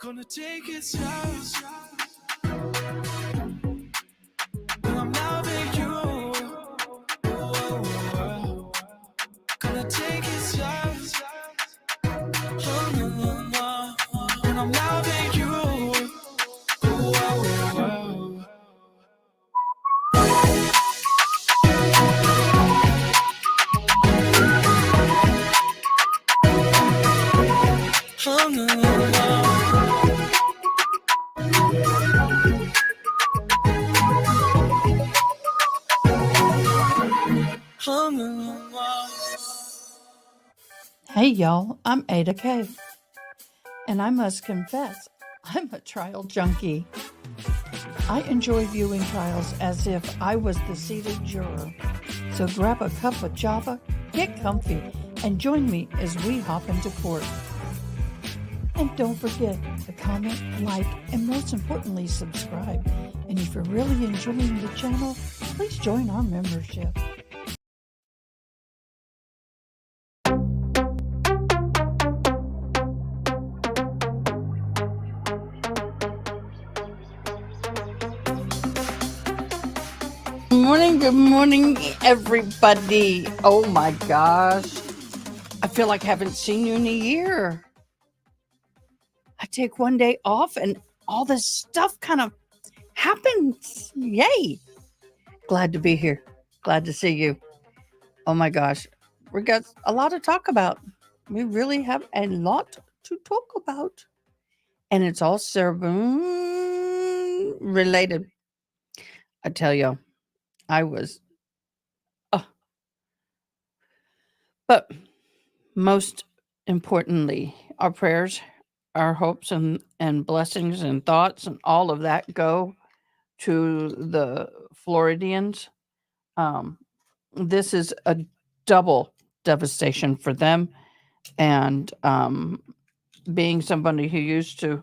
Gonna take it slow. When I'm loving you. Gonna take it slow. When I'm loving you. Hey y'all, I'm Ada K. And I must confess, I'm a trial junkie. I enjoy viewing trials as if I was the seated juror. So grab a cup of java, get comfy, and join me as we hop into court. And don't forget to comment, like, and most importantly, subscribe. And if you're really enjoying the channel, please join our membership. Good morning, everybody. Oh my gosh. I feel like I haven't seen you in a year. I take one day off and all this stuff kind of happens. Yay. Glad to be here. Glad to see you. Oh my gosh. We got a lot to talk about. We really have a lot to talk about. And it's all Sarah Boone related. I tell you, I was... But most importantly, our prayers, our hopes and blessings and thoughts and all of that go to the Floridians. This is a double devastation for them. And being somebody who used to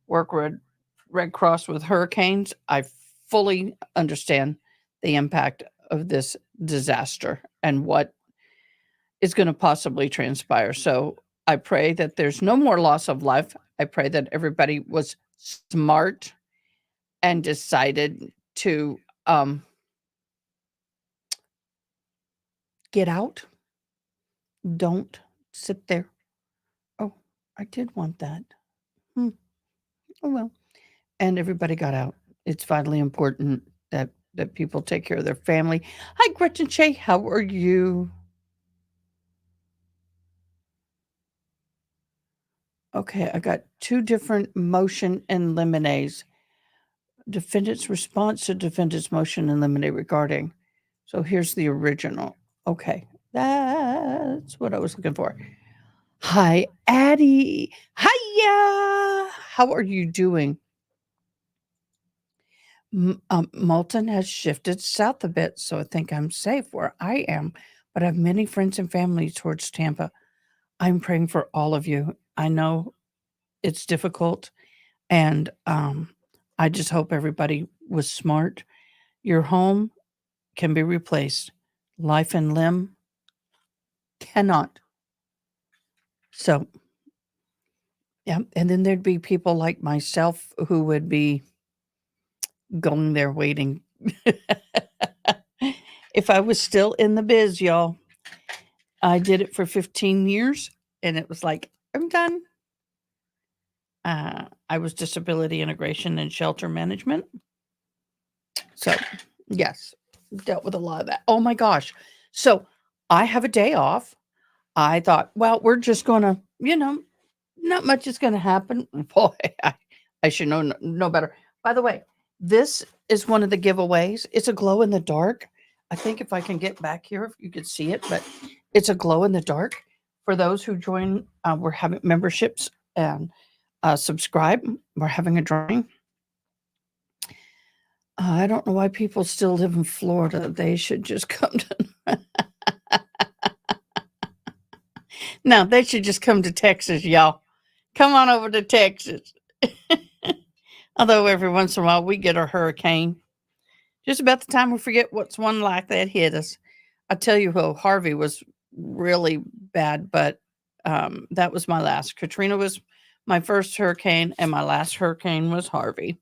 work Red Cross with hurricanes, I fully understand the impact of this disaster and what is going to possibly transpire. So I pray that there's no more loss of life. I pray that everybody was smart and decided to get out. Don't sit there. Oh, I did want that. Oh, well. And everybody got out. It's vitally important that people take care of their family. Hi, Gretchen Che. How are you? Okay, I got two different motion and limines. Defendant's response to defendant's motion and limine regarding. So here's the original. Okay, that's what I was looking for. Hi, Addie. Hiya. How are you doing? Moulton has shifted south a bit, so I think I'm safe where I am, but I have many friends and family towards Tampa. I'm praying for all of you. I know it's difficult, and I just hope everybody was smart. Your home can be replaced. Life and limb cannot. So, yeah, and then there'd be people like myself who would be going there waiting. If I was still in the biz, y'all. I did it for 15 years, and it was like, I'm done. I was disability integration and shelter management. So, yes, dealt with a lot of that. Oh my gosh. So, I have a day off. I thought, well, we're just going to, not much is going to happen. Boy, I should know better. By the way, this is one of the giveaways. It's a glow in the dark. I think if I can get back here, if you could see it, but it's a glow in the dark. For those who join, we're having memberships and subscribe. We're having a drawing. I don't know why people still live in Florida. They should just come to... No, they should just come to Texas, y'all. Come on over to Texas. Although every once in a while we get a hurricane. Just about the time we forget what's one like that hit us. I tell you, Harvey was really bad, but that was my last. Katrina was My first hurricane and my last hurricane was Harvey.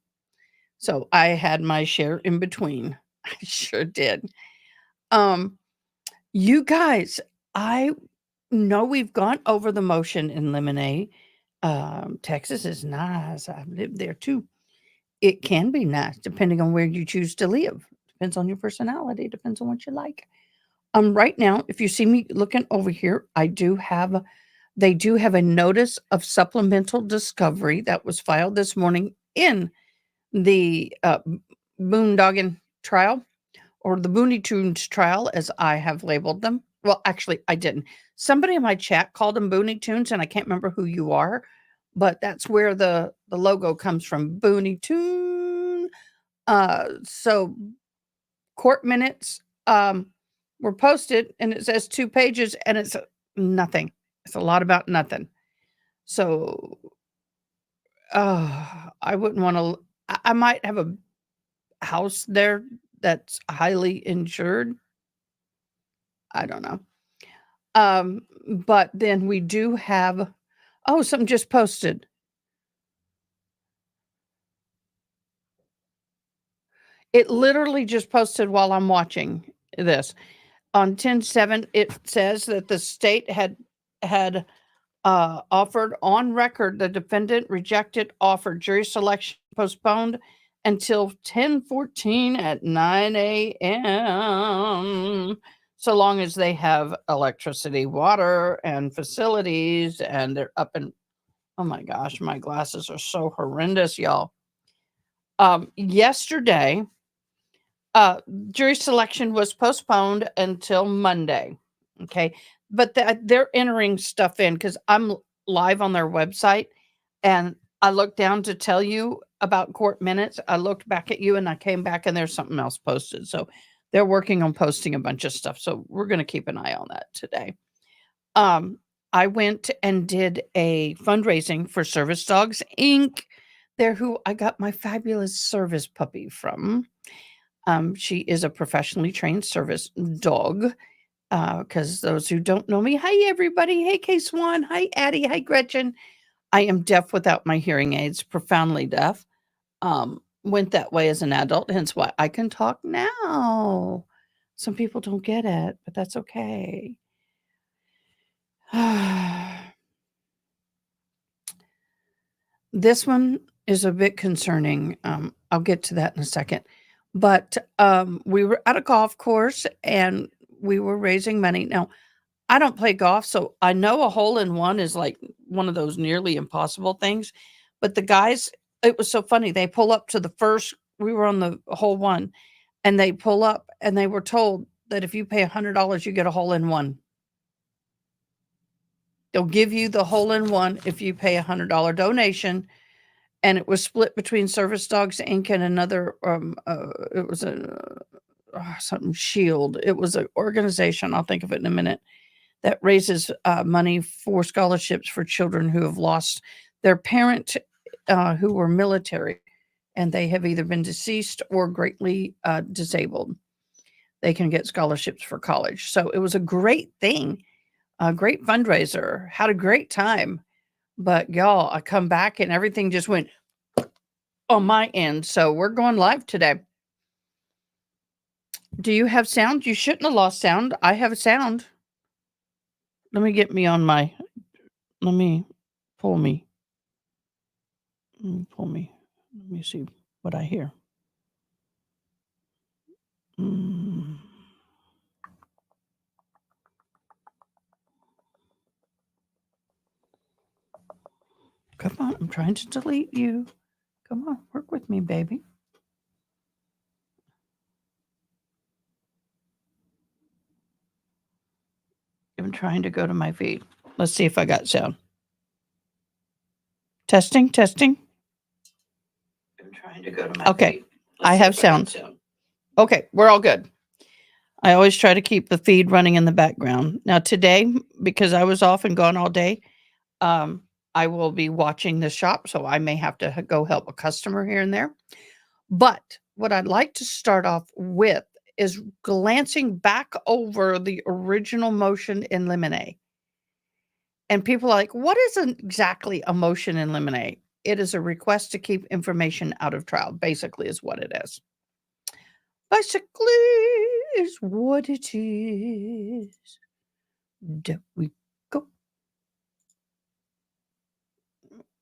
So I had my share in between. I sure did. You guys, I know we've gone over the motion in Lemonade. Texas is nice. I've lived there too. It can be nice depending on where you choose to live. Depends on your personality, depends on what you like. Right now, if you see me looking over here, they do have a notice of supplemental discovery that was filed this morning in the Boondoggin trial, or the Booney Tunes trial, as I have labeled them. Well, actually, I didn't. Somebody in my chat called them Booney Tunes, and I can't remember who you are, but that's where the logo comes from, Booney Tune. So court minutes were posted, and it says 2 pages, and it's nothing. It's a lot about nothing. So I wouldn't want to. I might have a house there that's highly insured. I don't know. But then we do have, something just posted. It literally just posted while I'm watching this. On 10/7, it says that the state had offered on record the defendant rejected offer. Jury selection postponed until 10:14 at 9 a.m. So long as they have electricity, water, and facilities, and they're up and oh my gosh, my glasses are so horrendous, y'all. Yesterday, jury selection was postponed until Monday. Okay. But they're entering stuff in because I'm live on their website, and I looked down to tell you about court minutes. I looked back at you and I came back and there's something else posted. So they're working on posting a bunch of stuff. So we're going to keep an eye on that today. I went and did a fundraising for Service Dogs Inc. They're who I got my fabulous service puppy from. She is a professionally trained service dog. Because those who don't know me, hi everybody. Hey K-Swan. Hi Addie. Hi Gretchen. I am deaf without my hearing aids, profoundly deaf. Went that way as an adult, hence why I can talk now. Some people don't get it, but that's okay. This one is a bit concerning. I'll get to that in a second. But we were at a golf course and we were raising money. Now, I don't play golf, so I know a hole in one is like one of those nearly impossible things. But the guys, it was so funny. They pull up to the first, we were on the hole one, and they pull up and they were told that if you pay $100, you get a hole in one. They'll give you the hole in one if you pay $100 donation. And it was split between Service Dogs Inc. and another, it was something Shield. It was an organization, I'll think of it in a minute, that raises money for scholarships for children who have lost their parent who were military, and they have either been deceased or greatly disabled. They can get scholarships for college. So it was a great thing, a great fundraiser, had a great time. But y'all, I come back and everything just went on my end. So we're going live today. Do you have sound? You shouldn't have lost sound. I have sound. Let me get me on my, let me pull me. Let me see what I hear. Come on, I'm trying to delete you. Come on, work with me, baby. I'm trying to go to my feed. Let's see if I got sound. Testing. I'm trying to go to my feed. I have sound. Okay, we're all good. I always try to keep the feed running in the background. Now today, because I was off and gone all day, I will be watching the shop, so I may have to go help a customer here and there. But what I'd like to start off with is glancing back over the original motion in Lemonade. And people are like, what is exactly a motion in limine? It is a request to keep information out of trial, basically, is what it is. Basically, is what it is. There we go.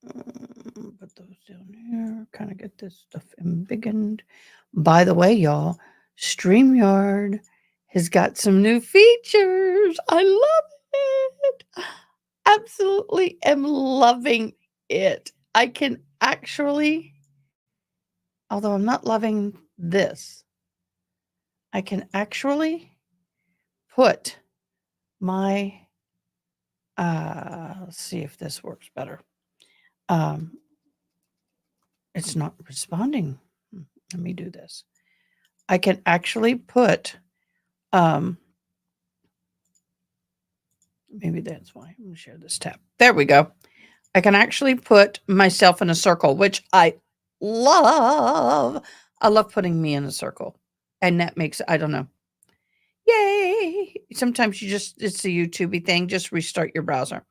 Put those down here. Kind of get this stuff embiggened. By the way, y'all, StreamYard has got some new features. I love it. Absolutely am loving it. I can actually, although I'm not loving this, I can actually put my, let's see if this works better. It's not responding. Let me do this. I can actually put, maybe that's why. I'm going to share this tab. There we go. I can actually put myself in a circle, which I love. I love putting me in a circle. And that makes, I don't know. Yay. Sometimes it's a YouTubey thing. Just restart your browser.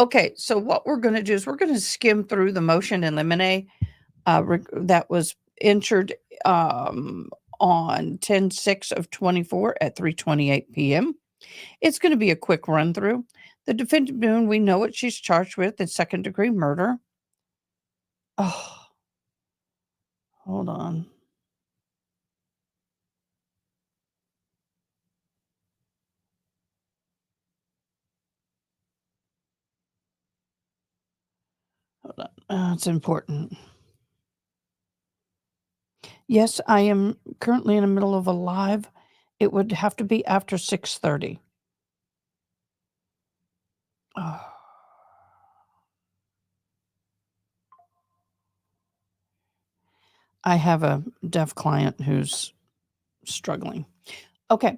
Okay. So what we're going to do is we're going to skim through the motion in Limine that was entered on 10/6 of 24 at 3:28 p.m. It's going to be a quick run through. The defendant Boone, we know what she's charged with. It's second-degree murder. Oh, hold on. Hold on. It's important. Yes, I am currently in the middle of a live. It would have to be after 6:30. Oh. I have a deaf client who's struggling. Okay.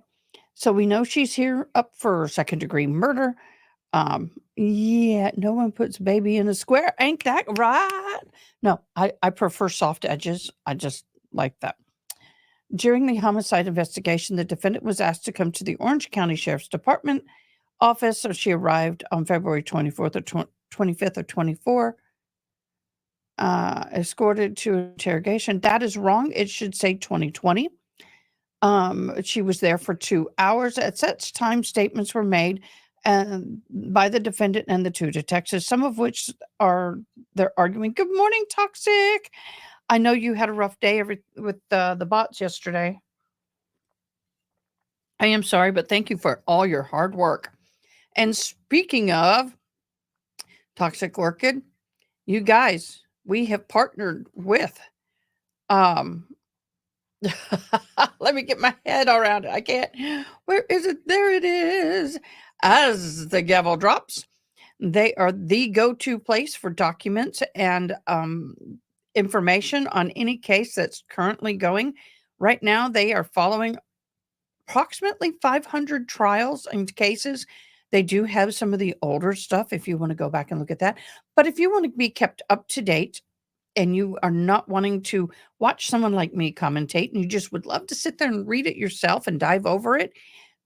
So we know she's here up for second-degree murder. Yeah, no one puts baby in a square. Ain't that right? No, I prefer soft edges. I just like that. During the homicide investigation, the defendant was asked to come to the Orange County Sheriff's Department office. So she arrived on February 24th or 25th or 24, escorted to interrogation. That is wrong. It should say 2020. She was there for 2 hours. At such time, statements were made by the defendant and the two detectives, some of which they're arguing. Good morning, Toxic. I know you had a rough day with the bots yesterday. I am sorry, but thank you for all your hard work. And speaking of Toxic Orchid, you guys, we have partnered with um let me get my head around it. I can't. Where is it? There it is. As the gavel drops, they are the go-to place for documents and information on any case that's currently going. Right now, they are following approximately 500 trials and cases. They do have some of the older stuff if you want to go back and look at that. But if you want to be kept up to date and you are not wanting to watch someone like me commentate and you just would love to sit there and read it yourself and dive over it,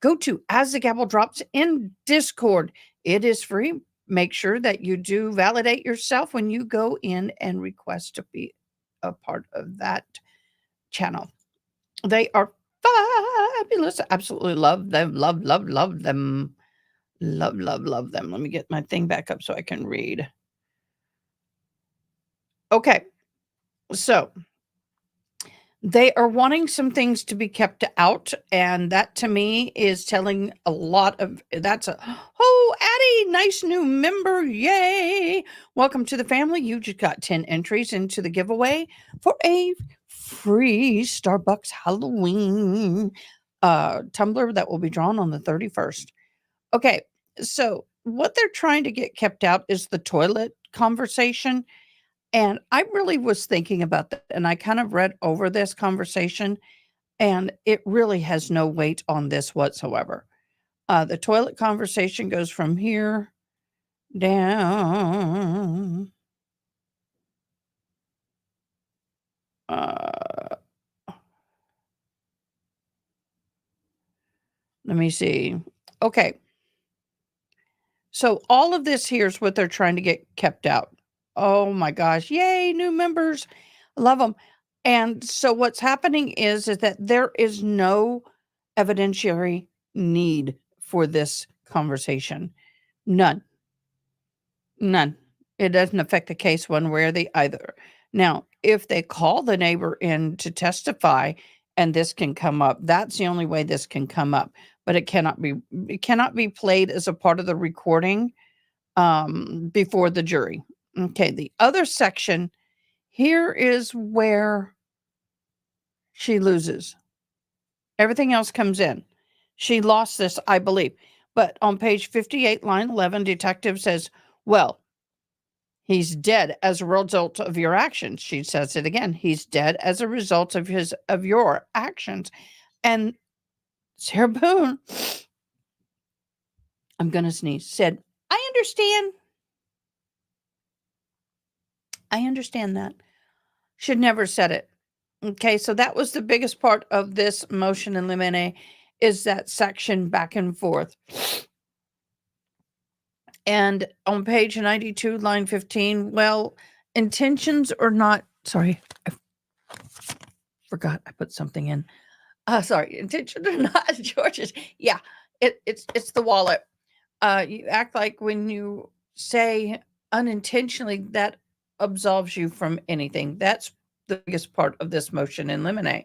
go to As the Gavel Drops in Discord. It is free. Make sure that you do validate yourself when you go in and request to be a part of that channel. They are fabulous. Absolutely love them. Love, love, love them. Love, love, love them. Let me get my thing back up so I can read. Okay. So they are wanting some things to be kept out, and that to me is telling a lot of that's a oh, Addie, nice new member. Yay. Welcome to the family. You just got 10 entries into the giveaway for a free Starbucks Halloween tumbler that will be drawn on the 31st. Okay, so what they're trying to get kept out is the toilet conversation. And I really was thinking about that, and I kind of read over this conversation, and it really has no weight on this whatsoever. The toilet conversation goes from here down. Uh, Let me see. Okay. So all of this here is what they're trying to get kept out. Oh my gosh. Yay, new members. Love them. And so what's happening is that there is no evidentiary need for this conversation. None. None. It doesn't affect the case one way or the either. Now, if they call the neighbor in to testify and this can come up, that's the only way this can come up. But it cannot be played as a part of the recording before the jury. Okay, the other section here is where she loses. Everything else comes in. She lost this, I believe. But on page 58, line 11, detective says, well, he's dead as a result of your actions. She says it again. He's dead as a result of your actions. And Sarah Boone, I'm gonna sneeze, said, I understand. I understand that. Should never said it. Okay, so that was the biggest part of this motion in limine, is that section back and forth. And on page 92, line 15, well, intentions or not, sorry, I forgot I put something in. Sorry, intentions or not, George's. Yeah, it's the wallet. You act like when you say unintentionally, that absolves you from anything. That's the biggest part of this motion in limine.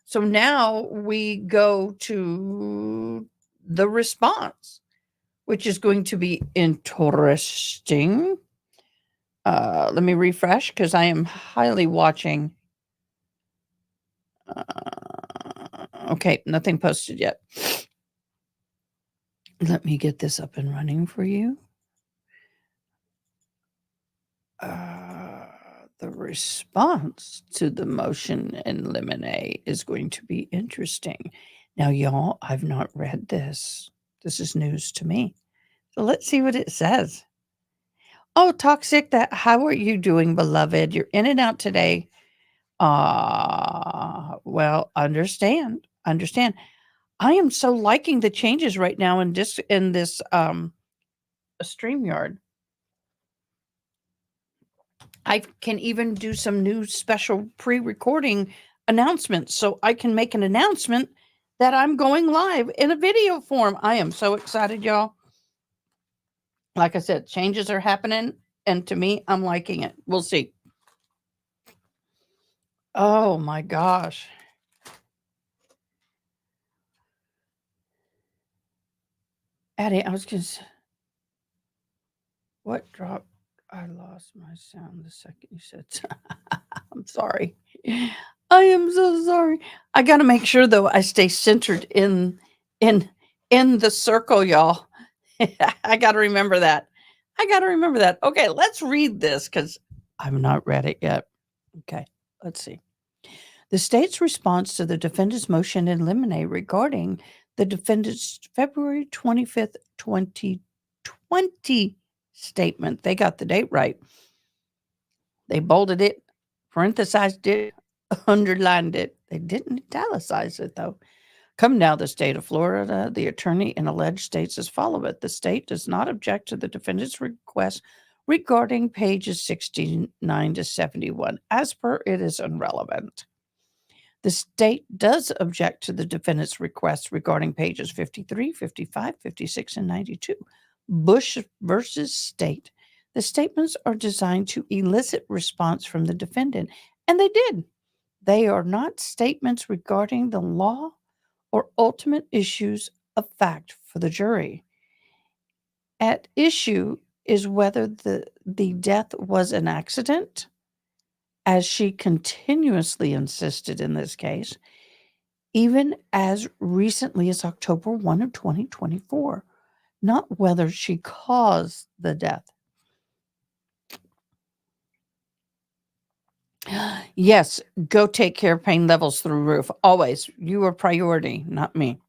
So now we go to the response, which is going to be interesting. Let me refresh because I am highly watching. Okay, nothing posted yet. Let me get this up and running for you. The response to the motion in limine is going to be interesting. Now, y'all, I've not read this. This is news to me. So let's see what it says. Oh, toxic, how are you doing, beloved? You're in and out today. Well, understand. I am so liking the changes right now in this StreamYard. I can even do some new special pre-recording announcements, so I can make an announcement that I'm going live in a video form. I am so excited, y'all. Like I said, changes are happening, and to me, I'm liking it. We'll see. Oh my gosh. Addie, I was just, what dropped? I lost my sound the second you said. I'm sorry. I am so sorry. I got to make sure though I stay centered in in the circle, y'all. I got to remember that. Okay, let's read this cuz I've not read it yet. Okay, let's see. The state's response to the defendant's motion in limine regarding the defendant's February 25th, 2020 statement. They got the date right. They bolded it, parenthesized it, underlined it. They didn't italicize it, though. Come now, the state of Florida, the attorney in alleged states as followeth. The state does not object to the defendant's request regarding pages 69 to 71. As per, it is irrelevant. The state does object to the defendant's request regarding pages 53, 55, 56, and 92. Bush versus state. The statements are designed to elicit response from the defendant, and they did. They are not statements regarding the law or ultimate issues of fact for the jury. At issue is whether the death was an accident, as she continuously insisted in this case, even as recently as October 1 of 2024, not whether she caused the death. Yes, go take care of pain levels through roof. Always. You are priority, not me.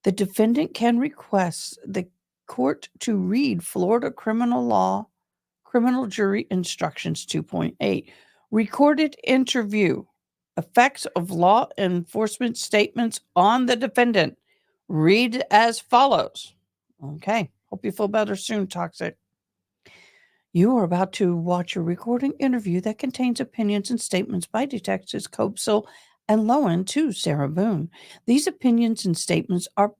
The defendant can request the court to read Florida Criminal Jury Instructions 2.8, recorded interview, effects of law enforcement statements on the defendant. Read as follows. Okay, Hope you feel better soon, Toxic. You are about to watch a recording interview that contains opinions and statements by Detectives Copesel and Lowen to Sarah Boone. These opinions and statements are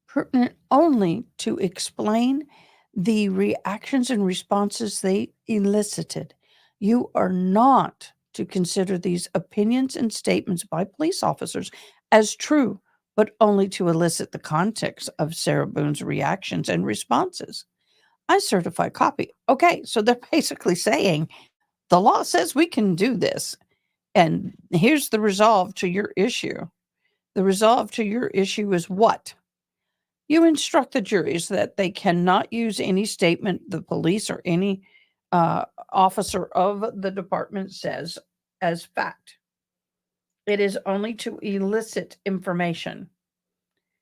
pertinent only to explain the reactions and responses they elicited. You are not to consider these opinions and statements by police officers as true, but only to elicit the context of Sarah Boone's reactions and responses. I certify copy. Okay, so they're basically saying the law says we can do this. And here's the resolve to your issue. The resolve to your issue is what? You instruct the juries that they cannot use any statement the police or any officer of the department says as fact. It is only to elicit information.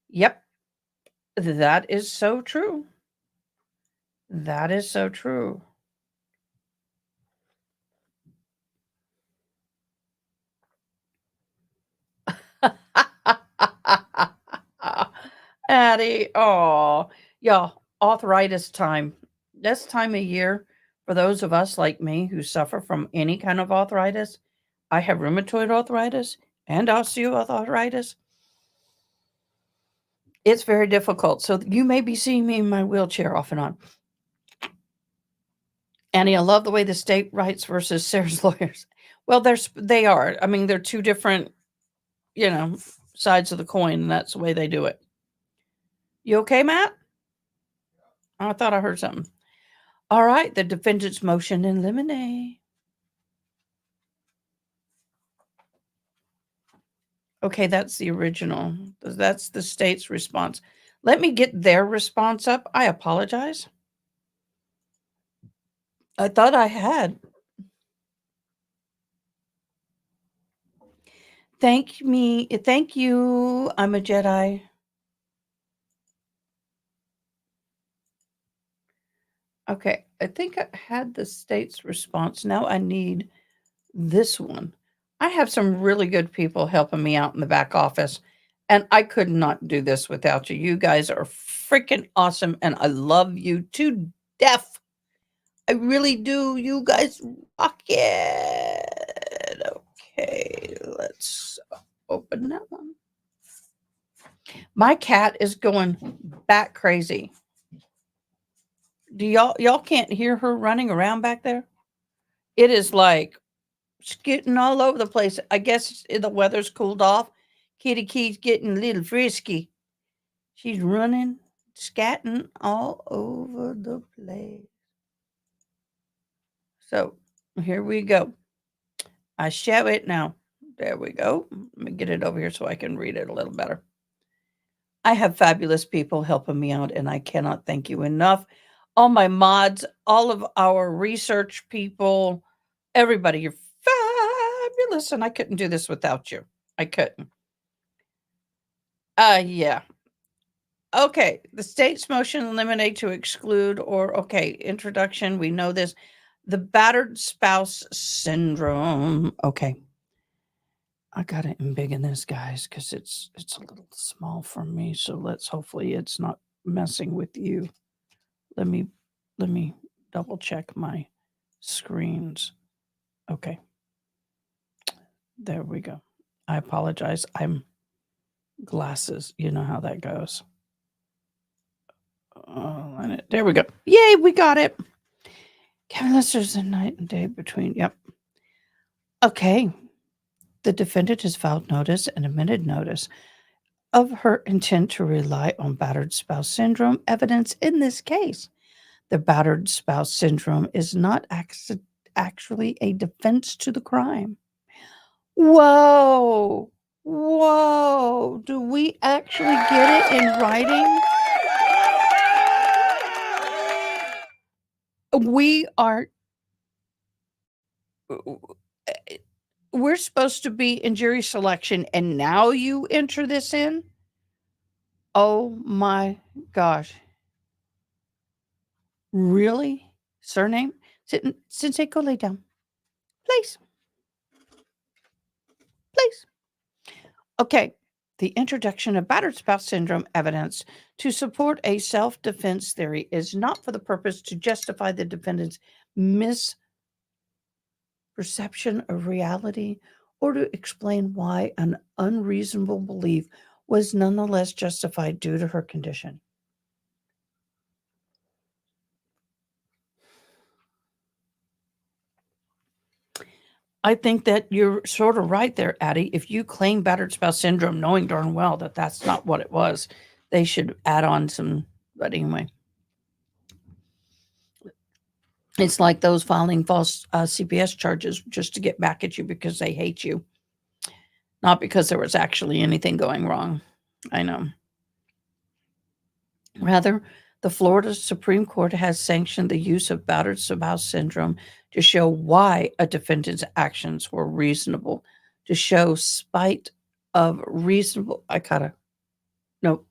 Yep, that is so true. That is so true. Addie, oh, yeah, arthritis time. This time of year, for those of us like me who suffer from any kind of arthritis, I have rheumatoid arthritis and osteoarthritis. It's very difficult. So you may be seeing me in my wheelchair off and on. Annie, I love the way the state writes versus Sarah's lawyers. Well, they are. I mean, they're two different, sides of the coin, and that's the way they do it. You okay, Matt? I thought I heard something. All right, the defendant's motion in limine. Okay, that's the original. That's the state's response. Let me get their response up. I apologize. I thought I had. Thank you. I'm a Jedi. Okay, I think I had the state's response. Now I need this one. I have some really good people helping me out in the back office, and I could not do this without you. You guys are freaking awesome, and I love you to death. I really do. You guys rock it. Okay, let's open that one. My cat is going bat crazy. Do y'all can't hear her running around back there? It is like scooting all over the place. I guess the weather's cooled off. Kitty Key's getting a little frisky. She's running, scatting all over the place. So here we go. I show it now. There we go. Let me get it over here so I can read it a little better. I have fabulous people helping me out, and I cannot thank you enough. All my mods, all of our research people, everybody, you're fabulous, and I couldn't do this without you. I couldn't. Yeah. Okay, the state's motion eliminate to exclude or introduction, we know this. The battered spouse syndrome. Okay. I gotta embiggen this, guys, because it's a little small for me. So hopefully it's not messing with you. Let me double check my screens. Okay. There we go. I apologize. I'm glasses. You know how that goes. There we go. Yay, we got it. Kevin Lester's a night and day between. Yep. Okay. The defendant has filed notice and admitted notice of her intent to rely on battered spouse syndrome evidence in this case. The battered spouse syndrome is not actually a defense to the crime. Whoa. Whoa. Do we actually get it in writing? We're supposed to be in jury selection, and now you enter this in? Oh my gosh. Really? Surname? Sensei, go lay down. Please. Please. Okay. The introduction of battered spouse syndrome evidence to support a self-defense theory is not for the purpose to justify the defendant's misperception of reality or to explain why an unreasonable belief was nonetheless justified due to her condition. I think that you're sort of right there, Addie. If you claim battered spouse syndrome, knowing darn well that that's not what it was, they should add on some. But anyway, it's like those filing false CPS charges just to get back at you because they hate you, not because there was actually anything going wrong. I know. Rather, the Florida Supreme Court has sanctioned the use of battered spouse syndrome to show why a defendant's actions were reasonable, to show spite of reasonable. Gotta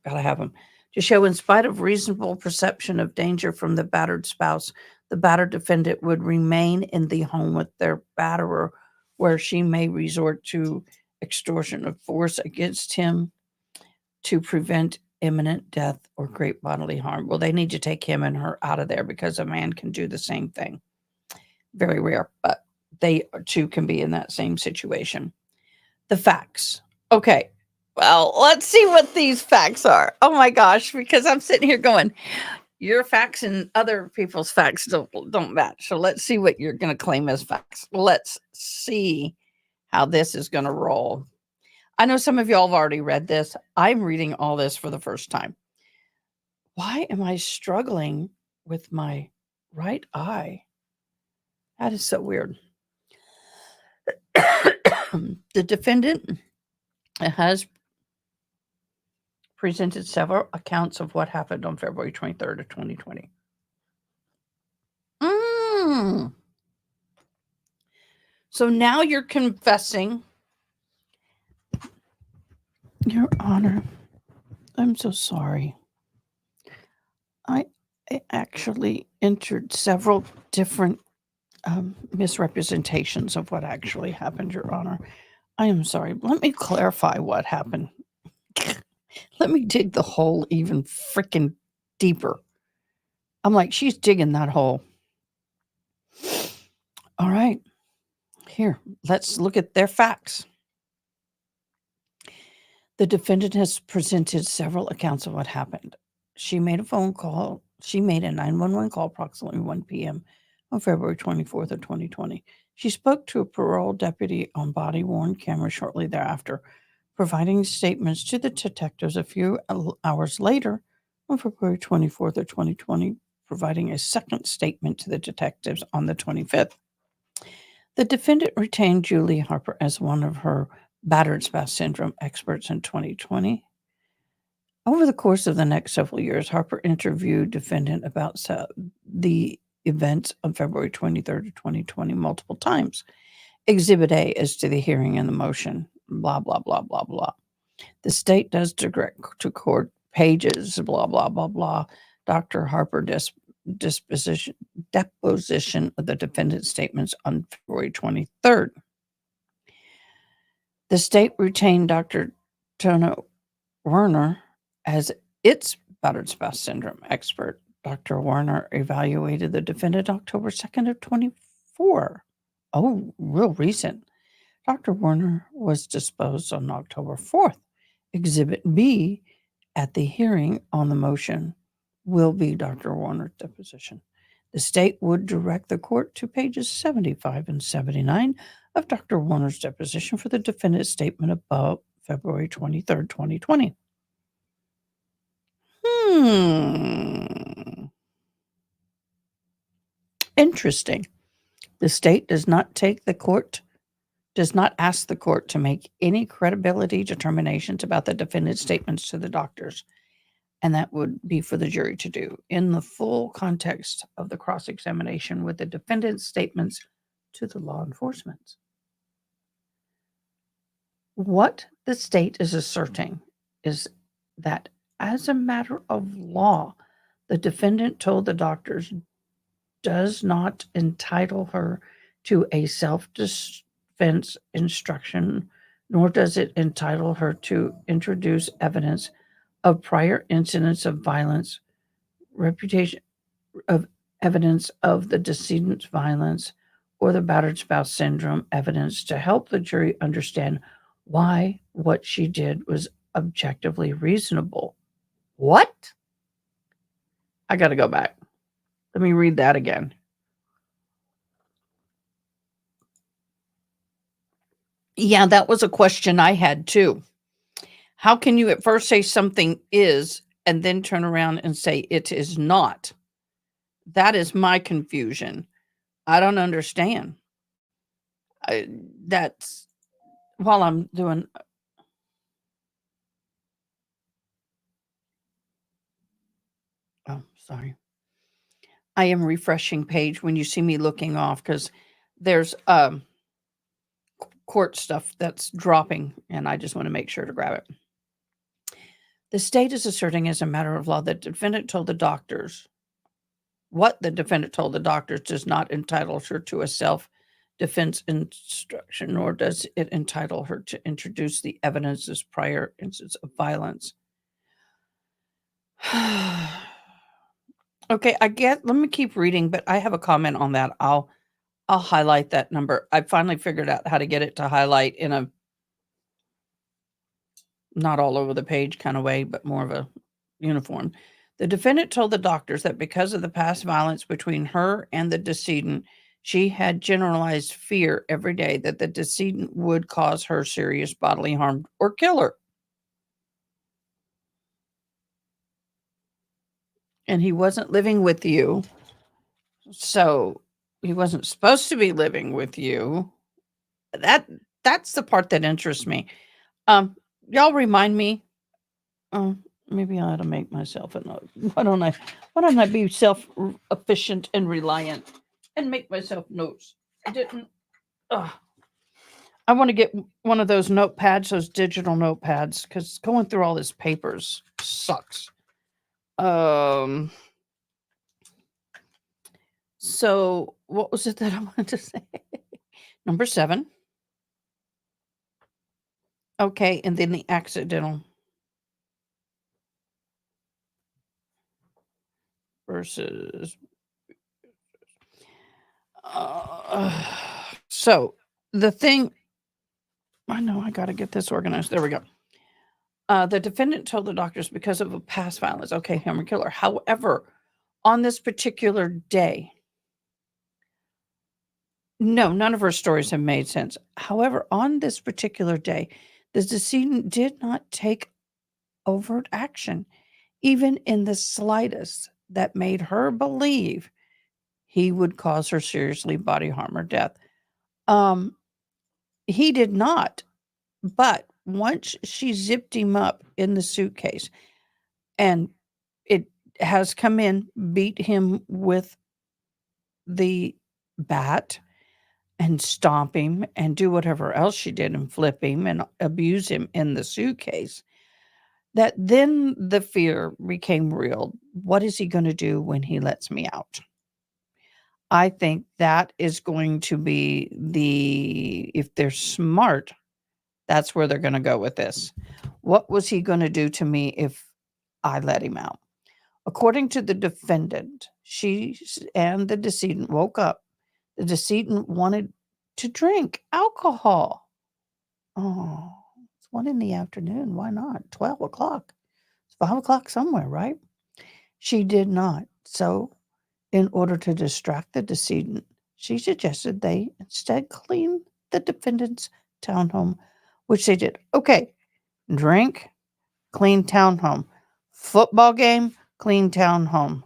have them. To show in spite of reasonable perception of danger from the battered spouse, the battered defendant would remain in the home with their batterer, where she may resort to extortion of force against him to prevent imminent death or great bodily harm. Well, they need to take him and her out of there because a man can do the same thing. Very rare, but they too can be in that same situation. The facts. Okay. Well, let's see what these facts are. Oh my gosh, because I'm sitting here going, your facts and other people's facts don't match. So let's see what you're going to claim as facts. Let's see how this is going to roll. I know some of y'all have already read this. I'm reading all this for the first time. Why am I struggling with my right eye? That is so weird. The defendant has presented several accounts of what happened on February 23rd of 2020. So now you're confessing. Your Honor, I'm so sorry. I actually entered several different misrepresentations of what actually happened, Your Honor. I am sorry. Let me clarify what happened. Let me dig the hole even freaking deeper. I'm like, she's digging that hole. All right. Here, let's look at their facts. The defendant has presented several accounts of what happened. She made a phone call. She made a 911 call approximately 1 p.m. on February 24th of 2020. She spoke to a parole deputy on body-worn camera shortly thereafter, providing statements to the detectives a few hours later on February 24th of 2020, providing a second statement to the detectives on the 25th. The defendant retained Julie Harper as one of her battered spouse syndrome experts in 2020. Over the course of the next several years, Harper interviewed defendant about the events on February 23rd of 2020 multiple times. Exhibit A is to the hearing and the motion, blah, blah, blah, blah, blah. The state does direct to court pages, blah, blah, blah, blah. Dr. Harper deposition of the defendant's statements on February 23rd. The state retained Dr. Tono Werner as its battered spouse syndrome expert. Dr. Werner evaluated the defendant October 2nd of 24. Oh, real recent. Dr. Werner was disposed on October 4th. Exhibit B at the hearing on the motion will be Dr. Werner's deposition. The state would direct the court to pages 75 and 79 of Dr. Werner's deposition for the defendant's statement about February 23rd, 2020. Interesting. The state does not ask the court to make any credibility determinations about the defendant's statements to the doctors, and that would be for the jury to do in the full context of the cross-examination with the defendant's statements to the law enforcement. What the state is asserting is that as a matter of law, the defendant told the doctors does not entitle her to a self-defense instruction nor does it entitle her to introduce evidence of prior incidents of violence, reputation of evidence of the decedent's violence, or the battered spouse syndrome evidence to help the jury understand why what she did was objectively reasonable. What? I got to go back. Let me read that again. Yeah, that was a question I had too. How can you at first say something is and then turn around and say it is not? That is my confusion. I don't understand. That's while I'm doing. Oh, sorry. I am refreshing page when you see me looking off because there's court stuff that's dropping, and I just want to make sure to grab it. The state is asserting as a matter of law that the defendant told the doctors what the defendant told the doctors does not entitle her to a self-defense instruction, nor does it entitle her to introduce the evidence as prior instances of violence. Okay, let me keep reading, but I have a comment on that. I'll highlight that number. I finally figured out how to get it to highlight in a not all over the page kind of way, but more of a uniform. The defendant told the doctors that because of the past violence between her and the decedent, she had generalized fear every day that the decedent would cause her serious bodily harm or kill her. And he wasn't living with you. So he wasn't supposed to be living with you. That's the part that interests me. Y'all remind me. Maybe I ought to make myself a note. Why don't I be self-efficient and reliant and make myself notes? I didn't. I want to get one of those notepads, those digital notepads, because going through all this papers sucks. So what was it that I wanted to say? Number 7. Okay, and then the accidental versus. So the thing. I know I got to get this organized. There we go. The defendant told the doctors because of a past violence. Okay, hammer killer. However, on this particular day, no, none of her stories have made sense. However, on this particular day, the decedent did not take overt action, even in the slightest, that made her believe he would cause her seriously bodily harm or death. He did not. But once she zipped him up in the suitcase and it has come in, beat him with the bat and stomp him and do whatever else she did and flip him and abuse him in the suitcase, that then the fear became real. What is he going to do when he lets me out? I think that is going to be if they're smart, that's where they're going to go with this. What was he going to do to me if I let him out? According to the defendant, she and the decedent woke up. The decedent wanted to drink alcohol. Oh, it's 1 in the afternoon. Why not? 12 o'clock. It's 5 o'clock somewhere, right? She did not. So, in order to distract the decedent, she suggested they instead clean the defendant's townhome, which they did. Okay, drink, clean townhome. Football game, clean townhome.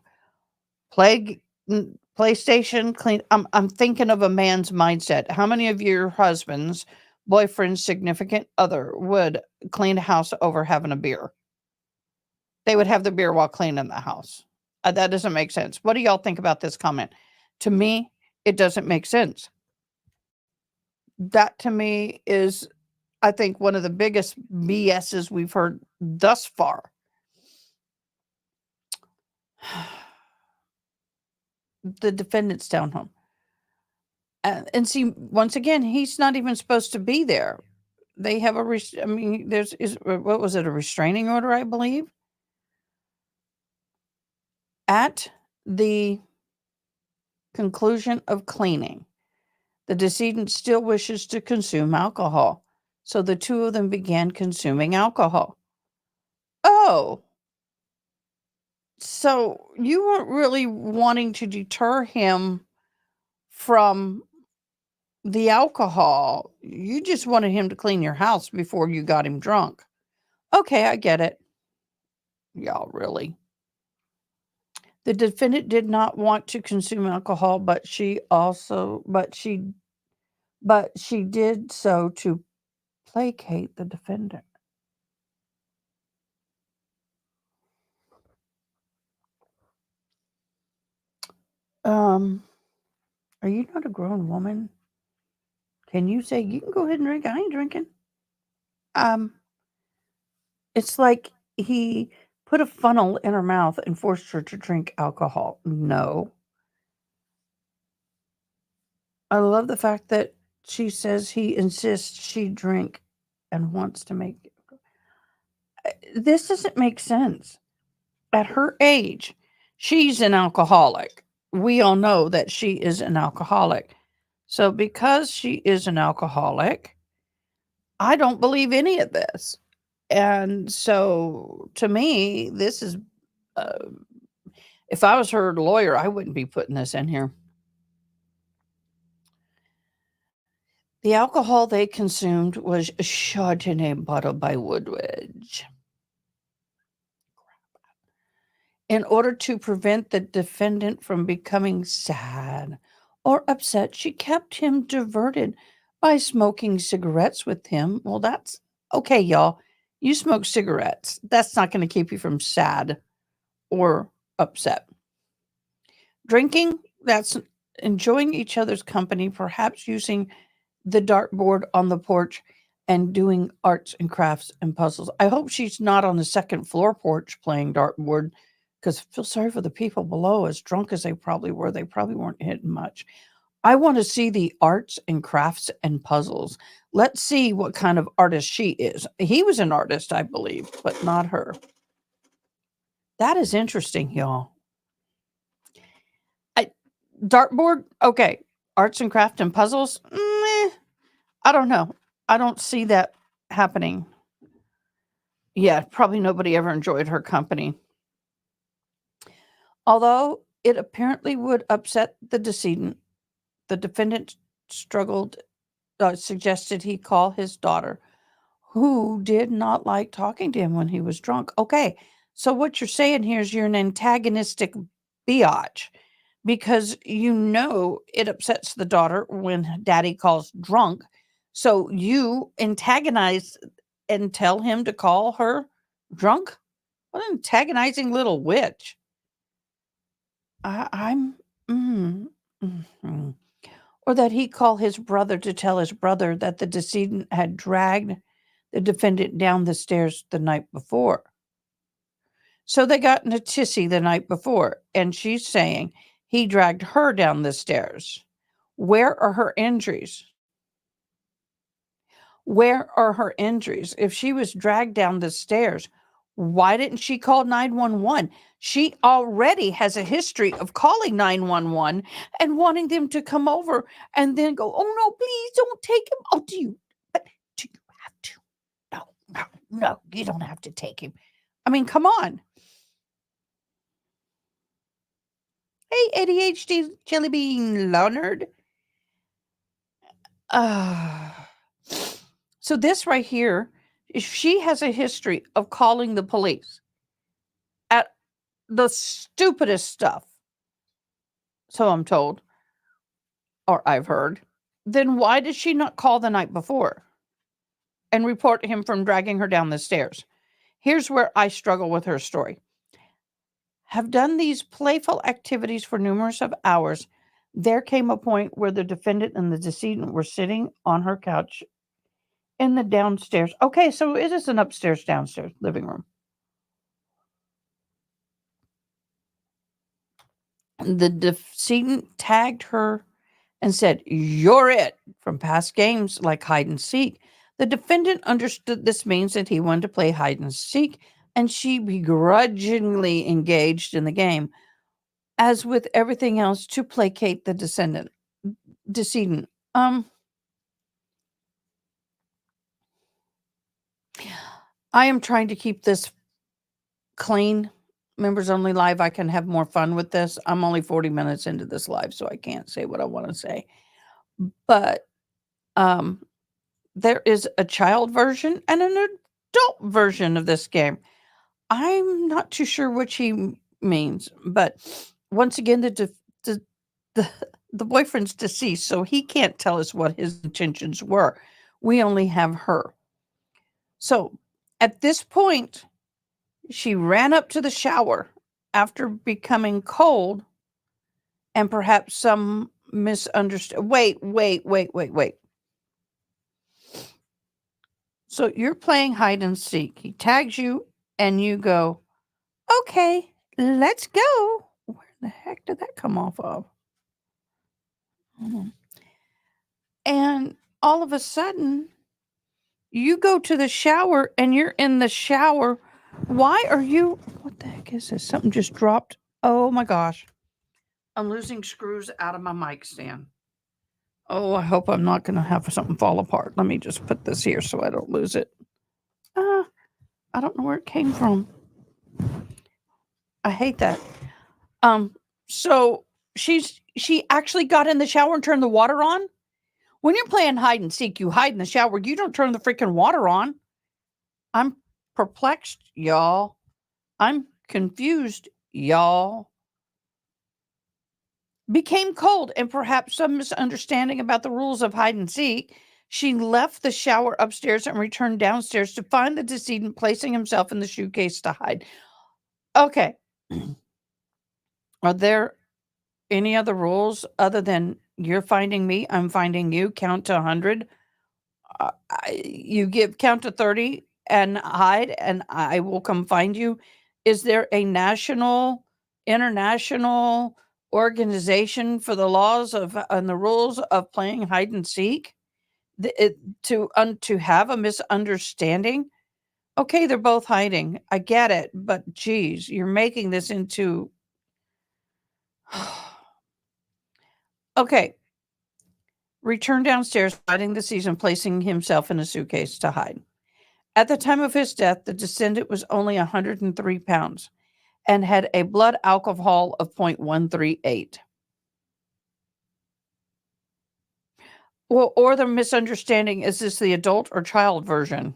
PlayStation, clean. I'm thinking of a man's mindset. How many of your husbands, boyfriend's significant other would clean a house over having a beer? They would have the beer while cleaning the house. That doesn't make sense. What do y'all think about this comment? To me, it doesn't make sense. That to me is, I think, one of the biggest BSs we've heard thus far. The defendant's townhome. And see, once again, he's not even supposed to be there. they have I mean, what was it, a restraining order, I believe, at the conclusion of cleaning. The decedent still wishes to consume alcohol, so the two of them began consuming alcohol. Oh, so you weren't really wanting to deter him from the alcohol. You just wanted him to clean your house before you got him drunk. Okay, I get it. Y'all really. The defendant did not want to consume alcohol, but she did so to placate the defendant. Um, are you not a grown woman? Can you say you can go ahead and drink? I ain't drinking. Um, it's like he put a funnel in her mouth and forced her to drink alcohol. No. I love the fact that she says he insists she drink and wants to make this doesn't make sense. At her age, she's an alcoholic. We all know that she is an alcoholic. So because she is an alcoholic, I don't believe any of this. And so to me, this is uh, if I was her lawyer, I wouldn't be putting this in here. The alcohol they consumed was Chardonnay bottled by Woodridge. In order to prevent the defendant from becoming sad or upset, she kept him diverted by smoking cigarettes with him. Well, that's okay, y'all. You smoke cigarettes. That's not going to keep you from sad or upset. Drinking, that's enjoying each other's company, perhaps using the dartboard on the porch and doing arts and crafts and puzzles. I hope she's not on the second floor porch playing dartboard because I feel sorry for the people below. As drunk as they probably were, they probably weren't hitting much. I want to see the arts and crafts and puzzles. Let's see what kind of artist she is. He was an artist, I believe, but not her. That is interesting, y'all. Dartboard, okay. Arts and craft and puzzles, I don't know. I don't see that happening. Yeah, probably nobody ever enjoyed her company. Although it apparently would upset the decedent, the defendant suggested he call his daughter, who did not like talking to him when he was drunk. Okay, so what you're saying here is you're an antagonistic biatch because you know it upsets the daughter when daddy calls drunk. So you antagonize and tell him to call her drunk? What an antagonizing little witch. I'm. Mm, mhm. Or that he call his brother to tell his brother that the decedent had dragged the defendant down the stairs the night before. So they got in a tissy the night before, and she's saying he dragged her down the stairs. Where are her injuries? Where are her injuries? If she was dragged down the stairs, why didn't she call 911? She already has a history of calling 911 and wanting them to come over and then go, oh no, please don't take him. Oh, but do you have to? No, no, no, you don't have to take him. I mean, come on. Hey, ADHD Jelly Bean Leonard. Uh, so this right here, she has a history of calling the police at the stupidest stuff. So I'm told, or I've heard. Then why did she not call the night before and report him from dragging her down the stairs? Here's where I struggle with her story. Have done these playful activities for numerous of hours. There came a point where the defendant and the decedent were sitting on her couch in the downstairs. Okay, so it is an upstairs, downstairs living room. The decedent tagged her and said, "You're it," from past games like hide and seek. The defendant understood this means that he wanted to play hide and seek, and she begrudgingly engaged in the game, as with everything else, to placate the decedent. I am trying to keep this clean. Members only live. I can have more fun with this. I'm only 40 minutes into this live, so I can't say what I want to say. But there is a child version and an adult version of this game. I'm not too sure which he means, but once again, the the boyfriend's deceased, so he can't tell us what his intentions were. We only have her. So at this point, she ran up to the shower after becoming cold and perhaps some misunderstood. Wait. So you're playing hide and seek. He tags you and you go, okay, let's go. Where the heck did that come off of? And all of a sudden, you go to the shower and you're in the shower. Why are you? What the heck is this? Something just dropped. Oh my gosh. I'm losing screws out of my mic stand. Oh, I hope I'm not going to have something fall apart. Let me just put this here so I don't lose it. I don't know where it came from. I hate that. So she actually got in the shower and turned the water on. When you're playing hide and seek, you hide in the shower. You don't turn the freaking water on. I'm perplexed, y'all. I'm confused, y'all. Became cold and perhaps some misunderstanding about the rules of hide and seek. She left the shower upstairs and returned downstairs to find the decedent placing himself in the shoe case to hide. Okay. Are there any other rules other than you're finding me, I'm finding you, count to 100? You give count to 30 and hide, and I will come find you. Is there a national, international organization for the laws of and the rules of playing hide and seek? To have a misunderstanding? Okay, they're both hiding. I get it, but geez, you're making this into. Okay. Returned downstairs, hiding the season, placing himself in a suitcase to hide. At the time of his death, the descendant was only 103 pounds and had a blood alcohol of 0.138. Well, or the misunderstanding, is this the adult or child version?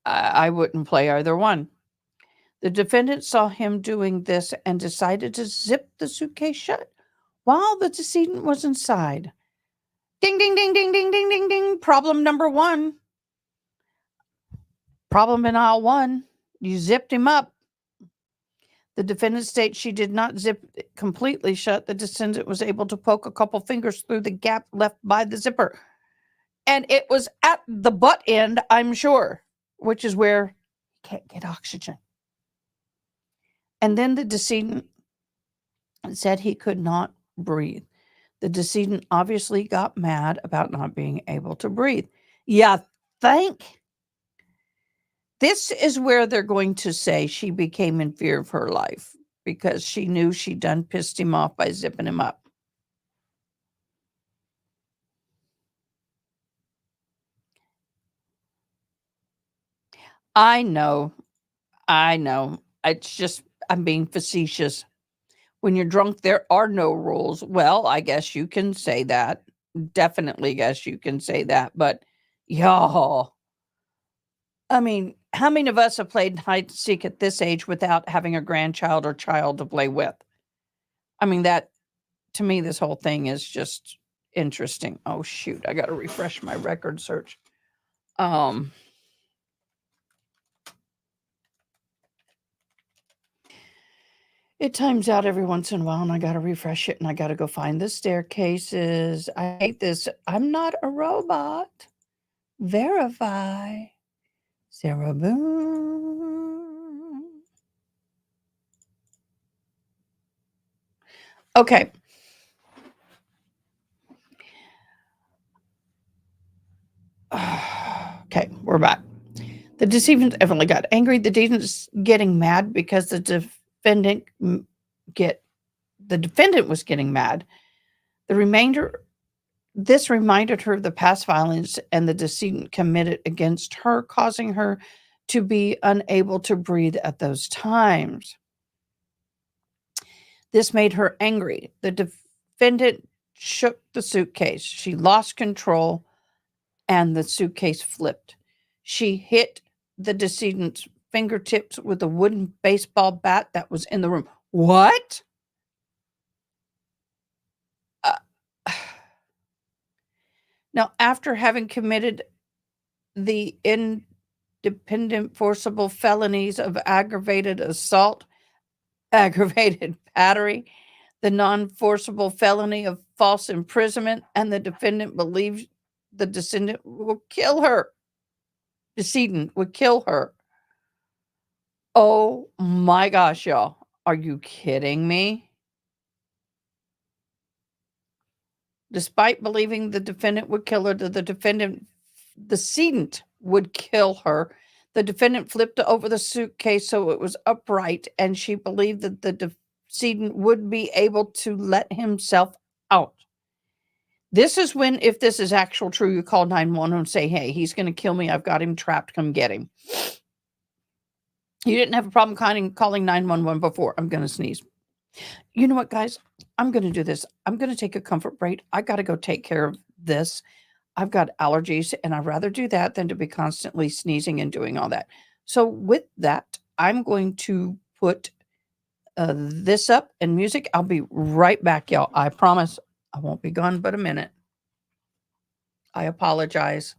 I wouldn't play either one. The defendant saw him doing this and decided to zip the suitcase shut while the decedent was inside. Ding, ding, ding, ding, ding, ding, ding, ding. Problem number one. Problem in aisle one. You zipped him up. The defendant states she did not zip it completely shut. The descendant was able to poke a couple fingers through the gap left by the zipper. And it was at the butt end, I'm sure, which is where you can't get oxygen. And then the decedent said he could not breathe. The decedent obviously got mad about not being able to breathe. Yeah, this is where they're going to say she became in fear of her life because she knew she done pissed him off by zipping him up. I know. It's just, I'm being facetious. When you're drunk, there are no rules. Well, I guess you can say that. Definitely guess you can say that. But y'all, I mean, how many of us have played hide and seek at this age without having a grandchild or child to play with? I mean, that to me, this whole thing is just interesting. Oh shoot, I got to refresh my record search. It times out every once in a while, and I got to refresh it, and I got to go find the staircases. I hate this. I'm not a robot. Verify. Sarah Boone. Okay. we're back. The decedent evidently got angry. The decedent's getting mad because the defendant was getting mad. This reminded her of the past violence and the decedent committed against her, causing her to be unable to breathe at those times. This made her angry. The defendant shook the suitcase. She lost control and the suitcase flipped. She hit the decedent's fingertips with a wooden baseball bat that was in the room. What? Now, after having committed the independent forcible felonies of aggravated assault, aggravated battery, the non-forcible felony of false imprisonment, and the defendant believes the decedent would kill her. Oh my gosh, y'all. Are you kidding me? Despite believing the defendant would kill her, the decedent would kill her. The defendant flipped over the suitcase so it was upright, and she believed that the decedent would be able to let himself out. This is when, if this is actual true, you call 911 and say, hey, he's going to kill me. I've got him trapped. Come get him. You didn't have a problem calling 911 before. I'm going to sneeze. You know what, guys? I'm going to do this. I'm going to take a comfort break. I got to go take care of this. I've got allergies, and I'd rather do that than to be constantly sneezing and doing all that. So with that, I'm going to put this up and music. I'll be right back, y'all. I promise I won't be gone but a minute. I apologize.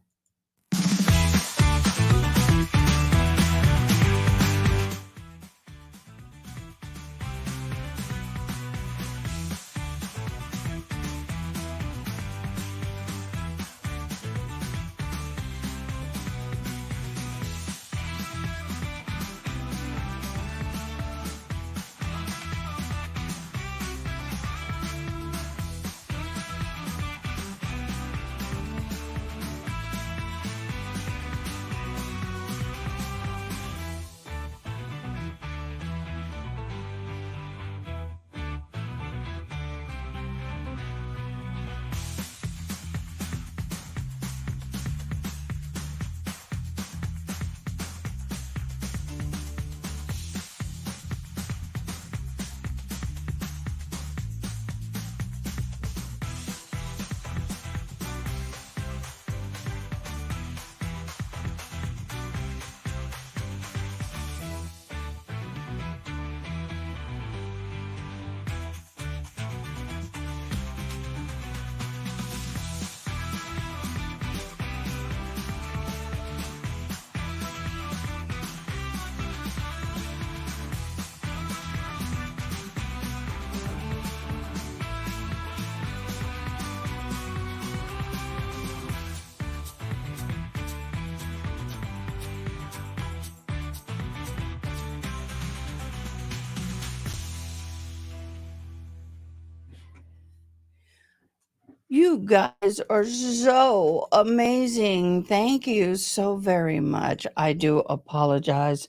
You guys are so amazing. Thank you so very much. I do apologize.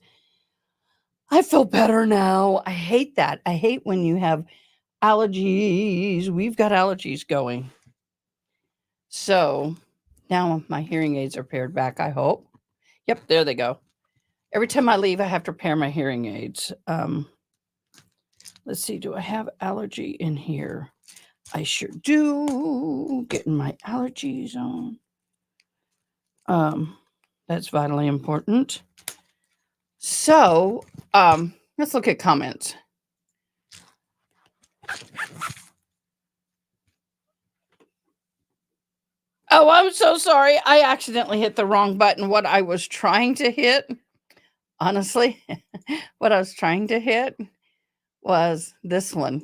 I feel better now. I hate that. I hate when you have allergies. We've got allergies going. So now my hearing aids are paired back, I hope. Yep, there they go. Every time I leave, I have to pair my hearing aids. Let's see, do I have allergy in here? I sure do. Getting my allergies on. That's vitally important. So, let's look at comments. Oh, I'm so sorry. I accidentally hit the wrong button. What I was trying to hit, honestly, what I was trying to hit was this one.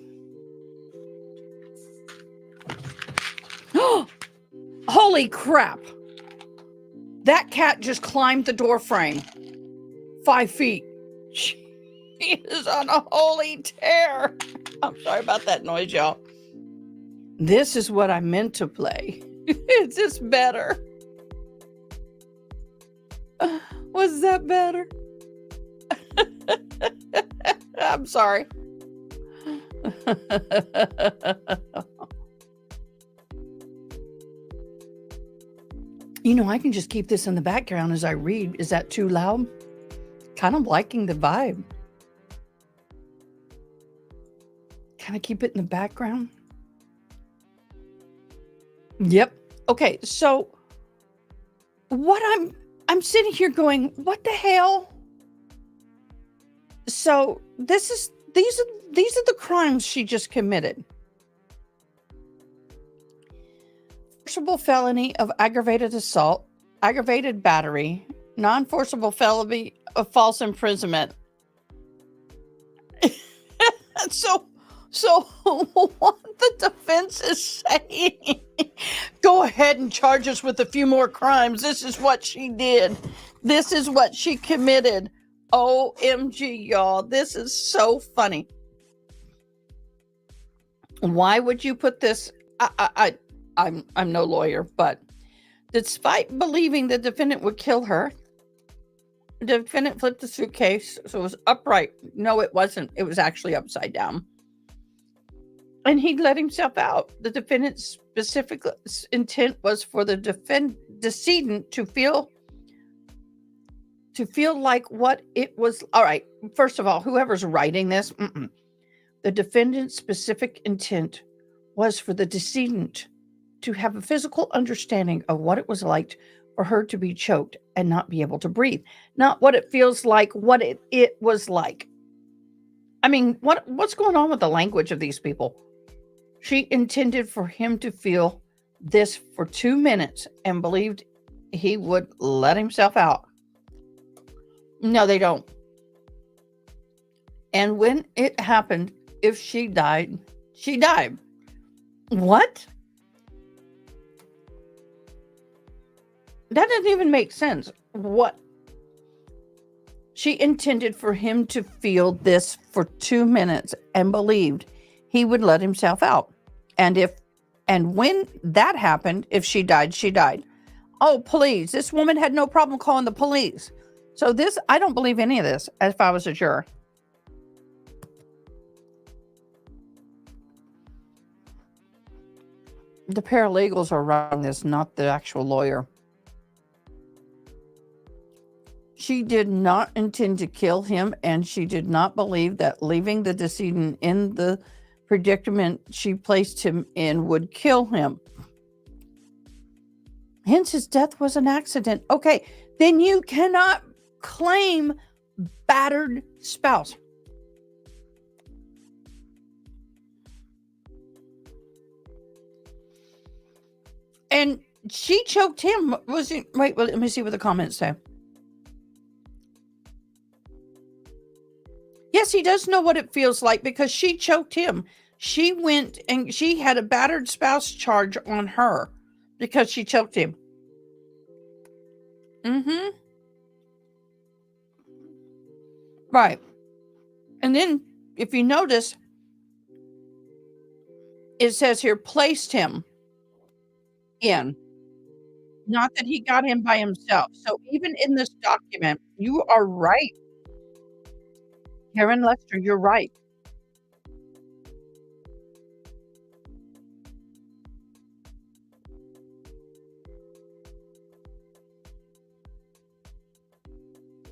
Holy crap. That cat just climbed the door frame 5 feet. She is on a holy tear. I'm sorry about that noise, y'all. This is what I meant to play. It's just better. Was that better? I'm sorry. I can just keep this in the background as I read. Is that too loud? Kind of liking the vibe. Can I keep it in the background? Yep. Okay, so what I'm sitting here going, what the hell? So these are the crimes she just committed. Forcible felony of aggravated assault, aggravated battery, non-forcible felony of false imprisonment. So what the defense is saying, go ahead and charge us with a few more crimes. This is what she did. This is what she committed. OMG, y'all. This is so funny. Why would you put this? I'm no lawyer, but despite believing the defendant would kill her, the defendant flipped the suitcase, so it was upright. No, it wasn't. It was actually upside down. And he let himself out. The defendant's specific intent was for the decedent to feel like what it was. All right. First of all, whoever's writing this, the defendant's specific intent was for the decedent to have a physical understanding of what it was like for her to be choked and not be able to breathe. Not what it feels like, what it was like. I mean, what's going on with the language of these people? She intended for him to feel this for 2 minutes and believed he would let himself out. No, they don't. And when it happened, if she died, she died. What? That doesn't even make sense. What? She intended for him to feel this for 2 minutes and believed he would let himself out. And when that happened, if she died, she died. Oh, please. This woman had no problem calling the police. So I don't believe any of this if I was a juror. The paralegals are writing this, not the actual lawyer. She did not intend to kill him, and she did not believe that leaving the decedent in the predicament she placed him in would kill him. Hence, his death was an accident. Okay, then you cannot claim battered spouse. And she choked him. Wait, let me see what the comments say. Yes, he does know what it feels like because she choked him. She went and she had a battered spouse charge on her because she choked him. Right. And then if you notice, it says here, placed him in. Not that he got him by himself. So even in this document, you are right. Karen Lester, you're right.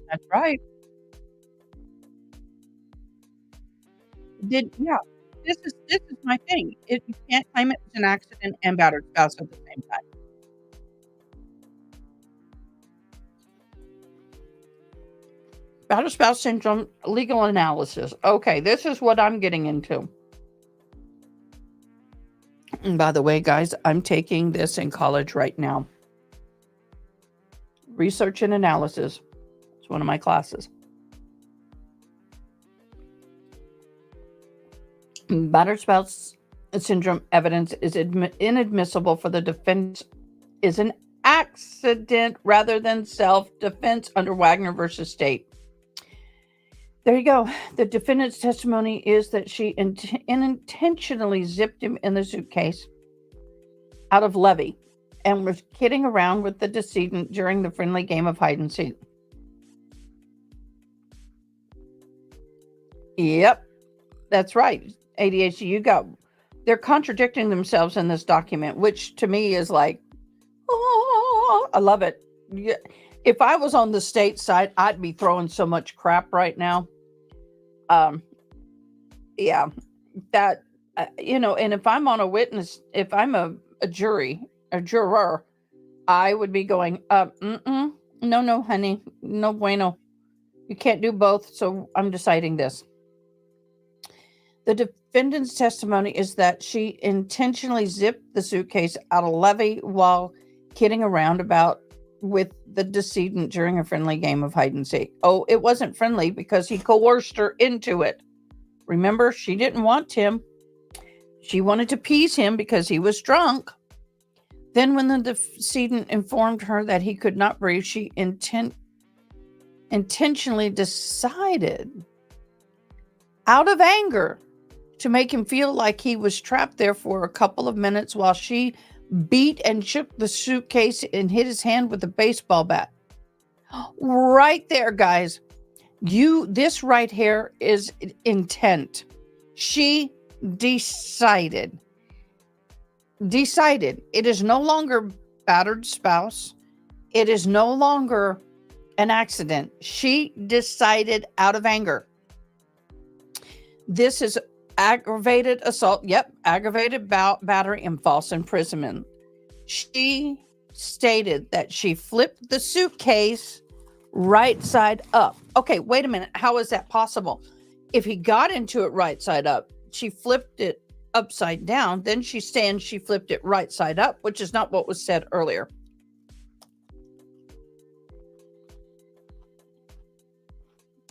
That's right. Yeah. This is my thing. You can't claim it as an accident and battered spouse at the same time. Battered spouse syndrome, legal analysis. Okay, this is what I'm getting into. And by the way, guys, I'm taking this in college right now. Research and analysis. It's one of my classes. Battered spouse syndrome evidence is inadmissible for the defense is an accident rather than self-defense under Wagner versus State. There you go. The defendant's testimony is that she intentionally zipped him in the suitcase out of levee and was kidding around with the decedent during the friendly game of hide and seek. Yep, that's right. ADHD, they're contradicting themselves in this document, which to me is like, oh, I love it. Yeah. If I was on the state side, I'd be throwing so much crap right now. Um, yeah, that, and if I'm on a witness, if I'm a a juror, I would be going, no, no, honey, no bueno. You can't do both, so I'm deciding this. The defendant's testimony is that she intentionally zipped the suitcase out of Levy while kidding around about with the decedent during a friendly game of hide and seek. Oh, it wasn't friendly because he coerced her into it. Remember, she didn't want him. She wanted to appease him because he was drunk. Then when the decedent informed her that he could not breathe, she intentionally decided, out of anger, to make him feel like he was trapped there for a couple of minutes while she beat and shook the suitcase and hit his hand with a baseball bat. Right there, guys. This right here is intent. She decided. It is no longer battered spouse. It is no longer an accident. She decided out of anger. This is aggravated assault. Yep, aggravated battery and false imprisonment. She stated that she flipped the suitcase right side up. Okay, wait a minute. How is that possible? If he got into it right side up, she flipped it upside down, then she flipped it right side up, which is not what was said earlier.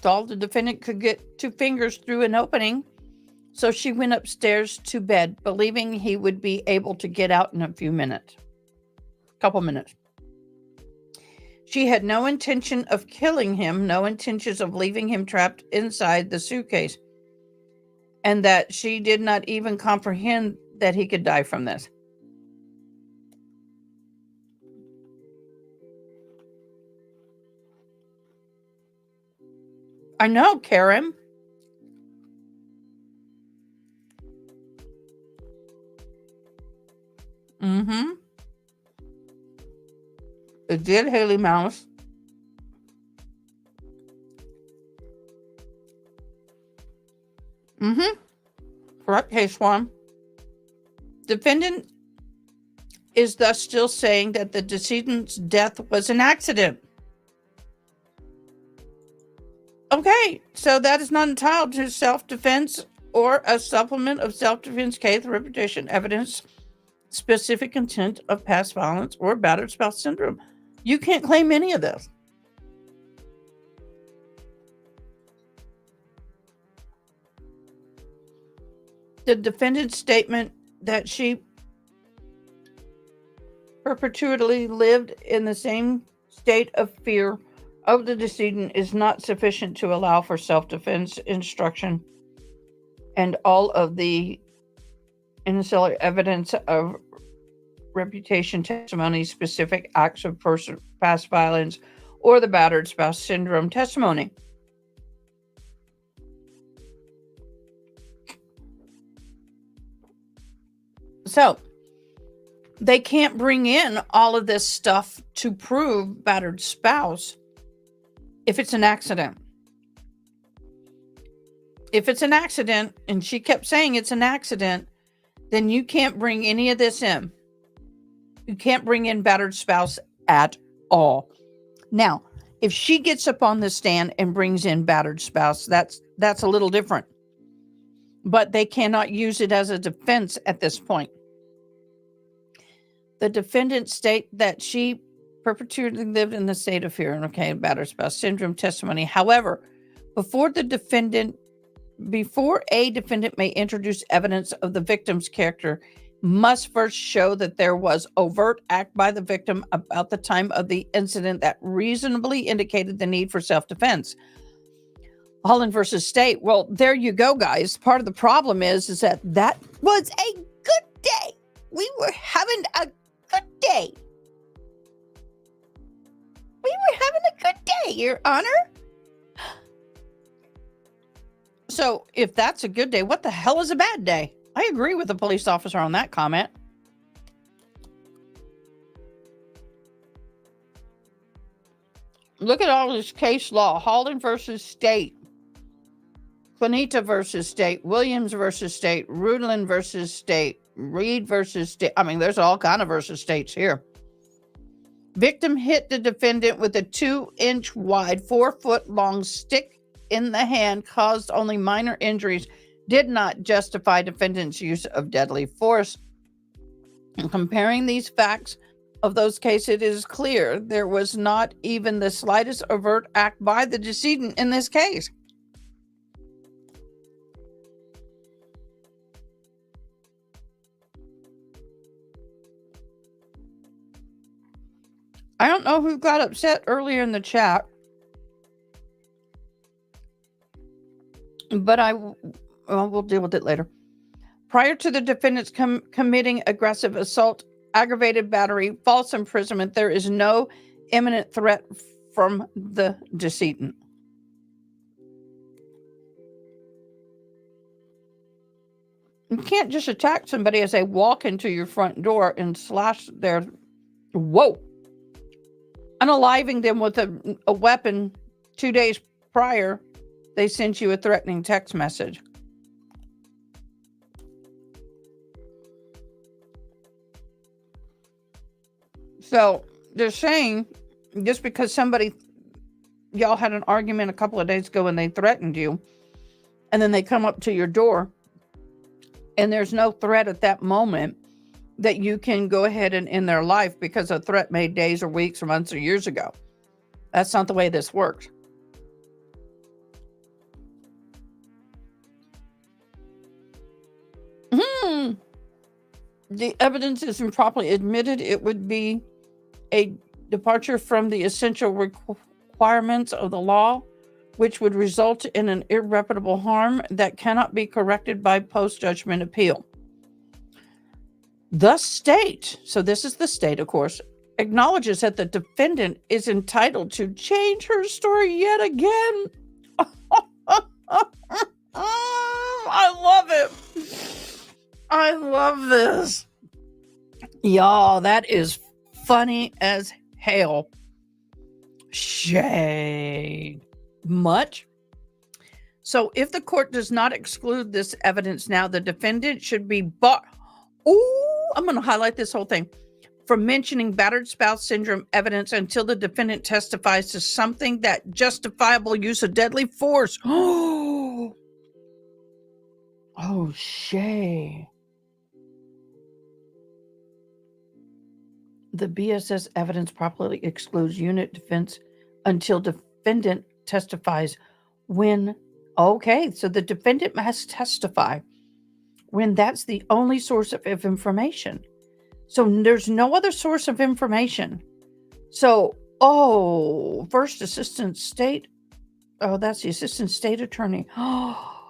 All the defendant could get 2 fingers through an opening, so she went upstairs to bed, believing he would be able to get out in a couple minutes. She had no intention of killing him, no intentions of leaving him trapped inside the suitcase, and that she did not even comprehend that he could die from this. I know, Karen. Mm-hmm. It did, Haley Mouse. Mm-hmm. Correct, case one. Defendant is thus still saying that the decedent's death was an accident. Okay, so that is not entitled to self-defense or a supplement of self-defense case, repetition, evidence, specific intent of past violence, or battered spouse syndrome. You can't claim any of this. The defendant's statement that she perpetually lived in the same state of fear of the decedent is not sufficient to allow for self-defense instruction, and all of the ancillary evidence of reputation testimony, specific acts of past violence, or the battered spouse syndrome testimony. So they can't bring in all of this stuff to prove battered spouse if it's an accident. If it's an accident, and she kept saying it's an accident, then you can't bring any of this in. You can't bring in battered spouse at all. Now, if she gets up on the stand and brings in battered spouse, that's a little different. But they cannot use it as a defense at this point. The defendant state that she perpetually lived in the state of fear. Okay, battered spouse syndrome testimony. However, before a defendant may introduce evidence of the victim's character, must first show that there was overt act by the victim about the time of the incident that reasonably indicated the need for self-defense. Holland versus State. Well, there you go, guys. Part of the problem is that was a good day. We were having a good day. We were having a good day, Your Honor. So if that's a good day, what the hell is a bad day? I agree with the police officer on that comment. Look at all this case law. Holden versus State. Juanita versus State. Williams versus State. Rudlin versus State. Reed versus State. I mean, there's all kind of versus states here. Victim hit the defendant with a 2-inch wide, 4-foot long stick in the hand, caused only minor injuries, did not justify defendant's use of deadly force. And comparing these facts of those cases, it is clear there was not even the slightest overt act by the decedent in this case. I don't know who got upset earlier in the chat, but we'll deal with it later. Prior to the defendants committing aggressive assault, aggravated battery, false imprisonment, there is no imminent threat from the decedent. You can't just attack somebody as they walk into your front door and slash their... Whoa! Unaliving them with a weapon 2 days prior, they sent you a threatening text message. So they're saying just because y'all had an argument a couple of days ago and they threatened you, and then they come up to your door and there's no threat at that moment, that you can go ahead and end their life because a threat made days or weeks or months or years ago. That's not the way this works. The evidence is improperly admitted. It would be a departure from the essential requirements of the law, which would result in an irreparable harm that cannot be corrected by post-judgment appeal. The state, so this is the state, of course, acknowledges that the defendant is entitled to change her story yet again. I love it. I love this. Y'all, that is funny as hell. Shade. Much? So if the court does not exclude this evidence now, the defendant should be barred. Ooh, I'm going to highlight this whole thing. From mentioning battered spouse syndrome evidence until the defendant testifies to something that justifiable use of deadly force. Oh, Shay. The BSS evidence properly excludes unit defense until defendant testifies when. Okay, so the defendant must testify when that's the only source of information. So there's no other source of information. So, first assistant state. Oh, that's the assistant state attorney. Oh,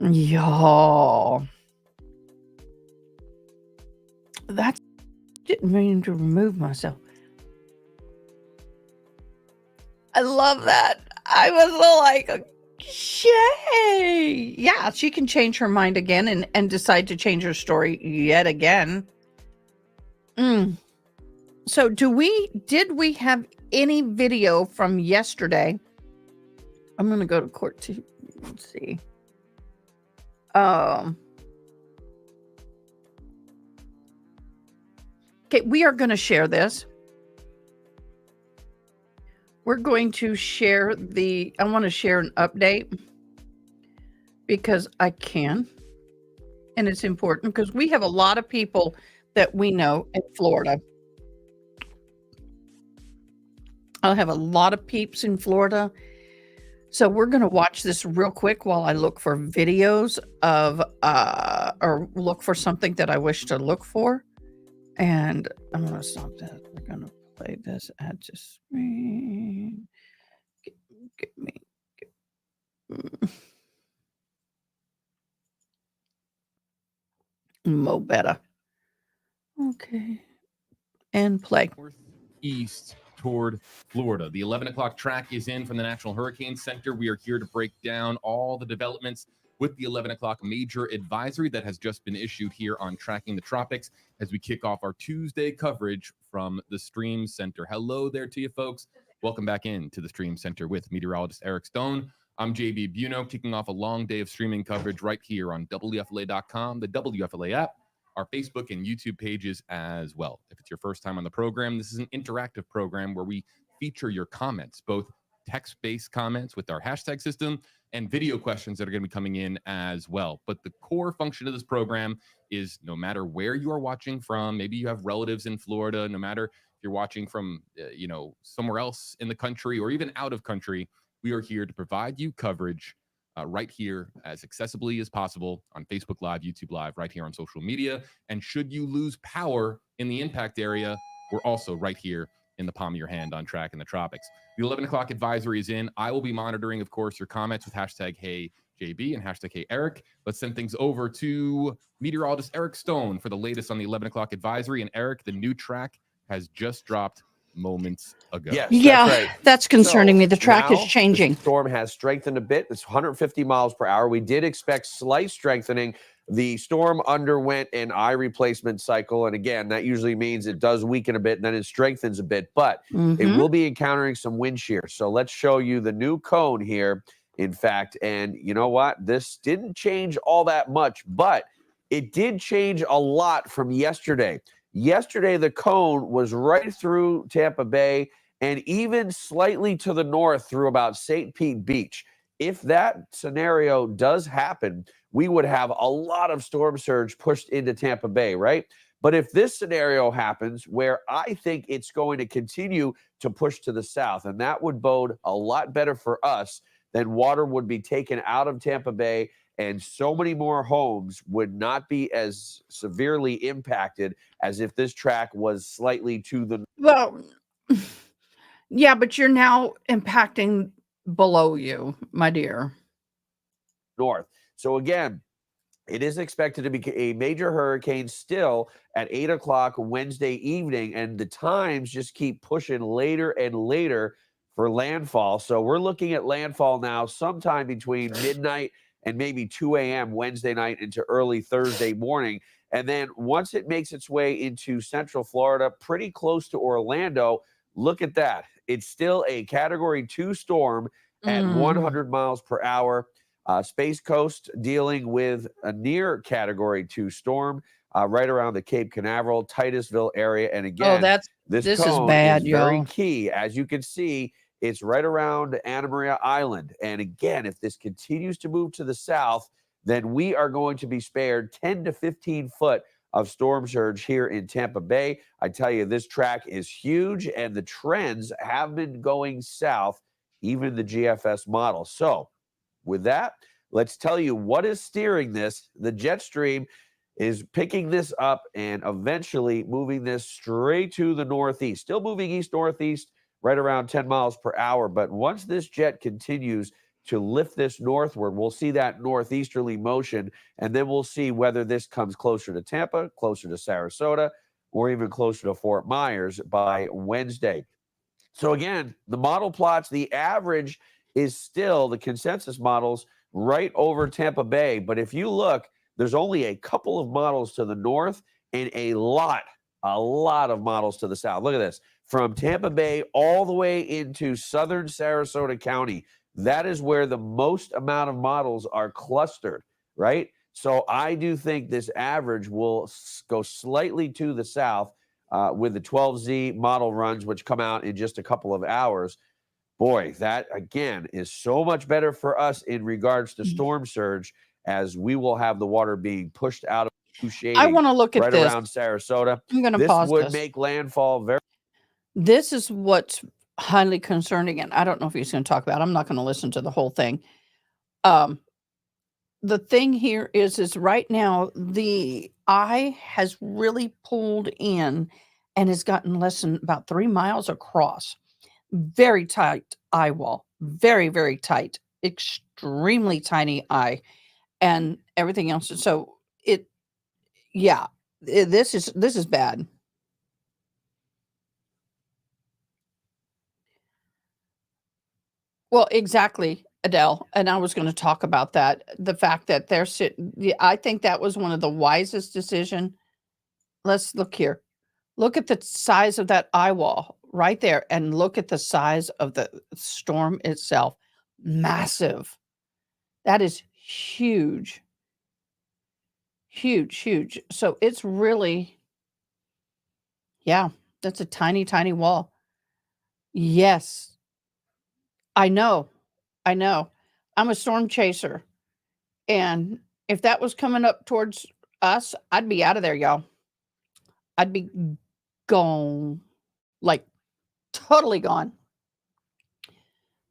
y'all. That didn't mean to remove myself. I love that. I was like, Shay. Yeah, she can change her mind again and decide to change her story yet again. So did we have any video from yesterday? I'm going to go to court to see. Okay, we are going to share this. We're going to share I want to share an update because I can. And it's important because we have a lot of people that we know in Florida. I'll have a lot of peeps in Florida. So we're going to watch this real quick while I look for videos of, or look for something that I wish to look for. And I'm going to stop that. We're going to play this at just screen. Get me. Mo better. Okay. And play. Northeast toward Florida. The 11 o'clock track is in from the National Hurricane Center. We are here to break down all the developments with the 11 o'clock major advisory that has just been issued here on Tracking the Tropics as we kick off our Tuesday coverage from the Stream Center. Hello there to you folks. Welcome back in to the Stream Center with meteorologist Eric Stone. I'm JB Buno, kicking off a long day of streaming coverage right here on WFLA.com, the WFLA app, our Facebook and YouTube pages as well. If it's your first time on the program, this is an interactive program where we feature your comments, both text-based comments with our hashtag system and video questions that are going to be coming in as well. But the core function of this program is no matter where you are watching from, maybe you have relatives in Florida, no matter if you're watching from, somewhere else in the country or even out of country, we are here to provide you coverage right here as accessibly as possible on Facebook Live, YouTube Live, right here on social media. And should you lose power in the impact area, we're also right here in the palm of your hand on Tracking the Tropics. The 11 o'clock advisory is in. I will be monitoring, of course, your comments with hashtag HeyJB and hashtag HeyEric. Let's send things over to meteorologist Eric Stone for the latest on the 11 o'clock advisory. And Eric, the new track has just dropped moments ago. Yes, Yeah, that's right. that's concerning So me. The track is now changing. The storm has strengthened a bit. It's 150 miles per hour. We did expect slight strengthening. The storm underwent an eye replacement cycle. And again, that usually means it does weaken a bit and then it strengthens a bit. But it will be encountering some wind shear. So let's show you the new cone here, in fact. And you know what? This didn't change all that much, but it did change a lot from yesterday. Yesterday, the cone was right through Tampa Bay and even slightly to the north through about St. Pete Beach. If that scenario does happen, we would have a lot of storm surge pushed into Tampa Bay, right? But if this scenario happens, where I think it's going to continue to push to the south, and that would bode a lot better for us, then water would be taken out of Tampa Bay and so many more homes would not be as severely impacted as if this track was slightly to the Well, yeah, but you're now impacting below you, my dear. north. So again, it is expected to be a major hurricane still at 8 o'clock Wednesday evening, and the times just keep pushing later and later for landfall. So we're looking at landfall now sometime between midnight and maybe 2 a.m. Wednesday night into early Thursday morning. And then once it makes its way into Central Florida, pretty close to Orlando, look at that. It's still a Category 2 storm at 100 miles per hour. Space Coast dealing with a near Category 2 storm right around the Cape Canaveral, Titusville area. And again, this is cone bad, is very y'all. key. As you can see, it's right around Anna Maria Island. And again, if this continues to move to the south, then we are going to be spared 10 to 15 foot of storm surge here in Tampa Bay. I tell you, this track is huge, and the trends have been going south, even the GFS model. So with that, let's tell you what is steering this. The jet stream is picking this up and eventually moving this straight to the northeast. Still moving east-northeast, right around 10 miles per hour. But once this jet continues to lift this northward, we'll see that northeasterly motion, and then we'll see whether this comes closer to Tampa, closer to Sarasota, or even closer to Fort Myers by Wednesday. So again, the model plots, the average is still, the consensus models, right over Tampa Bay. But if you look, there's only a couple of models to the north and a lot of models to the south. Look at this. From Tampa Bay all the way into southern Sarasota County, that is where the most amount of models are clustered, right? So I do think this average will go slightly to the south with the 12Z model runs, which come out in just a couple of hours. Boy, that, again, is so much better for us in regards to storm surge, as we will have the water being pushed out of shading I want to look at right this. around Sarasota. I'm going to This pause would this. make landfall very... This is what's highly concerning, and I don't know if he's going to talk about it. I'm not going to listen to the whole thing. The thing here is right now the eye has really pulled in and has gotten less than about 3 miles across. Very tight eye wall, very, very tight, extremely tiny eye, and everything else. So this is bad. Well, exactly. Adele, and I was going to talk about that. The fact that they're sitting, I think that was one of the wisest decision. Let's look here. Look at the size of that eye wall right there, and look at the size of the storm itself. Massive. That is huge. Huge, huge. So it's really, yeah, that's a tiny, tiny wall. Yes, I know. I know. I'm a storm chaser. And if that was coming up towards us, I'd be out of there, y'all. I'd be gone. Like totally gone.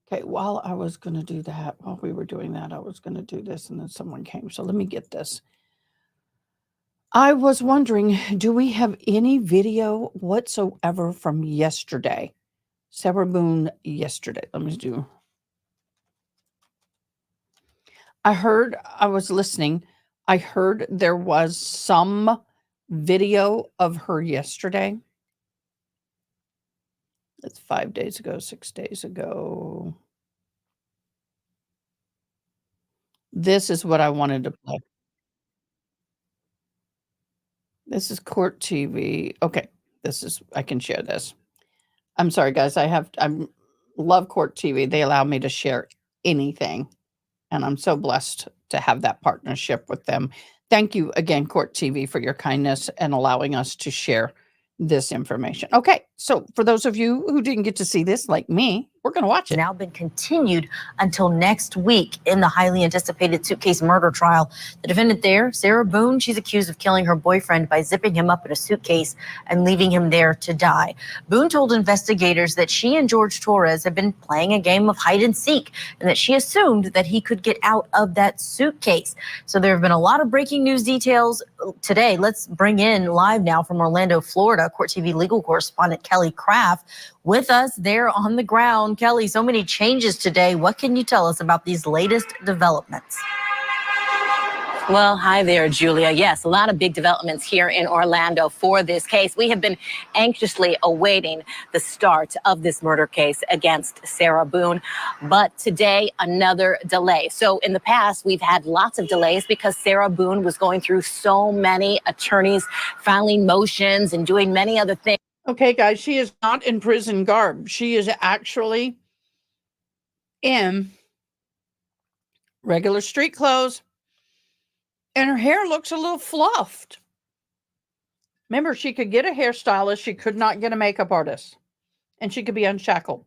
Okay, while I was going to do that, while we were doing that, I was going to do this and then someone came. So let me get this. I was wondering, do we have any video whatsoever from yesterday? Sarah Boone yesterday. Let me do. I was listening. I heard there was some video of her yesterday. That's 5 days ago, 6 days ago. This is what I wanted to play. This is Court TV. Okay, I can share this. I'm sorry, guys. I love Court TV. They allow me to share anything. And I'm so blessed to have that partnership with them. Thank you again, Court TV, for your kindness and allowing us to share this information. Okay, so for those of you who didn't get to see this, like me, we're going to watch it. Now been continued until next week in the highly anticipated suitcase murder trial. The defendant there, Sarah Boone, she's accused of killing her boyfriend by zipping him up in a suitcase and leaving him there to die. Boone told investigators that she and George Torres had been playing a game of hide and seek and that she assumed that he could get out of that suitcase. So there have been a lot of breaking news details today. Let's bring in live now from Orlando, Florida, Court TV legal correspondent Kelly Craft with us there on the ground. Kelly, so many changes today. What can you tell us about these latest developments? Well, hi there, Julia. Yes, a lot of big developments here in Orlando for this case. We have been anxiously awaiting the start of this murder case against Sarah Boone. But today, another delay. So in the past, we've had lots of delays because Sarah Boone was going through so many attorneys filing motions and doing many other things. Okay, guys, she is not in prison garb. She is actually in regular street clothes. And her hair looks a little fluffed. Remember, she could get a hairstylist. She could not get a makeup artist. And she could be unshackled.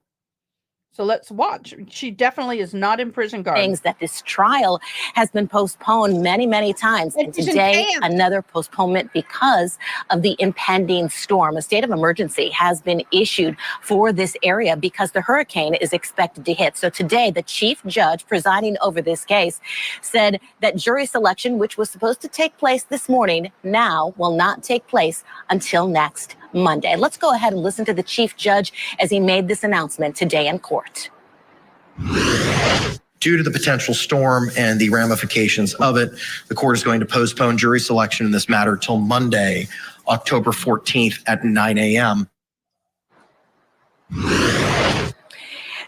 So let's watch. She definitely is not in prison garb. Things that this trial has been postponed many, many times. And today, another postponement because of the impending storm. A state of emergency has been issued for this area because the hurricane is expected to hit. So today, the chief judge presiding over this case said that jury selection, which was supposed to take place this morning, now will not take place until next Monday. Let's go ahead and listen to the chief judge as he made this announcement today in court. Due to the potential storm and the ramifications of it, the court is going to postpone jury selection in this matter till Monday, October 14th at 9 a.m.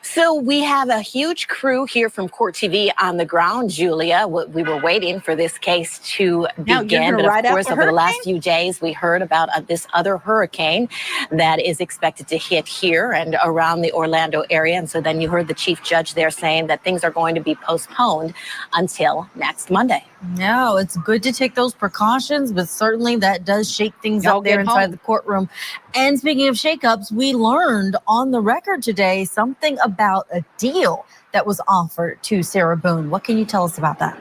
So we have a huge crew here from Court TV on the ground, Julia. We were waiting for this case to begin, but of course, over the last few days, we heard about this other hurricane that is expected to hit here and around the Orlando area. And so then you heard the chief judge there saying that things are going to be postponed until next Monday. No, it's good to take those precautions, but certainly that does shake things up there inside the courtroom. And speaking of shakeups, we learned on the record today something about a deal that was offered to Sarah Boone. What can you tell us about that?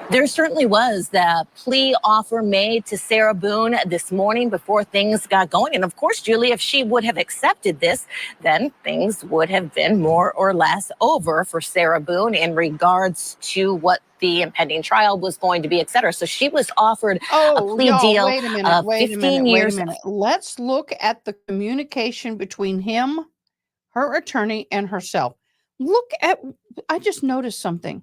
There certainly was the plea offer made to Sarah Boone this morning before things got going. And of course, Julie, if she would have accepted this, then things would have been more or less over for Sarah Boone in regards to what the impending trial was going to be, et cetera. So she was offered a plea deal of 15 years. Let's look at the communication between him, her attorney, and herself. I just noticed something.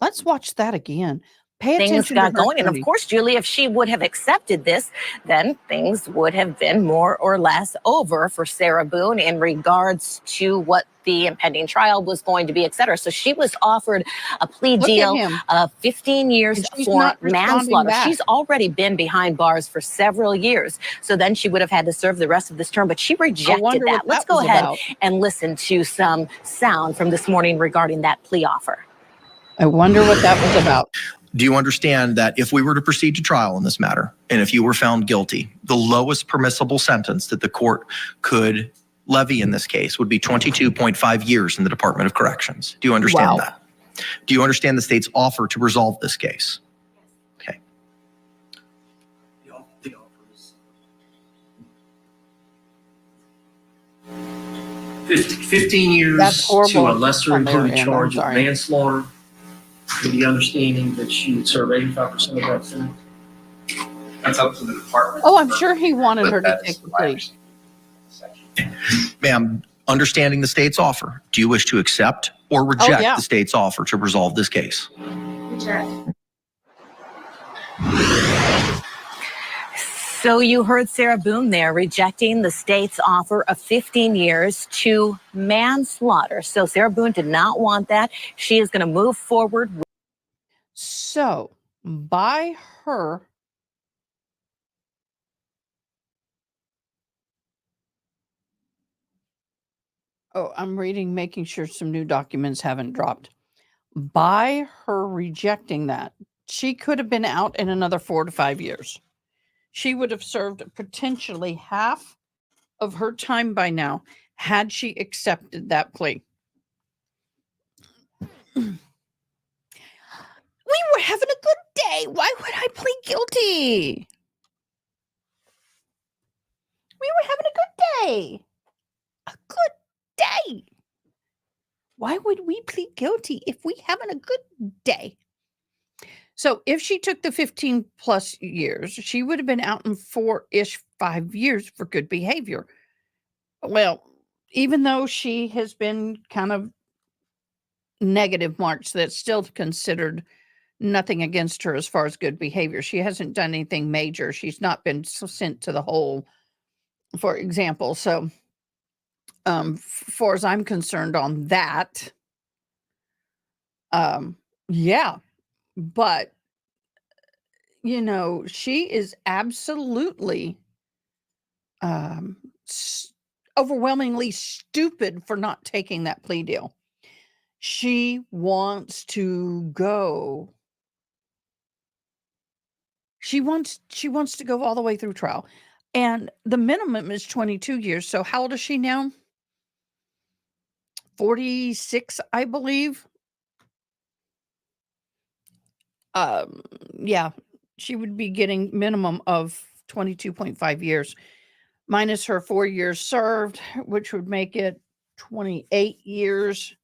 Let's watch that again. Pay things attention got to her going. And of attorney. course, Julie, if she would have accepted this, then things would have been more or less over for Sarah Boone in regards to what the impending trial was going to be, et cetera. So she was offered a plea Look at deal him. of 15 years And she's for not responding manslaughter. back. She's already been behind bars for several years. So then she would have had to serve the rest of this term, but she rejected wonder that. what Let's that go was ahead about. and listen to some sound from this morning regarding that plea offer. I wonder what that was about. Do you understand that if we were to proceed to trial in this matter, and if you were found guilty, the lowest permissible sentence that the court could levy in this case would be 22.5 years in the Department of Corrections? Do you understand Wow. that? Do you understand the state's offer to resolve this case? Okay. The offer is 15 years That's horrible to a lesser on their included end. charge I'm of sorry. manslaughter, with the understanding that she would serve 85% of that sentence. That's up to the department. Oh, I'm sure he wanted But her to that's take the my plea. understanding. Ma'am, understanding the state's offer, do you wish to accept or reject yeah. the state's offer to resolve this case? So you heard Sarah Boone there rejecting the state's offer of 15 years to manslaughter. So Sarah Boone did not want that. She is going to move forward. So, by her I'm reading, making sure some new documents haven't dropped. By her rejecting that, she could have been out in another 4 to 5 years. She would have served potentially half of her time by now had she accepted that plea. We were having a good day. Why would I plead guilty? We were having a good day. A good day. Why would we plead guilty if we having a good day? So if she took the 15 plus years, she would have been out in 5 years for good behavior. Well, even though she has been kind of negative marks, that's still considered nothing against her as far as good behavior. She hasn't done anything major. She's not been sent to the hole, for example. So far as I'm concerned on that, yeah, but you know, she is absolutely overwhelmingly stupid for not taking that plea deal. She wants to go. She wants to go all the way through trial. And the minimum is 22 years. So how old is she now? 46, I believe. Yeah, she would be getting minimum of 22.5 years minus her 4 years served, which would make it 28 years.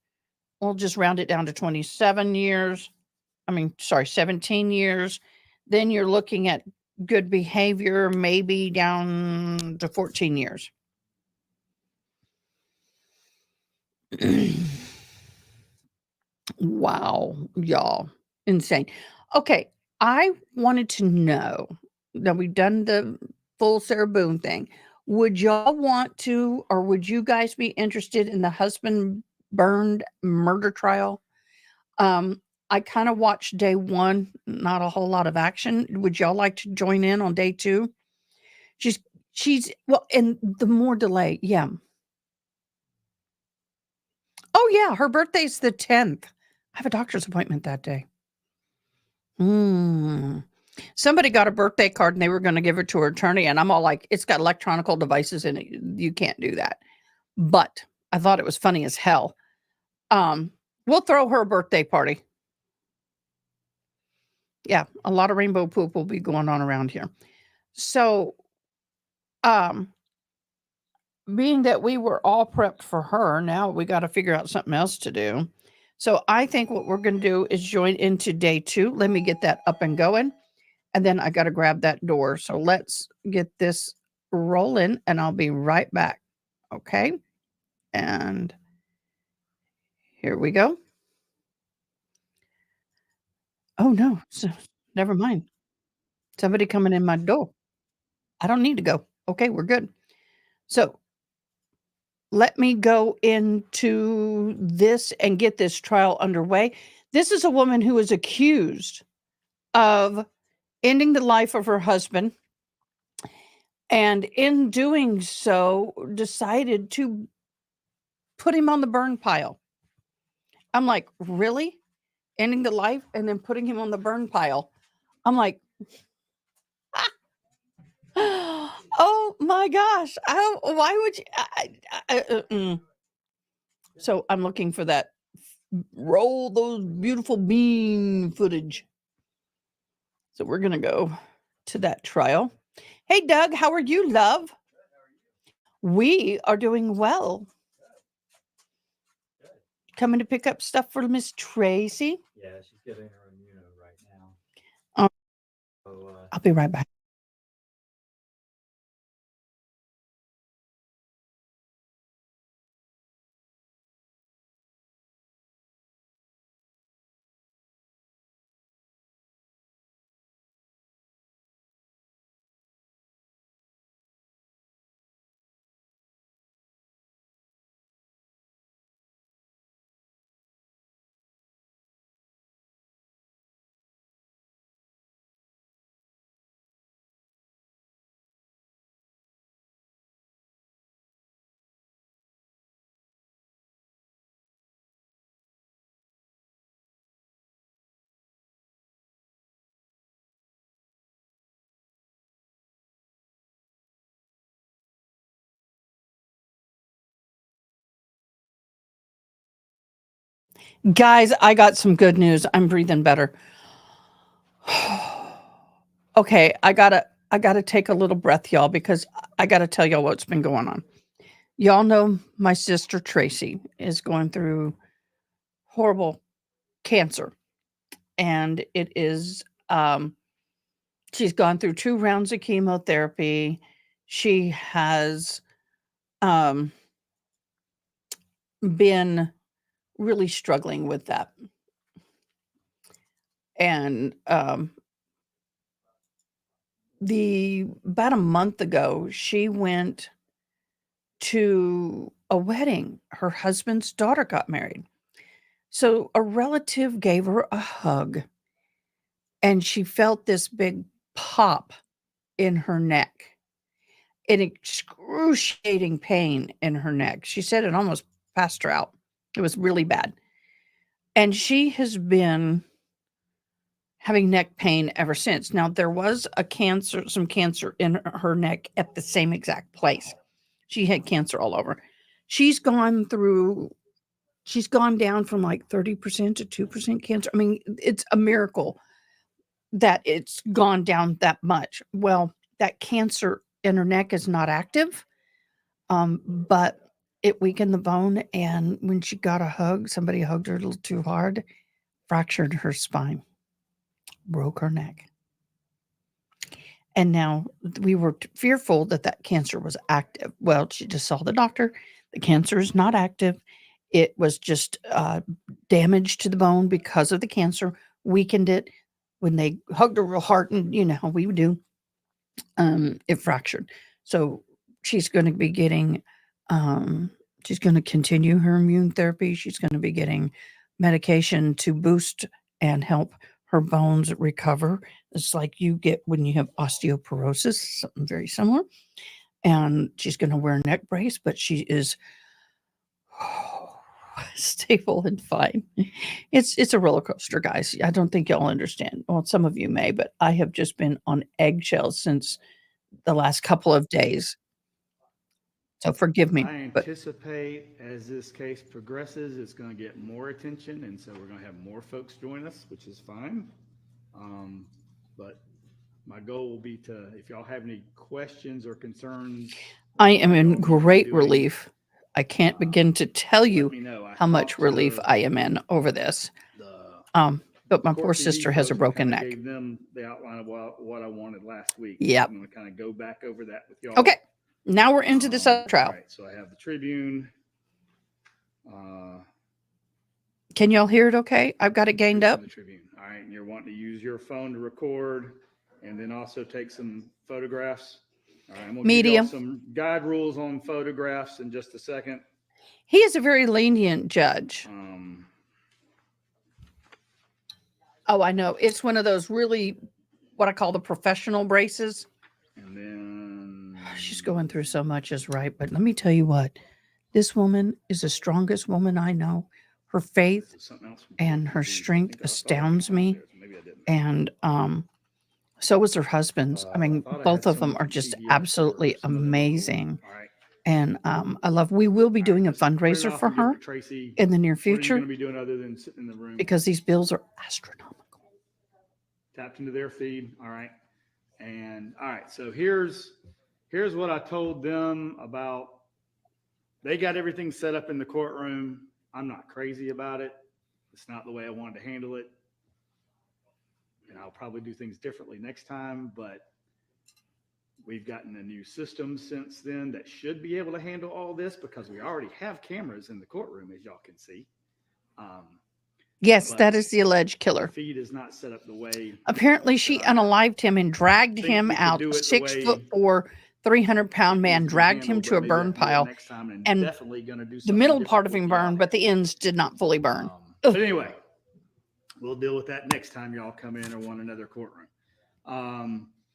We'll just round it down to 27 years. 17 years. Then you're looking at good behavior, maybe down to 14 years. Wow, y'all. Insane. Okay, I wanted to know that we've done the full Sarah Boone thing. Would y'all want to, or would you guys be interested in the husband burned murder trial? I kind of watched day 1, not a whole lot of action. Would y'all like to join in on day 2? She's well, and the more delay, yeah. Oh yeah, her birthday's the 10th. I have a doctor's appointment that day. Somebody got a birthday card and they were going to give it to her attorney, and I'm all like, it's got electronic devices in it. You can't do that. But I thought it was funny as hell. We'll throw her a birthday party. Yeah, a lot of rainbow poop will be going on around here. So, being that we were all prepped for her, now we got to figure out something else to do. So I think what we're going to do is join into day 2. Let me get that up and going. And then I got to grab that door. So let's get this rolling and I'll be right back. Okay. And here we go. Oh, no. So, never mind. Somebody coming in my door. I don't need to go. Okay, we're good. So, let me go into this and get this trial underway. This is a woman who is accused of ending the life of her husband, and in doing so, decided to put him on the burn pile. I'm like, really? Ending the life and then putting him on the burn pile. I'm like, oh my gosh. Why would you? So I'm looking for that. Roll those beautiful bean footage. So we're going to go to that trial. Hey, Doug, how are you, love? We are doing well. Coming to pick up stuff for Miss Tracy. Yeah, she's getting her immuno right now. Um, So, I'll be right back. Guys, I got some good news. I'm breathing better. Okay, I gotta take a little breath, y'all, because I gotta tell y'all what's been going on. Y'all know my sister Tracy is going through horrible cancer, and it is she's gone through 2 rounds of chemotherapy. She has been really struggling with that. And about a month ago, she went to a wedding. Her husband's daughter got married. So a relative gave her a hug, and she felt this big pop in her neck, an excruciating pain in her neck. She said it almost passed her out. It was really bad. And she has been having neck pain ever since. Now, there was some cancer in her neck at the same exact place. She had cancer all over. She's gone down from like 30% to 2% cancer. I mean, it's a miracle that it's gone down that much. Well, that cancer in her neck is not active, but it weakened the bone. And when she got a hug, somebody hugged her a little too hard, fractured her spine, broke her neck. And now we were fearful that cancer was active. Well, she just saw the doctor. The cancer is not active. It was just damage to the bone because of the cancer, weakened it. When they hugged her real hard, and you know how we would do, it fractured. So she's going to be getting, she's going to continue her immune therapy. She's going to be getting medication to boost and help her bones recover. It's like you get when you have osteoporosis, something very similar. And she's going to wear a neck brace, but she is stable and fine. It's a roller coaster, guys. I don't think y'all understand. Well, some of you may, but I have just been on eggshells since the last couple of days. So forgive me. I But anticipate as this case progresses, it's going to get more attention, and so we're going to have more folks join us, which is fine. But my goal will be to, if y'all have any questions or concerns, I am in y'all need me great doing, relief. I can't begin to tell let you me know. I how much talked to relief I am in over this. But my poor Court TV sister has a folks, broken kinda neck. Gave them the outline of what I wanted last week. Yep. So I'm going to kind of go back over that with y'all. Okay. Now we're into this other trial. All right. So I have the Tribune. Can y'all hear it okay? I've got it gained From up. the Tribune. All right, and you're wanting to use your phone to record and then also take some photographs. All right, I'm gonna give Media. y'all some guide rules on photographs in just a second. He is a very lenient judge. Oh, I know. It's one of those really, what I call the professional braces. And then She's going through so much is right. But let me tell you what, this woman is the strongest woman I know. Her faith something else. and her strength astounds me. And so was her husband's. I mean, both of them are just absolutely amazing. All right. And I love, we will be doing a fundraiser for her in the near What are you future going to be doing other than sitting in the room? because these bills are astronomical. Tapped into their feed. All right. And all right. So here's what I told them about. They got everything set up in the courtroom. I'm not crazy about it. It's not the way I wanted to handle it. And I'll probably do things differently next time, but we've gotten a new system since then that should be able to handle all this because we already have cameras in the courtroom, as y'all can see. Yes, But that is the alleged killer. the feed is not set up the way. Apparently, she unalived him and dragged think him we could out. do A it the way 6'4", 300-pound man needs to be dragged him handled, to but a maybe I burn can do it pile, next time and and definitely gonna do the something middle different part of with him y'all. burned, but the ends did not fully burn. But anyway, we'll deal with that next time y'all come in or want another courtroom.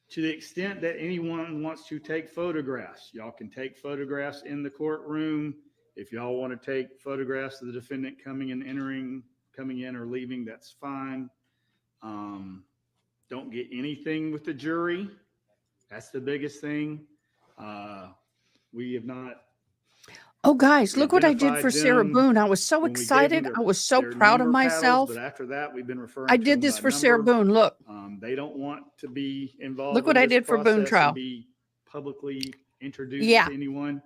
To the extent that anyone wants to take photographs, y'all can take photographs in the courtroom. If y'all want to take photographs of the defendant coming and entering, coming in or leaving, that's fine. Don't get anything with the jury. That's the biggest thing. We have not. Oh, guys, We look what I did identified for Sarah them Boone. I was so when we gave them excited. their- I was so their proud of number paddles, myself. but after that, we've been referring I to did them this by for Sarah number. Boone. Look, They don't want to be involved. Look what in I this did for Boone process trial. and be publicly introduced Yeah. to anyone.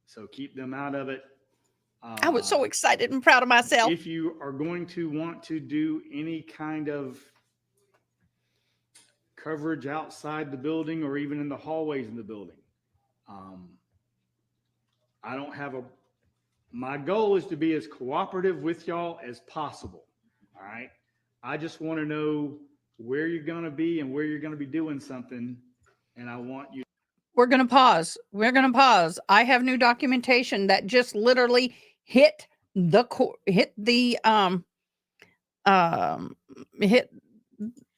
So keep them out of it. I was so excited and proud of myself. If you are going to want to do any kind of coverage outside the building or even in the hallways in the building, I don't have a. My goal is to be as cooperative with y'all as possible. All right. I just want to know where you're going to be and where you're going to be doing something. And I want you. We're going to pause. We're going to pause. I have new documentation that just literally hit the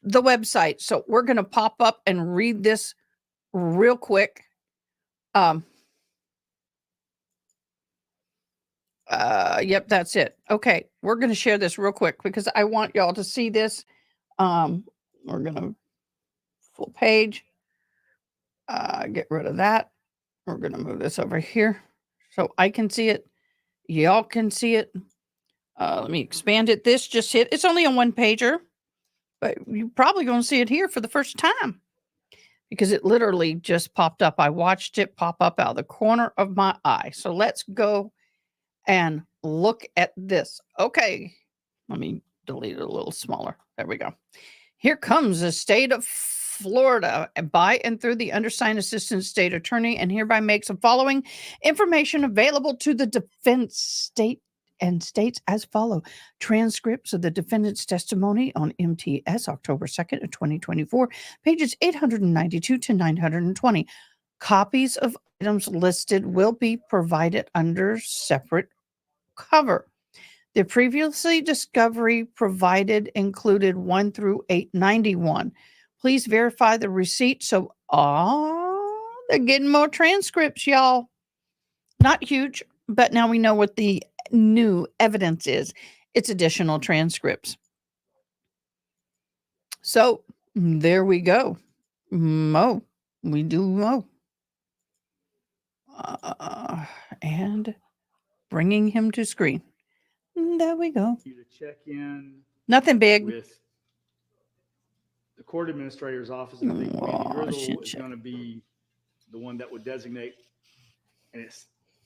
website. So we're going to pop up and read this real quick. Yep, that's it. Okay, we're going to share this real quick because I want y'all to see this. We're going to full page. Get rid of that. We're going to move this over here so I can see it. Y'all can see it. Let me expand it. This just hit. It's only a one pager, but you're probably going to see it here for the first time because it literally just popped up. I watched it pop up out of the corner of my eye. So let's go and look at this. Okay. Let me delete it a little smaller. There we go. Here comes the state of Florida by and through the undersigned assistant state attorney and hereby makes the following information available to the defense state and states as follow. Transcripts of the defendant's testimony on MTS October 2nd of 2024, pages 892 to 920. Copies of items listed will be provided under separate cover. The previously discovery provided included 1 through 891. Please verify the receipt. So, they're getting more transcripts, y'all. Not huge, but now we know what the new evidence is. It's additional transcripts. So, there we go. Mo. We do Mo. And bringing him to screen. There we go. You to check in Nothing big. with the court administrator's office. And I think Randy Grizzle is going to be the one that would designate. And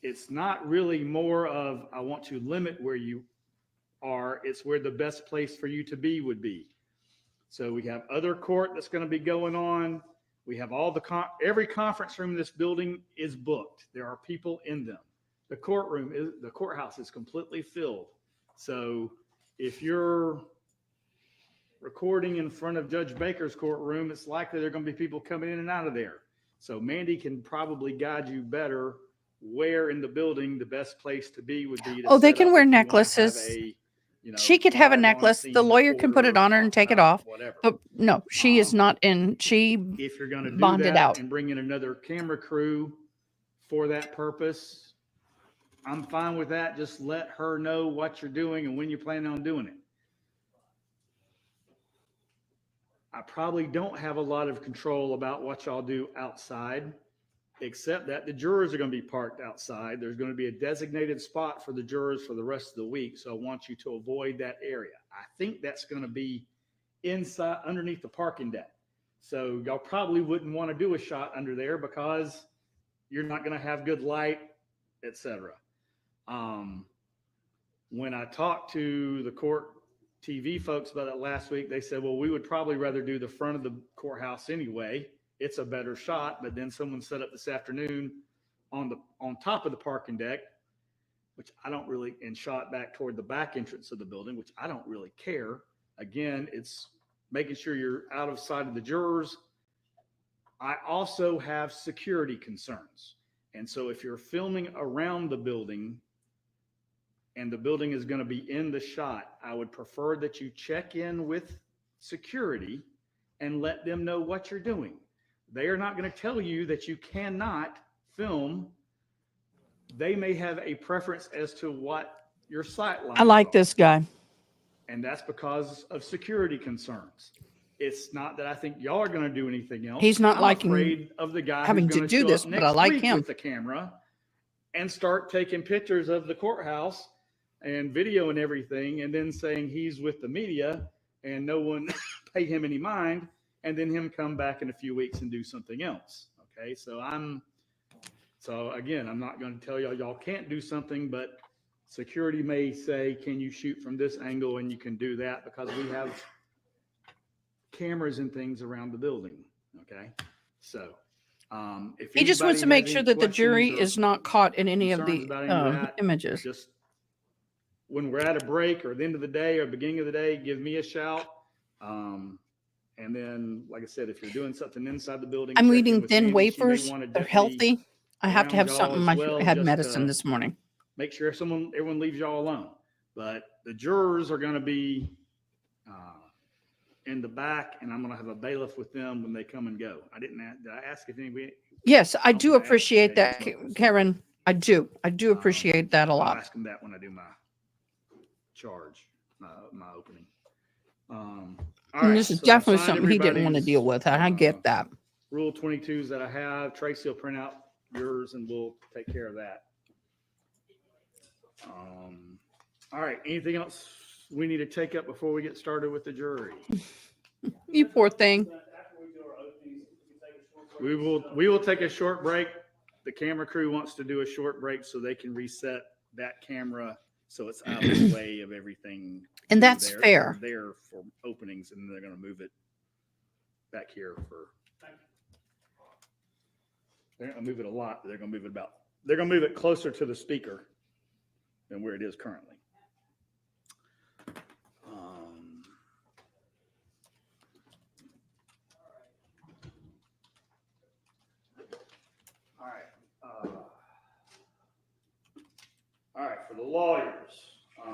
it's not really more of, I want to limit where you are. It's where the best place for you to be would be. So we have other court that's going to be going on. We have all every conference room in this building is booked. There are people in them. The courthouse is completely filled. So if you're recording in front of Judge Baker's courtroom, it's likely there are going to be people coming in and out of there. So Mandy can probably guide you better where in the building the best place to be would be. To Oh, they set can up wear if you wanna have necklaces. you know, She could have a live necklace. The on-scene lawyer can put it reporter, on her and take it talk off. about whatever. But no, she is not in. She If you're going to do bonded that out. and bring in another camera crew for that purpose, I'm fine with that. Just let her know what you're doing and when you're planning on doing it. I probably don't have a lot of control about what y'all do outside, except that the jurors are going to be parked outside. There's going to be a designated spot for the jurors for the rest of the week. So I want you to avoid that area. I think that's going to be inside underneath the parking deck. So y'all probably wouldn't want to do a shot under there because you're not going to have good light, etc. When I talked to the court TV folks about it last week, they said, well, we would probably rather do the front of the courthouse anyway. It's a better shot. But then someone set up this afternoon on top of the parking deck, which I don't really, and shot back toward the back entrance of the building, which I don't really care. Again, it's making sure you're out of sight of the jurors. I also have security concerns. And so if you're filming around the building and the building is going to be in the shot, I would prefer that you check in with security and let them know what you're doing. They are not going to tell you that you cannot film. They may have a preference as to what your sight lines I like are. this guy. And that's because of security concerns. It's not that I think y'all are going to do anything else. He's not I'm liking afraid of the guy having who's to going do show this, up but I next like week him. with the camera and start taking pictures of the courthouse and video and everything, and then saying he's with the media and no one pay him any mind, and then him come back in a few weeks and do something else. Okay, so again, I'm not going to tell y'all can't do something, but security may say, can you shoot from this angle? And you can do that because we have cameras and things around the building. Okay, so if He just wants to anybody make has sure any that the jury questions or is not caught in any of concerns the about any of that, images. just when we're at a break or the end of the day or beginning of the day, give me a shout. And then, like I said, if you're doing something inside the building, I'm check in eating with thin Mandy. She may wafers. want a They're deputy healthy. I have to around have y'all something. as I well, had just medicine to this morning. make sure everyone leaves y'all alone. But the jurors are going to be in the back, and I'm going to have a bailiff with them when they come and go. Did I ask if anybody? Yes, I don't do think I asked appreciate if anybody that, else spoke. Karen. I do appreciate that a I'll lot. ask them that when I do my charge, my opening. All And right, this is so I definitely signed something he didn't want to everybody's, deal with. I get that. Rule 22s that I have. Tracy will print out yours and we'll take care of that. All right, anything else we need to take up before we get started with the jury? You poor thing. We will take a short break. The camera crew wants to do a short break so they can reset that camera so it's out of the way of everything. And that's They're fair. there for openings, and they're going to move it back here for. They're going to move it a lot, but they're going to move it closer to the speaker than where it is currently. All right, for the lawyers. I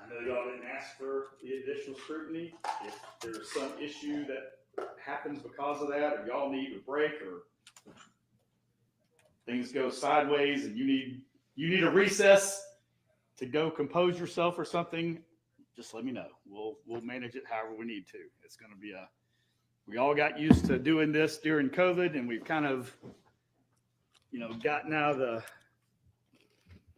know y'all didn't ask for the additional scrutiny. If there's some issue that happens because of that, or y'all need a break, or things go sideways and you need a recess to go compose yourself or something, just let me know. We'll manage it however we need to. It's going to be we all got used to doing this during COVID, and we've kind of, gotten out of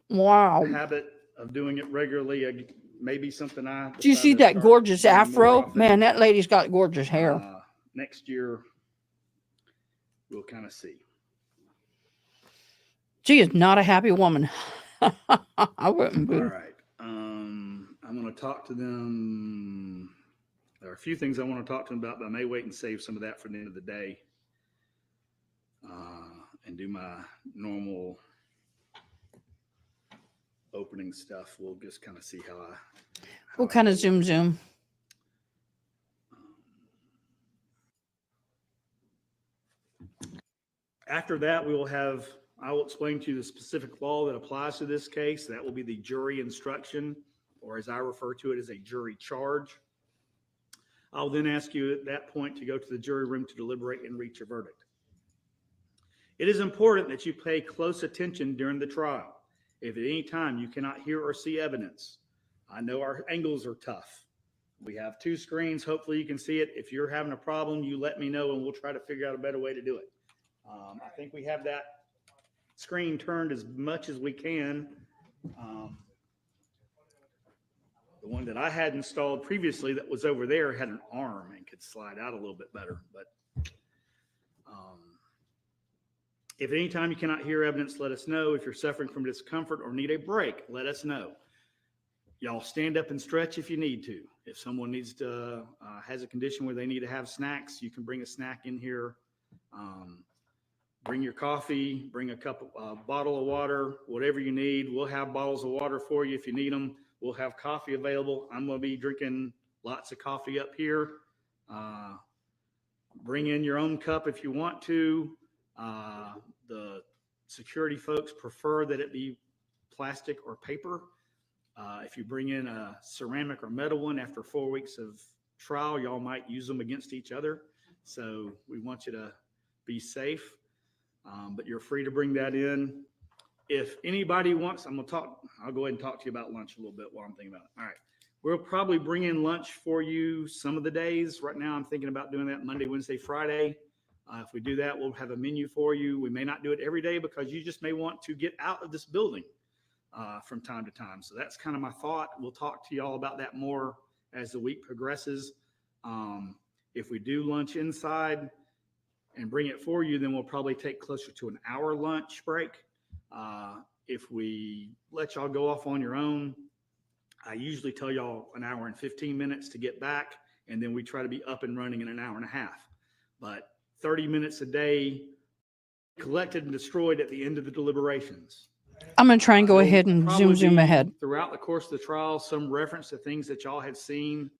the habit of doing it regularly. Maybe something Do you see that gorgeous afro? Man, that lady's got gorgeous hair. Next year, we'll kind of see. She is not a happy woman. I wouldn't be. All right. I'm going to talk to them. There are a few things I want to talk to them about, but I may wait and save some of that for the end of the day and do my normal opening stuff. We'll just kind of see how We'll kind of zoom. After that, I will explain to you the specific law that applies to this case. That will be the jury instruction, or as I refer to it, as a jury charge. I'll then ask you at that point to go to the jury room to deliberate and reach a verdict. It is important that you pay close attention during the trial. If at any time you cannot hear or see evidence, I know our angles are tough. We have 2 screens. Hopefully you can see it. If you're having a problem, you let me know and we'll try to figure out a better way to do it. I think we have that screen turned as much as we can. The one that I had installed previously that was over there had an arm and could slide out a little bit better. But if at any time you cannot hear evidence, let us know. If you're suffering from discomfort or need a break, let us know. Y'all stand up and stretch if you need to. If someone needs to, has a condition where they need to have snacks, you can bring a snack in here. Bring your coffee, bring a bottle of water, whatever you need. We'll have bottles of water for you if you need them. We'll have coffee available. I'm going to be drinking lots of coffee up here. Bring in your own cup if you want to. The security folks prefer that it be plastic or paper. If you bring in a ceramic or metal one after 4 weeks of trial, y'all might use them against each other. So we want you to be safe. But you're free to bring that in. If anybody wants, I'll go ahead and talk to you about lunch a little bit while I'm thinking about it. All right. We'll probably bring in lunch for you some of the days. Right now, I'm thinking about doing that Monday, Wednesday, Friday. If we do that, we'll have a menu for you. We may not do it every day because you just may want to get out of this building from time to time. So that's kind of my thought. We'll talk to you all about that more as the week progresses. If we do lunch inside and bring it for you, then we'll probably take closer to an hour lunch break. If we let y'all go off on your own, I usually tell y'all an hour and 15 minutes to get back, and then we try to be up and running in an hour and a half. But 30 minutes a day collected and destroyed at the end of the deliberations. I'm going to try and go ahead and zoom ahead. Throughout the course of the trial, some reference to things that y'all had seen.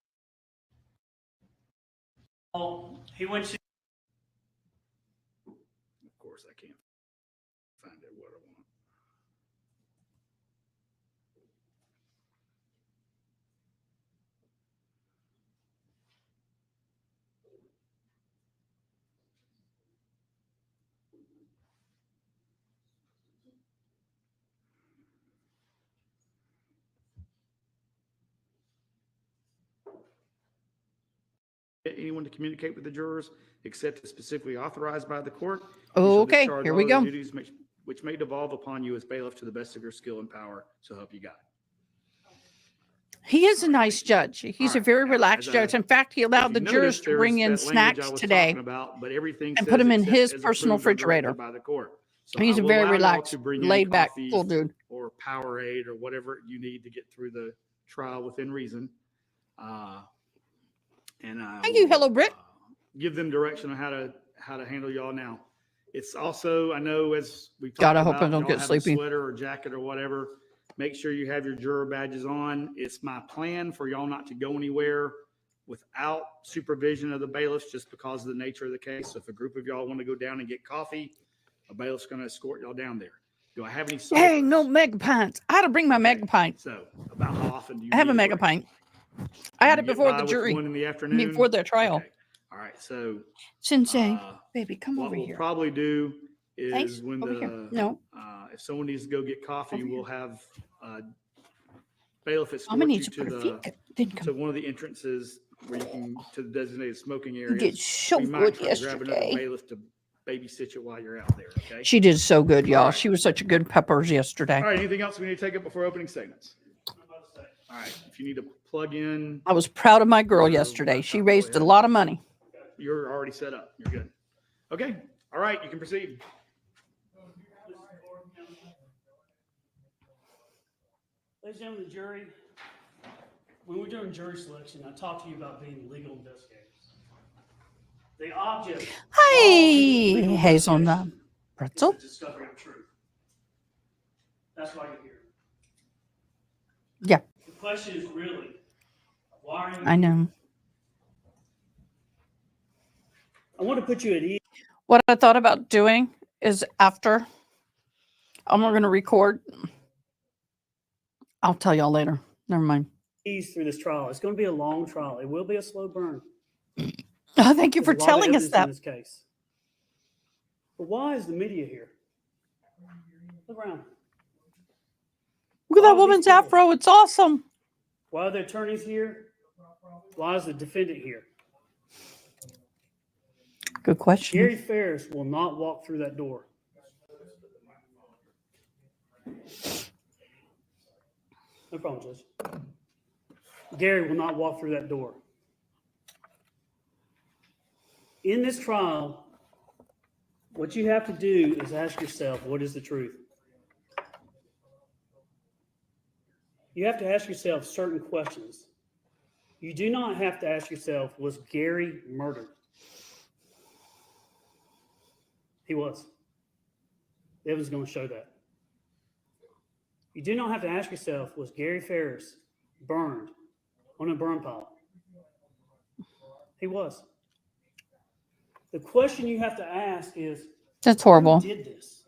He went to. Of course, I can't find it what I want. Anyone to communicate with the jurors except as specifically authorized by the court. Okay, here we go. Duties which may devolve upon you as bailiff to the best of your skill and power. So help you God. He is a nice judge. He's a very relaxed judge. In fact, he allowed the jurors to bring in snacks today and put them in his personal refrigerator. By the court. So he's a very relaxed, laid back, cool dude. Or Powerade or whatever you need to get through the trial within reason. Thank you, hello, Britt. Give them direction on how to handle y'all now. It's also, I know, as we talked God, I about, hope I don't get have sleepy. a sweater or jacket or whatever. Make sure you have your juror badges on. It's my plan for y'all not to go anywhere without supervision of the bailiffs, just because of the nature of the case. So if a group of y'all want to go down and get coffee, a bailiff's going to escort y'all down there. Do I have any? Hey, no mega pints. I had to bring my mega pint. So about how often do you? I have a mega pint. I had it before the jury, one in the afternoon, before the trial. Okay. All right, so Sensei, baby, come over what we'll here. probably do is Thanks. when Over here. No. If someone needs to go get coffee, we'll have bailiff escort Mama you needs to to put her the feet. Didn't to come. one of the entrances where you can to the designated smoking You areas. did so We might good try to grab another yesterday. bailiff to babysit you while you're out there. Okay. She did so good, y'all. All right. She was such a good peppers yesterday. All right. Anything else we need to take up before opening statements? All right. If you need to plug in, I was proud of my girl yesterday. She raised a lot of money. you're already set up. You're good. Okay. All right. You can proceed. Ladies and gentlemen of the jury, when we're doing jury selection, I talked to you about being legal investigators. The object. Hi, hazelnut pretzel. The discovery of truth. That's why you're here. Yeah. The question is really, why are you I know. I want to put you at ease. What I thought about doing is after I'm going to record. I'll tell y'all later. Never mind. Through this trial. It's going to be a long trial. It will be a slow burn. Oh, thank you There's for a lot of telling us evidence in that. this case. But why is the media here? Look around. Look at Why that are these woman's people- afro. It's awesome. Why are the attorneys here? Why is the defendant here? Good question. Gary Ferris will not walk through that door. No problem, Judge. Gary will not walk through that door. In this trial, what you have to do is ask yourself, what is the truth? You have to ask yourself certain questions. You do not have to ask yourself, was Gary murdered? He was. The evidence is going to show that. You do not have to ask yourself, was Gary Ferris burned on a burn pile? He was. The question you have to ask is, That's horrible. who did this?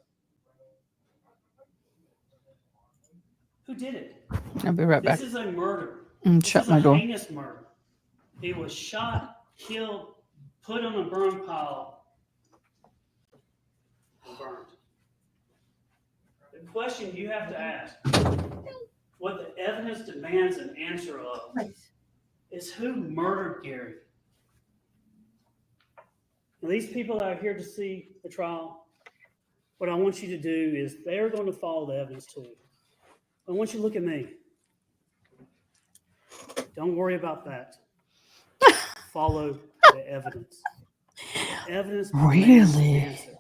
Who did it? I'll be right back. This is a murder. And This shut is my a door. heinous murder. He was shot, killed, put on a burn pile, and burned. The question you have to ask, what the evidence demands an answer of, is who murdered Gary? Now, these people that are here to see the trial, what I want you to do is they are going to follow the evidence too. I want you to look at me. Don't worry about that. Follow the evidence. The evidence demands an Really? answer.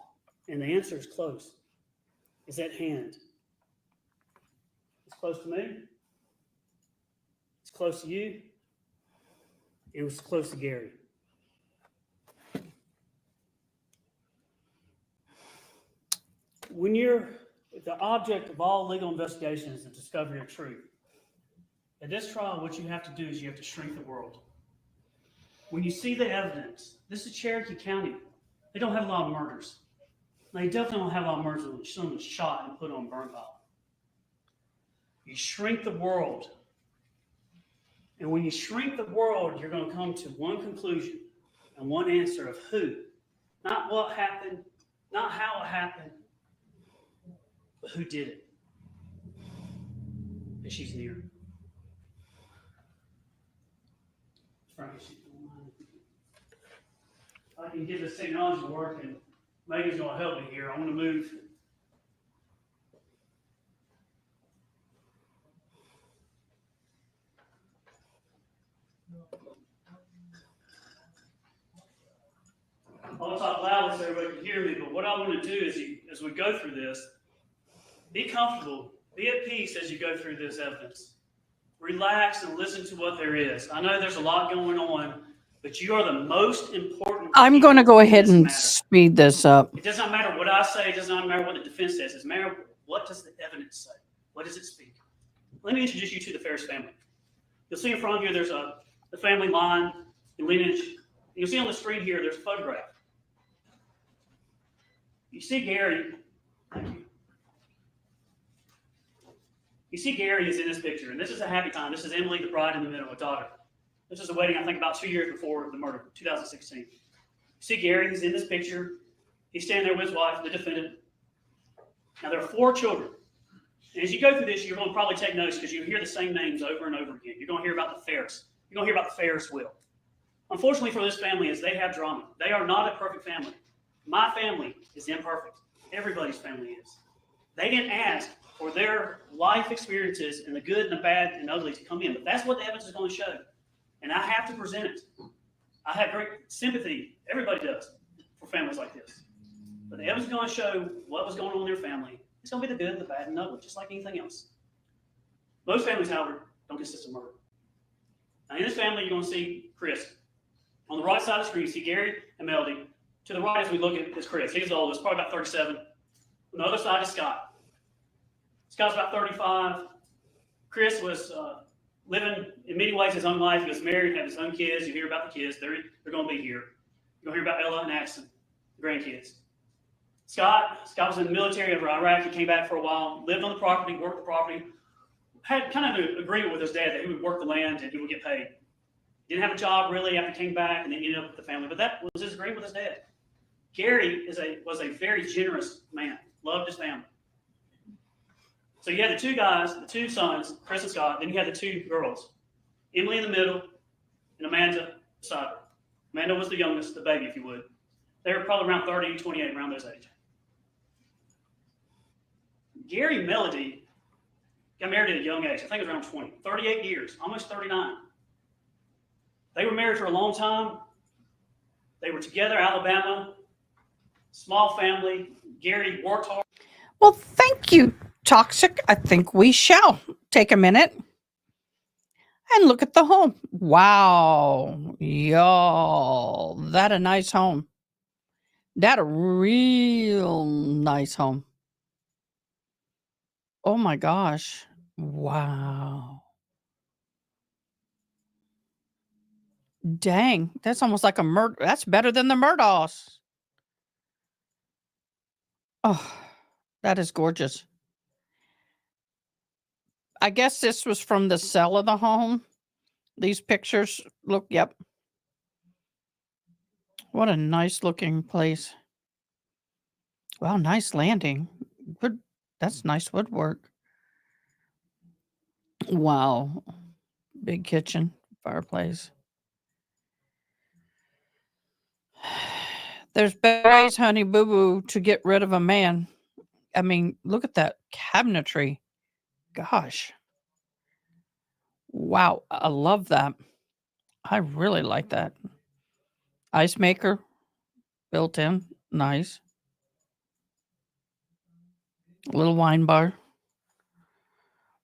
And the answer is close. It's at hand. It's close to me. It's close to you. It was close to Gary. When the object of all legal investigation is the discovery of truth. At this trial, what you have to do is you have to shrink the world. When you see the evidence, this is Cherokee County. They don't have a lot of murders. They definitely don't have a lot of murders when someone's shot and put on a burn pile. You shrink the world. And when you shrink the world, you're going to come to one conclusion and one answer of who. Not what happened, not how it happened, but who did it. And she's near. I can get this technology working. Megan's going to help me here. I'm going to move. I'll talk loudly so everybody can hear me, but what I want to do is, as we go through this, be comfortable, be at peace as you go through this evidence. Relax and listen to what there is. I know there's a lot going on, but you are the most important. I'm going to go ahead and matter. speed this up. It does not matter what I say. It does not matter what the defense says. It matters what does the evidence say? What does it speak? Let me introduce you to the Ferris family. You'll see in front of you there's the family line and lineage. You'll see on the screen here there's a photograph. You see Gary. Thank you. You see Gary is in this picture, and this is a happy time. This is Emily, the bride in the middle, a daughter. This is a wedding, I think, about 2 years before the murder, 2016. You see Gary, he's in this picture. He's standing there with his wife, the defendant. Now, there are 4 children. And as you go through this, you're going to probably take notice because you hear the same names over and over again. You're going to hear about the Ferris. You're going to hear about the Ferris wheel. Unfortunately for this family is they have drama. They are not a perfect family. My family is imperfect. Everybody's family is. They didn't ask for their life experiences and the good and the bad and ugly to come in, but that's what the evidence is going to show. And I have to present it. I have great sympathy, everybody does, for families like this. But the evidence is going to show what was going on in their family. It's going to be the good, the bad, and the ugly, just like anything else. Most families, however, don't consist of murder. Now, in this family, you're going to see Chris. On the right side of the screen, you see Gary and Melody. To the right, as we look at, is Chris. He's the oldest, probably about 37. On the other side is Scott. Scott's about 35. Chris was living in many ways his own life. He was married, had his own kids. You hear about the kids. They're going to be here. You'll hear about Ella and Axon, the grandkids. Scott was in the military over Iraq. He came back for a while, lived on the property, worked the property, had kind of an agreement with his dad that he would work the land and he would get paid. Didn't have a job really after he came back, and then ended up with the family. But that was his agreement with his dad. Gary was a very generous man, loved his family. So you had the two guys, the two sons, Chris and Scott. Then you had the two girls, Emily in the middle and Amanda beside her. Amanda was the youngest, the baby, if you would. They were probably around 30, 28, around those ages. Gary Melody got married at a young age. I think it was around 20, 38 years, almost 39. They were married for a long time. They were together, Alabama, small family. Gary worked hard. Well, thank you, Toxic. I think we shall take a minute and look at the home. Wow, y'all, that a nice home. That a real nice home. Oh my gosh. Wow. Dang, that's almost like a murder. That's better than the Murdaughs. Oh, that is gorgeous. I guess this was from the sale of the home. These pictures look, yep. What a nice looking place. Wow, nice landing. Good. That's nice woodwork. Wow. Big kitchen, fireplace. There's better ways, honey boo boo, to get rid of a man. I mean, look at that cabinetry. Gosh. Wow, I love that. I really like that. Ice maker built in. Nice. Little wine bar.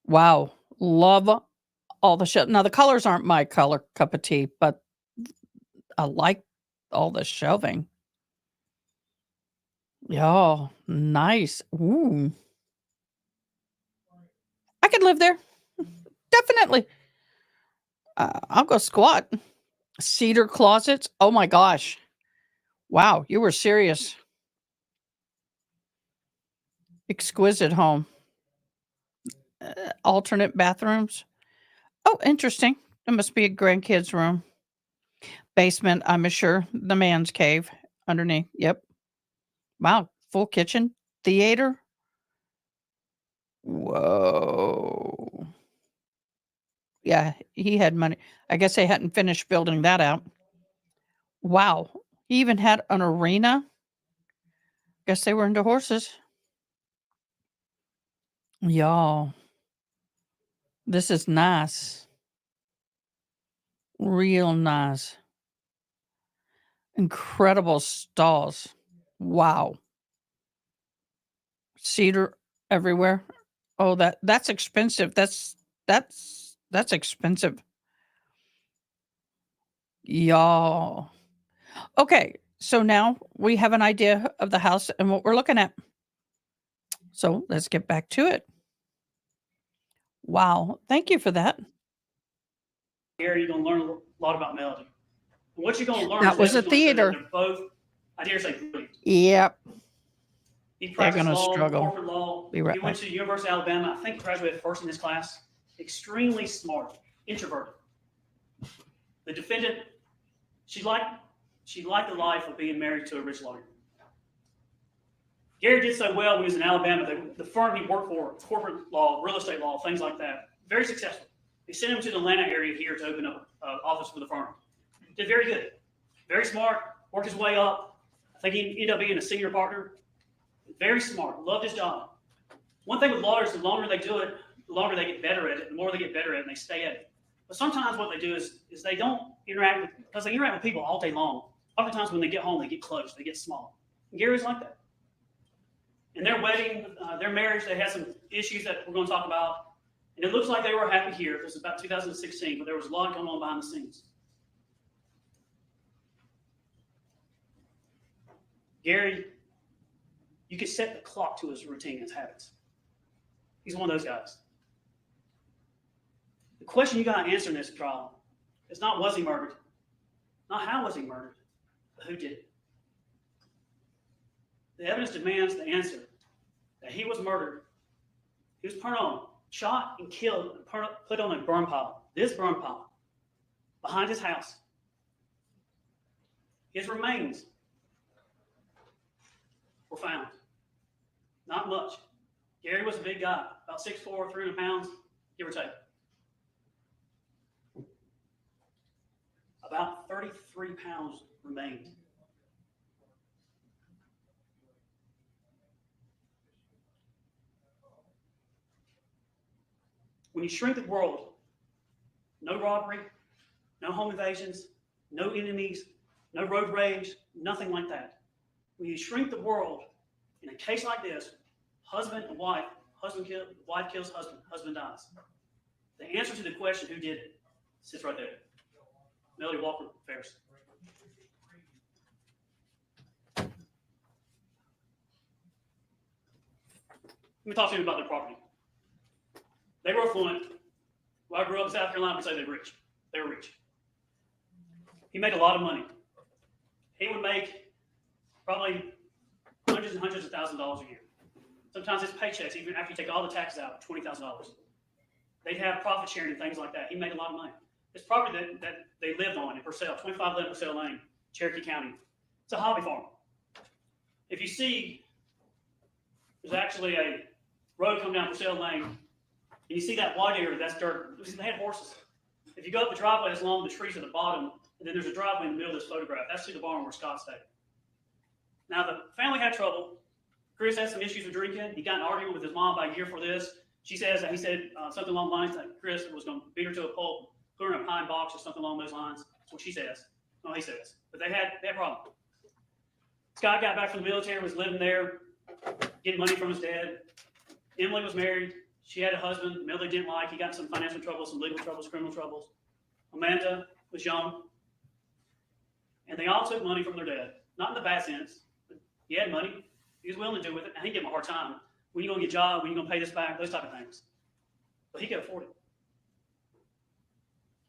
Wow. Love all the shit. Now, the colors aren't my color cup of tea, but I like all the shelving. Yeah, nice. Ooh. I could live there. Definitely. I'll go squat. Cedar closets. Oh my gosh. Wow, you were serious. Exquisite home. Alternate bathrooms. Oh, interesting. It must be a grandkids' room. Basement, I'm sure. The man's cave underneath. Yep. Wow. Full kitchen. Theater. Whoa. Yeah, he had money. I guess they hadn't finished building that out. Wow. He even had an arena. Guess they were into horses. Y'all. This is nice. Real nice. Incredible stalls. Wow. Cedar everywhere. Oh, that's expensive. That's expensive. Y'all. Okay, so now we have an idea of the house and what we're looking at. So let's get back to it. Wow, thank you for that. Gary, you're going to learn a lot about Melody. What you're going to learn That is was a Evan's gonna say that theater. They're both, I dare say, brilliant. Yep. He They're practiced gonna law, struggle. corporate law. Be right He went back. to the University of Alabama. I think graduated first in his class. Extremely smart, introverted. The defendant, she liked the life of being married to a rich lawyer. Gary did so well when he was in Alabama. The firm he worked for, corporate law, real estate law, things like that, very successful. They sent him to the Atlanta area here to open up an office for the firm. Did very good. Very smart, worked his way up. I think he ended up being a senior partner. Very smart, loved his job. One thing with lawyers, the longer they do it, the longer they get better at it, the more they get better at it, and they stay at it. But sometimes what they do is they don't interact with, because they interact with people all day long. Oftentimes when they get home, they get close, they get small. And Gary's like that. In their wedding, their marriage, they had some issues that we're going to talk about. And it looks like they were happy here. It was about 2016, but there was a lot going on behind the scenes. Gary, you could set the clock to his routine, his habits. He's one of those guys. The question you got to answer in this trial is not was he murdered, not how was he murdered, but who did it. The evidence demands the answer that he was murdered. He was shot and killed, and put on a burn pile. This burn pile behind his house. His remains were found. Not much. Gary was a big guy, about 6'4", 300 pounds, give or take. About 33 pounds remained. When you shrink the world, no robbery, no home invasions, no enemies, no road rage, nothing like that. When you shrink the world, in a case like this, husband and wife, wife kills husband, husband dies. The answer to the question, who did it, sits right there. Melody Walker Ferris. Let me talk to you about their property. They were affluent. Well, I grew up in South Carolina, and say they're rich. They were rich. He made a lot of money. He would make probably hundreds and hundreds of $1,000s a year. Sometimes his paychecks, even after you take all the taxes out, $20,000. They'd have profit sharing and things like that. He made a lot of money. This property that they lived on in Purcell, 2511 Purcell Lane, Cherokee County. It's a hobby farm. If you see, there's actually a road coming down Purcell Lane, and you see that wide area, that's dirt. They had horses. If you go up the driveway, it's along the trees at the bottom, and then there's a driveway in the middle of this photograph. That's to the barn where Scott stayed. Now, the family had trouble. Chris had some issues with drinking. He got in an argument with his mom about a year for this. She says that he said something along the lines that Chris was going to beat her to a pulp, put her in a pine box or something along those lines. That's what she says. No, he says. But they had a problem. Scott got back from the military, was living there, getting money from his dad. Emily was married. She had a husband. Melody didn't like. He got in some financial troubles, some legal troubles, criminal troubles. Amanda was young. And they all took money from their dad. Not in the bad sense, but he had money. He was willing to do with it. And he gave him a hard time. When are you going to get a job? When are you going to pay this back? Those type of things. But he could afford it.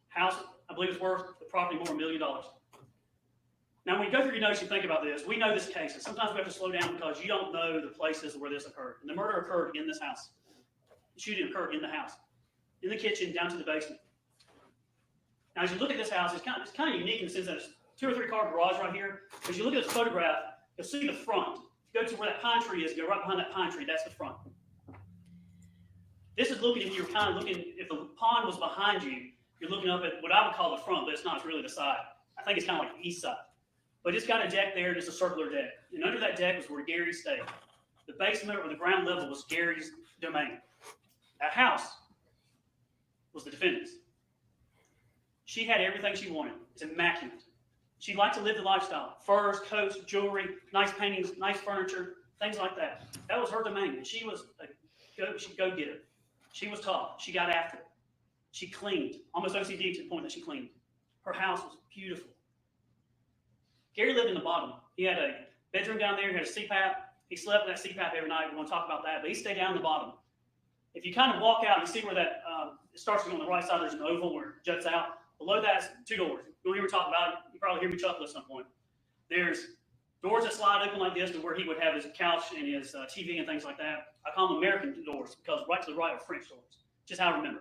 House, I believe, is worth the property more than $1 million. Now, when you go through your notes, you think about this. We know this case, and sometimes we have to slow down because you don't know the places where this occurred. And the murder occurred in this house. The shooting occurred in the house, in the kitchen, down to the basement. Now, as you look at this house, it's kind of unique in the sense that it's 2 or 3 car garage right here. As you look at this photograph, you'll see the front. If you go to where that pine tree is, go right behind that pine tree. That's the front. This is looking, if you're kind of looking, if the pond was behind you, you're looking up at what I would call the front, but it's not. It's really the side. I think it's kind of like the east side. But it's got a deck there, and it's a circular deck. And under that deck was where Gary stayed. The basement or the ground level was Gary's domain. That house was the defendant's. She had everything she wanted. It's immaculate. She liked to live the lifestyle. Furs, coats, jewelry, nice paintings, nice furniture, things like that. That was her domain. And she was a go-getter. She was tough. She got after it. She cleaned, almost OCD to the point that she cleaned. Her house was beautiful. Gary lived in the bottom. He had a bedroom down there. He had a CPAP. He slept in that CPAP every night. We're going to talk about that. But he stayed down in the bottom. If you kind of walk out, you see where that it starts on the right side. There's an oval where it juts out. Below that's 2 doors. You'll hear me talk about it. You probably hear me chuckle at some point. There's doors that slide open like this to where he would have his couch and his TV and things like that. I call them American doors because right to the right are French doors. Just how I remember.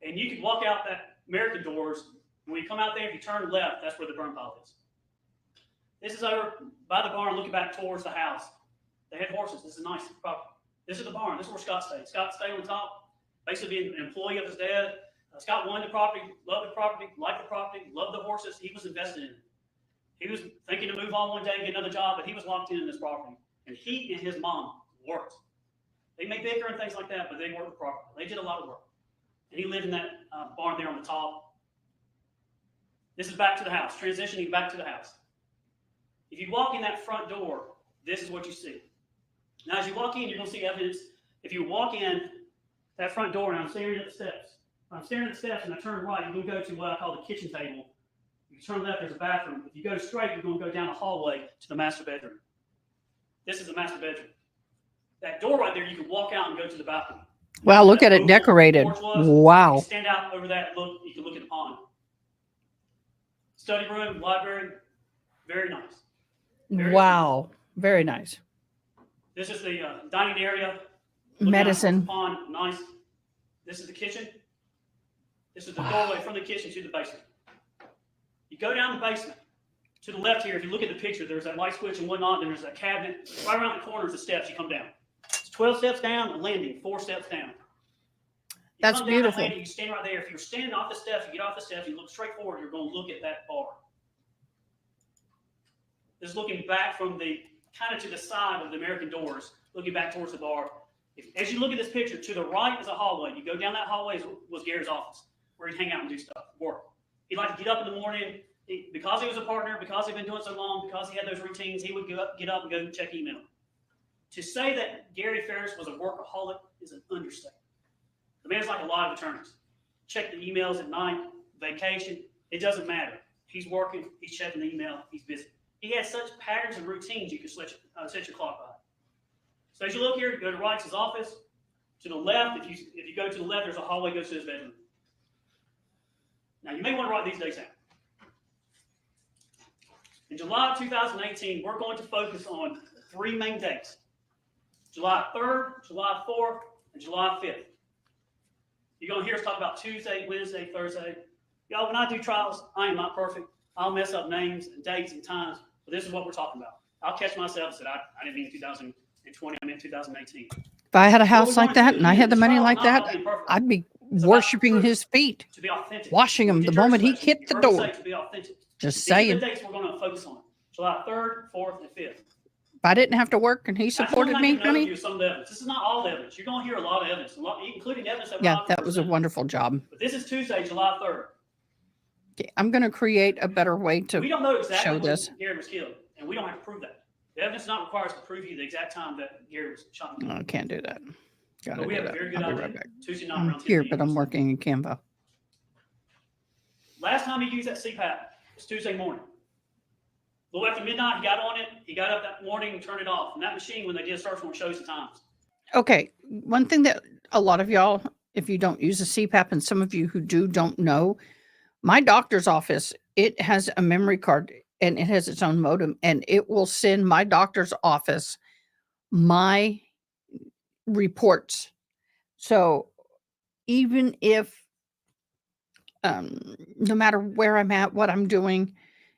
And you can walk out that American doors. And when you come out there, if you turn left, that's where the burn pile is. This is over by the barn, looking back towards the house. They had horses. This is nice property. This is the barn. This is where Scott stayed. Scott stayed on top, basically being an employee of his dad. Scott wanted the property, loved the property, liked the property, loved the horses. He was invested in it. He was thinking to move on one day and get another job, but he was locked in this property. And he and his mom worked. They may bicker and things like that, but they worked the property. They did a lot of work. And he lived in that barn there on the top. This is back to the house, transitioning back to the house. If you walk in that front door, this is what you see. Now, as you walk in, you're going to see evidence. If you walk in that front door, and I'm staring at the steps. If I'm staring at the steps and I turn right, you're going to go to what I call the kitchen table. If you turn left, there's a bathroom. If you go straight, you're going to go down a hallway to the master bedroom. This is the master bedroom. That door right there, you can walk out and go to the balcony. Wow, look at it That decorated. porch was. Wow. You stand out over that, look, you can look at the pond. Study room, library, very nice. Very Wow. Very nice. This is the dining area. Looking out towards Medicine. the pond, nice. This is the kitchen. This is the doorway from the kitchen to the basement. You go down the basement. To the left here, if you look at the picture, there's that light switch and whatnot, and there's a cabinet. Right around the corner is the steps you come down. It's 12 steps down, a landing, 4 steps down. You That's come down that beautiful. landing, you stand right there. If you're standing off the steps, you get off the steps, you look straight forward, you're going to look at that bar. This is looking back from the kind of to the side of the American doors, looking back towards the bar. As you look at this picture, to the right is a hallway. You go down that hallway was Gary's office, where he'd hang out and do stuff, work. He'd like to get up in the morning. Because he was a partner, because he'd been doing so long, because he had those routines, he would get up and go check email. To say that Gary Ferris was a workaholic is an understatement. The man's like a lot of attorneys. Check the emails at night, vacation, it doesn't matter. He's working, he's checking the email, he's busy. He has such patterns and routines you can set your clock by. So as you look here, you go to right, it's his office. To the left, if you go to the left, there's a hallway that goes to his bedroom. Now you may want to write these dates down. In July of 2018, we're going to focus on 3 main dates. July 3rd, July 4th, and July 5th. You're going to hear us talk about Tuesday, Wednesday, Thursday. Y'all, when I do trials, I am not perfect. I'll mess up names and dates and times, but this is what we're talking about. I'll catch myself and say, I didn't mean 2020, I meant 2018. If I had a house like that and I had the money like that, I'd be worshiping his feet, To be authentic. washing him the moment he hit the door. To be authentic. Just These are saying. the dates we're going to focus on. July 3rd, 4th, and 5th. If I didn't have to work and he supported me, honey. Some of the evidence. This is not all the evidence. You're going to hear a lot of evidence, including evidence that Yeah, that was a wonderful job. But this is Tuesday, July 3rd. Okay, I'm going to create a better way to We don't know exactly show when this. Gary was killed, and we don't have to prove that. The evidence not requires to prove you the exact time that Gary was shot. No, I can't do that. Gotta But we do have a that. very good I'll be idea. right back. Tuesday night I'm around 10 here, p.m. but I'm working in Canva. Last time he used that CPAP was Tuesday morning. A little after midnight, he got on it. He got up that morning and turned it off. And that machine, when they did a search warrant, shows the times. Okay, one thing that a lot of y'all, if you don't use a CPAP, and some of you who do don't know, my doctor's office, it has a memory card and it has its own modem, and it will send my doctor's office my reports. So even if, no matter where I'm at, what I'm doing,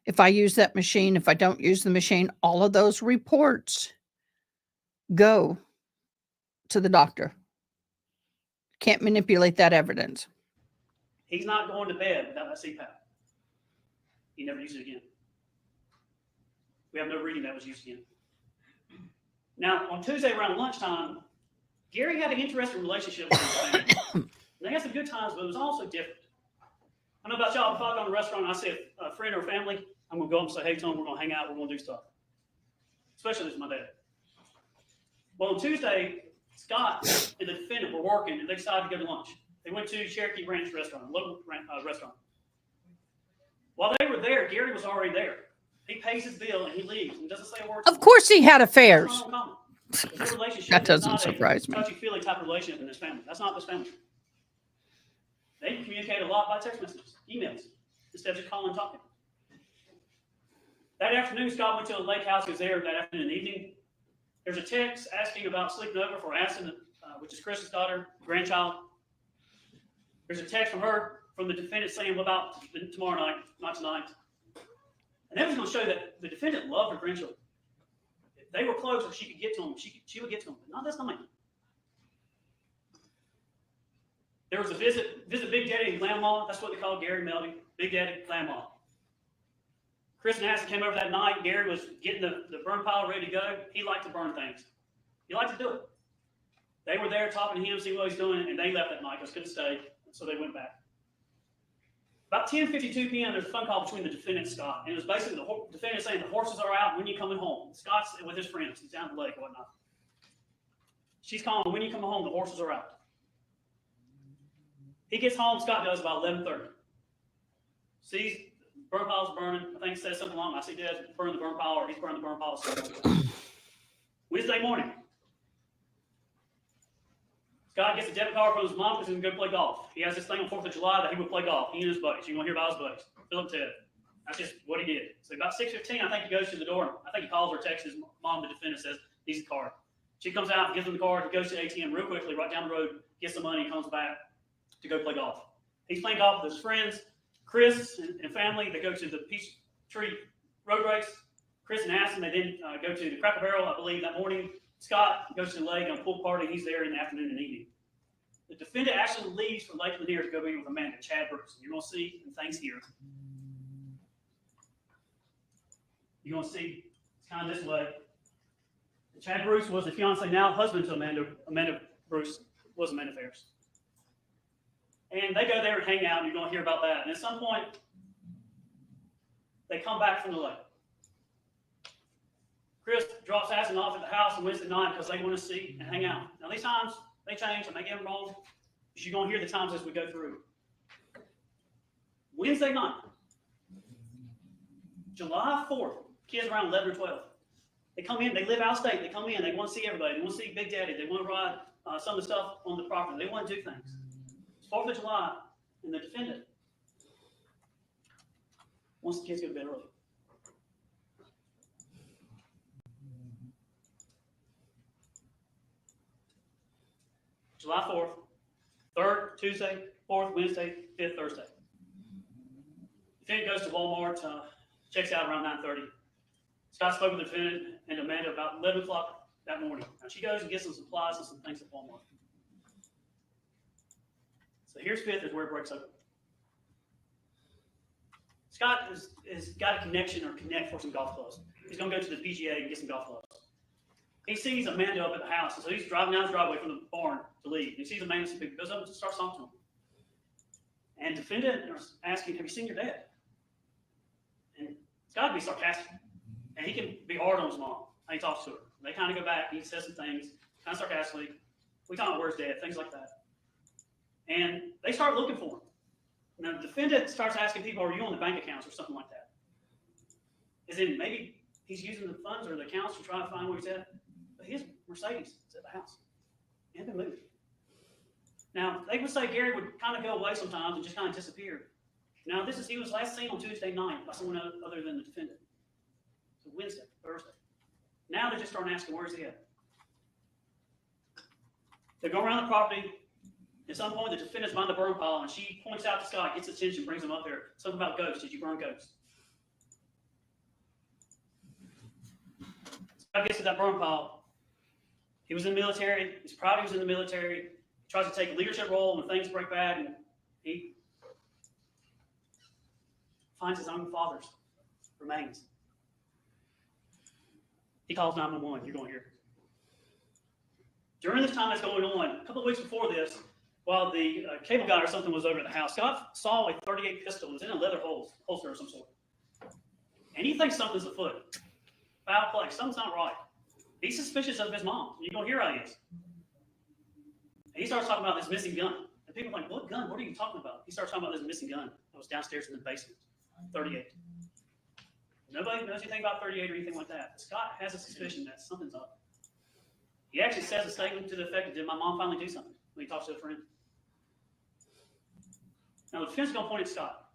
if I use that machine, if I don't use the machine, all of those reports go to the doctor. Can't manipulate that evidence. He's not going to bed without that CPAP. He never used it again. We have no reading that was used again. Now, on Tuesday around lunchtime, Gary had an interesting relationship with his family. They had some good times, but it was also different. I don't know about y'all, if I go to a restaurant and I see a friend or family, I'm going to go up and say, hey, Tom, we're going to hang out, we're going to do stuff. Especially if it's my dad. Well, on Tuesday, Scott and the defendant were working, and they decided to go to lunch. They went to Cherokee Ranch restaurant, a local restaurant. While they were there, Gary was already there. He pays his bill and he leaves and doesn't say a word. Of course he had affairs. That's not uncommon. Their relationship That is doesn't not surprise me. a touchy-feely type of relationship in this family. That's not this family. They communicate a lot by text messages, emails, instead of just calling and talking. That afternoon, Scott went to a lake house. He was there that afternoon and evening. There's a text asking about sleeping over for Addison, which is Chris's daughter, grandchild. There's a text from her, from the defendant, saying, what about tomorrow night, not tonight? And that was going to show that the defendant loved her grandchildren. If they were close or she could get to them, she would get to them, but not this night. There was a visit Big Daddy and Grandma. That's what they called Gary Meldy, Big Daddy, Grandma. Chris and Addison came over that night. Gary was getting the burn pile ready to go. He liked to burn things. He liked to do it. They were there talking to him, seeing what he's doing, and they left that night because couldn't stay, so they went back. About 10:52 p.m., there's a phone call between the defendant and Scott, and it was basically the defendant saying the horses are out. When you coming home? Scott's with his friends. He's down the lake and whatnot. She's calling. When you coming home? The horses are out. He gets home. Scott does about 11:30. Sees burn pile's burning. I think it says something along. I see Dad's burning the burn pile, or he's burning the burn pile. Wednesday morning. Scott gets a debit card from his mom because he's going to go play golf. He has this thing on 4th of July that he would play golf. He and his buddies. You're going to hear about his buddies. Philip Ted. That's just what he did. So about 6:15, I think he goes to the door. I think he calls or texts his mom, the defendant, says, needs a card. She comes out, gives him the card. He goes to the ATM real quickly, right down the road, gets the money, and comes back to go play golf. He's playing golf with his friends, Chris and family. They go to the Peachtree Road Race. Chris and Aston, they then go to the Cracker Barrel, I believe, that morning. Scott goes to the lake on a pool party. He's there in the afternoon and evening. The defendant actually leaves for Lake Lanier to go be with Amanda, Chad Brooks. You're going to see things here. You're going to see it's kind of this way. Chad Bruce was the fiance, now husband to Amanda. Amanda Bruce was Amanda Ferris. And they go there and hang out, and you're going to hear about that. And at some point, they come back from the lake. Chris drops Aston off at the house on Wednesday night because they want to see and hang out. Now, these times, they change. I may get them wrong. But you're going to hear the times as we go through. Wednesday night, July 4th, kids around 11 or 12. They come in, they live out of state, they come in, they want to see everybody, they want to see Big Daddy, they want to ride some of the stuff on the property, they want to do things. It's 4th of July, and the defendant wants the kids to go to bed early. July 4th, 3rd, Tuesday, 4th, Wednesday, 5th, Thursday. The defendant goes to Walmart, checks out around 9:30. Scott spoke with the defendant and Amanda about 11 o'clock that morning. Now she goes and gets some supplies and some things at Walmart. So here's 5th is where it breaks open. Scott has got a connection or connect for some golf clubs. He's going to go to the PGA and get some golf clubs. He sees Amanda up at the house, and so he's driving down his driveway from the barn to leave. He sees Amanda, he goes up and starts talking to him. And the defendant is asking, have you seen your dad? And it's got to be sarcastic. And he can be hard on his mom. He talks to her. They kind of go back. He says some things, kind of sarcastically. We talk about where's dad, things like that. And they start looking for him. Now, the defendant starts asking people, are you on the bank accounts or something like that? As in, maybe he's using the funds or the accounts to try to find where he's at. But his Mercedes is at the house. It had been moved. Now, they would say Gary would kind of go away sometimes and just kind of disappear. Now, he was last seen on Tuesday night by someone other than the defendant. So Wednesday, Thursday. Now they're just starting asking, where's he at? They go around the property. At some point, the defendant's behind the burn pile, and she points out to Scott, gets attention, brings him up there. Something about ghosts. Did you burn ghosts? Scott gets to that burn pile. He was in the military. He's proud he was in the military. He tries to take a leadership role when things break bad, and he finds his own father's remains. He calls 911. You're going to hear. During this time that's going on, a couple of weeks before this, while the cable guy or something was over at the house, Scott saw a .38 pistol. It was in a leather holster of some sort. And he thinks something's afoot. Foul play. Something's not right. He's suspicious of his mom. You're going to hear how he is. And he starts talking about this missing gun. And people are like, what gun? What are you talking about? He starts talking about this missing gun that was downstairs in the basement. 38. Nobody knows anything about 38 or anything like that. Scott has a suspicion that something's up. He actually says a statement to the effect of, did my mom finally do something? When he talks to a friend. Now, the defense is going to point at Scott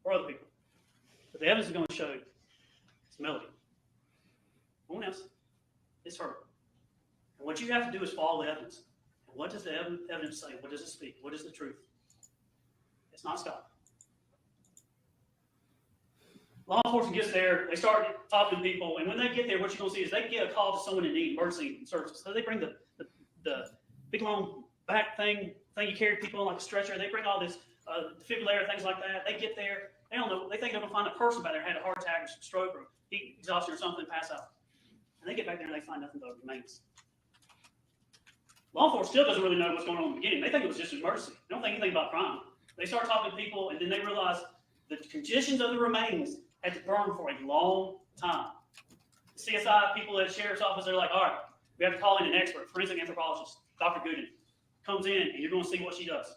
or other people. But the evidence is going to show it's Melody. No one else. It's her. And what you have to do is follow the evidence. And what does the evidence say? What does it speak? What is the truth? It's not Scott. Law enforcement gets there, they start talking to people, and when they get there, what you're going to see is they get a call to someone in need, emergency services. So they bring the big long back thing you carry people on like a stretcher. They bring all this defibrillator, things like that. They get there, they don't know, they think they're going to find a person back there who had a heart attack or stroke or heat exhaustion or something, pass out. And they get back there and they find nothing but remains. Law enforcement still doesn't really know what's going on in the beginning. They think it was just an emergency. They don't think anything about crime. They start talking to people, and then they realize the conditions of the remains had to burn for a long time. The CSI people at the sheriff's office, they're like, all right, we have to call in an expert, forensic anthropologist, Dr. Gooden. Comes in, and you're going to see what she does.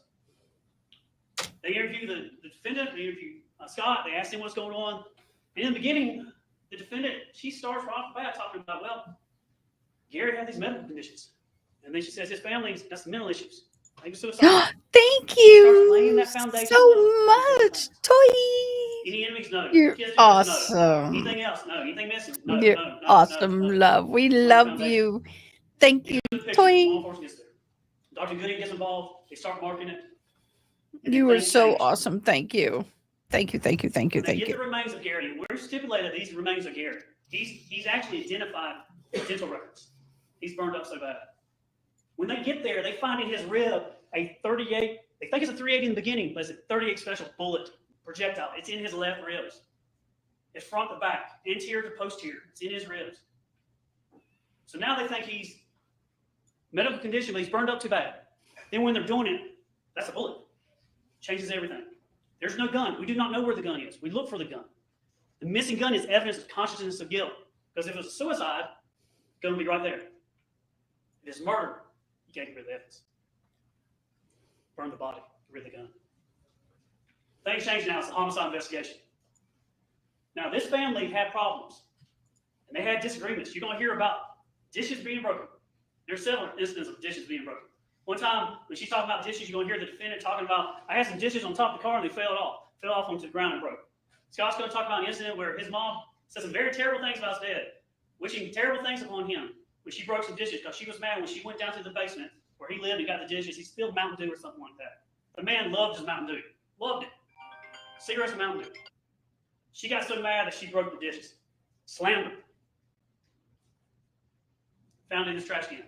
They interview the defendant, they interview Scott, they ask him what's going on. And in the beginning, the defendant, she starts right off the bat talking about, well, Gary had these medical conditions. And then she says his family got some mental issues. Maybe suicide. Thank Starts laying you that foundation so of these much, things. Toy. Any enemies? No. You're Kids do this? No. awesome. Anything else? No. Anything missing? No. You're No. No. awesome, no, no. love. We Laying the love foundation. you. Thank you, Good picture. Law Toy. enforcement gets there. Dr. Gooding gets involved. They start marking it. And You then were things so change. awesome. Thank you. Thank you. Thank you. Thank you. They Thank get the you. remains of Gary. We're stipulated these remains of Gary. He's actually identified dental records. He's burned up so bad. When they get there, they find in his rib a 38. They think it's a 380 in the beginning, but it's a 38 special bullet projectile. It's in his left ribs. It's front to back, anterior to posterior. It's in his ribs. So now they think he's medical condition, but he's burned up too bad. Then when they're doing it, that's a bullet. Changes everything. There's no gun. We do not know where the gun is. We look for the gun. The missing gun is evidence of consciousness of guilt. Because if it was a suicide, the gun would be right there. If it's murder, you can't get rid of the evidence. Burn the body, get rid of the gun. Things change now. It's a homicide investigation. Now, this family had problems. And they had disagreements. You're going to hear about dishes being broken. There's several instances of dishes being broken. One time, when she's talking about dishes, you're going to hear the defendant talking about, I had some dishes on top of the car and they fell off onto the ground and broke. Scott's going to talk about an incident where his mom said some very terrible things about his dad, wishing terrible things upon him when she broke some dishes because she was mad when she went down to the basement where he lived and got the dishes. He spilled Mountain Dew or something like that. The man loved his Mountain Dew. Loved it. Cigarettes and Mountain Dew. She got so mad that she broke the dishes. Slammed them. Found it in his trash can.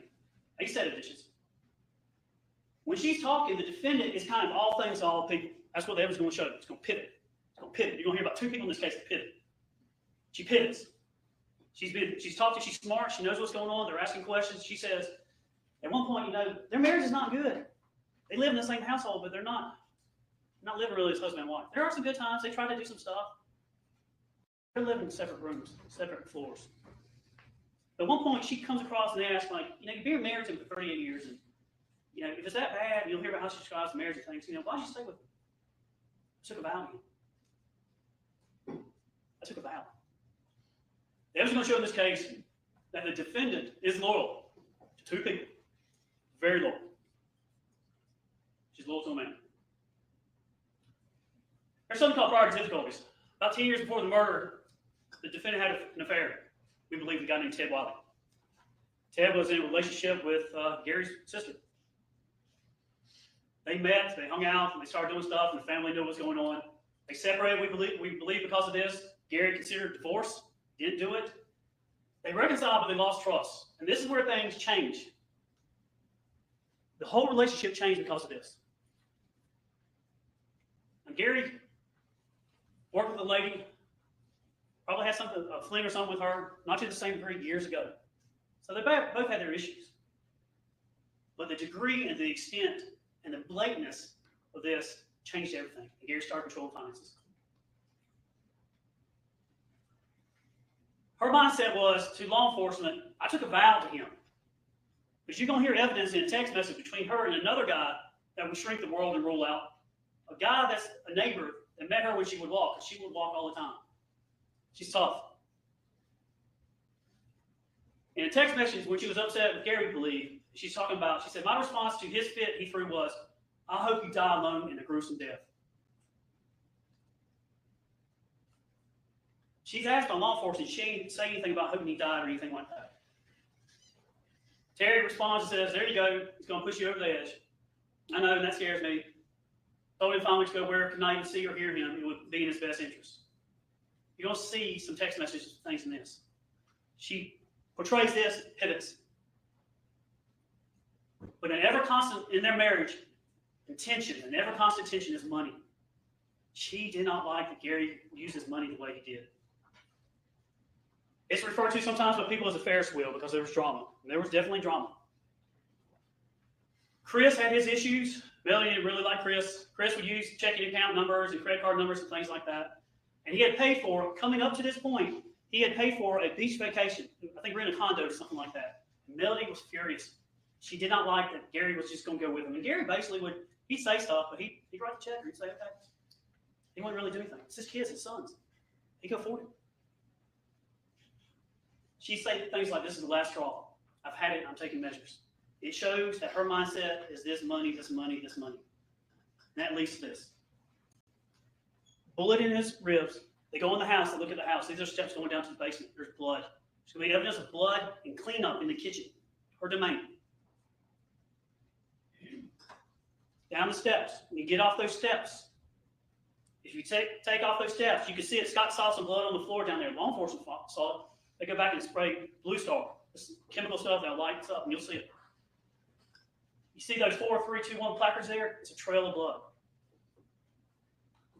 A set of dishes. When she's talking, the defendant is kind of all things to all people. That's what the evidence is going to show you. It's going to pivot. It's going to pivot. You're going to hear about two people in this case that pivot. She pivots. She's talking, she's smart, she knows what's going on, they're asking questions. She says, at one point, their marriage is not good. They live in the same household, but they're not living really as husband and wife. There are some good times, they try to do some stuff. They're living in separate rooms, separate floors. At one point, she comes across and they ask, you've been married to him for 38 years, and if it's that bad, you'll hear about how she describes the marriage and things. Why'd you stay with him? I took a vow to him. I took a vow. The evidence is going to show in this case that the defendant is loyal to two people. Very loyal. She's loyal to a man. There's something called prior difficulties. About 10 years before the murder, the defendant had an affair. We believe the guy named Ted Wiley. Ted was in a relationship with Gary's sister. They met, they hung out, and they started doing stuff, and the family knew what was going on. They separated, we believe because of this. Gary considered divorce, didn't do it. They reconciled, but they lost trust. And this is where things change. The whole relationship changed because of this. And Gary worked with a lady, probably had a fling or something with her, not to the same degree years ago. So they both had their issues. But the degree and the extent and the blatantness of this changed everything. And Gary started controlling finances. Her mindset was to law enforcement, I took a vow to him. Because you're going to hear evidence in a text message between her and another guy that would shrink the world and rule out. A guy that's a neighbor that met her when she would walk, because she would walk all the time. She's tough. In a text message, when she was upset with Gary, we believe, she said, my response to his fit he threw was, I hope you die alone in a gruesome death. She's asked on law enforcement, she didn't say anything about hoping he died or anything like that. Terry responds and says, there you go, he's going to push you over the edge. I know, and that scares me. Told him finally to go where could not even see or hear him, it would be in his best interest. You're going to see some text messages, things in this. She portrays this, pivots. But an ever constant in their marriage, an ever constant tension is money. She did not like that Gary used his money the way he did. It's referred to sometimes by people as a Ferris wheel because there was drama. And there was definitely drama. Chris had his issues. Melanie didn't really like Chris. Chris would use checking account numbers and credit card numbers and things like that. And he had paid for, coming up to this point, he had paid for a beach vacation. I think we're in a condo or something like that. And Melanie was furious. She did not like that Gary was just going to go with him. And Gary basically he'd say stuff, but he'd write the check or he'd say, okay. He wouldn't really do anything. It's his kids, his sons. He could afford it. She'd say things like, this is the last straw. I've had it, I'm taking measures. It shows that her mindset is this money, this money, this money. And that leads to this. Bullet in his ribs. They go in the house, they look at the house. These are steps going down to the basement. There's blood. There's going to be evidence of blood and cleanup in the kitchen. Her domain. Down the steps. When you get off those steps, if you take off those steps, you can see it. Scott saw some blood on the floor down there. Law enforcement saw it. They go back and spray Blue Star. This chemical stuff that lights up, and you'll see it. You see those 4, 3, 2, 1 placards there? It's a trail of blood.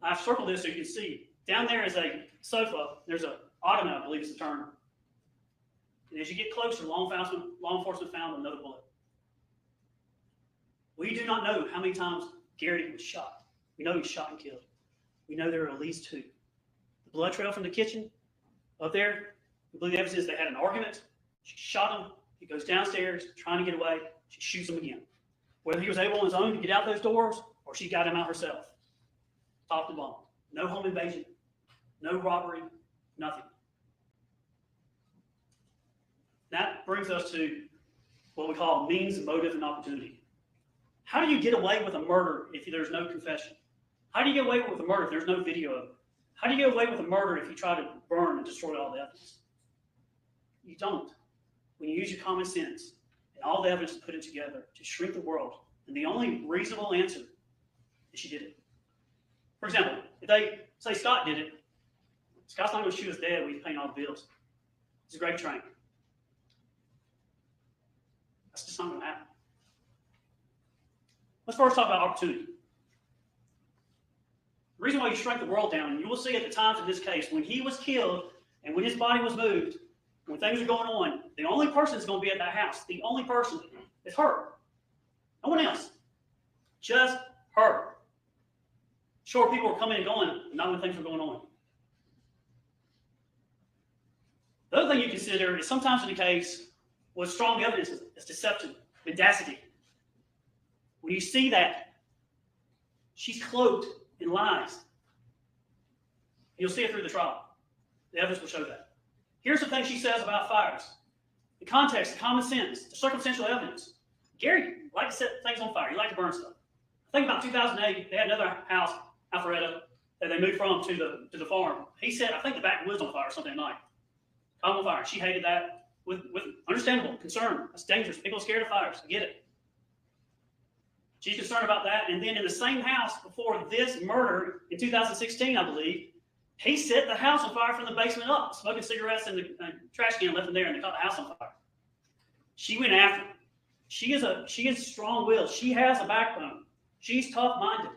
I've circled this so you can see. Down there is a sofa. There's an ottoman, I believe it's the term. And as you get closer, law enforcement found another bullet. We do not know how many times Gary was shot. We know he was shot and killed. We know there are at least 2. The blood trail from the kitchen up there, we believe the evidence is they had an argument. She shot him. He goes downstairs trying to get away. She shoots him again. Whether he was able on his own to get out those doors or she got him out herself. Top to bottom. No home invasion, no robbery, nothing. That brings us to what we call means, motive, and opportunity. How do you get away with a murder if there's no confession? How do you get away with a murder if there's no video of it? How do you get away with a murder if you try to burn and destroy all the evidence? You don't. When you use your common sense and all the evidence to put it together to shrink the world, and the only reasonable answer is she did it. For example, if they say Scott did it, Scott's not going to shoot us dead when he's paying all the bills. He's a great trainer. That's just not going to happen. Let's first talk about opportunity. The reason why you shrink the world down, and you will see at the times in this case, when he was killed and when his body was moved, when things are going on, the only person that's going to be at that house, the only person is her. No one else. Just her. Sure, people were coming and going, not when things were going on. The other thing you consider is sometimes in the case, with strong evidence is deception, mendacity. When you see that, she's cloaked in lies. You'll see it through the trial. The evidence will show that. Here's the thing she says about fires. The context, the common sense, the circumstantial evidence. Gary liked to set things on fire. He liked to burn stuff. I think about 2008, they had another house, Alpharetta, that they moved from to the farm. He said, I think the backwoods on fire or something at night. Caught on fire. She hated that with understandable concern. That's dangerous. People are scared of fires. I get it. She's concerned about that. And then in the same house before this murder in 2016, I believe, he set the house on fire from the basement up, smoking cigarettes in the trash can, left them there, and they caught the house on fire. She went after him. She is strong-willed. She has a backbone. She's tough-minded.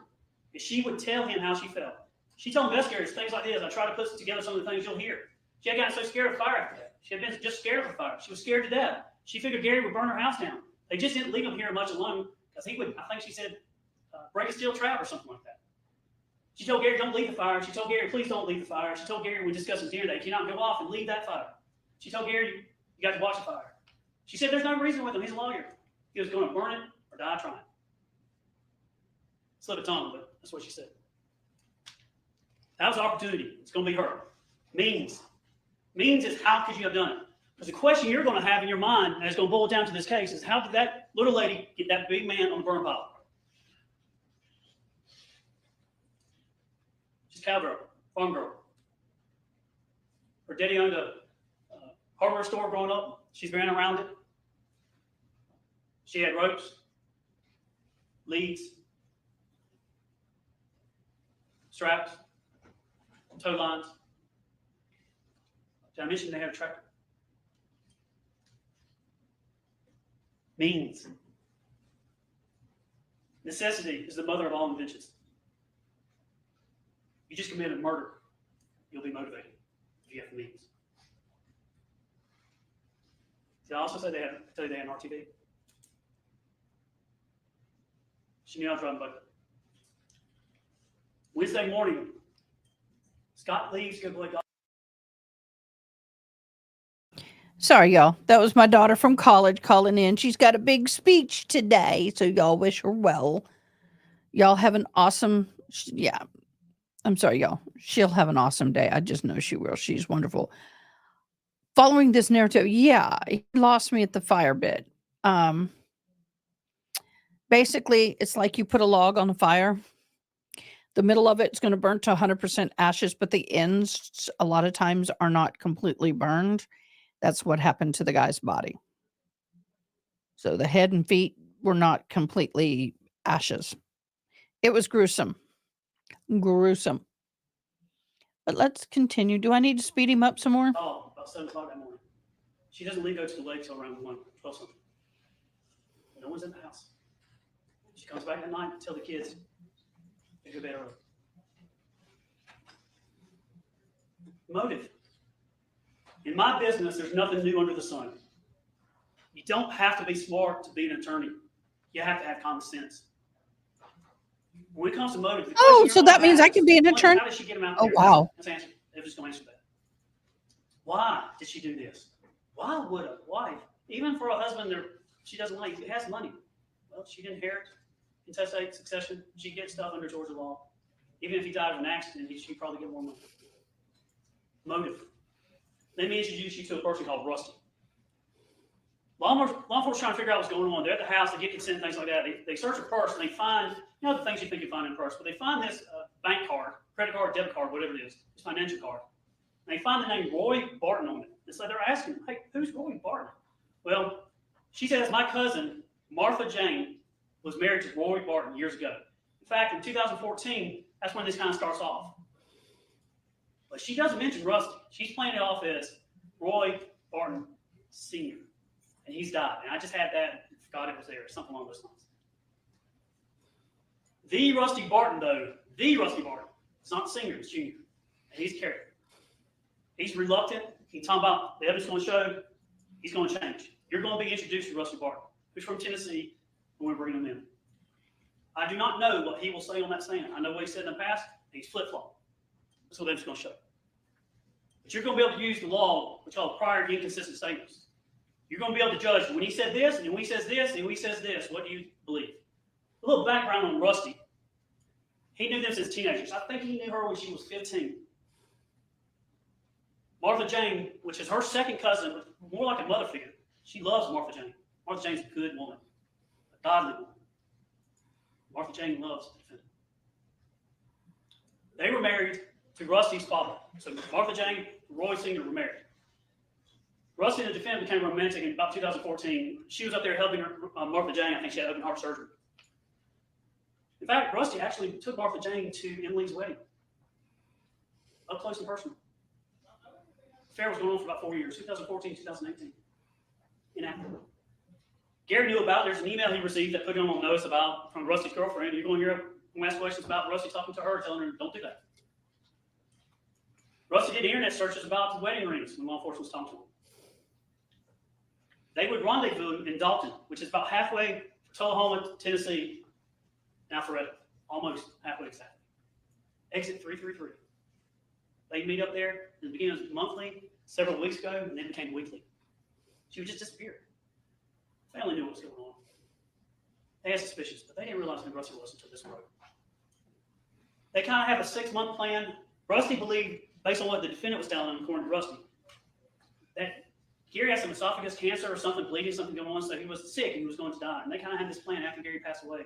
And she would tell him how she felt. She told investigators things like this. I try to put together some of the things you'll hear. She had gotten so scared of fire after that. She had been just scared of the fire. She was scared to death. She figured Gary would burn her house down. They just didn't leave him here much alone because he would, I think she said, break a steel trap or something like that. She told Gary, don't leave the fire. She told Gary, please don't leave the fire. She told Gary, when discussing dinner, they cannot go off and leave that fire. She told Gary, you got to watch the fire. She said, there's no reason with him. He's a lawyer. He was going to burn it or die trying. Slip of tongue, but that's what she said. That was opportunity. It's going to be her. Means. Means is how could you have done it? Because the question you're going to have in your mind, and it's going to boil down to this case, is how did that little lady get that big man on the burn pile? She's a cowgirl, farm girl. Her daddy owned a hardware store growing up. She's ran around it. She had ropes, leads, straps, tow lines. Did I mention they had a tractor? Means. Necessity is the mother of all inventions. You just committed murder, you'll be motivated if you have the means. Did I also say they had an RTV? She knew I was driving a bucket. Wednesday morning, Scott leaves to go play golf. Sorry, y'all. That was my daughter from college calling in. She's got a big speech today, so y'all wish her well. Y'all have an awesome, yeah. I'm sorry, y'all. She'll have an awesome day. I just know she will. She's wonderful. Following this narrative, yeah, he lost me at the fire bit. Basically, it's like you put a log on a fire. The middle of it's going to burn to 100% ashes, but the ends a lot of times are not completely burned. That's what happened to the guy's body. So the head and feet were not completely ashes. It was gruesome. Gruesome. But let's continue. Do I need to speed him up some more? Oh, about 7 o'clock that morning. She doesn't leave, go to the lake till around 1, 12 something. No one's in the house. She comes back at night and tell the kids they go to bed early. Motive. In my business, there's nothing new under the sun. You don't have to be smart to be an attorney. You have to have common sense. When it comes to motive, the Oh, question so you're that gonna means I ask can be an is, one, attorney? How did she get him out Oh, there? wow. Let's answer. They're just going to answer that. Why did she do this? Why would a wife, even for a husband that she doesn't like, who has money? Well, she'd inherit, intestate succession. She'd get stuff under Georgia law. Even if he died of an accident, she'd probably get more money. Motive. Let me introduce you to a person called Rusty. Law enforcement trying to figure out what's going on. They're at the house, they get consent, things like that. They search a purse and they find, you know, the things you think you find in a purse, but they find this bank card, credit card, debit card, whatever it is, this financial card. And they find the name Roy Barton on it. It's like they're asking, hey, who's Roy Barton? Well, she says, my cousin, Martha Jane, was married to Roy Barton years ago. In fact, in 2014, that's when this kind of starts off. But she doesn't mention Rusty. She's playing it off as Roy Barton Sr. And he's died. And I just had that and forgot it was there, something along those lines. The Rusty Barton, though, the Rusty Barton, it's not the senior, it's junior. And he's carried. He's reluctant. He's talking about the evidence going to show he's going to change. You're going to be introduced to Rusty Barton, who's from Tennessee, and we're bringing him in. I do not know what he will say on that stand. I know what he said in the past, and he's flip-flopped. That's what the evidence is going to show. But you're going to be able to use the law, which are prior inconsistent statements. You're going to be able to judge when he said this, and when he says this, and when he says this, what do you believe? A little background on Rusty. He knew them since teenagers. I think he knew her when she was 15. Martha Jane, which is her second cousin, but more like a mother figure. She loves Martha Jane. Martha Jane's a good woman, a godly woman. Martha Jane loves the defendant. They were married to Rusty's father. So Martha Jane and Roy Sr. were married. Rusty and the defendant became romantic in about 2014. She was up there helping her, Martha Jane. I think she had open heart surgery. In fact, Rusty actually took Martha Jane to Emily's wedding, up close and personal. The affair was going on for about 4 years, 2014, 2018, in Akron. Gary knew about it. There's an email he received that put him on notice about from Rusty's girlfriend. You're going to hear him ask questions about Rusty talking to her, telling her, don't do that. Rusty did internet searches about the wedding rings when law enforcement was talking to him. They would rendezvous in Dalton, which is about halfway from Tullahoma, Tennessee, and Alpharetta, almost halfway exactly. Exit 333. They meet up there in the beginning of monthly, several weeks ago, and then became weekly. She would just disappear. Family knew what was going on. They had suspicions, but they didn't realize who Rusty was until this road. They kind of have a 6-month plan. Rusty believed, based on what the defendant was telling him, according to Rusty, that Gary had some esophagus cancer or something, bleeding, something going on, so he was sick and he was going to die. And they kind of had this plan after Gary passed away.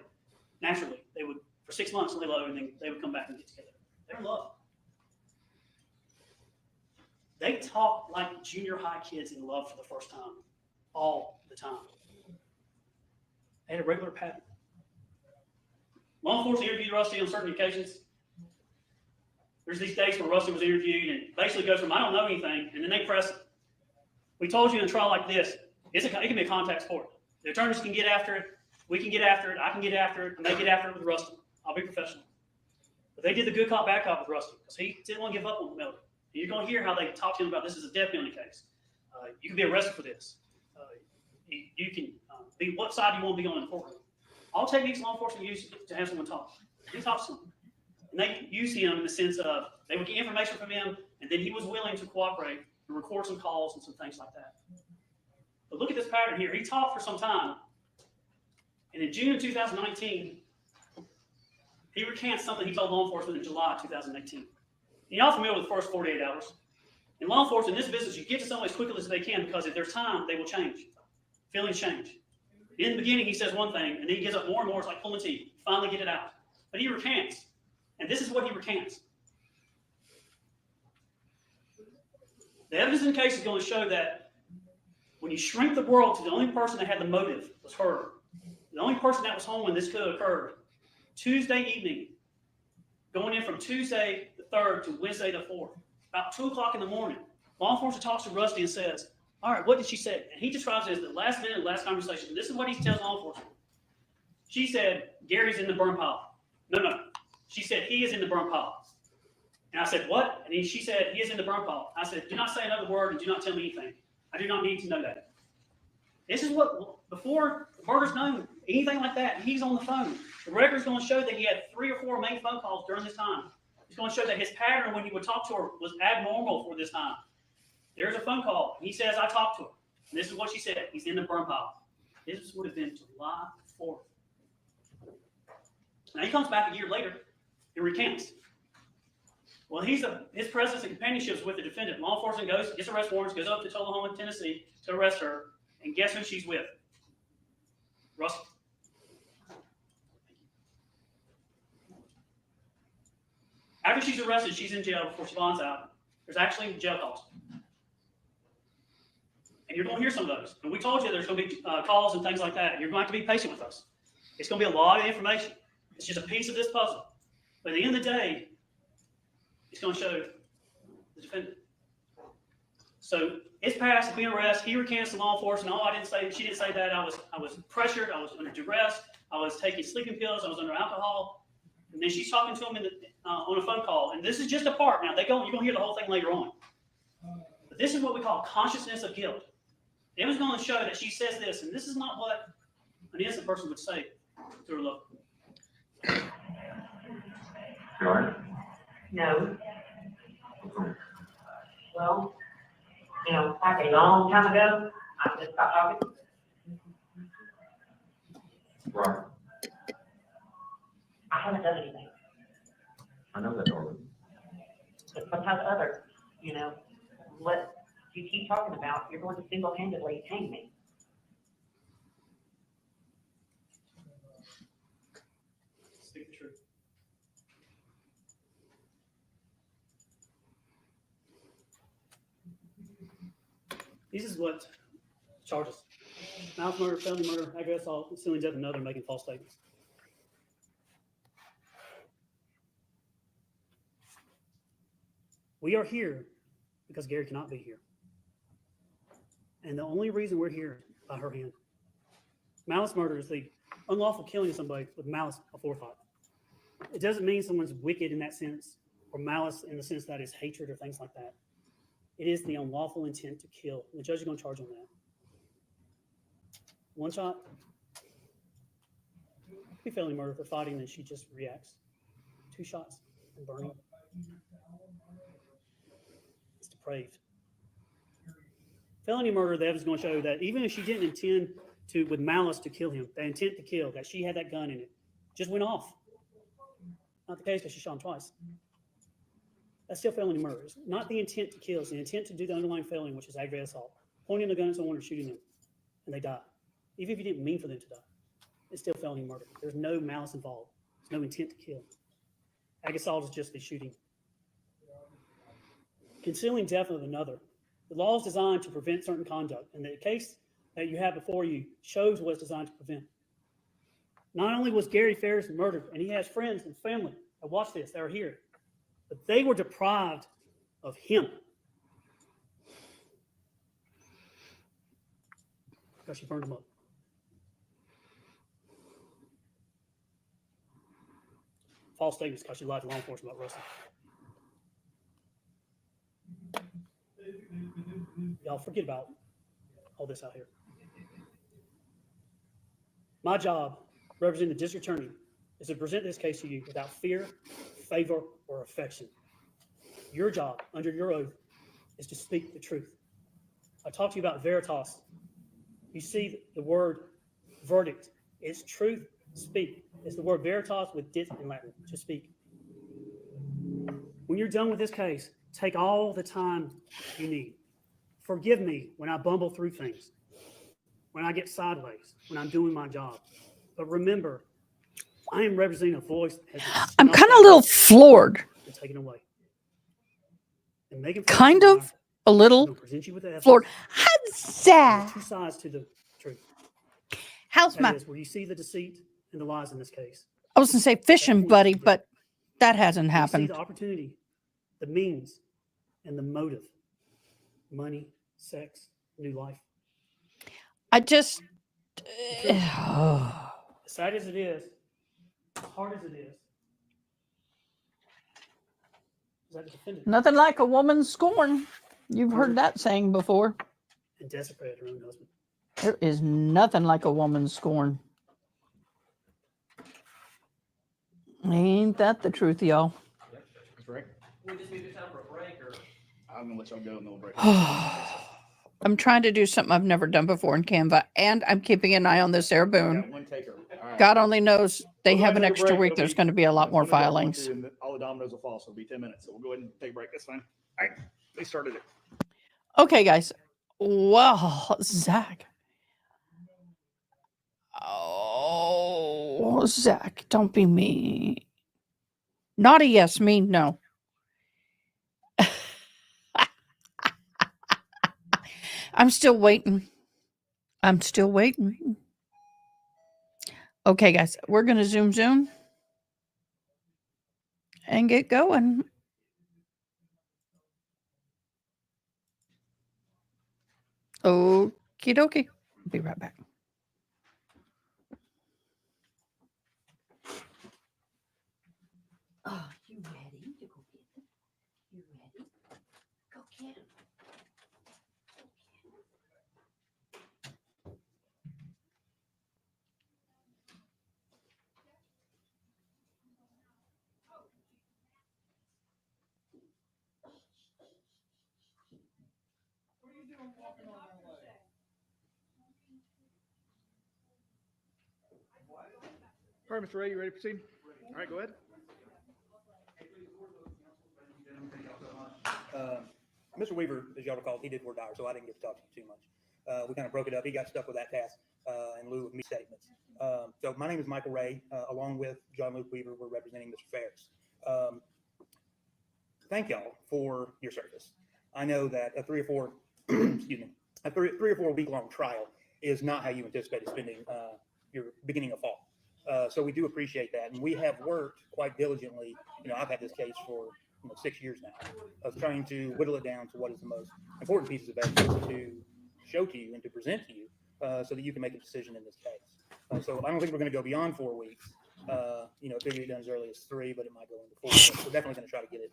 Naturally, they would, for 6 months, lay low, and then they would come back and get together. They were in love. They talk like junior high kids in love for the first time, all the time. They had a regular pattern. Law enforcement interviewed Rusty on certain occasions. There's these days where Rusty was interviewed and basically goes from, I don't know anything, and then they press it. We told you in a trial like this, it can be a contact sport. The attorneys can get after it, we can get after it, I can get after it, and they get after it with Rusty. I'll be professional. But they did the good cop, bad cop with Rusty because he didn't want to give up on the melody. And you're going to hear how they talk to him about this is a death penalty case. You can be arrested for this. You can be what side you want to be on in the courtroom. All techniques law enforcement use to have someone talk. He talks to them. And they use him in the sense of they would get information from him, and then he was willing to cooperate and record some calls and some things like that. But look at this pattern here. He talked for some time, and in June of 2019, he recants something he told law enforcement in July 2018. And y'all familiar with the first 48 hours? In law enforcement, in this business, you get to someone as quickly as they can because if there's time, they will change. Feelings change. In the beginning, he says one thing, and then he gets up more and more. It's like pulling teeth. Finally get it out. But he recants. And this is what he recants. The evidence in the case is going to show that when you shrink the world to the only person that had the motive was her, the only person that was home when this could have occurred, Tuesday evening, going in from Tuesday the 3rd to Wednesday the 4th, about 2 o'clock in the morning, law enforcement talks to Rusty and says, all right, what did she say? And he describes it as the last minute, last conversation. This is what he tells law enforcement. She said, Gary's in the burn pile. No. She said, he is in the burn pile. And I said, what? And she said, he is in the burn pile. I said, do not say another word and do not tell me anything. I do not need to know that. This is what, before the murder's known, anything like that, he's on the phone. The record's going to show that he had 3 or 4 main phone calls during this time. It's going to show that his pattern when he would talk to her was abnormal for this time. There's a phone call. He says, I talked to her. And this is what she said. He's in the burn pile. This would have been July 4th. Now he comes back a year later and recants. Well, his presence and companionship is with the defendant. Law enforcement goes, gets arrest warrants, goes up to Tullahoma, Tennessee to arrest her. And guess who she's with? Russell. After she's arrested, she's in jail before she bonds out. There's actually jail calls. And you're going to hear some of those. And we told you there's going to be calls and things like that. You're going to have to be patient with us. It's going to be a lot of information. It's just a piece of this puzzle. But at the end of the day, it's going to show the defendant. So it's past, being arrested. He recants to law enforcement. Oh, I didn't say, she didn't say that. I was pressured. I was under duress. I was taking sleeping pills. I was under alcohol. And then she's talking to him on a phone call. And this is just a part. Now, you're going to hear the whole thing later on. But this is what we call consciousness of guilt. It was going to show that she says this, and this is not what an innocent person would say to her look. No. Well, like a long time ago, I just stopped talking. Right. I haven't done anything. I know that already. But sometimes others, what you keep talking about, you're going to single-handedly hang me. Speak the truth. This is what charges. Malice murder, felony murder, aggravated assault, concealing death of another, making false statements. We are here because Gary cannot be here. And the only reason we're here is by her hand. Malice murder is the unlawful killing of somebody with malice aforethought. It doesn't mean someone's wicked in that sense, or malice in the sense that is hatred or things like that. It is the unlawful intent to kill. The judge is going to charge on that. 1 shot. Could be felony murder for fighting, and she just reacts. 2 shots and burning. It's depraved. Felony murder, the evidence is going to show that even if she didn't intend to, with malice, to kill him, the intent to kill, that she had that gun in it, just went off. Not the case because she shot him twice. That's still felony murder. It's not the intent to kill. It's the intent to do the underlying felony, which is aggravated assault. Pointing the gun at someone or shooting them, and they die. Even if you didn't mean for them to die, it's still felony murder. There's no malice involved. There's no intent to kill. Aggravated assault is just the shooting. Concealing death of another. The law is designed to prevent certain conduct, and the case that you have before you shows what it's designed to prevent. Not only was Gary Ferris murdered, and he has friends and family that watch this, that are here, but they were deprived of him because she burned him up. False statements because she lied to law enforcement about Russell. Y'all forget about all this out here. My job, representing the district attorney, is to present this case to you without fear, favor, or affection. Your job, under your oath, is to speak the truth. I talked to you about veritas. You see the word verdict. It's truth, speak. It's the word veritas with dit in Latin, to speak. When you're done with this case, take all the time you need. Forgive me when I bumble through things. when I get sideways, when I'm doing my job. But remember, I am representing a voice that has I'm been kind of a little floored, and taken away. And Megan kind Ferguson and of a little will present you with evidence. floored. There's How's two sides to the truth. How's That my, is where you see the deceit and the lies in this case. I was going to say fishing buddy, but that hasn't You see happened. the opportunity, the means, and the motive. Money, sex, new life. I just, As sad as it is, as hard as it is that the defendant nothing like a woman's scorn. You've heard that saying before. and desecrated her own husband. There is nothing like a woman's scorn. Ain't that the truth, y'all? That's right. We just need to time for a break, or? I'm gonna let y'all go and then we'll break. I'm trying to do something I've never done before in Canva, and I'm keeping an eye on this Sarah Boone. Got one taker. All right. God only knows they We'll go have ahead an and take a extra break. week. It'll There's be- going to be a lot more One of y'all want filings. to, and all the dominoes will fall, so it'll be 10 minutes. So we'll go ahead and take a break. That's fine. All right. They started it. Okay, guys. Well, Zach. Oh, Zach, don't be mean. Not a yes, mean no. I'm still waiting. I'm still waiting. Okay, guys, we're going to zoom and get going. Okie dokie. Be right back. Oh, you ready to go get them? You ready? Go get them. All right, Mr. Ray, you ready to proceed? All right, go ahead. Mr. Weaver, as y'all recall, he did voir dire, so I didn't get to talk to him too much. We kind of broke it up. He got stuck with that task in lieu of me statements. So my name is Michael Ray. Along with John Luke Weaver, we're representing Mr. Ferris. Thank y'all for your service. I know that a 3 or 4, excuse me, a 3 or 4 week long trial is not how you anticipated spending your beginning of fall. So we do appreciate that, and we have worked quite diligently. You know, I've had this case for 6 years now, of trying to whittle it down to what is the most important pieces of evidence to show to you and to present to you, so that you can make a decision in this case. So I don't think we're going to go beyond 4 weeks. It could get done as early as 3, but it might go into 4. But we're definitely going to try to get it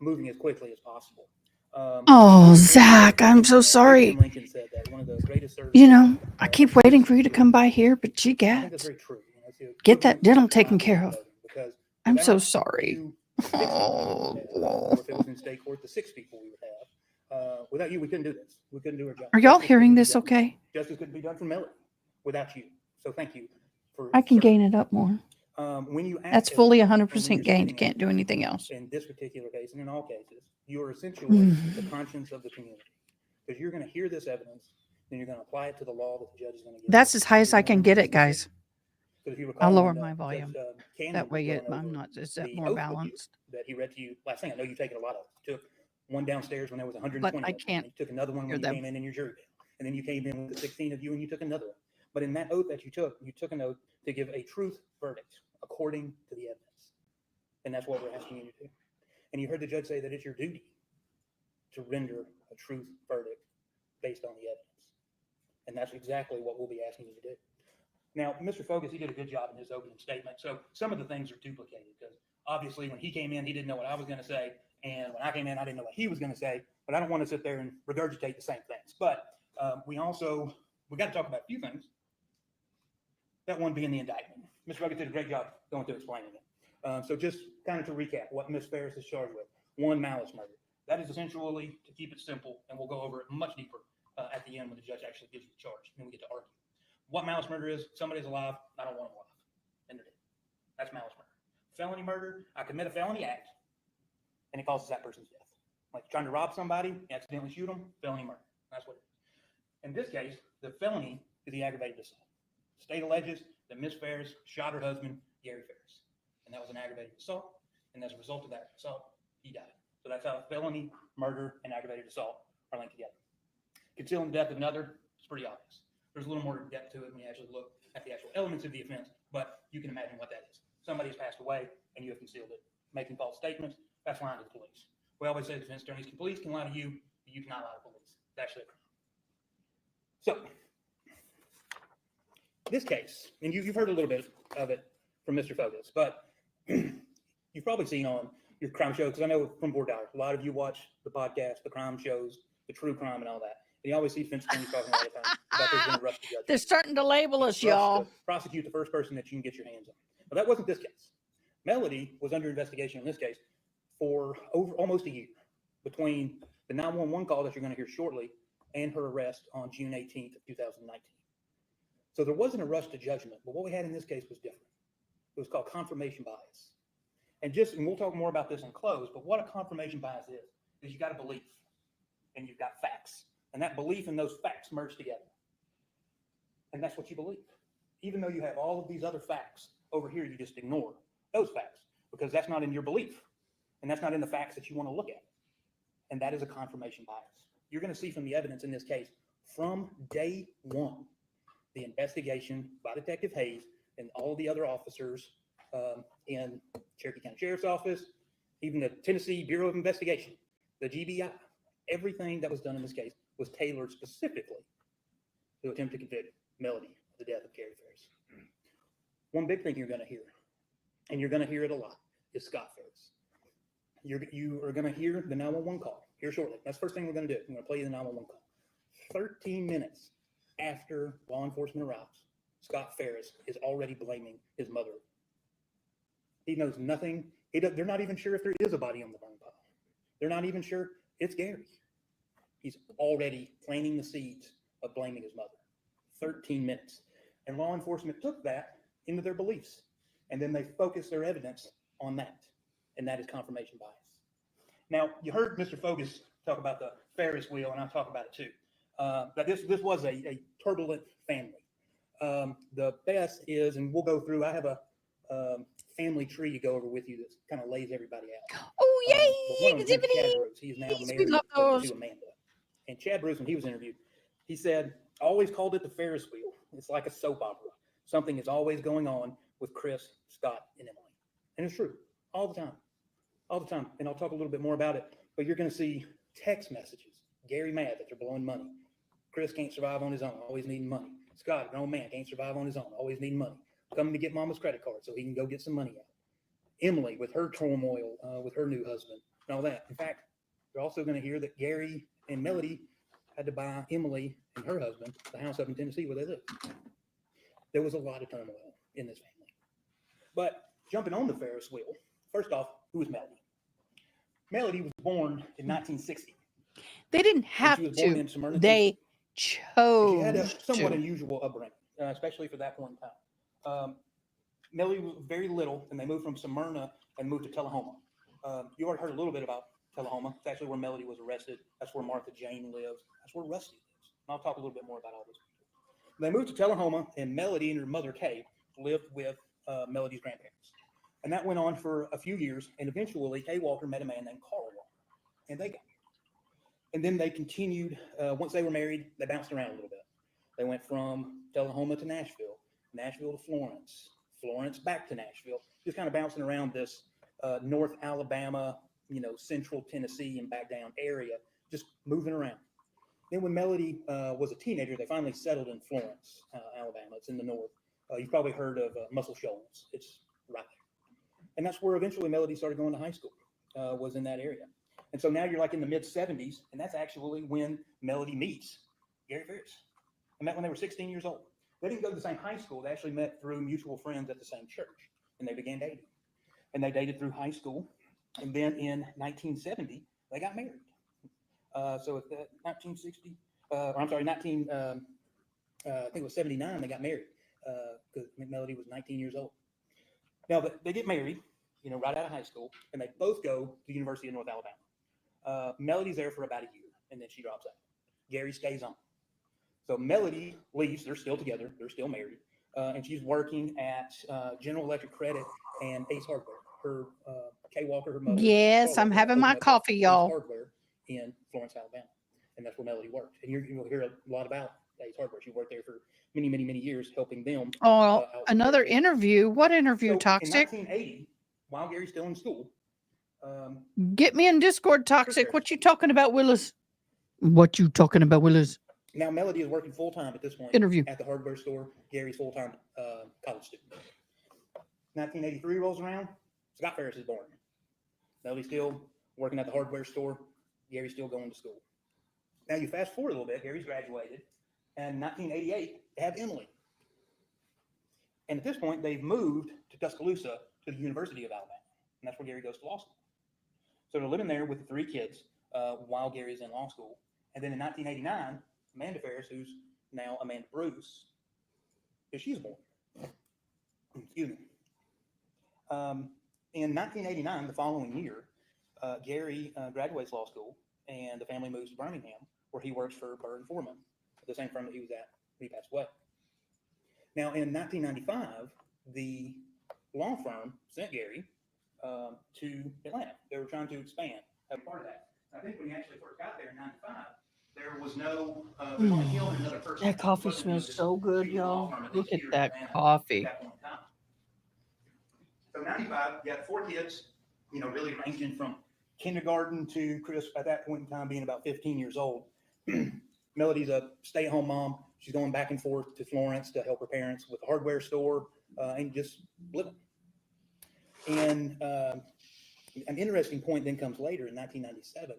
moving as quickly as possible. Oh, Zach, I'm so sorry. Lincoln said that one of the greatest services, You know, I keep waiting for you to come by here, but gee, I think that's gats, very true. It's the get that equivalent dental of taken not care being of. voting, because I'm so without sorry. you, the 6 people we would have, or if it was in state court, the 6 people we would have. Without you, we couldn't do this. We couldn't do our job. Are y'all Justice hearing couldn't be this done. okay? Justice couldn't be done for Melody without you. So thank you for I can serving. gain it up more. When you act That's as a fully judge, and when 100% you're gained. sitting Can't do anything else. in this particular case, and in all cases, you are essentially the conscience of the community, because you're going to hear this evidence, and you're going to apply it to the law that the judge is going to give. That's as high as I can get it, guys. Because if you I'll recall, lower when, my Judge, volume. Cannon That was way going I'm over not, is that the more oath balanced? that he read to you last thing. I know you've taken a lot of. You took one downstairs when there was 120. But I of you, can't and you took another one hear when you them. came in your jury bill. And then you came in with the 16 of you and you took another one. But in that oath that you took an oath to give a truth verdict according to the evidence. And that's what we're asking you to do. And you heard the judge say that it's your duty to render a truth verdict based on the evidence. And that's exactly what we'll be asking you to do. Now, Mr. Focus, he did a good job in his opening statement. So some of the things are duplicated, because obviously when he came in, he didn't know what I was going to say. And when I came in, I didn't know what he was going to say. But I don't want to sit there and regurgitate the same things. But we got to talk about a few things. That one being the indictment. Mr. Focus did a great job going through explaining it. So just kind of to recap what Ms. Ferris is charged with. 1, malice murder. That is essentially, to keep it simple, and we'll go over it much deeper at the end when the judge actually gives you the charge. Then we get to argue. What malice murder is: somebody's alive, I don't want them alive, and they're dead. That's malice murder. Felony murder: I commit a felony act, and it causes that person's death. Like trying to rob somebody, you accidentally shoot them, felony murder. That's what it is. In this case, the felony is the aggravated assault. The state alleges that Miss Ferris shot her husband, Gary Ferris. And that was an aggravated assault. And as a result of that assault, he died. So that's how felony, murder, and aggravated assault are linked together. Concealing the death of another is pretty obvious. There's a little more depth to it when you actually look at the actual elements of the offense, but you can imagine what that is. Somebody has passed away and you have concealed it. Making false statements, that's lying to the police. We always say defense attorneys police can lie to you, but you cannot lie to police. It's actually a crime. So, this case, and you've heard a little bit of it from Mr. Focus, but you've probably seen on your crime show, because I know from Board Diary, a lot of you watch the podcast, the crime shows, the true crime and all that. And you always see defense attorneys talking all the time about there's been a rush to judgment. They're starting to label us, Rush y'all. to prosecute the first person that you can get your hands on. But that wasn't this case. Melody was under investigation in this case for over almost a year, between the 911 call that you're going to hear shortly and her arrest on June 18th of 2019. So there wasn't a rush to judgment, but what we had in this case was different. It was called confirmation bias. And we'll talk more about this in close, but what a confirmation bias is you got a belief and you've got facts. And that belief and those facts merge together. And that's what you believe. Even though you have all of these other facts over here, you just ignore those facts because that's not in your belief. And that's not in the facts that you want to look at. And that is a confirmation bias. You're going to see from the evidence in this case, from day one, the investigation by Detective Hayes and all the other officers in Cherokee County Sheriff's Office, even the Tennessee Bureau of Investigation, the GBI, everything that was done in this case was tailored specifically to attempt to convict Melody of the death of Gary Ferris. One big thing you're going to hear, and you're going to hear it a lot, is Scott Ferris. You are going to hear the 911 call here shortly. That's the first thing we're going to do. I'm going to play you the 911 call. 13 minutes after law enforcement arrives, Scott Ferris is already blaming his mother. He knows nothing. They're not even sure if there is a body on the burn pile. They're not even sure it's Gary. He's already planting the seeds of blaming his mother. 13 minutes. And law enforcement took that into their beliefs. And then they focused their evidence on that. And that is confirmation bias. Now, you heard Mr. Fogus talk about the Ferris wheel, and I'll talk about it too. But this was a turbulent family. The best is, and we'll go through, I have a family tree to go over with you that kind of lays everybody out. Oh, yay! But one of them is Chad Bruce. He is now We married love those. to Amanda. And Chad Bruce, when he was interviewed, he said, always called it the Ferris wheel. It's like a soap opera. Something is always going on with Chris, Scott, and Emily. And it's true. All the time. All the time. And I'll talk a little bit more about it. But you're going to see text messages. Gary mad that they're blowing money. Chris can't survive on his own, always needing money. Scott, a grown man, can't survive on his own, always needing money. Coming to get mama's credit card so he can go get some money out. Emily, with her turmoil, with her new husband, and all that. In fact, you're also going to hear that Gary and Melody had to buy Emily and her husband the house up in Tennessee where they live. There was a lot of turmoil in this family. But jumping on the Ferris wheel, first off, who is Melody? Melody was born in 1960. They didn't have she was born to. in Smyrna, They She chose had a somewhat to. unusual upbringing, especially for that point in time. Melody was very little, and they moved from Smyrna and moved to Tullahoma. You already heard a little bit about Tullahoma. It's actually where Melody was arrested. That's where Martha Jane lives. That's where Rusty lives. And I'll talk a little bit more about all this. They moved to Tullahoma, and Melody and her mother, Kay, lived with Melody's grandparents. And that went on for a few years, and eventually Kay Walker met a man named Carl Walker, and they got married. And then they continued, once they were married, they bounced around a little bit. They went from Tullahoma to Nashville, Nashville to Florence, Florence back to Nashville, just kind of bouncing around this North Alabama, Central Tennessee and back down area, just moving around. Then when Melody was a teenager, they finally settled in Florence, Alabama. It's in the north. You've probably heard of Muscle Shoals. It's right there. And that's where eventually Melody started going to high school, was in that area. And so now you're like in the mid-70s, and that's actually when Melody meets Gary Ferris. They met when they were 16 years old. They didn't go to the same high school. They actually met through mutual friends at the same church, and they began dating. And they dated through high school. And then in 1970, they got married. So at 1960, I think it was 79, they got married because Melody was 19 years old. Now, they get married, right out of high school, and they both go to the University of North Alabama. Melody's there for about a year, and then she drops out. Gary stays on. So Melody leaves. They're still together. They're still married. And she's working at General Electric Credit and Ace Hardware. Her Kay Walker, her mother. Yes, Carl I'm Walker, having my opened up coffee, Ace y'all. Hardware in Florence, Alabama, and that's where Melody worked. And you'll hear a lot about Ace Hardware. She worked there for many, many, many years, helping them. Oh, out with another their business. interview. What interview, So in Toxic? 1980, while Gary's still in school, Get me in Discord, Toxic. Chris What you talking about, Willis? What you talking about, Willis? now Melody is working full time at this point Interview. at the hardware store. Gary's full time college student. 1983 rolls around. Scott Ferris is born. Melody's still working at the hardware store. Gary's still going to school. Now you fast forward a little bit. Gary's graduated, and in 1988 they have Emily. And at this point, they've moved to Tuscaloosa to the University of Alabama, and that's where Gary goes to law school. So they're living there with the 3 kids while Gary's in law school. And then in 1989, Amanda Ferris, who's now Amanda Bruce, she's born. Excuse me. In 1989, the following year, Gary graduates law school, and the family moves to Birmingham, where he works for Burr & Foreman, the same firm that he was at when he passed away. Now, in 1995, the law firm sent Gary to Atlanta. They were trying to expand. As part of that, I think when he actually first got there in '95, there was no. There's only him and another person. That coffee Wasn't smells this so good, big law y'all. firm, at Look least at here in that Atlanta coffee. At that point in time. So '95, you had 4 kids. You know, really ranging from kindergarten to Chris at that point in time being about 15 years old. Melody's a stay-at-home mom. She's going back and forth to Florence to help her parents with the hardware store and just living. And an interesting point then comes later in 1997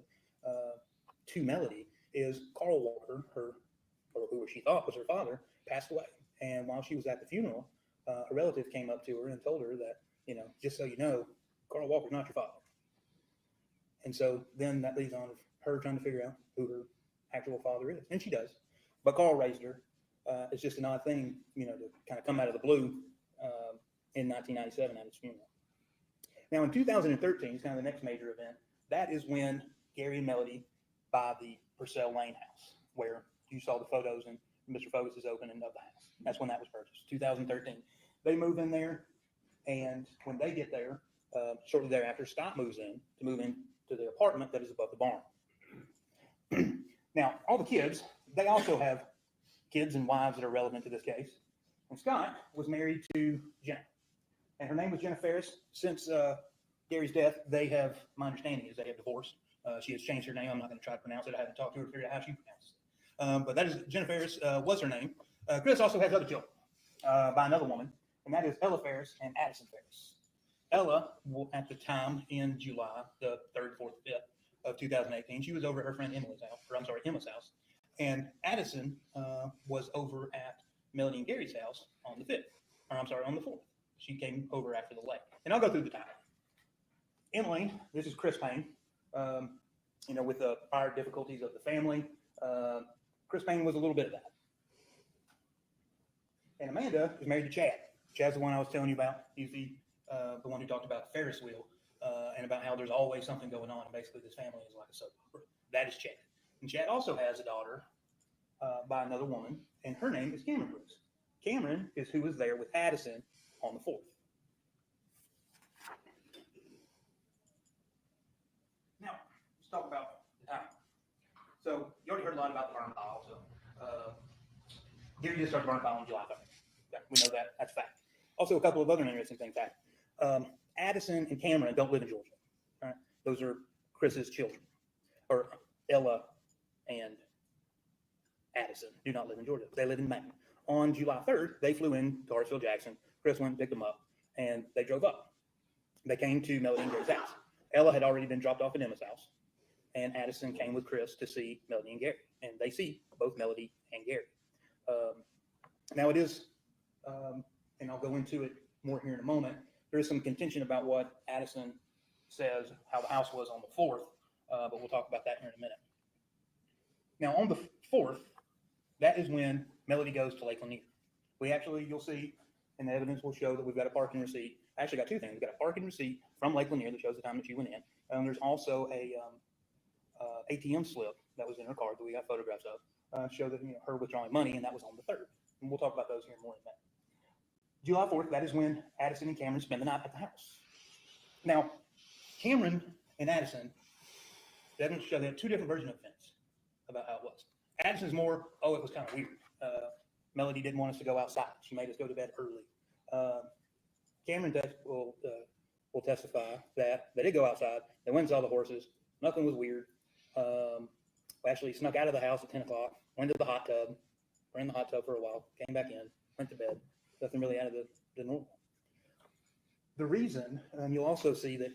to Melody is Carl Walker, who she thought was her father, passed away. And while she was at the funeral, a relative came up to her and told her that, you know, just so you know, Carl Walker's not your father. And so then that leads on her trying to figure out who her actual father is. And she does. But Carl raised her. It's just an odd thing, you know, to kind of come out of the blue in 1997 at his funeral. Now in 2013, it's kind of the next major event. That is when Gary and Melody buy the Purcell Lane house, where you saw the photos and Mr. Focus's opening of the house. That's when that was purchased, 2013. They move in there, and when they get there, shortly thereafter, Scott moves in to the apartment that is above the barn. Now, all the kids, they also have kids and wives that are relevant to this case. And Scott was married to Jenna, and her name was Jenna Ferris. Since Gary's death, my understanding is they have divorced. She has changed her name. I'm not going to try to pronounce it. I haven't talked to her to figure out how she pronounced it. But that is Jenna Ferris was her name. Chris also has other children by another woman, and that is Ella Ferris and Addison Ferris. Ella, at the time in July, the 3rd, 4th, 5th of 2018, she was over at her friend Emma's house. And Addison was over at Melody and Gary's house on the 5th, on the 4th. She came over after the lake. And I'll go through the time. Emily, this is Chris Payne. You know, with the prior difficulties of the family, Chris Payne was a little bit of that. And Amanda is married to Chad. Chad's the one I was telling you about. He's the one who talked about the Ferris wheel and about how there's always something going on. And basically, this family is like a soap opera. That is Chad. And Chad also has a daughter by another woman, and her name is Cameron Bruce. Cameron is who was there with Addison on the 4th. Now, let's talk about the time. So, you already heard a lot about the burn pile. So, Gary just started burn pile on July 3rd. Yeah, we know that. That's fact. Also, a couple of other interesting things happened. Addison and Cameron don't live in Georgia. Right? Those are Chris's children, or Ella and Addison do not live in Georgia. They live in Maine. On July 3rd, they flew in to Hartsville Jackson. Chris went and picked them up, and they drove up. They came to Melody and Gary's house. Ella had already been dropped off at Emma's house, and Addison came with Chris to see Melody and Gary, and they see both Melody and Gary. Now it is, and I'll go into it more here in a moment, there is some contention about what Addison says, how the house was on the 4th, but we'll talk about that here in a minute. Now on the 4th, that is when Melody goes to Lake Lanier. You'll see, and the evidence will show that we've got a parking receipt. I actually got 2 things. We've got a parking receipt from Lake Lanier that shows the time that she went in. There's also a ATM slip that was in her car that we got photographs of show that her withdrawing money, and that was on the 3rd. And we'll talk about those here more in a minute. July 4th, that is when Addison and Cameron spend the night at the house. Now, Cameron and Addison, the evidence show they have two different versions of events about how it was. Addison's more, it was kind of weird. Melody didn't want us to go outside. She made us go to bed early. Cameron will testify that they did go outside. They went and saw the horses. Nothing was weird. We actually snuck out of the house at 10 o'clock, went to the hot tub, were in the hot tub for a while, came back in, went to bed. Nothing really out of the normal. The reason, you'll also see that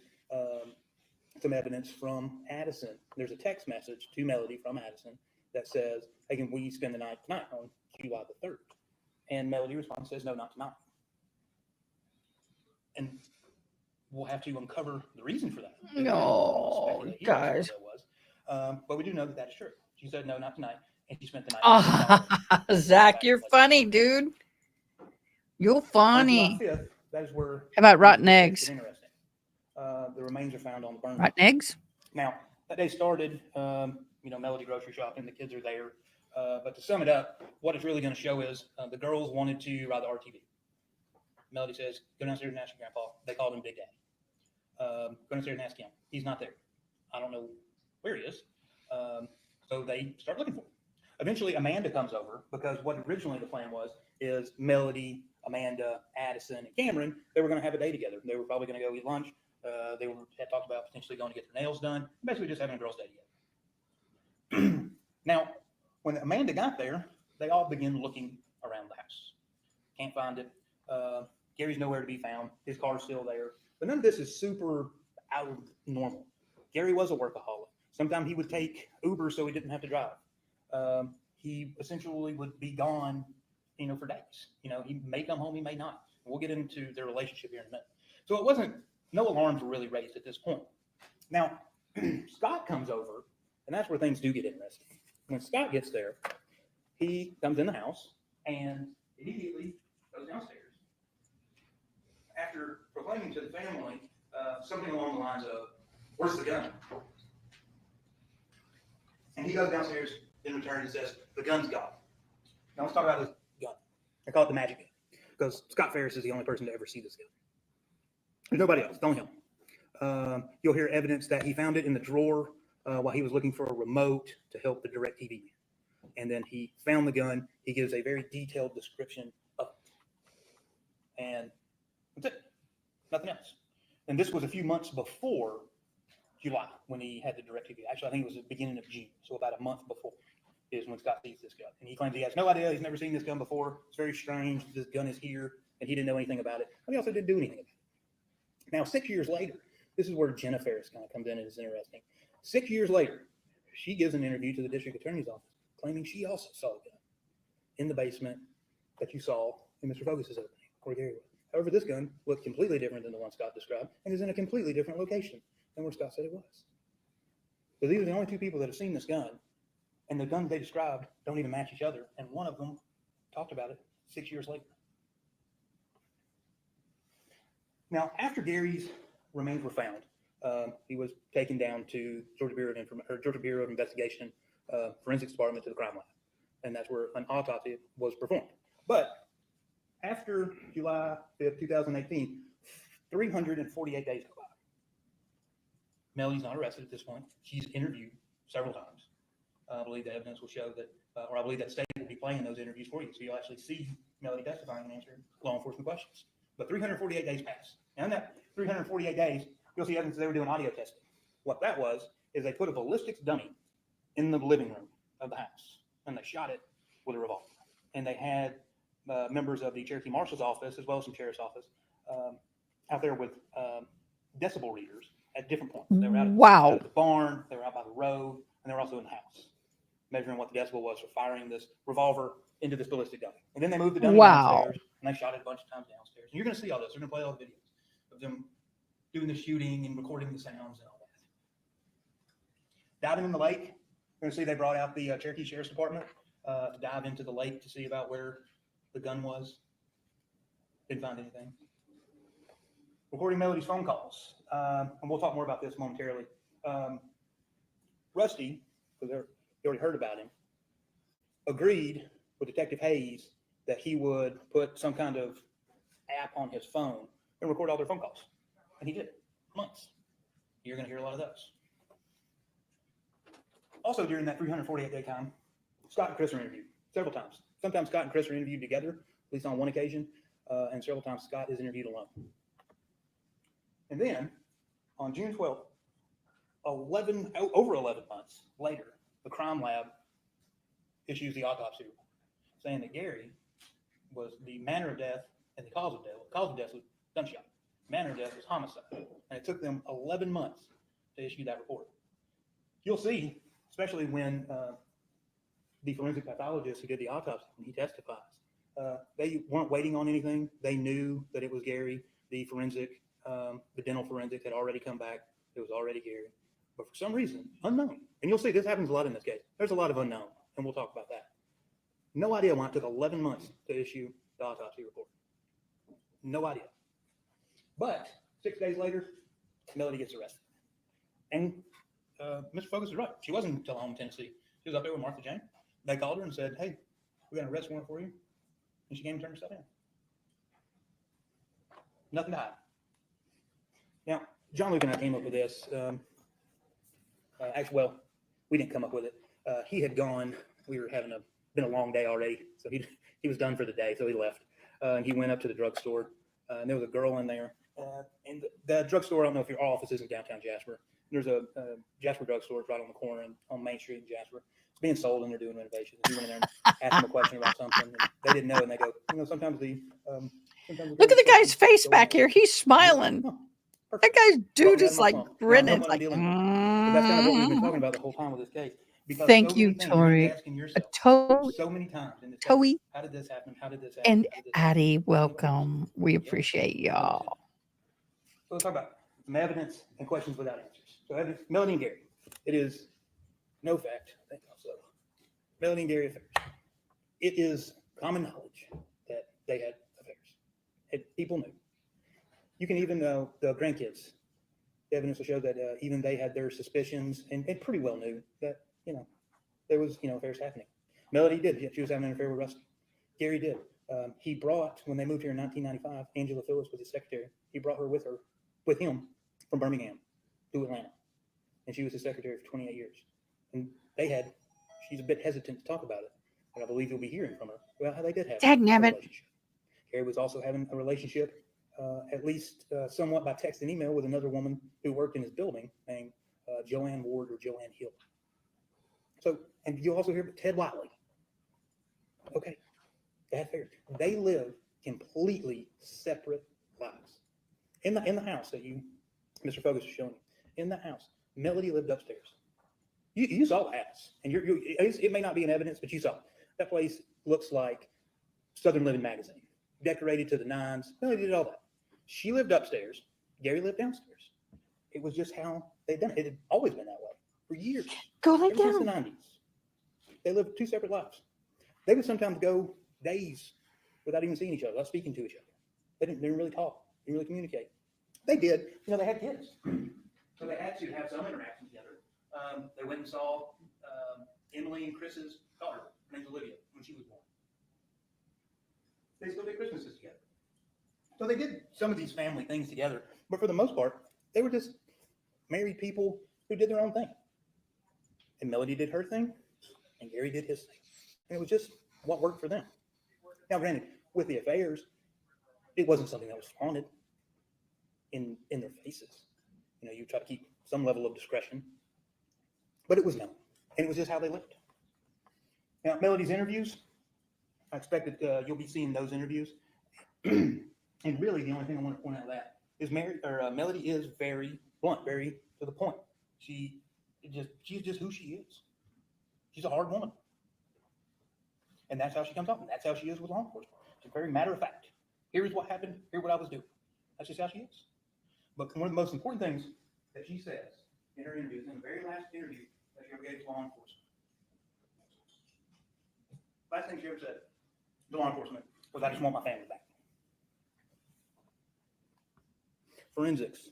some evidence from Addison. There's a text message to Melody from Addison that says, hey, can we spend the night tonight on July the 3rd? And Melody responds, says, no, not tonight. And we'll have to uncover the reason for that. No, guys. But we do know that that is true. She said, no, not tonight. And she spent the night. Zach, you're funny, dude. You're funny. On July 5th, that is where. How about rotten eggs? Interesting. The remains are found on the burn. Rotten eggs? Now, that day started, Melody grocery shopping. The kids are there. But to sum it up, what it's really going to show is the girls wanted to ride the RTV. Melody says, go downstairs and ask your grandpa. They called him Big Daddy. Go downstairs and ask him. He's not there. I don't know where he is. So they start looking for him. Eventually, Amanda comes over because what originally the plan was is Melody, Amanda, Addison, and Cameron, they were going to have a day together. They were probably going to go eat lunch. They had talked about potentially going to get their nails done. Basically just having a girls' day together. Now, when Amanda got there, they all begin looking around the house. Can't find it. Gary's nowhere to be found. His car's still there. But none of this is super out of normal. Gary was a workaholic. Sometimes he would take Uber so he didn't have to drive. He essentially would be gone, for days. He may come home, he may not. We'll get into their relationship here in a minute. So it wasn't, no alarms were really raised at this point. Now, Scott comes over, and that's where things do get interesting. When Scott gets there, he comes in the house and immediately goes downstairs. After proclaiming to the family something along the lines of, where's the gun? And he goes downstairs, in return, and says, the gun's gone. Now let's talk about this gun. I call it the magic gun because Scott Ferris is the only person to ever see this gun. There's nobody else, don't him. You'll hear evidence that he found it in the drawer while he was looking for a remote to help the DirecTV man. And then he found the gun. He gives a very detailed description of it. And that's it. Nothing else. And this was a few months before July when he had the DirecTV. Actually, I think it was the beginning of June. So about a month before is when Scott sees this gun. And he claims he has no idea. He's never seen this gun before. It's very strange. This gun is here. And he didn't know anything about it. But he also didn't do anything about it. Now, 6 years later, this is where Jenna Ferris kind of comes in and is interesting. 6 years later, she gives an interview to the district attorney's office claiming she also saw a gun in the basement that you saw in Mr. Focus's opening, where Gary was. However, this gun looked completely different than the one Scott described and is in a completely different location than where Scott said it was. So these are the only two people that have seen this gun, and the guns they described don't even match each other, and one of them talked about it 6 years later. Now, after Gary's remains were found, he was taken down to Georgia Bureau of Investigation Forensics Department to the crime lab, and that's where an autopsy was performed. But after July 5th, 2018, 348 days go by. Melody's not arrested at this point. She's interviewed several times. I believe the evidence will show that, or I believe that state will be playing those interviews for you, so you'll actually see Melody testifying and answering law enforcement questions. But 348 days pass. And in that 348 days, you'll see evidence they were doing audio testing. What that was is they put a ballistics dummy in the living room of the house, and they shot it with a revolver. And they had members of the Cherokee Marshal's office, as well as some sheriff's office, out there with decibel readers at different points. They were out at the barn, they were out by the road, and they were also in the house, measuring what the decibel was for firing this revolver into this ballistic dummy. And then they moved the dummy downstairs, and they shot it a bunch of times downstairs. And you're going to see all this. They're going to play all the videos of them doing the shooting and recording the sounds and all that. Diving in the lake, you're going to see they brought out the Cherokee Sheriff's Department to dive into the lake to see about where the gun was. Didn't find anything. Recording Melody's phone calls. And we'll talk more about this momentarily. Rusty, because you already heard about him, agreed with Detective Hayes that he would put some kind of app on his phone and record all their phone calls. And he did, months. You're going to hear a lot of those. Also, during that 348-day time, Scott and Chris are interviewed several times. Sometimes Scott and Chris are interviewed together, at least on one occasion, and several times Scott is interviewed alone. And then, on June 12th, over 11 months later, the crime lab issues the autopsy report, saying that Gary was the manner of death and the cause of death. The cause of death was gunshot. Manner of death was homicide. And it took them 11 months to issue that report. You'll see, especially when the forensic pathologist who did the autopsy, when he testifies, they weren't waiting on anything. They knew that it was Gary. The forensic, the dental forensic had already come back. It was already Gary. But for some reason, unknown. And you'll see this happens a lot in this case. There's a lot of unknown, and we'll talk about that. No idea why it took 11 months to issue the autopsy report. No idea. But 6 days later, Melody gets arrested. And Mr. Focus is right. She wasn't in Tullahoma, Tennessee. She was up there with Martha Jane. They called her and said, hey, we got an arrest warrant for you. And she came and turned herself in. Nothing to hide. Now, John Luke and I came up with this. Actually, well, we didn't come up with it. He had gone. We were having been a long day already, so he was done for the day, so he left. And he went up to the drugstore, and there was a girl in there. And the drugstore, I don't know if your office is in downtown Jasper. There's a Jasper drugstore right on the corner on Main Street in Jasper. It's being sold, and they're doing renovations. He went in there and asked them a question about something, and they didn't know, and they go, sometimes the Look at the guy's face back here. He's smiling. That guy's dude is like grinning. It's like, But that's kind of what we've been talking about the whole time with this case. Because thank so you, many things Tori. you're asking yourself so many times in this case. Toey. How did this happen? How did this happen? And How did this Addie, happen? welcome. We appreciate y'all. So let's talk about some evidence and questions without answers. So evidence, Melody and Gary. It is no fact. I think also Melody and Gary affairs. It is common knowledge that they had affairs. People knew. You can even know the grandkids. The evidence will show that even they had their suspicions and pretty well knew that, there was, affairs happening. Melody did. She was having an affair with Rusty. Gary did. He brought, when they moved here in 1995, Angela Phillips was his secretary. He brought her with him from Birmingham to Atlanta. And she was his secretary for 28 years. And she's a bit hesitant to talk about it, but I believe you'll be hearing from her about how they did have a relationship. Gary was also having a relationship, at least somewhat by text and email, with another woman who worked in his building named Joanne Ward or Joanne Hill. So, and you'll also hear Ted Wiley. Okay, they live completely separate lives. In the house that Mr. Focus is showing you, in the house, Melody lived upstairs. You saw the house, and it may not be in evidence, but you saw it. That place looks like Southern Living magazine, decorated to the nines. Melody did all that. She lived upstairs. Gary lived downstairs. It was just how they'd done it. It had always been that way for years. Go lay Ever since the down. 90s. They lived two separate lives. They would sometimes go days without even seeing each other, without speaking to each other. They didn't really talk, didn't really communicate. They did. They had kids. So they had to have some interaction together. They went and saw Emily and Chris's daughter, her name's Olivia, when she was born. They still did Christmases together. So they did some of these family things together, but for the most part, they were just married people who did their own thing. And Melody did her thing, and Gary did his thing. And it was just what worked for them. Now, granted, with the affairs, it wasn't something that was flaunted in their faces. You try to keep some level of discretion, but it was known, and it was just how they lived. Now, Melody's interviews, I expect that you'll be seeing those interviews. And really, the only thing I want to point out that is Melody is very blunt, very to the point. She's just who she is. She's a hard woman. And that's how she comes off, and that's how she is with law enforcement. She's very matter of fact. Here's what happened. Here's what I was doing. That's just how she is. But one of the most important things that she says in her interviews, in the very last interview that she ever gave to law enforcement, last thing she ever said to law enforcement was, "I just want my family back." Forensics.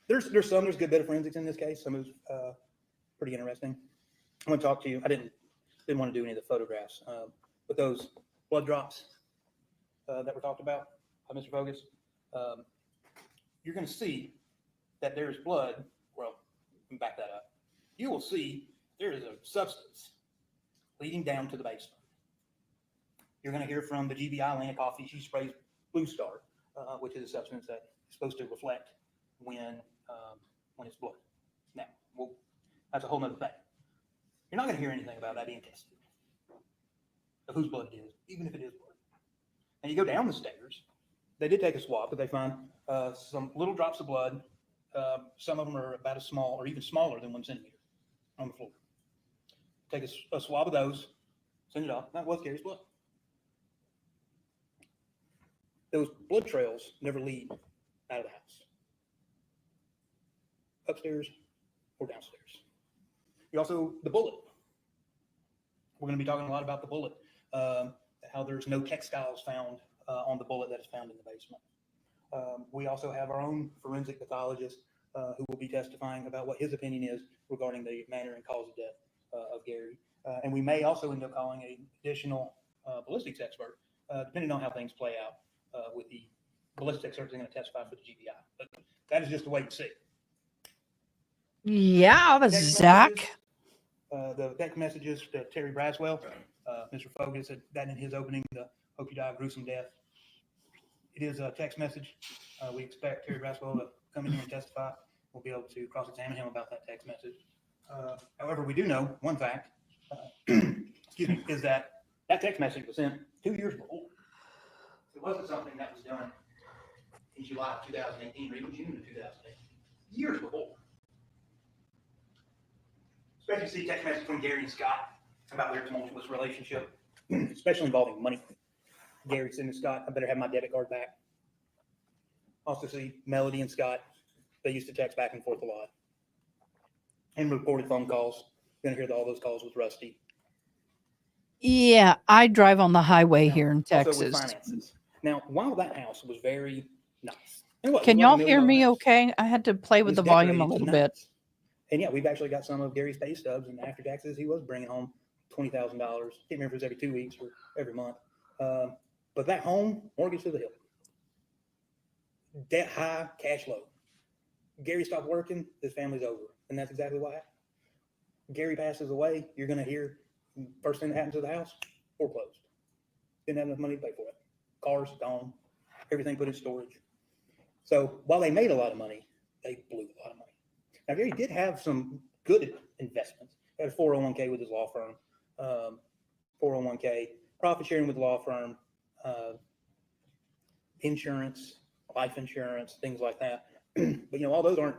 There's a good bit of forensics in this case. Some is pretty interesting. I'm going to talk to you. I didn't didn't want to do any of the photographs. But those blood drops that were talked about by Mr. Fogus, you're going to see that there's blood. Well, let me back that up. You will see there is a substance leading down to the basement. You're going to hear from the GBI Lana Coffee. She sprays Blue Star, which is a substance that is supposed to reflect when it's blood. Now, that's a whole nother thing. You're not going to hear anything about that being tested, of whose blood it is, even if it is blood. And you go down the stairs. They did take a swab, but they find some little drops of blood. Some of them are about as small or even smaller than 1 centimeter on the floor. Take a swab of those, send it off. That was Gary's blood. Those blood trails never lead out of the house, upstairs or downstairs. You also, the bullet. We're going to be talking a lot about the bullet, how there's no textiles found on the bullet that is found in the basement. We also have our own forensic pathologist who will be testifying about what his opinion is regarding the manner and cause of death of Gary. And we may also end up calling an additional ballistics expert, depending on how things play out with the ballistics experts going to testify for the GBI. But that is just the way to see. Yeah, the Zach. The text messages to Terry Braswell. Mr. Fogus said that in his opening, the hope you die a gruesome death. It is a text message. We expect Terry Braswell to come in here and testify. We'll be able to cross-examine him about that text message. However, we do know one fact, excuse me, is that text message was sent 2 years before. It wasn't something that was done in July of 2018 or even June of 2018. Years before. Especially see text message from Gary and Scott about their tumultuous relationship, especially involving money. Gary said to Scott, I better have my debit card back. Also see Melody and Scott, they used to text back and forth a lot. And recorded phone calls. You're going to hear all those calls with Rusty. Yeah, I drive on the highway here in Also with Texas. finances. Now, while that house was very nice. Can y'all hear me okay? I had to play with the volume a decorated to little bit. nines. And yeah, we've actually got some of Gary's pay stubs, and after taxes, he was bringing home $20,000. Can't remember if it was every 2 weeks or every month. But that home, mortgage to the hill. Debt high, cash low. Gary stopped working, his family's over. And that's exactly what happened. Gary passes away, you're going to hear first thing that happens to the house, foreclosed. Didn't have enough money to pay for it. Cars gone, everything put in storage. So while they made a lot of money, they blew a lot of money. Now, Gary did have some good investments. He had a 401k with his law firm, 401k, profit sharing with the law firm, insurance, life insurance, things like that. But, all those aren't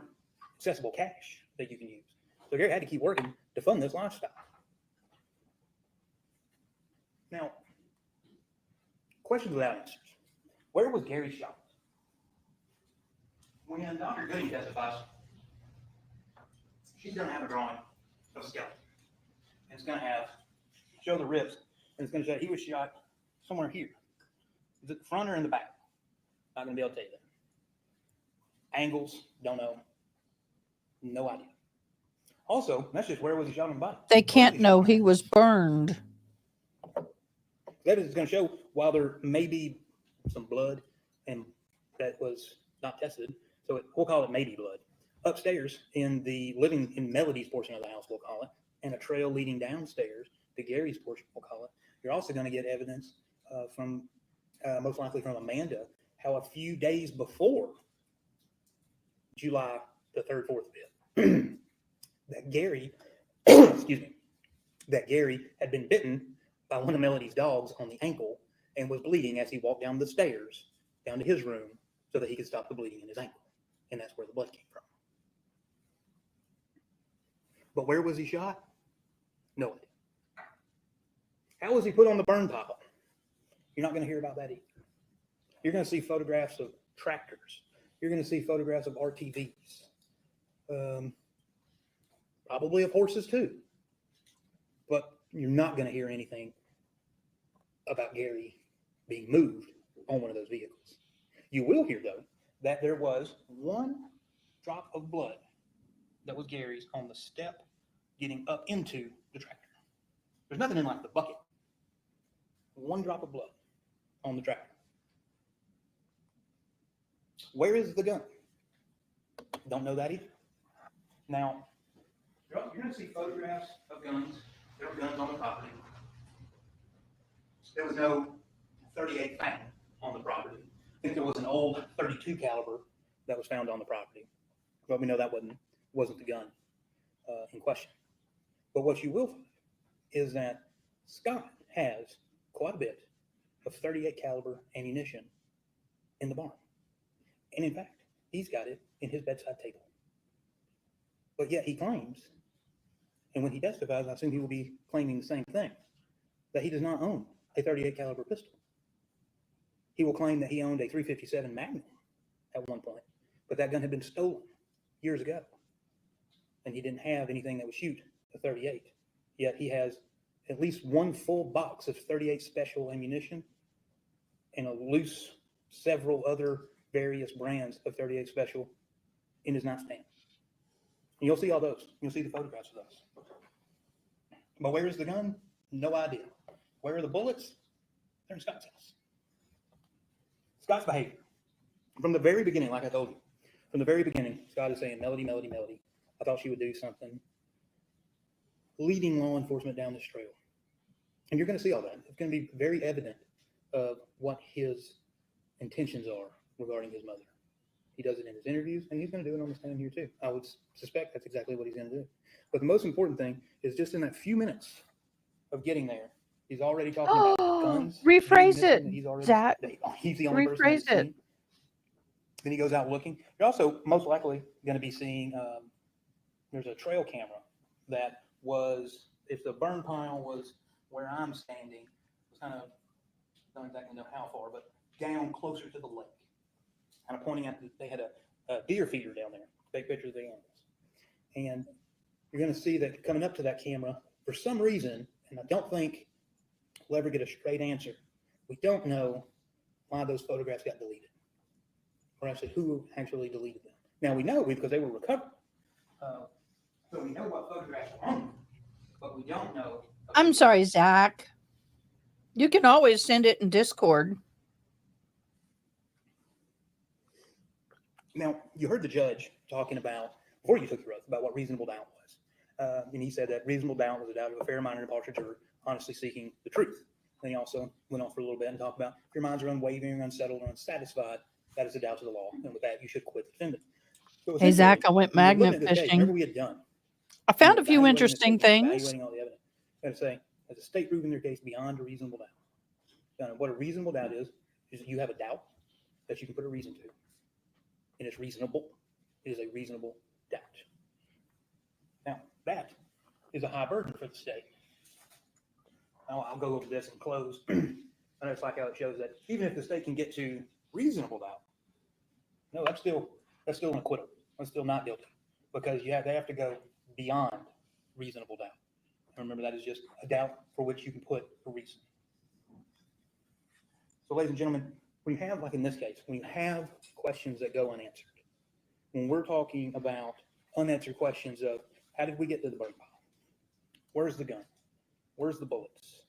accessible cash that you can use. So Gary had to keep working to fund this lifestyle. Now, questions without answers. Where was Gary shot? When Dr. Goody testifies, she's going to have a drawing of a skeleton. And it's going to show the ribs, and it's going to show he was shot somewhere here. Is it the front or in the back? Not going to be able to tell you that. Angles, don't know. No idea. Also, that's just where was he shot in the body? They can't know he was burned. That is going to show while there may be some blood, and that was not tested, so we'll call it maybe blood. Upstairs in the living in Melody's portion of the house, we'll call it, and a trail leading downstairs to Gary's portion, we'll call it. You're also going to get evidence from, most likely from Amanda, how a few days before July the 3rd, 4th, 5th, that Gary, excuse me, that Gary had been bitten by one of Melody's dogs on the ankle and was bleeding as he walked down the stairs down to his room so that he could stop the bleeding in his ankle. And that's where the blood came from. But where was he shot? No idea. How was he put on the burn pile? You're not going to hear about that either. You're going to see photographs of tractors. You're going to see photographs of RTVs. Probably of horses too. But you're not going to hear anything about Gary being moved on one of those vehicles. You will hear, though, that there was one drop of blood that was Gary's on the step getting up into the tractor. There's nothing in like the bucket. One drop of blood on the tractor. Where is the gun? Don't know that either. Now, you're going to see photographs of guns. There were guns on the property. There was no 38 found on the property. I think there was an old 32 caliber that was found on the property. But we know that wasn't the gun in question. But what you will find is that Scott has quite a bit of 38 caliber ammunition in the barn. And in fact, he's got it in his bedside table. But yet he claims, and when he testifies, I assume he will be claiming the same thing, that he does not own a 38 caliber pistol. He will claim that he owned a .357 Magnum at one point, but that gun had been stolen years ago. And he didn't have anything that would shoot a 38. Yet he has at least one full box of 38 special ammunition and a loose several other various brands of 38 special in his nightstand. And you'll see all those. You'll see the photographs of those. But where is the gun? No idea. Where are the bullets? They're in Scott's house. Scott's behavior. From the very beginning, like I told you, from the very beginning, Scott is saying, Melody, Melody, Melody. I thought she would do something. Leading law enforcement down this trail. And you're going to see all that. It's going to be very evident of what his intentions are regarding his mother. He does it in his interviews, and he's going to do it on the stand here too. I would suspect that's exactly what he's going to do. But the most important thing is just in that few minutes of getting there, he's already talking about guns. Rephrase it, Zach. He's the only person that's Rephrase it. seen. Then he goes out looking. You're also most likely going to be seeing, there's a trail camera that was, if the burn pile was where I'm standing, it's kind of, don't exactly know how far, but down closer to the lake. Kind of pointing out that they had a deer feeder down there. Take pictures of the animals. And you're going to see that coming up to that camera, for some reason, and I don't think we'll ever get a straight answer, we don't know why those photographs got deleted. Or actually, who actually deleted them. Now, we know because they were recovered. So we know what photographs are on them, but we don't know. I'm sorry, Zach. You can always send it in Discord. Now, you heard the judge talking about, before you took your oath, about what reasonable doubt was. And he said that reasonable doubt was a doubt of a fair-minded and impartial juror honestly seeking the truth. And he also went on for a little bit and talked about if your minds are unwavering, unsettled, or unsatisfied, that is a doubt to the law. And with that, you should quit the defendant. So Hey, Zach, I went when we're looking magnet at this case, fishing. whatever we had done, I found a few evaluating this interesting case, things. evaluating all the evidence, I'm going to say, has the state proven their case beyond a reasonable doubt? What a reasonable doubt is that you have a doubt that you can put a reason to. And it's reasonable. It is a reasonable doubt. Now, that is a high burden for the state. Now, I'll go over this and close. I know it's like how it shows that even if the state can get to reasonable doubt, no, that's still an acquittal. That's still not guilty because they have to go beyond reasonable doubt. And remember, that is just a doubt for which you can put a reason. So, ladies and gentlemen, when you have, like in this case, when you have questions that go unanswered, when we're talking about unanswered questions of how did we get to the burn pile? Where's the gun? Where's the bullets?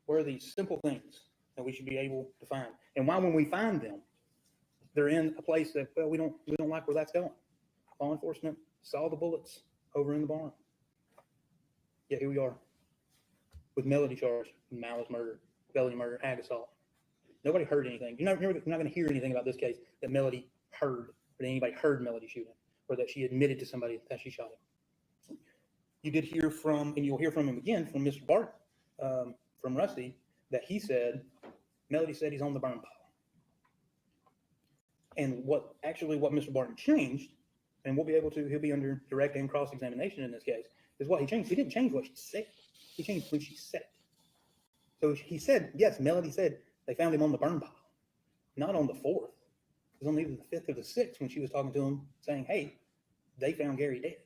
Where are these simple things that we should be able to find? And why, when we find them, they're in a place that, well, we don't like where that's going. Law enforcement saw the bullets over in the barn. Yeah, here we are with Melody charged, malice murder, felony murder, ag assault. Nobody heard anything. You're not going to hear anything about this case that Melody heard, or that anybody heard Melody shoot him, or that she admitted to somebody that she shot him. You did hear from, and you'll hear from him again, from Mr. Barton, from Rusty, that he said, Melody said he's on the burn pile. And what Mr. Barton changed, and he'll be under direct and cross-examination in this case, is what he changed. He didn't change what she said. He changed when she said it. So he said, yes, Melody said they found him on the burn pile, not on the 4th. It was on either the 5th or the 6th when she was talking to him saying, hey, they found Gary dead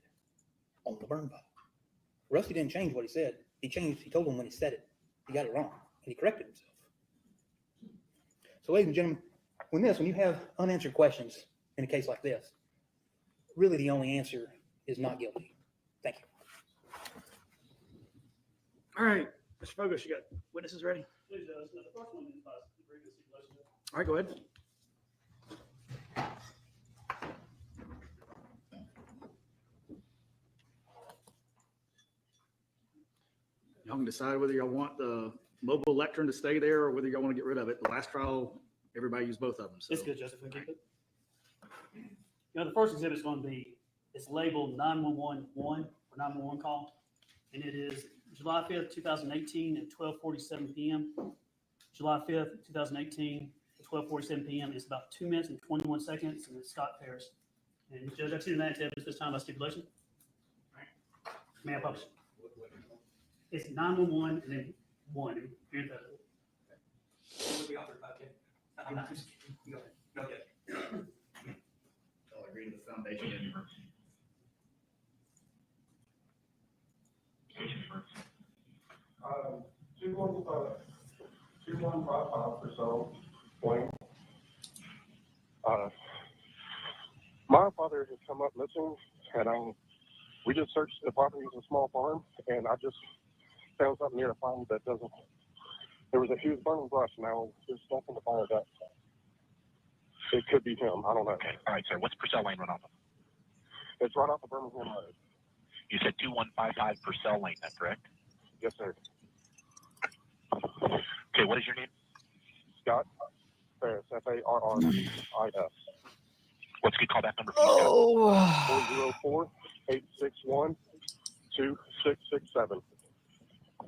on the burn pile. Rusty didn't change what he said. He told him when he said it. He got it wrong, and he corrected himself. So, ladies and gentlemen, when you have unanswered questions in a case like this, really the only answer is not guilty. Thank you. All right, Mr. Fogos, you got witnesses ready? Please, the first one is the previous stipulation. All right, go ahead. Y'all can decide whether y'all want the mobile lectern to stay there or whether y'all want to get rid of it. The last trial, everybody used both of them. So. It's good, Joseph. We keep it. The first exhibit is going to be, it's labeled 911-1 or 911 call, and it is July 5th, 2018 at 12:47 p.m. July 5th, 2018 at 12:47 p.m. It's about 2 minutes and 21 seconds, and it's Scott Ferris. And Judge, I've seen that evidence this time by stipulation. May I publish? It's 911 and then 1. Here's the. I'll agree to the foundation. 2155 or so. Wayne. My father has come up missing, and we just searched the property. It's a small farm, and I just found something near the farm that doesn't. There was a huge burning brush. Now there's nothing to follow that. It could be him. I don't know. Okay. All right, sir. What's Purcell Lane run off of? It's right off the Birmingham Road. You said 2155 Purcell Lane, that's correct? Yes, sir. Okay, what is your name? Scott Ferris, Farris. What's a good callback number for you, Scott? 404-861-2667.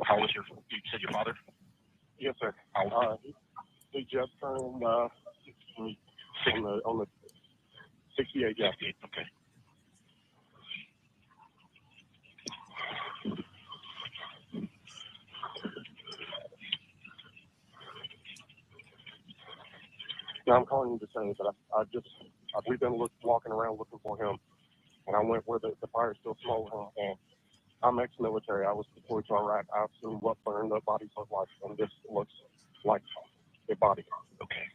How old is you said your father? Yes, sir. How old? He just turned on the 68. Yeah. 68, okay. Now I'm calling you to say that we've been walking around looking for him, and I went where the fire's still smoldering, and I'm ex-military. I was deployed to Iraq. I've seen what burned up bodies look like, and this looks like a body. Okay.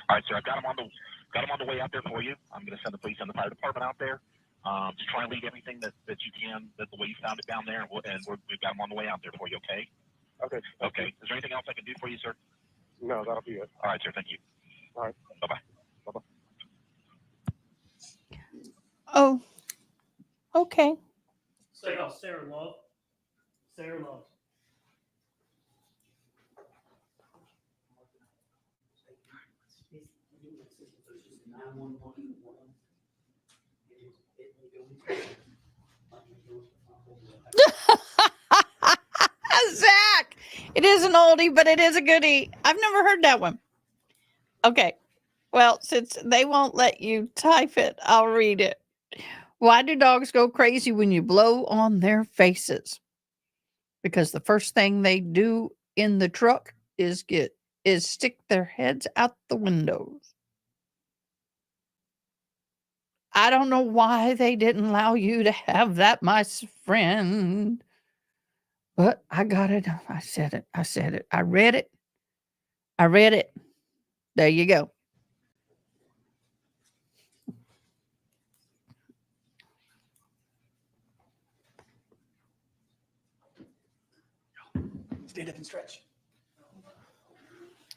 All right, sir. I've got him on the way out there for you. I'm going to send the police and the fire department out there. Just try and lead everything that you can, the way you found it down there, and we've got him on the way out there for you. Okay. Okay. Okay. Is there anything else I can do for you, sir? No, that'll be it. All right, sir. Thank you. All right. Bye-bye. Bye-bye. Oh, okay. Sarah Love. Sarah Love. Zach, it is an oldie, but it is a goodie. I've never heard that one. Okay. Well, since they won't let you type it, I'll read it. Why do dogs go crazy when you blow on their faces? Because the first thing they do in the truck is stick their heads out the windows. I don't know why they didn't allow you to have that, my friend. But I got it. I said it. I read it. There you go. Stand up and stretch.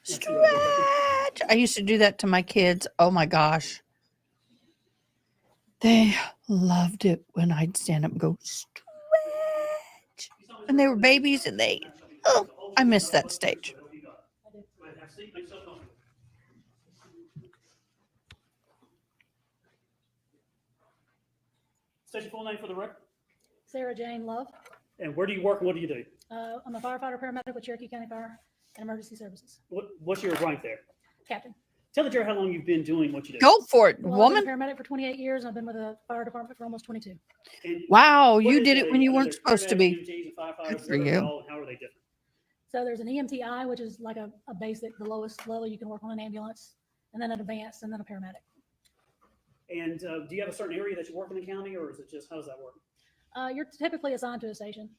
Stretch. I used to do that to my kids. Oh my gosh. They loved it when I'd stand up and go stretch. And they were babies and I missed that stage. State your full name for the record. Sarah Jane Love. And where do you work and what do you do? I'm a firefighter paramedic with Cherokee County Fire and Emergency Services. What's your rank there? Captain. Tell the jury how long you've been doing what you do. Go for it, Well, woman. I've been a paramedic for 28 years and I've been with the fire department for almost 22. Wow, you did it when you weren't supposed to be. Good for you. How are they different? So there's an EMTI, which is like a basic, the lowest level you can work on an ambulance, and then an advanced, and then a paramedic. And do you have a certain area that you work in the county, or is it just, how does that work? You're typically assigned to a station.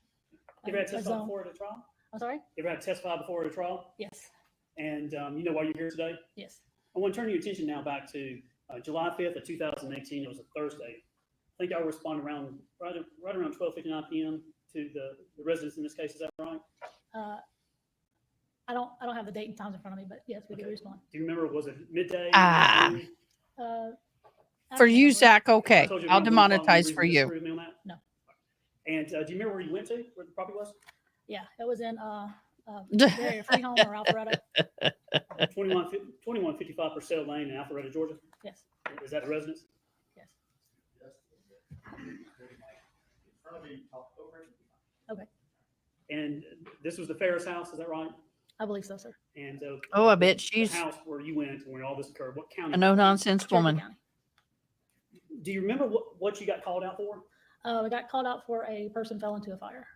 You ever had to a testify zone. before at a trial? I'm sorry? You ever had to testify before at a trial? Yes. And you know why you're here today? Yes. I want to turn your attention now back to July 5th of 2018. It was a Thursday. I think y'all responded around right around 12:59 p.m. to the residents in this case. Is that right? I don't have the date and times in front of me, but yes, we did respond. Do you remember? Was it midday? Ah. Uh, For you, Zach, I okay. told you I'll around 1 o'clock. demonetize Any for reason to you. disprove me on that? No. And do you remember where you went to? Where the property was? Yeah, it was in area Freeholm or Alpharetta. 2155 Purcell Lane in Alpharetta, Georgia. Yes. Is that the residence? Yes. Okay. And this was the Ferris house, is that right? I believe so, sir. And Oh, I bet the she's house where you went when all this occurred. What county? a no-nonsense Cherokee woman. County. Do you remember what you got called out for? We got called out for a person fell into a fire.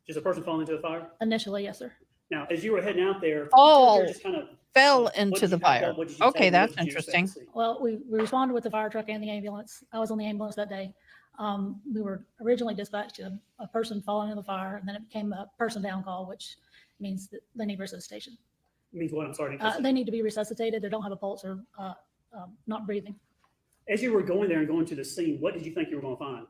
Just a person falling into a fire? Initially, yes, sir. Now, as you were heading out there, Oh, just kind of fell what into did the you pack fire. up? What did you Okay, take? What that's did you expect interesting. to see? Well, we responded with the fire truck and the ambulance. I was on the ambulance that day. We were originally dispatched to a person falling in the fire, and then it became a person down call, which means that they need resuscitation. Means what? I'm sorry. They need to be resuscitated. They don't have a pulse or not breathing. As you were going there and going to the scene, what did you think you were going to find?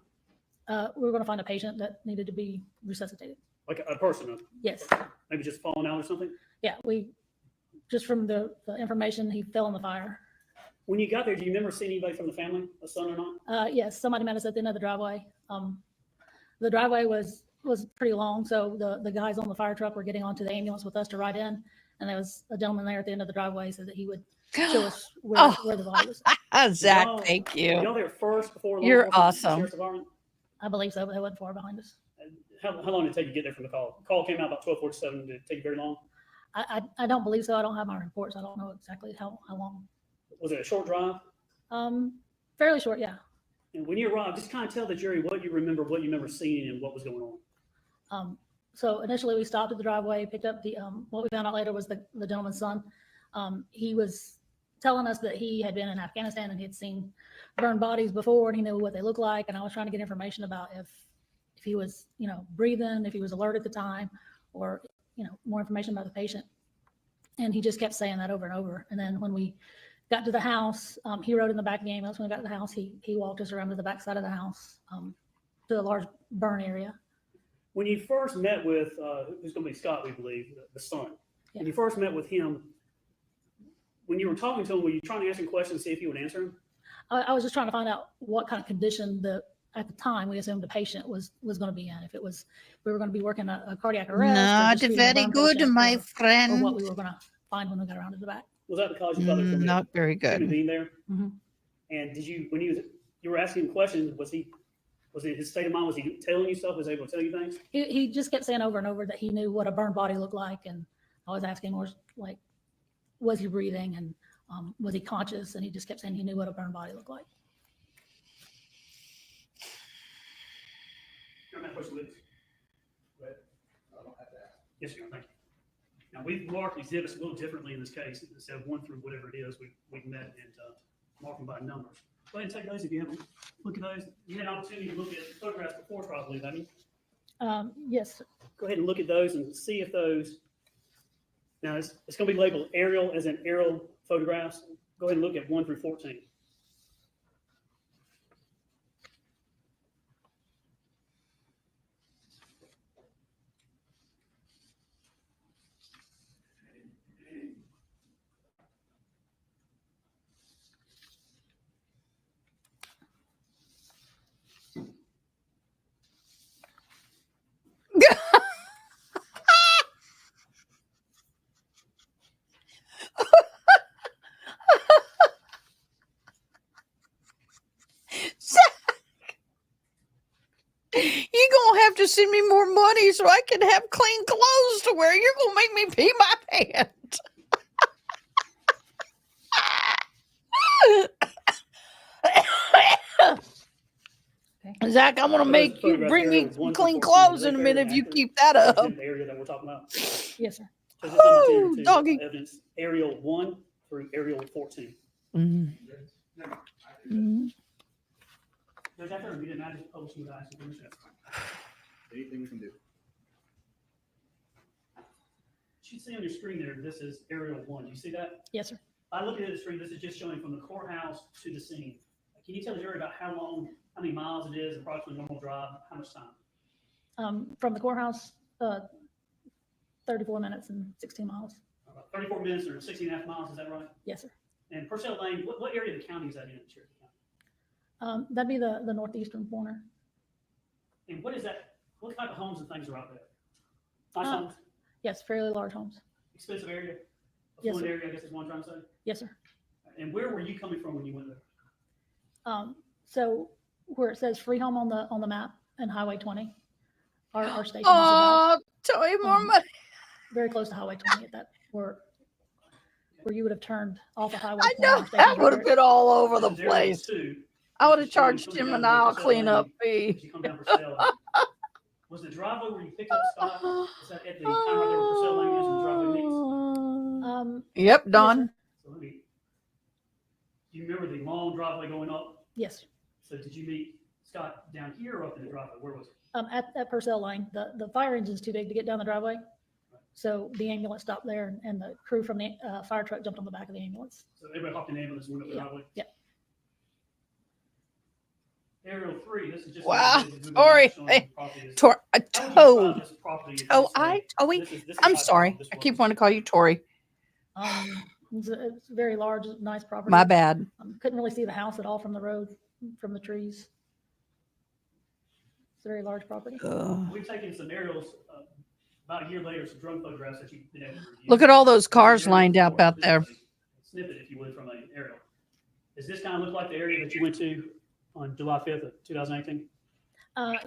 We were going to find a patient that needed to be resuscitated. Like a person? Yes. Maybe just falling out or something? Yeah, we just from the information, he fell in the fire. When you got there, do you remember seeing anybody from the family, a son or not? Yes, somebody met us at the end of the driveway. The driveway was pretty long, so the guys on the fire truck were getting onto the ambulance with us to ride in, and there was a gentleman there at the end of the driveway so that he would show us where the body was. Zach, Y'all- thank were you. y'all there first before law You're enforcement, awesome. Sheriff's Department? I believe so, but they wasn't far behind us. How long did it take you to get there from the call? The call came out about 12:47. Did it take you very long? I don't believe so. I don't have my reports. I don't know exactly how long. Was it a short drive? Fairly short, yeah. And when you arrived, just kind of tell the jury what you remember seeing and what was going on. So initially we stopped at the driveway, picked up the, what we found out later was the gentleman's son. He was telling us that he had been in Afghanistan and he had seen burned bodies before and he knew what they looked like. And I was trying to get information about if he was, breathing, if he was alert at the time, or, more information about the patient. And he just kept saying that over and over. And then when we got to the house, he rode in the back of the ambulance. When we got to the house, he walked us around to the back side of the house, to a large burn area. When you first met with, who's going to be Scott, we believe, the son, when you first met with him, when you were talking to him, were you trying to ask him questions to see if he would answer him? I was just trying to find out what kind of condition at the time we assumed the patient was going to be in. If we were going to be working a cardiac arrest. Not very good, my or friend. what we were going to find when we got around to the back. Was that because you thought it was going to be Not very human good. being there? Mhm. And did you, when you were asking him questions, was it his state of mind? Was he telling you stuff? Was he able to tell you things? He just kept saying over and over that he knew what a burned body looked like. And I was asking more like, was he breathing and was he conscious? And he just kept saying he knew what a burned body looked like. You have that question with us? Go ahead. I don't have to ask. Yes, sir. Thank you. Now, we've marked exhibits a little differently in this case. Instead of 1 through whatever it is, we've met and marked them by numbers. Go ahead and take those if you have them. Look at those. You had an opportunity to look at photographs before, probably, haven't you? Yes. Go ahead and look at those and see if those. Now, it's going to be labeled aerial as in aerial photographs. Go ahead and look at 1 through 14. You're gonna have to send me more money so I can have clean clothes to wear. You're gonna make me pee my pants. Zach, I'm gonna make you bring me some clean clothes in a minute if you keep that up. The area that we're talking about. Yes, sir. So this number 10 Woo, to doggy. evidence aerial 1 through aerial 14. Mhm. Mhm. There's that there. We didn't add publishing guys. Anything we can do. you see on your screen there, this is aerial 1. Do you see that? Yes, sir. By looking at the screen, this is just showing from the courthouse to the scene. Can you tell the jury about how long, how many miles it is, approximately normal drive, how much time? From the courthouse, 34 minutes and 16 miles. About 34 minutes or 16 and a half miles, is that right? Yes, sir. And Purcell Lane, what area of the county is that in, Cherokee County? That'd be the northeastern corner. And what is that, what type of homes and things are out there? Nice Uh, homes, Yes, fairly large homes. expensive area, Yes, affluent sir. area, I guess is what I'm trying to say. Yes, sir. And where were you coming from when you went there? So where it says free home on the map and Highway 20, our station is about Oh, Toy, more money. very close to Highway 20 at that where you would have turned off of Highway 20. I know our station's that right would have there. been all over the This is area place. 2. I would have This is showing charged coming him down an the hour Purcell cleanup Lane as fee. you come down Purcell. Was the driveway where you picked up Scott, is that at the time right there where Purcell Lane is and the driveway meets? Yep, Don. So let me, do you remember the long driveway going up? Yes. So did you meet Scott down here or up in the driveway? Where was it? At Purcell Lane, the fire engine's too big to get down the driveway. So the ambulance stopped there and the crew from the fire truck jumped on the back of the ambulance. So everybody hopped in the ambulance and went up the driveway? Yeah. Aerial 3, this is just. Wow, this is Tori, showing hey, property is- Tori, How would you describe Toad. this property if you Oh, say, Toey. this is I'm how sorry. this I keep was? wanting to call you Tori. It's a very large, nice property. My bad. Couldn't really see the house at all from the road, from the trees. It's a very large property. We've taken some aerials about a year later, some drone photographs that you've been able to review. Look at all those This is cars aerial lined up 4. out This there. is a snippet, if you would, from an aerial. Does this kind of look like the area that you went to on July 5th of 2018?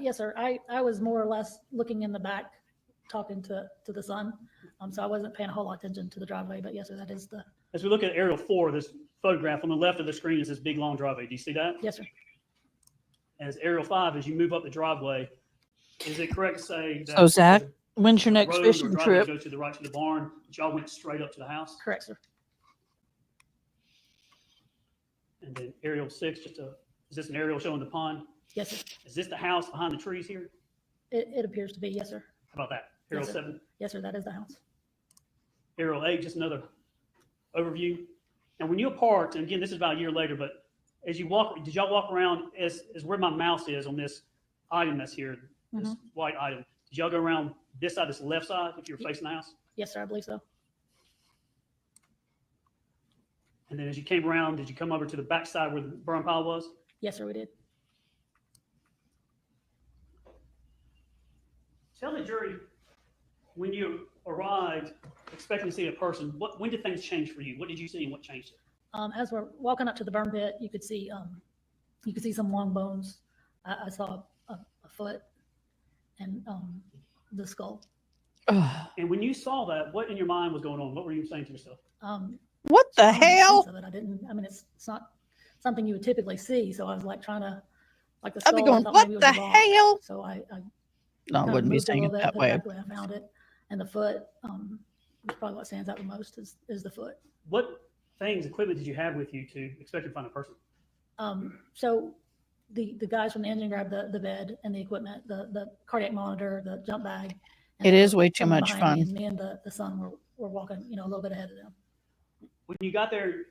Yes, sir. I was more or less looking in the back, talking to the son. So I wasn't paying a whole lot of attention to the driveway, but yes, sir, that is the, As we look at aerial 4, this photograph on the left of the screen is this big long driveway. Do you see that? yes, sir. As aerial 5, as you move up the driveway, is it correct to say that? So, Zach, there's when's your a next road or fishing driveway trip? Go to the right to the barn, but y'all went straight up to the house? Correct, sir. And then aerial 6, is this an aerial showing the pond? Yes, sir. Is this the house behind the trees here? It appears to be, yes, sir. How about that? Aerial Yes, sir. 7, Yes, sir, that is the house. aerial 8, just another overview. And when you're parked, and again, this is about a year later, but as you walk, did y'all walk around as where my mouse is on this item that's here, this white item? Did y'all go around this side, this left side, if you were facing the house? Yes, sir, I believe so. And then as you came around, did you come over to the back side where the burn pile was? Yes, sir, we did. Tell the jury, when you arrived expecting to see a person, when did things change for you? What did you see and what changed it? As we're walking up to the burn pit, you could see some long bones. I saw a foot and the skull. And when you saw that, what in your mind was going on? What were you saying to yourself? What the I didn't make hell? sense of it. I didn't. I mean, it's not something you would typically see. So I was like trying to, like the I'd skull. be going, I thought what maybe it the was a rock. hell? So I No, I kind of wouldn't be moved a saying little it bit, that put it way. back the way I found it. And the foot, is probably what stands out the most is the foot. What things, equipment did you have with you to expect to find a person? So the guys from the engine grabbed the bed and the equipment, the cardiac monitor, the jump bag. and It they is were way too coming much behind me, fun. And me and the son were walking, a little bit ahead of them. When you got there,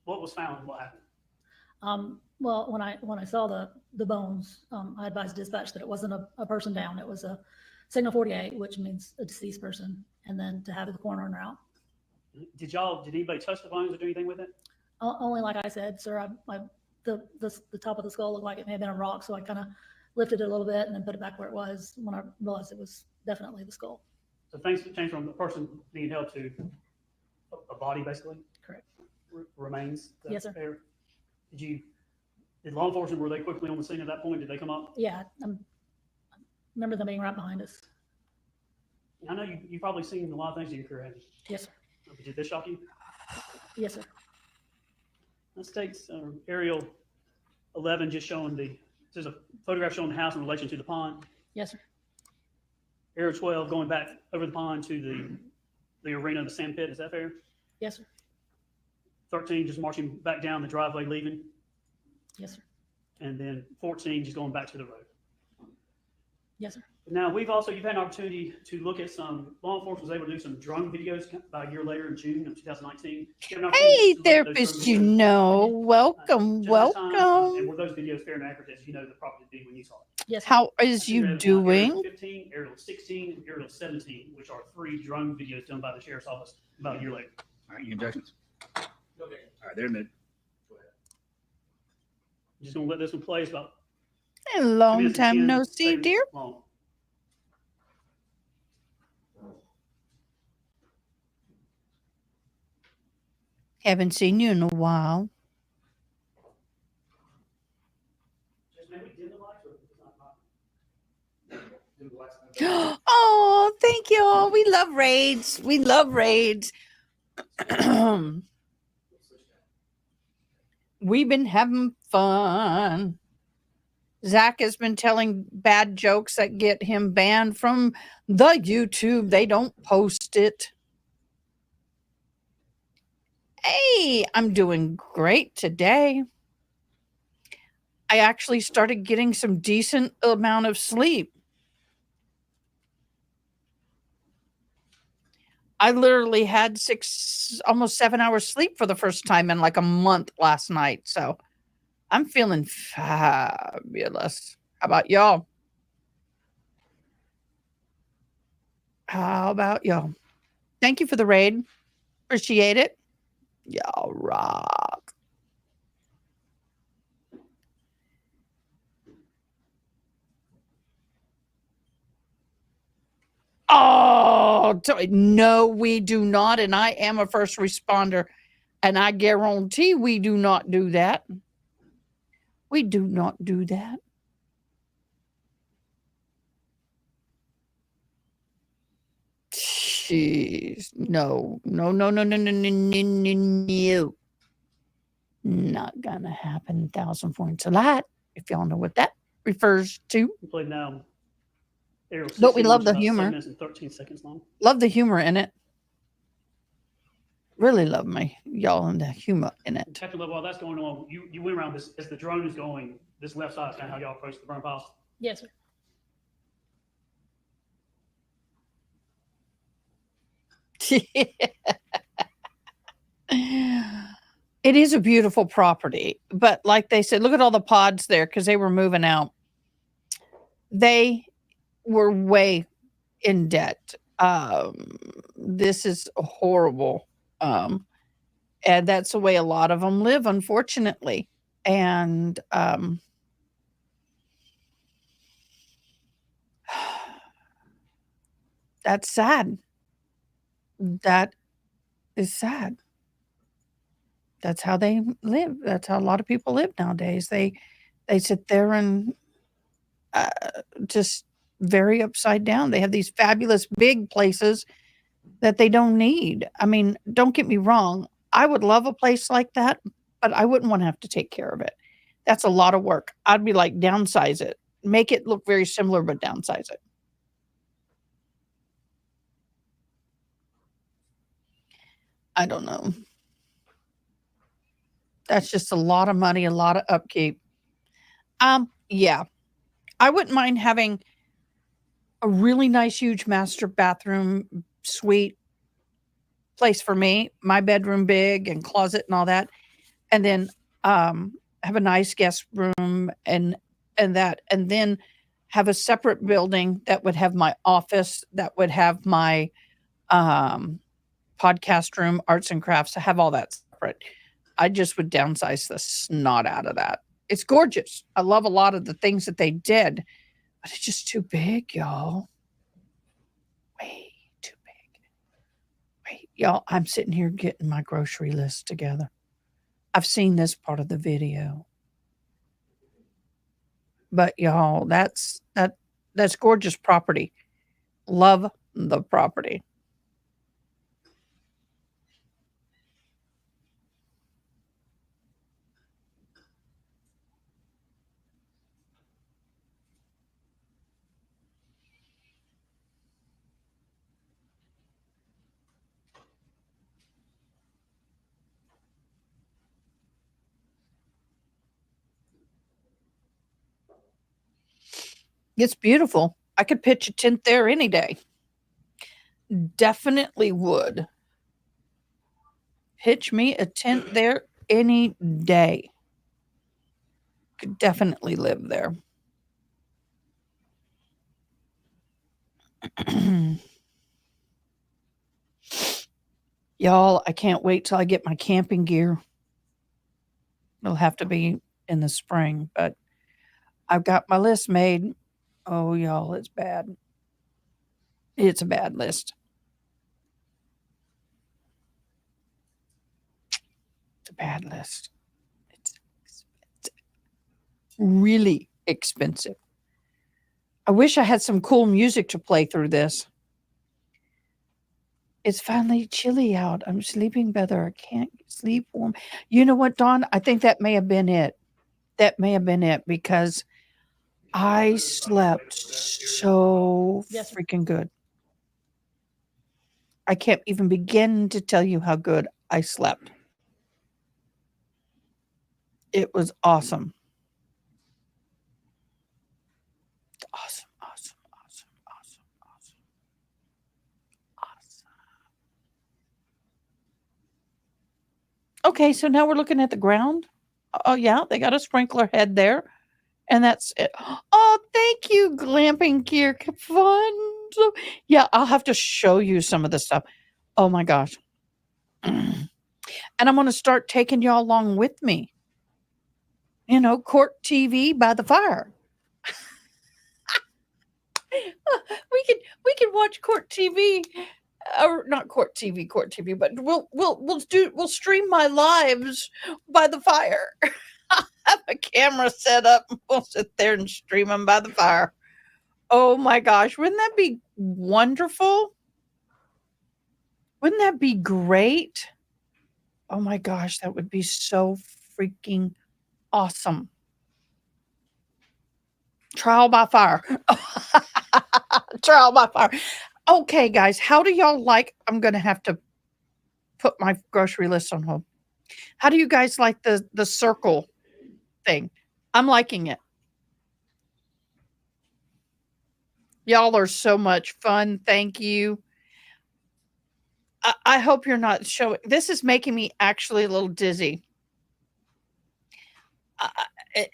what was found? What happened? Well, when I saw the bones, I advised dispatch that it wasn't a person down. It was a signal 48, which means a deceased person, and then to have the coroner en route. Did anybody touch the bones or do anything with it? Only like I said, sir, the top of the skull looked like it may have been a rock, so I kind of lifted it a little bit and then put it back where it was when I realized it was definitely the skull. So things changed from the person being held to a body, basically? Correct. Remains? Is that Yes, sir. fair? Did law enforcement, were they quickly on the scene at that point? Did they come up? Yeah, I remember them being right behind us. I know you've probably seen a lot of things in your career, haven't you? Yes, sir. Did this shock you? Yes, sir. Let's take aerial 11, just showing there's a photograph showing the house in relation to the pond. Yes, sir. Aerial 12 going back over the pond to the arena, the sand pit. Is that fair? Yes, sir. 13 just marching back down the driveway, leaving. Yes, sir. And then 14 just going back to the road. Yes, sir. Now, you've had an opportunity to look at law enforcement was able to do some drone videos about a year later in June of 2019. Hey, therapist, welcome, And welcome. were those videos fair and accurate as you know the property to be when you saw it? Yes. How is you doing? Aerial 15, Aerial 16, and Aerial 17, which are 3 drone videos done by the sheriff's office about a year later. All right, any objections? All right, they're admitted. Just gonna let this one play. It's about A 2 long minutes and time 10 no see, seconds dear. long. Haven't seen you in a while. Oh, thank you all. We love raids. We love raids. We've been having fun. Zach has been telling bad jokes that get him banned from the YouTube. They don't post it. Hey, I'm doing great today. I actually started getting some decent amount of sleep. I literally had almost 7 hours sleep for the first time in like a month last night. So I'm feeling fabulous. How about y'all? How about y'all? Thank you for the raid. Appreciate it. Y'all rock. Oh, no, we do not. And I am a first responder. And I guarantee we do not do that. We do not do that. Jeez. No. Not gonna happen. 1,000 points a lot. If y'all know what that refers to. We played now. Aerial 16, But we love which is the about humor. 7 minutes and 13 seconds long. Love the humor in it. Really love y'all and the humor in it. Technically, while that's going on, you went around this as the drone is going. This left side is kind of how y'all approach the burn piles. Yes, sir. It is a beautiful property, but like they said, look at all the pods there because they were moving out. They were way in debt. This is horrible. And that's the way a lot of them live, unfortunately. And that's sad. That is sad. That's how they live. That's how a lot of people live nowadays. They sit there and just very upside down. They have these fabulous big places that they don't need. I mean, don't get me wrong. I would love a place like that, but I wouldn't want to have to take care of it. That's a lot of work. I'd be like, downsize it. Make it look very similar, but downsize it. I don't know. That's just a lot of money, a lot of upkeep. Yeah. I wouldn't mind having a really nice, huge master bathroom suite place for me, my bedroom big and closet and all that. And then have a nice guest room and that, and then have a separate building that would have my office, that would have my podcast room, arts and crafts. I have all that separate. I just would downsize the snot out of that. It's gorgeous. I love a lot of the things that they did, but it's just too big, y'all. Way too big. Wait, y'all, I'm sitting here getting my grocery list together. I've seen this part of the video. But y'all, that's gorgeous property. Love the property. It's beautiful. I could pitch a tent there any day. Definitely would. Pitch me a tent there any day. Could definitely live there. Y'all, I can't wait till I get my camping gear. It'll have to be in the spring, but I've got my list made. Oh, y'all, it's bad. It's a bad list. It's a bad list. It's really expensive. I wish I had some cool music to play through this. It's finally chilly out. I'm sleeping better. I can't sleep warm. You know what, Dawn? I think that may have been it. That may have been it because I slept so freaking good. I can't even begin to tell you how good I slept. It was awesome. Awesome, awesome, awesome, awesome, awesome. Awesome. Okay, so now we're looking at the ground. Oh, yeah, they got a sprinkler head there. And that's it. Oh, thank you, Glamping Gear. Fun. So, yeah, I'll have to show you some of the stuff. Oh, my gosh. And I'm going to start taking y'all along with me. You know, court TV by the fire. we can watch court TV, or not court TV, but we'll stream my lives by the fire. I'll have a camera set up and we'll sit there and stream them by the fire. Oh my gosh, wouldn't that be wonderful? Wouldn't that be great? Oh my gosh, that would be so freaking awesome. Trial by fire. Trial by fire. Okay, guys, how do y'all like? I'm going to have to put my grocery list on hold. How do you guys like the circle thing? I'm liking it. Y'all are so much fun. Thank you. I hope you're not showing. This is making me actually a little dizzy.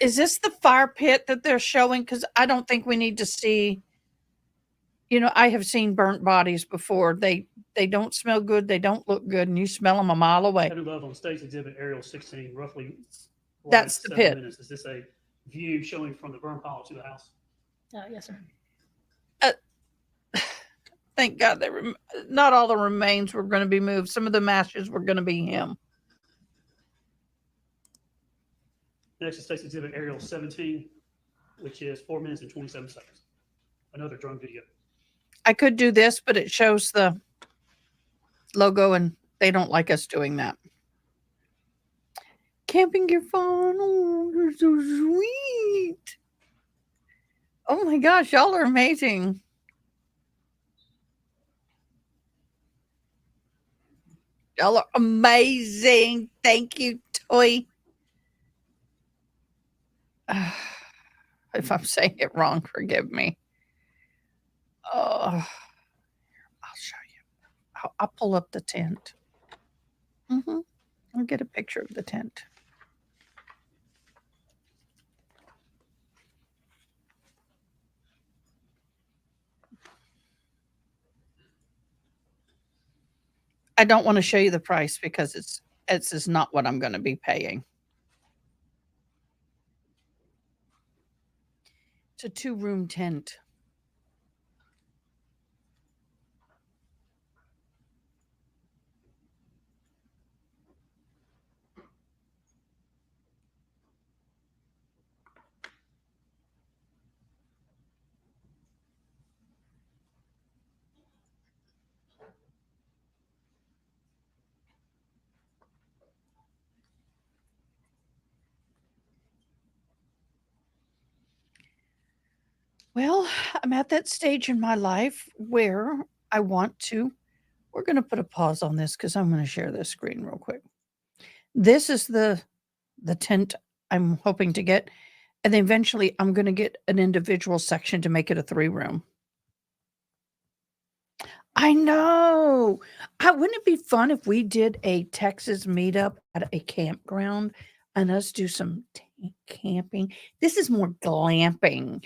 Is this the fire pit that they're showing? Because I don't think we need to see. You know, I have seen burnt bodies before. They don't smell good. They don't look good, and you smell them a mile away. Head above on State's Exhibit Aerial 16, roughly. That's the 7 pit. minutes. Is this a view showing from the burn pile to the house? Yes, sir. Thank God not all the remains were going to be moved. Some of the ashes were going to be him. Next is State's Exhibit Aerial 17, which is 4 minutes and 27 seconds. Another drone video. I could do this, but it shows the logo, and they don't like us doing that. Camping gear fun. Oh, you're so sweet. Oh my gosh, y'all are amazing. Y'all are amazing. Thank you, Toy. If I'm saying it wrong, forgive me. I'll show you. I'll pull up the tent. I'll get a picture of the tent. I don't want to show you the price because it's is not what I'm going to be paying. It's a 2-room tent. Well, I'm at that stage in my life where we're going to put a pause on this because I'm going to share this screen real quick. This is the tent I'm hoping to get. And then eventually I'm going to get an individual section to make it a 3-room. I know. Wouldn't it be fun if we did a Texas meetup at a campground and us do some camping? This is more glamping,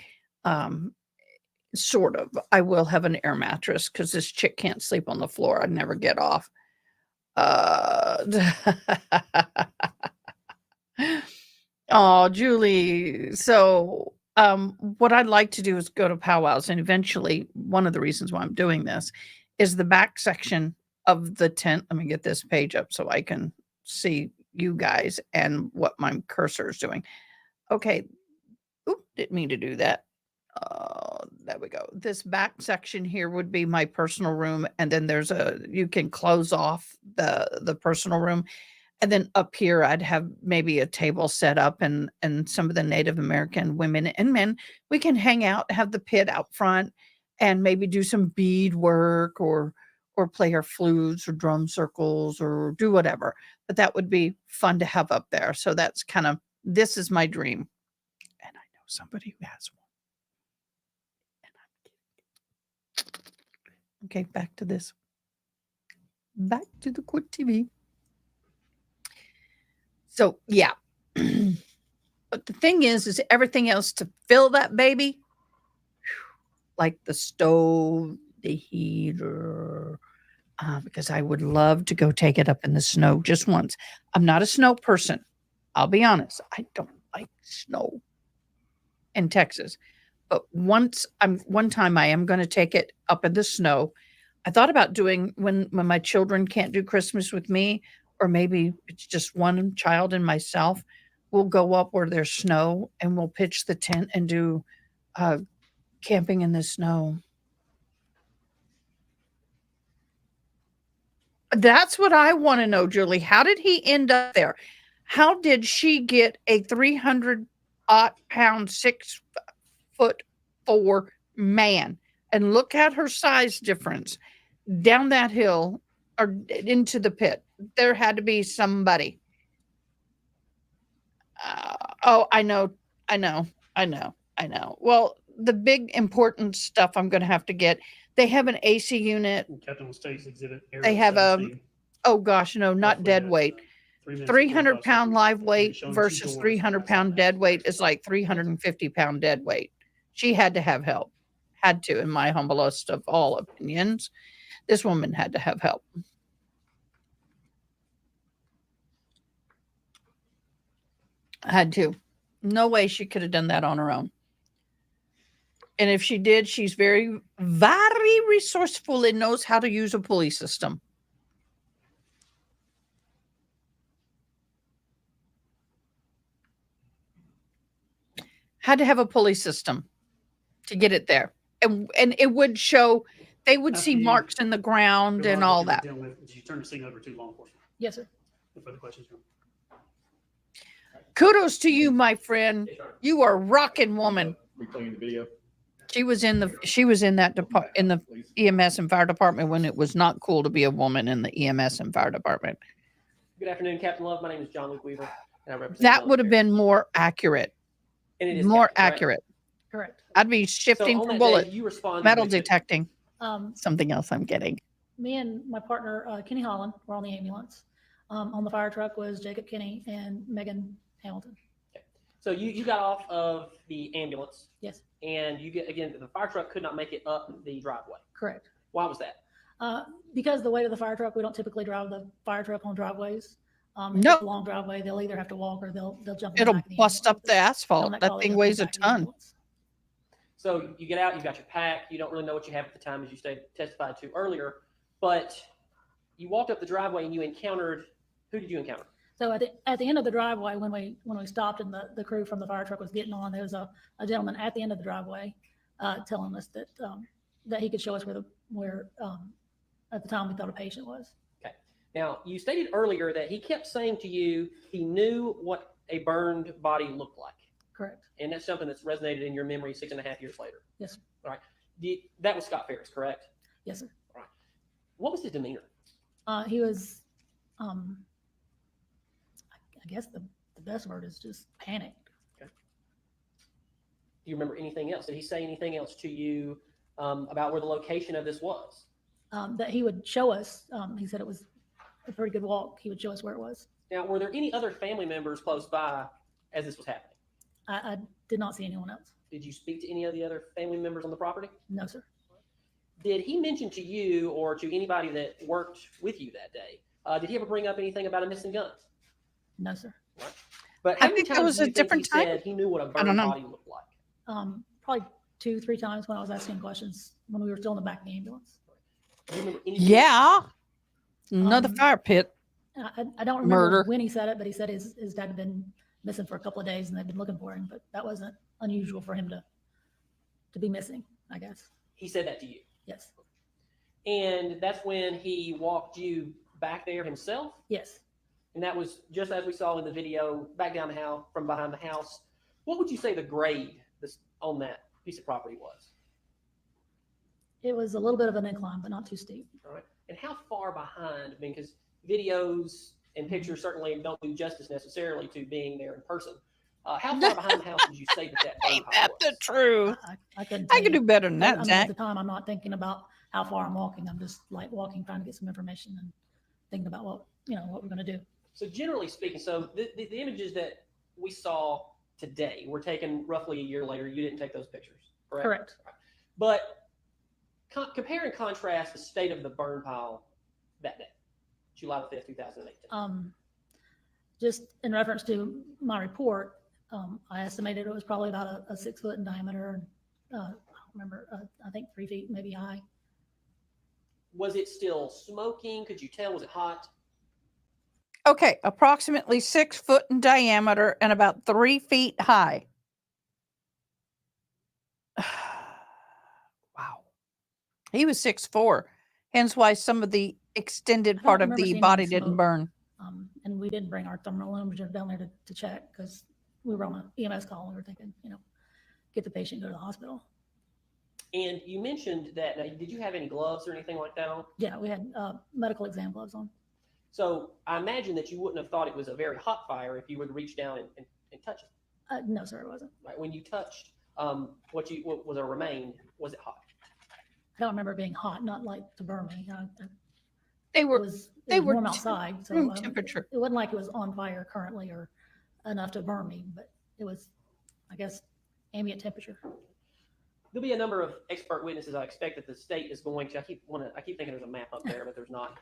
sort of. I will have an air mattress because this chick can't sleep on the floor. I'd never get off. Oh, Julie. So, what I'd like to do is go to powwows, and eventually, one of the reasons why I'm doing this is the back section of the tent. Let me get this page up so I can see you guys and what my cursor is doing. Okay. Oop, didn't mean to do that. There we go. This back section here would be my personal room, and then you can close off the personal room. And then up here, I'd have maybe a table set up, and some of the Native American women and men, we can hang out, have the pit out front, and maybe do some bead work or play our flutes or drum circles or do whatever. But that would be fun to have up there. So that's this is my dream. And I know somebody who has one. Okay, back to this. Back to the court TV. So, yeah. But the thing is everything else to fill that baby, like the stove, the heater, because I would love to go take it up in the snow just once. I'm not a snow person. I'll be honest. I don't like snow in Texas. But one time I am going to take it up in the snow. I thought about doing when my children can't do Christmas with me, or maybe it's just one child and myself. We'll go up where there's snow and we'll pitch the tent and do camping in the snow. That's what I want to know, Julie. How did he end up there? How did she get a 300-pound, 6'4" man? And look at her size difference down that hill or into the pit. There had to be somebody. I know. Well, the big important stuff I'm going to have to get. They have an AC unit. Captain State's exhibit. They have not dead weight. 300-pound live weight versus 300-pound dead weight is like 350-pound dead weight. She had to have help. Had to, in my humblest of all opinions. This woman had to have help. Had to. No way she could have done that on her own. And if she did, she's very, very resourceful and knows how to use a pulley system. Had to have a pulley system to get it there. And it would show, they would see marks in the ground and all that. Did you turn the scene over to law enforcement? Yes, sir. No further questions. Kudos to you, my friend. You are a rocking woman. We playing the video. She was in that in the EMS and fire department when it was not cool to be a woman in the EMS and fire department. Good afternoon, Captain Love. My name is John Luke Weaver, and I represent. That would have been more accurate. And it is more Captain, accurate. Correct. I'd be shifting for on that bullet, day, you responded metal with it. detecting. Something else I'm getting. Me and my partner, Kenny Holland, were on the ambulance. On the fire truck was Jacob Kinney and Megan Hamilton. Okay. So you got off of the ambulance. Yes. And the fire truck could not make it up the driveway. Correct. Why was that? Because the weight of the fire truck, we don't typically drive the fire truck on driveways. If No. it's a long driveway, they'll either have to walk or they'll jump in the It'll back of the bust up the ambulance. On asphalt. that That call, thing they'll weighs come a back to the ton. ambulance. So you get out, you've got your pack, you don't really know what you have at the time, as you testified to earlier, but you walked up the driveway and you encountered, who did you encounter? So at the end of the driveway, when we stopped and the crew from the fire truck was getting on, there was a gentleman at the end of the driveway telling us that he could show us where at the time we thought a patient was. Okay. Now, you stated earlier that he kept saying to you he knew what a burned body looked like. Correct. And that's something that's resonated in your memory 6.5 years later. Yes, sir. All right. That was Scott Ferris, correct? Yes, sir. All right. What was his demeanor? He was, I guess the best word is just panicked. Okay. Do you remember anything else? Did he say anything else to you about where the location of this was? that he would show us. He said it was a pretty good walk. He would show us where it was. Now, were there any other family members close by as this was happening? I did not see anyone else. Did you speak to any of the other family members on the property? No, sir. Did he mention to you or to anybody that worked with you that day, did he ever bring up anything about a missing gun? No, sir. But I how many think that times was do you a think different he time. said he knew what a I burned don't know. body looked like? Probably 2-3 times when I was asking questions when we were still in the back of the ambulance. Do you remember anything? Yeah. Another Um, fire pit. I don't remember Murder. when he said it, but he said his dad had been missing for a couple of days and they'd been looking for him, but that wasn't unusual for him to be missing, I guess. He said that to you. Yes. And that's when he walked you back there himself? Yes. And that was just as we saw in the video, back down the house from behind the house. What would you say the grade on that piece of property was? It was a little bit of an incline, but not too steep. All right. And how far behind? I mean, because videos and pictures certainly don't do justice necessarily to being there in person. How far behind the house would you say that Ain't that the truth? I couldn't. I tell could you. do better than I that, mean, Zach. At the time, I'm not thinking about how far I'm walking. I'm just like walking, trying to get some information and thinking about what we're going to do. So generally speaking, so the images that we saw today were taken roughly a year later. You didn't take those pictures, correct? Correct. But compare and contrast the state of the burn pile that day, July 5th, 2018. Just in reference to my report, I estimated it was probably about a 6 foot in diameter. I don't remember, I think 3 feet maybe high. Was it still smoking? Could you tell? Was it hot? Okay, approximately 6 foot in diameter and about 3 feet high. Wow. He was 6'4", hence why some of the extended I don't part of remember the seeing body any didn't smoke. burn. And we didn't bring our thermometer down there to check because we were on an EMS call. We were thinking, get the patient, go to the hospital. And you mentioned that, now, did you have any gloves or anything like that on? Yeah, we had medical exam gloves on. So I imagine that you wouldn't have thought it was a very hot fire if you would reach down and touch it. No, sir, it wasn't. Right. When you touched what was a remain, was it hot? I don't remember it being hot, not like to burn me. They were It was were warm outside, so room temperature. it wasn't like it was on fire currently or enough to burn me, but it was, I guess, ambient temperature. There'll be a number of expert witnesses. I expect that the state is going to. I keep thinking there's a map up there, but there's not.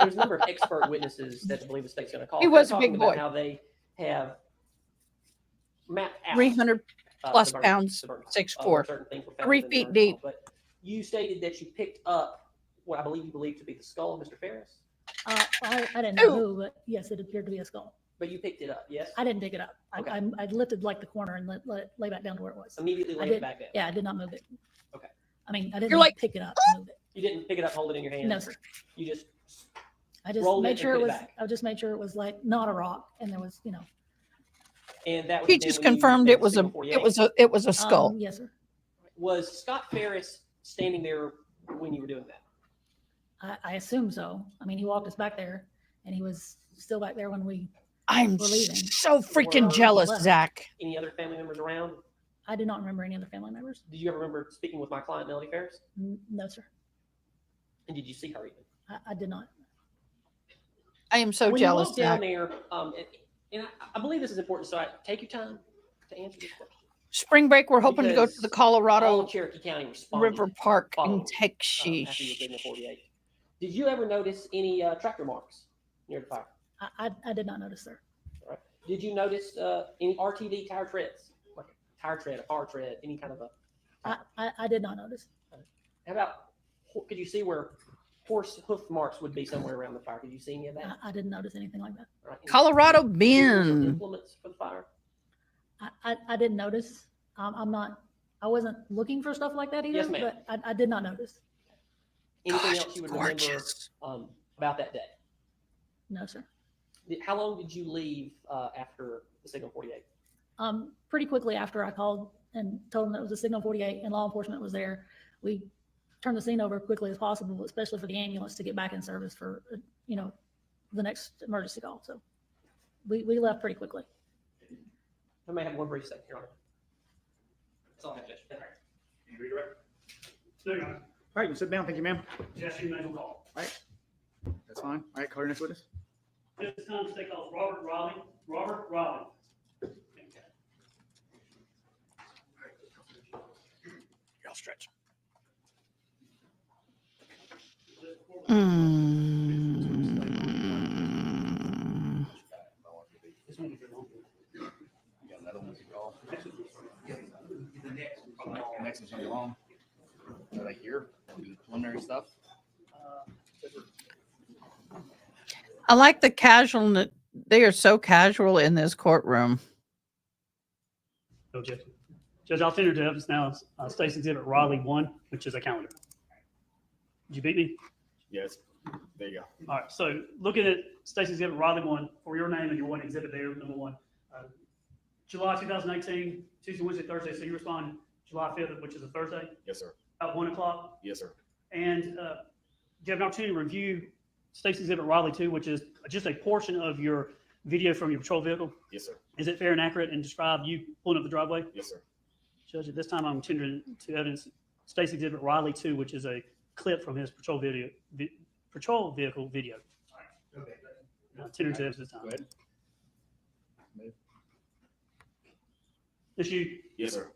There's a number of expert witnesses that I believe the state's going to call. He was a talking big about boy. How they have mapped out 300 plus the burn- pounds, the burn- 6'4", where certain things were found 3 within the feet burn deep. pile. But you stated that you picked up what I believe you believe to be the skull of Mr. Ferris, I didn't know who, but yes, it appeared to be a skull. but you picked it up. Yes. I didn't dig it up. Okay. I lifted like the corner and let it lay back down to where it was. Immediately I laid it did- back down. Yeah, I did not move it. Okay. I mean, I didn't You're like, pick it up and move it. You didn't pick it up, hold it in your hand. No, sir. You just I just rolled it made and sure it put it was, back. I just made sure it was like not a rock and there was, and that was He then just when you confirmed made it was a signal 48. it was a skull. yes, sir. Was Scott Ferris standing there when you were doing that? I assume so. I mean, he walked us back there and he was still back there when we I'm were leaving. so freaking Or jealous, left. Zach. Any other family members around? I do not remember any other family members. Did you ever remember speaking with my client, Melody Ferris? No, sir. And did you see her even? I did not. I am so when jealous, you walk down Zach. there, and I believe this is important, so take your time to answer this question. Spring break, we're hoping to go to Because the All Colorado of Cherokee County responded River Park following, and take after you were sheesh. signal 48. Did you ever notice any tractor marks near the fire? I did not notice, sir. All right. Did you notice any RTD tire treads, like a tire tread, a car tread, any kind of a? I did not notice. How about? Could you see where horse hoof marks would be somewhere around the fire? Could you see any of that? I didn't notice anything like that. All right. Any Colorado tools or Bend. implements for the fire? I didn't notice. I wasn't looking for stuff like that either, Yes, ma'am. but I did not notice. Anything Gosh, else you would gorgeous. remember about that day? No, sir. How long did you leave after the signal 48? Pretty quickly after I called and told them that it was a signal 48 and law enforcement was there, we turned the scene over quickly as possible, especially for the ambulance to get back in service for, the next emergency call. So we left pretty quickly. I may have one brief second, Your Honor. That's all I have, Judge. Can you redirect? Still on. right, you sit down. Thank you, ma'am. Jesse, you may as well call. All right, that's fine. All right, call your next witness. This time, state calls Robert Raleigh. Robert Raleigh. I'll stretch. Next is gonna be long. Are they here? Do the preliminary stuff. I like the casual. They are so casual in this courtroom. No, Judge. Judge, I'll tender to evidence now State's Exhibit Raleigh 1, which is a calendar. Did you beat me? Yes. There you go. All right. So looking at State's Exhibit Raleigh 1 for your name and your one exhibit there, number 1. July 2018, Tuesday, Wednesday, Thursday. So you respond July 5th, which is a Thursday? Yes, sir. About 1 o'clock? Yes, sir. And you have an opportunity to review State's Exhibit Raleigh 2, which is just a portion of your video from your patrol vehicle. Yes, sir. Is it fair and accurate and describe you pulling up the driveway? Yes, sir. Judge, at this time, I'm tendering to evidence State's Exhibit Raleigh 2, which is a clip from his patrol vehicle video. Okay. Tendering to evidence this time. Go ahead. Yes, you. Yes, sir.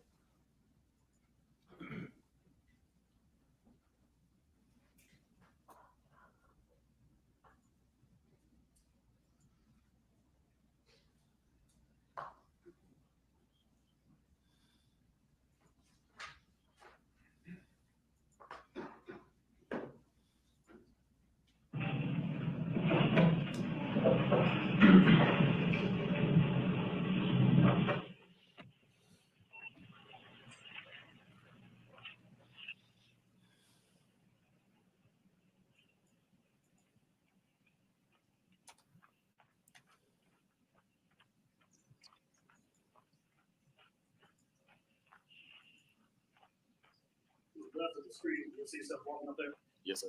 Left of the screen, you'll see yourself walking up there. Yes, sir.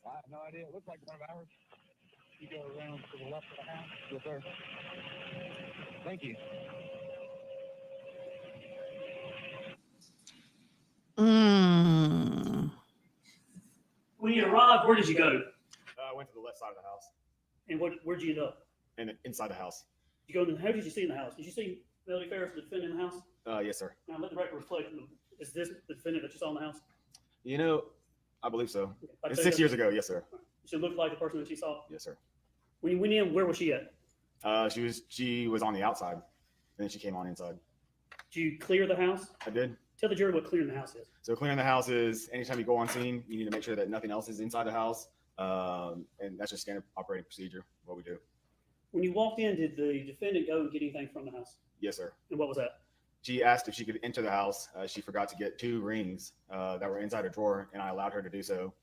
I have no idea. It looks like one of ours. You go around to the left of the house. Yes, sir. Thank you. When you arrived, where did you go? I went to the left side of the house And where'd you end up? and inside the house. You go to, how did you see in the house? Did you see Melody Ferris, the defendant in the house? Yes, sir. Now let the record reflect. Is this the defendant that you saw in the house? You know, I believe so. I'd It's say 6 that- years ago. Yes, sir. She looked like the person that you saw. Yes, sir. When you went in, where was she at? She was on the outside, and then she came on inside. Did you clear the house? I did. Tell the jury what clearing the house is. So clearing the house is anytime you go on scene, you need to make sure that nothing else is inside the house, and that's just standard operating procedure. What we do. When you walked in, did the defendant go and get anything from the house? Yes, sir. And what was that? She asked if she could enter the house. She forgot to get 2 rings that were inside a drawer, and I allowed her to do so.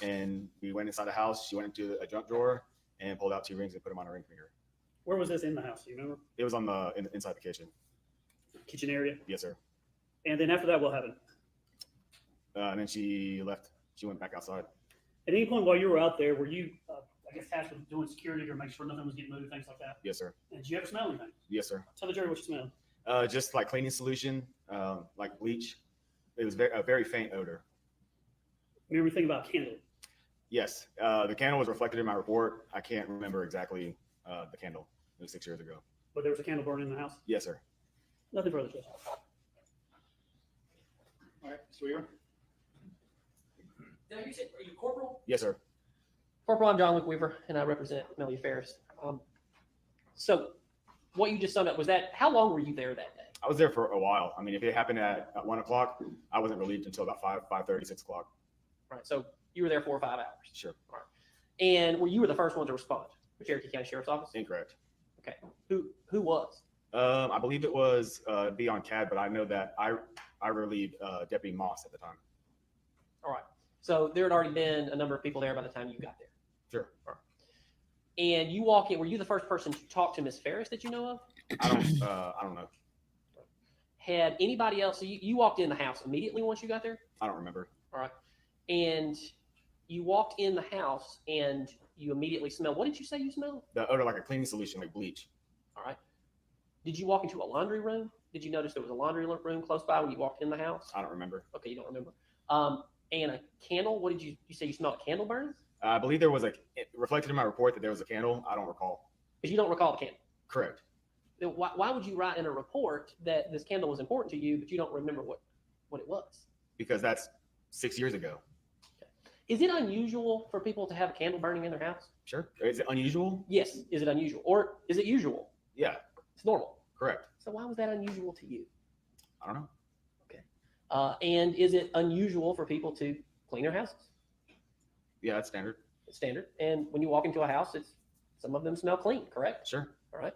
And we went inside the house. She went into a junk drawer and pulled out 2 rings and put them on a ring finger. Where was this in the house? Do you remember? It was on inside the kitchen. Kitchen area. Yes, sir. And then after that, what happened? And then she left. She went back outside. At any point while you were out there, were you, I guess, tasked with doing security or making sure nothing was getting moved, things like that? Yes, sir. And did you ever smell anything? Yes, sir. Tell the jury what you smelled. Just like cleaning solution, like bleach. It was a very faint odor. Remember anything about candle? Yes, the candle was reflected in my report. I can't remember exactly the candle. It was 6 years ago. But there was a candle burning in the house? Yes, sir. Nothing further, Judge. All right, Mr. Weaver. Now, you said, are you corporal? Yes, sir. Corporal, I'm John Luke Weaver, and I represent Melody Ferris. So what you just summed up, was that, how long were you there that day? I was there for a while. I mean, if it happened at 1 o'clock, I wasn't relieved until about 5:30, 6 o'clock. Right, so you were there 4 or 5 hours. Sure. All right. And you were the first one to respond for Cherokee County Sheriff's Office? Incorrect. Okay. Who was? I believe it was be on CAD, but I know that I relieved Deputy Moss at the time. All right. So there had already been a number of people there by the time you got there. Sure. All right. And you walk in, were you the first person to talk to Miss Ferris that you know of? I don't know. Had anybody else, so you walked in the house immediately once you got there? I don't remember. All right. And you walked in the house and you immediately smelled. What did you say you smelled? The odor like a cleaning solution, like bleach. All right. Did you walk into a laundry room? Did you notice there was a laundry room close by when you walked in the house? I don't remember. Okay, you don't remember. And a candle. What did you say? You smelled a candle burning? I believe there was it reflected in my report that there was a candle. I don't recall. But you don't recall the candle. Correct. Then why would you write in a report that this candle was important to you, but you don't remember what it was? Because that's 6 years ago. Is it unusual for people to have a candle burning in their house? Sure. Is it unusual? Yes. Is it unusual? Or is it usual? Yeah. It's normal. Correct. So why was that unusual to you? I don't know. Okay. And is it unusual for people to clean their houses? Yeah, that's standard. It's standard. And when you walk into a house, some of them smell clean, correct? Sure. All right.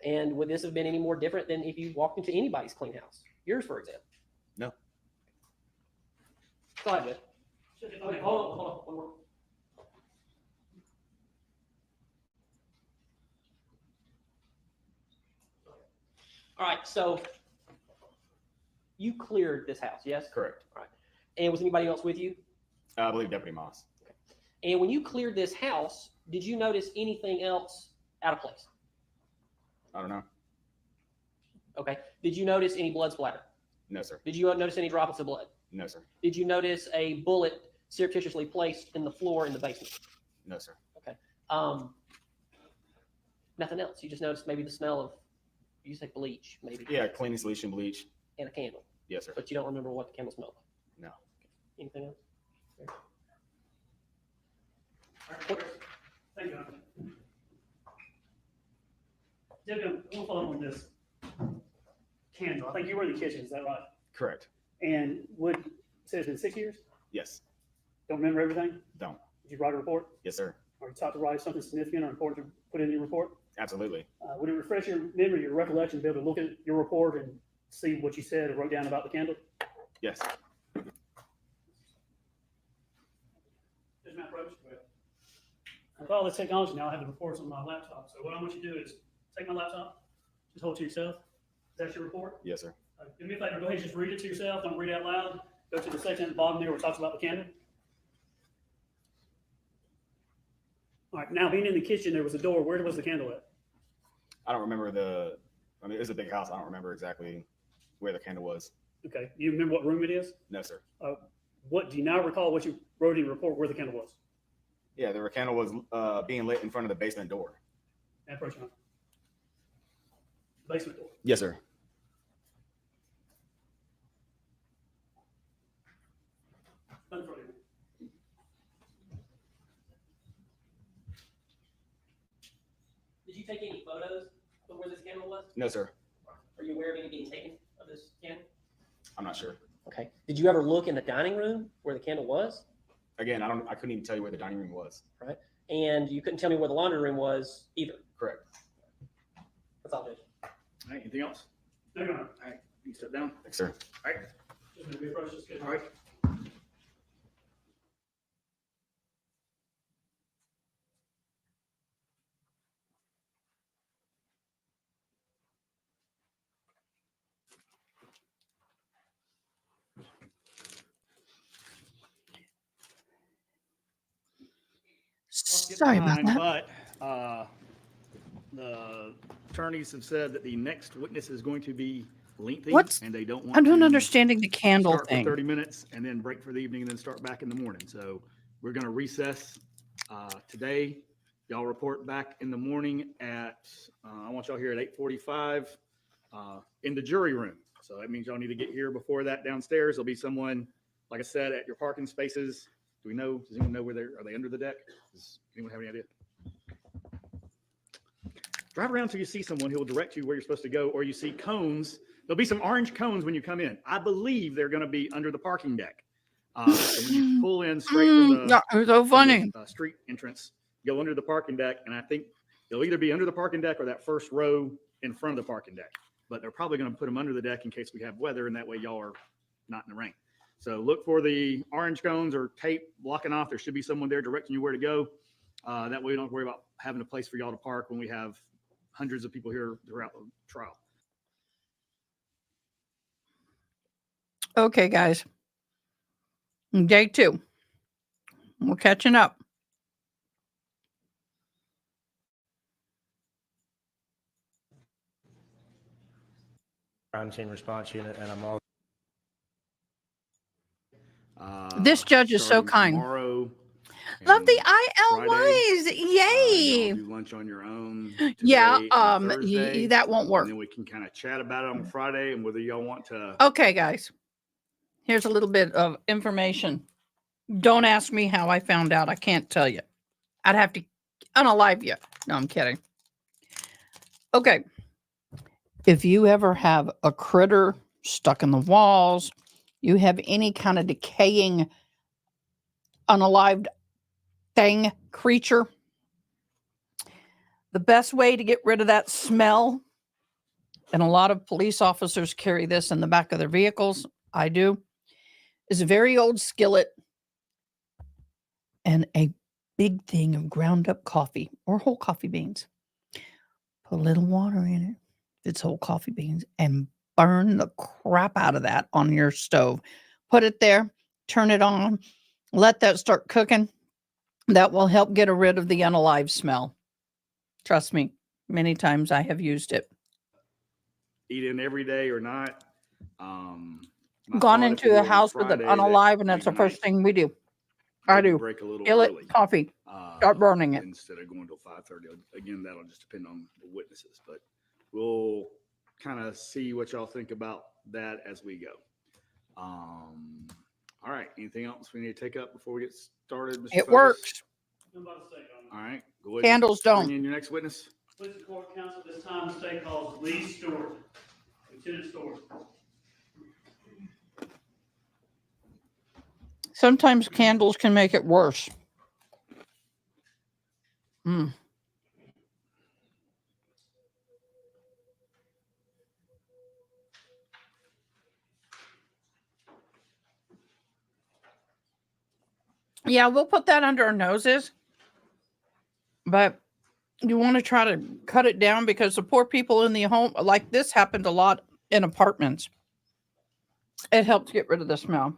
And would this have been any more different than if you walked into anybody's clean house? Yours, for example. No. Go ahead, Jeff. Okay, hold on, one more. All right, so you cleared this house, yes? Correct. All right. And was anybody else with you? I believe Deputy Moss. Okay. And when you cleared this house, did you notice anything else out of place? I don't know. Okay. Did you notice any blood splatter? No, sir. Did you notice any droplets of blood? No, sir. Did you notice a bullet surreptitiously placed in the floor in the basement? No, sir. Okay. Nothing else. You just noticed maybe the smell of, you say bleach, maybe. Yeah, cleaning solution, bleach. And a candle. Yes, sir. But you don't remember what the candle smelled like. No. Okay. Anything else? Okay. All right, thank you. Jacob, we'll follow up on this candle. I think you were in the kitchen, is that right? Correct. And would say it's been 6 years? Yes. Don't remember everything? Don't. Did you write a report? Yes, sir. Are you taught to write something significant or important to put in your report? Absolutely. Would it refresh your memory, your recollection, to be able to look at your report and see what you said or wrote down about the candle? Yes. With all this technology now, I have the reports on my laptop. So what I want you to do is take my laptop, just hold it to yourself. Is that your report? Yes, sir. Do me a favor, go ahead and just read it to yourself. Don't read it out loud. Go to the section at the bottom there where it talks about the candle. All right, now being in the kitchen, there was a door. Where was the candle at? I don't remember it was a big house. I don't remember exactly where the candle was. Okay, do you remember what room it is? No, sir. Do you now recall what you wrote in your report where the candle was? Yeah, the candle was being lit in front of the basement door. And approach now. Basement door. Yes, sir. None further. Did you take any photos of where this candle was? No, sir. Are you aware of any being taken of this candle? I'm not sure. Okay. Did you ever look in the dining room where the candle was? Again, I couldn't even tell you where the dining room was. Right. And you couldn't tell me where the laundry room was either. Correct. That's all, Judge. All right, anything else? No, no. All right, you can step down. Thanks, sir. All right. Just gonna be approached, just get- All right. Sorry about that. But the attorneys have said that the next witness is going to be lengthy, and they don't want I'm not to understanding the candle start thing. for 30 minutes and then break for the evening and then start back in the morning. So we're going to recess today. Y'all report back in the morning at, I want y'all here at 8:45 in the jury room. So that means y'all need to get here before that downstairs. There'll be someone, like I said, at your parking spaces. Do we know, does anyone know where are they under the deck? Does anyone have any idea? Drive around till you see someone who will direct you where you're supposed to go, or you see cones. There'll be some orange cones when you come in. I believe they're going to be under the parking deck. And when you pull in straight from the, so funny. Street entrance, go under the parking deck, and I think they'll either be under the parking deck or that first row in front of the parking deck. But they're probably going to put them under the deck in case we have weather, and that way y'all are not in the rain. So look for the orange cones or tape blocking off. There should be someone there directing you where to go. That way you don't have to worry about having a place for y'all to park when we have hundreds of people here throughout the trial. Okay, guys. Day 2. We're catching up. Crime scene response unit, and I'm all. This judge is so starting kind. Tomorrow. Love the Friday. ILYs. Yay. Y'all do lunch on your own Yeah, today and Thursday, that won't work. And then we can kind of chat about it on Friday and whether y'all want to. Okay, guys. Here's a little bit of information. Don't ask me how I found out. I can't tell you. I'd have to unalive you. No, I'm kidding. Okay. If you ever have a critter stuck in the walls, you have any kind of decaying, unalived thing, creature, the best way to get rid of that smell, and a lot of police officers carry this in the back of their vehicles, I do, is a very old skillet and a big thing of ground up coffee or whole coffee beans. Put a little water in it, if it's whole coffee beans, and burn the crap out of that on your stove. Put it there, turn it on, let that start cooking. That will help get rid of the unalive smell. Trust me, many times I have used it. Eat in every day or not. Gone into a house with an unalive, and that's the first thing we do. I do. Break a little Skillet, early. coffee. Start burning it. Instead of going till 5:30. Again, that'll just depend on the witnesses, but we'll kind of see what y'all think about that as we go. All right. Anything else we need to take up before we get started? Mr. It Fogus? works. All right. Go ahead. Candles don't. Bring in your next witness. Police and Court Counsel this time the state calls Lee Stewart, Lieutenant Stewart. Sometimes candles can make it worse. Yeah, we'll put that under our noses. But you want to try to cut it down because the poor people in the home, like this happened a lot in apartments. It helps get rid of the smell.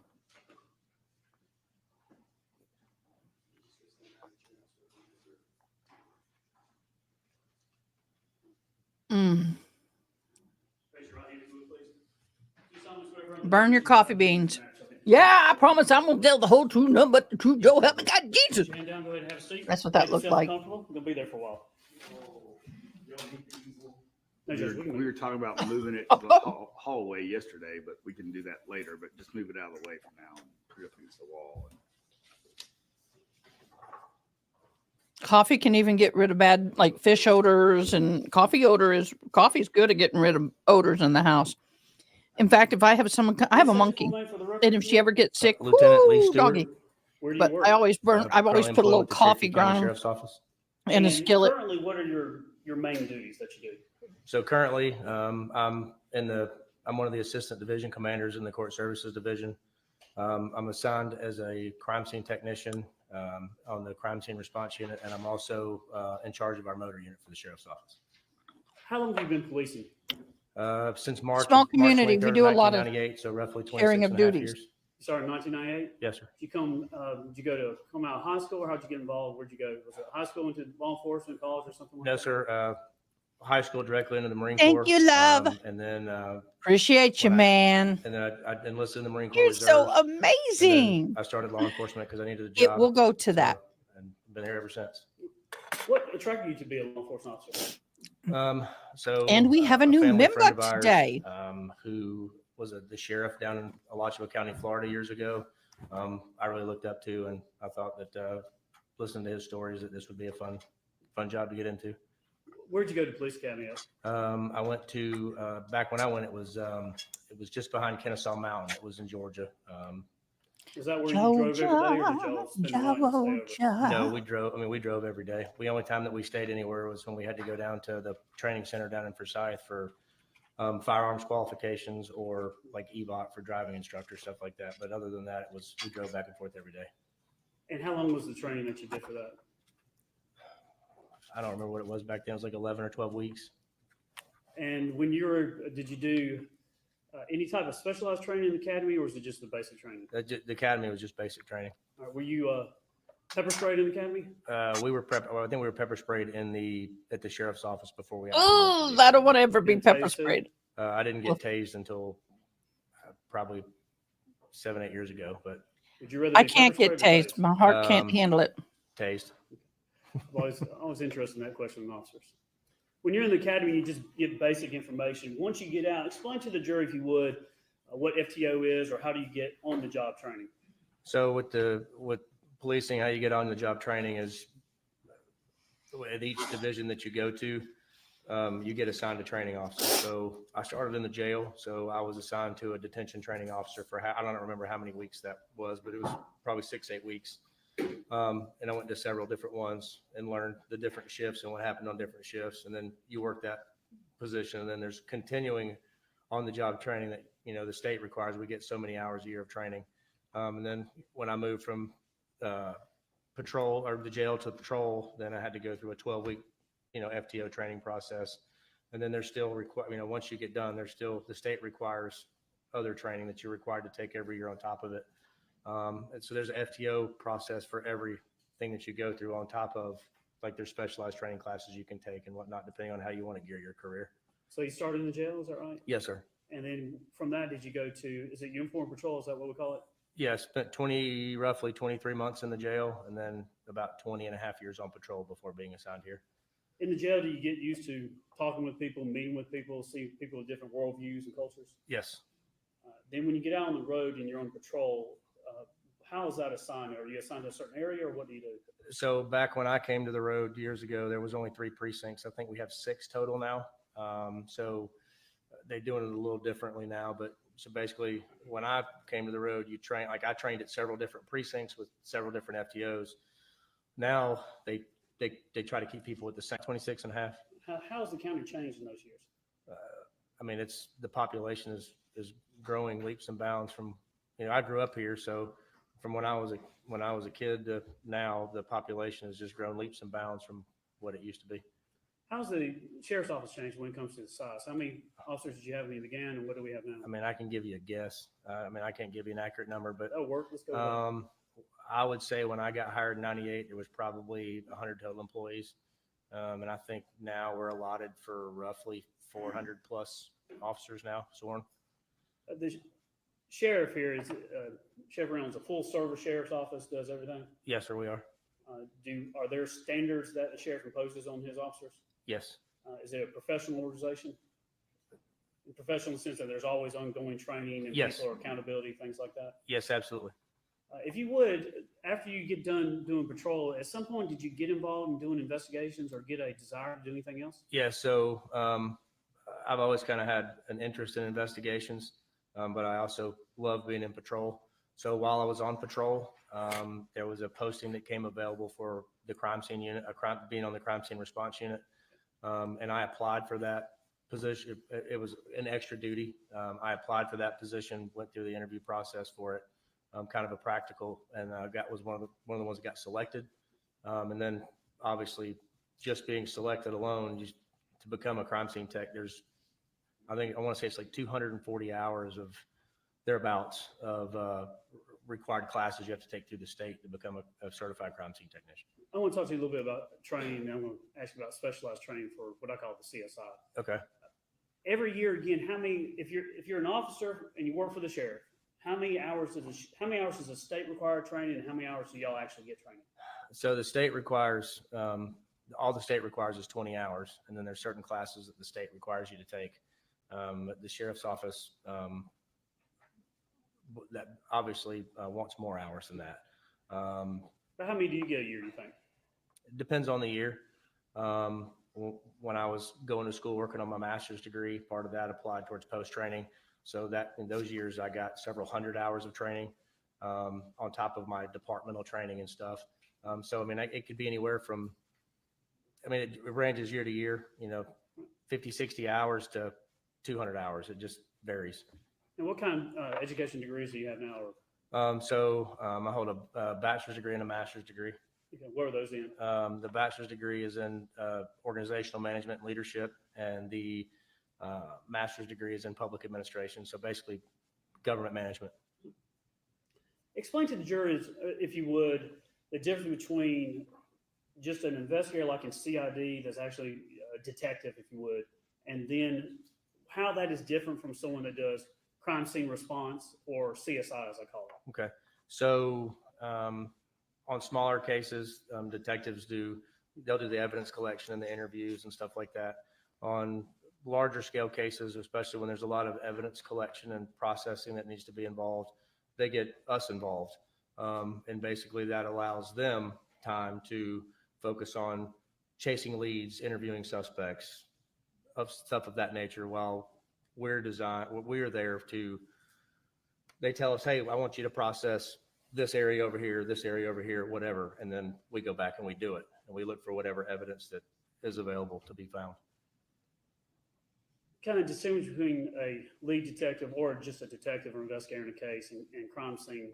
Burn your coffee beans. Yeah, I promise I'm gonna tell the whole truth, nothing but the truth. Joe, help me, God, Jesus. Hand down, go ahead and have a seat. That's what that Make looked yourself like. comfortable. We're gonna be there for a while. No, Judge, we can We were talking about moving it Oh. to the hallway yesterday, but we can do that later. But just move it out of the way for now and put it up against the wall. Coffee can even get rid of bad, like fish odors, and coffee's good at getting rid of odors in the house. In fact, if I have I have a monkey, and if she ever gets sick, Lieutenant Lee Stewart. doggy. Where do you But work? I always burn. I've always Currently put a little employed with the coffee Cherokee County ground Sheriff's Office. in a And skillet. Currently, what are your main duties that you do? So currently, I'm one of the assistant division commanders in the court services division. I'm assigned as a crime scene technician on the crime scene response unit, and I'm also in charge of our motor unit for the sheriff's office. How long have you been policing? Since March. Small March community, we 23rd, do a lot of 1998, so roughly 26 sharing of and a half duties. years. You started in 1998? Yes, sir. Did you come out of high school, or how'd you get involved? Where'd you go? Was it high school into law enforcement, college, or something like No, that? sir. High school directly into the Marine Thank Corps. you, love. And then Appreciate you, man. And then I enlisted in the Marine Corps You're so Reserves. And then amazing. I started law enforcement because I needed a It job. will go to that. And been here ever since. What attracted you to be a law enforcement officer? And we have a new family friend member of ours, today. who was the sheriff down in Alachua County, Florida years ago. I really looked up to, and I thought that listening to his stories, that this would be a fun job to get into. Where'd you go to police academy at? I went to back when I went, it was just behind Kennesaw Mountain. It was in Georgia. Is that where you drove every day, or did y'all spend the night and stay over? No, we drove. I mean, we drove every day. The only time that we stayed anywhere was when we had to go down to the training center down in Forsyth for firearms qualifications or like EVOT for driving instructor, stuff like that. But other than that, we drove back and forth every day. And how long was the training that you did for that? I don't remember what it was back then. It was like 11 or 12 weeks. And when did you do Any type of specialized training in the academy, or was it just the basic training? The academy was just basic training. Were you pepper sprayed in the academy? We were I think we were pepper sprayed at the sheriff's office before we. Oh, I don't want to ever be pepper sprayed. I didn't get tased until probably 7-8 years ago, but Would you rather? I can't get tased. My heart can't handle it. Tased. I'm always interested in that question with officers. When you're in the academy, you just get basic information. Once you get out, explain to the jury, if you would, what FTO is, or how do you get on the job training? So with policing, how you get on the job training is at each division that you go to, you get assigned a training officer. So I started in the jail, so I was assigned to a detention training officer for I don't remember how many weeks that was, but it was probably 6-8 weeks. And I went to several different ones and learned the different shifts and what happened on different shifts. And then you work that position. And then there's continuing on the job training that, the state requires. We get so many hours a year of training. And then when I moved from patrol or the jail to patrol, then I had to go through a 12-week, FTO training process. And then there's still once you get done, the state requires other training that you're required to take every year on top of it. And so there's an FTO process for everything that you go through on top of, like, there's specialized training classes you can take and whatnot, depending on how you want to gear your career. So you started in the jail, is that right? Yes, sir. And then from that, did you go to, is it uniform patrol? Is that what we call it? Yeah, I spent roughly 23 months in the jail and then about 20 and a half years on patrol before being assigned here. In the jail, do you get used to talking with people, meeting with people, seeing people with different worldviews and cultures? Yes. Then when you get out on the road and you're on patrol, how is that assigned? Are you assigned to a certain area, or what do you do? So back when I came to the road years ago, there was only 3 precincts. I think we have 6 total now. So they're doing it a little differently now. But so basically, when I came to the road, I trained at several different precincts with several different FTOs. Now they try to keep people with the same 26 and a half. How has the county changed in those years? I mean, the population is growing leaps and bounds from, I grew up here, so from when I was a kid to now, the population has just grown leaps and bounds from what it used to be. How's the sheriff's office changed when it comes to the size? How many officers did you have when you began, and what do we have now? I mean, I can give you a guess. I can't give you an accurate number, but Let's go. I would say when I got hired in '98, there was probably 100 total employees, and I think now we're allotted for roughly 400 plus officers now sworn. The sheriff here is Sheriff Reynolds, a full service sheriff's office, does everything. Yes, sir, we are. Are there standards that the sheriff imposes on his officers? Yes. Is it a professional organization? In professional sense that there's always ongoing training and Yes. people accountability, things like that. Yes, absolutely. If you would, after you get done doing patrol, at some point, did you get involved in doing investigations or get a desire to do anything else? Yeah. So I've always kind of had an interest in investigations, but I also love being in patrol. So while I was on patrol, there was a posting that came available for the crime scene unit, being on the crime scene response unit. And I applied for that position. It was an extra duty. I applied for that position, went through the interview process for it, kind of a practical, and was one of the ones that got selected. And then obviously just being selected alone, to become a crime scene tech, I want to say it's like 240 hours of thereabouts of required classes you have to take through the state to become a certified crime scene technician. I want to talk to you a little bit about training, and I'm going to ask you about specialized training for what I call the CSI. Okay. Every year, again, if you're an officer and you work for the sheriff, how many hours does the state require training, and how many hours do y'all actually get training? So the state requires, all the state requires is 20 hours, and then there's certain classes that the state requires you to take. The sheriff's office that obviously wants more hours than that. But how many do you get a year, you think? It depends on the year. When I was going to school working on my master's degree, part of that applied towards post-training. So that in those years, I got several hundred hours of training on top of my departmental training and stuff. So, I mean, it could be anywhere from, it ranges year to year, 50, 60 hours to 200 hours. It just varies. And what kind of education degrees do you have now? I hold a bachelor's degree and a master's degree. Okay, what are those in? The bachelor's degree is in organizational management and leadership, and the master's degrees in public administration. So basically government management. Explain to the jurors, if you would, the difference between just an investigator like in CID that's actually a detective, if you would, and then how that is different from someone that does crime scene response or CSI, as I call it. Okay. So on smaller cases, detectives they'll do the evidence collection and the interviews and stuff like that. On larger scale cases, especially when there's a lot of evidence collection and processing that needs to be involved, they get us involved. And basically that allows them time to focus on chasing leads, interviewing suspects, of stuff of that nature, while we're there to, they tell us, hey, I want you to process this area over here, whatever. And then we go back and we do it. And we look for whatever evidence that is available to be found. Kind of distinguish between a lead detective or just a detective or investigator in a case and crime scene.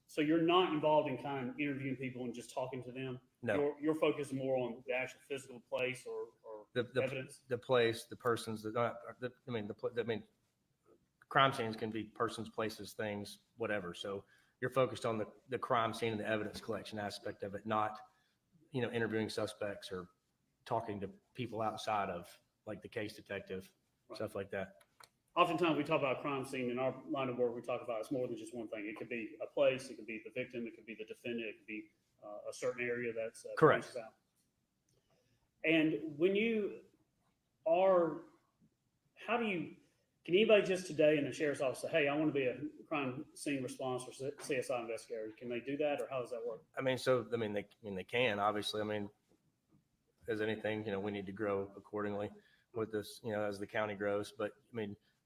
So you're not involved in kind of interviewing people and just talking to them? No. You're focused more on the actual physical place or evidence? The place, the persons, crime scenes can be persons, places, things, whatever. So you're focused on the crime scene and the evidence collection aspect of it, not, interviewing suspects or talking to people outside of like the case detective, right, stuff like that. Oftentimes we talk about crime scene in our line of work. We talk about it's more than just one thing. It could be a place, it could be the victim, it could be the defendant, it could be a certain area that's correct. Out. And when you are, can anybody just today in the sheriff's office say, hey, I want to be a crime scene response or CSI investigator? Can they do that, or how does that work? They can, obviously. As anything, we need to grow accordingly with this, as the county grows. But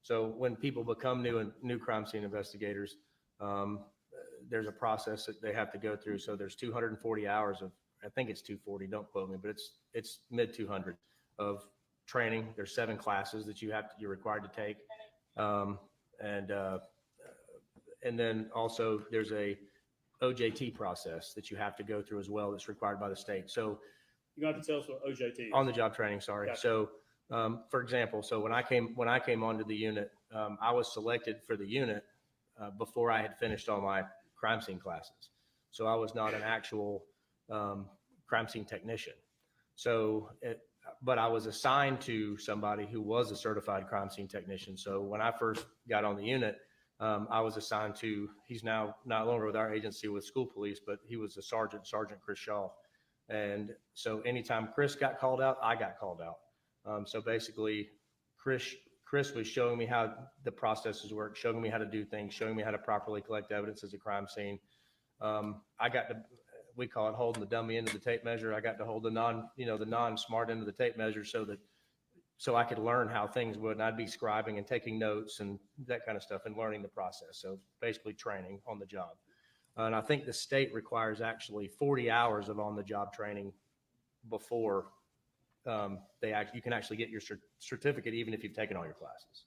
so when people become new crime scene investigators, there's a process that they have to go through. So there's 240 hours of, I think it's 240, don't quote me, but it's mid 200 of training. There's 7 classes that you're required to take. And then also there's a OJT process that you have to go through as well. That's required by the state. So you have to tell us what OJT is. On the job training. Sorry. Gotcha. So, for example, when I came onto the unit, I was selected for the unit before I had finished all my crime scene classes. So I was not an actual crime scene technician. But I was assigned to somebody who was a certified crime scene technician. So when I first got on the unit, I was assigned to, he's now not longer with our agency with school police, but he was a Sergeant Chris Shaw. And so anytime Chris got called out, I got called out. So basically Chris was showing me how the processes work, showing me how to do things, showing me how to properly collect evidence as a crime scene. I got to, we call it holding the dummy end of the tape measure. I got to hold the non-smart end of the tape measure so I could learn how things would, and I'd be scribing and taking notes and that kind of stuff and learning the process. So basically training on the job. And I think the state requires actually 40 hours of on-the-job training before you can actually get your certificate, even if you've taken all your classes.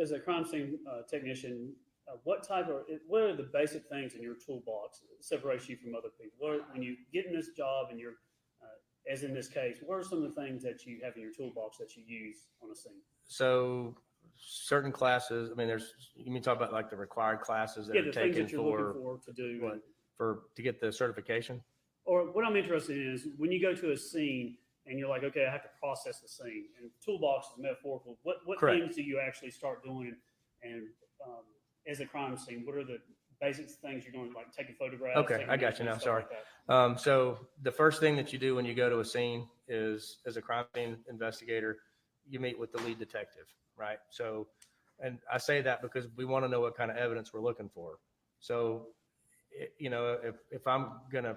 As a crime scene technician, what are the basic things in your toolbox that separates you from other people? When you get in this job and you're, as in this case, what are some of the things that you have in your toolbox that you use on a scene? So certain classes, you mean talk about like the required classes that are taken things that you're looking for to do to get the certification? Or what I'm interested in is when you go to a scene and you're like, okay, I have to process the scene, and toolbox is metaphorical. What things do you actually start doing? And as a crime scene, what are the basic things you're doing, like taking photographs? Okay, I got you now. Sorry. Like so the first thing that you do when you go to a scene is, as a crime scene investigator, you meet with the lead detective, right? So, and I say that because we want to know what kind of evidence we're looking for. So, if I'm gonna,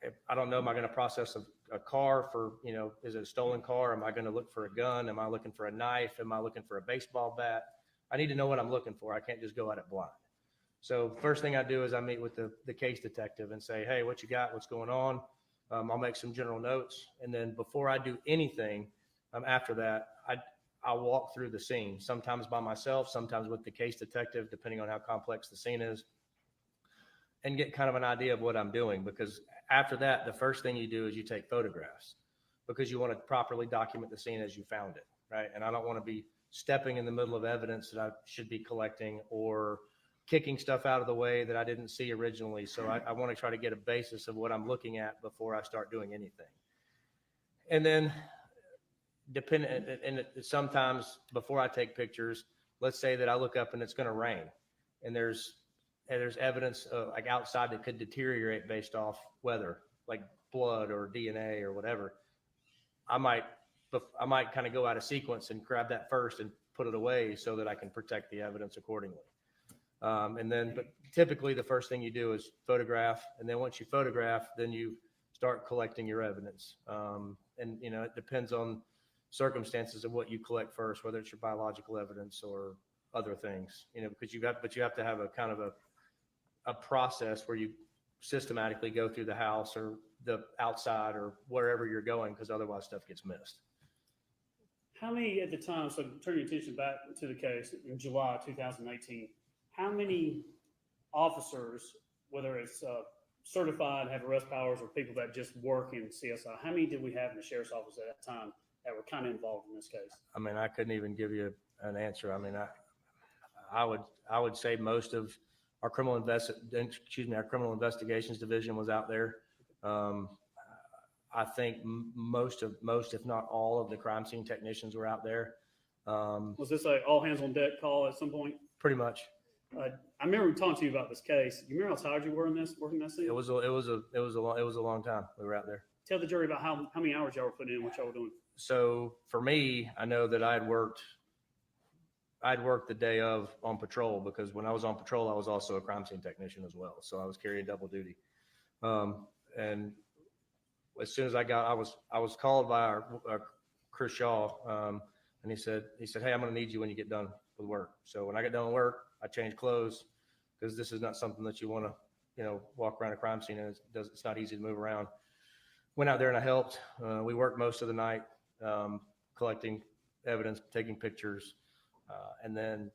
if I don't know, am I going to process a car for, is it a stolen car? Am I going to look for a gun? Am I looking for a knife? Am I looking for a baseball bat? I need to know what I'm looking for. I can't just go at it blind. So first thing I do is I meet with the case detective and say, hey, what you got? What's going on? I'll make some general notes. And then before I do anything, after that, I'll walk through the scene, sometimes by myself, sometimes with the case detective, depending on how complex the scene is, and get kind of an idea of what I'm doing. Because after that, the first thing you do is you take photographs, because you want to properly document the scene as you found it, right? And I don't want to be stepping in the middle of evidence that I should be collecting or kicking stuff out of the way that I didn't see originally. So I want to try to get a basis of what I'm looking at before I start doing anything. And then sometimes before I take pictures, let's say that I look up and it's going to rain and there's evidence like outside that could deteriorate based off weather, like blood or DNA or whatever. I might kind of go out of sequence and grab that first and put it away so that I can protect the evidence accordingly. But typically the first thing you do is photograph. And then once you photograph, then you start collecting your evidence. It depends on circumstances of what you collect first, whether it's your biological evidence or other things, because you have to have a kind of a process where you systematically go through the house or the outside or wherever you're going, because otherwise stuff gets missed. How many at the time, so turn your attention back to the case in July 2018, how many officers, whether it's certified, have arrest powers, or people that just work in CSI, how many did we have in the sheriff's office at that time that were kind of involved in this case? I mean, I couldn't even give you an answer. I mean, I would say most of our criminal investigations division was out there. I think most, if not all, of the crime scene technicians were out there. Was this a all hands on deck call at some point? Pretty much. I remember talking to you about this case. You remember how tired you were working that scene? It was a long time we were out there. Tell the jury about how many hours y'all were putting in, what y'all were doing. So for me, I know that I'd worked the day of on patrol, because when I was on patrol, I was also a crime scene technician as well. So I was carrying double duty. And as soon as I was called by our Chris Shaw, and he said, "Hey, I'm going to need you when you get done with work." So when I got done with work, I changed clothes, because this is not something that you want to, walk around a crime scene, and it's not easy to move around. Went out there and I helped. We worked most of the night, collecting evidence, taking pictures. And then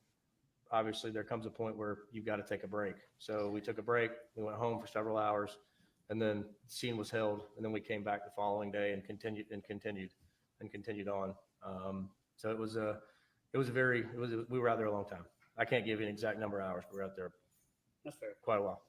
obviously there comes a point where you've got to take a break. So we took a break, we went home for several hours, and then the scene was held. And then we came back the following day and continued on. So we were out there a long time. I can't give you an exact number of hours, but we were out there. That's fair. Quite a while.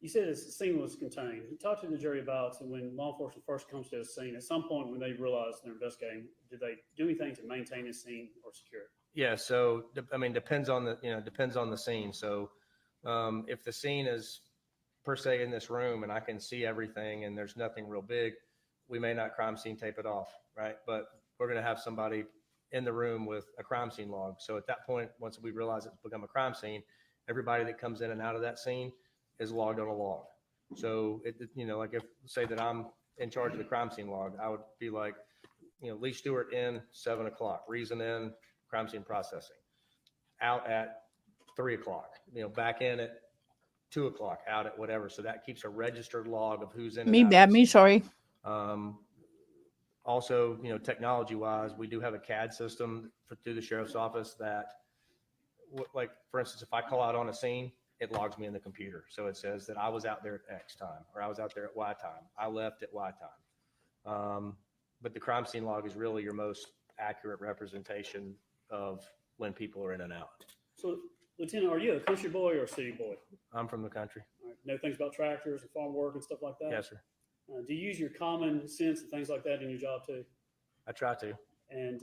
You said the scene was contained. Talk to the jury about when law enforcement first comes to a scene. At some point when they realize they're investigating, do they do anything to maintain the scene or secure it? Yeah. So, I mean, depends on the scene. So if the scene is per se in this room and I can see everything and there's nothing real big, we may not crime scene tape it off. Right. But we're going to have somebody in the room with a crime scene log. So at that point, once we realize it's become a crime scene, everybody that comes in and out of that scene is logged on a log. So like if say that I'm in charge of the crime scene log, I would be like, Lee Stewart in 7 o'clock, reason in, crime scene processing, out at 3 o'clock, back in at 2 o'clock, out at whatever. So that keeps a registered log of who's in. Me sorry. Also, technology wise, we do have a CAD system through the sheriff's office that, like, for instance, if I call out on a scene, it logs me in the computer. So it says that I was out there at X time, or I was out there at Y time. I left at Y time. But the crime scene log is really your most accurate representation of when people are in and out. So, Lieutenant, are you a country boy or a city boy? I'm from the country. All right. Know things about tractors and farm work and stuff like that? Yes, sir. Do you use your common sense and things like that in your job too? I try to. And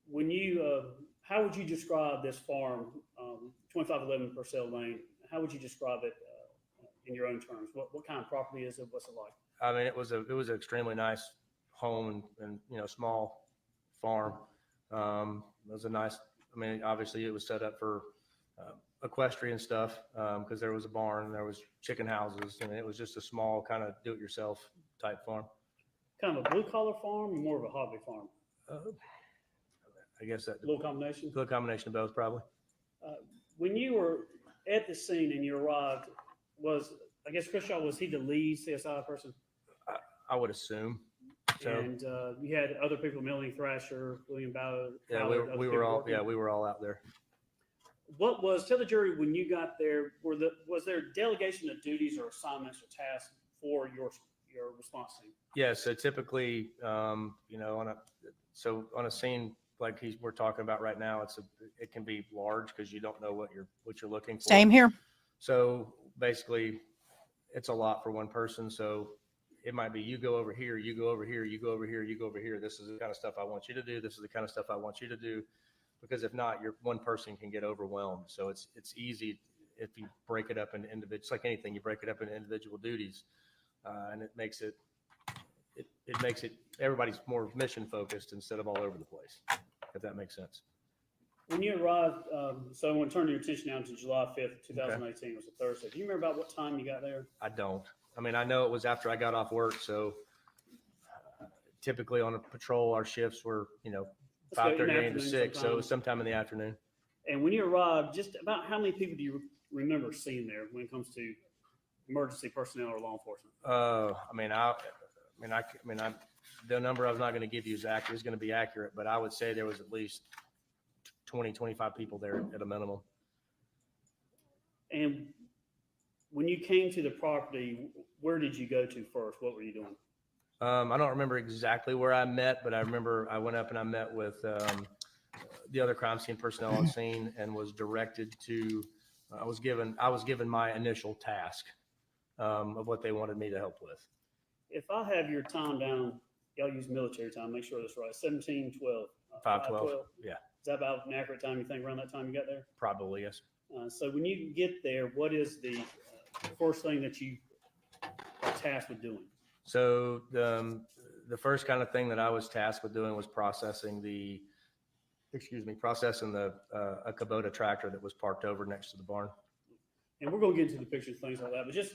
when you, how would you describe this farm, 2511 Purcell Lane? How would you describe it in your own terms? What kind of property is it? What's it like? I mean, it was an extremely nice home and small farm. It was a nice. I mean, obviously it was set up for equestrian stuff because there was a barn, there was chicken houses, and it was just a small kind of do-it-yourself type farm. Kind of a blue-collar farm or more of a hobby farm? I guess that little combination. Little combination of both, probably. When you were at the scene and you arrived, I guess Chris Shaw, was he the lead CSI person? I would assume. So, and you had other people, Melanie Thrasher, William Ballard. Yeah, we were all out there. Tell the jury, when you got there, was there delegation of duties or assignments or tasks for your response team? Yeah, so typically, on a scene we're talking about right now, it can be large because you don't know what you're looking for. Same here. So basically, it's a lot for one person. So it might be you go over here, you go over here, you go over here, you go over here. This is the kind of stuff I want you to do. This is the kind of stuff I want you to do. Because if not, one person can get overwhelmed. So it's easy if you break it up into individual. It's like anything, you break it up into individual duties, and it makes it everybody's more mission focused instead of all over the place. If that makes sense. When you arrived, so I want to turn your attention now to July 5th, 2018. It was a Thursday. Do you remember about what time you got there? I don't. I mean, I know it was after I got off work. So typically on a patrol, our shifts were, 5:30 to 6. So it was sometime in the afternoon. And when you arrived, just about how many people do you remember seeing there when it comes to emergency personnel or law enforcement? The number I was not going to give you is going to be accurate, but I would say there was at least 20, 25 people there at a minimum. And when you came to the property, where did you go to first? What were you doing? I don't remember exactly where I met, but I remember I went up and I met with the other crime scene personnel on scene and was directed to. I was given my initial task of what they wanted me to help with. If I have your time down, y'all use military time. Make sure that's right. 17:12. 5:12. Yeah. Is that about an accurate time you think around that time you got there? Probably, yes. So when you get there, what is the first thing that you are tasked with doing? So the first kind of thing that I was tasked with doing was processing a Kubota tractor that was parked over next to the barn. And we're going to get into the pictures, things like that. But just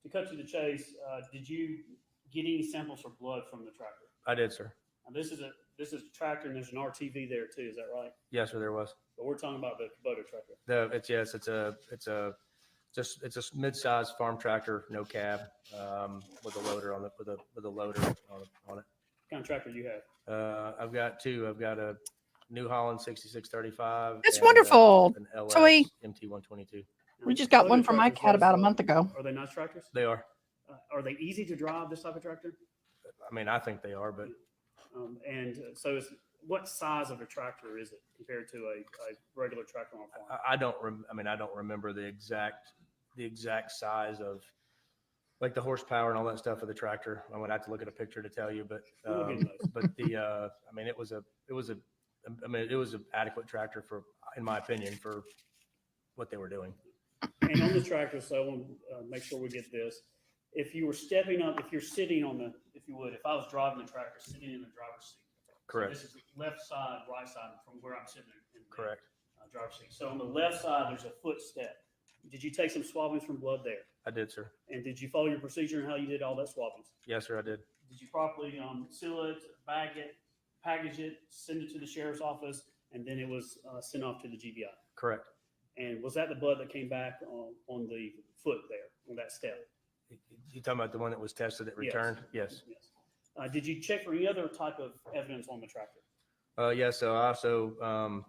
to cut to the chase, did you get any samples for blood from the tractor? I did, sir. Now, this is a tractor, and there's an RTV there too. Is that right? Yes, sir. There was. But we're talking about the Kubota tractor. It's a mid-sized farm tractor, no cab, with a loader on it, with a loader on it. What kind of tractor do you have? I've got two. I've got a New Holland 6635. That's wonderful. An LS Joey. MT122. We just got one for my cat about a month ago. Are they nice tractors? They are. Are they easy to drive, this type of tractor? I mean, I think they are, but. So what size of a tractor is it compared to a regular tractor on a farm? I don't remember the exact size of like the horsepower and all that stuff of the tractor. I would have to look at a picture to tell you, but it was an adequate tractor in my opinion, for what they were doing. And on the tractor, so I want to make sure we get this. If you were stepping up, if you're sitting if I was driving the tractor, sitting in the driver's seat. Correct. So this is left side, right side from where I'm sitting in the Correct. Driver's seat. So on the left side, there's a footstep. Did you take some swabbings from blood there? I did, sir. And did you follow your procedure and how you did all that swabbings? Yes, sir, I did. Did you properly seal it, bag it, package it, send it to the sheriff's office, and then it was sent off to the GBI? Correct. And was that the blood that came back on the foot there, on that step? You talking about the one that was tested that returned? Yes. Did you check for any other type of evidence on the tractor? Yes. So I also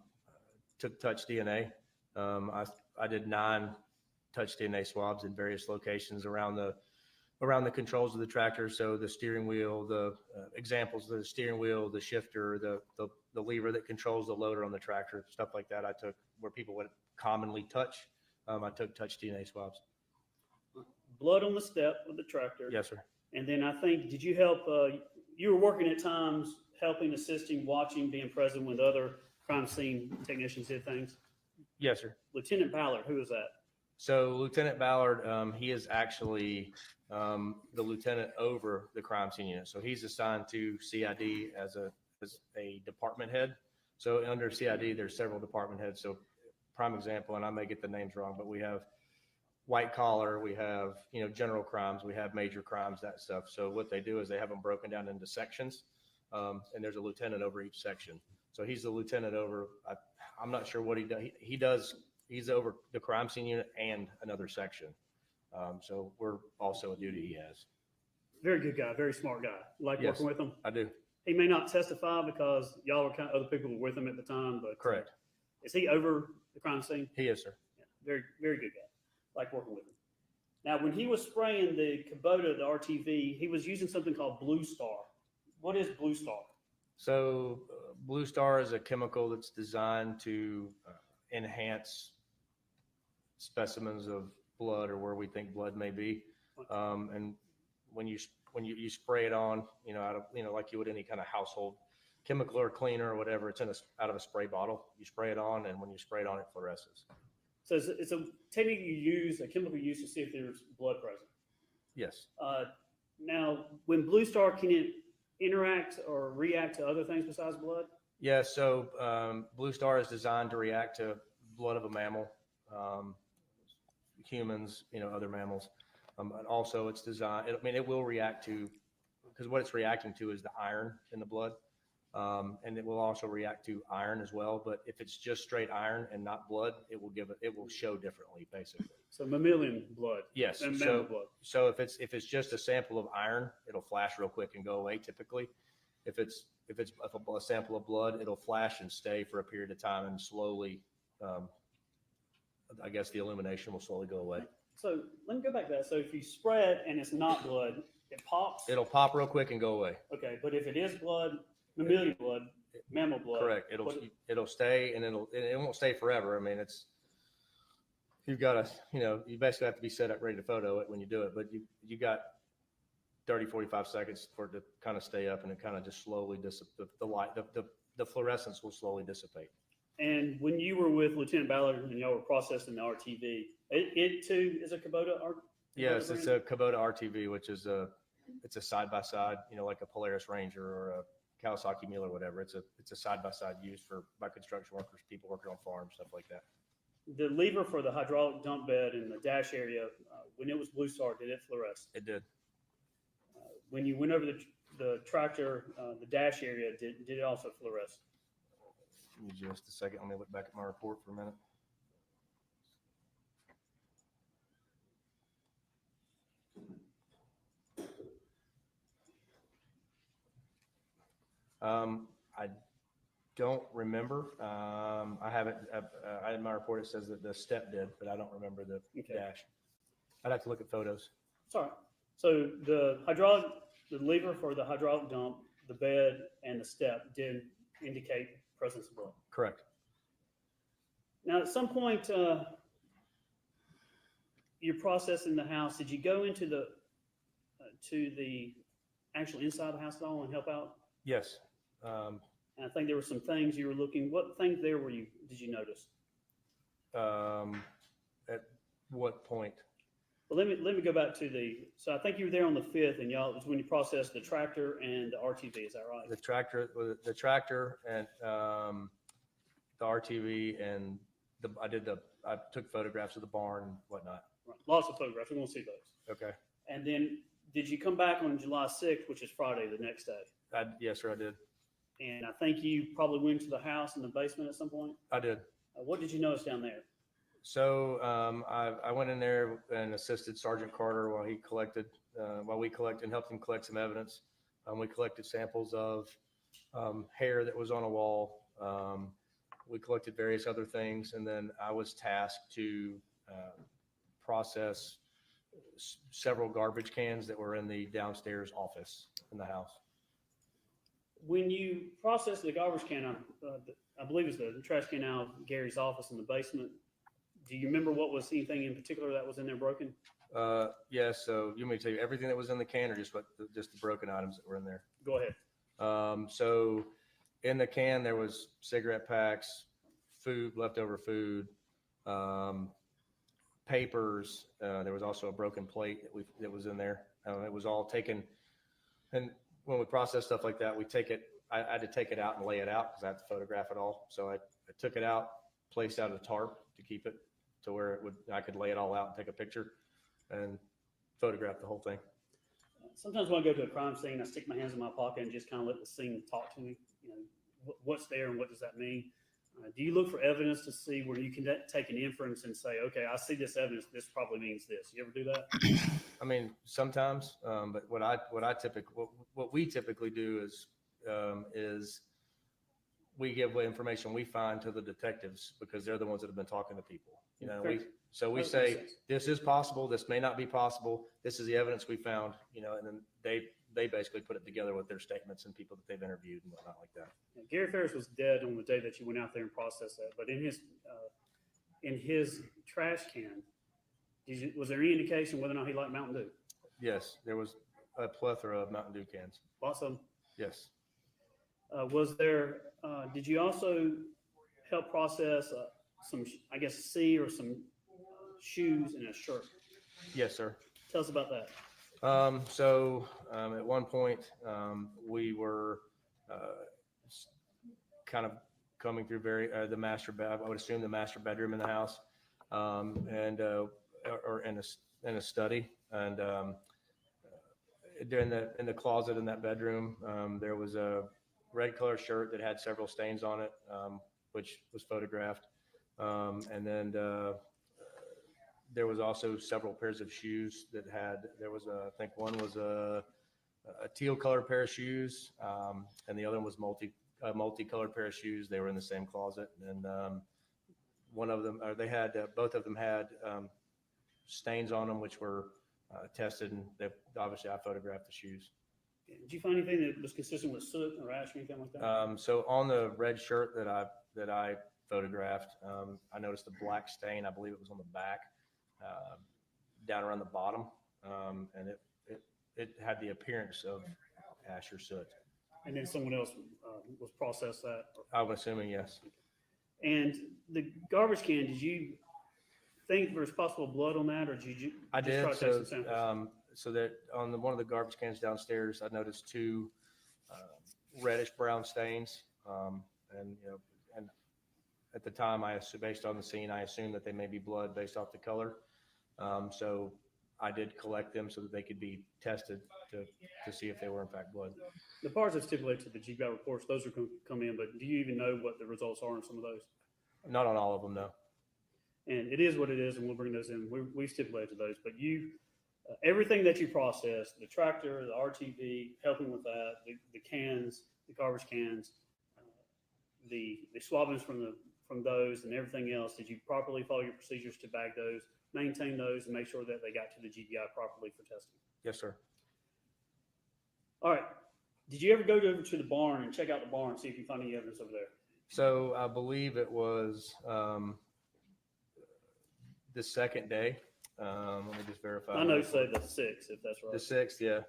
took touch DNA. I did 9 touch DNA swabs in various locations around the controls of the tractor. So the steering wheel, the examples of the steering wheel, the shifter, the lever that controls the loader on the tractor, stuff like that. I took where people would commonly touch. I took touch DNA swabs. Blood on the step of the tractor. Yes, sir. And then I think, did you help? You were working at times, helping, assisting, watching, being present when other crime scene technicians did things. Yes, sir. Lieutenant Ballard, who is that? So Lieutenant Ballard, he is actually the lieutenant over the crime scene unit. So he's assigned to CID as a department head. So under CID, there's several department heads. So prime example, and I may get the names wrong, but we have white collar, we have, general crimes, we have major crimes, that stuff. So what they do is they have them broken down into sections, and there's a lieutenant over each section. So he's the lieutenant over, I'm not sure what he does. He's over the crime scene unit and another section. So we're also a duty he has. Very good guy, very smart guy. Like working with him? I do. He may not testify because y'all were other people were with him at the time, but correct. Is he over the crime scene? He is, sir. Yeah, very, very good guy. Like working with him. Now, when he was spraying the Kubota, the RTV, he was using something called Blue Star. What is Blue Star? So Blue Star is a chemical that's designed to enhance specimens of blood or where we think blood may be. And when you spray it on, like you would any kind of household chemical or cleaner or whatever, it's out of a spray bottle. You spray it on, and when you spray it on, it fluoresces. So it's a technique you use, a chemical you use to see if there's blood present. Yes. Now, when Blue Star, can it interact or react to other things besides blood? Yeah. So Blue Star is designed to react to blood of a mammal, humans, other mammals. And also, it's designed. It will react to, because what it's reacting to is the iron in the blood. And it will also react to iron as well. But if it's just straight iron and not blood, it will show differently, basically. So mammalian blood. Yes. And mammal blood. So if it's just a sample of iron, it'll flash real quick and go away typically. If it's a sample of blood, it'll flash and stay for a period of time and slowly, I guess the illumination will slowly go away. So let me go back to that. So if you spray it and it's not blood, it pops? It'll pop real quick and go away. Okay, but if it is blood, mammalian blood, mammal blood. Correct. It'll stay, and it won't stay forever. You've got to, you basically have to be set up ready to photo it when you do it, but you got 30, 45 seconds for it to kind of stay up, and it kind of just slowly the fluorescence will slowly dissipate. And when you were with Lieutenant Ballard and y'all were processing the RTV, it too is a Kubota? Yes, it's a Kubota RTV, which is it's a side-by-side, like a Polaris Ranger or a Kawasaki Mule or whatever. It's a side-by-side used by construction workers, people working on farms, stuff like that. The lever for the hydraulic dump bed in the dash area, when it was Blue Star, did it fluoresce? It did. When you went over the tractor, the dash area, did it also fluoresce? Give me just a second. Let me look back at my report for a minute. I don't remember. I haven't. In my report it says that the step did, but I don't remember the dash. I'd have to look at photos. Sorry. So the lever for the hydraulic dump, the bed, and the step did indicate presence of blood. Correct. Now, at some point, you're processing the house. Did you go into the actual inside of the house at all and help out? Yes. And I think there were some things you were looking. What things there did you notice? At what point? Well, let me go back to so I think you were there on the 5th, and y'all, it was when you processed the tractor and the RTV. Is that right? The tractor and the RTV and I took photographs of the barn and whatnot. Right. Lots of photographs. We want to see those. Okay. And then did you come back on July 6th, which is Friday, the next day? Yes, sir, I did. And I think you probably went to the house in the basement at some point. I did. What did you notice down there? So I went in there and assisted Sergeant Carter while we collected and helped him collect some evidence. We collected samples of hair that was on a wall. We collected various other things, and then I was tasked to process several garbage cans that were in the downstairs office in the house. When you processed the garbage can, I believe it's the trash can out of Gary's office in the basement. Do you remember what was anything in particular that was in there broken? Yeah. So you want me to tell you everything that was in the can, or just the broken items that were in there? Go ahead. So in the can there was cigarette packs, leftover food, papers. There was also a broken plate that was in there. It was all taken. And when we process stuff like that, I had to take it out and lay it out because I had to photograph it all. So I took it out, placed out a tarp to keep it to where I could lay it all out and take a picture and photograph the whole thing. Sometimes when I go to a crime scene, I stick my hands in my pocket and just kind of let the scene talk to me. What's there and what does that mean? Do you look for evidence to see where you can take an inference and say, okay, I see this evidence. This probably means this. You ever do that? Sometimes, but what we typically do is we give what information we find to the detectives because they're the ones that have been talking to people. We say this is possible. This may not be possible. This is the evidence we found. And then they basically put it together with their statements and people that they've interviewed and whatnot like that. Yeah, Gary Ferris was dead on the day that you went out there and processed that, but in his trash can, was there any indication whether or not he liked Mountain Dew? Yes, there was a plethora of Mountain Dew cans. Lots of them. Yes. Did you also help process some, I guess, C or some shoes and a shirt? Yes, sir. Tell us about that. At one point, we were kind of coming through the master bed. I would assume the master bedroom in the house, or in a study. And in the closet in that bedroom, there was a red color shirt that had several stains on it, which was photographed. And then there was also several pairs of shoes that I think one was a teal colored pair of shoes, and the other one was multicolored pair of shoes. They were in the same closet. And both of them had stains on them, which were tested, and obviously I photographed the shoes. Did you find anything that was consistent with soot or ash or anything like that? So on the red shirt that I photographed, I noticed a black stain. I believe it was on the back, down around the bottom, and it had the appearance of ash or soot. And then someone else was processed that? I'm assuming yes. And the garbage can, did you think there was possible blood on that, or did you I just did. try to take some samples? So that on one of the garbage cans downstairs, I noticed two reddish brown stains, and at the time, based on the scene, I assumed that they may be blood based off the color. So I did collect them so that they could be tested to see if they were in fact blood. The parts have stipulated to the GBI reports; those are going to come in. But do you even know what the results are on some of those? Not on all of them, no. And it is what it is, and we'll bring those in. We've stipulated those, but everything that you processed, the tractor, the RTV, helping with that, the cans, the garbage cans, the swabbings from those and everything else, did you properly follow your procedures to bag those, maintain those, and make sure that they got to the GBI properly for testing? Yes, sir. All right. Did you ever go over to the barn and check out the barn and see if you find any evidence over there? So I believe it was the second day. Let me just verify. I know, say the 6th, if that's right. The 6th, yeah.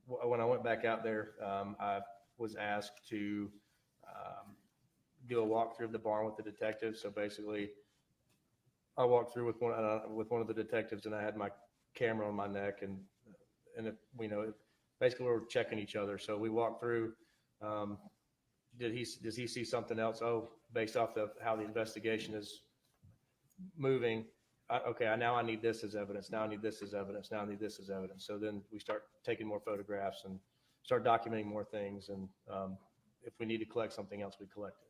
When I went back out there, I was asked to do a walkthrough of the barn with the detective. So basically, I walked through with one of the detectives, and I had my camera on my neck, and basically we were checking each other. So we walked through. Does he see something else? Oh, based off of how the investigation is moving. Okay, now I need this as evidence. Now I need this as evidence. Now I need this as evidence. So then we start taking more photographs and start documenting more things. And if we need to collect something else, we collect it.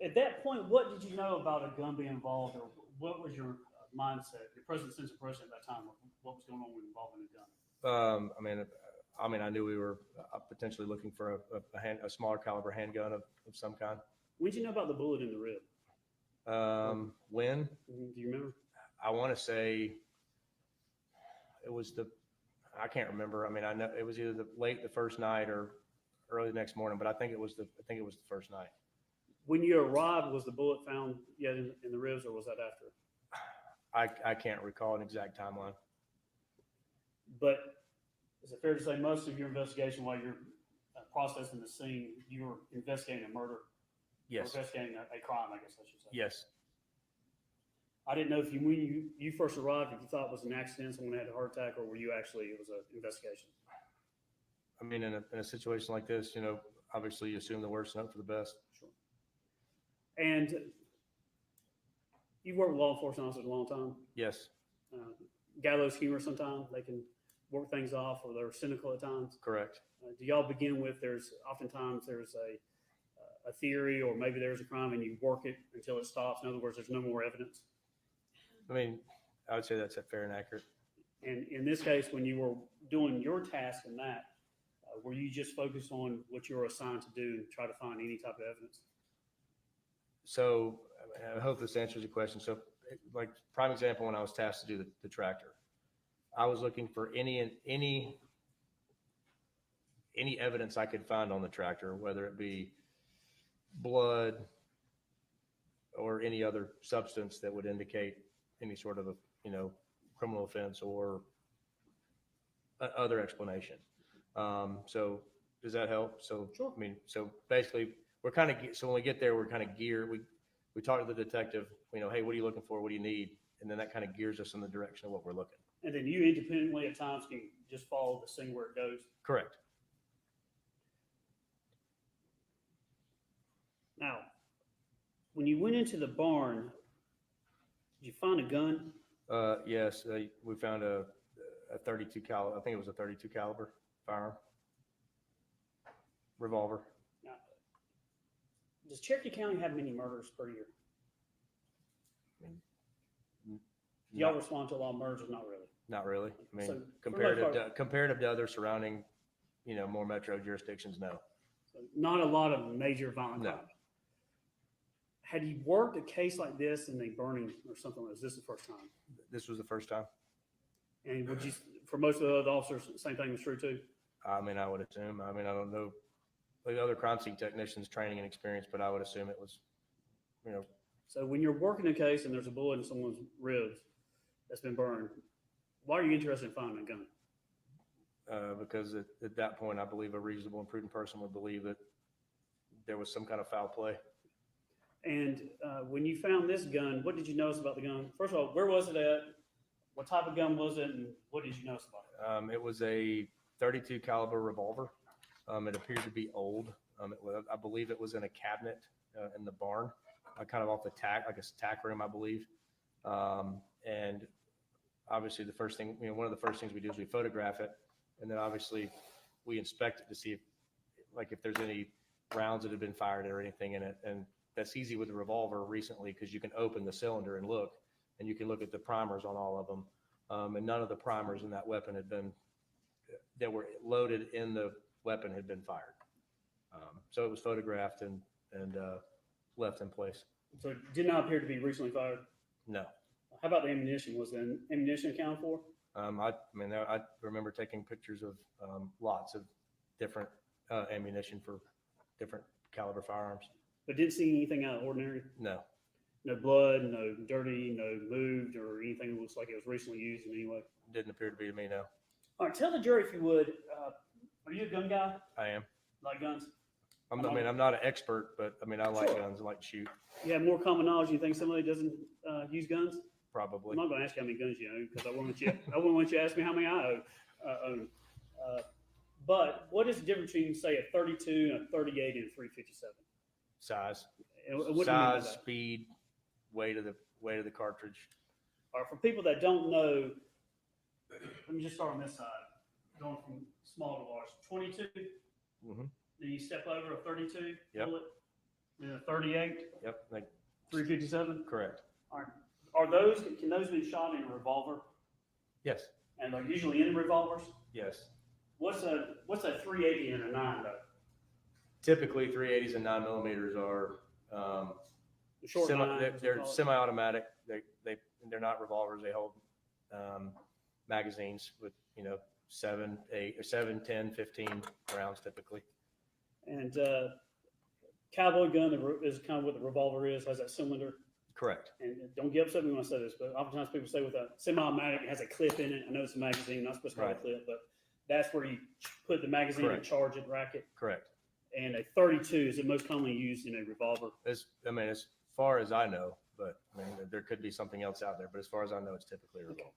At that point, what did you know about a gun being involved, or what was your mindset, your present sense of impression at that time? What was going on with involving a gun? I mean, I knew we were potentially looking for a smaller caliber handgun of some kind. When did you know about the bullet in the rib? When? Do you remember? I want to say it was I can't remember. I mean, I know it was either late the first night or early the next morning, but I think it was the first night. When you arrived, was the bullet found yet in the ribs, or was that after? I can't recall an exact timeline. But is it fair to say most of your investigation, while you're processing the scene, you were investigating a murder? Yes. Or investigating a crime, I guess I should say. Yes. I didn't know if when you first arrived, if you thought it was an accident, someone had a heart attack, or were you actually, it was an investigation? I mean, in a situation like this, obviously you assume the worst and hope for the best. Sure. And you've worked with law enforcement officers a long time. Yes. Gallows humor sometimes. They can work things off, or they're cynical at times. Correct. Do y'all begin with, oftentimes there's a theory, or maybe there's a crime and you work it until it stops. In other words, there's no more evidence. I mean, I would say that's fair and accurate. And in this case, when you were doing your task in that, were you just focused on what you were assigned to do and try to find any type of evidence? So I hope this answers your question. So like prime example, when I was tasked to do the tractor, I was looking for any evidence I could find on the tractor, whether it be blood or any other substance that would indicate any sort of a, criminal offense or other explanation. So does that help? So, Sure. I mean, so basically we're kind of, so when we get there, we're kind of geared. We talk to the detective, hey, what are you looking for? What do you need? And then that kind of gears us in the direction of what we're looking. And then you independently at times can just follow the scene where it goes. Correct. Now, when you went into the barn, did you find a gun? Yes, we found a 32 caliber. I think it was a 32 caliber firearm, revolver. Now, does Cherokee County have many murders per year? Do y'all respond to a lot of murders? Not really. Not really. I mean, So, comparative to other surrounding, more metro jurisdictions, no. So not a lot of major violent No. crime. Had you worked a case like this in a burning or something? Was this the first time? This was the first time. And would you, for most of the other officers, the same thing was true too? I mean, I would assume. I mean, I don't know the other crime scene technicians' training and experience, but I would assume it was, So when you're working a case and there's a bullet in someone's ribs that's been burned, why are you interested in finding a gun? because at that point, I believe a reasonable and prudent person would believe that there was some kind of foul play. And when you found this gun, what did you notice about the gun? First of all, where was it at? What type of gun was it? And what did you notice about it? It was a 32 caliber revolver. It appeared to be old. I believe it was in a cabinet in the barn, kind of off the tack, like a tack room, I believe. And obviously the first thing, one of the first things we do is we photograph it. And then obviously we inspect it to see if there's any rounds that have been fired or anything in it. And that's easy with the revolver recently because you can open the cylinder and look, and you can look at the primers on all of them. And none of the primers in that weapon that were loaded in the weapon had been fired. So it was photographed and left in place. So it did not appear to be recently fired? No. How about the ammunition? Was the ammunition accounted for? I remember taking pictures of lots of different ammunition for different caliber firearms. But didn't see anything out of the ordinary? No. No blood, no dirty, no moved, or anything that looks like it was recently used in any way? Didn't appear to be to me, no. All right, tell the jury, if you would, are you a gun guy? I am. Like guns? I'm not an expert, but I like Sure. guns. I like to shoot. You have more common knowledge. You think somebody doesn't use guns? Probably. I'm not going to ask you how many guns you own because I wouldn't want you to ask me how many I own. But what is the difference between, say, a 32 and a 38 and a 357? Size. And what do you mean by Size, that? speed, weight of the cartridge. All right, for people that don't know, let me just start on this side, going from small to large. 22, Mm-hmm. then you step over a 32 Yep. bullet, then a 38, Yep. 357. Correct. All right. Can those be shot in a revolver? Yes. And they're usually in revolvers? Yes. What's a 380 and a 9 though? Typically, 380s and 9mm are The short nine, as they they're call it. semi-automatic. They're not revolvers. They hold magazines with 7, 8, or 7, 10, 15 rounds typically. And cowboy gun is kind of what the revolver is, has that cylinder. Correct. And don't get upset when I say this, but oftentimes people say with a semi-automatic, it has a clip in it. I know it's a magazine, not supposed to have a Right. clip, but that's where you put the magazine Correct. and charge it, rack it. Correct. And a 32 is the most commonly used in a revolver. As far as I know, but there could be something else out there. But as far as I know, it's typically a revolver.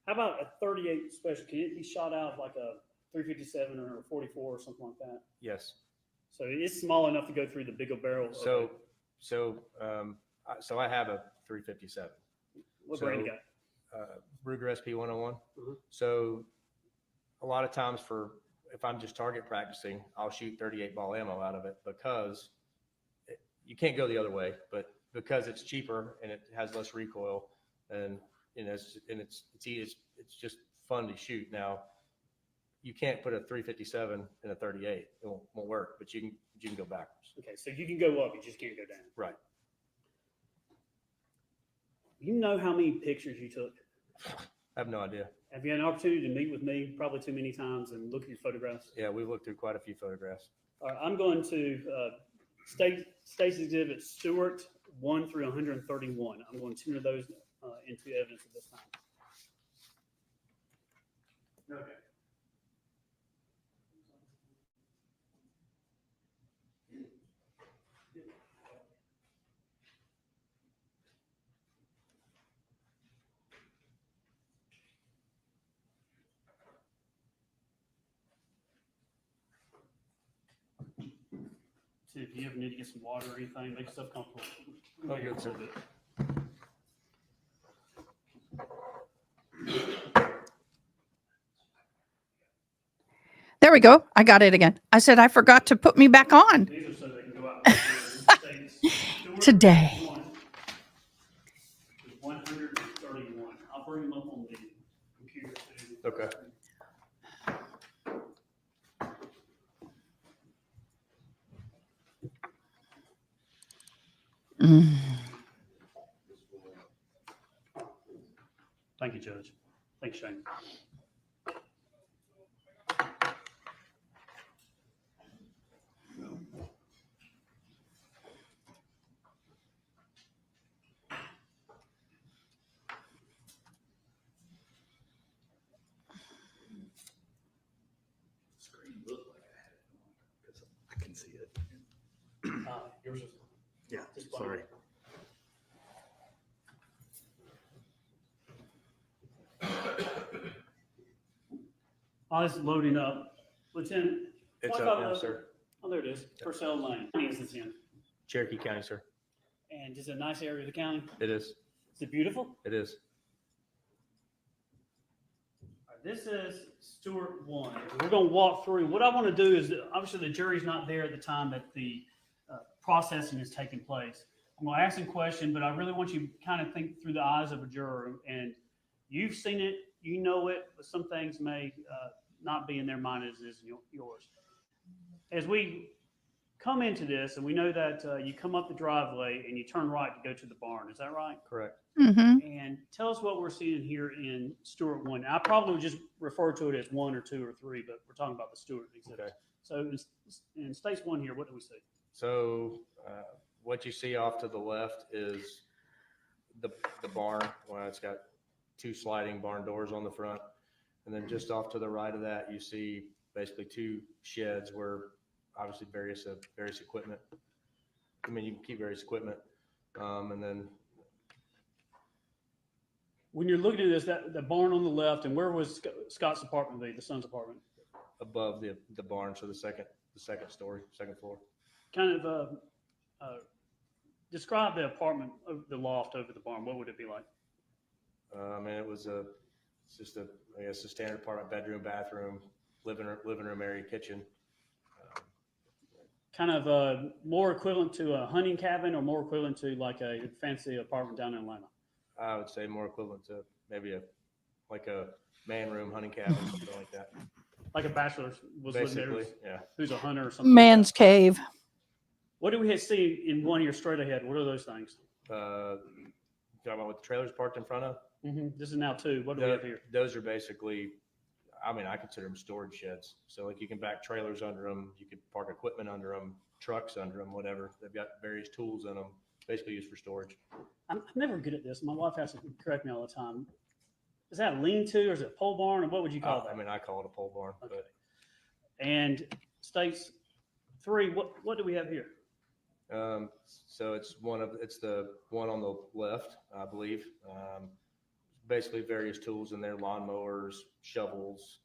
How about a 38 special? Can it be shot out of like a 357 or a 44 or something like that? Yes. So it's small enough to go through the bigger barrel. of So I have a 357. What brand you got? Ruger SP 101. Mhm. So a lot of times if I'm just target practicing, I'll shoot 38 ball ammo out of it because you can't go the other way, but because it's cheaper and it has less recoil and it's just fun to shoot. Now you can't put a 357 in a 38. It won't work, but you can go backwards. Okay, so you can go up, you just can't go down. Right. You know how many pictures you took? have no idea. Have you had an opportunity to meet with me? Probably too many times and look at your photographs. Yeah, we've looked through quite a few photographs. All right, I'm going to State's Exhibit Stewart 1 through 131. I'm going to enter those into evidence at this time. Okay. See if you ever need to get some water or anything, make yourself comfortable. Oh, good, sir. There we go. I got it again. I said I forgot to put me back on. These are so they can go out. Today. 131. I'll bring them up on the computer too. Okay. Thank you, Judge. Thanks, Shane. Screen looked like I had it on because I can see it. Yours is. Yeah, Just sorry. Oh, it's loading up. Lieutenant. It's what up about now, the- sir. Oh, there it is. Purcell Lane. What county is this in? Cherokee County, sir. And is it a nice area of the county? It is. Is it beautiful? It is. All right, this is Stewart 1. We're going to walk through. What I want to do is, obviously, the jury's not there at the time that the processing is taking place. I'm going to ask some questions, but I really want you to kind of think through the eyes of a juror. And you've seen it, you know it, but some things may not be in their mind as is yours. As we come into this, and we know that you come up the driveway and you turn right to go to the barn. Is that right? Correct. Mm-hmm. And tell us what we're seeing here in Stewart 1. I probably would just refer to it as 1 or 2 or 3, but we're talking about the Stewart exhibit. Okay. So in States 1 here, what do we see? So what you see off to the left is the barn. Well, it's got 2 sliding barn doors on the front. And then just off to the right of that, you see basically 2 sheds where obviously various equipment. I mean, you can keep various equipment. And then When you're looking at this, the barn on the left, and where was Scott's apartment be, the son's apartment? above the barn, so the second story, second floor. Kind of describe the apartment, the loft over the barn. What would it be like? I mean, it's just a standard apartment, bedroom, bathroom, living room area, kitchen. Kind of more equivalent to a hunting cabin or more equivalent to like a fancy apartment down in Atlanta? I would say more equivalent to maybe a man room, hunting cabin, something like that. Like a bachelor was living there. Basically, yeah. Who's a hunter or something. Man's cave. What do we see in one here straight ahead? What are those things? Talking about what the trailer's parked in front of? This is now 2. What do we have here? Those are basically, I mean, I consider them storage sheds. So like you can back trailers under them, you could park equipment under them, trucks under them, whatever. They've got various tools in them, basically used for storage. I'm never good at this. My wife has to correct me all the time. Is that a lean-to or is it a pole barn, or what would you call that? I mean, I call it a pole barn. Okay. But And States 3, what do we have here? so it's the one on the left, I believe. Basically various tools in there, lawnmowers, shovels,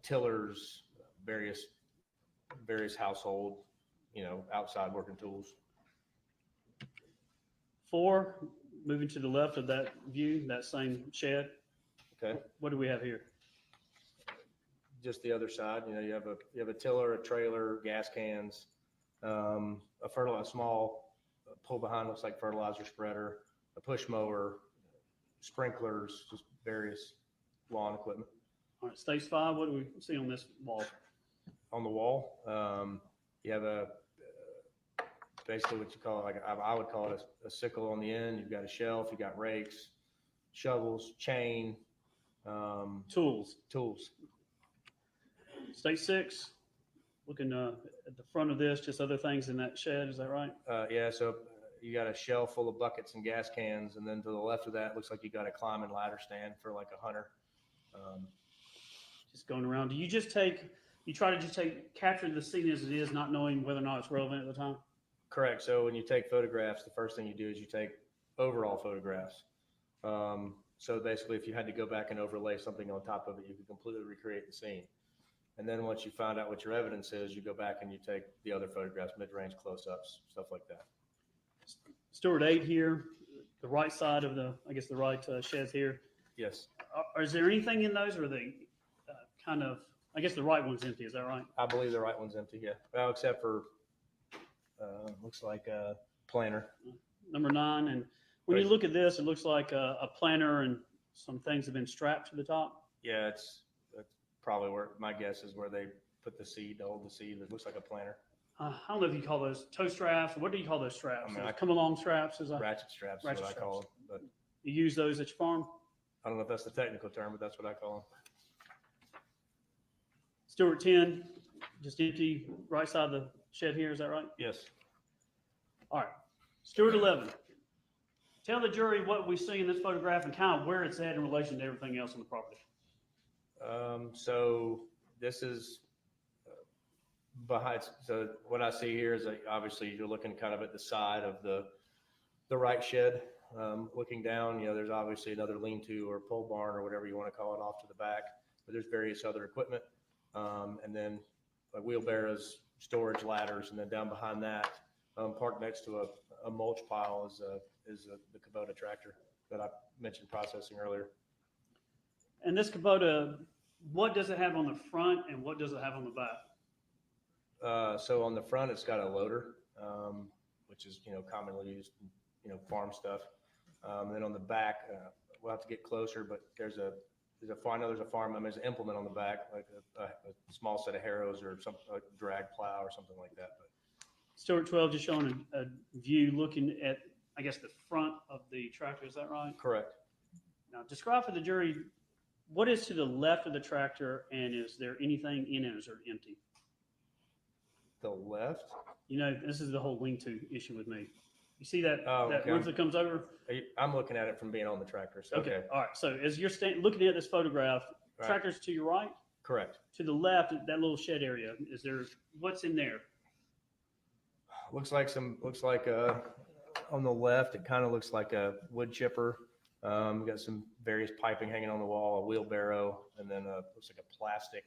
tillers, various household, outside working tools. 4, moving to the left of that view, that same shed. Okay. What do we have here? Just the other side, you have a tiller, a trailer, gas cans, a small pull behind, looks like fertilizer spreader, a push mower, sprinklers, just various lawn equipment. All right, States 5, what do we see on this wall? On the wall, you have basically what you call I would call it a sickle on the end. You've got a shelf, you've got rakes, shovels, chain, Tools. Tools. State 6, looking at the front of this, just other things in that shed. Is that right? Yeah, so you got a shelf full of buckets and gas cans, and then to the left of that looks like you got a climbing ladder stand for like a hunter. Just going around. Do you just try to just capture the scene as it is, not knowing whether or not it's relevant at the time? Correct. So when you take photographs, the first thing you do is you take overall photographs. So basically, if you had to go back and overlay something on top of it, you could completely recreate the scene. And then once you find out what your evidence is, you go back and you take the other photographs, mid-range close-ups, stuff like that. Stewart 8 here, the right side of the right sheds here. Yes. Is there anything in those, or are they kind of, I guess the right one's empty, is that right? I believe the right one's empty, yeah. Well, except for, looks like a planter. Number 9, and when you look at this, it looks like a planter and some things have been strapped to the top. Yeah, that's probably where, my guess is where they put the seed, to hold the seed. It looks like a planter. I don't know if you call those toe straps. What do you call those straps? I mean, come along straps? Ratchet straps is what I call them. But you use those at your farm? I don't know if that's the technical term, but that's what I call them. Stewart 10, just empty, right side of the shed here, is that right? Yes. All right. Stewart 11. Tell the jury what we see in this photograph and kind of where it's at in relation to everything else on the property. So this is behind. So what I see here is obviously you're looking kind of at the side of the right shed. Looking down, there's obviously another lean-to or pole barn or whatever you want to call it off to the back, but there's various other equipment. And then like wheelbarrows, storage ladders, and then down behind that, parked next to a mulch pile is the Kubota tractor that I mentioned processing earlier. And this Kubota, what does it have on the front and what does it have on the back? So on the front, it's got a loader, which is, commonly used, farm stuff. And then on the back, we'll have to get closer, but there's a farm, there's an implement on the back, like a small set of harrows or some like drag plow or something like that. But Stewart 12 just showing a view looking at, I guess, the front of the tractor. Is that right? Correct. Now describe for the jury what is to the left of the tractor, and is there anything in it, or is it empty? The left? This is the whole lean-to issue with me. You see that, that okay. roof that comes over? I'm looking at it from being on the tractor. So Okay. All right. So as you're looking at this photograph, Right. tractor's to your right? Correct. To the left, that little shed area, what's in there? Looks like on the left, it kind of looks like a wood chipper. We got some various piping hanging on the wall, a wheelbarrow, and then looks like a plastic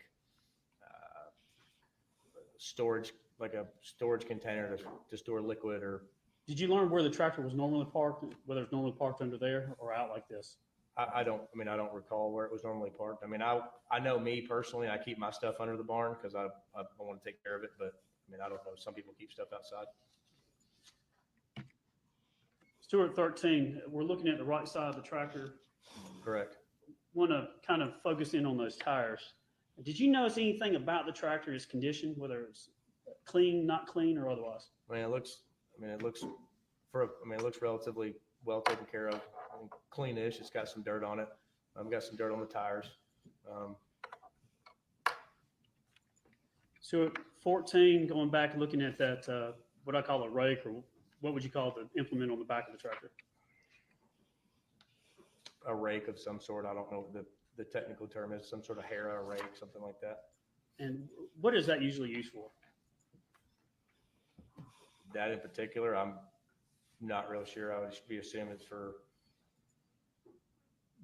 storage, like a storage container to store liquid. Or Did you learn where the tractor was normally parked, whether it's normally parked under there or out like this? I don't recall where it was normally parked. I know me personally, I keep my stuff under the barn because I want to take care of it, but I don't know. Some people keep stuff outside. Stewart 13, we're looking at the right side of the tractor. Correct. Want to kind of focus in on those tires. Did you notice anything about the tractor's condition, whether it's clean, not clean, or otherwise? It looks relatively well taken care of. Cleanish. It's got some dirt on it. Got some dirt on the tires. Stewart 14, going back and looking at that, what I call a rake, or what would you call the implement on the back of the tractor? A rake of some sort. I don't know what the technical term is. Some sort of harrow, rake, something like that. And what is that usually used for? That in particular, I'm not real sure. I would be assuming it's for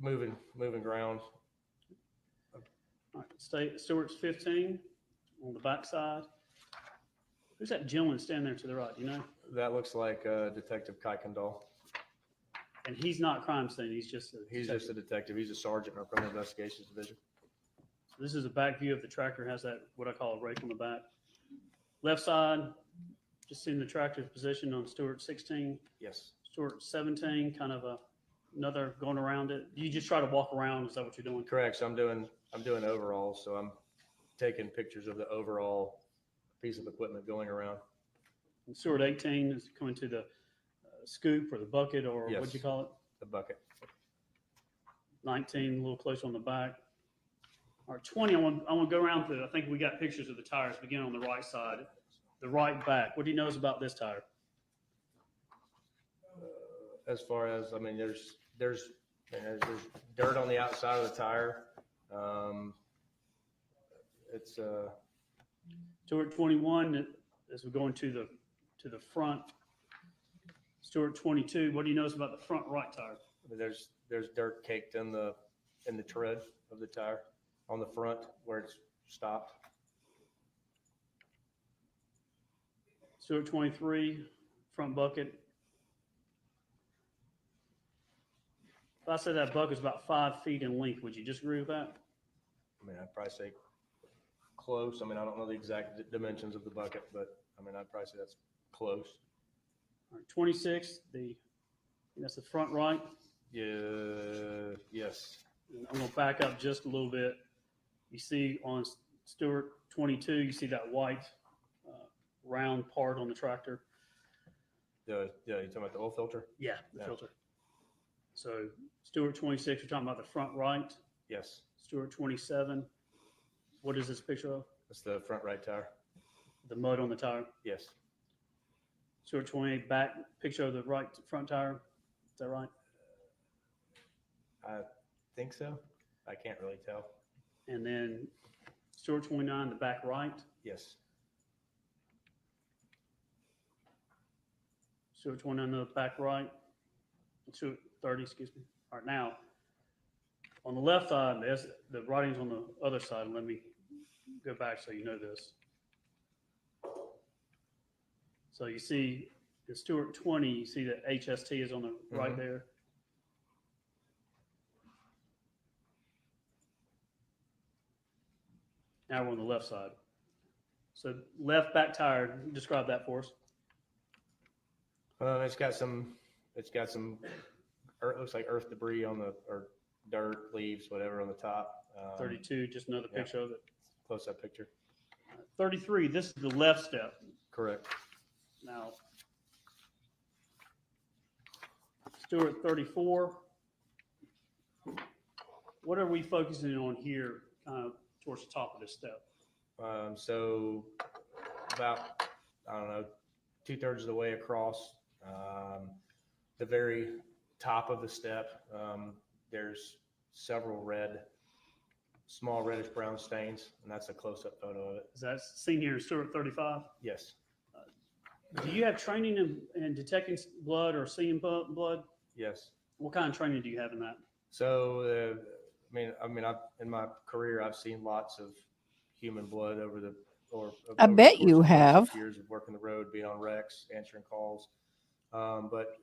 moving ground. All right, Stewart's 15 on the back side. Who's that gentleman standing there to the right? Do you know? That looks like Detective Kuykendall. And he's not crime scene. He's just a detective. He's a sergeant in our criminal investigations division. So this is a back view of the tractor. Has that what I call a rake on the back. Left side, just seeing the tractor's position on Stewart 16. Yes. Stewart 17, kind of another going around it. You just try to walk around. Is that what you're doing? Correct. So I'm doing overall. So I'm taking pictures of the overall piece of equipment going around. And Stewart 18 is coming to the scoop or the bucket, or Yes. what'd you call it? The bucket. 19, a little close on the back. All right, 20, I want to go around I think we got pictures of the tires beginning on the right side, the right back. What do you know about this tire? As far as, I mean, there's dirt on the outside of the tire. It's Stewart 21, as we're going to the front. Stewart 22, what do you notice about the front right tire? there's dirt caked in the tread of the tire on the front where it's stopped. Stewart 23, front bucket. If I said that bucket's about 5 feet in length, would you disagree with that? I mean, I'd probably say close. I mean, I don't know the exact dimensions of the bucket, but I mean, I'd probably say that's close. All right, 26, that's the front right. Yeah, yes. And I'm going to back up just a little bit. You see on Stewart 22, you see that white round part on the tractor. Yeah, you talking about the oil filter? Yeah, the filter. So Stewart 26, we're talking about the front right. Yes. Stewart 27, what is this picture of? That's the front right tire. The mud on the tire. Yes. Stewart 28, back picture of the right front tire. Is that right? I think so. I can't really tell. And then Stewart 29, the back right. Yes. Stewart 29, the back right. Stewart 30, excuse me. All right, now on the left side, the writing's on the other side. Let me go back so you know this. So you see in Stewart 20, you see that HST is on the right there. Now we're on the left side. So left back tire, describe that for us. It's got some earth, looks like earth debris or dirt, leaves, whatever on the top. 32, just another picture of it. Close up picture. 33, this is the left step. Correct. Now, Stewart 34, what are we focusing on here towards the top of this step? So about, I don't know, 2/3 of the way across, the very top of the step, there's several small reddish brown stains, and that's a close-up photo of it. Is that seen here in Stewart 35? Yes. Do you have training in detecting blood or seeing blood? Yes. What kind of training do you have in that? So, in my career, I've seen lots of human blood over the bet you course of have. years of working the road, being on wrecks, answering calls. But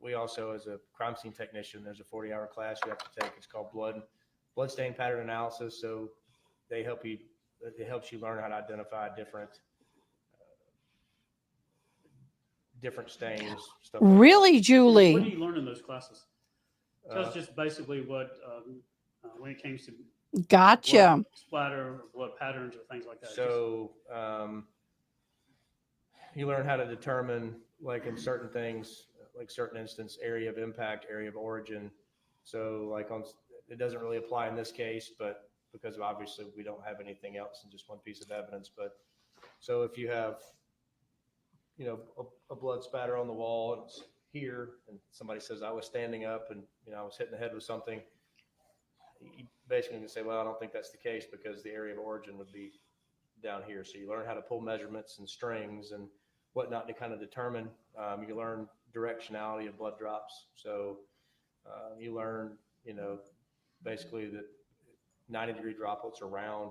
we also, as a crime scene technician, there's a 40-hour class you have to take. It's called blood stain pattern analysis. So it helps you learn how to identify different stains. Stuff like Really, that. Julie? What do you learn in those classes? Tell us just basically what, when it comes to Gotcha. blood splatter, or blood patterns, or things like that. So you learn how to determine, like in certain things, like certain instance, area of impact, area of origin. So like it doesn't really apply in this case, but because obviously we don't have anything else than just one piece of evidence. But so if you have, a blood spatter on the wall and it's here, and somebody says, I was standing up and, I was hitting the head with something, you basically can say, well, I don't think that's the case because the area of origin would be down here. So you learn how to pull measurements and strings and whatnot to kind of determine. You learn directionality of blood drops. So you learn, basically that 90-degree droplets are round.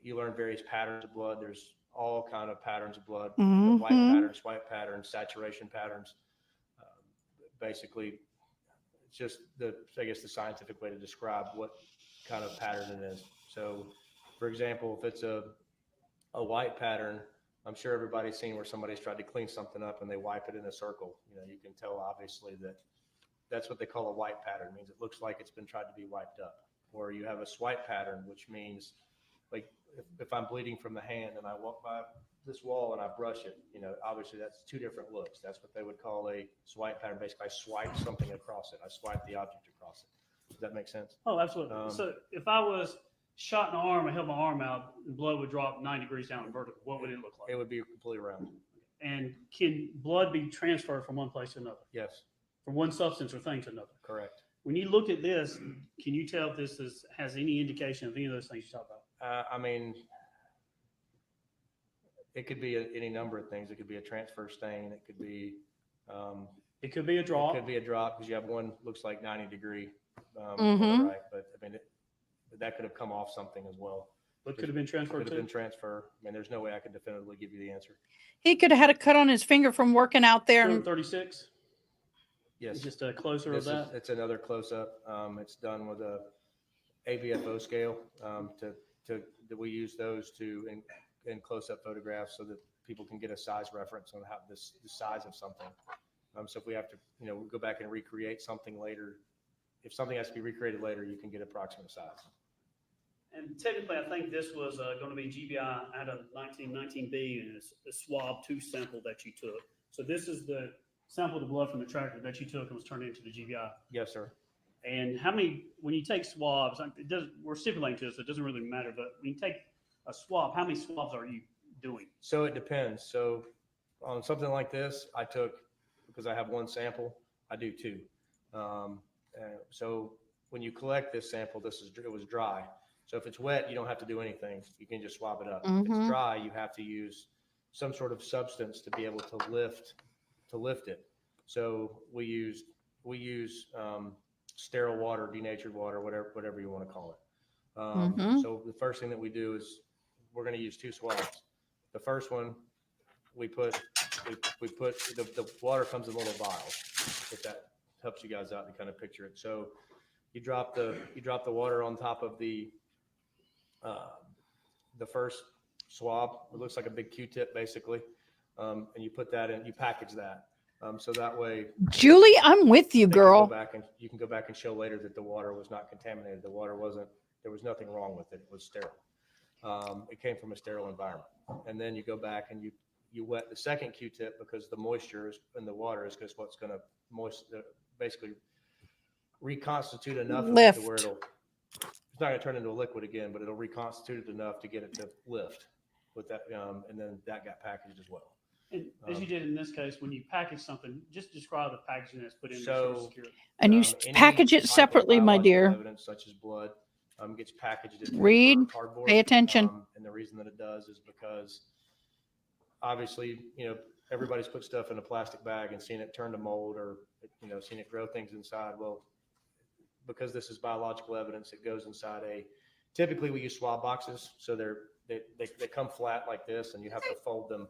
You learn various patterns of blood. There's all kind of patterns of blood, white patterns, white patterns, saturation patterns. Basically, it's just the scientific way to describe what kind of pattern it is. So, for example, if it's a white pattern, I'm sure everybody's seen where somebody's tried to clean something up and they wipe it in a circle. You can tell obviously that that's what they call a white pattern. It means it looks like it's been tried to be wiped up. Or you have a swipe pattern, which means like if I'm bleeding from the hand and I walk by this wall and I brush it, you know, obviously that's two different looks. That's what they would call a swipe pattern. Basically, I swipe something across it. I swipe the object across it. Does that make sense? Oh, absolutely. So if I was shot in the arm, I held my arm out, and blood would drop 9 degrees down vertical, what would it look like? It would be completely round. And can blood be transferred from one place to another? Yes. From one substance or thing to another? Correct. When you look at this, can you tell if this has any indication of any of those things you talk about? I mean, it could be any number of things. It could be a transfer stain. It could be. It could be a drop. It could be a drop because you have one looks like 90 degree, Mhm. right? But I mean, that could have come off something as well. But could have been transferred Could have too? been transfer. I mean, there's no way I could definitively give you the answer. He could have had a cut on his finger from working out there. And 36. Yes. Just a closer of that. It's another close up. It's done with a AVFO scale. That we use those to in close up photographs so that people can get a size reference on how the size of something. So if we have to, you know, go back and recreate something later, if something has to be recreated later, you can get approximate size. And technically, I think this was going to be GBI out of 1919B, and it's a swab 2 sample that you took. So this is the sample of the blood from the tractor that you took and was turned into the GBI. Yes, sir. And how many, when you take swabs, it does, we're stipulating to this, so it doesn't really matter, but when you take a swab, how many swabs are you doing? So it depends. So on something like this, I took, because I have one sample, I do 2. So when you collect this sample, it was dry. So if it's wet, you don't have to do anything. You can just swab it up. If it's dry, you have to use some sort of substance to be able to lift it. So we use sterile water, denatured water, whatever you want to call it. So the first thing that we do is we're going to use 2 swabs. The first one, we put the water comes in little vials, if that helps you guys out to kind of picture it. So you drop the water on top of the first swab. It looks like a big Q-tip basically, and you put that in. You package that, so that way. Julie, I'm with you, girl. You can go back and show later that the water was not contaminated. The water wasn't. There was nothing wrong with it. It was sterile. It came from a sterile environment, and then you go back and you wet the second Q-tip because the moisture in the water is just what's going to basically reconstitute enough of it to where it's not going to turn into a liquid again, but it'll reconstitute it enough to get it to lift with that, and then that got packaged as well. And as you did in this case, when you package something, just describe the packaging that's put in. So, and you package it separately, my dear. Evidence such as blood gets packaged in Read, cardboard. pay attention. And the reason that it does is because obviously, you know, everybody's put stuff in a plastic bag and seen it turn to mold or, you know, seen it grow things inside. Well, because this is biological evidence, it goes inside typically we use swab boxes. So they come flat like this and you have to fold them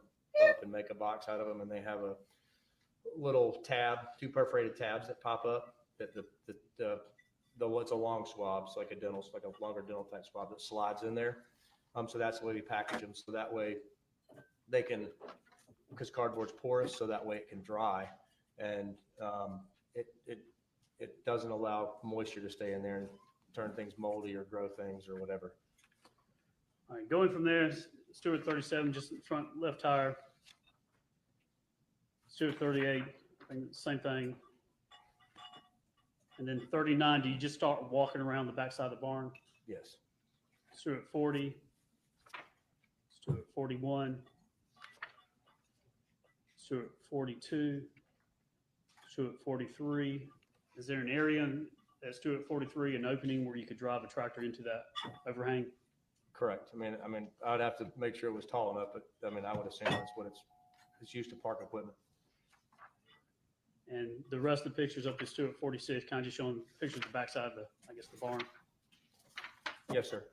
up and make a box out of them. And they have a little tab, 2 perforated tabs that pop up that it's a long swab. So like a longer dental type swab that slides in there. So that's the way we package them. So that way they can, because cardboard's porous, so that way it can dry and it doesn't allow moisture to stay in there and turn things moldy or grow things or whatever. All right, going from there, Stewart 37, just in front left tire. Stewart 38, same thing. And then 39, do you just start walking around the backside of the barn? Yes. Stewart 40, Stewart 41, Stewart 42, Stewart 43. Is there an area at Stewart 43, an opening where you could drive a tractor into that overhang? Correct. I mean, I'd have to make sure it was tall enough, but I mean, I would assume that's what it's used to park equipment. And the rest of the pictures up to Stewart 46, kind of just showing pictures of the backside of the barn. Yes, sir.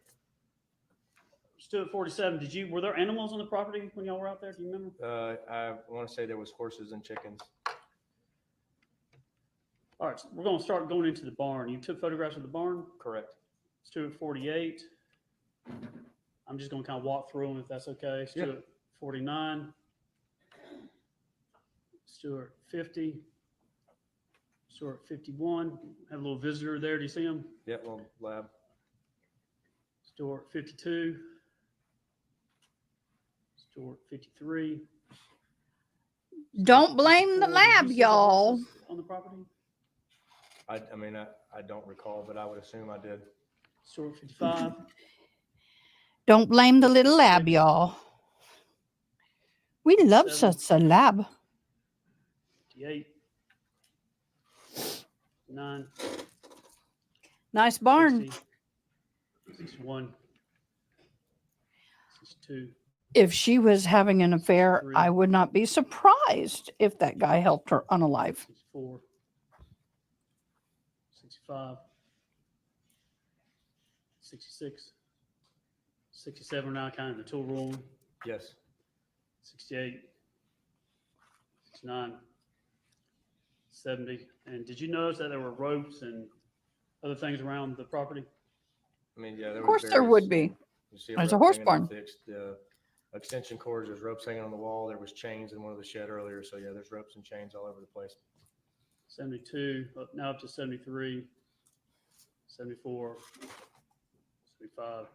Stewart 47, were there animals on the property when y'all were out there? Do you remember? I want to say there was horses and chickens. All right, so we're going to start going into the barn. You took photographs of the barn? Correct. Stewart 48. I'm just going to kind of walk through them if that's okay. Stewart 49. Stewart 50. Stewart 51. Have a little visitor there. Do you see him? Yeah, little lab. Stewart 52. Stewart 53. Don't blame the 54. Did you lab, see the y'all. horses on the property? I mean, I don't recall, but I would assume I did. Stewart 55. Don't blame the little lab, y'all. We love 7. such a lab. 58. 9. Nice barn. 60. 61. 62. If she was having an affair, I would not be surprised if that guy helped her unalive. 64. 65. 66. 67 now kind of the tool room. Yes. 68. 69. 70. And did you notice that there were ropes and other things around the property? I mean, yeah, Of course there would be. You see There's a rope horse hanging barn. off the extension cords. There's ropes hanging on the wall. There was chains in one of the shed earlier. So yeah, there's ropes and chains all over the place. 72, now up to 73, 74, 75,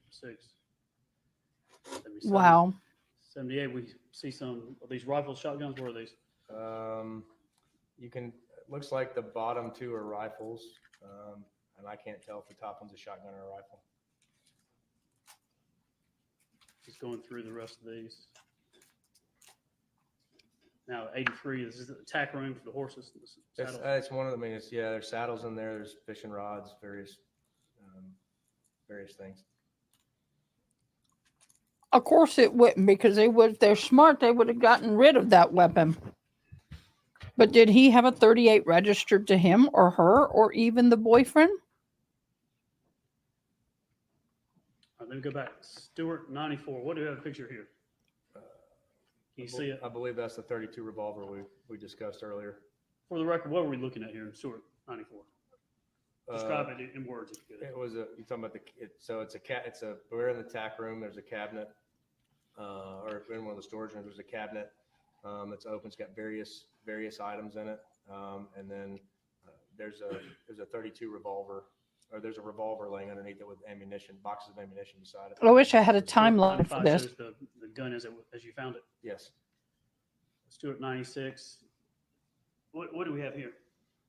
6, 77. Wow. 78, we see some of these rifle shotguns. What are these? You can, it looks like the bottom two are rifles. And I can't tell if the top one's a shotgun or a rifle. Just going through the rest of these. Now 83, this is the tack room for the horses. It's one of them. I mean, there's saddles in there. There's fishing rods, various things. Of course it wouldn't, because if they're smart, they would have gotten rid of that weapon. But did he have a 38 registered to him or her or even the boyfriend? All right, let me go back. Stewart 94. What do we have a picture here? Can you see it? I believe that's the 32 revolver we discussed earlier. For the record, what are we looking at here in Stewart 94? Describe it in words if you could. It was you're talking about we're in the tack room. There's a cabinet, or in one of the storage rooms, there's a cabinet that's open. It's got various items in it. And then there's a 32 revolver, or there's a revolver laying underneath it with ammunition, boxes of ammunition beside it. I wish I had a timeline for this. Shows the gun as you found it. Yes. Stewart 96. What do we have here?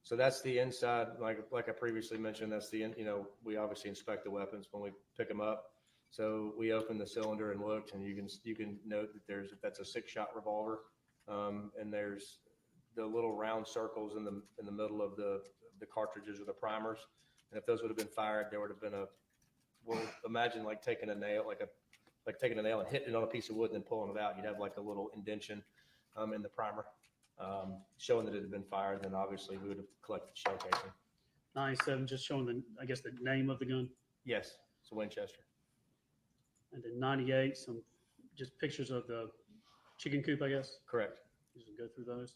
So that's the inside, like I previously mentioned, that's we obviously inspect the weapons when we pick them up. So we opened the cylinder and looked, and you can note that that's a 6-shot revolver. And there's the little round circles in the middle of the cartridges or the primers. And if those would have been fired, there would have been imagine like taking a nail, like taking a nail and hitting it on a piece of wood and then pulling it out. You'd have like a little indention in the primer. Showing that it had been fired, then obviously we would have collected shell casing. 97, just showing the name of the gun. Yes, it's a Winchester. And then 98, some just pictures of the chicken coop, I guess. Correct. Just go through those.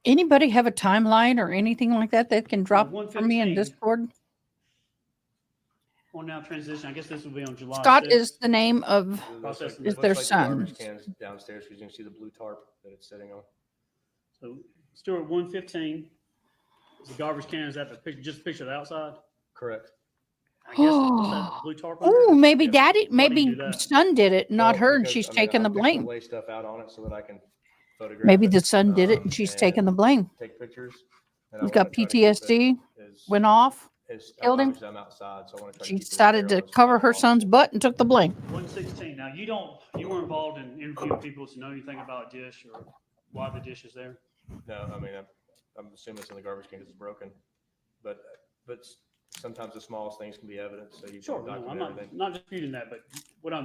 Anybody have a timeline or anything like that can drop for me in Discord? On now transition. I guess this will be on July. Scott 6th. is the name of is their son. Garbage cans downstairs, because you can see the blue tarp that it's sitting on. So Stewart 115. The garbage can is that the picture? Just a picture of the outside. Correct. I guess it's that blue tarp. Oh, maybe maybe son did it, not her, and she's taking the I'm blame. lay stuff out on it so that I can photograph. Maybe it, the son did it, and she's taking the blame. Take pictures. He's got PTSD. Went off. Killed him. I'm outside, so I want to try She to keep it decided to cover her son's butt and took the blame. 116. Now you weren't involved in interviewing people to know anything about dish or why the dish is there. No, I mean I'm assuming it's in the garbage can because it's broken, but sometimes the smallest things can be evidence. So you Sure, can no, document I'm everything. not disputing that, but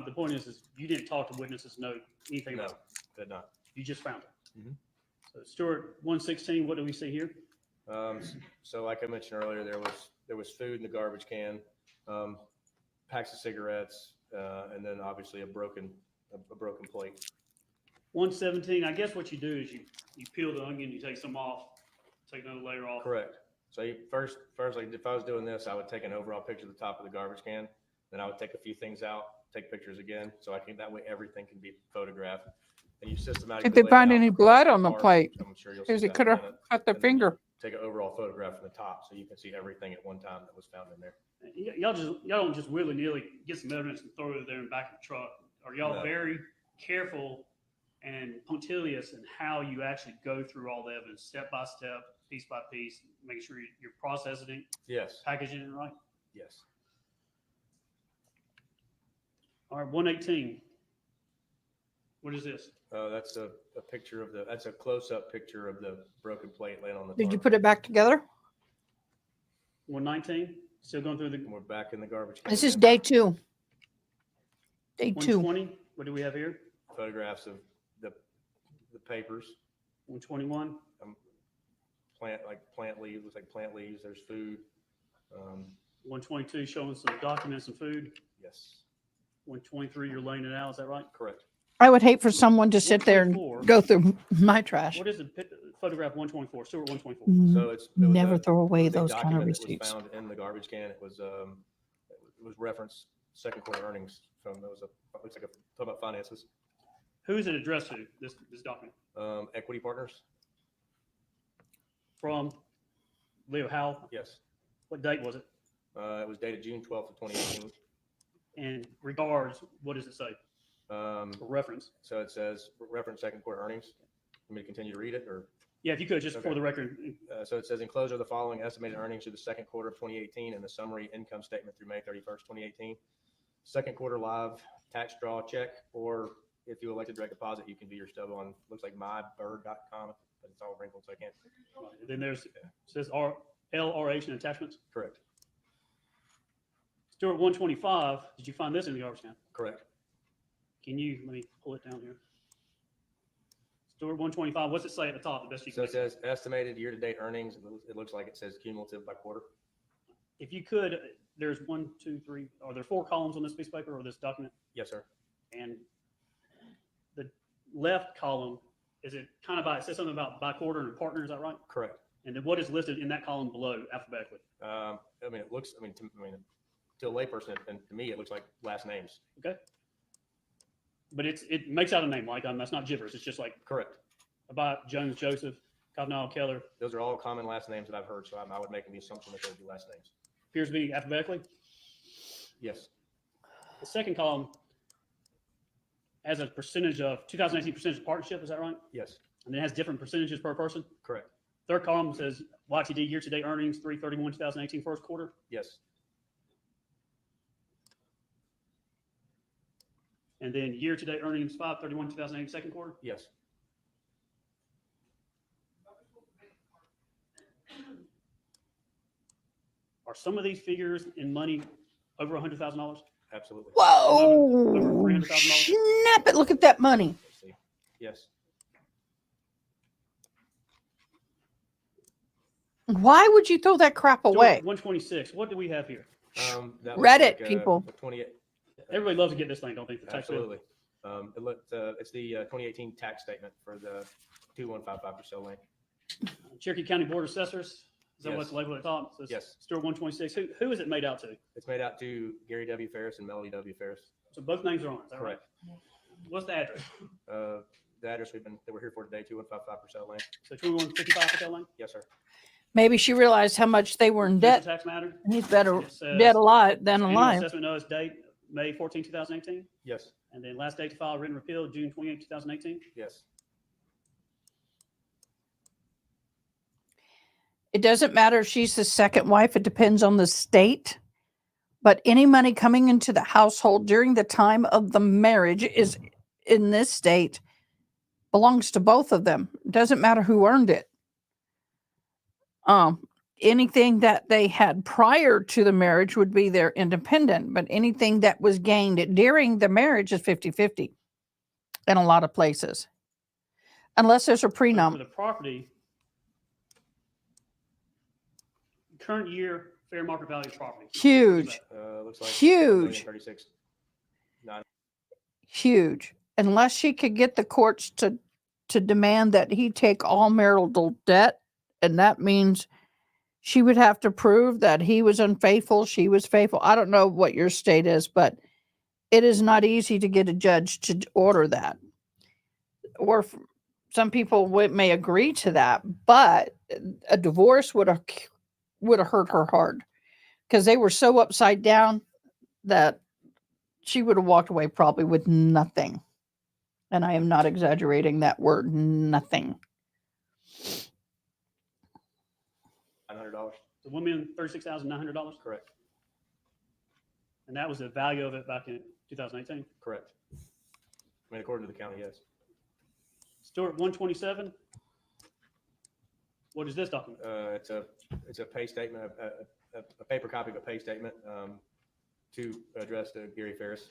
the point is you didn't talk to witnesses to know anything about it. Did not. You just found it. Mhm. So Stewart 116. What do we see here? So like I mentioned earlier, there was food in the garbage can, packs of cigarettes, and then obviously a broken plate. 117. I guess what you do is you peel the onion, you take some off, take another layer off. Correct. So first, like if I was doing this, I would take an overall picture of the top of the garbage can, Then I would take a few things out, take pictures again, so I can, that way everything can be photographed. And you systematically. Did they lay it find out any across blood the on the park. plate? I'm sure you'll Because see he that could in a have minute. cut their And then you finger. take an overall photograph from the top, so you can see everything at one time that was found in there. Y'all don't just willy nilly get some evidence and throw it there in the back of the truck. Are y'all No. very careful and punctilious in how you actually go through all the evidence, step by step, piece by piece, making sure you're processing it, Yes. packaging it right? Yes. All right, 118. What is this? That's a picture of that's a close-up picture of the broken plate laying on the Did you tarp. put it back together? 119. Still going through the. We're back in the garbage can. This is again. day 2. Day 2. 120. What do we have here? Photographs of the papers. 121. Plant leaves. Looks like plant leaves. There's food. 122 showing some documents and food. Yes. 123, you're laying it out. Is that right? Correct. I would hate for someone to sit there and 124. go through my trash. What is the photograph 124? Stewart 124. So it was Never throw away a those kind of document that was receipts. found in the garbage can. It was referenced second quarter earnings from looks like a talk about finances. Who is it addressed to? This document Equity Partners. from Leo Howell. Yes. What date was it? It was dated June 12th of 2018. And regards, what does it say? Reference. So it says reference second quarter earnings. Want me to continue to read it, or? Yeah, if you could, just Okay. for the record. So it says enclosed are the following estimated earnings through the second quarter of 2018 and the summary income statement through May 31st, 2018. Second quarter live tax draw check, or if you elect a direct deposit, you can do your stub on, looks like mybird.com, but it's all wrinkled, so I can't. Then there's, says LRH and attachments. Correct. Stewart 125, did you find this in the garbage can? Correct. Can you, let me pull it down here. Stewart 125, what's it say at the top, the best you So can? it says estimated year-to-date earnings. It looks like it says cumulative by quarter. If you could, there's 1, 2, 3, are there 4 columns on this piece of paper or this document? Yes, sir. And the left column, is it kind of by, it says something about by quarter and partner, is that right? Correct. And then what is listed in that column below alphabetically? I mean, it looks, to a layperson, and to me, it looks like last names. Okay. But it makes out a name, like that's not gibberish. It's just like Correct. about Jones, Joseph, Cavanaugh, Keller. Those are all common last names that I've heard, so I would make the assumption that they would be last names. Appears to be alphabetically. Yes. The second column has a percentage of 2018 percentage of partnership. Is that right? Yes. And it has different percentages per person. Correct. Third column says YTD year-to-date earnings 3/31/2018 first quarter. Yes. And then year-to-date earnings 5/31/2018 second quarter. Yes. Are some of these figures in money over $100,000? Absolutely. Whoa! Over $300,000? Snap it! Look at that money. Let's see. Yes. Why would you throw that crap away? 126. What do we have here? That was Reddit, like, people. 28. Everybody loves to get this thing, don't they? The tax bill. Absolutely. It's the 2018 tax statement for the 2155 Purcell Lane. Cherokee County Board of Assessors. Is that Yes. what's labeled at the top? Says Yes. Stewart 126. Who is it made out to? It's made out to Gary W. Ferris and Melody W. Ferris. So both names are on it. Is that Correct. Right? What's the address? The address that we're here for today, 2155 Purcell Lane. So 2155 Patel Lane? Yes, sir. Maybe she realized how much they were in Business debt. tax matter? And he's better It says dead alive than annual alive. Assessment notice date May 14, 2018. Yes. And then last date to file written repeal June 28, 2018. Yes. It doesn't matter if she's the second wife. It depends on the state. But any money coming into the household during the time of the marriage is in this state belongs to both of them. It doesn't matter who earned it. Anything that they had prior to the marriage would be their independent, but anything that was gained during the marriage is 50-50 in a lot of places. Unless there's a For prenup. the property, current year fair market value of property. Huge. Looks like Huge. 36. Huge. Unless she could get the courts to demand that he take all marital debt, and that means she would have to prove that he was unfaithful, she was faithful. I don't know what your state is, but it is not easy to get a judge to order that. Or some people may agree to that, but a divorce would have hurt her hard because they were so upside down that she would have walked away probably with nothing. And I am not exaggerating that word, nothing. $900. So $1,036,900. Correct. And that was the value of it back in 2018. Correct. I mean, according to the county, yes. Stewart 127. What is this document? It's a pay statement, a paper copy of a pay statement to address to Gary Ferris.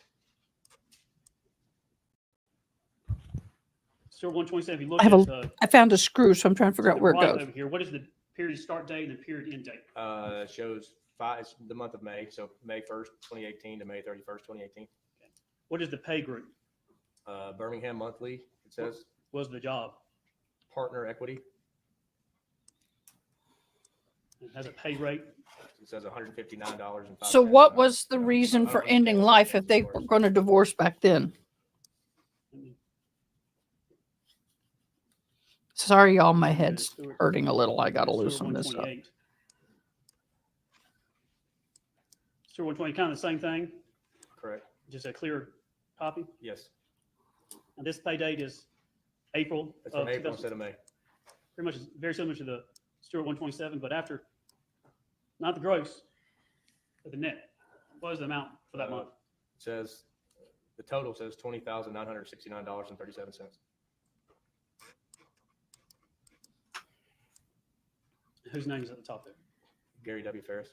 Stewart 127. If you look I found a screw, so I'm trying to figure out where it goes. Over here, what is the period start date and the period end date? It shows it's the month of May, so May 1st, 2018 to May 31st, 2018. What is the pay group? Birmingham Monthly, it says. What was the job? Partner equity. It has a pay rate. It says $159.05. So what was the reason for ending life if they were going to divorce back then? Sorry, y'all, my head's hurting a little. I got to loosen this up. Stewart 120, kind of the same thing? Correct. Just a clear copy? Yes. And this pay date is April. It's from April instead of May. Pretty much very similar to the Stewart 127, but after, not the gross, but the net. What is the amount for that month? It says, the total says $20,969.37. Whose name is at the top there? Gary W. Ferris.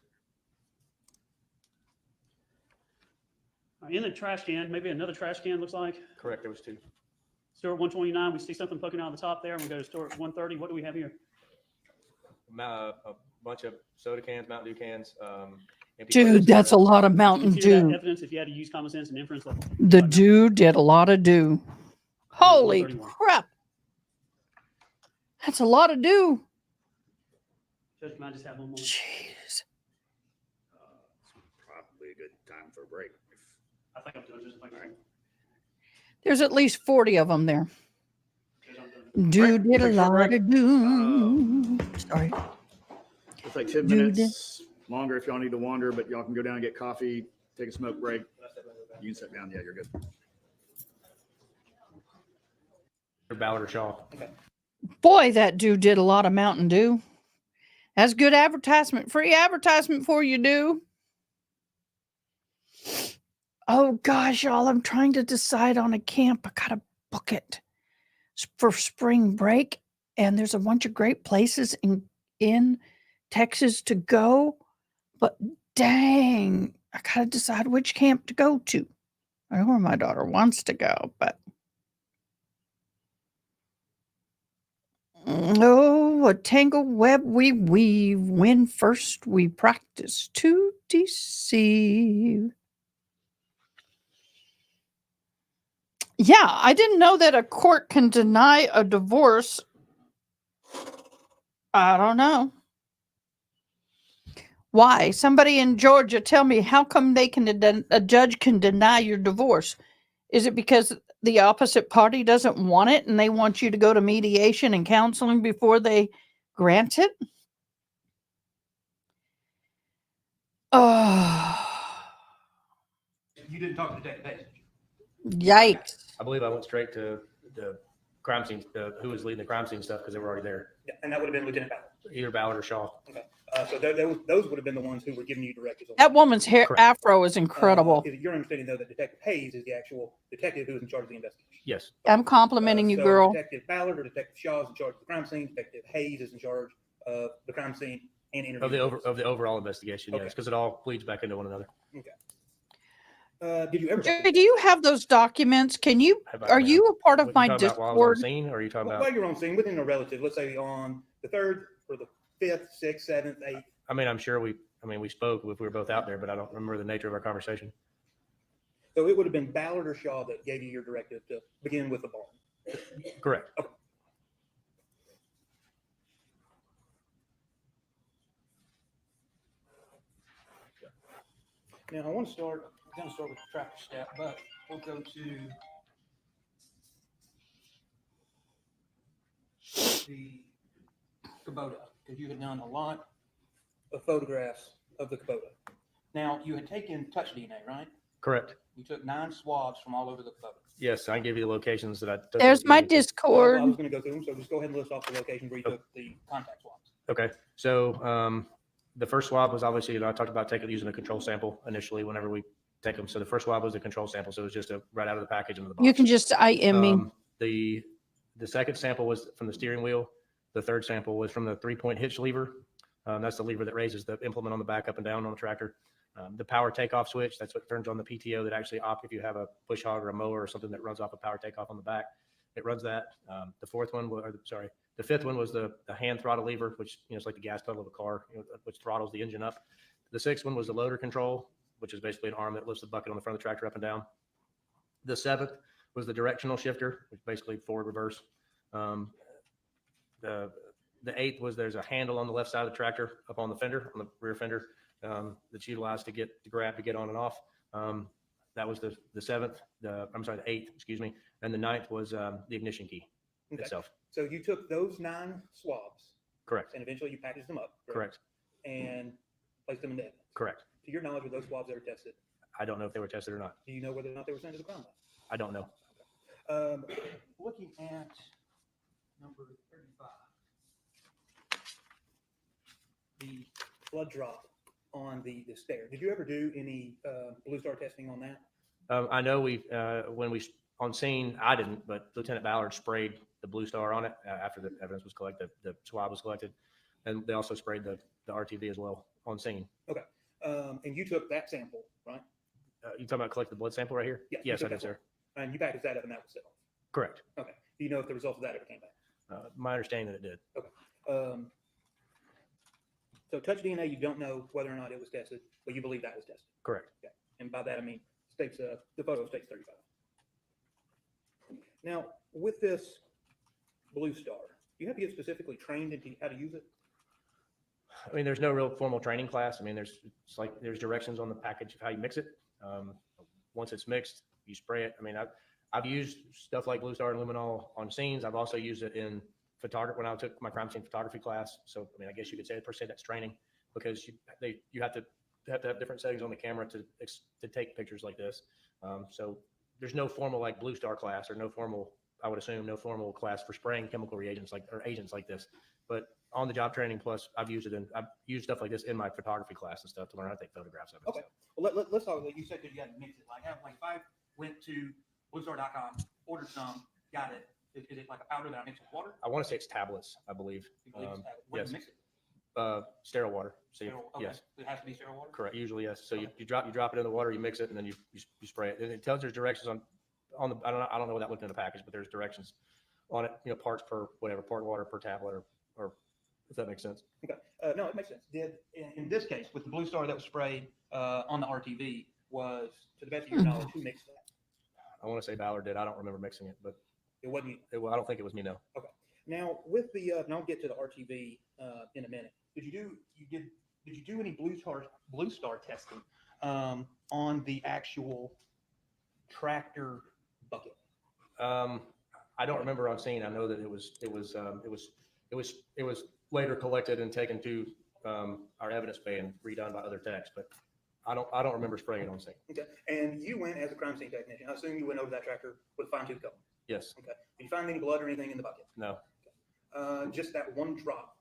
In the trash can, maybe another trash can looks like. Correct, there was two. Stewart 129, we see something poking out of the top there. And we go to Stewart 130. What do we have here? A bunch of soda cans, Mountain Dew cans. Dude, that's a lot of Mountain Dew. Evidence if you had to use common sense and inference level. The dude did a lot of dew. Holy crap. That's a lot of dew. Judge, can I just have one more? Jeez. Probably a good time for a break. I think I'm doing just like right. There's at least 40 of them there. Dude did a lot of dew. Sorry. It's like 10 minutes longer if y'all need to wander, but y'all can go down and get coffee, take a smoke break. You can sit down. Yeah, you're good. Ballard or Shaw. Okay. Boy, that dude did a lot of Mountain Dew. That's good advertisement. Free advertisement for you, do. Oh gosh, y'all, I'm trying to decide on a camp. I gotta book it for spring break. And there's a bunch of great places in Texas to go. But dang, I gotta decide which camp to go to. I know where my daughter wants to go, but oh, a tangled web we weave when first we practice to deceive. Yeah, I didn't know that a court can deny a divorce. I don't know. Why? Somebody in Georgia tell me, how come they can a judge can deny your divorce? Is it because the opposite party doesn't want it and they want you to go to mediation and counseling before they grant it? Oh. You didn't talk to the detective. Yikes. I believe I went straight to the crime scene, who was leading the crime scene stuff, because they were already there. Yeah, and that would have been Lieutenant Ballard. Either Ballard or Shaw. Okay. So those would have been the ones who were giving you directives. That woman's hair afro is incredible. Is it your understanding, though, that Detective Hayes is the actual detective who is in charge of the investigation? Yes. I'm complimenting you, So girl. Detective Ballard or Detective Shaw is in charge of the crime scene. Detective Hayes is in charge of the crime scene and interview. Of the overall investigation, yes, because it all bleeds back into one another. Okay. Did you ever? Jerry, do you have those documents? Are you a part of my Discord? While I was on scene, or are you talking about? While you're on scene, within a relative, let's say on the 3rd or the 5th, 6th, 7th, 8th. I mean, I'm sure we spoke if we were both out there, but I don't remember the nature of our conversation. So it would have been Ballard or Shaw that gave you your directive to begin with the barn. Correct. Okay. Now, I want to start, I'm going to start with the tractor step, but we'll go to the Kubota, because you had done a lot of photographs of the Kubota. Now, you had taken touch DNA, right? Correct. You took 9 swabs from all over the Kubota. Yes, I can give you the locations that I took. There's my I Discord. I was going to go through them, so just go ahead and list off the locations where you took the contact swabs. Okay. So the first swab was obviously, I talked about using a control sample initially whenever we take them. So the first swab was a control sample. So it was just right out of the package into the box. You can just IM me. The second sample was from the steering wheel. The third sample was from the 3-point hitch lever. That's the lever that raises the implement on the back up and down on the tractor. The power takeoff switch, that's what turns on the PTO that actually if you have a push hog or a mower or something that runs off a power takeoff on the back, it runs that. The fifth one was the hand throttle lever, which is like the gas pedal of a car, which throttles the engine up. The sixth one was the loader control, which is basically an arm that lifts the bucket on the front of the tractor up and down. The seventh was the directional shifter, which basically forward reverse. The eighth was there's a handle on the left side of the tractor up on the fender, on the rear fender, that's utilized to grab to get on and off. That was the seventh. The eighth, excuse me. And the ninth was the ignition key itself. So you took those 9 swabs. Correct. And eventually you packaged them up. Correct. And placed them in the evidence. Correct. To your knowledge, were those swabs ever tested? I don't know if they were tested or not. Do you know whether or not they were sent to the crime lab? I don't know. Looking at number 35, the blood drop on the stair. Did you ever do any Blue Star testing on that? I know when we on scene, I didn't, but Lieutenant Ballard sprayed the Blue Star on it after the evidence was collected, the swab was collected, and they also sprayed the RTV as well on scene. Okay. And you took that sample, right? You talking about collect the blood sample right here? Yeah, Yes, I did, sir. And you packaged that up and that was sent off? Correct. Okay. Do you know if the results of that ever came back? My understanding that it did. Okay. So touch DNA, you don't know whether or not it was tested, but you believe that was tested? Correct. Okay. And by that, I mean, states the photo states 35. Now, with this Blue Star, you have to get specifically trained into how to use it? I mean, there's no real formal training class. I mean, there's directions on the package of how you mix it. Once it's mixed, you spray it. I mean, I've used stuff like Blue Star and Luminol on scenes. I've also used it in photography when I took my crime scene photography class. So, I mean, I guess you could say per se that's training, because you have to have different settings on the camera to take pictures like this. So there's no formal like Blue Star class, or no formal, I would assume, no formal class for spraying chemical reagents or agents like this. But on the job training, plus I've used stuff like this in my photography class and stuff to learn how to take photographs of it. Okay. Well, let's talk. Like you said, because you had to mix it. Like if I went to bluestar.com, ordered some, got it. Is it like a powder that I mix with water? I want to say it's tablets, I believe. You believe it's tablets? What do you mix it? Sterile water. So Okay. yes. It has to be sterile water? Correct. Usually, yes. So you drop it in the water, you mix it, and then you spray it. And it tells there's directions on the, I don't know what that looked in the package, but there's directions on it, parts per whatever, part water per tablet, or if that makes sense. Okay. No, it makes sense. In this case, with the Blue Star that was sprayed on the RTV, was, to the best of your knowledge, who mixed that? I want to say Ballard did. I don't remember mixing it, but It wasn't you? I don't think it was me, no. Okay. Now with the, and I'll get to the RTV in a minute. Did you do any Blue Star testing on the actual tractor bucket? I don't remember on scene. I know that it was later collected and taken to our evidence bay and redone by other techs, but I don't remember spraying it on scene. Okay. And you went as a crime scene technician. I assume you went over that tractor with a fine-tooth comb. Yes. Okay. Did you find any blood or anything in the bucket? No. Just that one drop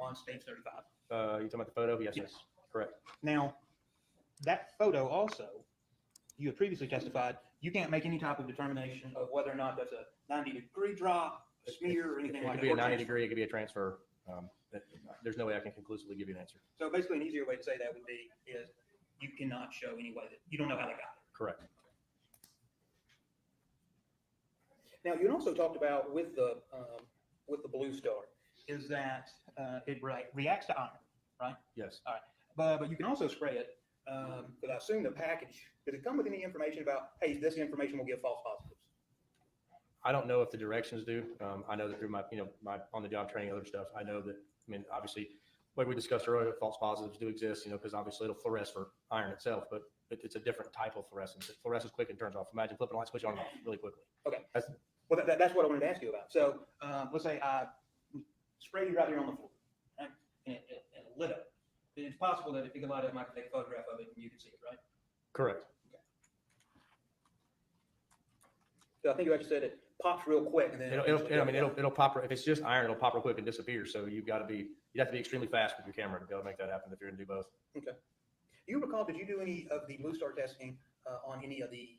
on stage 35. You talking about the photo? Yes. Yes. Correct. Now, that photo also, you had previously testified, you can't make any type of determination of whether or not that's a 90-degree drop, a smear, or anything like that. It could be a 90-degree, it could be a transfer. There's no way I can conclusively give you an answer. So basically, an easier way to say that would be is you cannot show any way that you don't know how they got it. Correct. Now, you also talked about with the Blue Star is that it reacts to iron, right? Yes. All right. But you can also spray it, because I assume the package, does it come with any information about, hey, this information will give false positives? I don't know if the directions do. I know that through my on the job training, other stuff, I know that, I mean, obviously like we discussed earlier, false positives do exist, because obviously it'll fluoresce for iron itself, but it's a different type of fluorescence. It fluoresces quick and turns off. Imagine flipping a light switch on and off really quickly. Okay. That's, Well, that's what I wanted to ask you about. So let's say I sprayed you right here on the floor, right? And it lit up. It's possible that if you could light up, I could take a photograph of it and you could see it, right? correct. So I think you actually said it pops real quick and then It'll pop. If it's just iron, it'll pop real quick and disappear. So you'd have to be extremely fast with your camera to be able to make that happen if you're going to do both. Okay. Do you recall, did you do any of the Blue Star testing on any of the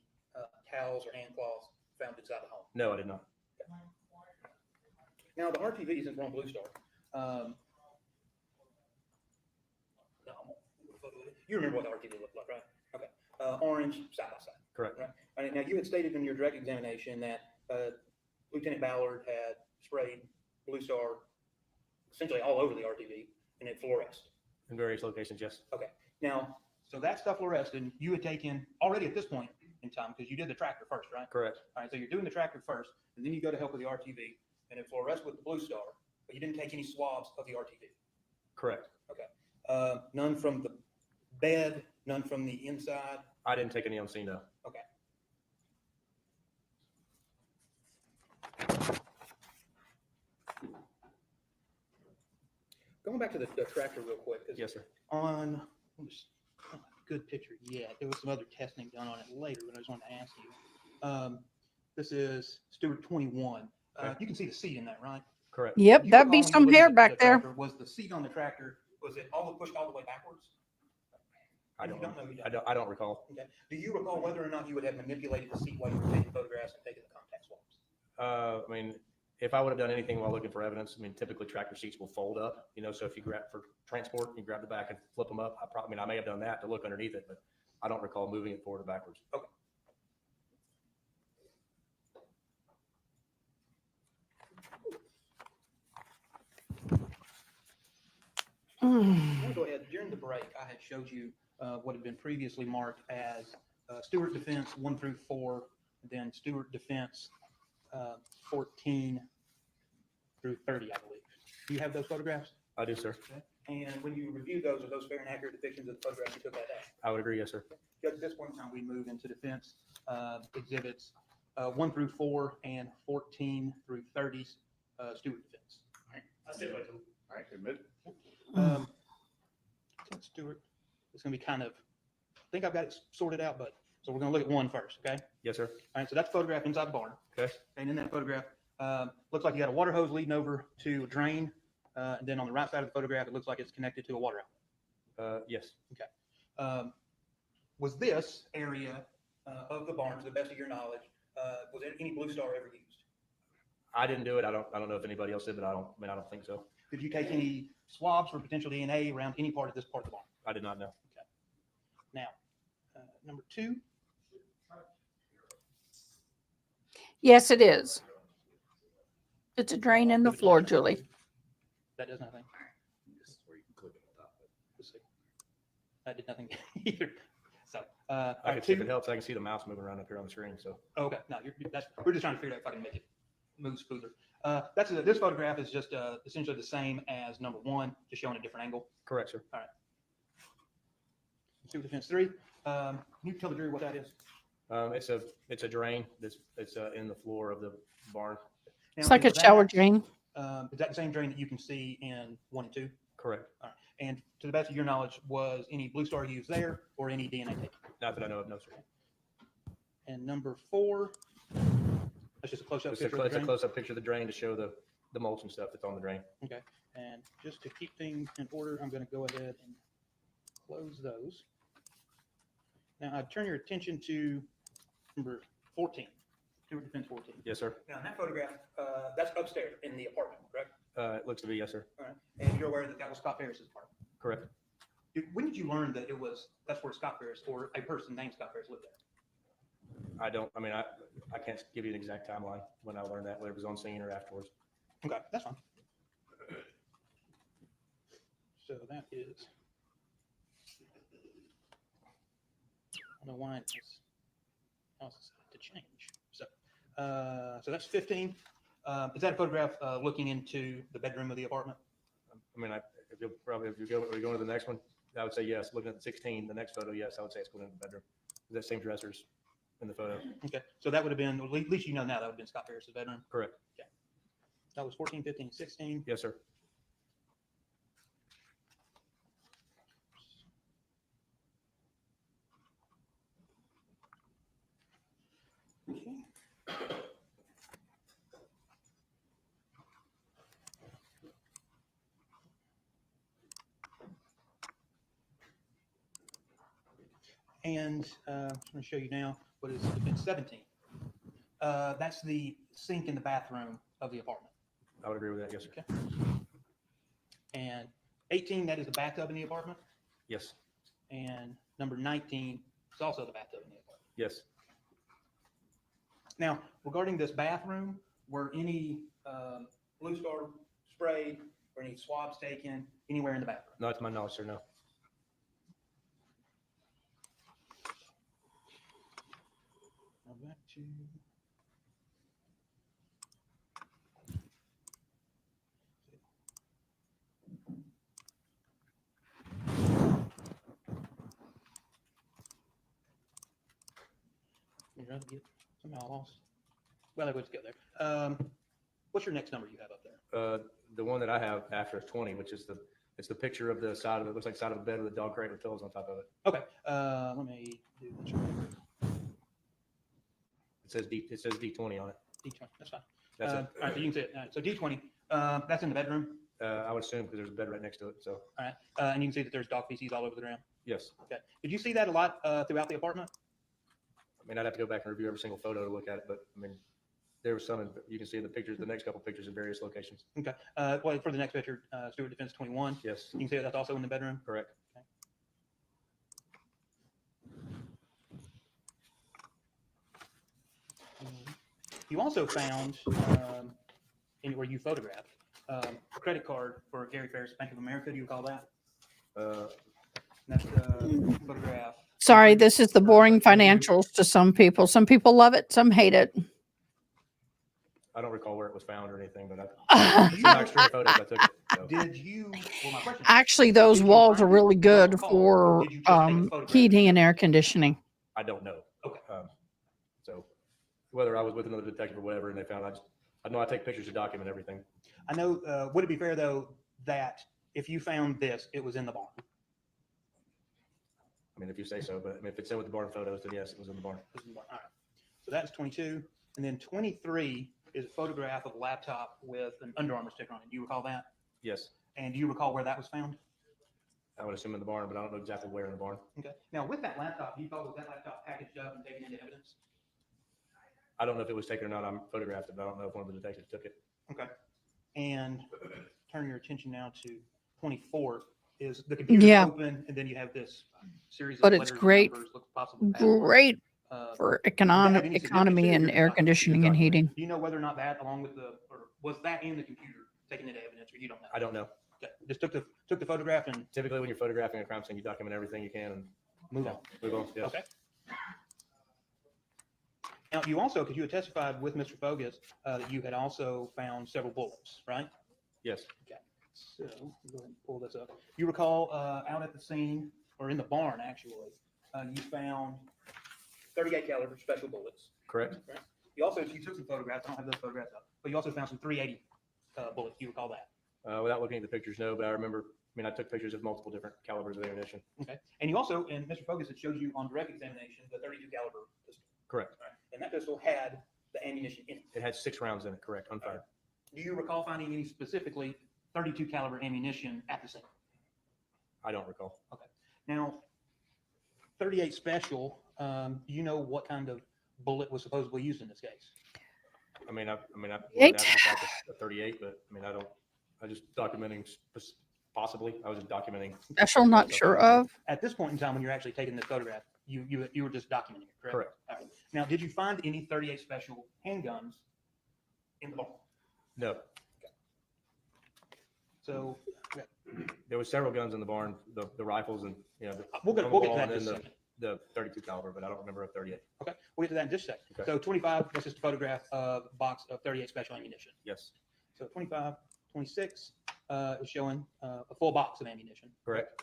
towels or hand cloths found inside the home? No, I did not. Now, the RTV, since we're on Blue Star, you remember what the RTV looked like, right? Okay. Orange, side by side. Correct. Right. All right. Now, you had stated in your direct examination that Lieutenant Ballard had sprayed Blue Star essentially all over the RTV and it fluoresced. In various locations, yes. Okay. Now, so that stuff fluoresced, and you had taken already at this point in time, because you did the tractor first, right? Correct. All right. So you're doing the tractor first, and then you go to help with the RTV, and it fluoresced with the Blue Star, but you didn't take any swabs of the RTV. Correct. Okay. None from the bed, none from the inside. I didn't take any on scene, though. Okay. Going back to the tractor real quick. Yes, sir. On good picture yet. There was some other testing done on it later, but I just wanted to ask you. This is Stewart 21. You can see the seat in that, right? Correct. Yep, You that'd be recall when some you hair looked at back the there. tractor, was the seat on the tractor, was it pushed all the way backwards? I You don't. know, you I don't recall. Okay. Do you recall whether or not you would have manipulated the seat while you were taking photographs and taking the contact swabs? If I would have done anything while looking for evidence, typically tractor seats will fold up, so if you grab for transport, you grab the back and flip them up. I may have done that to look underneath it, but I don't recall moving it forward or backwards. Okay. I'm gonna go ahead. During the break, I had showed you what had been previously marked as Stewart Defense 1 through 4, then Stewart Defense 14 through 30, I believe. Do you have those photographs? I do, sir. Okay. And when you review those, are those fair and accurate depictions of the photographs you took that day? I would agree, yes, sir. Judge, at this point in time, we move into defense exhibits 1 through 4 and 14 through 30 Stewart Defense. All right. I still like them. All right, admit. Stewart, it's going to be kind of, I think I've got it sorted out, but so we're going to look at one first, okay? Yes, sir. All right, so that's photographed inside the barn. Okay. And in that photograph, looks like you got a water hose leading over to a drain. And then on the right side of the photograph, it looks like it's connected to a water outlet. Yes. Okay. Was this area of the barn, to the best of your knowledge, was there any Blue Star ever used? I didn't do it. I don't know if anybody else did, but I don't think so. Did you take any swabs for potential DNA around any part of this part of the barn? I did not know. Okay. Now, number 2. Yes, it is. It's a drain in the floor, Julie. That does nothing. This is where you can click it on top. Let's see. That did nothing either. So, I can see if it helps. I can see the mouse moving around up here on the screen. So. Okay. No, we're just trying to figure out if I can make it move smoother. This photograph is just essentially the same as number 1, just showing a different angle. Correct, sir. All right. Stewart Defense 3. Can you tell the jury what that is? It's a drain. It's in the floor of the barn. Now, It's like a is shower that- drain. Is that the same drain that you can see in 1 and 2? Correct. All right. And to the best of your knowledge, was any Blue Star used there or any DNA taken? Not that I know of, no, sir. And number 4, that's just a close-up It's picture a of the drain? close-up picture of the drain to show the mulch and stuff that's on the drain. Okay. And just to keep things in order, I'm going to go ahead and close those. Now, I turn your attention to number 14, Stewart Defense 14. Yes, sir. Now, in that photograph, that's upstairs in the apartment, correct? It looks to be, yes, sir. All right. And you're aware that that was Scott Ferris's apartment? Correct. When did you learn that that's where Scott Ferris or a person named Scott Ferris lived there? I can't give you an exact timeline when I learned that, whether it was on scene or afterwards. Okay, that's fine. So that is, I don't know why it's to change. So that's 15. Is that a photograph looking into the bedroom of the apartment? if we go to the next one, I would say yes. Looking at the 16, the next photo, yes, I would say it's going in the bedroom. That same dressers in the photo. Okay, so that would have been, at least you know now, that would have been Scott Ferris's bedroom. Correct. Okay. That was 14, 15, 16. Yes, sir. Okay. And I'm going to show you now what is defense 17. That's the sink in the bathroom of the apartment. I would agree with that. Yes, sir. Okay. And 18, that is the bathtub in the apartment. Yes. And number 19 is also the bathtub in the apartment. Yes. Now, regarding this bathroom, were any Blue Star sprayed or any swabs taken anywhere in the bathroom? No, to my knowledge, sir, no. Now back to somehow I lost. Well, let's go there. What's your next number you have up there? The one that I have after is 20, which is it's the picture of the side of it. Looks like side of a bed with a dog crate with pillows on top of it. Okay. Let me do this. It says D20 on it. D20. That's fine. That's all right, so you can see it. All right, so D20. That's in the bedroom. I would assume because there's a bed right next to it. So. All right. And you can see that there's dog feces all over the ground. Yes. Okay. Did you see that a lot throughout the apartment? I mean, I'd have to go back and review every single photo to look at it, but I mean, there was some. You can see in the pictures, the next couple pictures in various locations. Okay. Well, for the next picture, Stewart Defense 21. Yes. You can see that that's also in the bedroom. Correct. Okay. You also found, where you photographed, a credit card for Gary Ferris, Bank of America. Do you recall that? That's the photograph. Sorry, this is the boring financials to some people. Some people love it, some hate it. I don't recall where it was found or anything, but it's some extra photos I took it. So. Did you? Well, my question. Actually, those walls are really good for heating and air conditioning. I don't know. Okay. So whether I was with another detective or whatever, and they found, I know I take pictures to document everything. I know. Would it be fair though that if you found this, it was in the barn? I mean, if you say so, but I mean, if it's in with the barn photos, then yes, it was in the barn. All right. So that's 22, and then 23 is a photograph of a laptop with an Under Armour sticker on it. Do you recall that? Yes. And do you recall where that was found? I would assume in the barn, but I don't know exactly where in the barn. Okay. Now, with that laptop, do you thought was that laptop packaged up and taken into evidence? I don't know if it was taken or not. I'm photographed it, but I don't know if one of the detectives took it. Okay. And turn your attention now to 24. Is the computer open, and then you have this series of but it's great, great for economy and air conditioning and heating. Do you know whether or not that, along with or was that in the computer taken into evidence, or you don't know? I don't know. Okay. Just took the photograph and. Typically, when you're photographing a crime scene, you document everything you can and move on. Move on. Yes. Okay. Now, you also, because you had testified with Mr. Fogus, that you had also found several bullets, right? Yes. Okay. So, go ahead and pull this up. You recall out at the scene, or in the barn actually, you found 38 caliber special bullets. Correct. Right? You also, you took some photographs. I don't have those photographs up, but you also found some 380 bullets. Do you recall that? Without looking at the pictures, no, but I remember. I mean, I took pictures of multiple different calibers of ammunition. Okay. And you also, and Mr. Fogus had showed you on direct examination the 32 caliber pistol. Correct. Right. And that pistol had the ammunition in it. It had 6 rounds in it. Correct. Unfired. Do you recall finding any specifically 32 caliber ammunition at the scene? I don't recall. Okay. Now, 38 special. Do you know what kind of bullet was supposedly used in this case? I mean, I Eight. a 38, but I mean, I just documenting possibly. I was just documenting. Special, not sure of. At this point in time, when you're actually taking this photograph, you were just documenting it, correct? Correct. All right. Now, did you find any 38 special handguns in the barn? No. So there was several guns in the barn, the rifles and we'll get to that in just a second. The 32 caliber, but I don't remember a 38. Okay, we'll get to that in just a second. Okay. So 25, that's just a photograph of a box of 38 special ammunition. Yes. So 25, 26, is showing a full box of ammunition. Correct.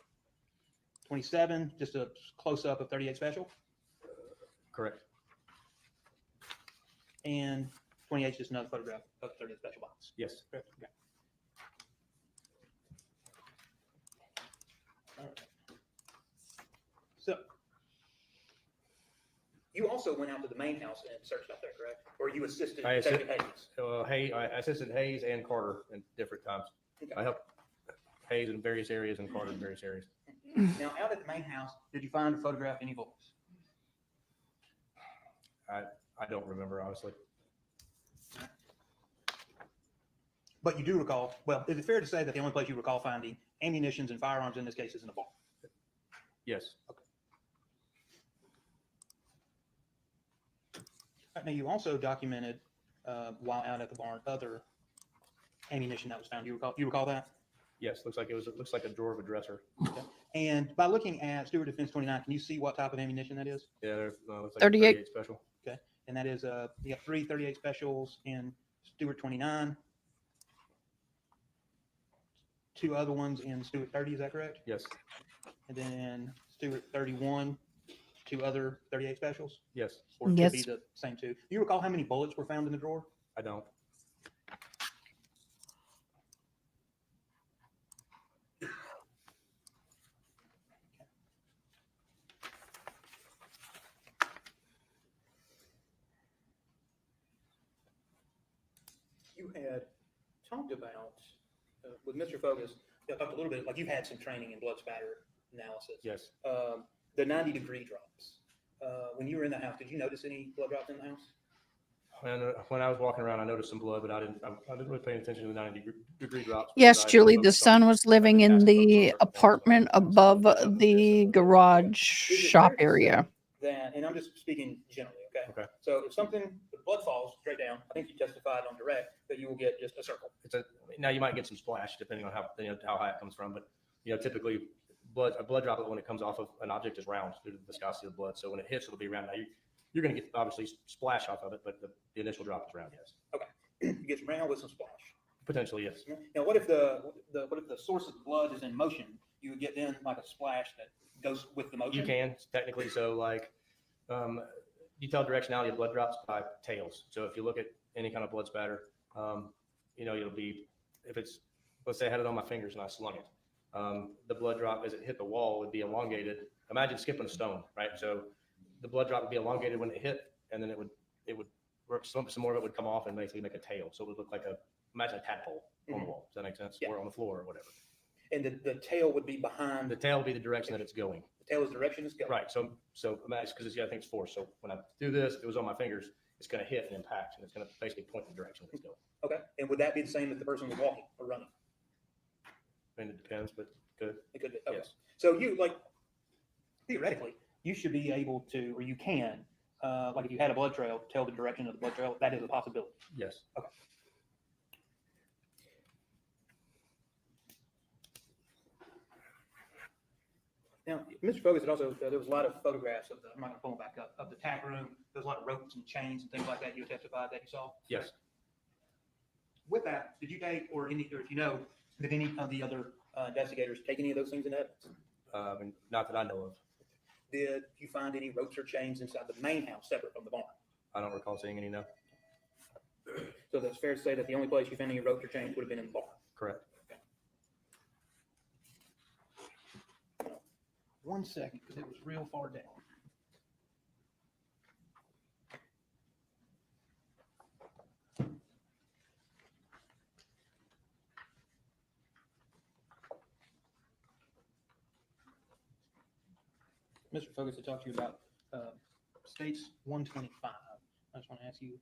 27, just a close-up of 38 Special. Correct. And 28 is just another photograph of 38 Special box. Yes. Correct. Okay. All right. So, you also went out to the main house and searched out there, correct? Or you assisted Detective Hayes? I assisted Hayes and Carter in different times. Okay. I helped Hayes in various areas and Carter in various areas. Now, out at the main house, did you find or photograph any bullets? I don't remember, honestly. But you do recall, well, is it fair to say that the only place you recall finding ammunitions and firearms in this case is in the bar? Yes. Okay. All right, now, you also documented while out at the barn other ammunition that was found. You recall that? Yes, looks like a drawer of a dresser. Okay. And by looking at Stewart Defense 29, can you see what type of ammunition that is? Yeah, looks like 38. 38 Special. Okay. And that is, you have 3 38 Specials in Stewart 29, 2 other ones in Stewart 30, is that correct? Yes. And then Stewart 31, 2 other 38 Specials? Yes. Or it Yes. could be the same 2. Do you recall how many bullets were found in the drawer? I don't. You had talked about, with Mr. Focus, you talked a little bit, like you had some training in blood spatter analysis. Yes. The 90-degree drops. When you were in the house, did you notice any blood drops in the house? When I was walking around, I noticed some blood, but I didn't really pay attention to the 90-degree drops. Yes, because I Julie, the focused on- son was living in the apartment above the garage shop area. That, and I'm just speaking generally, okay? Okay. So if something, the blood falls straight down, I think you testified on direct that you will get just a circle. Now you might get some splash depending on how high it comes from, but typically a blood droplet when it comes off of an object is round due to the viscosity of the blood. So when it hits, it'll be round. Now you're going to get obviously splash off of it, but the initial drop is round. Yes. Okay. You get some round with some splash. Potentially, yes. Now, what if the source of the blood is in motion? You would get then like a splash that goes with the motion. You can technically. So like, you tell directionality of blood drops by tails. So if you look at any kind of blood spatter, it'll be, if it's, let's say I had it on my fingers and I slung it. The blood drop as it hit the wall would be elongated. Imagine skipping a stone, right? So the blood drop would be elongated when it hit, and then it would some more of it would come off and basically make a tail. So it would look like imagine a tadpole on the wall. Does that make sense? Yeah. Or on the floor or whatever. And the tail would be behind. The tail would be the direction that it's going. The tail is the direction it's going. Right. So imagine, because I think it's force. So when I do this, it was on my fingers. It's going to hit and impact, and it's going to basically point the direction that it's going. Okay. And would that be the same if the person was walking or running? I mean, it depends, but good. It could be. Okay. Yes. So you, like, theoretically, you should be able to, or you can, like if you had a blood trail, tell the direction of the blood trail. That is a possibility. Yes. Okay. Now, Mr. Focus had also, there was a lot of photographs of I'm not going to pull them back up, of the tack room. There's a lot of ropes and chains and things like that you testified that you saw. Yes. With that, did you take, or if you know, did any of the other investigators take any of those things into evidence? Not that I know of. Did you find any ropes or chains inside the main house separate from the barn? I don't recall seeing any, no. So that's fair to say that the only place you found any ropes or chains would have been in the barn. Correct. 1 second, because it was real far down. Mr. Focus, to talk to you about states 125. I just want to ask you,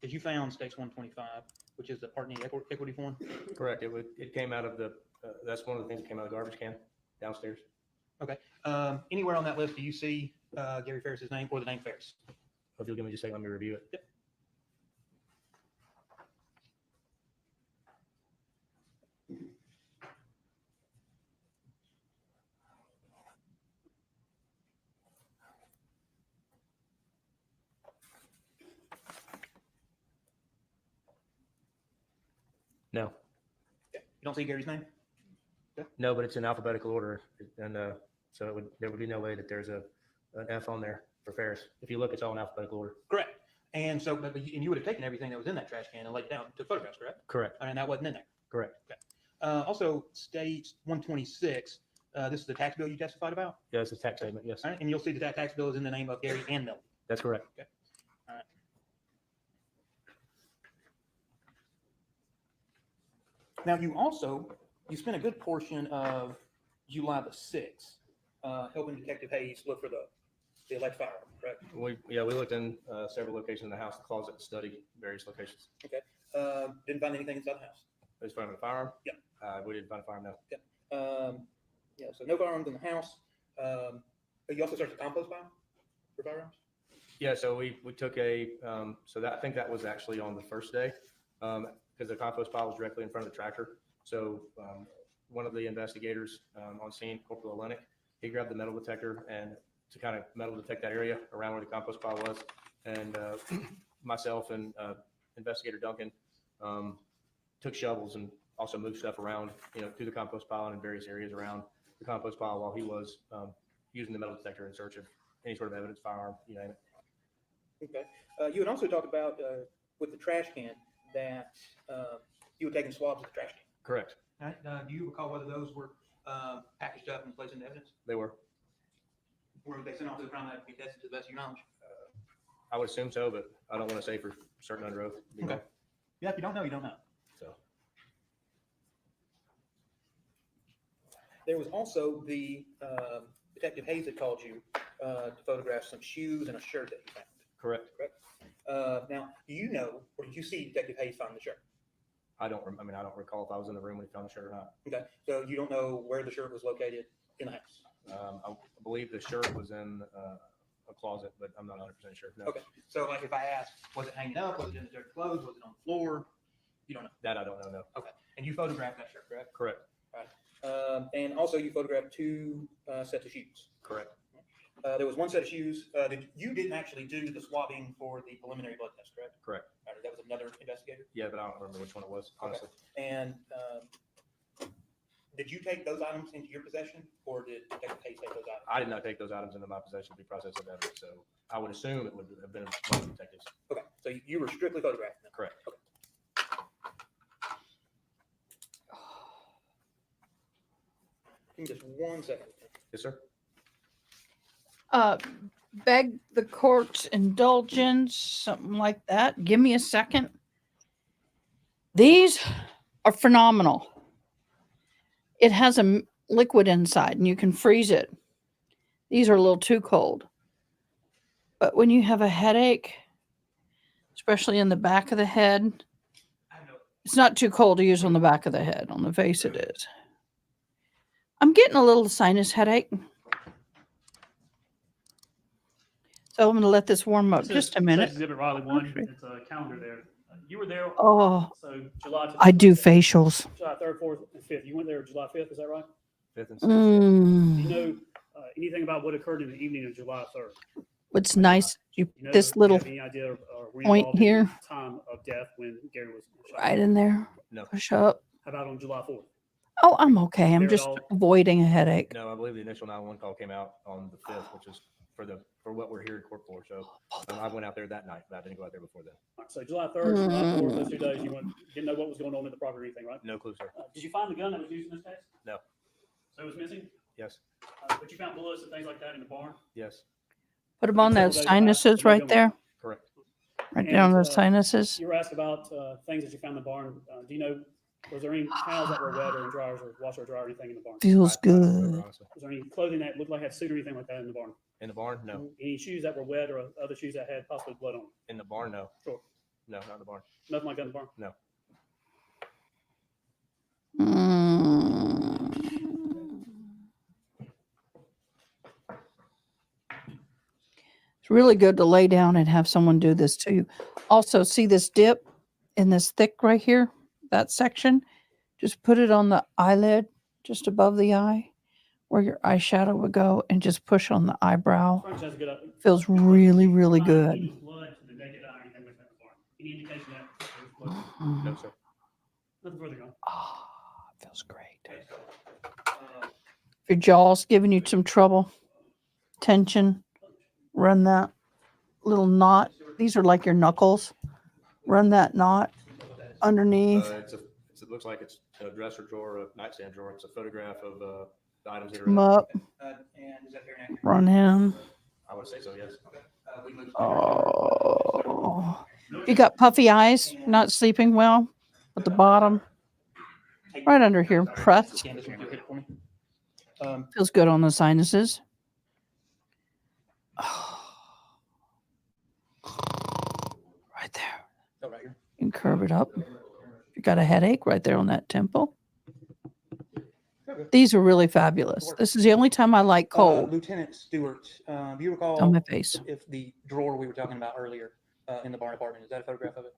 because you found states 125, which is the partner equity form. Correct. It came out of that's one of the things that came out of the garbage can downstairs. Okay. Anywhere on that list do you see Gary Ferris's name or the name Ferris? If you'll give me just a second, let me review it. Yep. No, You don't see Gary's name? no, but it's in alphabetical order, and so there would be no way that there's an F on there for Ferris. If you look, it's all in alphabetical order. Correct. And so, and you would have taken everything that was in that trash can and laid it down, took photographs, correct? Correct. And that wasn't in there. Correct. Okay. Also, stage 126. This is the tax bill you testified about. Yeah, it's a tax statement. Yes. All right, and you'll see that tax bill is in the name of Gary and Millie. That's correct. Okay. All right. Now, you spent a good portion of July the 6th helping Detective Hayes look for the alleged firearm, correct? We looked in several locations in the house, the closet, the study, various locations. Okay. Didn't find anything inside the house. Did you find a firearm? Yeah. We didn't find a firearm, no. Yeah. Yeah. So no firearms in the house. But you also searched the compost pile for firearms. Yeah. So we took I think that was actually on the first day, because the compost pile was directly in front of the tractor. So one of the investigators on scene, Corporal Olenek, he grabbed the metal detector and to kind of metal detect that area around where the compost pile was. And myself and investigator Duncan took shovels and also moved stuff around, through the compost pile and in various areas around the compost pile while he was using the metal detector in search of any sort of evidence, firearm, you name it. Okay. You had also talked about with the trash can that you had taken swabs of the trash can. Correct. Right. Do you recall whether those were packaged up and placed into evidence? They were. Were they sent off to the crime lab to be tested to the best of your knowledge? I would assume so, but I don't want to say for certain under oath. Okay. Yeah, if you don't know, you don't know. So there was also the Detective Hayes that called you to photograph some shoes and a shirt that you found. Correct. Now, do you know, or did you see Detective Hayes find the shirt? I don't recall if I was in the room when he found the shirt or not. Okay, so you don't know where the shirt was located in the house? I believe the shirt was in a closet, but I'm not 100% sure. No. Okay, so like if I asked, was it hanging up? Was it in the dirty clothes? Was it on the floor? You don't know? That I don't know, no. Okay, and you photographed that shirt, correct? Correct. Right. And also you photographed two sets of shoes. Correct. There was one set of shoes that you didn't actually do the swabbing for the preliminary blood test, correct? Correct. All right, that was another investigator? Yeah, but I don't remember which one it was, honestly. Okay. And did you take those items into your possession, or did Detective Hayes take those items? I did not take those items into my possession to be processed as evidence, so I would assume it would have been one of the detectives. Okay, so you were strictly photographing them? Correct. Okay. Give me just 1 second. Yes, sir. Beg the court's indulgence, something like that. Give me a second. These are phenomenal. It has a liquid inside and you can freeze it. These are a little too cold. But when you have a headache, especially in the back of the head, it's not too cold to use on the back of the head. On the face it is. I'm getting a little sinus headache. So I'm going to let this warm up just a minute. Exhibit Riley 1. It's a calendar there. You were there. Oh, So July. I do facials. July 3rd, 4th, and 5th. You went there July 5th. Is that right? 5th and 6th. Do you know anything about what occurred in the evening of July 3rd? What's nice, You know, this do you little have any idea, were you point involved in here, the time of death when Gary was shot? right in there. No. Push up. How about on July 4th? Oh, I'm okay. I'm There at just all? avoiding a headache. No, I believe the initial 911 call came out on the 5th, which is for what we're here in court for. So I went out there that night, but I didn't go out there before then. All right, so July 3rd, July 4th, those 2 days, you didn't know what was going on in the property or anything, right? No clue, sir. Did you find the gun that was used in this case? No. So it was missing? Yes. But you found bullets and things like that in the barn? Yes. Put them on those sinuses right there. Correct. Right down those sinuses. You were asked about things that you found in the barn. Do you know, was there any towels that were wet or in dryers or washer or dryer or anything in the barn? Feels good. Was there any clothing that looked like had suit or anything like that in the barn? In the barn? No. Any shoes that were wet or other shoes that had possibly blood on them? In the barn? No. Sure. No, not in the barn. Nothing like that in the barn? No. It's really good to lay down and have someone do this to you. Also, see this dip in this thick right here, that section? Just put it on the eyelid, just above the eye, where your eyeshadow would go, and just push on the eyebrow. Frank has a good Feels really, really Find good. Any blood to the naked eye or anything like that in the barn? Any indication that there was blood? No, sir. Nothing further going. Oh, feels great. If your jaw's giving you some trouble, tension, run that little knot. These are like your knuckles. Run that knot underneath. It looks like it's a dresser drawer, a nightstand drawer. It's a photograph of the items that are Come in it. up. And is that fair and accurate? Run him. I would say so, yes. Oh. You got puffy eyes, not sleeping well at the bottom. Right under here. Press. Scan this one, if you'll hit it for me. Feels good on the sinuses. Right there. Oh, right here. And curve it up. You got a headache right there on that temple. These are really fabulous. This is the only time I like cold. Lieutenant Stewart, do you recall On my face. if the drawer we were talking about earlier in the barn apartment, is that a photograph of it?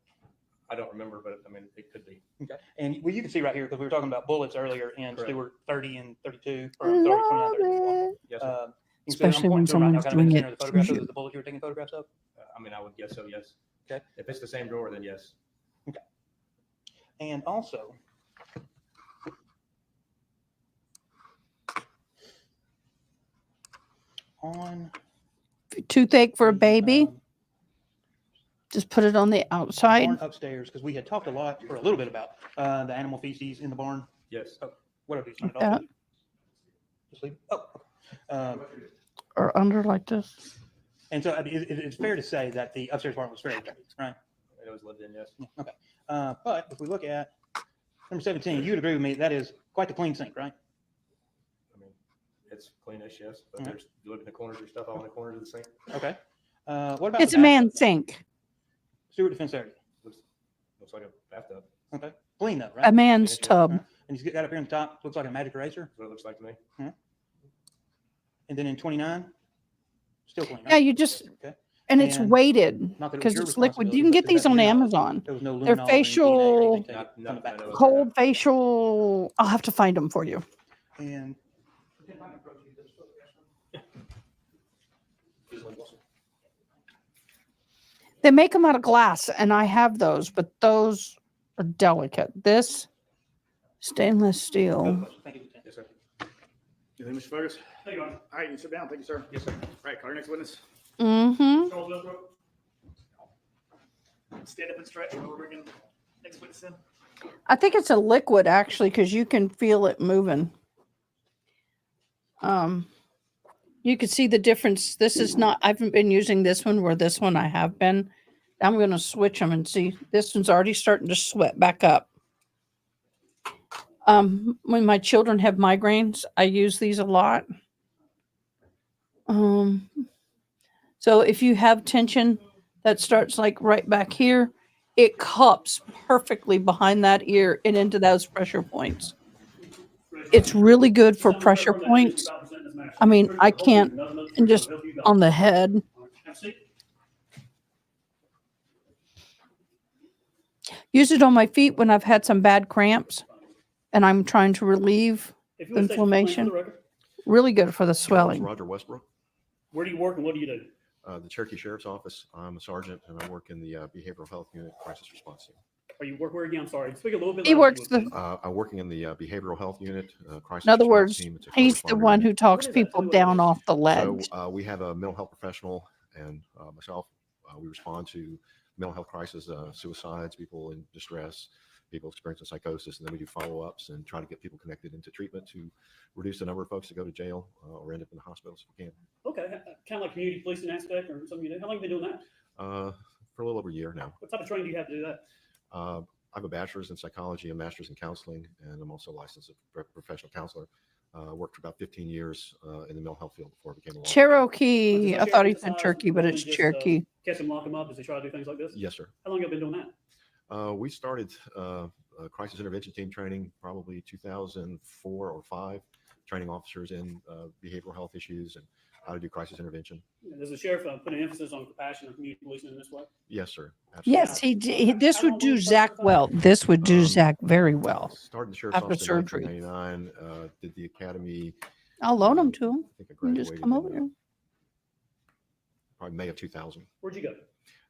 I don't remember, but I mean, it could be. Okay. And well, you can see right here, because we were talking about bullets earlier in Correct. Stewart 30 and 32, or I 30, love 29, 31. it. Yes, sir. You can see Especially I'm when pointing to it right now, someone's kind of in doing the it center of the photograph. to Those you. are the bullets you were taking photographs of? I mean, I would guess so, yes. Okay. If it's the same drawer, then yes. Okay. And also, on Toothache for a baby. Just put it on the outside. barn upstairs, because we had talked a lot, or a little bit about the animal feces in the barn. Yes. Oh, whatever you turn it Yeah. off. Just leave. Oh, okay. Or under like this. And so I mean, it's fair to say that the upstairs barn was fairly dirty, right? It was lived in, yes. Yeah, okay. But if we look at number 17, you would agree with me, that is quite the clean sink, right? I mean, it's cleanish, yes, but Mhm. there's, you look at the corners, there's stuff all in the corners of the sink. Okay. What about It's the a man bathtub? sink. Sewer defense area. Looks like a bathtub. Okay. Clean though, right? A man's Cleanish, yes. tub. And he's got up here on top, looks like a magic eraser. That's what it looks like to me. And then in 29, still clean, right? Yeah, you just, Okay. and it's And weighted not that it was because your it's liquid. responsibility, You can but get to these the on best of your knowledge, Amazon. there was no They're luminol or any DNA or facial, anything taken from the back. cold facial. I'll have to find them for you. And They make them out of glass, and I have those, but those are delicate. This stainless steel. thank you, Lieutenant. Yes, sir. You think, Mr. Fergus? Thank you, Honor. All right, you sit down. Thank you, sir. Yes, sir. All right, call your next witness. Mm-hmm. Charles Westbrook. Stand up and stretch. We're bringing next witness in. I think it's a liquid actually, because you can feel it moving. You can see the difference. This is not, I haven't been using this one where this one I have been. I'm going to switch them and see. This one's already starting to sweat back up. When my children have migraines, I use these a lot. So if you have tension that starts like right back here, it cups perfectly behind that ear and into those pressure points. It's really good for pressure points. I mean, I can't, and just on the head. Use it on my feet when I've had some bad cramps and I'm trying to relieve If you want to say your name for the inflammation. record, Really good for the swelling. Roger Westbrook, where do you work and what do you do? the Cherokee Sheriff's Office. I'm a sergeant and I work in the Behavioral Health Unit Crisis Response Team. Or you work where again? I'm sorry. Speak a little bit He louder if works you would, the, I'm working in the Behavioral Health Unit Crisis in other Response words, Team. It's a he's the first responder one unit. who talks people down off the ledge. So we have a mental health professional and myself. We respond to mental health crisis, suicides, people in distress, people experiencing psychosis, and then we do follow-ups and try to get people connected into treatment to reduce the number of folks that go to jail or end up in the hospitals if we can. Okay, kind of like community policing aspect or something you do. How long have you been doing that? For a little over a year now. What type of training do you have to do that? I have a bachelor's in psychology, a master's in counseling, and I'm also licensed as a professional counselor. Worked for about 15 years in the mental health field before I became a law. Cherokee. I thought he said Exercise Turkey, but more it's than just, Cherokee. Catch them, lock them up as they try to do things like this? Yes, sir. How long have you been doing that? We started crisis intervention team training probably 2004 or 5, training officers in behavioral health issues and how to do crisis intervention. Does the sheriff put an emphasis on compassion and community policing in this way? Yes, sir. Absolutely. Yes, this would do Zach well. This would do Zach very well. Started the sheriff's After office in surgery. 1999, did the academy. I'll loan them to him. I think I You can graduated just come over in, here. probably May of 2000 Where'd you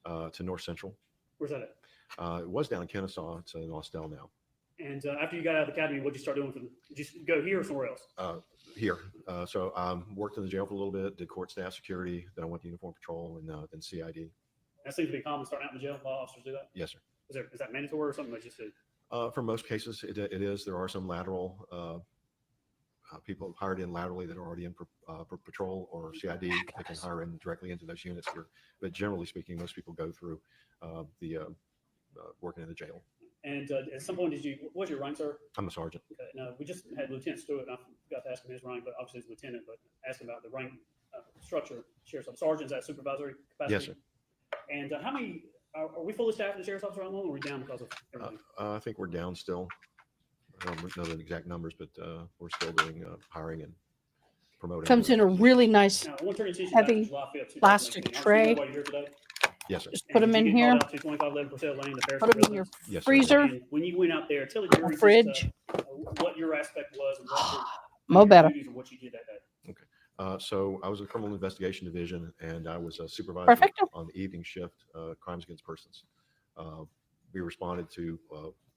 go? to North Central. Where's that at? It was down in Kennesaw. It's in Austell now. And after you got out of the academy, what'd you start doing? Did you go here or somewhere else? Here. So worked in the jail for a little bit, did court staff security, then I went to uniform patrol and then CID. That seems to be common starting out in the jail. A lot of officers do that. Yes, sir. Is that mandatory or something that you see? For most cases, it is. There are some lateral people hired in laterally that are already in patrol or CID. They can hire in directly into those units here. But generally speaking, most people go through working in the jail. And at some point, what's your rank, sir? I'm a sergeant. Okay. Now, we just had Lieutenant Stewart, and I forgot to ask him his rank, but obviously he's lieutenant, but ask him about the rank structure. Sheriff's office. Sergeant's at supervisory capacity? Yes, sir. And how many, are we fully staffed in the sheriff's office right now, or are we down because of everything? I think we're down still. I don't know the exact numbers, but we're still doing hiring and promoting. Comes in a really nice, Now, I want to turn your attention back to heavy July 5th, plastic 2018. tray. Obviously, you're here today. Yes, sir. Just put them in here. To 2511% lane, the Ferris Put them in your residence. Yes, sir. freezer, And when you went out there, tell the jury just, fridge. what your aspect was and what Mo your better. duties and what you did that day. Okay. So I was a criminal investigation division, and I was a supervisor Perfecto. on the evening shift, crimes against persons. We responded to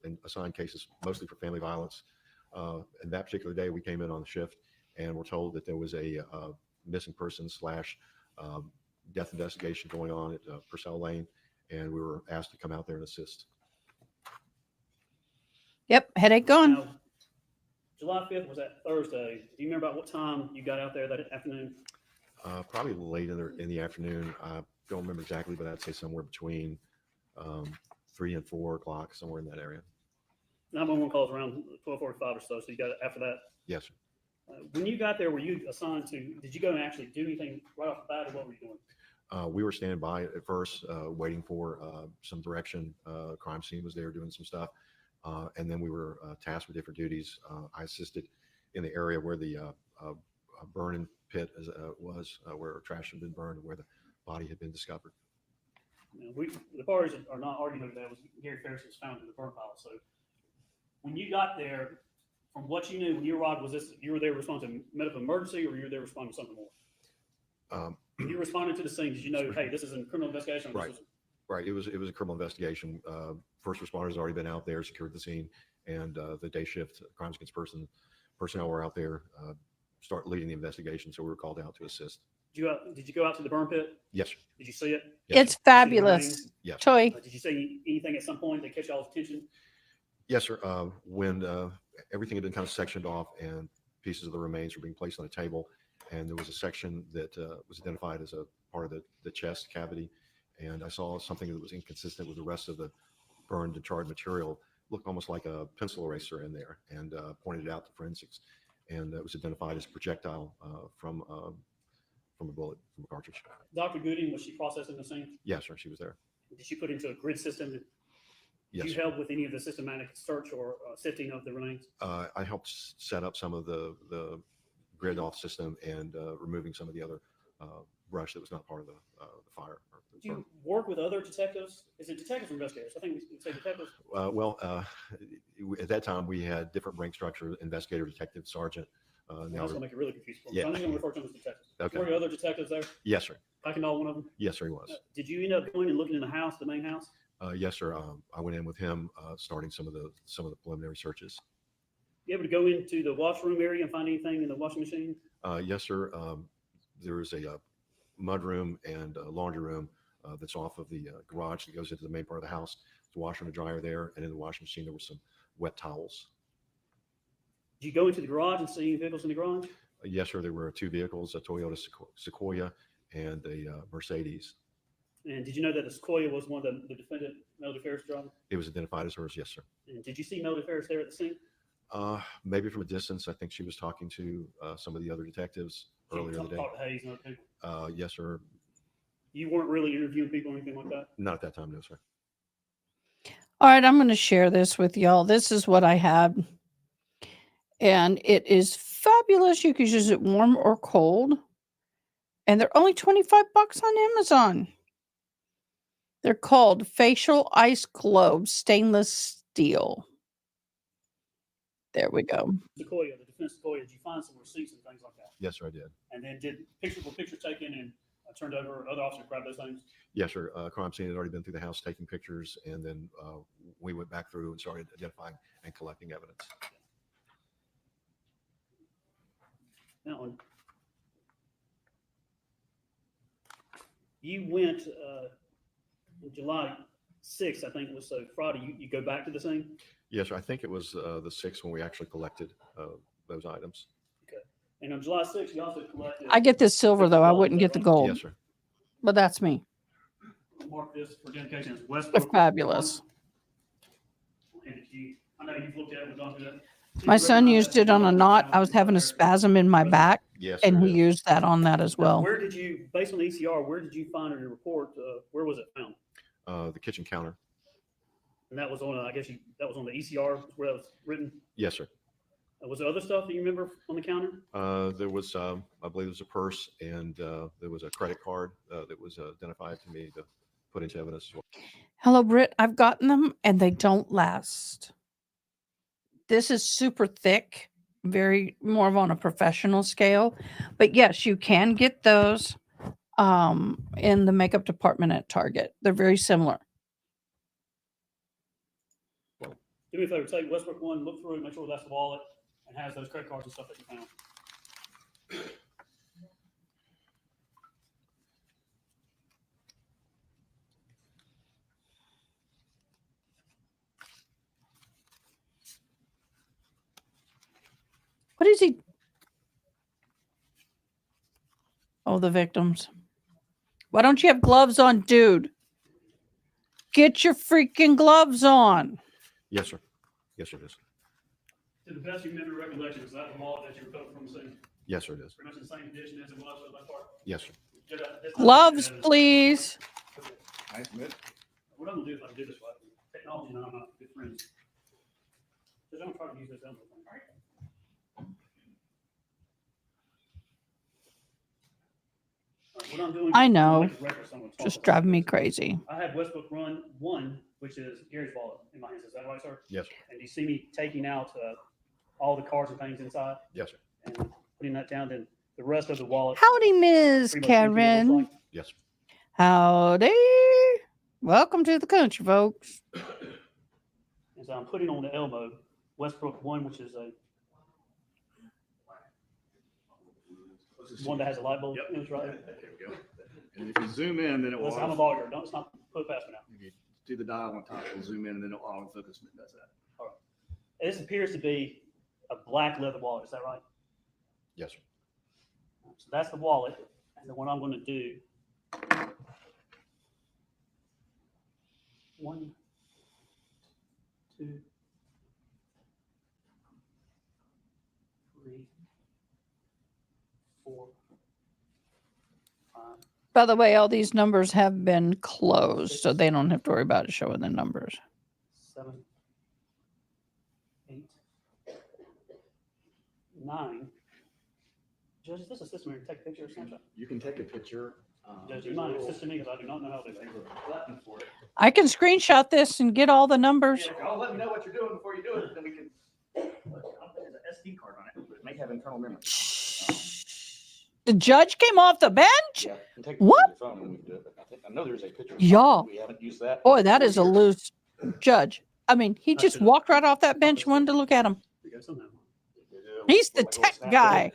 and assigned cases mostly for family violence. And that particular day, we came in on the shift, and were told that there was a missing person / death investigation going on at Purcell Lane, and we were asked to come out there and assist. Yep, headache gone. Now, July 5th was that Thursday. Do you remember about what time you got out there that afternoon? Probably late in the afternoon. I don't remember exactly, but I'd say somewhere between 3 and 4 o'clock, somewhere in that area. 911 calls around 12:45 or so. So you got it after that. Yes, sir. When you got there, were you assigned to? Did you go and actually do anything right off the bat, or what were you doing? We were standing by at first, waiting for some direction. Crime scene was there doing some stuff. And then we were tasked with different duties. I assisted in the area where the burning pit was, where trash had been burned, where the body had been discovered. You know, the parties are not arguing over that. Was Gary Ferris was found in the burn pile. So when you got there, from what you knew when you arrived, was this you were there responding to medical emergency, or you were there responding to something more? When you responded to the scene, did you know, hey, this is a criminal investigation? Right. Right. It was a criminal investigation. First responders had already been out there, secured the scene, and the day shift crimes against personnel were out there, start leading the investigation. So we were called out to assist. Did you go out to the burn pit? Yes, sir. Did you see it? Yes, It's sir. fabulous. Yes. Toy. Did you see anything at some point that catch y'all's attention? Yes, sir. When everything had been kind of sectioned off and pieces of the remains were being placed on a table, and there was a section that was identified as a part of the chest cavity, and I saw something that was inconsistent with the rest of the burned and charred material. Looked almost like a pencil eraser in there, and pointed it out to forensics, and it was identified as a projectile from a bullet, from a cartridge. Dr. Gooding, was she processing the scene? Yes, sir. She was there. Did she put into a grid system? Did Yes, you sir. help with any of the systematic search or sifting of the remains? I helped set up some of the grid off system and removing some of the other brush that was not part of the fire. Do you work with other detectives? Is it detectives or investigators? I think we say detectives. At that time, we had different rank structure: investigator, detective, sergeant. That's going to make it really confusing. Yeah. So I'm just going to refer to them as detectives. Okay. Were there other detectives there? Yes, sir. All one of them? Yes, sir, he was. Did you end up going and looking in the house, the main house? Yes, sir. I went in with him, starting some of the preliminary searches. You able to go into the washroom area and find anything in the washing machine? Yes, sir. There is a mud room and a laundry room that's off of the garage that goes into the main part of the house. There's a washer and a dryer there, and in the washing machine there were some wet towels. Did you go into the garage and see any vehicles in the garage? Yes, sir. There were 2 vehicles: a Toyota Sequoia and a Mercedes. And did you know that the Sequoia was one of the defendant, Melody Ferris' driver? It was identified as hers. Yes, sir. And did you see Melody Ferris there at the scene? Maybe from a distance. I think she was talking to some of the other detectives earlier in the day. Talk to Hayes and other people. Yes, sir. You weren't really interviewing people or anything like that? Not at that time, no, sir. All right, I'm going to share this with y'all. This is what I had. And it is fabulous. You can use it warm or cold. And they're only $25 on Amazon. They're called Facial Ice Globes Stainless Steel. There we go. Sequoia, the defense Sequoia, did you find some receipts and things like that? Yes, sir, I did. And then did picture-for-picture taken and turned over, other officers grabbed those things? Yes, sir. Crime scene had already been through the house taking pictures, and then we went back through and started identifying and collecting evidence. Now, you went on July 6th, I think it was, so Friday, you go back to the scene? Yes, sir. I think it was the 6th when we actually collected those items. Okay. And on July 6th, you also collected. I get this silver though. I wouldn't get the gold. Yes, sir. But that's me. Mark this for identification as They're Westbrook. fabulous. I'll hand it to you. I know you've looked at it and gone through that. My son used it on a knot. I was having a spasm in my back. Yes, and sir, he it is. used that on that as Now, well. where did you, based on the ECR, where did you find in your report, where was it found? The kitchen counter. And that was on, I guess that was on the ECR where that was written? Yes, sir. Was there other stuff that you remember on the counter? There was, I believe there was a purse, and there was a credit card that was identified to me to put into evidence as well. Hello, Britt. I've gotten them and they don't last. This is super thick, very more of on a professional scale. But yes, you can get those in the makeup department at Target. They're very similar. Do me a favor, take Westbrook 1, look through it, make sure that's the wallet, and has those credit cards and stuff that you found. What is he? Oh, the victims. Why don't you have gloves on, dude? Get your freaking gloves on. Yes, sir. Yes, sir, it is. To the best of your memory recollection, is that the wallet that you recovered from the scene? Yes, sir, it is. Pretty much in the same condition as it was for the most part? Yes, sir. Gloves, please. What I'm gonna do if I do this right, technology and I'm not good friends. Because I'm trying to use this envelope. What I'm doing, I know. I'm making records, so I'm gonna talk Just about driving me this. crazy. I have Westbrook Run 1, which is Gary's wallet in my hands. Is that right, sir? Yes, sir. And you see me taking out all the cards and things inside Yes, sir. and putting that down, then the rest of the wallet. Howdy, Ms. pretty much empty, it looks Karen. like. Yes. Howdy. Welcome to the country, folks. And so I'm putting on the Elmo Westbrook 1, which is a one that has a light bulb. It was right. There we go. And if you zoom in, then it will. Listen, I'm a lawyer. Don't stop. Put it past me now. If you do the dial on top, it'll zoom in and then it'll autofocus when it does that. All right. This appears to be a black leather wallet. Is that right? Yes, sir. So that's the wallet. And then what I'm going to do. 1, 2, 3, 4, 5. By the way, all these numbers have been closed, so they don't have to worry about it showing the numbers. 7, 8, 9. Judge, is this a system where you take a picture or snapshot? You can take a picture. Judge, you mind assisting me because I do not know how to do that. Button for it. I can screenshot this and get all the numbers. Yeah, y'all let me know what you're doing before you do it, then we can. I don't think there's an SD card on it, but it may have internal memory. The judge came off the bench? Yeah, you can take a What? picture of your phone when we do it, but I know there's a picture. Y'all. We haven't used that. Boy, that is a loose judge. I mean, he just walked right off that bench, wanted to look at him. We go somehow. He's the tech guy.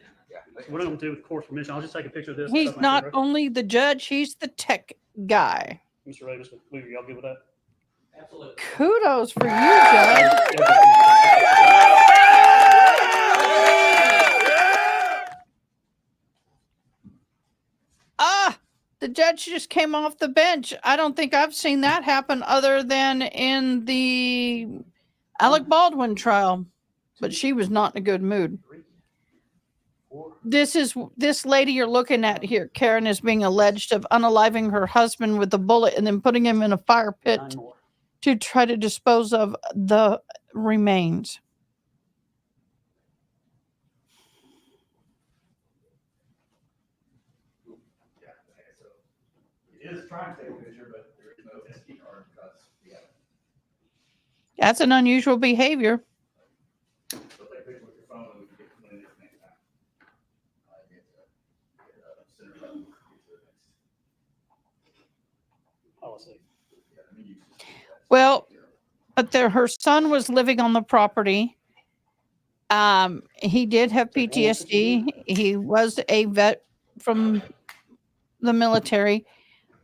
What I'm going to do with course permission, I'll just take a picture of this. He's Stuff I not can only the judge, he's the tech guy. Mr. Ray, Mr. Weaver, y'all good with that? Absolutely. Kudos for you, Judge. Ah, the judge just came off the bench. I don't think I've seen that happen other than in the Alec Baldwin trial, but she was not in a good mood. This lady you're looking at here, Karen, is being alleged of unaliving her husband with a bullet and then putting him in a fire pit to try to dispose of the remains. It is trying to take a picture, but there is no SD card because we haven't. That's an unusual behavior. So take a picture with your phone and we can get the next time. policy. Well, but her son was living on the property. He did have PTSD. He was a vet from the military.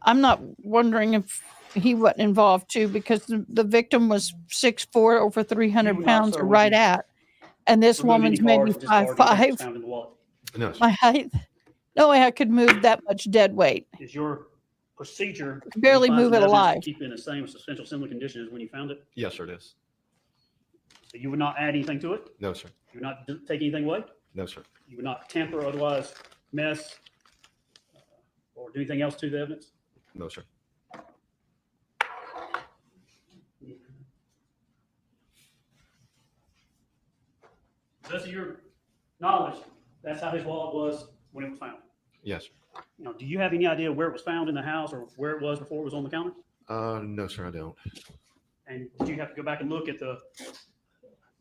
I'm not wondering if he wasn't involved too, because the victim was 6'4", over 300 pounds, or right at, and this woman's maybe 5'5". Found in the wallet. No, My height. No way I could move that much dead weight. Is your procedure I could barely when you move find it some evidence alive. to keep it in the same essential similar condition as when you found it? Yes, sir, it is. So you would not add anything to it? No, sir. You would not take anything away? No, sir. You would not tamper or otherwise mess or do anything else to the evidence? No, sir. Best of your knowledge, that's how his wallet was when it was found. Yes, sir. Now, do you have any idea where it was found in the house or where it was before it was on the counter? No, sir, I don't. And did you have to go back and look at the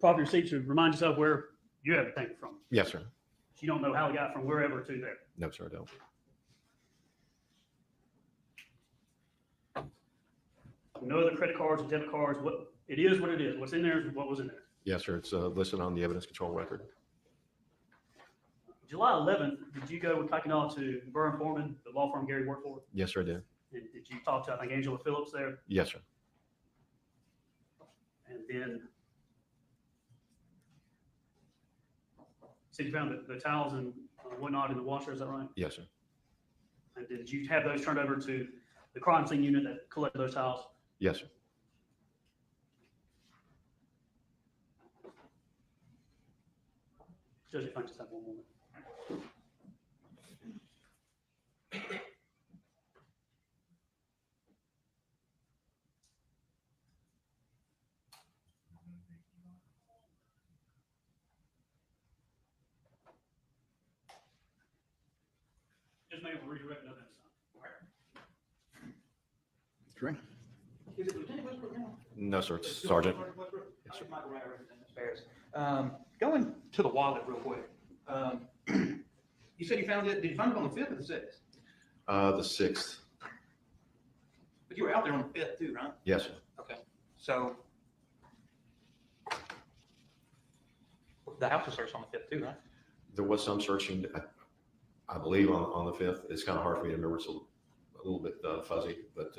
property receipts to remind yourself where you had to take it from? Yes, sir. So you don't know how it got from wherever to there. No, sir, I don't. No other credit cards or debit cards. What it is, what it is. What's in there is what was in there. Yes, sir. It's listed on the evidence control record. July 11th, did you go with Kakinal to Burn Foreman, the law firm Gary worked for? Yes, sir, I did. And did you talk to, I think, Angela Phillips there? Yes, sir. And then said you found the towels and whatnot in the washer, is that right? Yes, sir. And did you have those turned over to the crime scene unit that collected those towels? Yes, sir. Judge, if I just have one moment. Just maybe we'll redirect another Drink. Is it Lieutenant Westbrook now? No, sir. It's Sergeant. Yes, sir. Michael Ryder, representing Ferris. Going to the wallet real quick. You said you found it, did you find it on the 5th or the 6th? The 6th. But you were out there on the 5th too, right? Yes, sir. Okay. So the house was searched on the 5th too, right? There was some searching, I believe, on the 5th. It's kind of hard for me to remember. It's a little bit fuzzy, but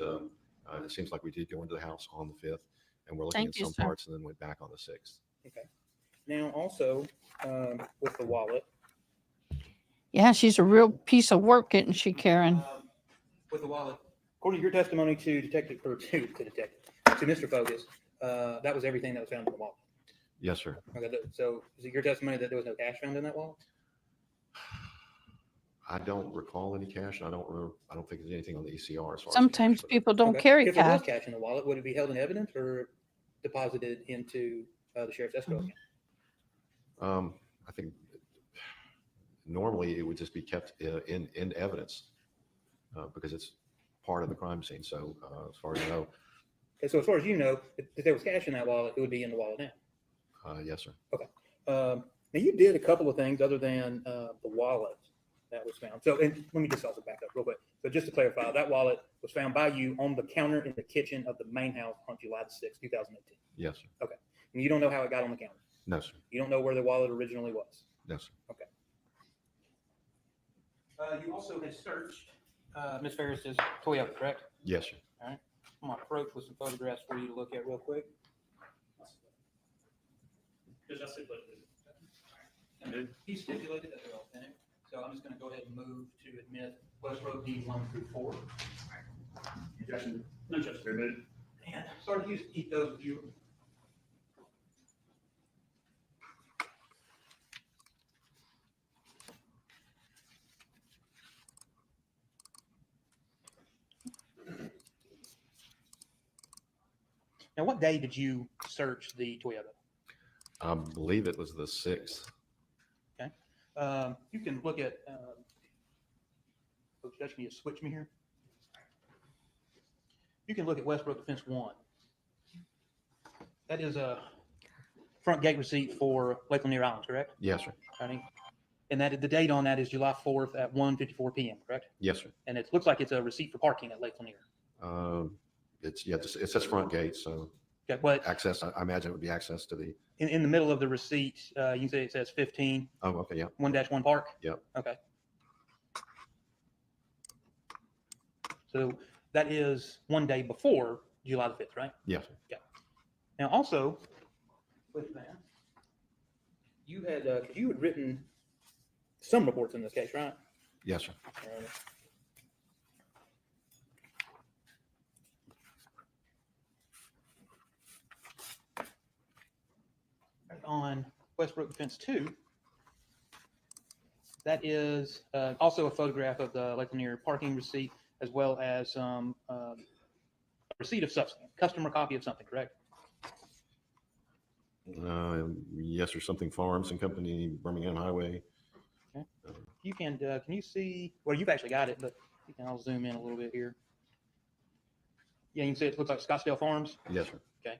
it seems like we did go into the house on the 5th, and we're looking Thank at you, some sir. parts and then went back on the 6th. Okay. Now also, with the wallet, Yeah, she's a real piece of work, isn't she, Karen? with the wallet, according to your testimony to detective, or to detective, to Mr. Focus, that was everything that was found in the wallet. Yes, sir. Okay, so is it your testimony that there was no cash found in that wallet? I don't recall any cash. I don't remember. I don't think there's anything on the ECR as far Sometimes people don't Okay. carry If there was cash. cash in the wallet, would it be held in evidence or deposited into the sheriff's escrow account? I think normally it would just be kept in evidence because it's part of the crime scene. So as far as I know, Okay, so as far as you know, if there was cash in that wallet, it would be in the wallet now. yes, sir. Okay. Now you did a couple of things other than the wallet that was found. So, and let me just also back up real quick. So just to clarify, that wallet was found by you on the counter in the kitchen of the main house on July the 6th, 2018. Yes, sir. Okay. And you don't know how it got on the counter? No, sir. You don't know where the wallet originally was? No, sir. Okay. You also had searched Ms. Ferris's Toyota, correct? Yes, sir. All right. I'm going to approach with some photographs for you to look at real quick. Because I said, but And he stipulated that they're authentic. So I'm just going to go ahead and move to admit Westbrook D1 through 4. objection, no objection, very good. And sorry to keep those with you. Now, what day did you search the Toyota? I believe it was the 6th. Okay. You can look at, Coach Dutch, can you switch me here? You can look at Westbrook Defense 1. That is a front gate receipt for Lake Lanier Islands, correct? Yes, sir. Right. And that the date on that is July 4th at 1:54 p.m., correct? Yes, sir. And it looks like it's a receipt for parking at Lake Lanier. It says front gate, so Okay, but access, I imagine it would be access to the, in the middle of the receipt, you say it says 15. oh, okay, yeah. 1-1 park? Yep. Okay. So that is one day before July the 5th, right? Yes. Okay. Now also, with that, you had, you had written some reports in this case, right? Yes, sir. On Westbrook Defense 2, that is also a photograph of the Lake Lanier parking receipt, as well as a receipt of something, customer copy of something, correct? Yes, or something Farms and Company, Birmingham Highway. Okay. You can you see, well, you've actually got it, but you can, I'll zoom in a little bit here. Yeah, you can see it looks like Scottsdale Farms. Yes, sir. Okay.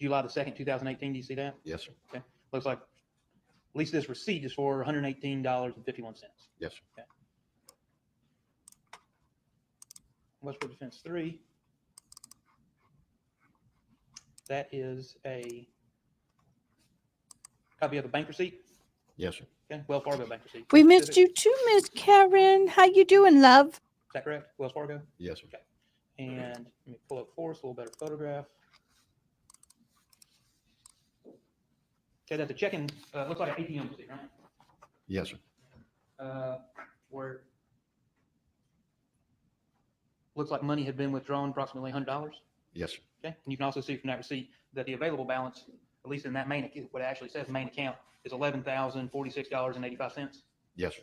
July the 2nd, 2018. Do you see that? Yes, sir. Okay. Looks like at least this receipt is for $118.51. Yes, sir. Okay. Westbrook Defense 3. That is a copy of a bank receipt. Yes, sir. Okay. Wells Fargo bank receipt. We missed you too, Miss Karen. How you doing, love? Is that correct? Wells Fargo? Yes, sir. Okay. And let me pull up for us a little better photograph. Okay, that's a check-in, looks like an ATM receipt, right? Yes, sir. Where looks like money had been withdrawn, approximately $100. Yes, sir. Okay, and you can also see from that receipt that the available balance, at least in that main, what it actually says main account, is $11,046.85. Yes, sir.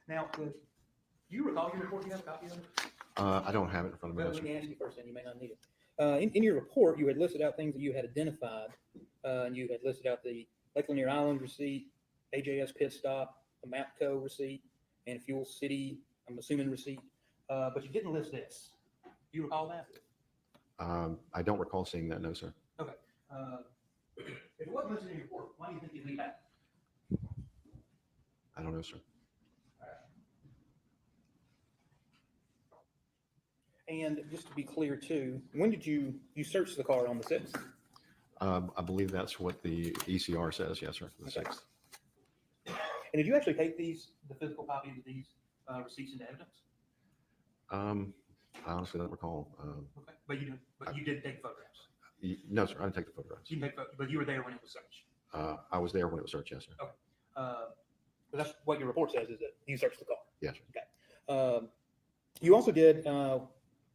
Now, do you recall your report? Do you have a copy of it? I don't have it in front of me. Well, No, let sir. me ask you first, and you may not need it. In your report, you had listed out things that you had identified, and you had listed out the Lake Lanier Island receipt, AJS pit stop, a MAPCO receipt, and Fuel City, I'm assuming receipt, but you didn't list this. Do you recall that? I don't recall seeing that. No, sir. Okay. If it wasn't listed in your report, why do you think you leave that? I don't know, sir. And just to be clear too, when did you search the car on the 6th? I believe that's what the ECR says. Yes, sir. The 6th. And did you actually take the physical copies of these receipts into evidence? I honestly don't recall. Okay, but you did take photographs. No, sir. I didn't take the photographs. You didn't take, but you were there when it was searched. I was there when it was searched. Yes, sir. Okay. But that's what your report says, is that you searched the car. Yes, sir. Okay. You also did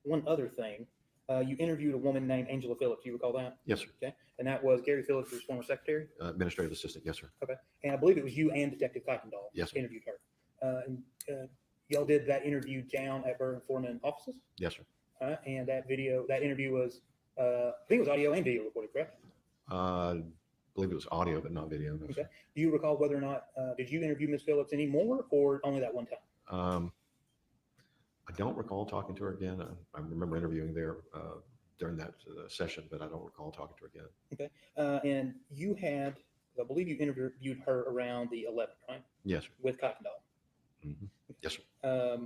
one other thing. You interviewed a woman named Angela Phillips. Do you recall that? Yes, sir. Okay. And that was Gary Phillips' former secretary? Administrative assistant. Yes, sir. Okay. And I believe it was you and Detective Kuykendall Yes, sir. interviewed her. Y'all did that interview down at Burton Foreman offices? Yes, sir. And that interview was, I think it was audio and video recorded, correct? I believe it was audio, but not video. No, Okay. sir. Do you recall whether or not, did you interview Ms. Phillips anymore or only that one time? I don't recall talking to her again. I remember interviewing there during that session, but I don't recall talking to her again. Okay. And you had, I believe you interviewed her around the 11th, right? Yes, sir. With Kuykendall. Mm-hmm. Yes, sir.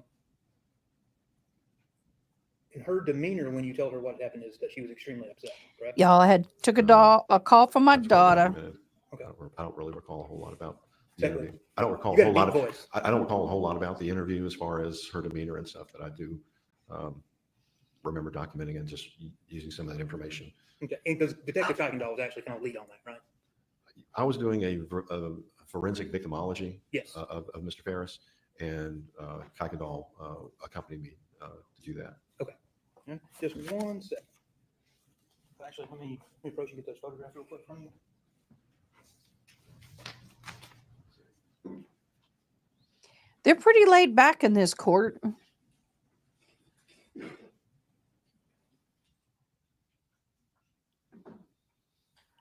And her demeanor when you told her what happened is that she was extremely upset, correct? Y'all had took a call from my daughter. Okay. I don't really recall a whole lot about the Second, interview. I don't recall you a got whole a lot deep of. voice. I don't recall a whole lot about the interview as far as her demeanor and stuff, but I do remember documenting and just using some of that information. Okay. And because Detective Kuykendall was actually kind of lead on that, right? I was doing a forensic victimology Yes. of Mr. Ferris, and Kuykendall accompanied me to do that. Okay. Just one second. Actually, let me approach and get those photographs real quick from you. They're pretty laid back in this court.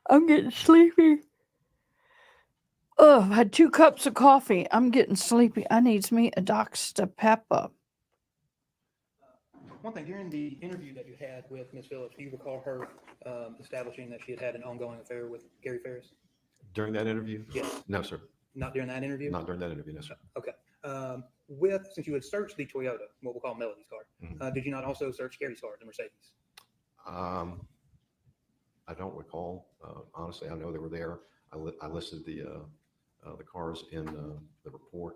I'm getting sleepy. Oh, I had 2 cups of coffee. I'm getting sleepy. I needs me a Dr. Pepper. One thing, during the interview that you had with Ms. Phillips, do you recall her establishing that she had had an ongoing affair with Gary Ferris? During that interview? Yes. No, sir. Not during that interview? Not during that interview, no, sir. Okay. Since you had searched the Toyota, what we'll call Melody's car, did you not also search Gary's car, the Mercedes? I don't recall. Honestly, I know they were there. I listed the cars in the report,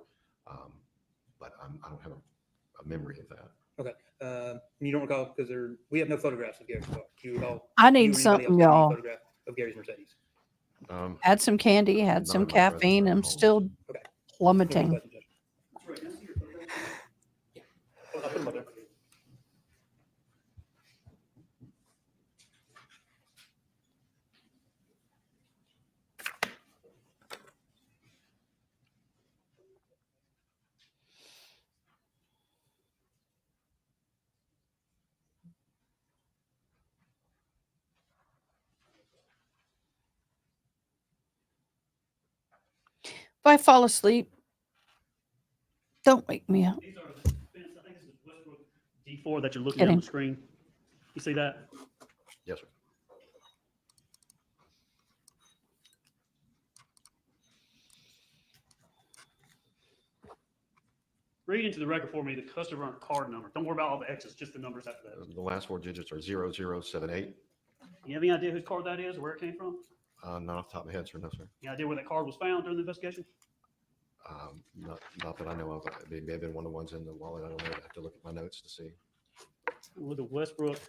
but I don't have a memory of that. Okay. You don't recall because we have no photographs of Gary's car. Do you recall? I you need or anybody something, else have any y'all. photograph of Gary's Mercedes? Had some candy, had some caffeine. I'm still plummeting. I'll put them up there. If I fall asleep, don't wake me up. These are the fence. I think this is Westbrook D4 that you're looking at Kidding. on the screen. You see that? Yes, sir. Read into the record for me the customer card number. Don't worry about all the X's, just the numbers after that. The last four digits are 0078. You have any idea whose card that is or where it came from? Not off the top of my head, sir. No, sir. Any idea where that card was found during the investigation? Not that I know of. It may have been one of the ones in the wallet. I don't know. I have to look at my notes to see. Look at Westbrook.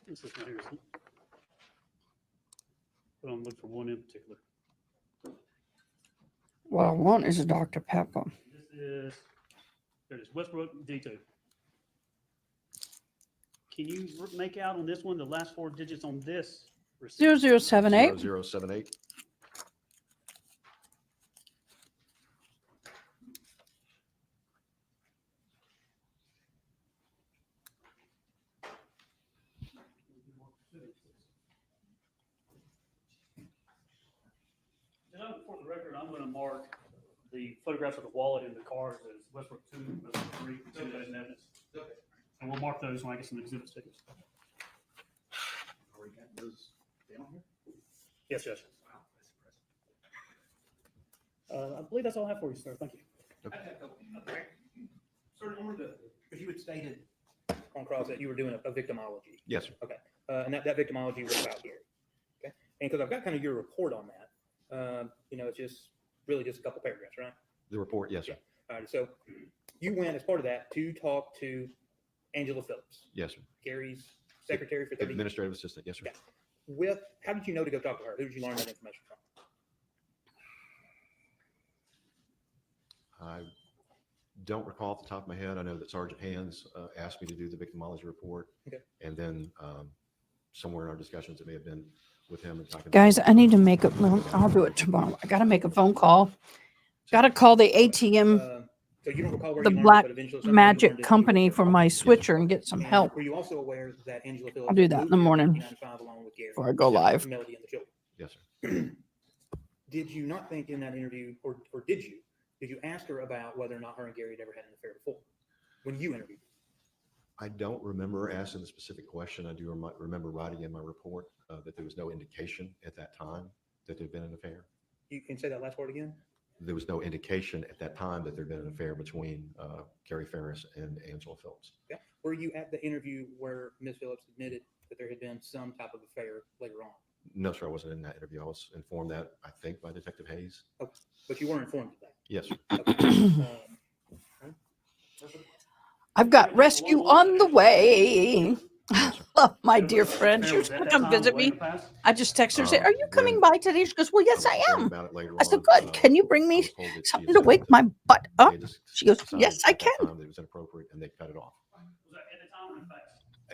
This is not here, isn't it? But I'm looking for one in particular. What I want is a Dr. Pepper. This is, there it is, Westbrook D2. Can you make out on this one the last four digits on this receipt? 0078. 0078. For the record, I'm going to mark the photographs of the wallet and the cars as Westbrook 2, Westbrook 3, consider those in evidence. And we'll mark those when I get some exhibit stickers. Yes, Judge. I believe that's all I have for you, sir. Thank you. Sir, because you had stated on cross that you were doing a victimology. Yes, sir. Okay. And that victimology was about Gary. Okay. And because I've got kind of your report on that, it's just really just a couple paragraphs, right? The report, yes, sir. All right. So you went as part of that to talk to Angela Phillips. Yes, sir. Gary's secretary for 30 Administrative assistant, yes, sir. Okay. How did you know to go talk to her? Who did you learn that information from? I don't recall off the top of my head. I know that Sergeant Hands asked me to do the victimology report. Okay. And then somewhere in our discussions, it may have been with him and talking. Guys, I need to make a, well, I'll do it tomorrow. I got to make a phone call. Got to call the ATM, So you don't recall where the you learned Black it, but eventually somebody Magic learned it. Company for my switcher and get some And help. Were you also aware that Angela Phillips I'll do that in moved the here morning 1995 along with Gary, before I go live. Melody and the children? Yes, sir. Did you not think in that interview, or did you ask her about whether or not her and Gary had ever had an affair before when you interviewed her? I don't remember asking the specific question. I do remember writing in my report that there was no indication at that time that there had been an affair. You can say that last word again? There was no indication at that time that there had been an affair between Gary Ferris and Angela Phillips. Yeah. Were you at the interview where Ms. Phillips admitted that there had been some type of affair later on? No, sir, I wasn't in that interview. I was informed that, I think, by Detective Hayes. Okay. But you weren't informed of that? Yes, sir. Okay. I've got rescue on the way. Love my dear friend. She was going to come visit me. I just texted her and said, "Are you coming by today?" She goes, "Well, yes, I am." I said, "Good. Can you bring me something to wake my butt up?" She goes, "Yes, I can." It was inappropriate and they cut it off. Was that at the time or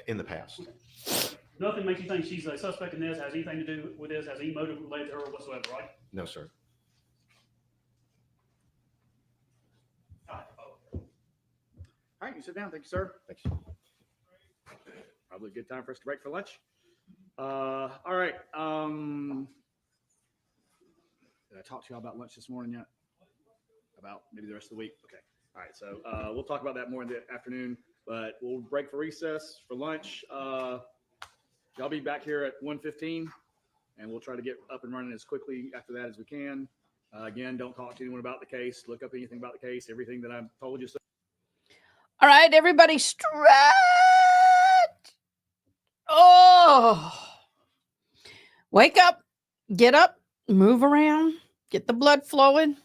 in the past? In the past. Nothing makes you think she's a suspect in this, has anything to do with this, has any motive related to her whatsoever, right? No, sir. All right, you sit down. Thank you, sir. Thanks. Probably a good time for us to break for lunch. All right. Did I talk to y'all about lunch this morning yet? About maybe the rest of the week? Okay. All right. So we'll talk about that more in the afternoon. but we'll break for recess for lunch. Y'all be back here at 1:15, and we'll try to get up and running as quickly after that as we can. Again, don't talk to anyone about the case. Look up anything about the case. Everything that I've told you. All right, everybody, stretch. Oh, wake up, get up, move around, get the blood flowing.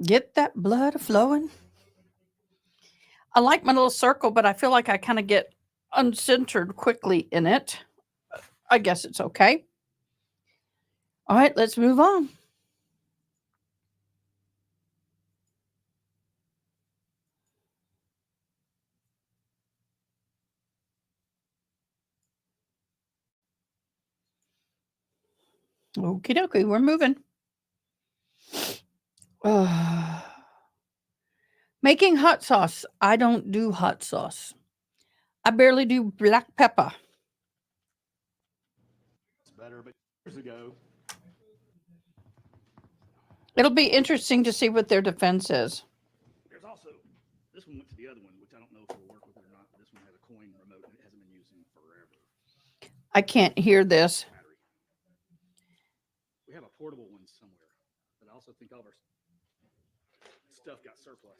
Get that blood flowing. I like my little circle, but I feel like I kind of get uncentered quickly in it. I guess it's okay. All right, let's move on. Okie dokie, we're moving. Making hot sauce. I don't do hot sauce. I barely do black pepper. It's better, but years ago. It'll be interesting to see what their defense is. There's also, this one went to the other one, which I don't know if it'll work with it or not. This one has a coin remote and it hasn't been used in forever. I can't hear this. We have a portable one somewhere, but I also think all of our stuff got surplus.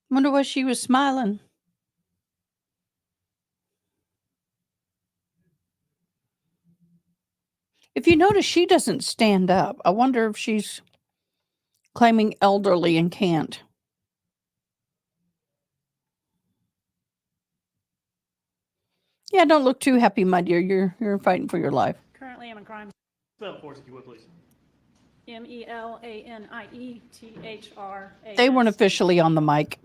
Wonder why she was smiling. If you notice, she doesn't stand up. I wonder if she's claiming elderly and can't. Yeah, don't look too happy, my dear. You're fighting for your life. Currently, I'm in crime. Spell it for us if you would, please. MELANIETHRA. They weren't officially on the mic.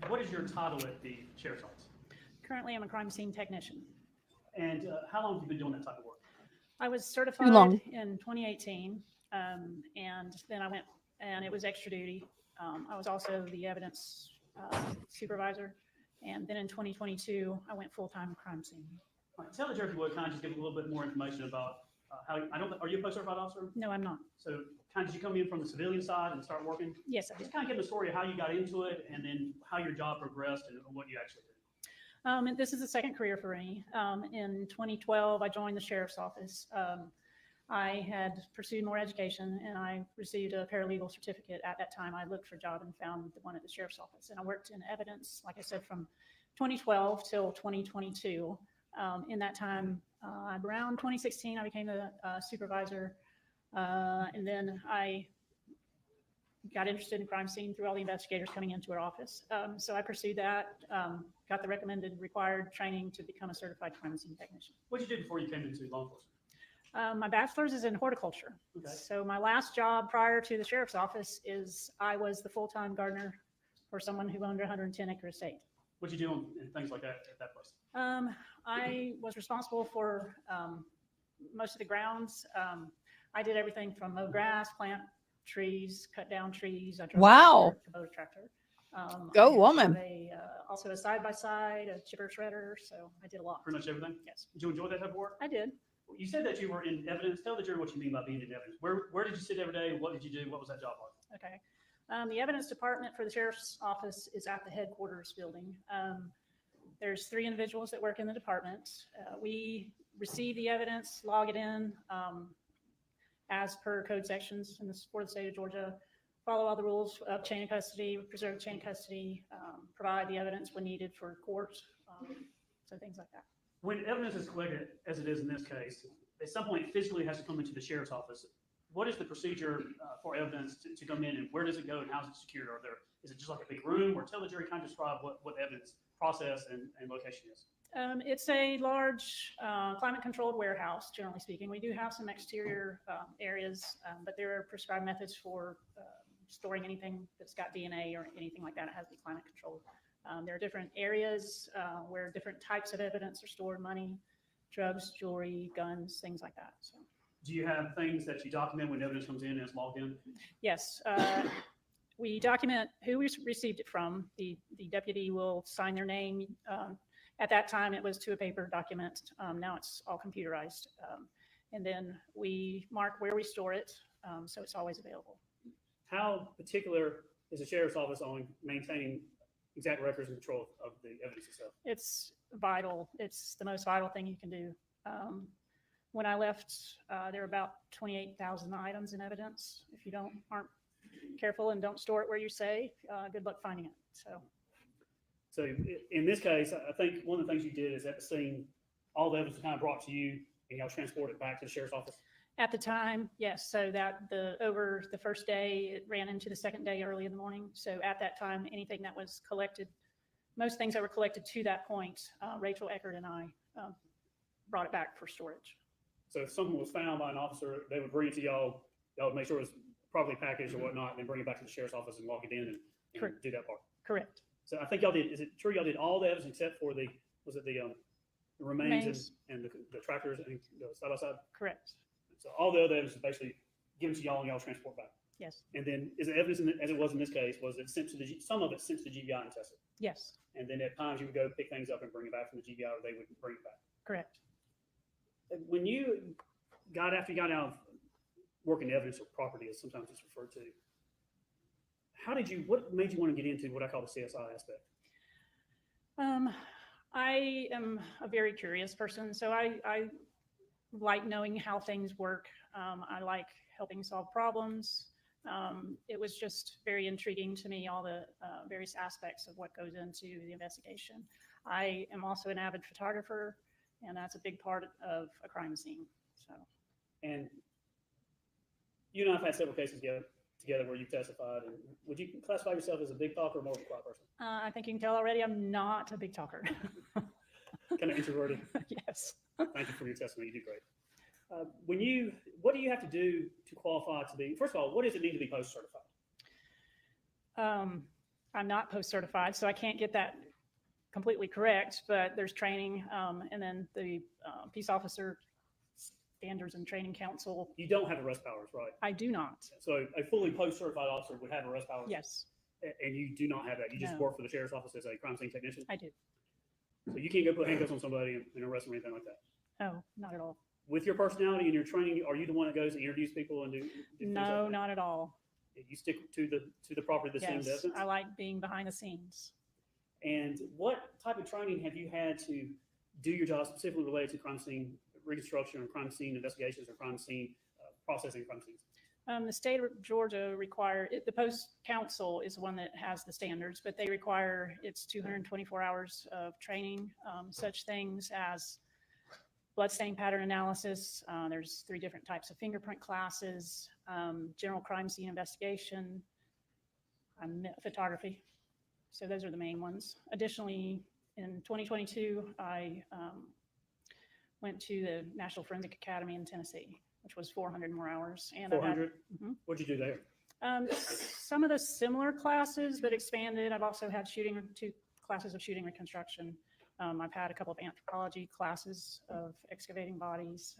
What is your title at the sheriff's office? Currently, I'm a crime scene technician. And how long have you been doing that type of work? I was certified long. in 2018, and then I went, and it was extra duty. I was also the evidence supervisor, and then in 2022, I went full-time crime scene. All right, tell the jury if you would, kind of just give a little bit more information about how, are you a post-certified officer? No, I'm not. So kind of did you come in from the civilian side and start working? Yes, I did. Just kind of give the story of how you got into it and then how your job progressed and what you actually did. And this is a second career for me. In 2012, I joined the sheriff's office. I had pursued more education and I received a paralegal certificate. At that time, I looked for a job and found the one at the sheriff's office. And I worked in evidence, like I said, from 2012 till 2022. In that time, around 2016, I became the supervisor. And then I got interested in crime scene through all the investigators coming into our office. So I pursued that, got the recommended required training to become a certified crime scene technician. What did you do before you came into law enforcement? My bachelor's is in horticulture. Okay. So my last job prior to the sheriff's office is I was the full-time gardener for someone who owned a 110-acre estate. What did you do and things like that at that place? I was responsible for most of the grounds. I did everything from mow grass, plant trees, cut down trees. I drove Wow. a Kubota tractor. Go I woman. have also a side-by-side, a chipper shredder. So I did a lot. Pretty much everything? Yes. Did you enjoy that type of work? I did. You said that you were in evidence. Tell the jury what you mean by being in evidence. Where did you sit every day? What did you do? What was that job like? Okay. The evidence department for the sheriff's office is at the headquarters building. There's 3 individuals that work in the department. We receive the evidence, log it in as per code sections for the state of Georgia, follow all the rules of chain of custody, preserve chain of custody, provide the evidence when needed for court, so things like that. When evidence is collected, as it is in this case, at some point physically has to come into the sheriff's office. What is the procedure for evidence to come in, and where does it go, and how is it secured? Is it just like a big room, or tell the jury kind of describe what the evidence process and location is? It's a large climate-controlled warehouse, generally speaking. We do have some exterior areas, but there are prescribed methods for storing anything that's got DNA or anything like that. It has to be climate-controlled. There are different areas where different types of evidence are stored: money, drugs, jewelry, guns, things like that. So. Do you have things that you document when evidence comes in and it's logged in? Yes. We document who we received it from. The deputy will sign their name, At that time, it was to a paper document. Now it's all computerized. And then we mark where we store it, so it's always available. How particular is the sheriff's office on maintaining exact records and control of the evidence itself? It's vital. It's the most vital thing you can do. When I left, there were about 28,000 items in evidence. If you aren't careful and don't store it where you say, good luck finding it. So in this case, I think one of the things you did is at the scene, all the evidence was kind of brought to you and y'all transport it back to the sheriff's office? At the time, yes. So that over the first day, it ran into the second day early in the morning. So at that time, anything that was collected, most things that were collected to that point, Rachel Eckert and I brought it back for storage. So if something was found by an officer, they would bring it to y'all would make sure it was properly packaged or whatnot, and then bring it back to the sheriff's office and log it in and do that part. Correct. So I think y'all did, is it true y'all did all the evidence except for the remains and the tractors and the side-by-side? Correct. So all the other evidence is basically given to y'all and y'all transport back. Yes. And then is the evidence, as it was in this case, was it sent to some of it sent to the GBI and tested? Yes. And then at times you would go pick things up and bring it back from the GBI, or they would bring it back. Correct. When you got out of working evidence or property, as sometimes it's referred to, what made you want to get into what I call the CSI aspect? I am a very curious person, so I like knowing how things work. I like helping solve problems. It was just very intriguing to me, all the various aspects of what goes into the investigation. I am also an avid photographer, and that's a big part of a crime scene. So, and you and I have had several cases together where you've testified. And would you classify yourself as a big talker or more of a quiet person? I think you can tell already I'm not a big talker. Kind of introverted. Yes. Thank you for your testimony. You do great. What do you have to do to qualify to be, first of all, what does it mean to be post-certified? I'm not post-certified, so I can't get that completely correct, but there's training, and then the Peace Officer Standards and Training Council. You don't have arrest powers, right? I do not. So a fully post-certified officer would have arrest powers? Yes. And you do not have that? You just No. work for the sheriff's office as a crime scene technician? I do. So you can't go put handcuffs on somebody and arrest them or anything like that? Oh, not at all. With your personality and your training, are you the one that goes and interviews people and do things like No, that? not at all. You stick to the property, the scene of Yes, evidence? I like being behind the scenes. And what type of training have you had to do your job specifically related to crime scene reconstruction or crime scene investigations or crime scene processing crime scenes? The state of Georgia the Post Council is the one that has the standards, but they require it's 224 hours of training, such things as bloodstain pattern analysis. There's 3 different types of fingerprint classes, general crime scene investigation, photography. So those are the main ones. Additionally, in 2022, I went to the National Forensic Academy in Tennessee, which was 400 more hours. And 400? What'd you do there? Some of the similar classes, but expanded. I've also had 2 classes of shooting reconstruction. I've had a couple of anthropology classes of excavating bodies,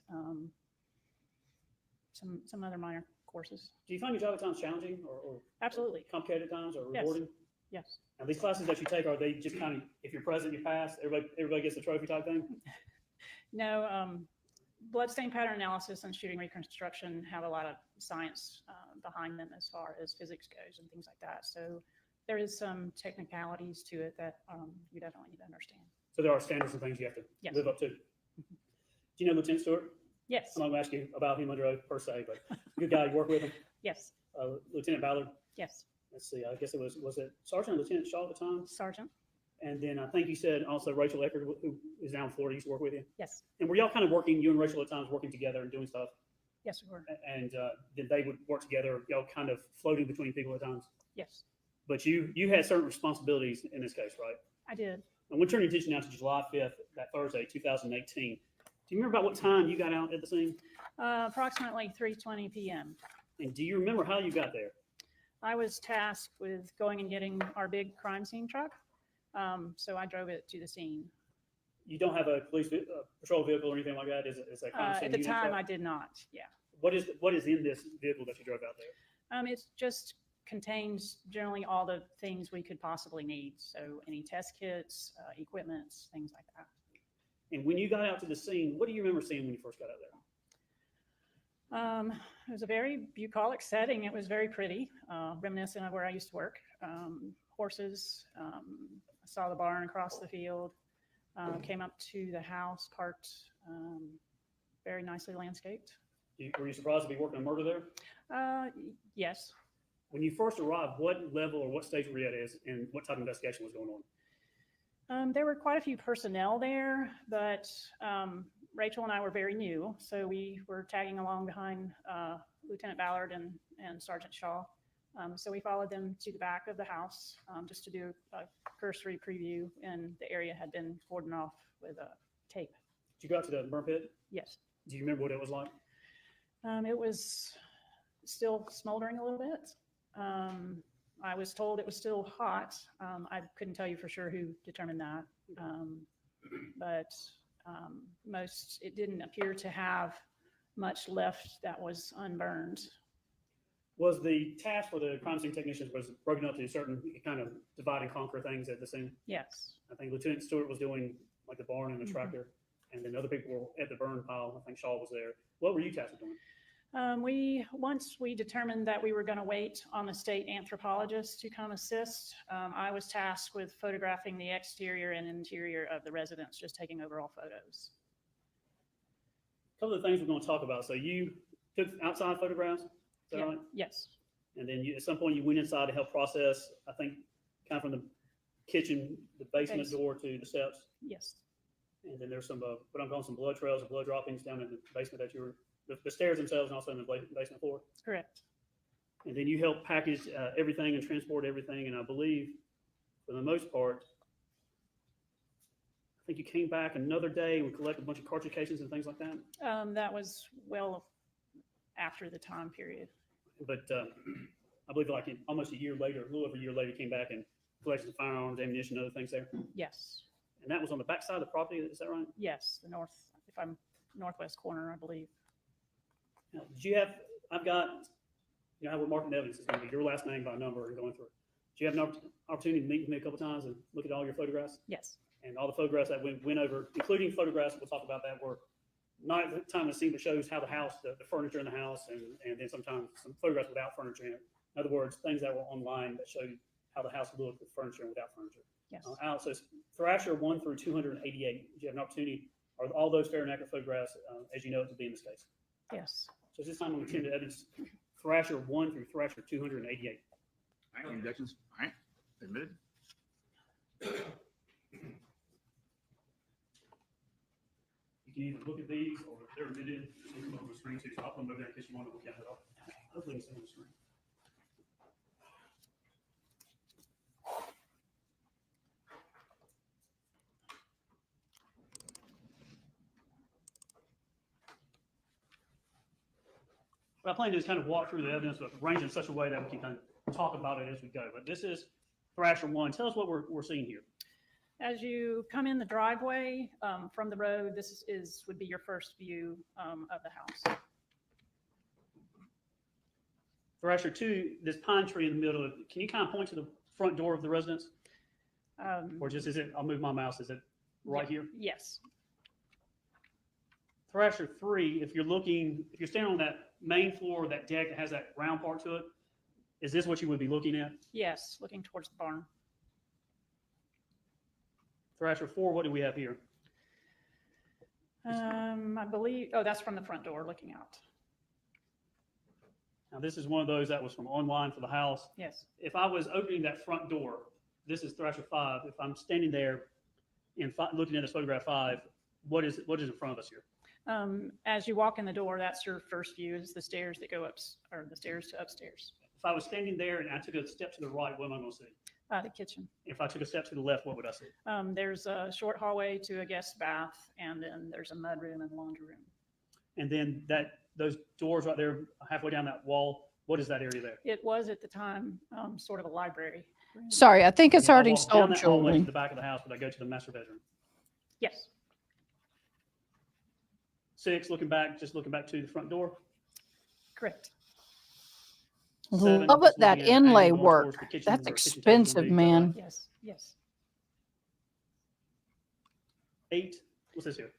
some other minor courses. Do you find your job at times challenging or Absolutely complicated at times or Yes. rewarding? Yes. Now, these classes that you take, are they just kind of, if you're present, you pass, everybody gets a trophy type thing? No, bloodstain pattern analysis and shooting reconstruction have a lot of science behind them as far as physics goes and things like that. So there is some technicalities to it that you definitely need to understand. So there are standards and things you have to Yes. live up to. Do you know Lieutenant Stewart? Yes. I'm not going to ask you about him under oath per se, but good guy. You work with him? Yes. Lieutenant Ballard? Yes. Let's see. I guess was it Sergeant or Lieutenant Shaw at the time? Sergeant. And then I think you said also Rachel Eckert, who is down in Florida, used to work with you? Yes. And were y'all kind of working, you and Rachel at times working together and doing stuff? Yes, we were. And then they would work together, y'all kind of floating between people at times? Yes. But you had certain responsibilities in this case, right? I did. And we're turning attention now to July 5th, that Thursday, 2018. Do you remember about what time you got out at the scene? Approximately 3:20 p.m. And do you remember how you got there? I was tasked with going and getting our big crime scene truck. So I drove it to the scene. You don't have a police patrol vehicle or anything like that? Is it crime scene At the unit time, truck? I did not. Yeah. What is in this vehicle that you drove out there? It's just contains generally all the things we could possibly need. So any test kits, equipments, things like that. And when you got out to the scene, what do you remember seeing when you first got out there? It was a very bucolic setting. It was very pretty, reminiscent of where I used to work. Horses, I saw the barn across the field, came up to the house, parked, very nicely landscaped. Were you surprised to be working a murder there? Yes. When you first arrived, what level or what stage were you at and what type of investigation was going on? There were quite a few personnel there, but Rachel and I were very new, so we were tagging along behind Lieutenant Ballard and Sergeant Shaw. So we followed them to the back of the house just to do a cursory preview, and the area had been cordoned off with tape. Did you go out to the burn pit? Yes. Do you remember what it was like? It was still smoldering a little bit. I was told it was still hot. I couldn't tell you for sure who determined that, but it didn't appear to have much left that was unburned. Was the task for the crime scene technicians was broken up to certain kind of divide and conquer things at the scene? Yes. I think Lieutenant Stewart was doing like the barn and the Mhm. tractor, and then other people were at the burn pile. I think Shaw was there. What were you tasked with doing? Once we determined that we were going to wait on the state anthropologist to come assist, I was tasked with photographing the exterior and interior of the residence, just taking overall photos. A couple of the things we're going to talk about. So you took outside photographs? Is that right? Yes. And then at some point you went inside to help process, I think, kind of from the kitchen, the basement door to the steps. Yes. And then there's some, what I'm calling some blood trails or blood droppings down in the basement that you were, the stairs themselves and also in the basement floor. Correct. And then you help package everything and transport everything. And I believe, for the most part, I think you came back another day and collected a bunch of cartridge cases and things like that. That was well after the time period. But I believe like almost a year later, a little over a year later, came back and collected some firearms, ammunition, other things there. Yes. And that was on the back side of the property, is that right? Yes, the northwest corner, I believe. Now, did you have, I've got, you know how we're marking evidence, it's going to be your last name by number and going through it. Do you have an opportunity to meet with me a couple times and look at all your photographs? Yes. And all the photographs that we went over, including photographs, we'll talk about that, were not at the time of the scene, but shows how the house, the furniture in the house, and then sometimes some photographs without furniture in it. In other words, things that were online that showed how the house looked with furniture and without furniture. Yes. Alex says Thrasher 1 through 288. Did you have an opportunity? Are all those fair and accurate photographs, as you know it to be in this case? Yes. So this time I'm going to tend to evidence Thrasher 1 through Thrasher 288. All right, objections. All right, admitted. You can either look at these or if they're admitted, you can come over the screen too. So I'll put them over there in case you want to look at it all. Hopefully you can see on the screen. What I plan to do is kind of walk through the evidence, but arrange it in such a way that we can kind of talk about it as we go. But this is Thrasher 1. Tell us what we're seeing here. As you come in the driveway from the road, this would be your first view of the house. Thrasher 2, this pine tree in the middle of, can you kind of point to the front door of the residence? Or just, is it, I'll move my mouse, is it right here? Yes. Thrasher 3, if you're standing on that main floor, that deck that has that round part to it, is this what you would be looking at? Yes, looking towards the barn. Thrasher 4, what do we have here? I believe, oh, that's from the front door looking out. Now, this is one of those that was from online for the house. Yes. If I was opening that front door, this is Thrasher 5. If I'm standing there and looking at this photograph 5, what is in front of us here? As you walk in the door, that's your first view, is the stairs that go up, or the stairs to upstairs. If I was standing there and I took a step to the right, what am I going to see? The kitchen. If I took a step to the left, what would I see? There's a short hallway to a guest bath, and then there's a mud room and laundry room. And then those doors right there, halfway down that wall, what is that area there? It was at the time sort of a library. Sorry, I think it's If I already walk down sold, that hallway Julie. to the back of the house, would I go to the master bedroom? Yes. 6, just looking back to the front door. Correct. 7, Love just it, that looking at an angle inlay going work. towards the kitchen That's where the kitchen table's gonna expensive, be. Is that right? man. Yes, yes. 8. What's this here?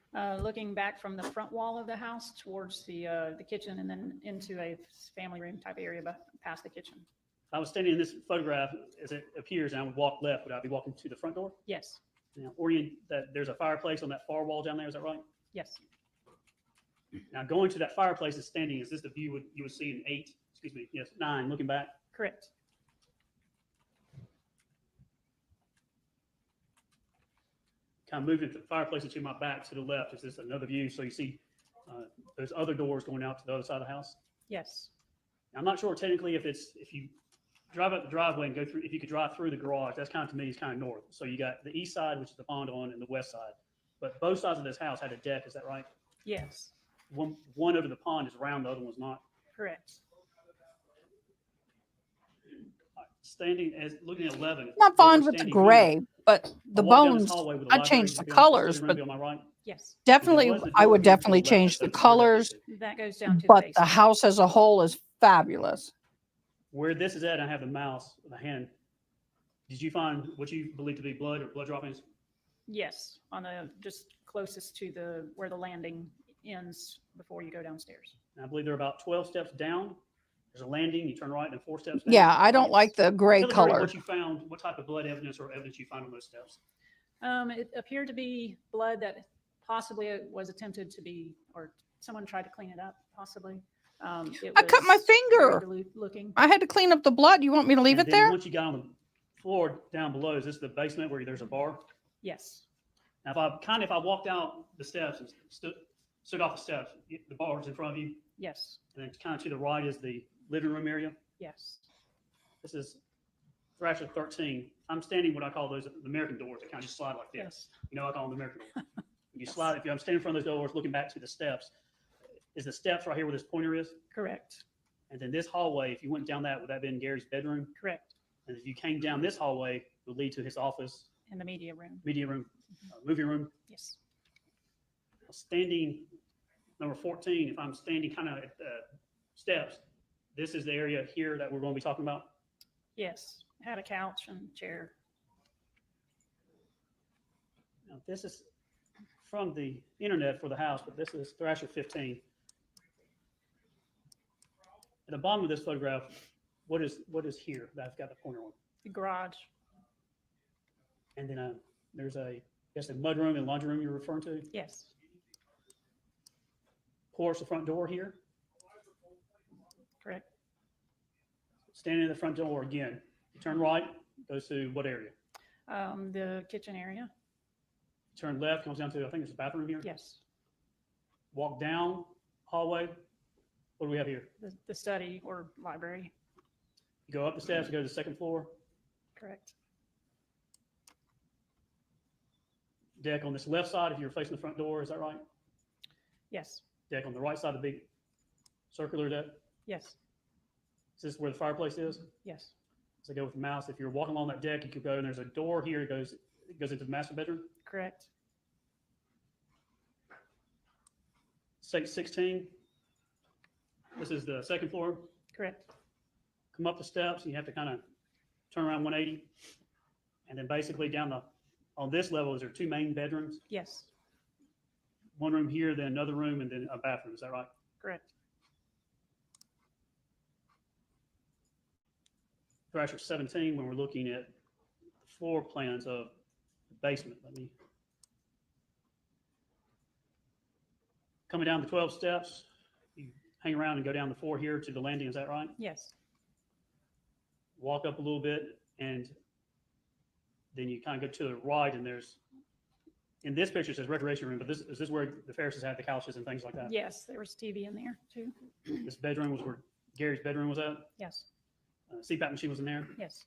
Looking back from the front wall of the house towards the kitchen and then into a family room type area past the kitchen. If I was standing in this photograph as it appears and I would walk left, would I be walking to the front door? Yes, Now, orient that there's a fireplace on that far wall down there. Is that right? yes, Now, going to that fireplace and standing, is this the view you would see in 8? Excuse me, yes, 9, looking back? correct. Kind of moving the fireplace to my back to the left. Is this another view? So you see those other doors going out to the other side of the house? Yes, I'm not sure technically if you drive up the driveway and go through, if you could drive through the garage, that's kind of, to me, is kind of north. So you got the east side, which is the pond on, and the west side. But both sides of this house had a deck, is that right? yes, One over the pond is round, the other one's not. correct. All right, standing as looking at 11. Not where fond we're with the standing here, gray, but the I walk down this bones, hallway with the I library, changed the would be colors, still but be on my right? Yes, definitely, was the I door would here to the definitely left, change that's the where that goes colors, to. that goes down to the but the basement. house as a whole is fabulous. Where this is at, I have the mouse, the hand. Did you find what you believe to be blood or blood droppings? Yes, on the just closest to where the landing ends before you go downstairs. And I believe they're about 12 steps down. There's a landing, you turn right and 4 steps down. Yeah, I don't like the gray Tell the jury color. what you found, what type of blood evidence or evidence you found on those steps. It appeared to be blood that possibly was attempted to be, or someone tried to clean it up, possibly. I cut my was finger. very dilute looking. I had to clean up the blood. You want me to leave And it then there? once you got on the floor down below, is this the basement where there's a bar? Yes, Now, if I walked out the steps and stood off the steps, the bar's in front of you, yes, and then kind of to the right is the living room area. yes, This is Thrasher 13. I'm standing what I call those the American doors that kind of just slide like this. yes, You know, I call them the American doors. You slide, if I'm standing in front of those doors looking back to the steps, is the steps right here where this pointer is? correct, And then this hallway, if you went down that, would that have been Gary's bedroom? correct. And if you came down this hallway, it would lead to his office, In the media room. movie room. Yes, Standing, number 14, if I'm standing kind of at the steps, this is the area here that we're going to be talking about. yes. Had a couch and chair. Now, this is from the internet for the house, but this is Thrasher 15. At the bottom of this photograph, what is here that I've got the pointer on? The garage. And then there's a mudroom and laundry room you're referring to. Yes, Porch, the front door here. correct. Standing in the front door again. You turn right, goes to what area? The kitchen area. Turn left, comes down to, I think there's a bathroom here. Yes, Walk down hallway. What do we have here? the study or library. You go up the steps, you go to the second floor. Correct. Deck on this left side, if you're facing the front door, is that right? Yes, Deck on the right side, the big circular deck. yes, Is this where the fireplace is? yes, So go with the mouse. If you're walking along that deck, you could go, and there's a door here. It goes into the master bedroom. correct. State 16. This is the second floor. Correct. Come up the steps, and you have to kind of turn around 180. And then basically on this level, is there 2 main bedrooms? Yes, One room here, then another room, and then a bathroom. Is that right? correct. Thrasher 17, when we're looking at the floor plans of the basement. Coming down the 12 steps, you hang around and go down the 4 here to the landing. Is that right? Yes, Walk up a little bit, and then you kind of go to the right, and in this picture it says recreation room, but is this where the Ferrises had the couches and things like that? yes, there was TV in there too. This bedroom was where Gary's bedroom was at? Yes, CPAP machine was in there? yes,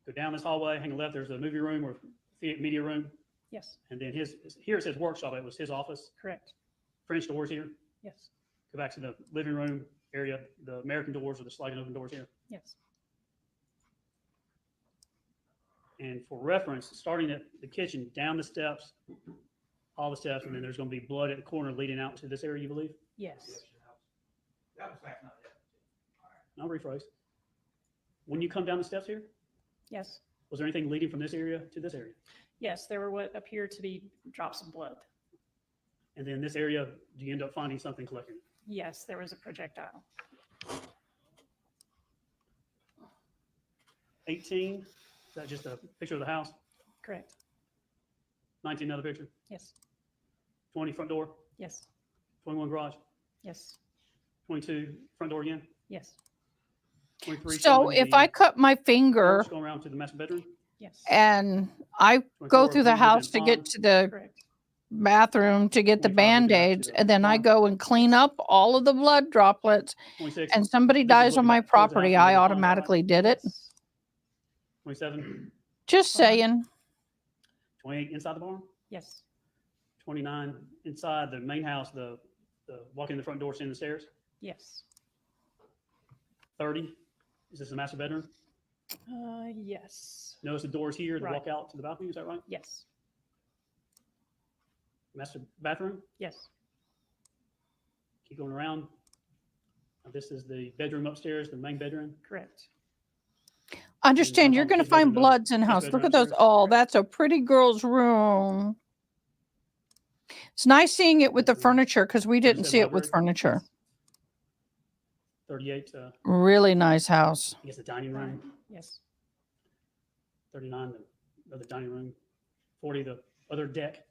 Go down this hallway, hang left, there's a movie room or media room, yes, and then here it says workshop, it was his office. correct. French doors here. Yes, Go back to the living room area, the American doors or the sliding open doors here. yes, And for reference, starting at the kitchen, down the steps, all the steps, and then there's going to be blood at the corner leading out to this area, you believe? yes. I'll rephrase. When you come down the steps here, Yes. was there anything leading from this area to this area? Yes, there were what appeared to be drops of blood. And then this area, do you end up finding something collecting? Yes, there was a projectile. 18, is that just a picture of the house? Correct. 19, another picture? Yes. 20, front door? Yes. 21, garage? Yes. 22, front door again? Yes. 23. So showing if the I cut my finger porch going around to the master bedroom? Yes. and I go 24, through the things within house to get pond? to the Correct. bathroom to get the 25 looking out to Band-Aids, the and then I pond? go and clean up all of the blood droplets, 26. and somebody This is dies on looking my towards the house property, and I the pond, is that right? automatically did it. Yes. 27. Just saying. 28, inside the barn? Yes. 29, inside the main house, the walking in the front door, seeing the stairs? Yes. 30, is this the master bedroom? Yes. Notice the doors here to Right. walk out to the balcony, is that right? Yes. Master bathroom? Yes. Keep going around. Now, this is the bedroom upstairs, the main bedroom. Correct. Understand, you're on going to his find bedroom, bloods in his house. bedroom Look at those. upstairs? Oh, that's a pretty girl's room. It's nice seeing it with the furniture because we didn't said see it with library? furniture. 38, Really nice house. I guess the dining room. Yes. 39, the other dining room. 40, the other deck.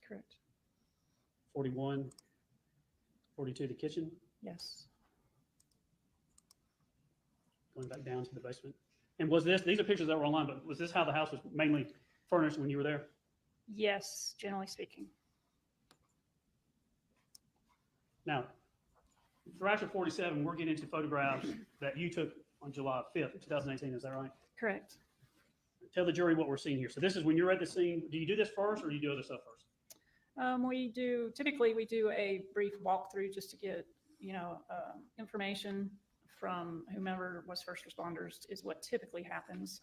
Correct. 41, 42, the kitchen. Yes. Going back down to the basement. And was this, these are pictures that were online, but was this how the house was mainly furnished when you were there? Yes, generally speaking. Now, Thrasher 47, we're getting into photographs that you took on July 5th, 2018, is that right? Correct. Tell the jury what we're seeing here. So this is when you're at the scene. Do you do this first or do you do other stuff first? Typically we do a brief walkthrough just to get, information from whomever was first responders is what typically happens.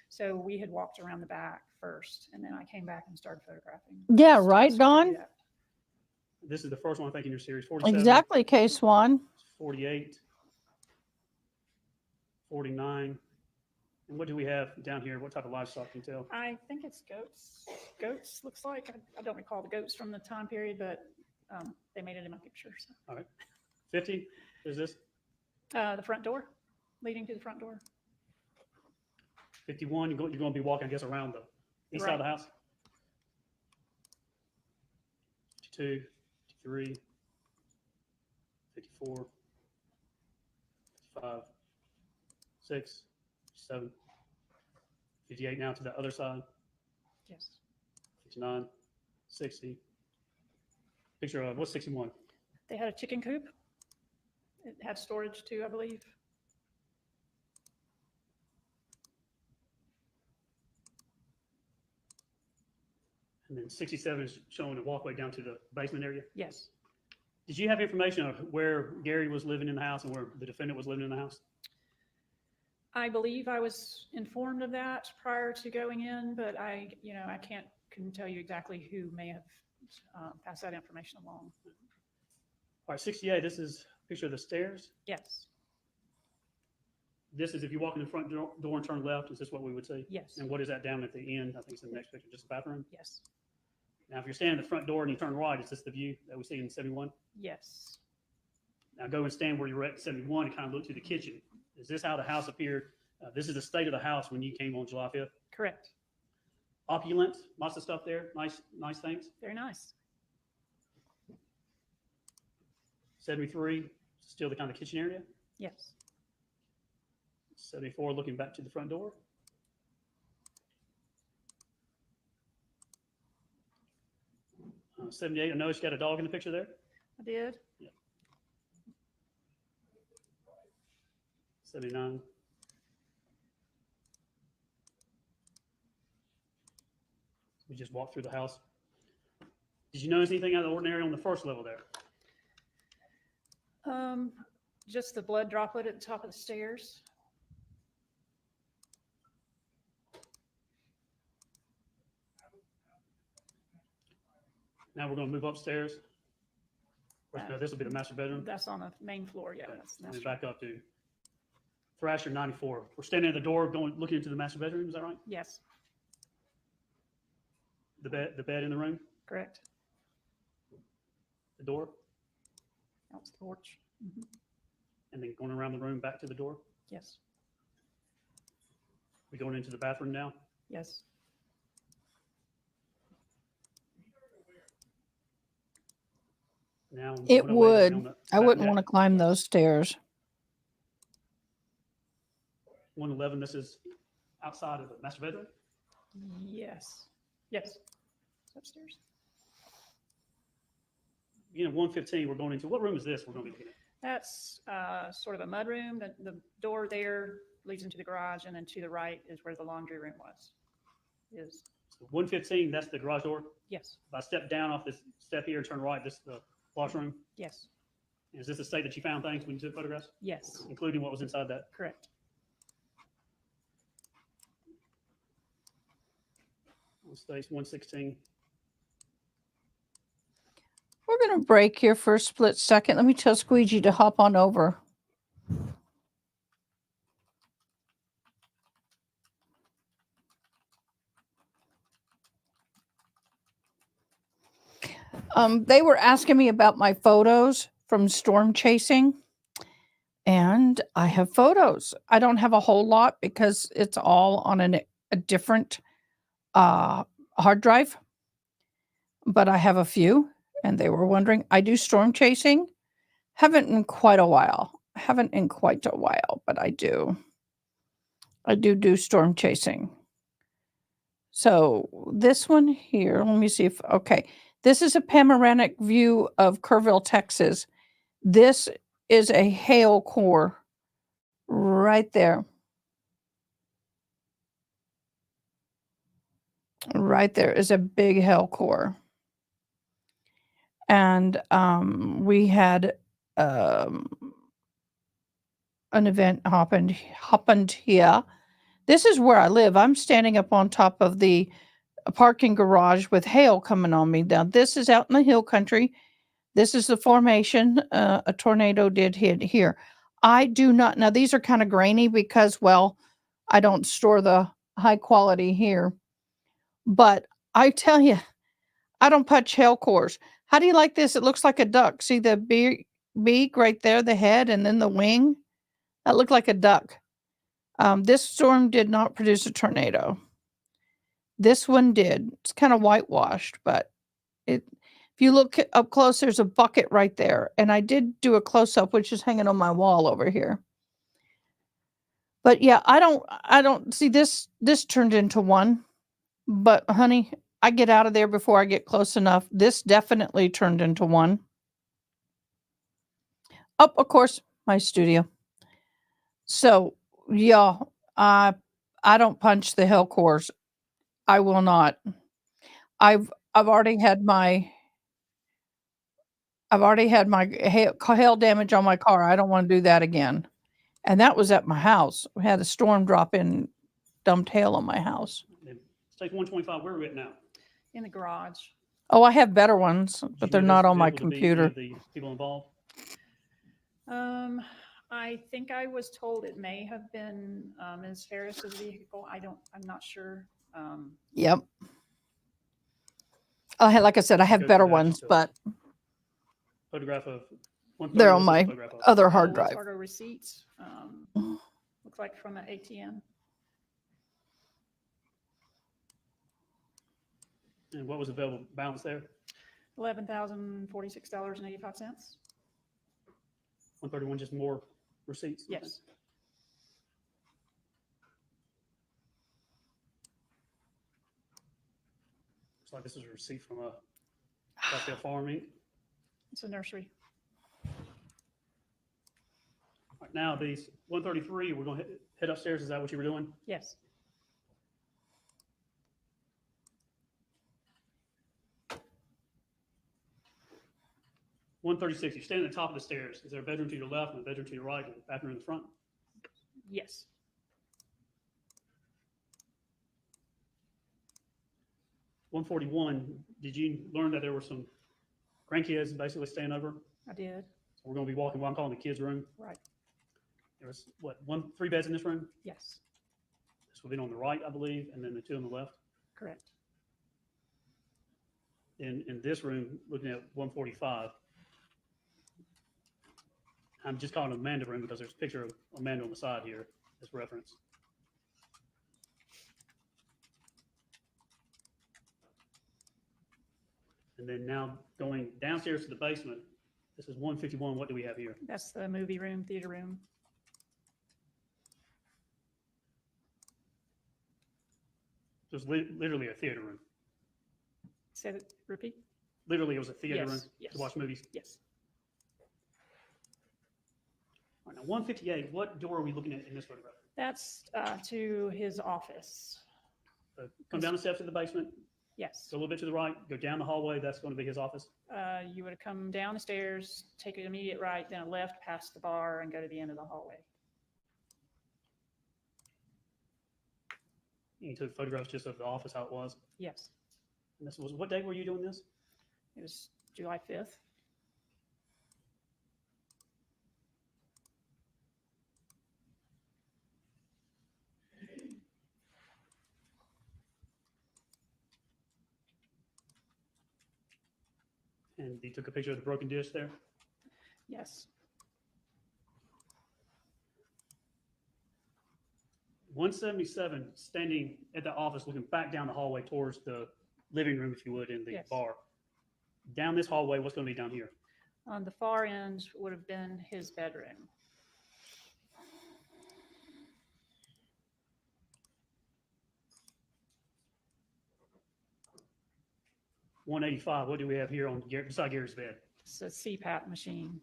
So we had walked around the back first and then I came back and started photographing. Yeah, right, Dawn? This is the first one, I think, in your series. 47, Exactly, K-Swan. 48, 49. And what do we have down here? What type of livestock can you tell? I think it's goats. Goats looks like. I don't recall the goats from the time period, but they made it in my picture. So. All right. 50, is this? The front door, leading to the front door. 51, you're going to be walking, I guess, around the east side of the house. 52, 53, 54, 55, 6, 7, 58 now to the other side. Yes. 59, 60. Picture of, what's 61? They had a chicken coop. It had storage too, I believe. And then 67 is showing a walkway down to the basement area. Yes. Did you have information of where Gary was living in the house and where the defendant was living in the house? I believe I was informed of that prior to going in, but I couldn't tell you exactly who may have passed that information along. All right, 68, this is a picture of the stairs. Yes. This is if you walk in the front door and turn left, is this what we would see? Yes. And what is that down at the end? I think it's in the next picture, just the bathroom. Yes. Now, if you're standing at the front door and you turn right, is this the view that we see in 71? Yes. Now go and stand where you were at 71 and kind of look to the kitchen. Is this how the house appeared? This is the state of the house when you came on July 5th. Correct. Opulent, lots of stuff there. Nice things. Very nice. 73, still the kind of kitchen area. Yes. 74, looking back to the front door. Uh, 78, I noticed you got a dog in the picture there. I did. Yeah. 79. We just walked through the house. Did you notice anything out of the ordinary on the first level there? Just the blood droplet at the top of the stairs. Now we're going to move upstairs. No, this will be the master bedroom. That's on the main floor. Yeah. Okay. That's Let me master. back up to Thrasher 94. We're standing at the door, looking into the master bedroom. Is that right? Yes, The bed in the room, correct. the door, That's the porch. Mhm. and then going around the room back to the door. Yes, We going into the bathroom now. yes. Now It 108, would. on the I back wouldn't deck. want to climb those stairs. 111. This is outside of the master bedroom. Yes, yes. It's upstairs. 115. We're going into what room is this? We're going to be looking at. That's sort of a mud room. The door there leads into the garage, and then to the right is where the laundry room was. Is So 115. That's the garage door. yes, If I step down off this step here and turn right, this is the washroom. yes, Is this the state that you found things when you took photographs, yes, including what was inside that? correct. Space 116. We're going to break here for a split second. Let me tell Squeegee to hop on over. They were asking me about my photos from storm chasing, and I have photos. I don't have a whole lot because it's all on a different hard drive, but I have a few, and they were wondering. I do storm chasing. Haven't in quite a while. But I do. I do storm chasing. So this one here, let me see if, okay. This is a panoramic view of Kerrville, Texas. This is a hail core right there. Right there is a big hail core. And we had an event happened here. This is where I live. I'm standing up on top of the parking garage with hail coming on me. Now, this is out in the hill country. This is the formation. A tornado did hit here. I do not. Now, these are kind of grainy because, well, I don't store the high quality here. But I tell you, I don't punch hail cores. How do you like this? It looks like a duck. See the beak right there, the head, and then the wing? That looked like a duck. This storm did not produce a tornado. This one did. It's kind of whitewashed, but if you look up close, there's a bucket right there. And I did do a close-up, which is hanging on my wall over here. But yeah, I don't see this turned into one. But honey, I get out of there before I get close enough. This definitely turned into one. Oh, of course, my studio. So yeah, I don't punch the hail cores. I will not. I've already had my hail damage on my car. I don't want to do that again. And that was at my house. We had a storm drop in, dumped hail on my house. Take 125. Where are we at now? In the garage. Oh, I have better ones, Did but you they're know not this on my vehicle to be computer. The people involved. I think I was told it may have been Ms. Harris's vehicle. I'm not sure. Yep. Like I said, I have Go better to that, ones, so- but Photograph of. 130 they're on was my a photograph of. other hard Wells drive. Fargo receipts. Looks like from an ATM. And what was available balance there? $11,046.85. 131. Just more receipts. Yes. Looks like this is a receipt from a Scottsdale Farm Inc. It's a nursery. All right, now these 133. We're going to head upstairs. Is that what you were doing? Yes. $136. You're standing at the top of the stairs. Is there a bedroom to your left and a bedroom to your right and a bathroom in the front? Yes. $141. Did you learn that there were some grandkids basically staying over? I did. So we're going to be walking while I'm calling the kids' room. Right. There was, what, 3 beds in this room? Yes, This would be on the right, I believe, and then the 2 on the left. correct. In this room, looking at 145, I'm just calling it Amanda room because there's a picture of Amanda on the side here as reference. And then now going downstairs to the basement, this is 151. What do we have here? That's the movie room, theater room. So it's literally a theater room. Say that, repeat? Literally, it was a theater Yes, room yes. to watch movies. Yes. All right, now 158, what door are we looking at in this photograph? That's to his office. Come down the steps to the basement, Yes. go a little bit to the right, go down the hallway. That's going to be his office. You would come down the stairs, take an immediate right, then a left past the bar and go to the end of the hallway. You took photographs just of the office, how it was. Yes. And this was, what day were you doing this? It was July 5th. And you took a picture of the broken dish there? Yes. 177, standing at the office, looking back down the hallway towards the living room, if you would, in the Yes. bar. Down this hallway, what's going to be down here? On the far end would have been his bedroom. $185. What do we have here on beside Gary's bed? It's a CPAP machine.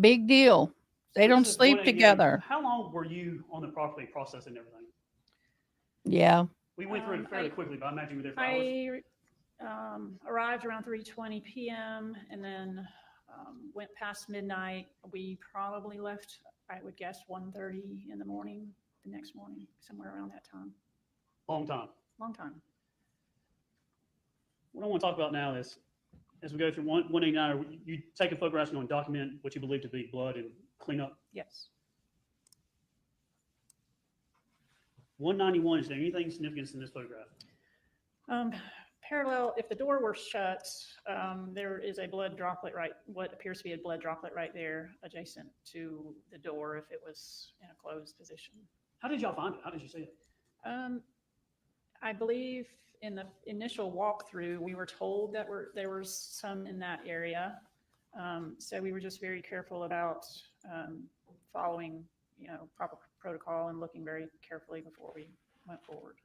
Big deal. They don't This is sleep 188. together. How long were you on the property processing everything? Yeah. We went through it fairly quickly, but I imagine you were there for hours. I arrived around 3:20 p.m. and then went past midnight. We probably left, I would guess, 1:30 in the morning, the next morning, somewhere around that time. Long time. Long time. What I want to talk about now is, as we go through 189, you take a photograph and document what you believe to be blood and clean up. Yes. 191, is there anything significant in this photograph? Parallel, if the door were shut, there is a blood droplet what appears to be a blood droplet right there adjacent to the door if it was in a closed position. How did y'all find it? How did you see it? I believe in the initial walkthrough, we were told that there was some in that area. So we were just very careful about following, proper protocol and looking very carefully before we went forward.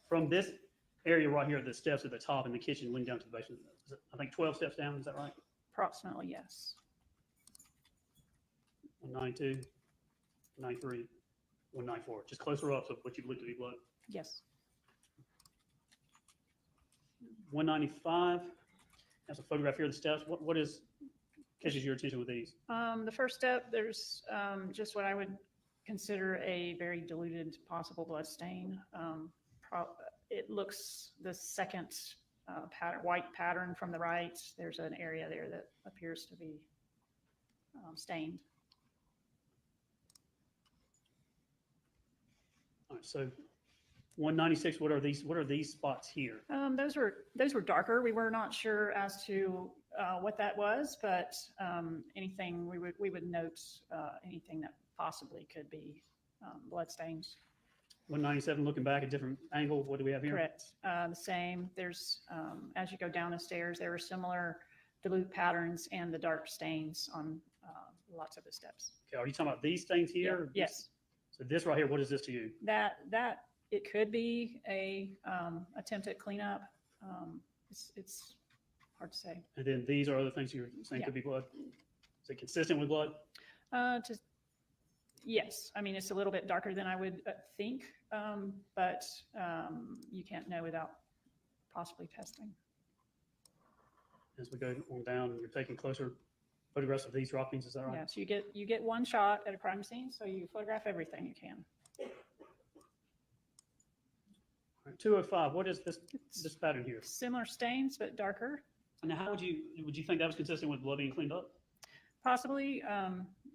From this area right here, the steps at the top in the kitchen leading down to the basement, is it, I think 12 steps down, is that right? Approximately, yes. 192, 193, 194, just closer up, so what you believe to be blood. Yes. 195, that's a photograph here of the steps. What catches your attention with these? The first step, there's just what I would consider a very diluted possible blood stain. It looks the second white pattern from the right. There's an area there that appears to be stained. All right, so 196, what are these spots here? Those were darker. We were not sure as to what that was, but anything we would note anything that possibly could be blood stains. 197, looking back at different angle, what do we have here? Correct. The same. There's as you go down the stairs, there are similar dilute patterns and the dark stains on lots of the steps. Okay, are you talking about these stains here? Yeah. Yes. So this right here, what is this to you? That it could be a attempted cleanup. It's hard to say. And then these are other things you're saying Yeah. could be blood. Is it consistent with blood? Yes. I mean, it's a little bit darker than I would think, but you can't know without possibly testing. As we go on down, you're taking closer photographs of these droppings, is that right? Yeah. So you get one shot at a crime scene, so you photograph everything you can. All right, 205, what is this pattern here? Similar stains, but darker. Now, how would you think that was consistent with blood being cleaned up? Possibly,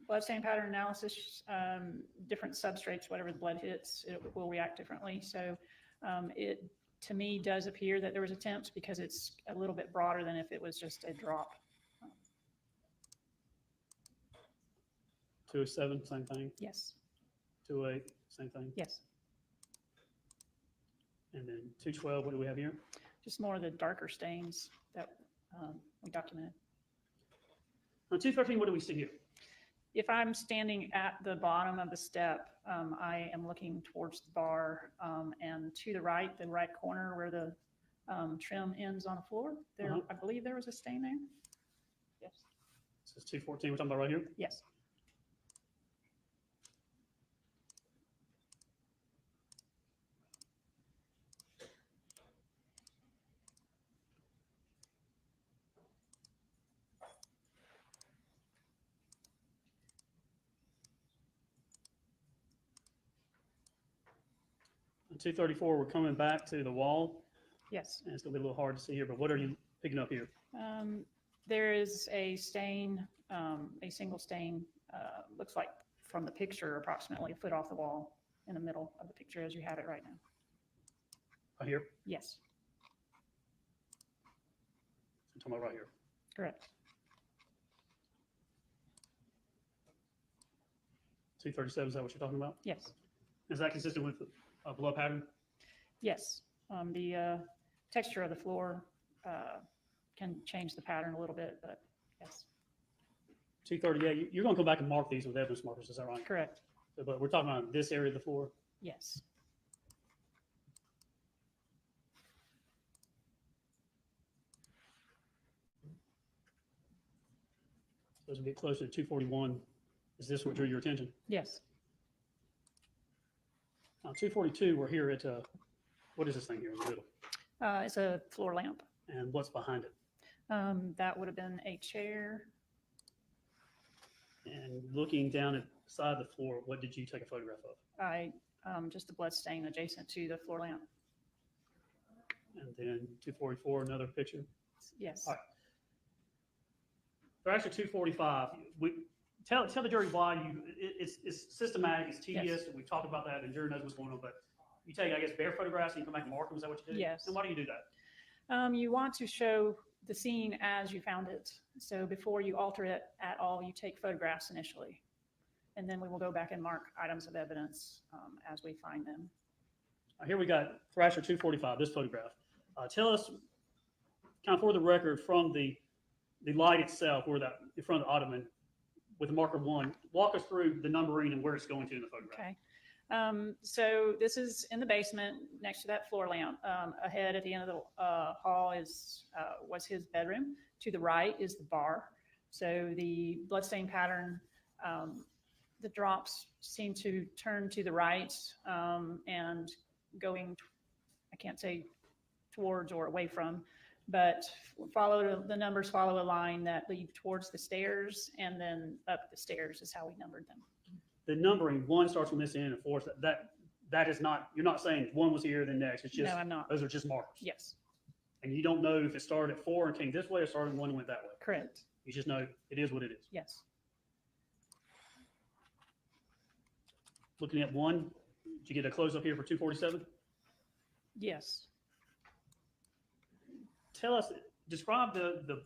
blood stain pattern analysis, different substrates, whatever the blood hits, it will react differently. So it, to me, does appear that there was attempts because it's a little bit broader than if it was just a drop. 207, same thing. Yes. 208, same thing. Yes. And then 212, what do we have here? Just more of the darker stains that we documented. On 213, what do we see here? If I'm standing at the bottom of the step, I am looking towards the bar, and to the right corner where the trim ends on the floor, there, I believe there was a stain there. Yes. This is 214, we're talking about right here? Yes. On 234, we're coming back to the wall. Yes. And it's going to be a little hard to see here, but what are you picking up here? There is a stain, a single stain, looks like from the picture, approximately a foot off the wall in the middle of the picture as you have it right now. Right here? Yes, I'm talking about right here. correct. 237, is that what you're talking about? Yes. Is that consistent with a blood pattern? Yes. The texture of the floor can change the pattern a little bit, but yes. 238, you're going to go back and mark these with evidence markers, is that right? Correct. So, but we're talking about this area of the floor? Yes. So as we get closer to 241, is this what drew your attention? Yes. Now, 242, we're here at, what is this thing here in the middle? It's a floor lamp. And what's behind it? That would have been a chair. And looking down at the side of the floor, what did you take a photograph of? Just a blood stain adjacent to the floor lamp. And then 244, another picture? Yes. All right. For actually 245, tell the jury why it's systematic, it's tedious, and we've talked about that, and the jury knows what's going on, but you take, I guess, bare photographs and you come back and mark them, is that what you do? Yes. And why do you do that? You want to show the scene as you found it. So before you alter it at all, you take photographs initially. And then we will go back and mark items of evidence as we find them. Here we got Thrasher 245, this photograph. Tell us, kind of for the record, from the light itself, or that in front of the ottoman, with marker 1, walk us through the numbering and where it's going to in the photograph. Okay. So this is in the basement next to that floor lamp. Ahead at the end of the hall was his bedroom. To the right is the bar. So the bloodstain pattern, the drops seem to turn to the right and going, I can't say towards or away from, but the numbers follow a line that lead towards the stairs, and then up the stairs is how we numbered them. The numbering, 1 starts from this end and 4, that is not, you're not saying 1 was here, then next. It's just, No, I'm not. Those are just markers. Yes. And you don't know if it started at 4 and came this way or started 1 and went that way. Correct. You just know it is what it is. Yes. Looking at 1, did you get a close up here for 247? Yes. Tell us, describe the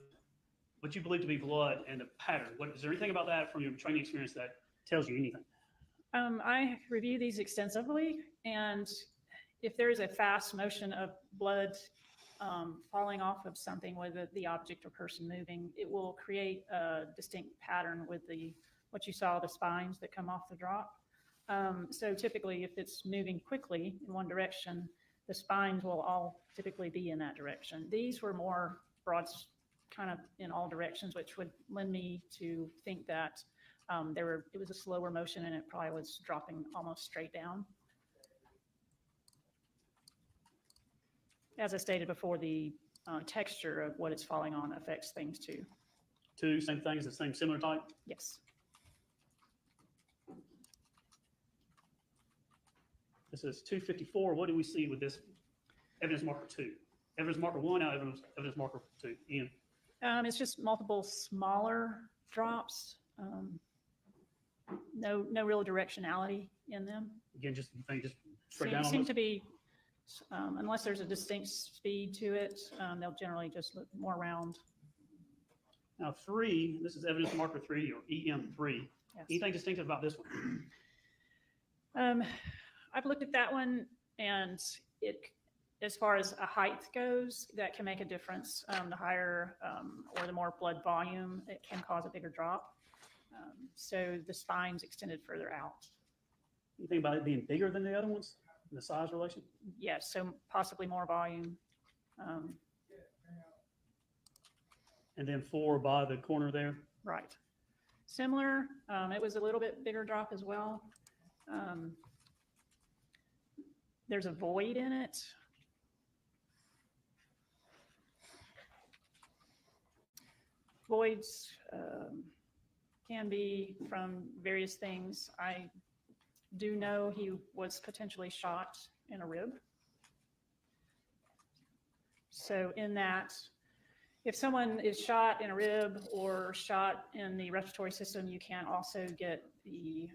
what you believe to be blood and the pattern. Is there anything about that from your training experience that tells you anything? I review these extensively, and if there is a fast motion of blood falling off of something with the object or person moving, it will create a distinct pattern with what you saw, the spines that come off the drop. So typically, if it's moving quickly in one direction, the spines will all typically be in that direction. These were more broad, kind of in all directions, which would lend me to think that it was a slower motion and it probably was dropping almost straight down. As I stated before, the texture of what it's falling on affects things too. 2, same thing, is the same similar type? Yes. This is 254. What do we see with this evidence marker 2? Evidence marker 1, now evidence marker 2. Ian. It's just multiple smaller drops. No real directionality in them. Again, just you think just straight down. Seem Almost? to be, unless there's a distinct speed to it, they'll generally just look more round. Now 3, this is evidence marker 3 or EM3. Yes. Anything distinctive about this one? I've looked at that one, and as far as a height goes, that can make a difference. The higher or the more blood volume, it can cause a bigger drop. So the spine's extended further out. You think about it being bigger than the other ones in the size relation? Yes, so possibly more volume. And then 4 by the corner there. Right. Similar. It was a little bit bigger drop as well. There's a void in it. Voids can be from various things. I do know he was potentially shot in a rib. So in that, if someone is shot in a rib or shot in the respiratory system, you can also get the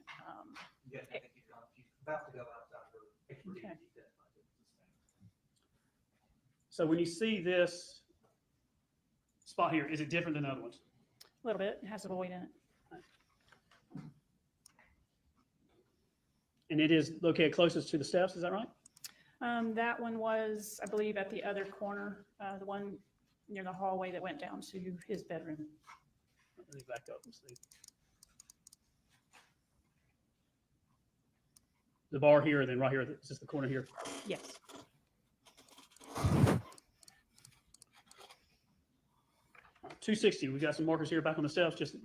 okay. So when you see this spot here, is it different than the other ones? A little bit. It has a void in it. And it is located closest to the steps, is that right? That one was, I believe, at the other corner, the one near the hallway that went down to his bedroom. Let me back up and see. The bar here, and then right here, is this the corner here? Yes. All right, 260, we got some markers here back on the steps, just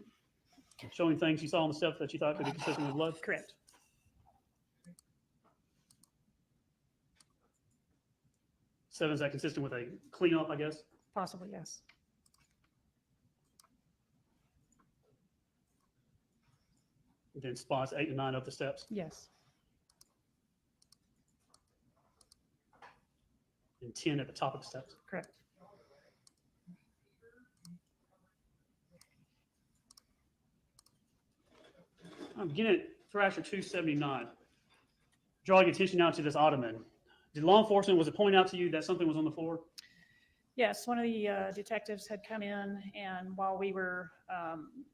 showing things you saw on the steps that you thought could be consistent with blood. Correct. Seven, is that consistent with a cleanup, I guess? Possibly, yes. And then spots 8 and 9 up the steps. Yes. And 10 at the top of the steps. Correct. I'm beginning at Thrasher 279. Drawing attention now to this ottoman. Did law enforcement, was it pointed out to you that something was on the floor? Yes, one of the detectives had come in, and while we were,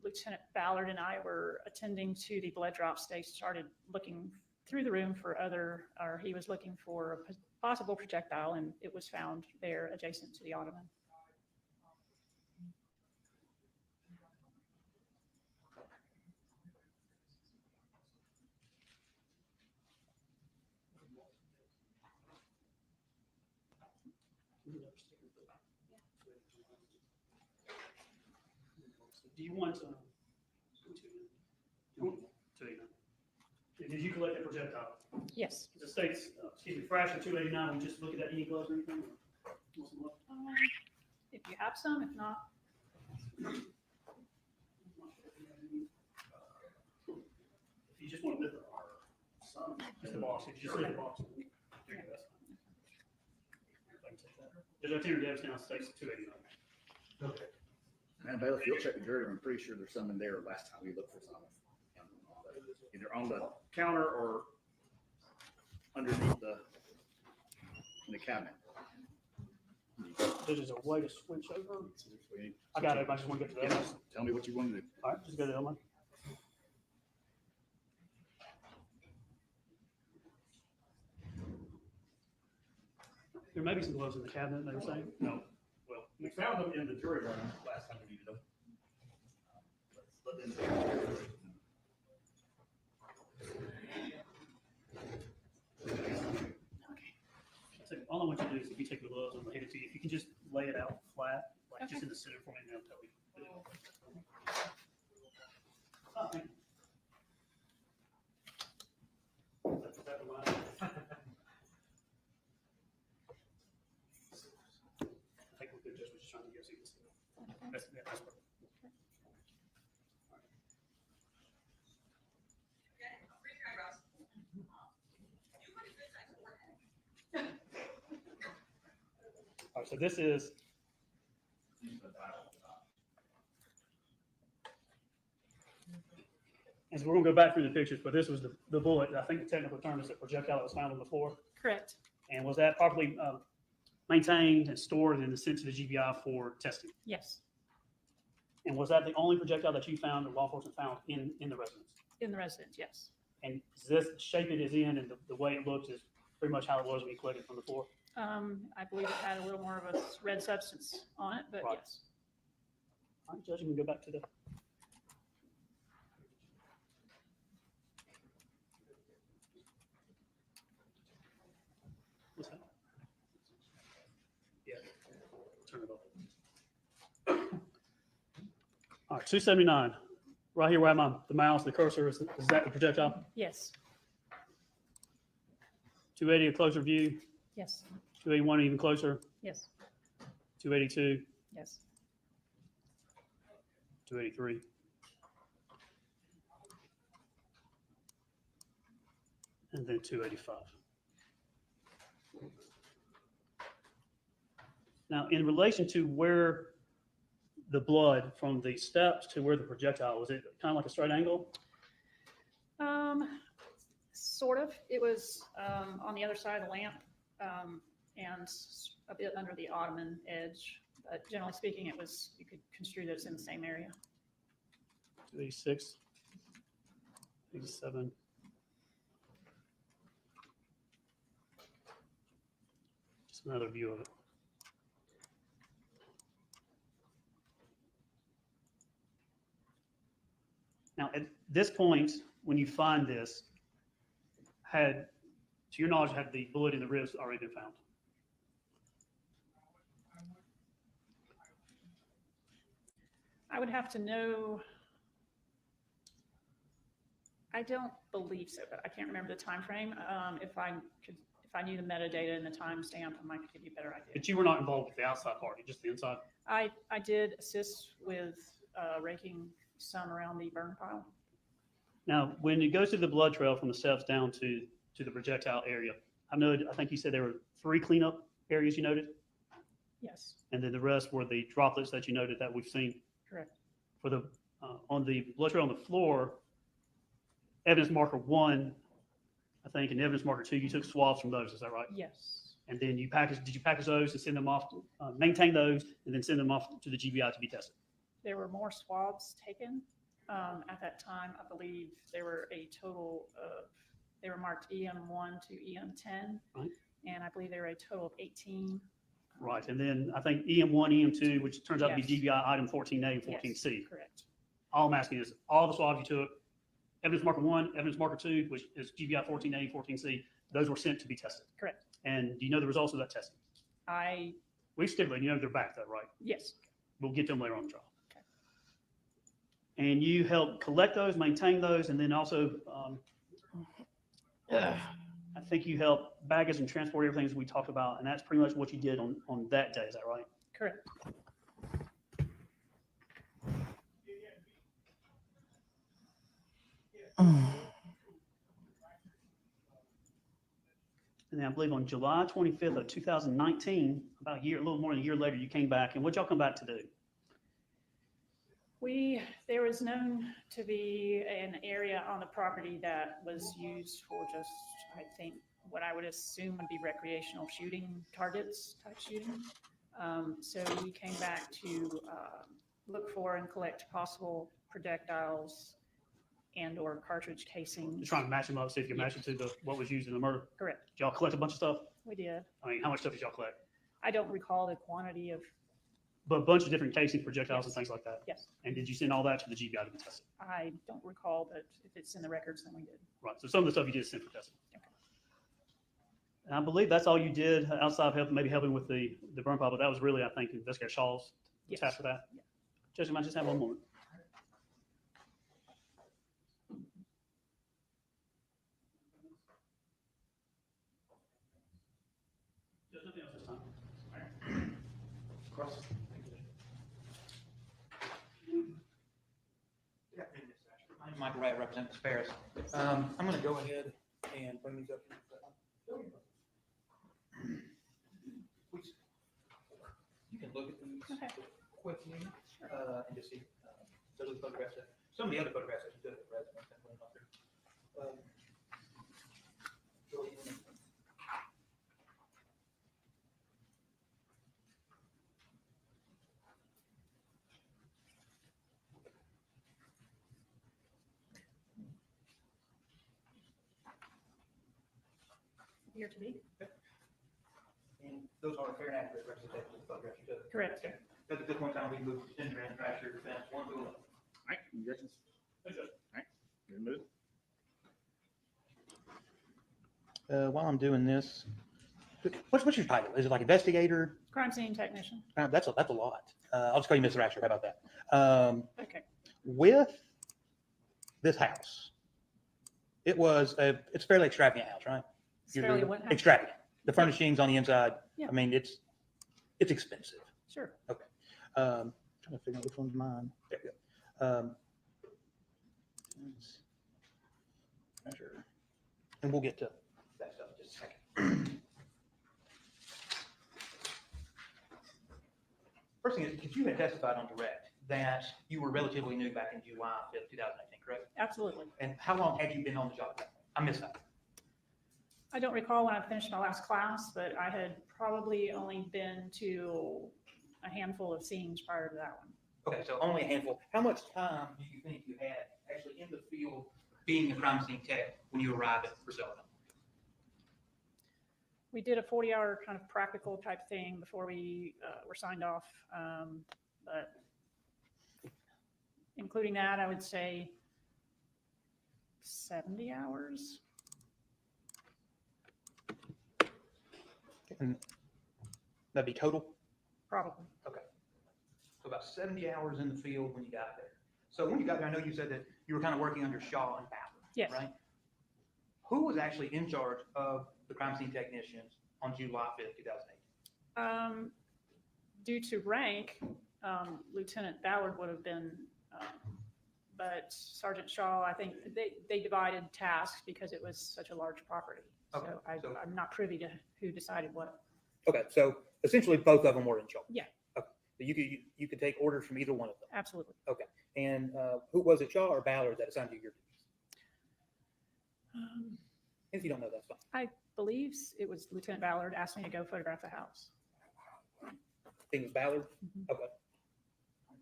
Lieutenant Ballard and I were attending to the blood drops, they started looking through the room for or he was looking for a possible projectile, and it was found there adjacent to the ottoman. Do you want to? Did you collect that projectile? Yes. The state's, Thrasher 289. We just look at that any gloves or anything? If you have some, if not. If you just want to lift just the box. If you just leave the box. There you go. There's Lieutenant Davis now, states 289. Okay. Man, Bailiff, you'll check the jury room. I'm pretty sure there's some in there last time we looked for some. Either on the counter or underneath in the cabinet. There's a way to switch over. I got it. I just want to get to that. Tell me what you want to do. All right, just go to that one. There may be some gloves in the cabinet, they were saying. No. Well, we found them in the jury room last time we needed them. Let them All I want you to do is if you take the gloves, I'm going to hand it to you. If you can just lay it out flat, like just in the center for me, and that'll tell me. Oh, thank you. Is that the line? I think we're good, just we're just trying to get you this. That's perfect. All right, so this is And so we're gonna go back through the pictures, but this was the bullet. I think the technical term is the projectile that was found on the floor. Correct. And was that properly maintained and stored and sent to the GBI for testing? Yes, And was that the only projectile that you found or law enforcement found in the residence? in the residence, yes. And is this shape it is in and the way it looks is pretty much how it was when you collected from the floor? I believe it had a little more of a red substance on it, but Right. yes. All right, Judge, you can go back to the. What's that? Yeah. Turn it off. All right, 279. Right here where I'm the mouse, the cursor, is that the projectile? Yes, 280, a closer view. yes, 281, even closer. yes, 282, yes. 283. And then 285. Now, in relation to where the blood from the steps to where the projectile, was it kind of like a straight angle? Sort of. It was on the other side of the lamp and a bit under the ottoman edge. But generally speaking, it was, you could construe that it's in the same area. 286, 87. Just another view of it. Now, at this point, when you find this, to your knowledge, had the bullet in the ribs already been found? I would have to know. I don't believe so, but I can't remember the time frame. If I knew the metadata and the timestamp, I might give you a better idea. But you were not involved with the outside party, just the inside? I did assist with raking some around the burn pile. Now, when it goes through the blood trail from the steps down to the projectile area, I think you said there were 3 cleanup areas you noted, Yes, and then the rest were the droplets that you noted that we've seen. correct. For the on the blood trail on the floor, evidence marker 1, I think, and evidence marker 2, you took swabs from those. Is that right? Yes, And then did you package those and send them off, maintain those, and then send them off to the GBI to be tested? there were more swabs taken. At that time, I believe there were a total of, they were marked EM1 to EM10. Right. And I believe there were a total of 18. Right. And then I think EM1, EM2, which turns out to be Yes. GBI item 14A and 14C. Yes, correct. All I'm asking is all the swabs you took, evidence marker 1, evidence marker 2, which is GBI 14A and 14C, those were sent to be tested. Correct. And do you know the results of that testing? We stipulated, you know they're back though, right? Yes. We'll get to them later on the trial. Okay. And you helped collect those, maintain those, and then also, I think you helped baggage and transport everything as we talked about, and that's pretty much what you did on that day. Is that right? Correct. And then I believe on July 25th of 2019, about a little more than a year later, you came back. And what y'all come back to do? There was known to be an area on the property that was used for just, I think, what I would assume would be recreational shooting targets type shooting. So we came back to look for and collect possible projectiles and or cartridge casings. You're trying to match them up, see if you can match it to what was used in the murder. Correct. Did y'all collect a bunch of stuff? We did. I mean, how much stuff did y'all collect? I don't recall the quantity of. But a bunch of different casing projectiles and things like that. Yes. And did you send all that to the GBI to be tested? I don't recall, but if it's in the records, then we did. Right. So some of the stuff you did send for testing. Okay. And I believe that's all you did outside of helping, maybe helping with the burn pile, but that was really, I think, Investigator Shaw's task for that. Yeah. Judge, you might just have one moment. There's nothing else this time. Cross. I'm Michael Wright, representing Sparrows. I'm going to go ahead and bring these up. You can look at these quickly and just see. Those are the photographs. Some of the other photographs that you took at the residence. Here to be. And those are fair and accurate representations of the photographs you took. Correct. Okay. At this point in time, we move to 10 grand trash your defense, 1 to 11. All right, congratulations. All right, good move. While I'm doing this, what's your title? Is it like investigator? Crime scene technician. That's a lot. I'll just call you Mr. Asher. How about that? Okay. With this house, it's a fairly extravagant house, right? It's fairly what house? Extravagant. The furnishings on the inside. Yeah. I mean, it's expensive. Sure. Okay. Trying to figure out which one's mine. There we go. Measure. And we'll get to that stuff in just a second. First thing is, because you had testified on direct that you were relatively new back in July 5th, 2018, correct? Absolutely. And how long had you been on the job? I missed that. I don't recall when I finished my last class, but I had probably only been to a handful of scenes prior to that one. Okay, so only a handful. How much time do you think you had actually in the field being a crime scene tech when you arrived at Priscilla? We did a 40-hour kind of practical type thing before we were signed off. But including that, I would say 70 hours. And that'd be total? Probably. Okay. So about 70 hours in the field when you got there. So when you got there, I know you said that you were kind of working under Shaw and Ballard. Yes. Right? Who was actually in charge of the crime scene technicians on July 5th, 2008? Due to rank, Lieutenant Ballard would have been, but Sergeant Shaw, I think they divided tasks because it was such a large property. Okay, So I'm not privy to who decided what. Okay, so essentially both of them were in charge. Yeah, Okay. So you could take orders from either one of them. absolutely. Okay. And who was it, Shaw or Ballard, that assigned you your duties? If you don't know, that's fine. I believe it was Lieutenant Ballard asked me to go photograph the house. I think it was Ballard? Mm-hmm. Okay.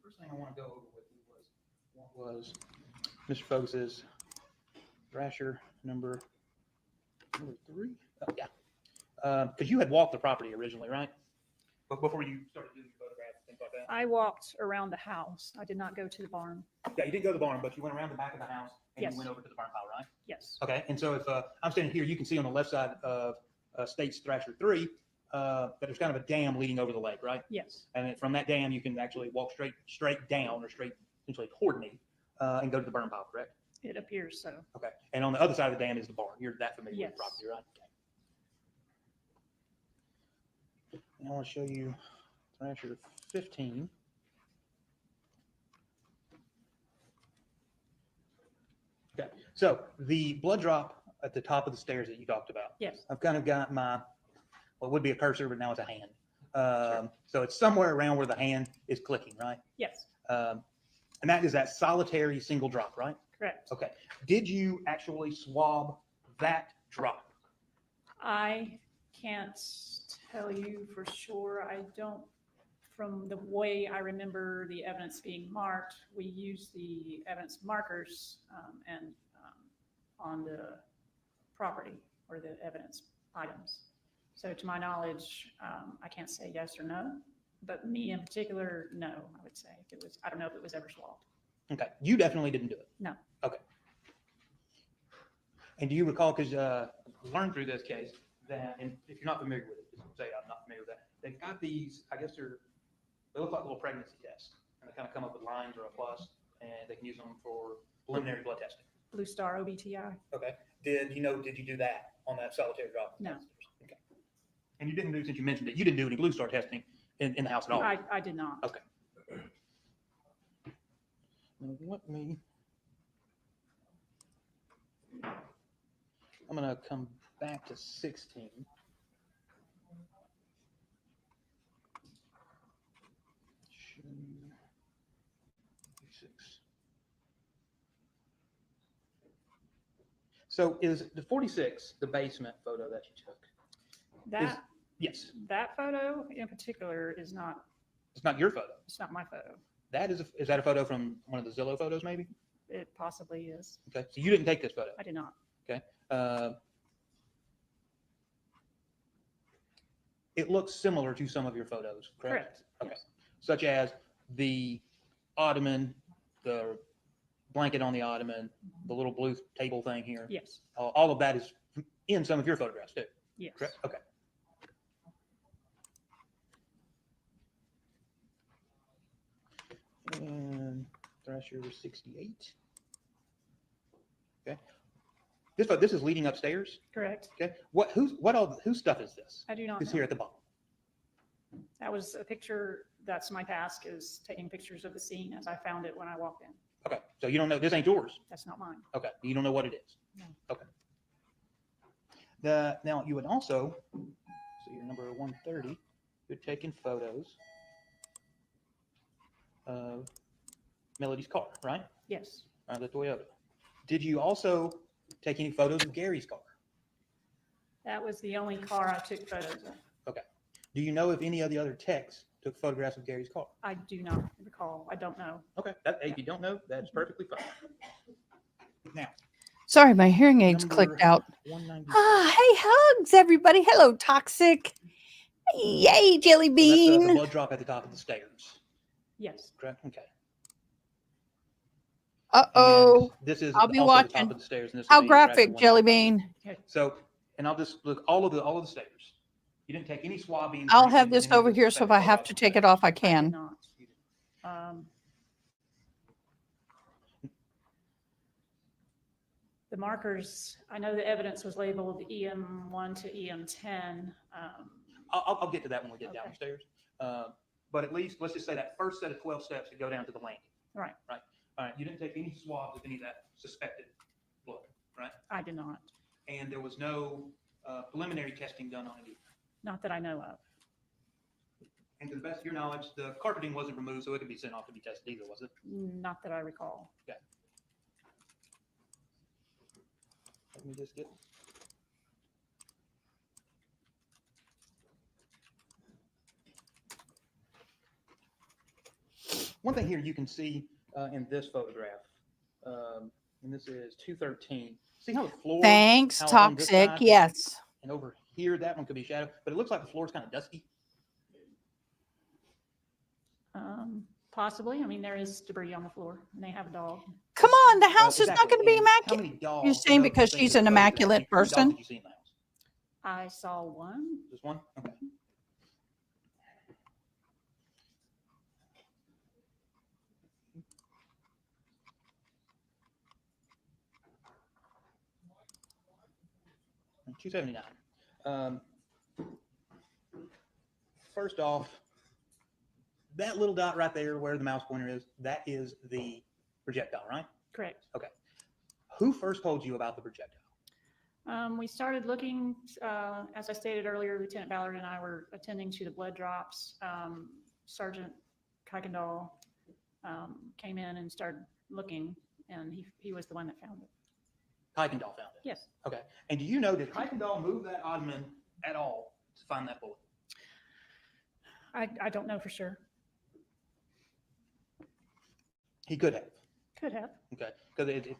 First thing I want to go over with you was what was Mr. Fogis's Thrasher number 3? Oh, yeah. Because you had walked the property originally, right? Before you started doing your photographs and things like that? I walked around the house. I did not go to the barn. Yeah, you didn't go to the barn, but you went around the back of the house and Yes. you went over to the barn pile, right? Yes. Okay, and so if I'm standing here, you can see on the left side of State's Thrasher 3 that there's kind of a dam leading over the lake, right? Yes. And then from that dam, you can actually walk straight down or straight essentially toward me and go to the burn pile, correct? It appears so. Okay, and on the other side of the dam is the barn. You're that familiar with the Yes. property, right? Okay. And I want to show you Thrasher 15. Okay, so the blood drop at the top of the stairs that you talked about. Yes. I've kind of got my, well, it would be a cursor, but now it's a hand. So it's somewhere around where the hand is clicking, right? Yes. And that is that solitary single drop, right? Correct. Okay. Did you actually swab that drop? I can't tell you for sure. I don't, from the way I remember the evidence being marked, we use the evidence markers and on the property or the evidence items. So to my knowledge, I can't say yes or no, but me in particular, no, I would say. If it was, I don't know if it was ever swabbed. Okay. You definitely didn't do it. No. Okay. And do you recall, because I learned through this case that, and if you're not familiar with it, just say I'm not familiar with that, they've got these, I guess they look like little pregnancy tests. And they kind of come up with lines or a plus, and they can use them for preliminary blood testing. Blue Star OBTI. Okay. Did you do that on that solitary drop? No. Okay. And you didn't do, since you mentioned it, you didn't do any Blue Star testing in the house at all? I did not. Okay. Now let me, I'm going to come back to 16. So is the 46 the basement photo that you took? That, Yes. that photo in particular is not, It's not your photo. it's not my photo. That is that a photo from one of the Zillow photos, maybe? It possibly is. Okay. So you didn't take this photo. I did not. Okay. It looks similar to some of your photos, correct? Correct. Okay. Such as the ottoman, the blanket on the ottoman, the little blue table thing here. Yes. All of that is in some of your photographs too. Yes. Correct? Okay. And Thrasher was 68. Okay. This is leading upstairs. Correct. Okay. Whose stuff is this? I do not It's know. here at the bottom. That was a picture, that's my task, is taking pictures of the scene as I found it when I walked in. Okay. So you don't know, this ain't yours. That's not mine. Okay. You don't know what it is. No. Okay. Now you would also, so your number 130, you're taking photos of Melody's car, right? Yes. The Toyota. Did you also take any photos of Gary's car? That was the only car I took photos of. Okay. Do you know if any of the other techs took photographs of Gary's car? I do not recall. I don't know. Okay. If you don't know, that's perfectly fine. Now, Sorry, my hearing aids clicked out. 190. Ah, hey, hugs, everybody. Hello, Toxic. Yay, Jelly So that's Bean. the blood drop at the top of the stairs. Yes. Correct. Okay. Uh-oh. And this is I'll be also the top watching. of the stairs. And this is How the interaction graphic, one. Jelly Bean. So, and I'll just look all of the stairs. You didn't take any swabbing. or I'll anything have in this any of over the here, so if I have to take it off, I can. Not. The markers, I know the evidence was labeled EM1 to EM10. I'll get to that when we get Okay. downstairs. But at least, let's just say that first set of 12 steps to go down to the landing. Right. Right. All right. You didn't take any swabs of any of that suspected blood, right? I did not. And there was no preliminary testing done on it either. Not that I know of. And to the best of your knowledge, the carpeting wasn't removed, so it could be sent off to be tested either, was it? Not that I recall. Okay. Let me just get. One thing here you can see in this photograph, and this is 213. See how the floor? Thanks, how on this Toxic. side- Yes. And over here, that one could be shadow, but it looks like the floor is kind of dusty. Possibly. I mean, there is debris on the floor, and they have a dog. Come on, the house is not Exactly. going to be And how immaculate. many dogs? You're saying because she's an immaculate How many dogs person? did you see in the house? I saw one. Just one? Okay. $279. First off, that little dot right there where the mouse pointer is, that is the projectile, right? Correct. Okay. Who first told you about the projectile? We started looking, as I stated earlier, Lieutenant Ballard and I were attending to the blood drops. Sergeant Kuykendall came in and started looking, and he was the one that found it. Kuykendall found it? Yes. Okay. And do you know, did Kuykendall move that ottoman at all to find that bullet? I don't know for sure. He could have. Could have. Okay. Because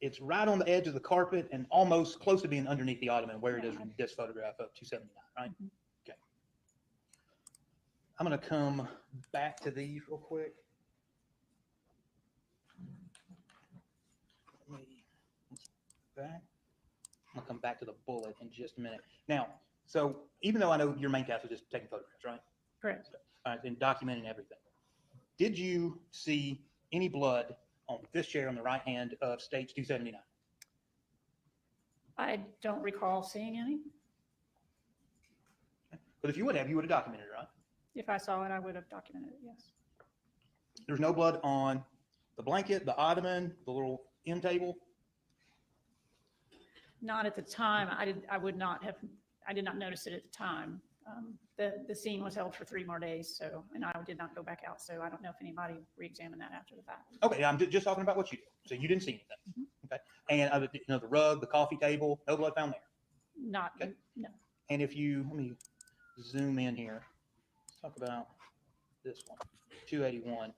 it's right on the edge of the carpet and almost close to being underneath the ottoman where it is in this photograph of 279, right? Mm-hmm. Okay. I'm going to come back to these real quick. Back. I'll come back to the bullet in just a minute. Now, so even though I know your main task was just taking photographs, right? Correct. All right, and documenting everything. Did you see any blood on this chair on the right hand of stage 279? I don't recall seeing any. But if you would have documented it, right? If I saw it, I would have documented it, yes. There's no blood on the blanket, the ottoman, the little end table. Not at the time. I did not notice it at the time. The scene was held for 3 more days, so, and I did not go back out, so I don't know if anybody re-examined that after the fact. Okay, I'm just talking about what you did. So you didn't see anything. Okay. And the rug, the coffee table, no blood found there. Not, no. And if you, let me zoom in here. Let's talk about this one, 281.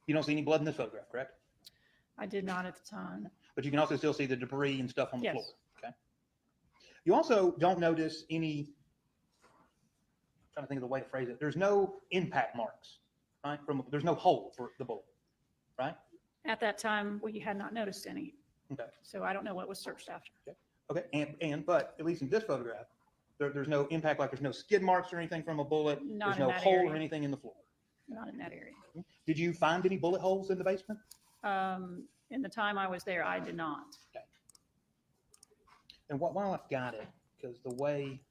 You don't see any blood in this photograph, correct? I did not at the time. But you can also still see the debris and stuff on the Yes. floor. Okay. You also don't notice any, I'm trying to think of the way to phrase it. There's no impact marks, right? There's no hole for the bullet, right? At that time, we had not noticed any. Okay. So I don't know what was searched after. Okay. But at least in this photograph, there's no impact, like there's no skid marks or anything from a bullet. Not There's in no that hole area. or anything in the floor. Not in that area. Did you find any bullet holes in the basement? In the time I was there, I did not. Okay. And while I've got it, because the way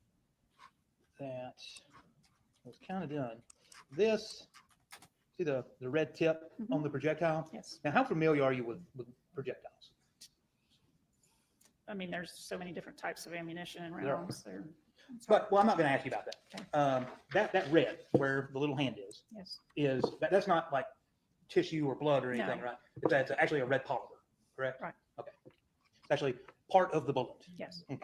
that it was kind of done, this, see the red tip on the projectile? Yes. Now, how familiar are you with projectiles? I mean, there's so many different types of ammunition and There are. rounds there. But, well, I'm not going to ask you about that. That red, where the little hand Yes. That's not like tissue or blood or anything, No. right? It's actually a red polymer, correct? Right. Okay. It's actually part of the bullet. Yes. Okay.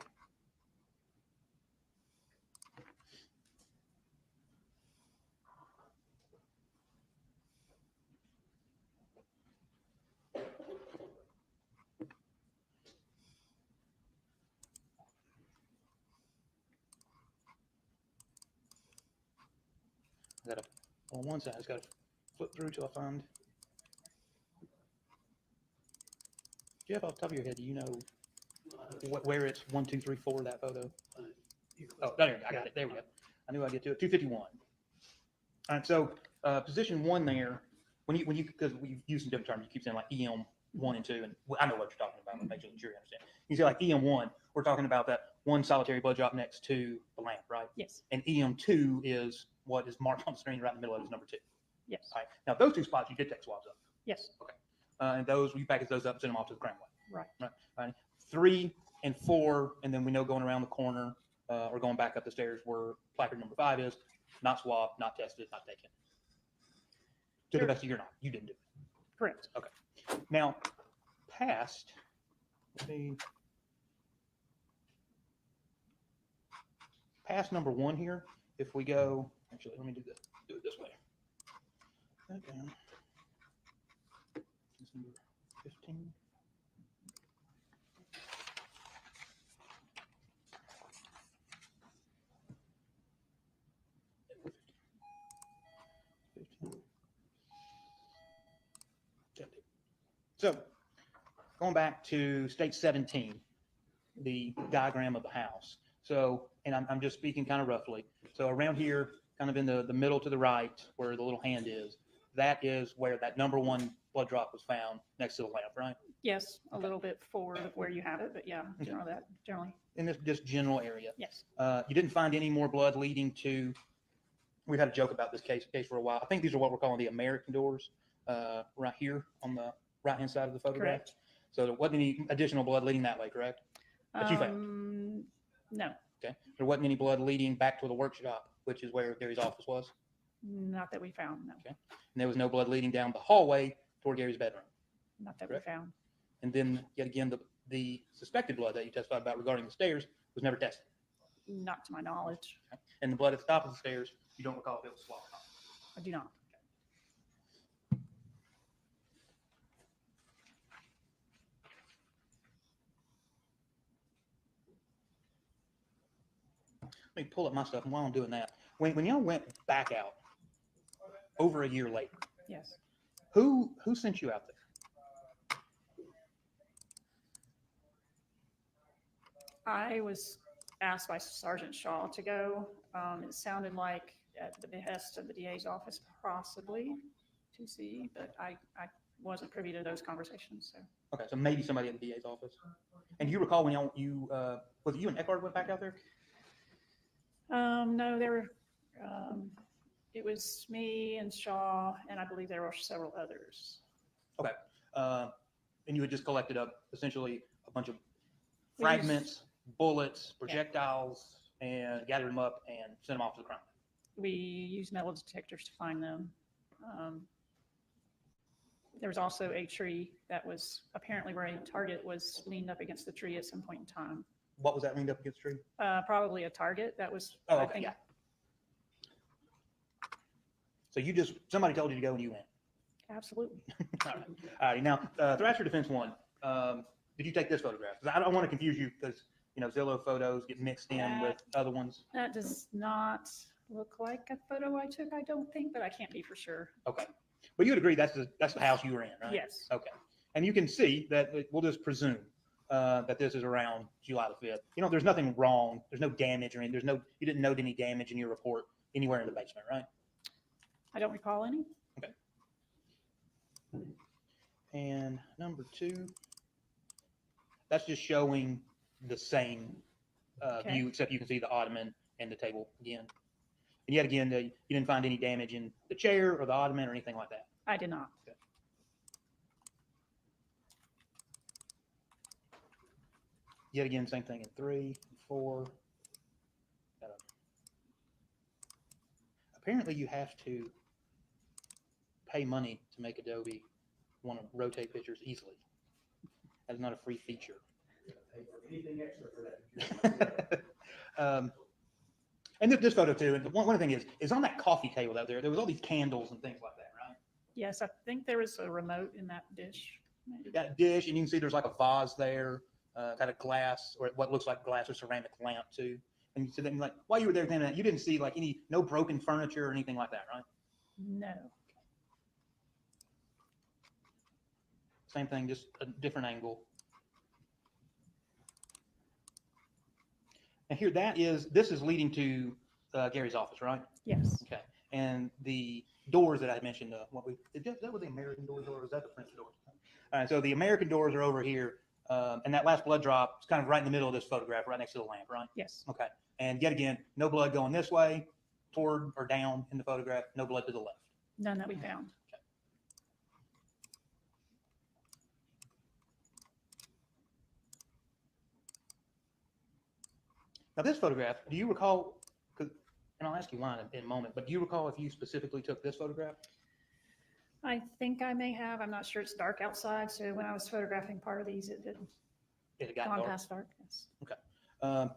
I gotta, on one side, I just gotta flip through till I find. Jeff, off the top of your head, do you know where it's 1, 2, 3, 4, that photo? Oh, there, I got it. There we go. I knew I'd get to it. 251. All right, so position 1 there, when you, because we've used some different terms, you keep saying like EM 1 and 2, and I know what you're talking about, but make sure you understand. You say like EM 1, we're talking about that one solitary blood drop next to the lamp, right? Yes. And EM 2 is what is marked on the screen right in the middle of it is number 2. Yes. All right. Now, those 2 spots you did take swabs of. Yes. Okay. And those, you package those up and send them off to the crime lab. Right. Right. All right. 3 and 4, and then we know going around the corner or going back up the stairs where placard number 5 is, not swabbed, not tested, not taken. To the best of your knowledge, you didn't do it. Correct. Okay. Now, past, let's see, past number 1 here, if we go, actually, let me do it this way. That down. It's number 15. So, going back to stage 17, the diagram of the house. So, and I'm just speaking kind of roughly. So around here, kind of in the middle to the right, where the little hand is, that is where that number 1 blood drop was found next to the lamp, right? Yes, a little bit forward of where you have it, but yeah, generally. In this just general area. Yes. You didn't find any more blood leading to, we've had a joke about this case for a while. I think these are what we're calling the American doors, right here on the right-hand side of the photograph. Correct. So there wasn't any additional blood leading that way, correct? That you found? No, Okay. There wasn't any blood leading back to the workshop, which is where Gary's office was. not that we found, no. Okay. And there was no blood leading down the hallway toward Gary's bedroom. Not that Correct. we found. And then yet again, the suspected blood that you testified about regarding the stairs was never tested. Not to my knowledge. Okay. And the blood at the top of the stairs, you don't recall if it was swallowed or not. I do not. Let me pull up my stuff, and while I'm doing that, when y'all went back out over a year later, Yes. who sent you out there? I was asked by Sergeant Shaw to go. It sounded like at the behest of the DA's office, possibly to see, but I wasn't privy to those conversations, so. Okay, so maybe somebody at the DA's office. And do you recall when was it you and Eckhart went back out there? No, there were, it was me and Shaw, and I believe there were several others. Okay. And you had just collected up essentially a bunch of We fragments, bullets, projectiles, and gathered them up and sent them off to the crime. We used metal detectors to find them. There was also a tree that was apparently where a target was leaned up against the tree at some point in time. What was that leaned up against the tree? Probably a target that was, Oh, I okay, think, yeah. So somebody told you to go and you went. absolutely. All right. All right. Now, Thrasher Defense 1, did you take this photograph? Because I don't want to confuse you because, Zillow photos get mixed in with other ones. That does not look like a photo I took, I don't think, but I can't be for sure. Okay. But you would agree that's the house you were in, right? Yes. Okay. And you can see that we'll just presume that this is around July the 5th. There's nothing wrong. There's no damage or anything. You didn't note any damage in your report anywhere in the basement, right? I don't recall any. Okay. And number 2, that's just showing the same view, except you can see the ottoman and the table again. And yet again, you didn't find any damage in the chair or the ottoman or anything like that. I did not. Okay. Yet again, same thing in 3, 4. Apparently, you have to pay money to make Adobe want to rotate pictures easily. That's not a free feature. Anything extra for that? And this photo too. And one thing is on that coffee table out there. There was all these candles and things like that, right? Yes, I think there was a remote in that dish. Maybe. That dish, and you can see there's like a vase there, got a glass or what looks like glass or ceramic lamp too. And you said that, like, while you were there, then you didn't see like no broken furniture or anything like that, right? No. Same thing, just a different angle. And here, this is leading to Gary's office, right? Yes. Okay. And the doors that I mentioned, is that what the American doors are, or is that the French doors? All right, so the American doors are over here, and that last blood drop is kind of right in the middle of this photograph, right next to the lamp, right? Yes. Okay. And yet again, no blood going this way, toward or down in the photograph, no blood to the left. None that we found. Now, this photograph, do you recall, and I'll ask you why in a moment, but do you recall if you specifically took this photograph? I think I may have. I'm not sure. It's dark outside, so when I was photographing part of these, it had got gone dark? past dark. Yes. Okay.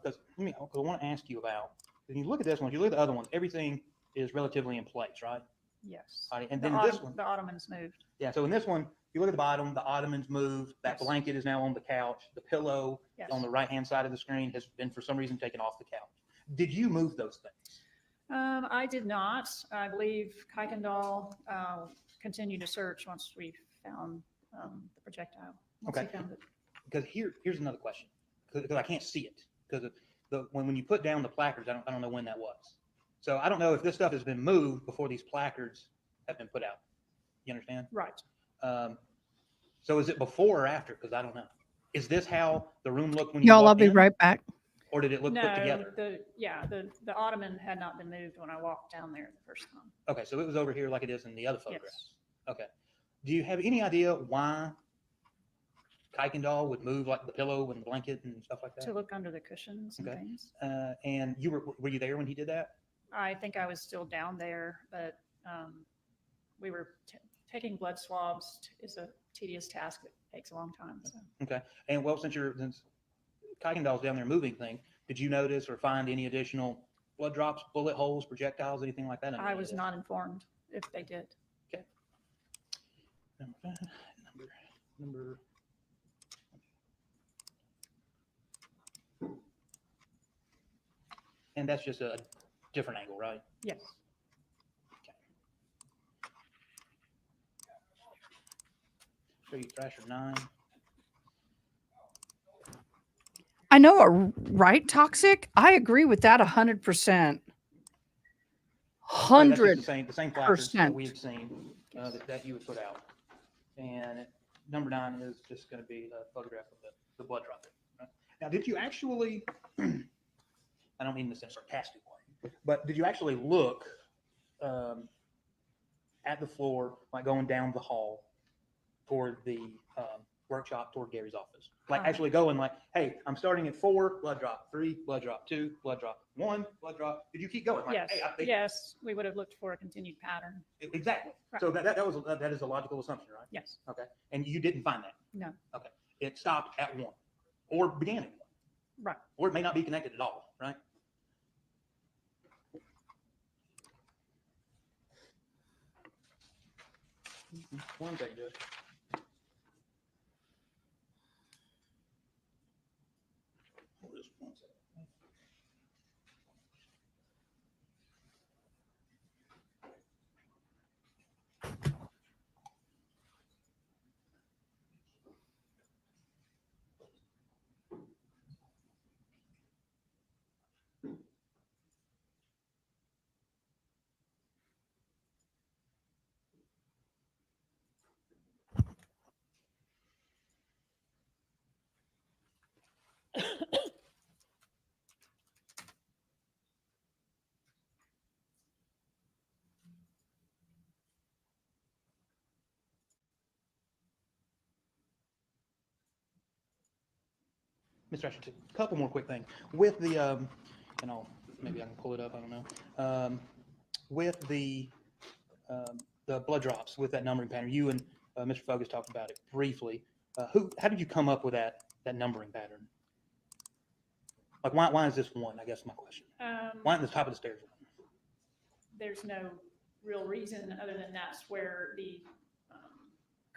Because I want to ask you about, when you look at this one, if you look at the other ones, everything is relatively in place, right? Yes. All right, and The then this one, the ottoman's moved. yeah, so in this one, you look at the bottom, the ottoman's moved, that Yes. blanket is now on the couch, the pillow Yes. on the right-hand side of the screen has been for some reason taken off the couch. Did you move those things? I did not. I believe Kuykendall continued to search once we found the projectile. Once Okay. he found it. Because here's another question, because I can't see it, because when you put down the placards, I don't know when that was. So I don't know if this stuff has been moved before these placards have been put out. You understand? Right. So is it before or after? Because I don't know. Is this how the room looked when you Y'all, I'll walked be in? right back. Or did it look put No, together? the ottoman had not been moved when I walked down there the first time. Okay, so it was over here like it is in the other photographs. Yes. Okay. Do you have any idea why Kuykendall would move like the pillow and the blanket and stuff like that? To look under the cushions and Okay. things. And were you there when he did that? I think I was still down there, but we were taking blood swabs is a tedious task that takes a long time. So. Okay. And well, since Kuykendall's down there moving things, did you notice or find any additional blood drops, bullet holes, projectiles, anything like that? I was not informed if they did. Okay. Number. And that's just a different angle, right? Yes. Show you Thrasher 9. I know, right? Toxic. I agree with that 100%. Right, that's just the same placards that 100%. we've seen that you would put out. And number 9 is just going to be a photograph of the blood drop. Right? Now, did you actually, I don't mean this in a sarcastic way, but did you actually look at the floor, like going down the hall toward the workshop toward Gary's office. Like Oh. actually going like, hey, I'm starting at 4, blood drop, 3, blood drop, 2, blood drop, 1, blood drop. Did you keep going? Like, Yes, hey, I think yes, we would have looked for a continued pattern. exactly. Right. So that is a logical assumption, right? Yes. Okay. And you didn't find that. No. Okay. It stopped at 1 or began at 1. Right. Or it may not be connected at all, right? One second, Judge. Hold this 1 second. Mr. Ashton, a couple more quick things. With the, and maybe I can pull it up, I don't know. With the blood drops, with that numbering pattern, you and Mr. Fogus talked about it briefly. How did you come up with that numbering pattern? Like, why is this 1? I guess my question. Why at the top of the stairs? There's no real reason other than that's where the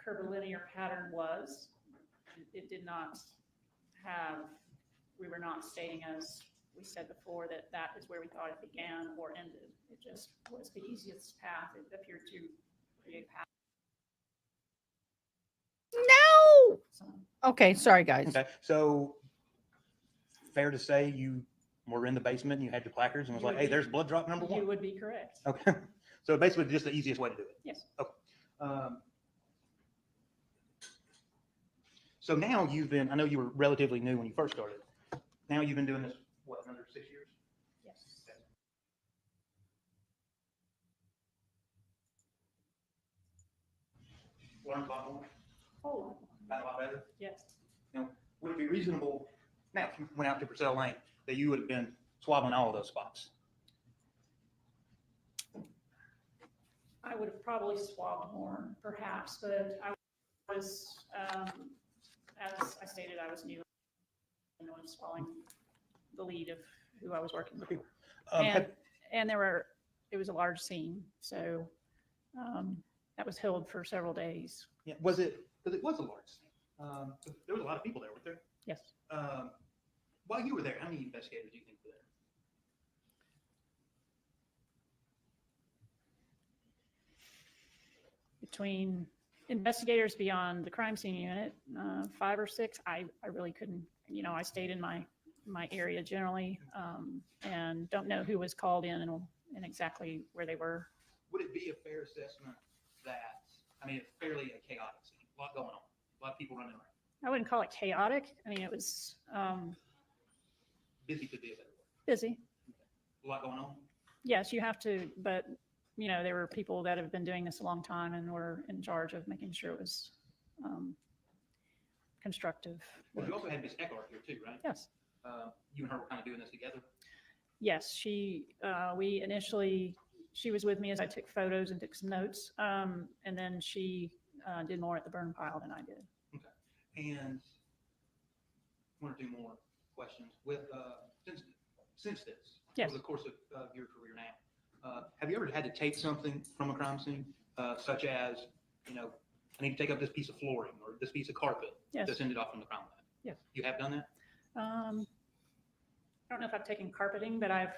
curvilinear pattern was. It did not have, we were not stating, as we said before, that is where we thought it began or ended. It just was the easiest path. It appeared to create a path. No. Okay, sorry guys. Okay, so fair to say you were in the basement and you had your placards and was You like, would hey, be- there's blood drop number 1. You would be correct. Okay, so basically just the easiest way to do it. Yes. Okay. So now you've been, I know you were relatively new when you first started. Now you've been doing this, what, another 6 years? Yes. Learned a lot more? Oh. Got a lot better? Yes. Now, would it be reasonable, now, if you went out to Purcell Lane, that you would have been swabbing all of those spots? I would have probably swabbed more, perhaps, but I was, as I stated, I was new and was following the lead of who I was working with. And it was a large scene, so that was held for several days. Yeah, was it, because it was a large scene. There was a lot of people there, weren't there? Yes. While you were there, how many investigators do you think were there? Between investigators beyond the crime scene unit, 5 or 6, I really couldn't, I stayed in my area generally, and don't know who was called in and exactly where they were. Would it be a fair assessment that, I mean, it's fairly a chaotic scene, a lot going on, a lot of people running around? I wouldn't call it chaotic. I mean, it was Busy could be a better word. busy. A lot going on? Yes, you have to, but there were people that have been doing this a long time and were in charge of making sure it was constructive. Well, you also had Miss Eckhart here too, right? Yes. You and her were kind of doing this together? Yes, she was with me as I took photos and took some notes. And then she did more at the burn pile than I did. Okay. And one or two more questions. With since this, Yes. over the course of your career now, have you ever had to take something from a crime scene, such as, I need to take up this piece of flooring or this piece of carpet Yes. that's ended off from the crime lab? Yes. You have done that? I don't know if I've taken carpeting, but I've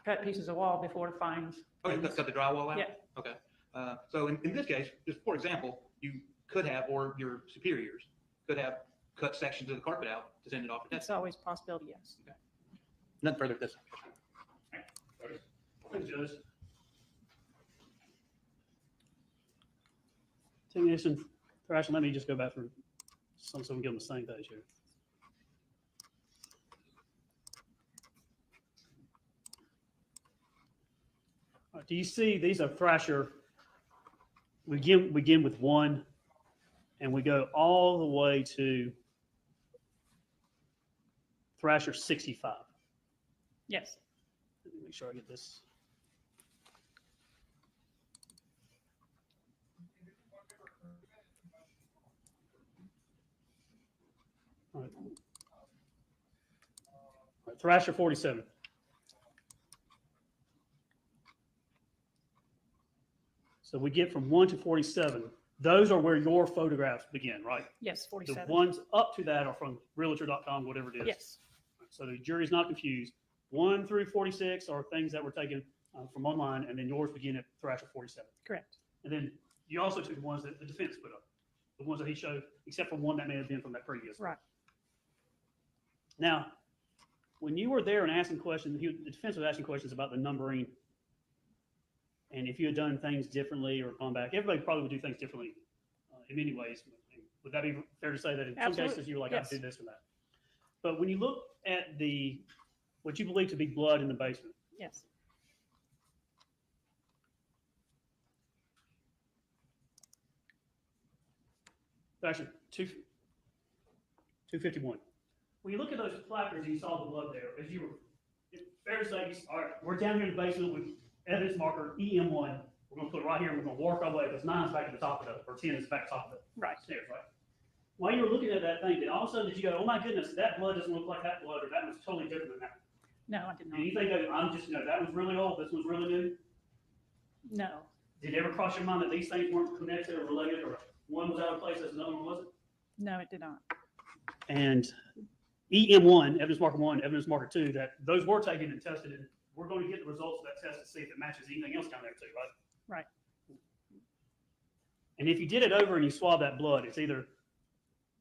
cut pieces of wall before to find. Oh, you cut the drywall out? Yeah. Okay. So in this case, just for example, you could have, or your superiors could have cut sections of the carpet out to send it off. It's always a possibility, yes. Okay. Nothing further at this time. Thanks, Judge. Technician Thrasher, let me just go back through so we can get on the same page here. All right, do you see these are Thrasher? We begin with 1 and we go all the way to Thrasher 65. Yes. Let me make sure I get this. All right. All right, Thrasher 47. So we get from 1 to 47. Those are where your photographs begin, right? Yes, 47. The ones up to that are from realtor.com, whatever it is. Yes. So the jury's not confused. 1 through 46 are things that were taken from online, and then yours begin at Thrasher 47. Correct. And then you also took the ones that the defense put up, the ones that he showed, except for one that may have been from that previous. Right. Now, when you were there and asking questions, the defense was asking questions about the numbering, and if you had done things differently or gone back. Everybody probably would do things differently in many ways. Would that be fair to say that in some Absolutely. cases you were like, Yes. I did this or that? But when you look at what you believe to be blood in the basement, Yes. Actually, 251. When you look at those placards and you saw the blood there, as you were, it's fair to say, all right, we're down here in the basement with evidence marker EM1. We're going to put it right here and we're going to work our way because 9 is back at the top of the, or 10 is back at the top of the stairs, right? While you were looking at that thing, then all of a sudden did you go, oh my goodness, that blood doesn't look like that blood, or that was totally different than that? No, I did not. And you think, that that was really old, this was really new? No. Did it ever cross your mind that these things weren't connected or related, or one was out of place as another one wasn't? No, it did not. And EM1, evidence marker 1, evidence marker 2, that those were taken and tested, and we're going to get the results of that test to see if it matches anything else down there too, right? Right. And if you did it over and you swab that blood, it's either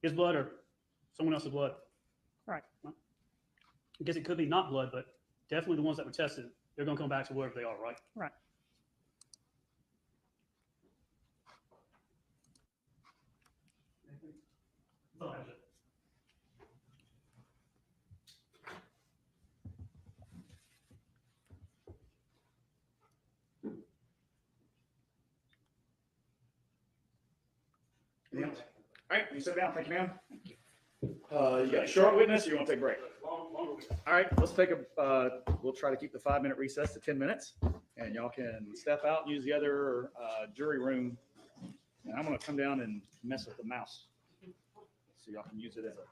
his blood or someone else's blood. Right. I guess it could be not blood, but definitely the ones that were tested, they're going to come back to wherever they are, right? Right. Thought that was it. Anything else? All right, you sit down. Thank you, ma'am. You got a short witness, or you want to take a break? All right, let's take we'll try to keep the 5-minute recess to 10 minutes, and y'all can step out, use the other jury room, and I'm going to come down and mess with the mouse, so y'all can use it as a.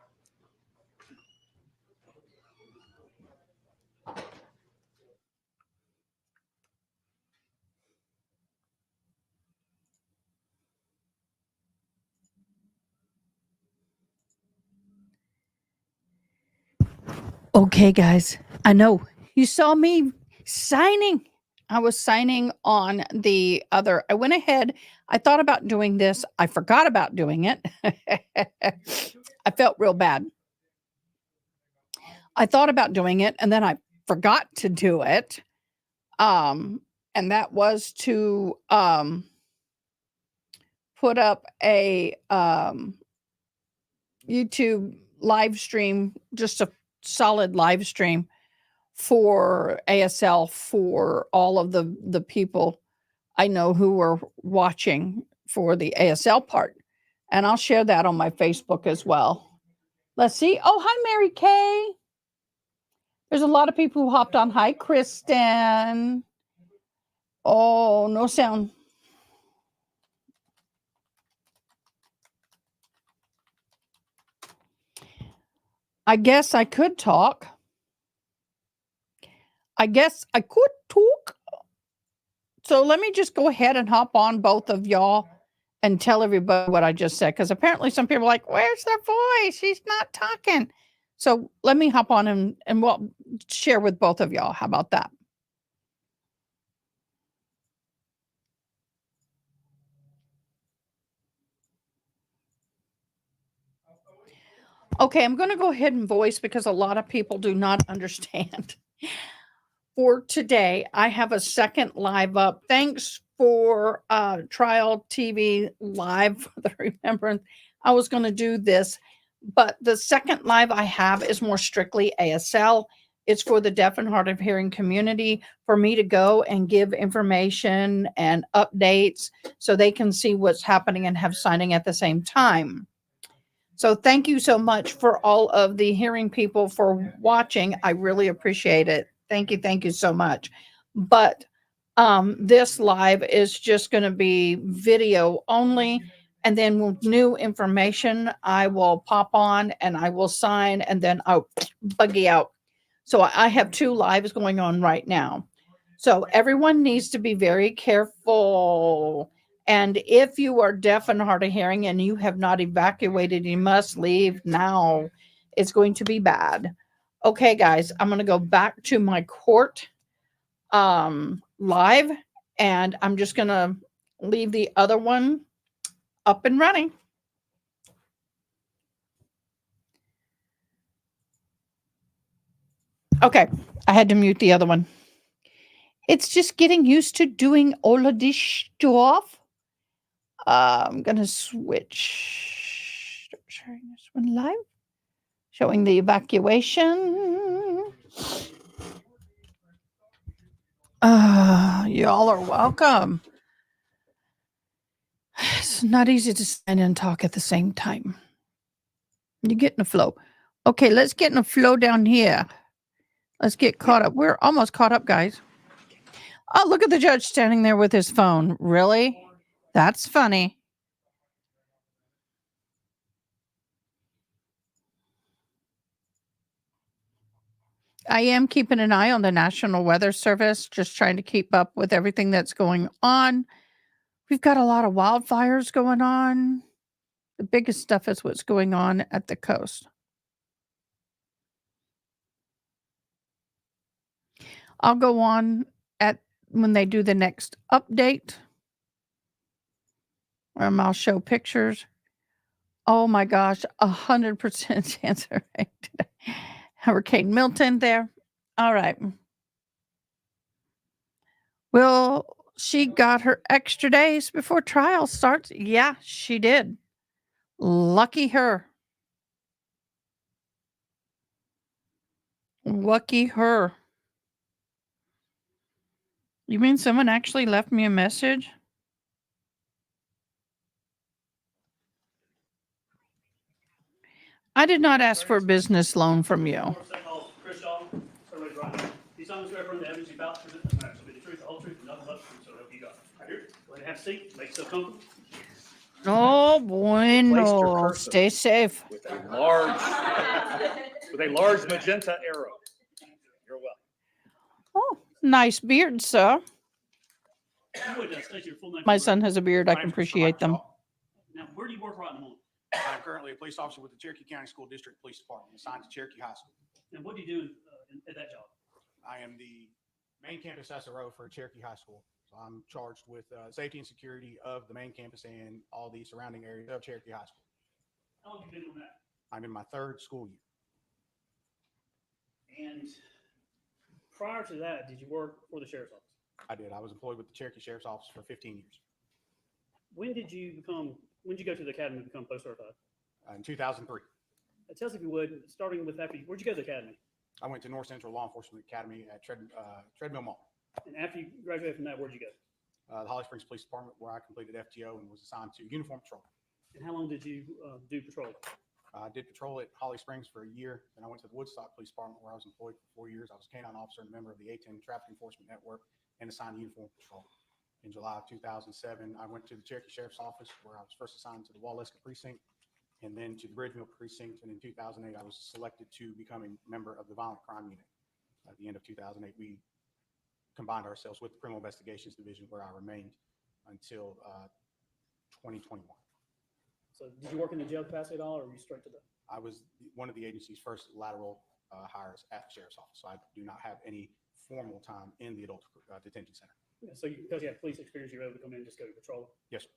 Okay, guys, I know you saw me signing. I was signing on the other. I went ahead. I thought about doing this. I forgot about doing it. I felt real bad. I thought about doing it and then I forgot to do it. And that was to put up a YouTube live stream, just a solid live stream for ASL for all of the people I know who were watching for the ASL part. And I'll share that on my Facebook as well. Let's see. Oh, hi, Mary Kay. There's a lot of people who hopped on. Hi, Kristen. Oh, no sound. I guess I could talk. I guess I could talk. So let me just go ahead and hop on both of y'all and tell everybody what I just said. Because apparently some people are like, where's their voice? She's not talking. So let me hop on and we'll share with both of y'all. How about that? Okay, I'm going to go ahead and voice because a lot of people do not understand. For today, I have a second live up. Thanks for Trial TV Live for the remembrance. I was going to do this, but the second live I have is more strictly ASL. It's for the deaf and hard of hearing community, for me to go and give information and updates so they can see what's happening and have signing at the same time. So thank you so much for all of the hearing people for watching. I really appreciate it. Thank you so much. But this live is just going to be video only. And then with new information, I will pop on and I will sign and then I'll buggy out. So I have 2 lives going on right now. So everyone needs to be very careful. And if you are deaf and hard of hearing and you have not evacuated, you must leave now. It's going to be bad. Okay, guys, I'm going to go back to my court live, and I'm just going to leave the other one up and running. Okay, I had to mute the other one. It's just getting used to doing all of this stuff. I'm going to switch. Start sharing this one live. Showing the evacuation. Y'all are welcome. It's not easy to stand and talk at the same time. You get in a flow. Okay, let's get in a flow down here. Let's get caught up. We're almost caught up, guys. Oh, look at the judge standing there with his phone. Really? That's funny. I am keeping an eye on the National Weather Service, just trying to keep up with everything that's going on. We've got a lot of wildfires going on. The biggest stuff is what's going on at the coast. I'll go on when they do the next update. I'll show pictures. Oh my gosh, 100% chance of rain today. Hurricane Milton there. All right. Well, she got her extra days before trial starts. Yeah, she did. Lucky her. Lucky her. You mean someone actually left me a message? I did not ask for a business loan from you. These items swear from the evidence you about to present this matter, so be the truth, the whole truth, and nothing but the truth, so help you God. Right here, go ahead and have a seat, make yourself comfortable. Oh, Placed your bueno. cursor Stay safe. with a large magenta arrow. You're welcome. Oh, nice beard, sir. You would state your full name. My son has a beard. I can appreciate them. Now, where do you work right in the morning? I'm currently a police officer with the Cherokee County School District Police Department, assigned to Cherokee High School. And what do you do at that job? I am the main campus SRO for Cherokee High School. So I'm charged with safety and security of the main campus and all the surrounding areas of Cherokee High School. How long have you been doing that? I'm in my 3rd school year. And prior to that, did you work for the sheriff's office? I did. I was employed with the Cherokee Sheriff's Office for 15 years. When did you go to the academy to become post certified? In 2003. Tell us if you would, starting with where'd you go to the academy? I went to North Central Law Enforcement Academy at Treadmill Mall. And after you graduated from that, where'd you go? The Holly Springs Police Department, where I completed FTO and was assigned to uniform patrol. And how long did you do patrol? I did patrol at Holly Springs for a year. Then I went to the Woodstock Police Department, where I was employed for 4 years. I was a canine officer and a member of the A-10 Traffic Enforcement Network and assigned to uniform patrol. In July of 2007, I went to the Cherokee Sheriff's Office, where I was first assigned to the Waleska Precinct, and then to the Bridgeville Precinct. And in 2008, I was selected to become a member of the Violent Crime Unit. At the end of 2008, we combined ourselves with the Criminal Investigations Division, where I remained until 2021. So did you work in the jail capacity at all, or were you straight to the? I was one of the agency's first lateral hires at the Sheriff's Office, so I do not have any formal time in the adult detention center. Yeah, so because you have police experience, you're able to come in and just go to patrol? Yes, sir.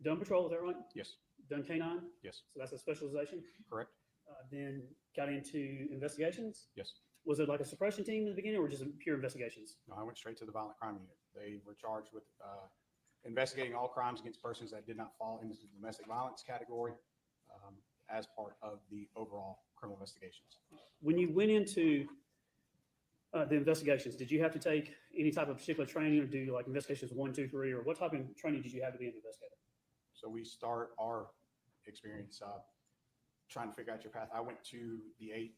Done patrol, is that right? Yes. Done canine? Yes. So that's a specialization? Correct. Then got into investigations? Yes. Was it like a suppression team in the beginning or just pure investigations? No, I went straight to the Violent Crime Unit. They were charged with investigating all crimes against persons that did not fall into the domestic violence category as part of the overall criminal investigations. When you went into The investigations, did you have to take any type of particular training or do like investigations 1, 2, 3, or what type of training did you have to be an investigator? So we start our experience trying to figure out your path. I went to the 8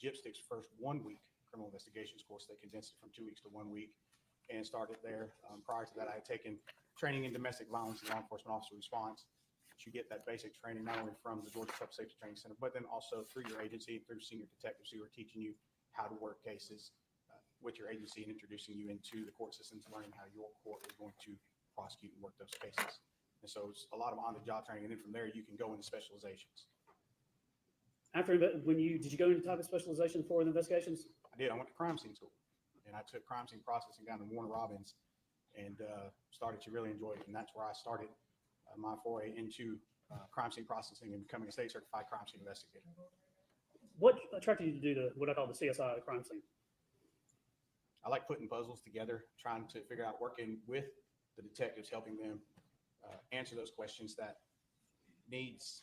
Gypsticks first 1 week criminal investigations course. They condensed it from 2 weeks to 1 week and started there. Prior to that, I had taken training in domestic violence and law enforcement officer response. You get that basic training not only from the Georgia Public Safety Training Center, but then also through your agency and through senior detectives who are teaching you how to work cases with your agency and introducing you into the court systems, learning how your court is going to prosecute and work those cases. And so it's a lot of on-the-job training, and then from there you can go into specializations. After, did you go into type of specialization for the investigations? I did. I went to crime scene school, and I took crime scene processing down in Warner Robins, and started to really enjoy it. And that's where I started my foray into crime scene processing and becoming a state certified crime scene investigator. What attracted you to do what I call the CSI crime scene? I like putting puzzles together, trying to figure out, working with the detectives, helping them answer those questions that needs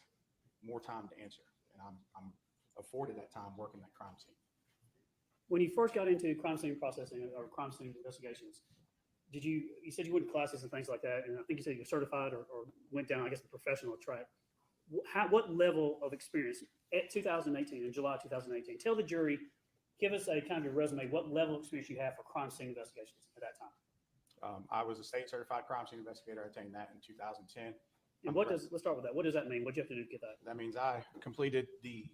more time to answer. And I'm afforded that time working that crime scene. When you first got into crime scene processing or crime scene investigations, you said you went to classes and things like that, and I think you said you're certified or went down, I guess, the professional track. What level of experience at 2018, in July 2018, tell the jury, give us a kind of your resume, what level of experience you have for crime scene investigations at that time? I was a state certified crime scene investigator. I attained that in 2010. And let's start with that. What does that mean? What do you have to do to get that? That means I completed the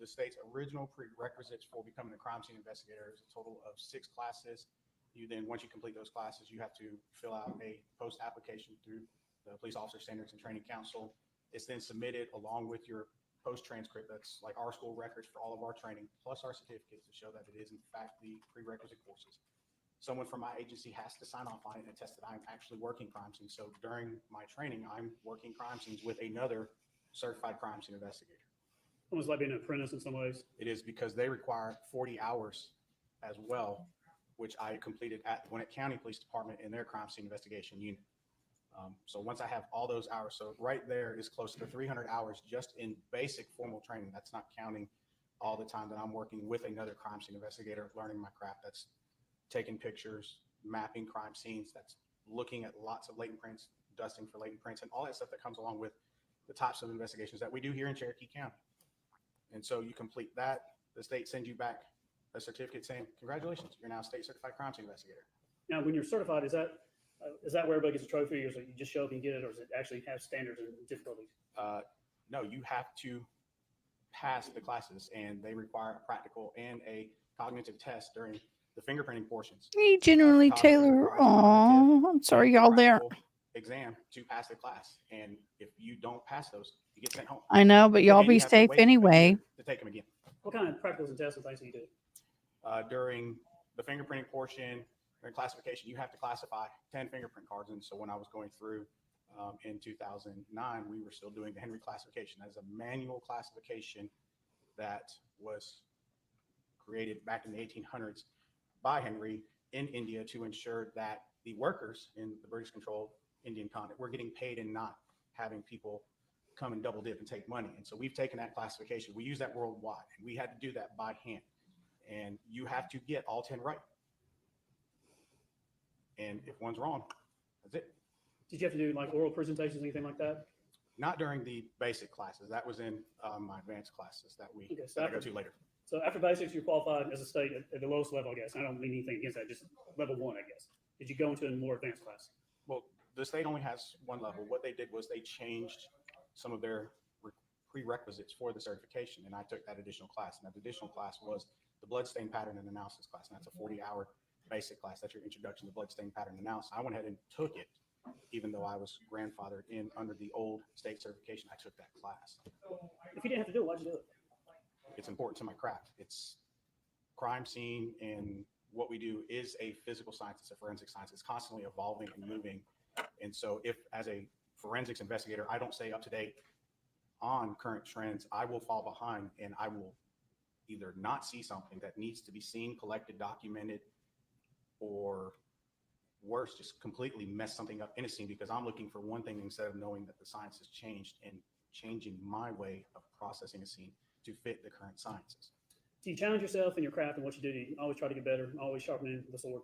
state's original prerequisites for becoming a crime scene investigator. It's a total of 6 classes. You then, once you complete those classes, you have to fill out a post application through the Police Officer Standards and Training Council. It's then submitted along with your post transcript. That's like our school records for all of our training, plus our certificates to show that it is in fact the prerequisite courses. Someone from my agency has to sign off on it and attest that I'm actually working crime scenes. So during my training, I'm working crime scenes with another certified crime scene investigator. Almost like being an apprentice in some ways. It is, because they require 40 hours as well, which I completed at the Gwinnett County Police Department in their crime scene investigation unit. So once I have all those hours, so right there is close to 300 hours just in basic formal training. That's not counting all the time that I'm working with another crime scene investigator, learning my craft. That's taking pictures, mapping crime scenes, that's looking at lots of latent prints, dusting for latent prints, and all that stuff that comes along with the types of investigations that we do here in Cherokee County. And so you complete that, the state sends you back a certificate saying, congratulations, you're now a state certified crime scene investigator. Now, when you're certified, is that where everybody gets a trophy, or is it you just show up and get it, or does it actually have standards and difficulties? No, you have to pass the classes, and they require a practical and a cognitive test during the fingerprinting portions. Hey, Generally Taylor. Oh, I'm sorry, y'all there. Exam to pass the class, and if you don't pass those, you get sent home. I know, but y'all be safe anyway. To take them again. What kind of practicals and tests and things do you do? During the fingerprinting portion, during classification, you have to classify 10 fingerprint cards. And so when I was going through in 2009, we were still doing the Henry classification as a manual classification that was created back in the 1800s by Henry in India to ensure that the workers in the British controlled Indian continent were getting paid and not having people come and double dip and take money. And so we've taken that classification. We use that worldwide, and we had to do that by hand. And you have to get all 10 right. And if one's wrong, that's it. Did you have to do like oral presentations, anything like that? Not during the basic classes. That was in my advanced classes that I go to later. So after basics, you're qualified as a state at the lowest level, I guess. I don't mean anything against that, just level 1, I guess. Did you go into a more advanced class? Well, the state only has one level. What they did was they changed some of their prerequisites for the certification, and I took that additional class. And that additional class was the bloodstain pattern and analysis class, and that's a 40-hour basic class. That's your introduction to bloodstain pattern analysis. I went ahead and took it, even though I was grandfathered in under the old state certification. I took that class. If you didn't have to do it, why'd you do it? It's important to my craft. It's crime scene, and what we do is a physical science. It's a forensic science. It's constantly evolving and moving. And so if as a forensics investigator, I don't stay up to date on current trends, I will fall behind, and I will either not see something that needs to be seen, collected, documented, or worse, just completely mess something up in a scene because I'm looking for one thing instead of knowing that the science has changed and changing my way of processing a scene to fit the current sciences. Do you challenge yourself in your craft and what you do? Do you always try to get better, always sharpening the sword?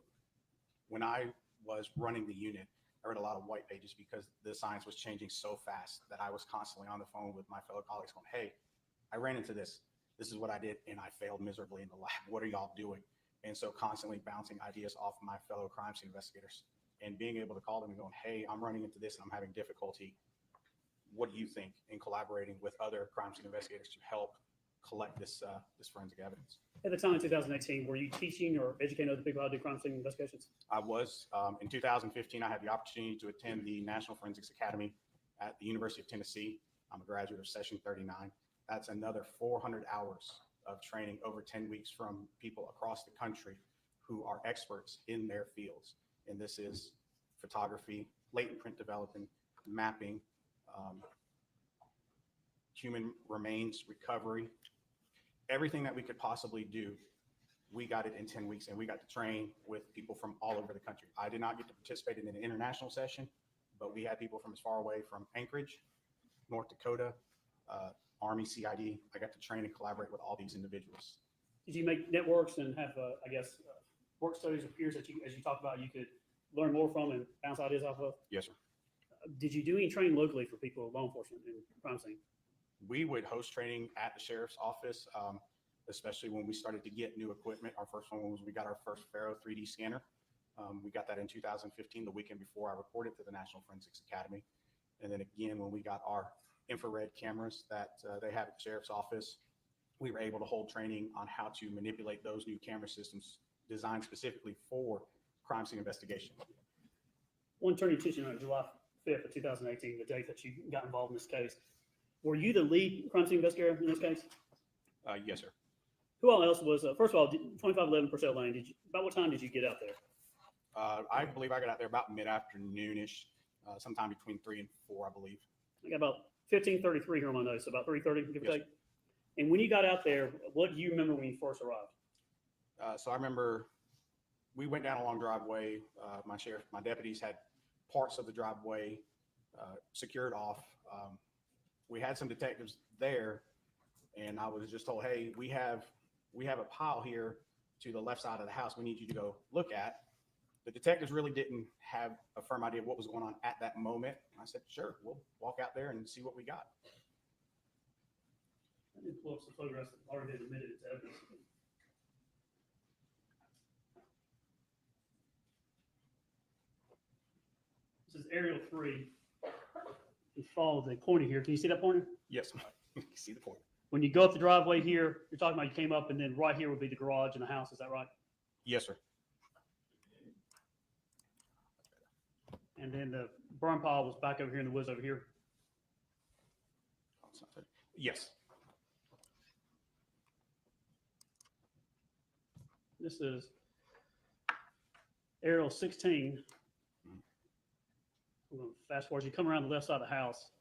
When I was running the unit, I read a lot of white pages because the science was changing so fast that I was constantly on the phone with my fellow colleagues going, hey, I ran into this. This is what I did, and I failed miserably in the lab. What are y'all doing? And so constantly bouncing ideas off my fellow crime scene investigators and being able to call them and going, hey, I'm running into this and I'm having difficulty. What do you think? In collaborating with other crime scene investigators to help collect this forensic evidence. At the time in 2018, were you teaching or educating other people how to do crime scene investigations? I was. In 2015, I had the opportunity to attend the National Forensics Academy at the University of Tennessee. I'm a graduate of Session 39. That's another 400 hours of training over 10 weeks from people across the country who are experts in their fields. And this is photography, latent print development, mapping, human remains recovery, everything that we could possibly do. We got it in 10 weeks and we got to train with people from all over the country. I did not get to participate in an international session, but we had people from as far away from Anchorage, North Dakota, Army CID. I got to train and collaborate with all these individuals. Did you make networks and have, work studies of peers that you, as you talked about, you could learn more from and bounce ideas off of? Yes, sir. Did you do any training locally for people, law enforcement and crime scene? We would host training at the sheriff's office, especially when we started to get new equipment. Our first one was we got our first Faro 3D scanner. We got that in 2015, the weekend before I reported to the National Forensics Academy. And then again, when we got our infrared cameras that they have at the sheriff's office, we were able to hold training on how to manipulate those new camera systems designed specifically for crime scene investigation. One turn your attention on July 5th of 2018, the date that you got involved in this case. Were you the lead crime scene investigator in this case? Yes, sir. Who all else was, first of all, 2511 Purcell Lane, about what time did you get out there? I believe I got out there about mid-afternoon-ish, sometime between 3 and 4, I believe. I got about 15:33 here on my notes, so about 3:30, give or take. And when you got out there, what do you remember when you first arrived? So I remember we went down a long driveway. My deputies had parts of the driveway secured off. We had some detectives there, and I was just told, hey, we have a pile here to the left side of the house we need you to go look at. The detectives really didn't have a firm idea of what was going on at that moment. I said, sure, we'll walk out there and see what we got. I did pull up some photographs that already been admitted as evidence. This is aerial 3. You follow the pointer here. Can you see that pointer? Yes, you can see the pointer. When you go up the driveway here, you're talking about you came up and then right here would be the garage and the house. Is that right? Yes, sir. And then the burn pile was back over here in the woods over here. Yes. This is aerial 16. I'm going to fast forward. You come around the left side of the house.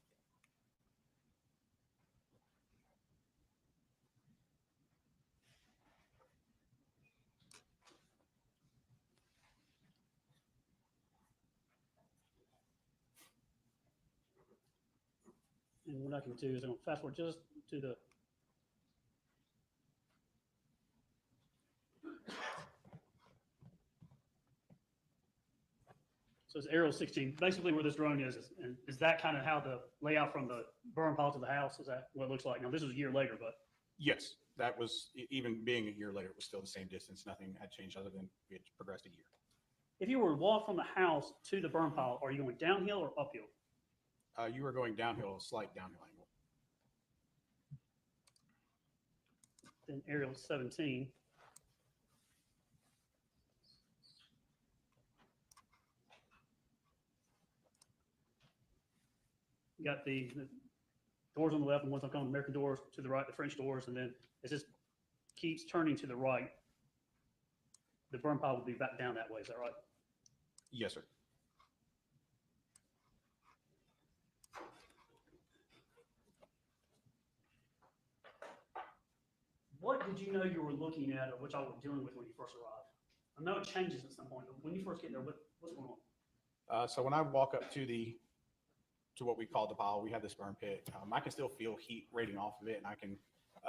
And what I can do is I'm going to fast forward just to the So it's aerial 16. Basically where this drone is that kind of how the layout from the burn pile to the house? Is that what it looks like? Now this was a year later, but. Yes, that was, even being a year later, it was still the same distance. Nothing had changed other than we had progressed a year. If you were to walk from the house to the burn pile, are you going downhill or uphill? You were going downhill, a slight downhill angle. Then aerial 17. You got the doors on the left and ones I'm calling American doors to the right, the French doors, and then it just keeps turning to the right. The burn pile will be back down that way. Is that right? Yes, sir. What did you know you were looking at, or what y'all were dealing with when you first arrived? I know it changes at some point, but when you first get there, what's going on? So when I walk up to what we call the pile, we have this burn pit. I can still feel heat radiating off of it, and I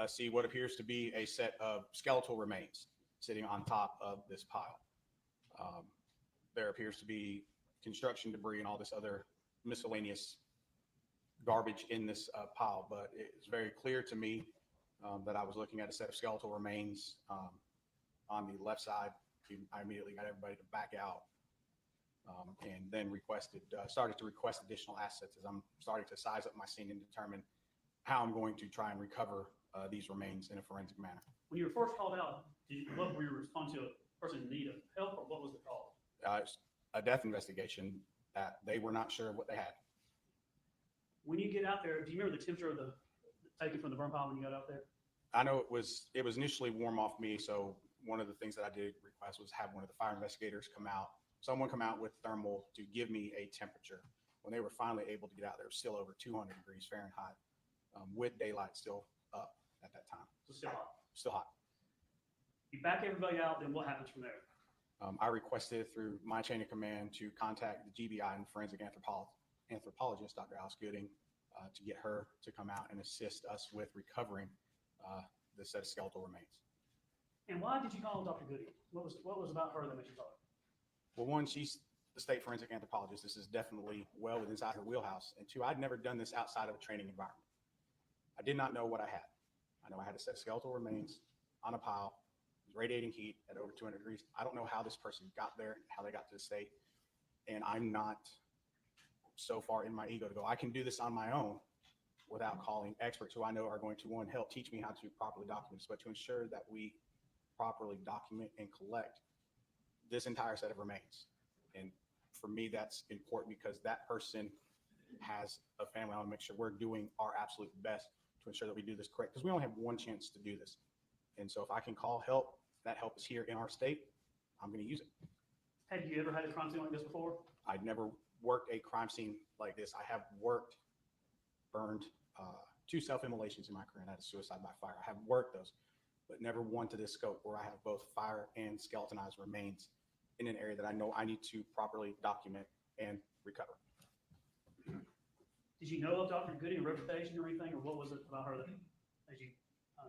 see what appears to be a set of skeletal remains sitting on top of this pile. There appears to be construction debris and all this other miscellaneous garbage in this pile, but it's very clear to me that I was looking at a set of skeletal remains on the left side. I immediately got everybody to back out and then started to request additional assets as I'm starting to size up my scene and determine how I'm going to try and recover these remains in a forensic manner. When you were first called out, what were you responding to? A person in need of help, or what was the call? It's a death investigation that they were not sure what they had. When you get out there, do you remember the temperature of the taken from the burn pile when you got out there? I know it was initially warm off me, so one of the things that I did request was have one of the fire investigators someone come out with thermal to give me a temperature. When they were finally able to get out there, it was still over 200 degrees Fahrenheit with daylight still up at that time. So still hot. Still hot. You back everybody out, then what happens from there? I requested through my chain of command to contact the GBI and forensic anthropologist, Dr. Alice Gooding, to get her to come out and assist us with recovering the set of skeletal remains. And why did you call Dr. Gooding? What was about her that made you call her? Well, one, she's the state forensic anthropologist. This is definitely well inside her wheelhouse. And two, I'd never done this outside of a training environment. I did not know what I had. I know I had a set of skeletal remains on a pile, radiating heat at over 200 degrees. I don't know how this person got there, how they got to the state. And I'm not so far in my ego to go, I can do this on my own without calling experts who I know are going to, one, help teach me how to properly document this, but to ensure that we properly document and collect this entire set of remains. And for me, that's important because that person has a family. I want to make sure we're doing our absolute best to ensure that we do this correct, because we only have one chance to do this. And so if I can call help, that help is here in our state, I'm going to use it. Had you ever had a crime scene like this before? I'd never worked a crime scene like this. I have burned 2 self-immolations in my career, and that is suicide by fire. I have worked those, but never one to this scope where I have both fire and skeletonized remains in an area that I know I need to properly document and recover. Did you know of Dr. Gooding, reputation or anything, or what was it about her that made you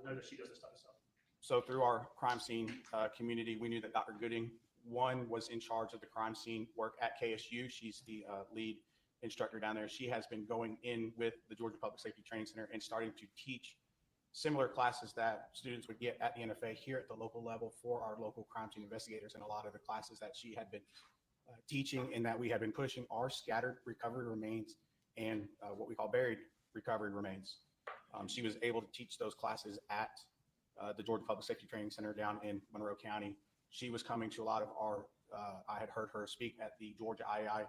know that she does this type of stuff? So through our crime scene community, we knew that Dr. Gooding, one, was in charge of the crime scene work at KSU. She's the lead instructor down there. She has been going in with the Georgia Public Safety Training Center and starting to teach similar classes that students would get at the NFA here at the local level for our local crime scene investigators. And a lot of the classes that she had been teaching and that we had been pushing are scattered recovery remains and what we call buried recovery remains. She was able to teach those classes at the Georgia Public Safety Training Center down in Monroe County. She was coming to a lot of our, I had heard her speak at the Georgia IAI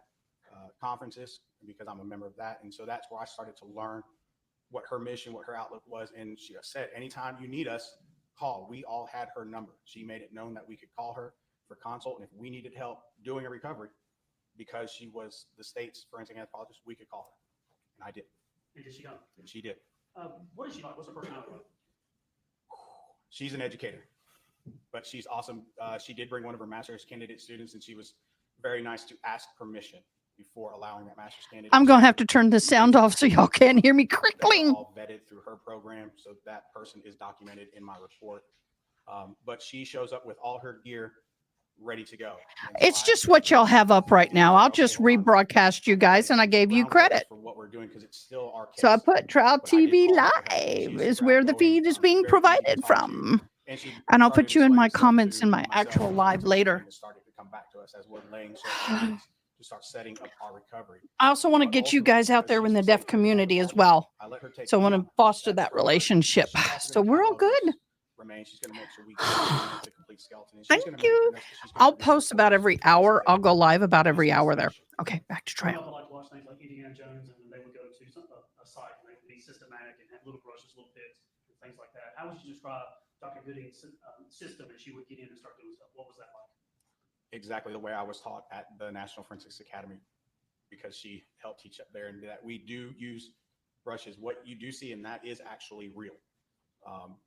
conferences because I'm a member of that. And so that's where I started to learn what her mission, what her outlook was. And she said, anytime you need us, call. We all had her number. She made it known that we could call her for consult. And if we needed help doing a recovery, because she was the state's forensic anthropologist, we could call her. And I did. And did she come? And she did. What is she like? What's her personality like? She's an educator, but she's awesome. She did bring one of her master's candidate students, and she was very nice to ask permission before allowing that master's candidate. I'm going to have to turn the sound off so y'all can't hear me crickling. All vetted through her program, so that person is documented in my report. But she shows up with all her gear ready to go. It's just what y'all have up right now. I'll just rebroadcast you guys, and I gave you credit. For what we're doing, because it's still our case. So I put Trout TV Live is where the feed is being provided from. And I'll put you in my comments in my actual live later. Started to come back to us as we're laying to start setting up our recovery. I also want to get you guys out there in the deaf community as well. So I want to foster that relationship. So we're all good. She's going to make sure we get the complete skeleton. Thank you. I'll post about every hour. I'll go live about every hour there. Okay, back to I trial. like to watch things like Indiana Jones, and then they would go to a site and they would be systematic and have little brushes, little pits, and things like that. How would you describe Dr. Gooding's system as she would get in and start doing stuff? What was that like? Exactly the way I was taught at the National Forensics Academy, because she helped teach up there, and that we do use brushes. What you do see, and that is actually real.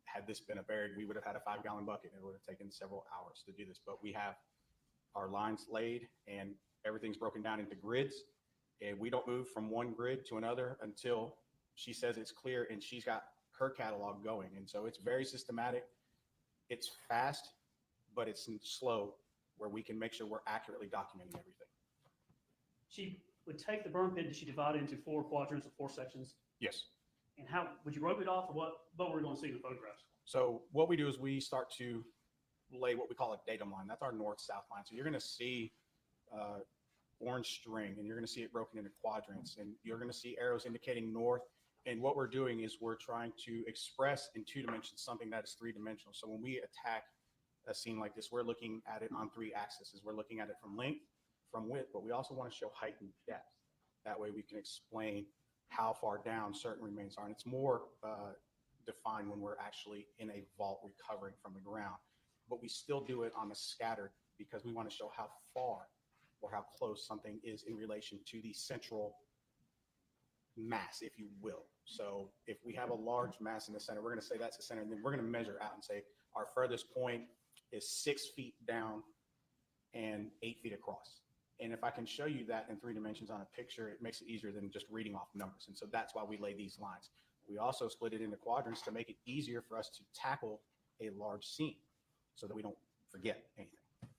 Had this been a buried, we would have had a 5-gallon bucket. It would have taken several hours to do this, but we have our lines laid and everything's broken down into grids, and we don't move from one grid to another until she says it's clear, and she's got her catalog going. And so it's very systematic. It's fast, but it's slow, where we can make sure we're accurately documenting everything. She would take the burn pit, did she divide it into 4 quadrants or 4 sections? Yes. And how, would you rope it off, or what were we going to see in the photographs? So what we do is we start to lay what we call a datum line. That's our north-south line. So you're going to see orange string, and you're going to see it broken into quadrants, and you're going to see arrows indicating north. And what we're doing is we're trying to express in 2 dimensions something that is 3-dimensional. So when we attack a scene like this, we're looking at it on 3 axes. We're looking at it from length, from width, but we also want to show height and depth. That way we can explain how far down certain remains are. And it's more defined when we're actually in a vault recovering from the ground. But we still do it on a scattered, because we want to show how far or how close something is in relation to the central mass, if you will. So if we have a large mass in the center, we're going to say that's the center, and then we're going to measure out and say our furthest point is 6 feet down and 8 feet across. And if I can show you that in 3 dimensions on a picture, it makes it easier than just reading off numbers. And so that's why we lay these lines. We also split it into quadrants to make it easier for us to tackle a large scene so that we don't forget anything. What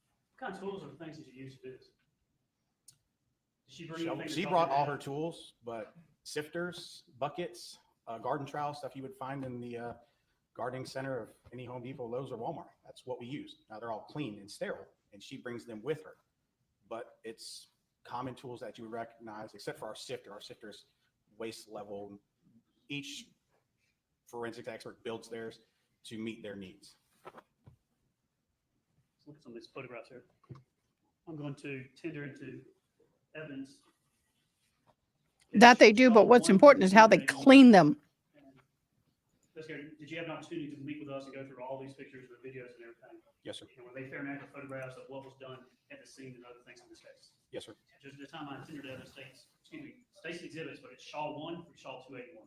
kind of tools or things did you use to do this? Did she bring anything to She talk brought about? all her tools, but sifters, buckets, garden trowel, stuff you would find in the gardening center of any Home Depot, Lowe's, or Walmart. That's what we use. Now they're all clean and sterile, and she brings them with her. But it's common tools that you would recognize, except for our sifter. Our sifter's waist level. Each forensics expert builds theirs to meet their needs. Let's look at some of these photographs here. I'm going to tender into evidence. That they do, but what's important is how they clean them. Did you have an opportunity to meet with us and go through all these pictures, the videos, and everything? Yes, sir. And were they fair and accurate photographs of what was done at the scene and other things in this case? Yes, sir. Just at the time I tendered evidence, states exhibits, but it's Shaw 1 through Shaw 281.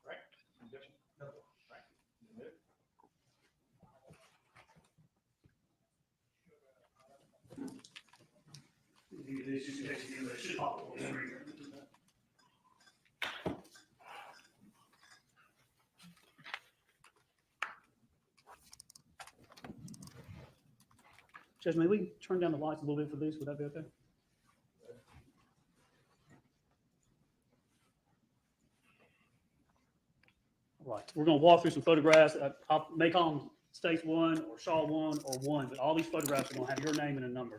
Right? It should pop up on the screen. Judge, may we turn down the lights a little bit for these? Would that be okay? All right, we're going to walk through some photographs. I'll make on States 1 or Shaw 1 or 1, but all these photographs are going to have your name and a number.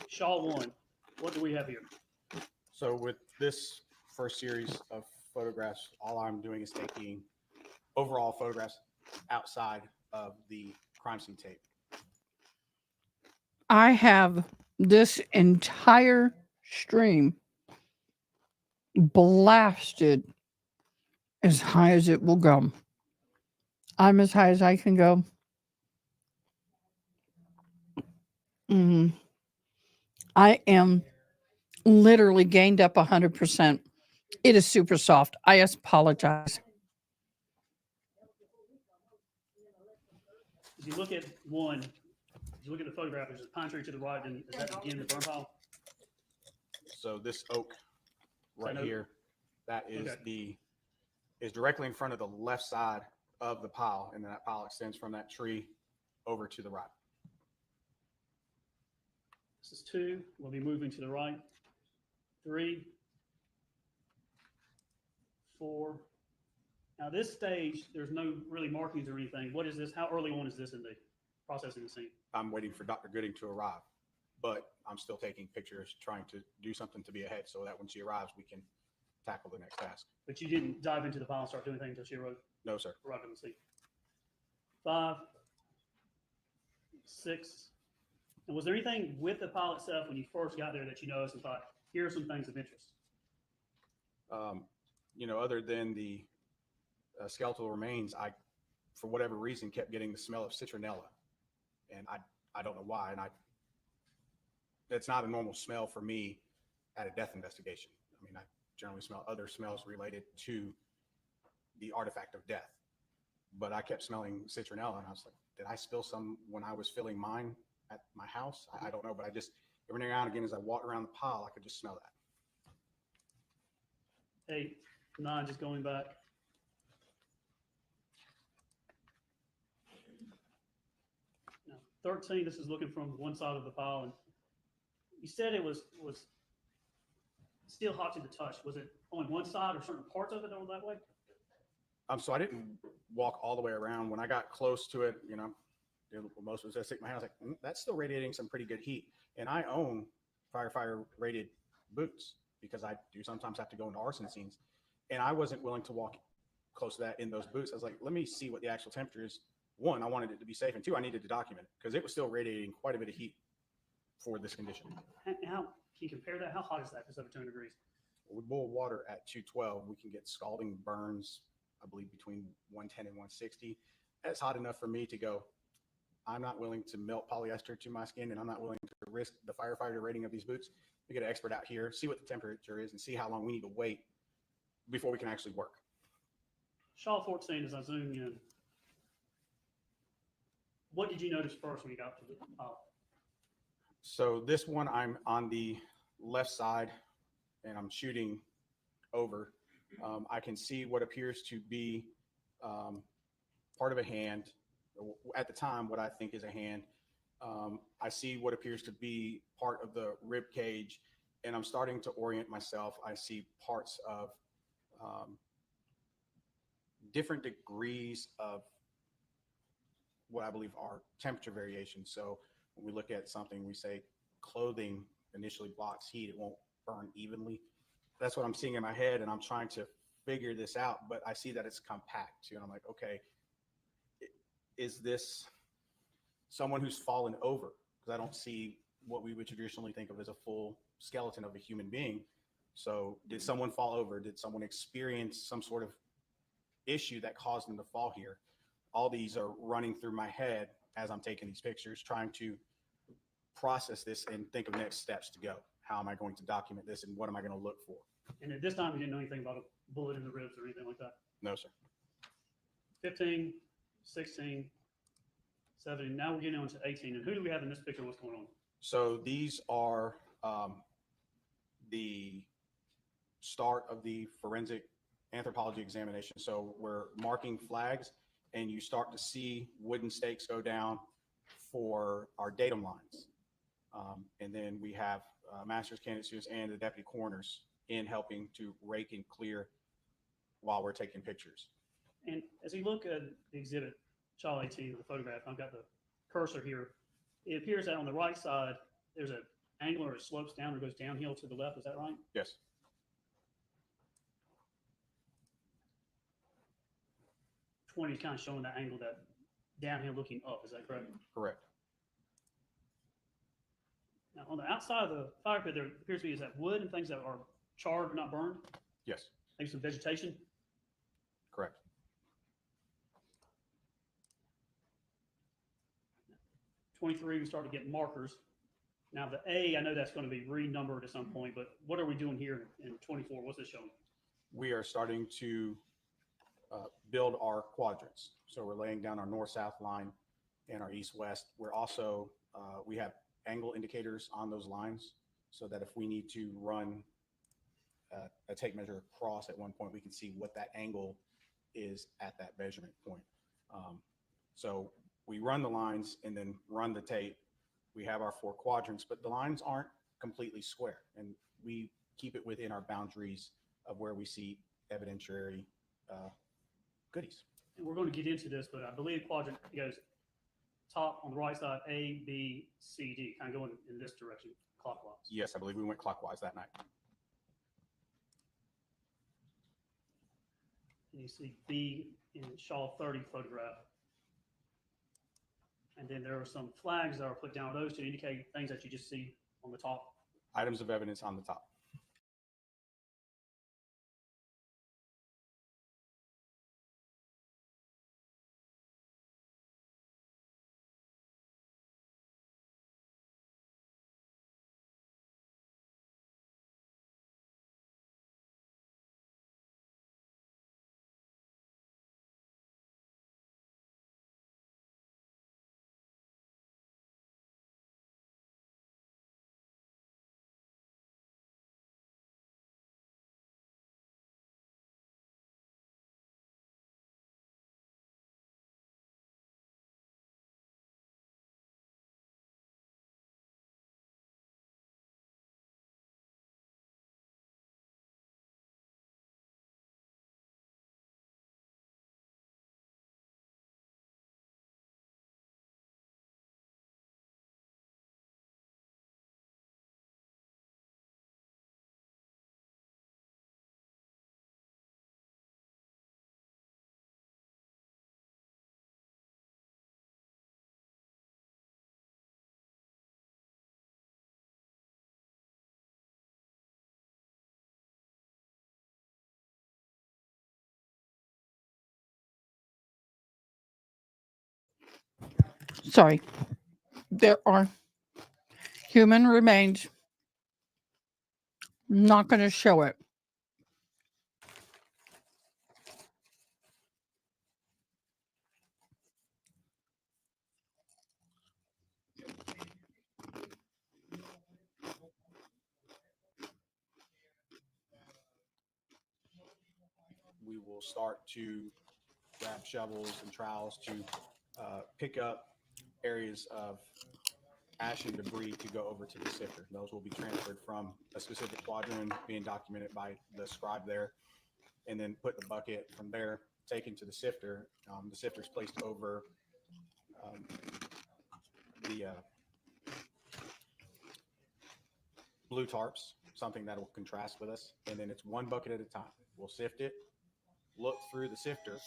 Shaw 1, what do we have here? So with this first series of photographs, all I'm doing is taking overall photographs outside of the crime scene tape. I have this entire stream blasted as high as it will go. I'm as high as I can go. I am literally gained up 100%. It is super soft. I apologize. As you look at 1, as you look at the photograph, there's a pine tree to the right, and is that begin the burn pile? So this oak right oak? here, that is Okay. is directly in front of the left side of the pile, and then that pile extends from that tree over to the right. This is 2. We'll be moving to the right. 3, 4. Now this stage, there's no really markings or anything. What is this? How early on is this in the processing the scene? I'm waiting for Dr. Gooding to arrive, but I'm still taking pictures, trying to do something to be ahead so that when she arrives, we can tackle the next task. But you didn't dive into the file and start doing anything until she arrived? No, sir. Arrived on the scene. 5, 6. And was there anything with the pile itself when you first got there that you noticed and thought, here are some things of interest? Other than the skeletal remains, I, for whatever reason, kept getting the smell of citronella, and I don't know why. And it's not a normal smell for me at a death investigation. I mean, I generally smell other smells related to the artifact of death, but I kept smelling citronella, and I was like, did I spill some when I was filling mine at my house? I don't know, but I just, every now and again, as I walked around the pile, I could just smell that. 8, 9, just going back. 13, this is looking from one side of the file, and you said it was still hot to the touch. Was it on one side or certain parts of it that were that way? So I didn't walk all the way around. When I got close to it, you know, most of it, I stick my hand, I was like, that's still radiating some pretty good heat. And I own firefighter rated boots because I do sometimes have to go into arson scenes. And I wasn't willing to walk close to that in those boots. I was like, let me see what the actual temperature is. One, I wanted it to be safe. And two, I needed to document it because it was still radiating quite a bit of heat for this condition. How can you compare that? How hot is that? It's over 200 degrees. We boil water at 212. We can get scalding burns, I believe, between 110 and 160. That's hot enough for me to go, I'm not willing to melt polyester to my skin, and I'm not willing to risk the firefighter rating of these boots. We get an expert out here, see what the temperature is, and see how long we need to wait before we can actually work. Shaw 14, as I zoom in, what did you notice first when you got to the top? So this one, I'm on the left side, and I'm shooting over. I can see what appears to be part of a hand. At the time, what I think is a hand. I see what appears to be part of the rib cage, and I'm starting to orient myself. I see parts of different degrees of what I believe are temperature variations. So when we look at something, we say clothing initially blocks heat, it won't burn evenly. That's what I'm seeing in my head, and I'm trying to figure this out, but I see that it's compact too. And I'm like, okay, is this someone who's fallen over? Because I don't see what we would traditionally think of as a full skeleton of a human being. So did someone fall over? Did someone experience some sort of issue that caused them to fall here? All these are running through my head as I'm taking these pictures, trying to process this and think of next steps to go. How am I going to document this, and what am I going to look for? And at this time, you didn't know anything about a bullet in the ribs or anything like that? No, sir. 15, 16, 17, now we're getting on to 18. And who do we have in this picture? What's going on? So these are the start of the forensic anthropology examination. So we're marking flags, and you start to see wooden stakes go down for our datum lines. And then we have master's candidates and the deputy coroners in helping to rake and clear while we're taking pictures. And as you look at the exhibit, Shaw 18, the photograph, I've got the cursor here. It appears that on the right side, there's an angle or it slopes down or goes downhill to the left. Is that right? Yes. Is kind of showing that angle, that downhill looking up. Is that correct? Correct. Now, on the outside of the fire pit, there appears to be, is that wood and things that are charred but not burned? Yes. Maybe some vegetation? Correct. We start to get markers. Now the A, I know that's going to be renumbered at some point, but what are we doing here in 24? What's this showing? We are starting to build our quadrants. So we're laying down our north-south line and our east-west. We're also, we have angle indicators on those lines so that if we need to run a tape measure across at one point, we can see what that angle is at that measurement point. So we run the lines and then run the tape. We have our 4 quadrants, but the lines aren't completely square, and we keep it within our boundaries of where we see evidentiary goodies. And we're going to get into this, but I believe quadrant goes top on the right side, A, B, C, D, kind of going in this direction, clockwise. Yes, I believe we went clockwise that night. And you see B in Shaw 30 photograph. And then there are some flags that are put down those to indicate things that you just see on the top. Items of evidence on the top. Sorry. There are human remains. Not going to show it. We will start to grab shovels and trowels to pick up areas of ash and debris to go over to the sifter. Those will be transferred from a specific quadrant being documented by the scribe there, and then put the bucket from there taken to the sifter. The sifter is placed over the blue tarps, something that will contrast with us, and then it's one bucket at a time. We'll sift it, look through the sifter,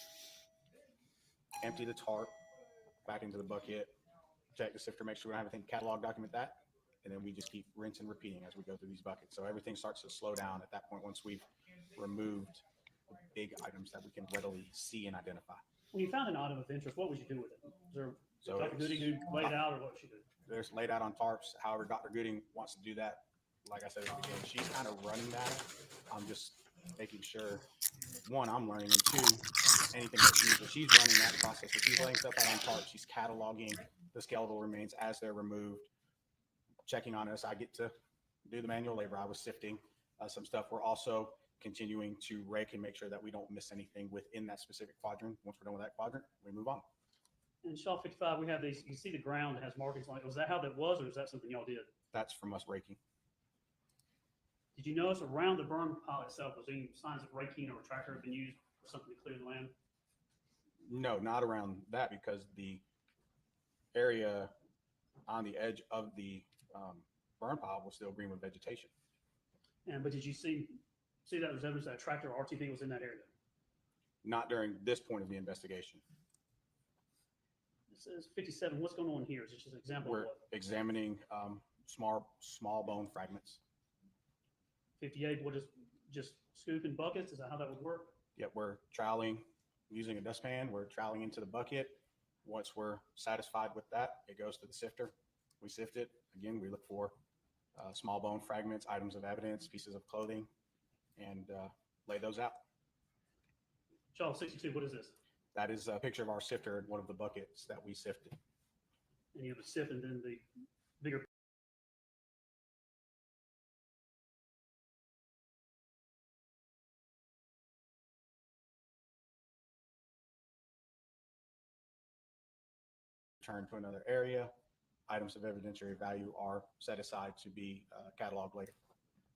empty the tarp back into the bucket, check the sifter, make sure we don't have anything catalog, document that, and then we just keep rinse and repeating as we go through these buckets. So everything starts to slow down at that point once we've removed big items that we can readily see and identify. When you found an item of interest, what would you do with it? Is there So Dr. Gooding who laid out, or what would she do? There's laid out on tarps. However, Dr. Gooding wants to do that. Like I said at the beginning, she's kind of running that. I'm just making sure, one, I'm learning, and two, anything that she's running that process. If she's laying stuff out on tarps, she's cataloging the skeletal remains as they're removed, checking on us. I get to do the manual labor. I was sifting some stuff. We're also continuing to rake and make sure that we don't miss anything within that specific quadrant. Once we're done with that quadrant, we move on. In Shaw 55, we have these, you see the ground that has markings on it. Was that how that was, or is that something y'all did? That's from us raking. Did you notice around the burn pile itself, was there any signs of raking or a tractor had been used for something to clear the land? No, not around that, because the area on the edge of the burn pile was still green with vegetation. But did you see that there was evidence that a tractor or RTV was in that area? Not during this point of the investigation. This is 57. What's going on here? Is this just an example We're of what? examining small bone fragments. 58, what is just scooping buckets? Is that how that would work? Yep, we're troweling using a dustpan. We're troweling into the bucket. Once we're satisfied with that, it goes to the sifter. We sift it. Again, we look for small bone fragments, items of evidence, pieces of clothing, and lay those out. Shaw 62, what is this? That is a picture of our sifter in one of the buckets that we sifted. And you have a sift and then the bigger. Turn to another area. Items of evidentiary value are set aside to be cataloged later.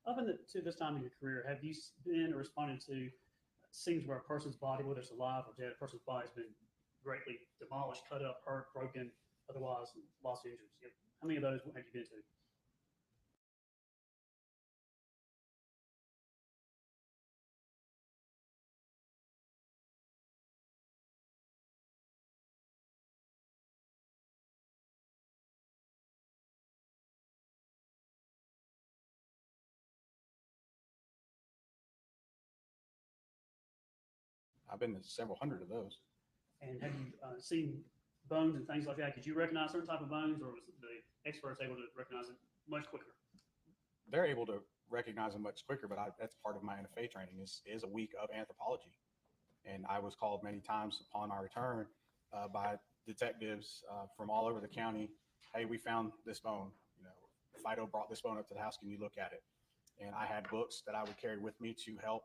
Up to this time in your career, have you been or responded to scenes where a person's body, whether it's alive or dead, a person's body has been greatly demolished, cut up, hurt, broken, otherwise lost injuries? How many of those have you been to? I've been to several hundred of those. And have you seen bones and things like that? Could you recognize certain type of bones, or was the experts able to recognize it much quicker? They're able to recognize them much quicker, but that's part of my NFA training is a week of anthropology. And I was called many times upon my return by detectives from all over the county. Hey, we found this bone. Fido brought this bone up to the house. Can you look at it? And I had books that I would carry with me to help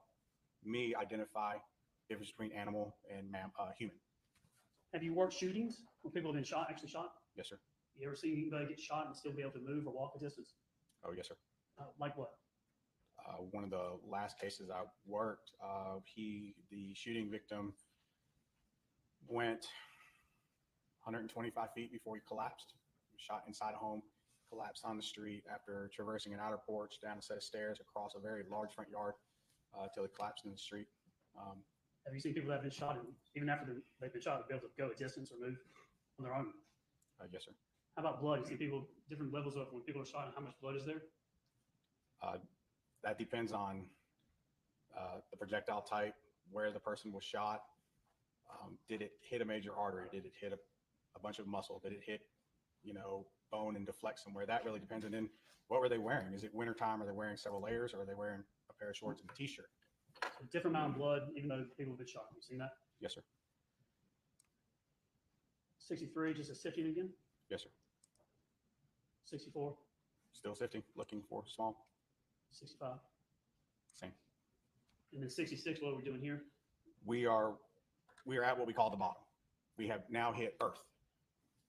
me identify the difference between animal and human. Have you worked shootings when people have been shot, actually shot? Yes, sir. You ever seen anybody get shot and still be able to move or walk a distance? Oh, yes, sir. Like what? One of the last cases I worked, the shooting victim went 125 feet before he collapsed. He was shot inside a home, collapsed on the street after traversing an outer porch, down a set of stairs, across a very large front yard, till he collapsed in the street. Have you seen people that have been shot, and even after they've been shot, be able to go a distance or move on their own? Yes, sir. How about blood? You see people, different levels of when people are shot, and how much blood is there? That depends on the projectile type, where the person was shot. Did it hit a major artery? Did it hit a bunch of muscle? Did it hit, bone and deflect somewhere? That really depends. And then what were they wearing? Is it wintertime? Are they wearing several layers, or are they wearing a pair of shorts and a t-shirt? A different amount of blood, even though people have been shot. You seen that? Yes, sir. 63, just a sifting again. Yes, sir. 64, Still sifting, looking for small. 65. Same. And then 66, what are we doing here? We are at what we call the bottom. We have now hit earth.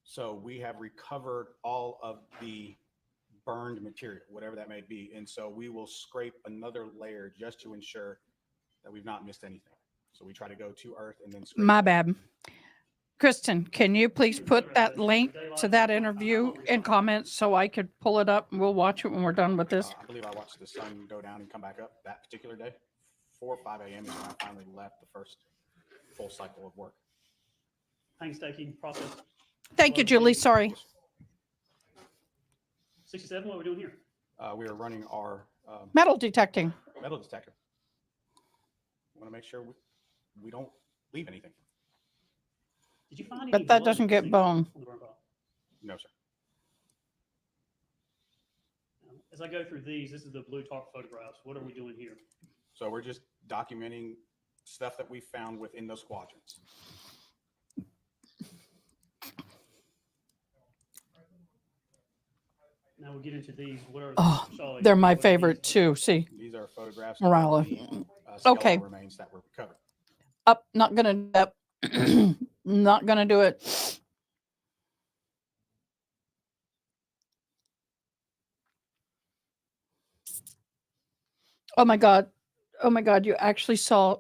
So we have recovered all of the burned material, whatever that may be. And so we will scrape another layer just to ensure that we've not missed anything. So we try to go to earth and then scrape. My bad. Kristen, can you please put that link to that interview in comments so I could pull it up and we'll watch it when we're done with this? I believe I watched the sun go down and come back up that particular day. 4 or 5 a.m. is when I finally left the first full cycle of work. Painstaking process. Thank you, Julie. Sorry. 67, what are we doing here? We are running our Metal detecting. metal detector. We want to make sure we don't leave anything. Did you find any But that blood doesn't get receipts bone. on the burn pile? No, sir. As I go through these, this is the blue tarp photographs. What are we doing here? So we're just documenting stuff that we found within those squadrons. Now we'll get into these. What are Oh, Charlie, they're my what are favorite too. See, These are photographs Morale. of the skeletal Okay. remains that were recovered. Up, not gonna do that. Not gonna do it. Oh my God. Oh my God, you actually saw.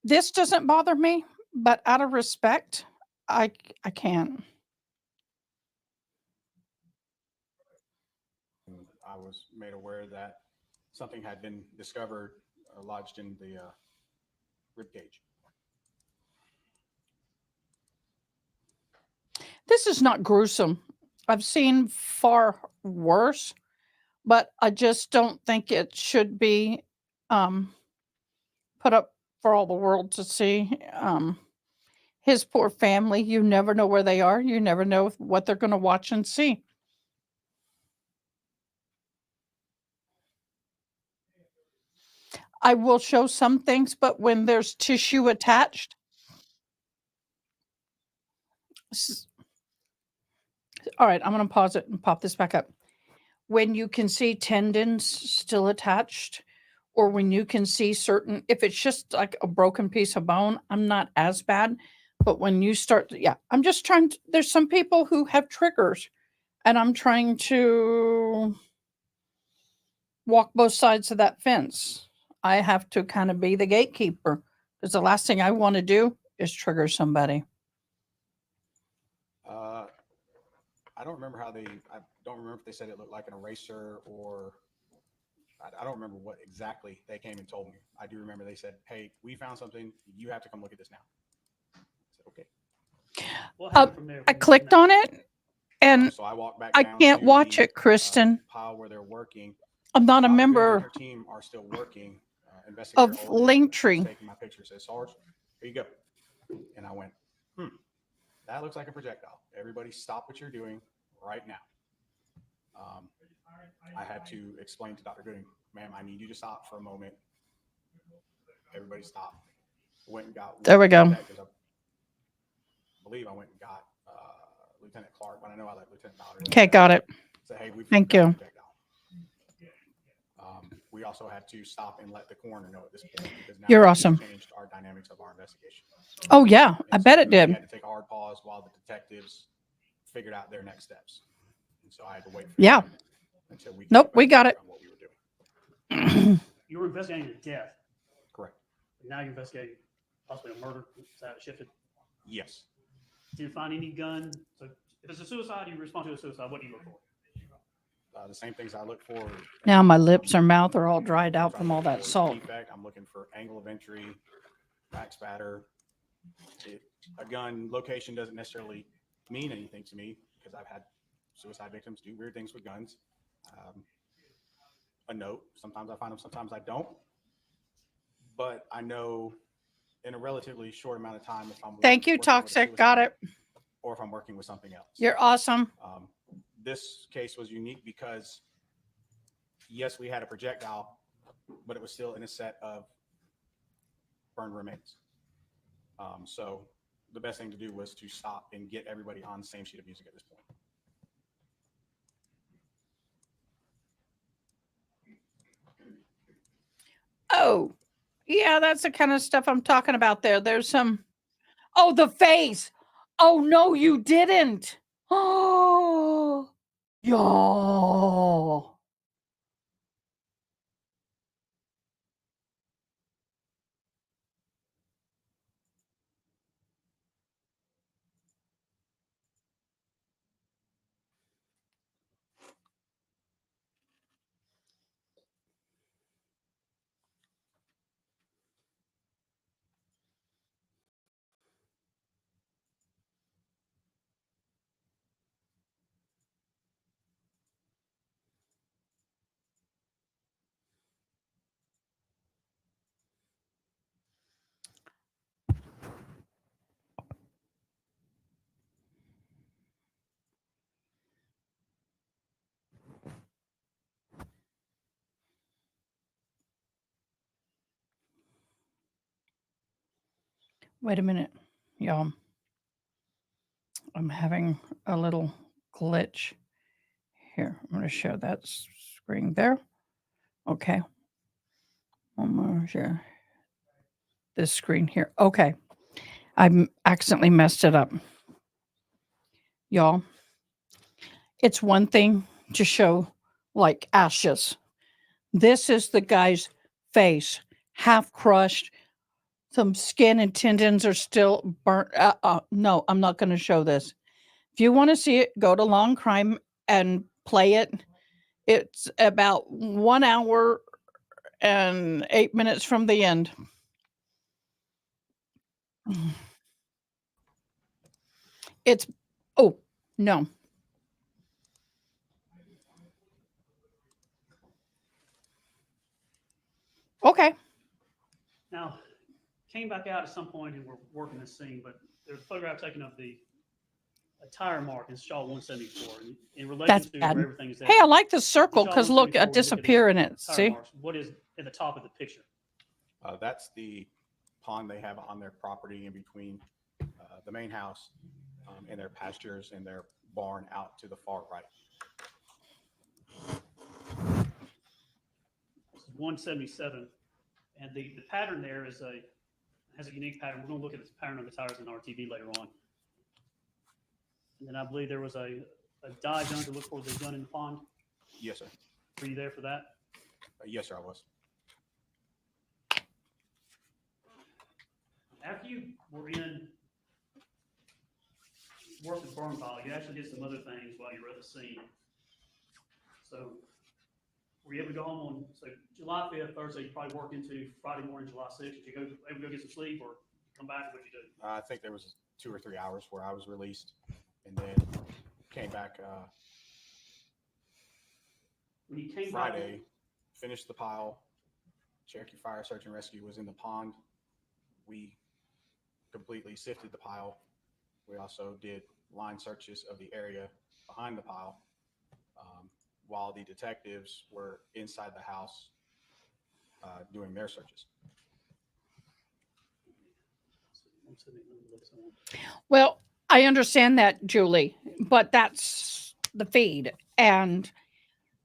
This doesn't bother me, but out of respect, I can't. I was made aware that something had been discovered lodged in the rib cage. This is not gruesome. I've seen far worse, but I just don't think it should be put up for all the world to see. His poor family, you never know where they are. You never know what they're going to watch and see. I will show some things, but when there's tissue attached, all right, I'm going to pause it and pop this back up. When you can see tendons still attached, or when you can see certain, if it's just like a broken piece of bone, I'm not as bad. But when you start, yeah, I'm just trying to, there's some people who have triggers, and I'm trying to walk both sides of that fence. I have to kind of be the gatekeeper, because the last thing I want to do is trigger somebody. I don't remember I don't remember if they said it looked like an eraser, or I don't remember what exactly they came and told me. I do remember they said, "Hey, we found something. You have to come look at this now." I said, "Okay." What happened from there? I clicked on it, and So I walked back I down can't to watch the, it, Kristen. pile where they're working. I'm not a Dr. Boone and member her team are still working. Investigator of Oldham Linktree. was taking my picture. Says, "Sarge, here you go." And I went, that looks like a projectile. Everybody stop what you're doing right now. I had to explain to Dr. Gooding, "Ma'am, I need you to stop for a moment." Everybody stop. Went and got. There we go. I believe I went and got Lieutenant Clark, but I know I let Lieutenant Ballard. Okay, got it. Say, "Hey, we've Thank got a you. projectile." We also had to stop and let the coroner know at this point, because now You're we've awesome. changed our dynamics of our investigation. Oh yeah, I And bet so it did. We had to take a hard pause while the detectives figured out their next steps. And so I had to wait for Yeah. them until we Nope, we got it. on what we were doing. You were investigating a death. Correct. Now you're investigating possibly a murder. Is that shifted? Yes. Did you find any gun? So if it's a suicide, you respond to a suicide. What do you look for? The same things I look for. Now my lips or mouth are all dried out from all that salt. Defect, I'm looking for angle of entry, back spatter. A gun location doesn't necessarily mean anything to me, because I've had suicide victims do weird things with guns. a note. Sometimes I find them, sometimes I don't. But I know in a relatively short amount of time if I'm Thank you, working with a Toxic. Got suicide it. or if I'm working with something else. You're awesome. This case was unique because, yes, we had a projectile, but it was still in a set of burned remains. So the best thing to do was to stop and get everybody on the same sheet of music at this point. Oh, yeah, that's the kind of stuff I'm talking about there. There's some, oh, the face. Oh, no, you didn't. Oh, y'all. Wait a minute, y'all. I'm having a little glitch here. I'm going to share that screen there. Okay. I'm going to share this screen here. Okay. I accidentally messed it up. Y'all, it's one thing to show like ashes. This is the guy's face, half crushed. Some skin and tendons are still burnt. No, I'm not going to show this. If you want to see it, go to Long Crime and play it. It's about 1 hour and 8 minutes from the end. It's, oh, no. Okay. Now, came back out at some point and we're working this scene, but there's a photograph taken of a tire mark in Shaw 174 in relation That's to bad. where everything is at. Hey, I like the circle Shaw because look, 174, I we look at the disappear in it. tire See? marks. What is at the top of the picture? That's the pond they have on their property in between the main house and their pastures and their barn out to the far right. This is 177, and the pattern there has a unique pattern. We're going to look at this pattern on the tires in RTV later on. And then I believe there was a dive done to look for the gun in the pond. Yes, sir. Were you there for that? Yes, sir, I was. After you were in work with burn pile, you actually did some other things while you were at the scene. So were you able to go home on, so July 5th, Thursday, you probably worked into Friday morning, July 6th. Did you able to go get some sleep or come back? What'd you do? I think there was 2 or 3 hours where I was released and then came back When you came Friday, back, finished the pile. Cherokee Fire Search and Rescue was in the pond. We completely sifted the pile. We also did line searches of the area behind the pile while the detectives were inside the house doing their searches. Well, I understand that, Julie, but that's the feed. And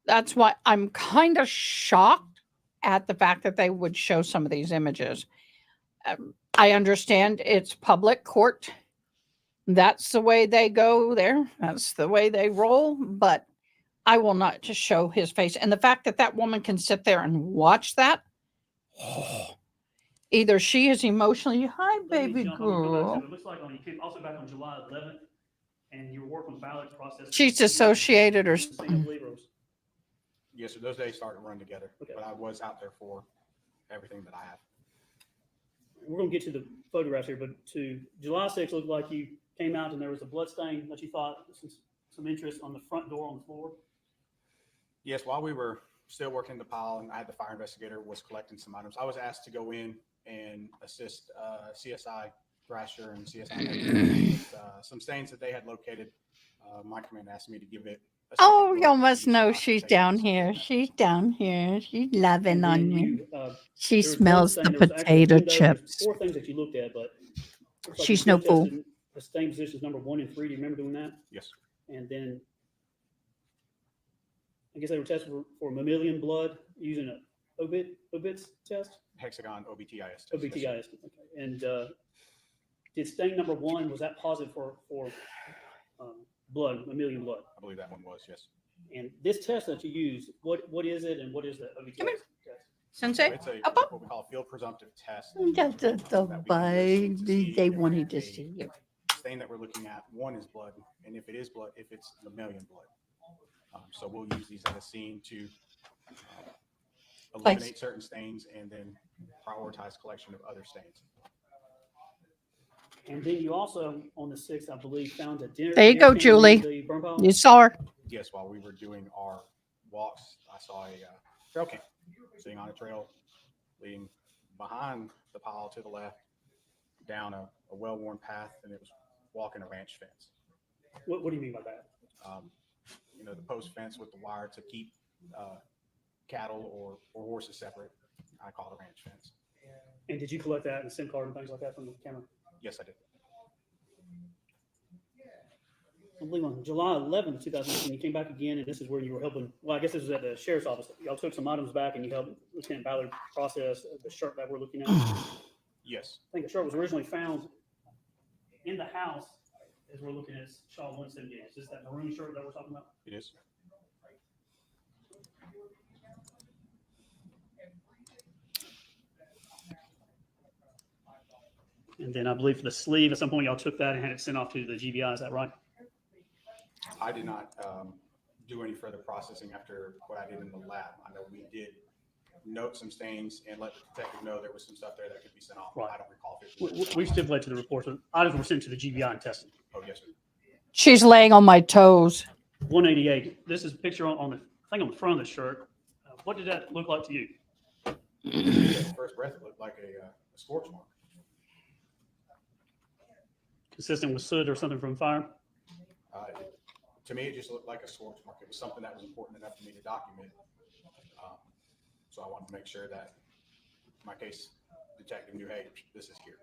that's why I'm kind of shocked at the fact that they would show some of these images. I understand it's public court. That's the way they go there. That's the way they roll. But I will not just show his face. And the fact that that woman can sit there and watch that, either she is emotionally, hi, baby girl. it looks like you came also back on July 11th, and you were working on ballot process. She's dissociated or Yes, so those days started to run together, but I was out there for everything that I have. We're going to get to the photographs here, but to July 6th, looked like you came out and there was a blood stain that you thought some interest on the front door on the floor. Yes, while we were still working the pile, and I had the fire investigator was collecting some items. I was asked to go in and assist CSI Thrasher and CSI with some stains that they had located. My command asked me to give it a second Oh, look y'all to must see know if I could she's take down this. here. She's down here. She's loving And on then you. you, She there was one smells stain, the there was actually a potato window, there's chips. 4 things that you looked at, but looks like She's you no field fool. tested the stain positions number 1 and 3. Do you remember doing that? Yes. And then I guess they were tested for mammalian blood using a obits test. Hexagon OBTIS test. OBTIS. Yes, sir. Okay. And did stain number 1, was that positive for blood, mammalian blood? I believe that one was, yes. And this test that you use, what is it, and what is the OBTIS test? Sensei, So it's up, what we call a field presumptive test. That's the baby. They wanted to a see you. stain that we're looking at, one is blood, and if it is blood, if it's mammalian blood. So we'll use these at a scene to eliminate certain stains and then prioritize collection of other stains. And then you also, on the 6th, I believe, found a dinner. There you go, Julie. You saw her. Yes, while we were doing our walks, I saw a trail cam sitting on a trail leading behind the pile to the left down a well-worn path, and it was walking a ranch fence. What do you mean by that? The post fence with the wire to keep cattle or horses separate. I call it a ranch fence. And did you collect that in a SIM card and things like that from the camera? Yes, I did. I believe on July 11th, 2018, you came back again, and this is where you were helping. Well, I guess this was at the sheriff's office. Y'all took some items back, and you helped Lieutenant Ballard process the shirt that we're looking at. Yes. I think the shirt was originally found in the house as we're looking at Shaw 178. Is this that maroon shirt that we're talking about? It is. And then I believe for the sleeve, at some point y'all took that and had it sent off to the GBI. Is that right? I did not do any further processing after what I did in the lab. I know we did note some stains and let the detective know there was some stuff there that could be sent off. Right. I don't recall if it was. We stipulated to the report that items were sent to the GBI and tested. Oh, yes, sir. She's laying on my toes. 188. This is a picture on the, I think on the front of the shirt. What did that look like to you? At first breath, it looked like a scorch mark. Consistent with soot or something from fire? To me, it just looked like a scorch mark. It was something that was important enough for me to document. So I wanted to make sure that my case detective knew, hey, this is here.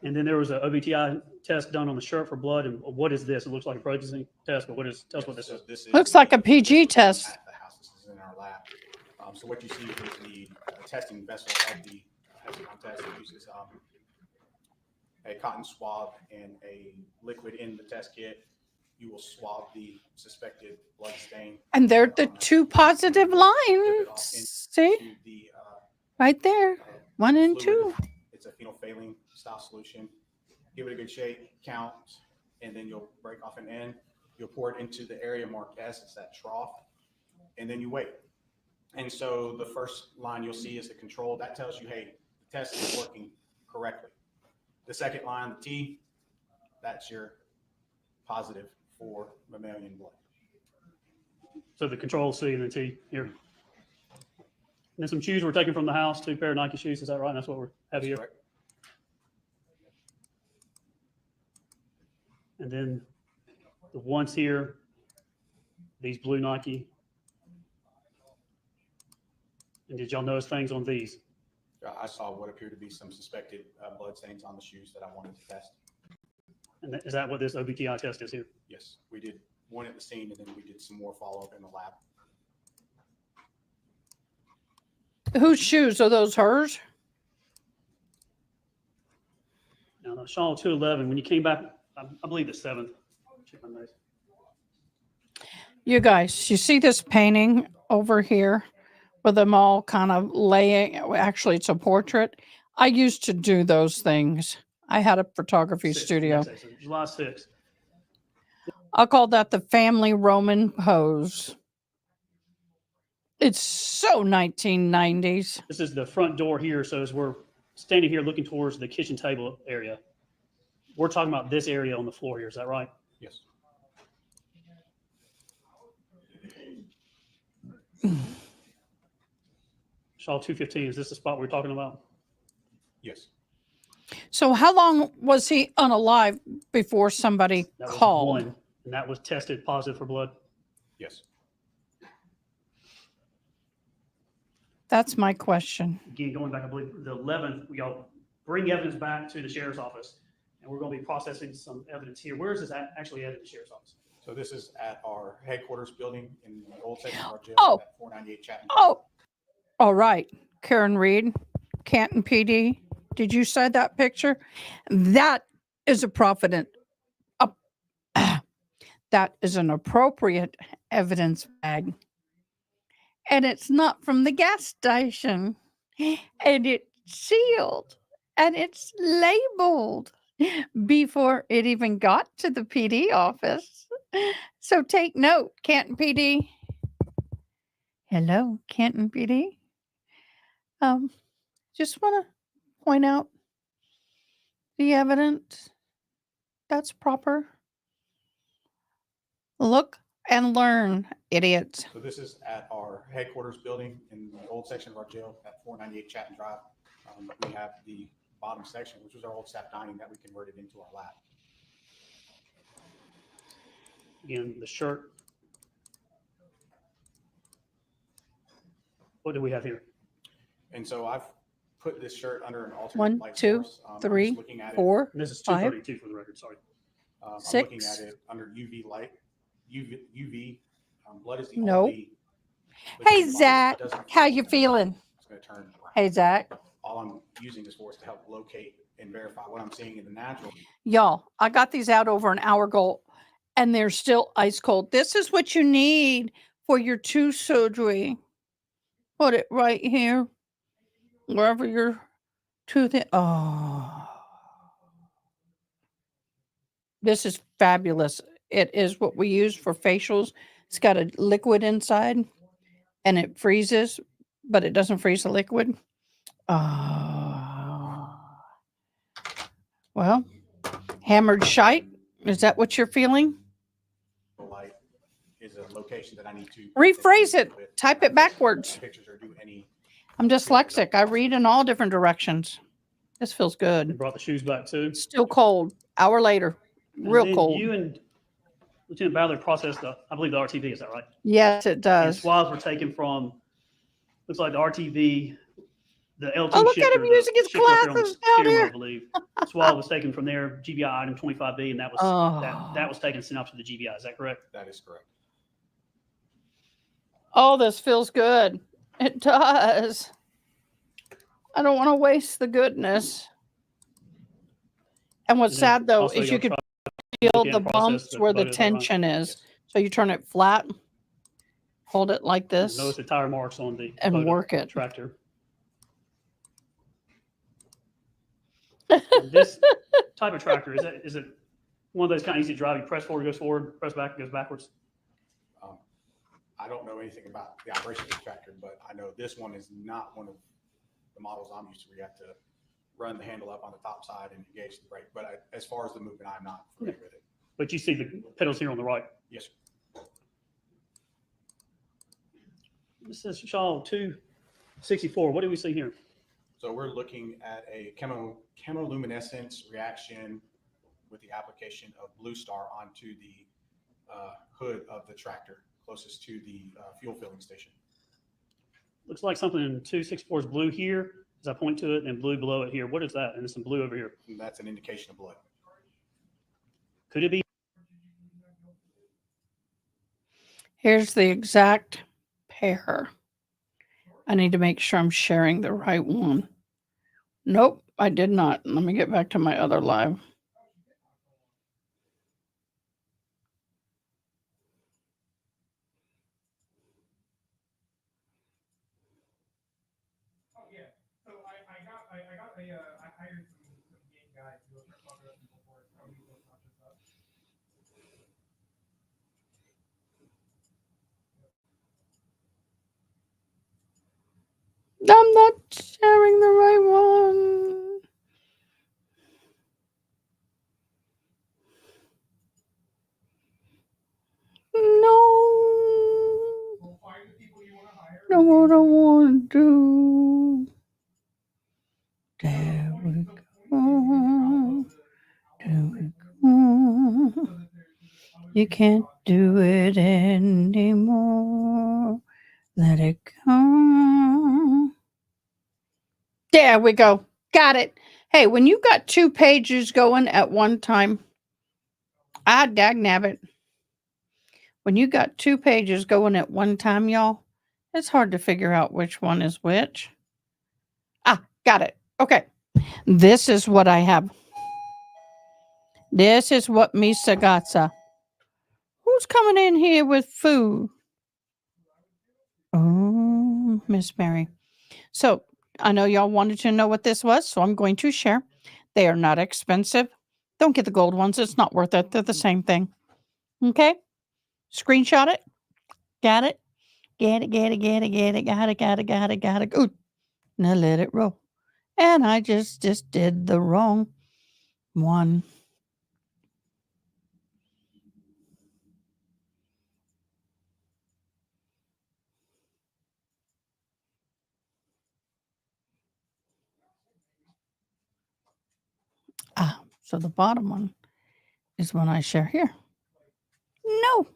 And then there was a OBTI test done on the shirt for blood. And what is this? It looks like a pregnancy test, but tell us what this is. Looks like a PG test. At the house, this is in our lab. So what you see is the testing vessel of the hexagon test. It uses a cotton swab and a liquid in the test kit. You will swab the suspected blood stain. And they're the 2 positive lines. See? Right there. 1 and 2. It's a phenolphthalein style solution. Give it a good shake, count, and then you'll break off an end. You'll pour it into the area marked S, it's that trough, and then you wait. And so the first line you'll see is the control. That tells you, hey, the test is working correctly. The second line, the T, that's your positive for mammalian blood. So the control C and the T here. And then some shoes were taken from the house, 2 pair of Nike shoes. Is that right? That's what we're having here. Correct. And then the ones here, these blue Nike. And did y'all notice things on these? I saw what appeared to be some suspected blood stains on the shoes that I wanted to test. And is that what this OBTI test is here? Yes, we did one at the scene, and then we did some more follow-up in the lab. Whose shoes are those? Hers? Now, the Shaw 211, when you came back, I believe the 7th. Check my notes. You guys, you see this painting over here with them all kind of laying? Actually, it's a portrait. I used to do those things. I had a photography studio. So July 6th. I call that the family Roman pose. It's so 1990s. This is the front door here. So as we're standing here looking towards the kitchen table area, we're talking about this area on the floor here. Is that right? Yes. Shaw 215, is this the spot we're talking about? Yes. So how long was he unalive before somebody That was called? one, and that was tested positive for blood. Yes. That's my question. Again, going back, I believe the 11th, we all bring evidence back to the sheriff's office, and we're going to be processing some evidence here. Where is this actually at in the sheriff's office? So this is at our headquarters building in the old section of our jail Oh. at 498 Chapman. Oh, all right. Karen Reed, Canton PD. Did you say that picture? That is a provident. That is an appropriate evidence bag. And it's not from the gas station. And it's sealed. And it's labeled before it even got to the PD office. So take note, Canton PD. Hello, Canton PD. Just want to point out the evidence. That's proper. Look and learn, idiots. So this is at our headquarters building in the old section of our jail at 498 Chapman Drive. We have the bottom section, which was our old staff dining, that we converted into our lab. Again, the shirt. What do we have here? And so I've put this shirt under an alternate 1, light 2, source. I'm 3, just looking at it. 4, This is 5. 232 for the record, sorry. I'm looking 6. at it under UV light. UV blood is the Nope. only. Hey, Zach, how you feeling? It's going to turn brown. Hey, Zach. All I'm using this for is to help locate and verify what I'm seeing in the natural. Y'all, I got these out over an hour ago and they're still ice cold. This is what you need for your tooth surgery. Put it right here, wherever your tooth is. Oh, this is fabulous. It is what we use for facials. It's got a liquid inside and it freezes, but it doesn't freeze the liquid. Well, hammered shite. Is that what you're feeling? Light is a location that I need to Rephrase it. Type it backwards. pictures or do any. I'm dyslexic. I read in all different directions. This feels We good. brought the shoes back too. Still cold. Hour later. And Real then cold. You and Lieutenant Ballard processed I believe the RTV, is that right? Yes, it And does. swabs were taken from, looks like the RTV, the L2 Oh, look shifter. at him using his shifter up there on the glasses down steering wheel, here. I believe. Swab was taken from there, GBI item 25B, and that was Oh. that was taken and sent out to the GBI. Is that correct? That is correct. Oh, this feels good. It does. I don't want to waste the goodness. And what's And then sad though also is you'll you could try feel to the process bumps the where the photos, is that right? tension is. So you turn it flat, hold it like this, Notice the tire marks on the and photo work it. tractor. And this type of tractor, is it one of those kind of easy to drive? You press forward, goes forward, press back, goes backwards. I don't know anything about the operation of the tractor, but I know this one is not one of the models I'm used to, where you have to run the handle up on the top side and engage the brake. But as far as the movement, I'm not familiar with it. But you see the pedals here on the right. Yes, sir. This is Shaw 264. What do we see here? So we're looking at a chemoluminescence reaction with the application of Blue Star onto the hood of the tractor closest to the fuel filling station. Looks like something in 264 is blue here, as I point to it, and blue below it here. What is that? And there's some blue over here. And that's an indication of blood. Could it be? Here's the exact pair. I need to make sure I'm sharing the right one. Nope, I did not. Let me get back to my other live. I hired some game guys to go start talking about people for it. How we build content up. I'm not sharing the right one. No. know what I want to do. There we go. There we go. You can't do it anymore. Let it go. There we go. Got it. Hey, when you got 2 pages going at one time, dagnabbit. When you got 2 pages going at one time, y'all, it's hard to figure out which one is which. Got it. Okay. This is what I have. This is what Misa got. Who's coming in here with food? Oh, Miss Mary. So I know y'all wanted to know what this was, so I'm going to share. They are not expensive. Don't get the gold ones. It's not worth it. They're the same thing. Okay? Screenshot it. Got it? Get it. Got it. Ooh. Now let it roll. And I just did the wrong one. So the bottom one is one I share here. No.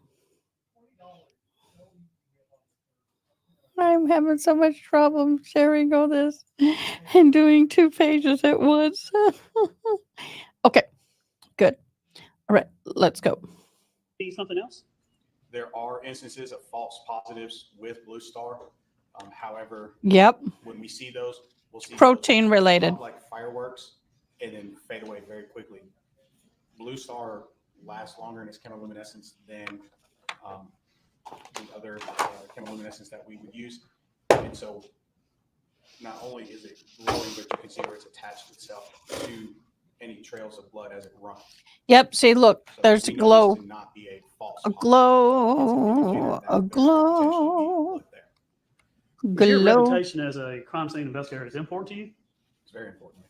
I'm having so much trouble sharing all this and doing 2 pages at once. Okay, good. All right, let's go. See something else? There are instances of false positives with Blue Star. However, Yep. when we see those, we'll see Protein those related. pop like fireworks and then fade away very quickly. Blue Star lasts longer in its chemoluminescence than the other chemoluminescence that we would use. And so not only is it glowing, but you can see where it's attached itself to any trails of blood as it runs. Yep, see, look, So there's a we know glow. this to not be a false A positive. glow. A glow. Is your Glow. reputation as a crime scene investigator is important to you? It's very important.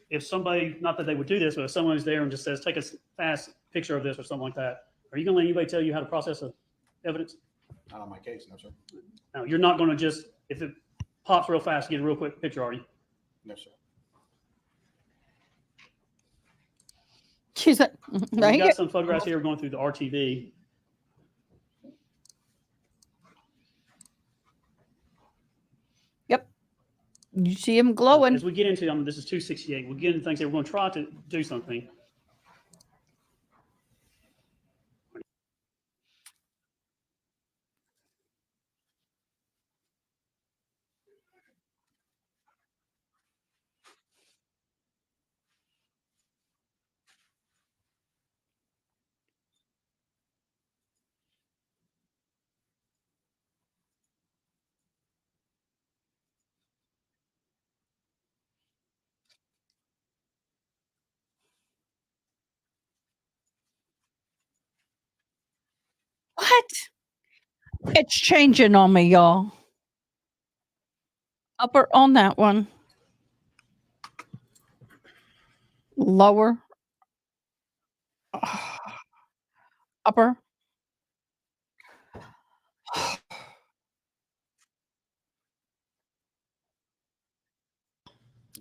If somebody, not that they would do this, but if someone's there and just says, take a fast picture of this or something like that, are you going to let anybody tell you how to process the evidence? Not on my case, no, sir. No, you're not going to just, if it pops real fast, get a real quick picture, are you? No, sir. She's like, We've got some photographs here. We're going through the RTV. Yep. You see him glowing. As we get into them, this is 268. We'll get into things that we're going to try to do something. What? It's changing on me, y'all. Upper on that one. Lower. Upper.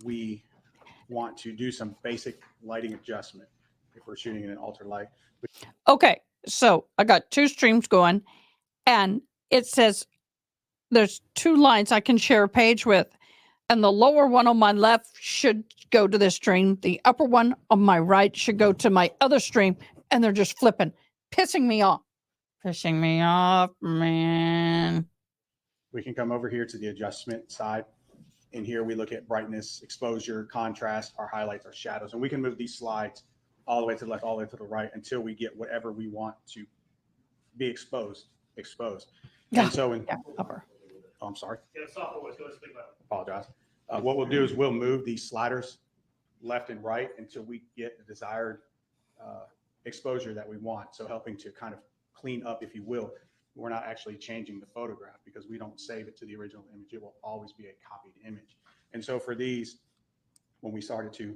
We want to do some basic lighting adjustment if we're shooting in an ultra light. Okay, so I got 2 streams going, and it says there's 2 lines I can share a page with, and the lower one on my left should go to this stream. The upper one on my right should go to my other stream, and they're just flipping, pissing me off. Pissing me off, man. We can come over here to the adjustment side. In here, we look at brightness, exposure, contrast, our highlights, our shadows, and we can move these slides all the way to the left, all the way to the right until we get whatever we want to be exposed. Yeah, And so upper. Oh, I'm sorry. Yeah, soft voice. Go ahead and speak about it. Apologize. What we'll do is we'll move these sliders left and right until we get the desired exposure that we want. So helping to kind of clean up, if you will. We're not actually changing the photograph because we don't save it to the original image. It will always be a copied image. And so for these, when we started to,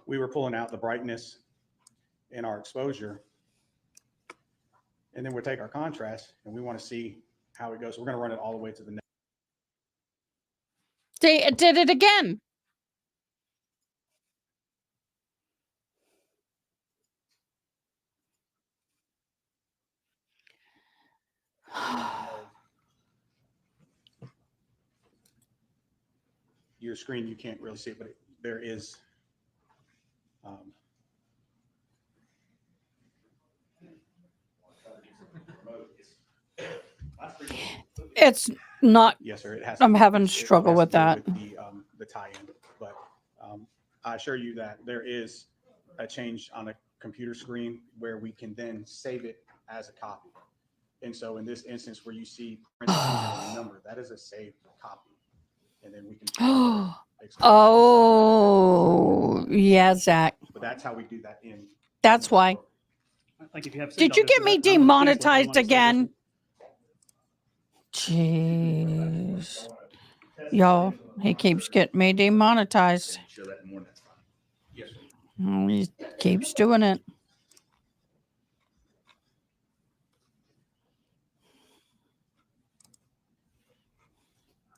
we were pulling out the brightness in our exposure. And then we'll take our contrast and we want to see how it goes. So we're going to run it all the way to the next. They did it again. Your screen, you can't really see it, but there is. It's not. Yes, sir. It has. I'm having it struggle has with to do that. The tie-in, but I assure you that there is a change on a computer screen where we can then save it as a copy. And so in this instance where you see parentheses and a number, that is a saved copy. And then we can. Oh, yeah, Zach. But that's how we do that in. That's why. I think if you have. Did you get me demonetized again? Jeez. Y'all, he keeps getting me demonetized. Show that in more, that's fine. Yes, sir. Oh, he keeps doing it.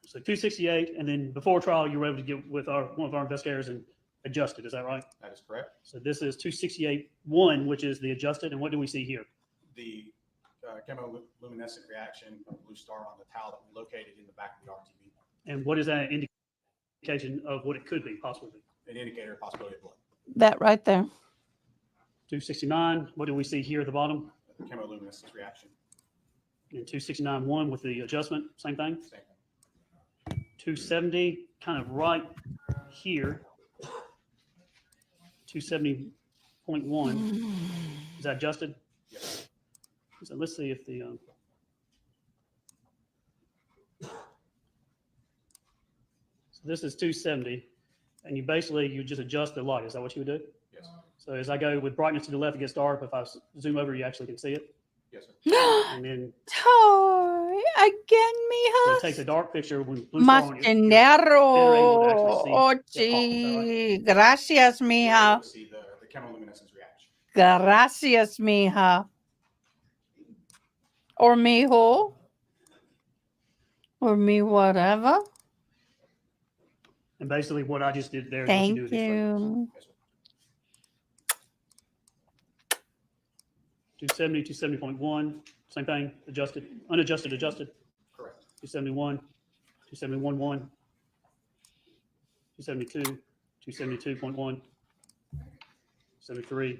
So 268, and then before trial, you were able to get with one of our investigators and adjust it. Is that right? That is correct. So this is 268-1, which is the adjusted. And what do we see here? The chemoluminescent reaction of blue star on the towel that we located in the back of the RTV. And what is that indication of what it could be, possibly? An indicator of possibility of blood. That right there. 269, what do we see here at the bottom? The chemoluminescence reaction. And 269-1 with the adjustment, same thing? Same thing. 270, kind of right here. 270.1. Is that adjusted? Yes. So let's see if the so this is 270, and you just adjust the light. Is that what you would do? Yes. So as I go with brightness to the left, it gets dark. If I zoom over, you actually can see it. Yes, sir. And then Oh, again, so mija. it takes a dark picture when blue star Más on it. dinero. Oh, Gracias, mija. See the chemoluminescence reaction. Gracias, mija. Or mijo. Or me whatever. And basically what I just did there is Thank what you do with these photos. you. 270, 270.1, same thing, adjusted, unadjusted, adjusted. Correct. 271, 271.1, 272, 272.1, 73.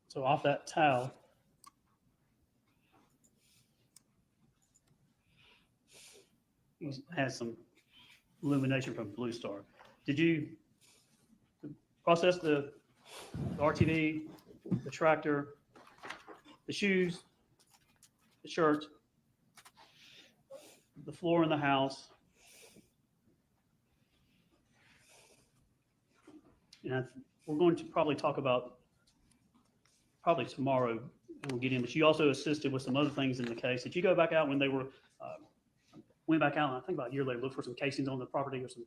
So off that towel, he has some illumination from Blue Star. Did you process the RTV, the tractor, the shoes, the shirt, the floor in the house? And we're going to probably talk about probably tomorrow, and we'll get in, but you also assisted with some other things in the case. Did you go back out when they were, went back out, and I think about a year later, look for some casings on the property or some,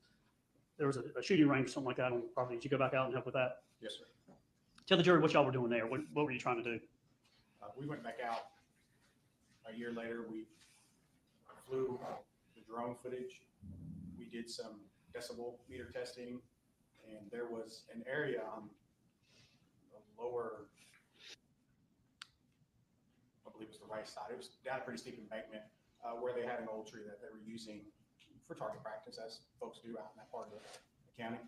there was a shooting range or something like that on the property. Did you go back out and help with that? Yes, sir. Tell the jury what y'all were doing there. What were you trying to do? We went back out a year later. We flew the drone footage. We did some decibel meter testing, and there was an area on the lower, I believe it was the right side. It was down a pretty steep embankment where they had an old tree that they were using for target practice, as folks do out in that part of the county.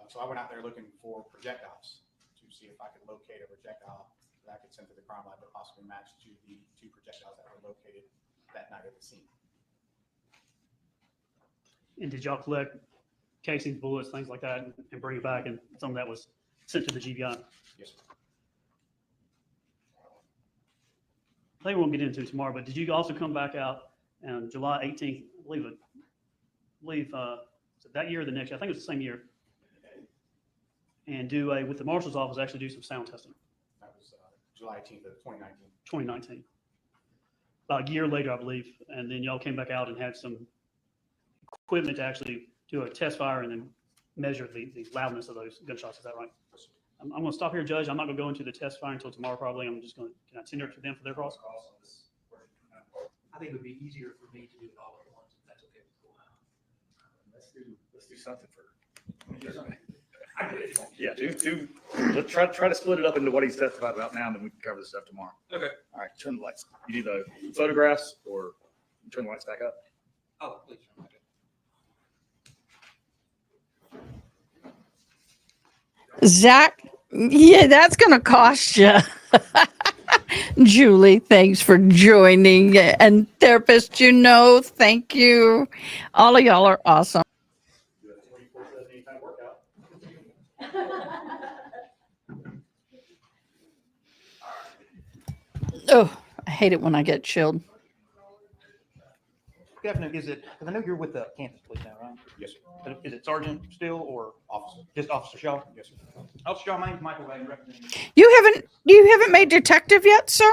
So I went out there looking for projectiles to see if I could locate a projectile that I could send to the crime lab that possibly matched to the two projectiles that were located that night at the scene. And did y'all collect casings, bullets, things like that, and bring it back, and some of that was sent to the GBI? Yes, sir. I think we won't get into it tomorrow, but did you also come back out on July 18th, I believe, that year or the next year? I think it was the same year. and with the marshal's office, actually do some sound testing, That was July 18th of 2019. 2019. About a year later, I believe, and then y'all came back out and had some equipment to actually do a test fire and then measure the loudness of those gunshots. Is that right? I'm going to stop here, Judge. I'm not going to go into the test fire until tomorrow, probably. I'm just going to, can I tender it to them for their cost? I think it would be easier for me to do it all at once, if that's okay with the Let's do something for. Yeah, let's try to split it up into what he's testified about now, and then we can cover the stuff tomorrow. Okay. All right, turn the lights. You do the photographs or turn the lights back up? Oh, please. Zach, yeah, that's going to cost you. Julie, thanks for joining. And therapist, thank you. All of y'all are awesome. Oh, I hate it when I get chilled. Good afternoon. Because I know you're with the campus police now, right? Yes, sir. Is it Sergeant still or Officer? Just Officer Shaw? Yes, sir. Officer Shaw, my name's Michael Wade, representing. You haven't made detective yet, sir?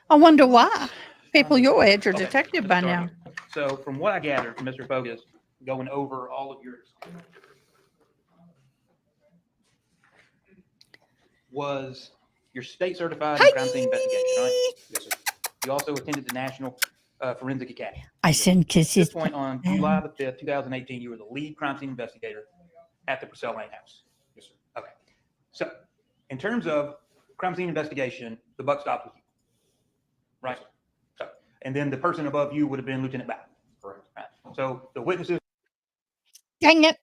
I wonder why. People your age are Okay, detective let's by start now. here. So from what I gathered from Mr. Bogus, going over all of your was your state certified in crime scene investigation, right? Yes, sir. You also attended the National Forensic Academy. I send At kisses. this point on July the 5th, 2018, you were the lead crime scene investigator at the Purcell Lane House. Yes, sir. Okay. So in terms of crime scene investigation, the buck stops with you, right? So, and then the person above you would have been Lieutenant Bowden. Correct. Right. So the witnesses. Dang it.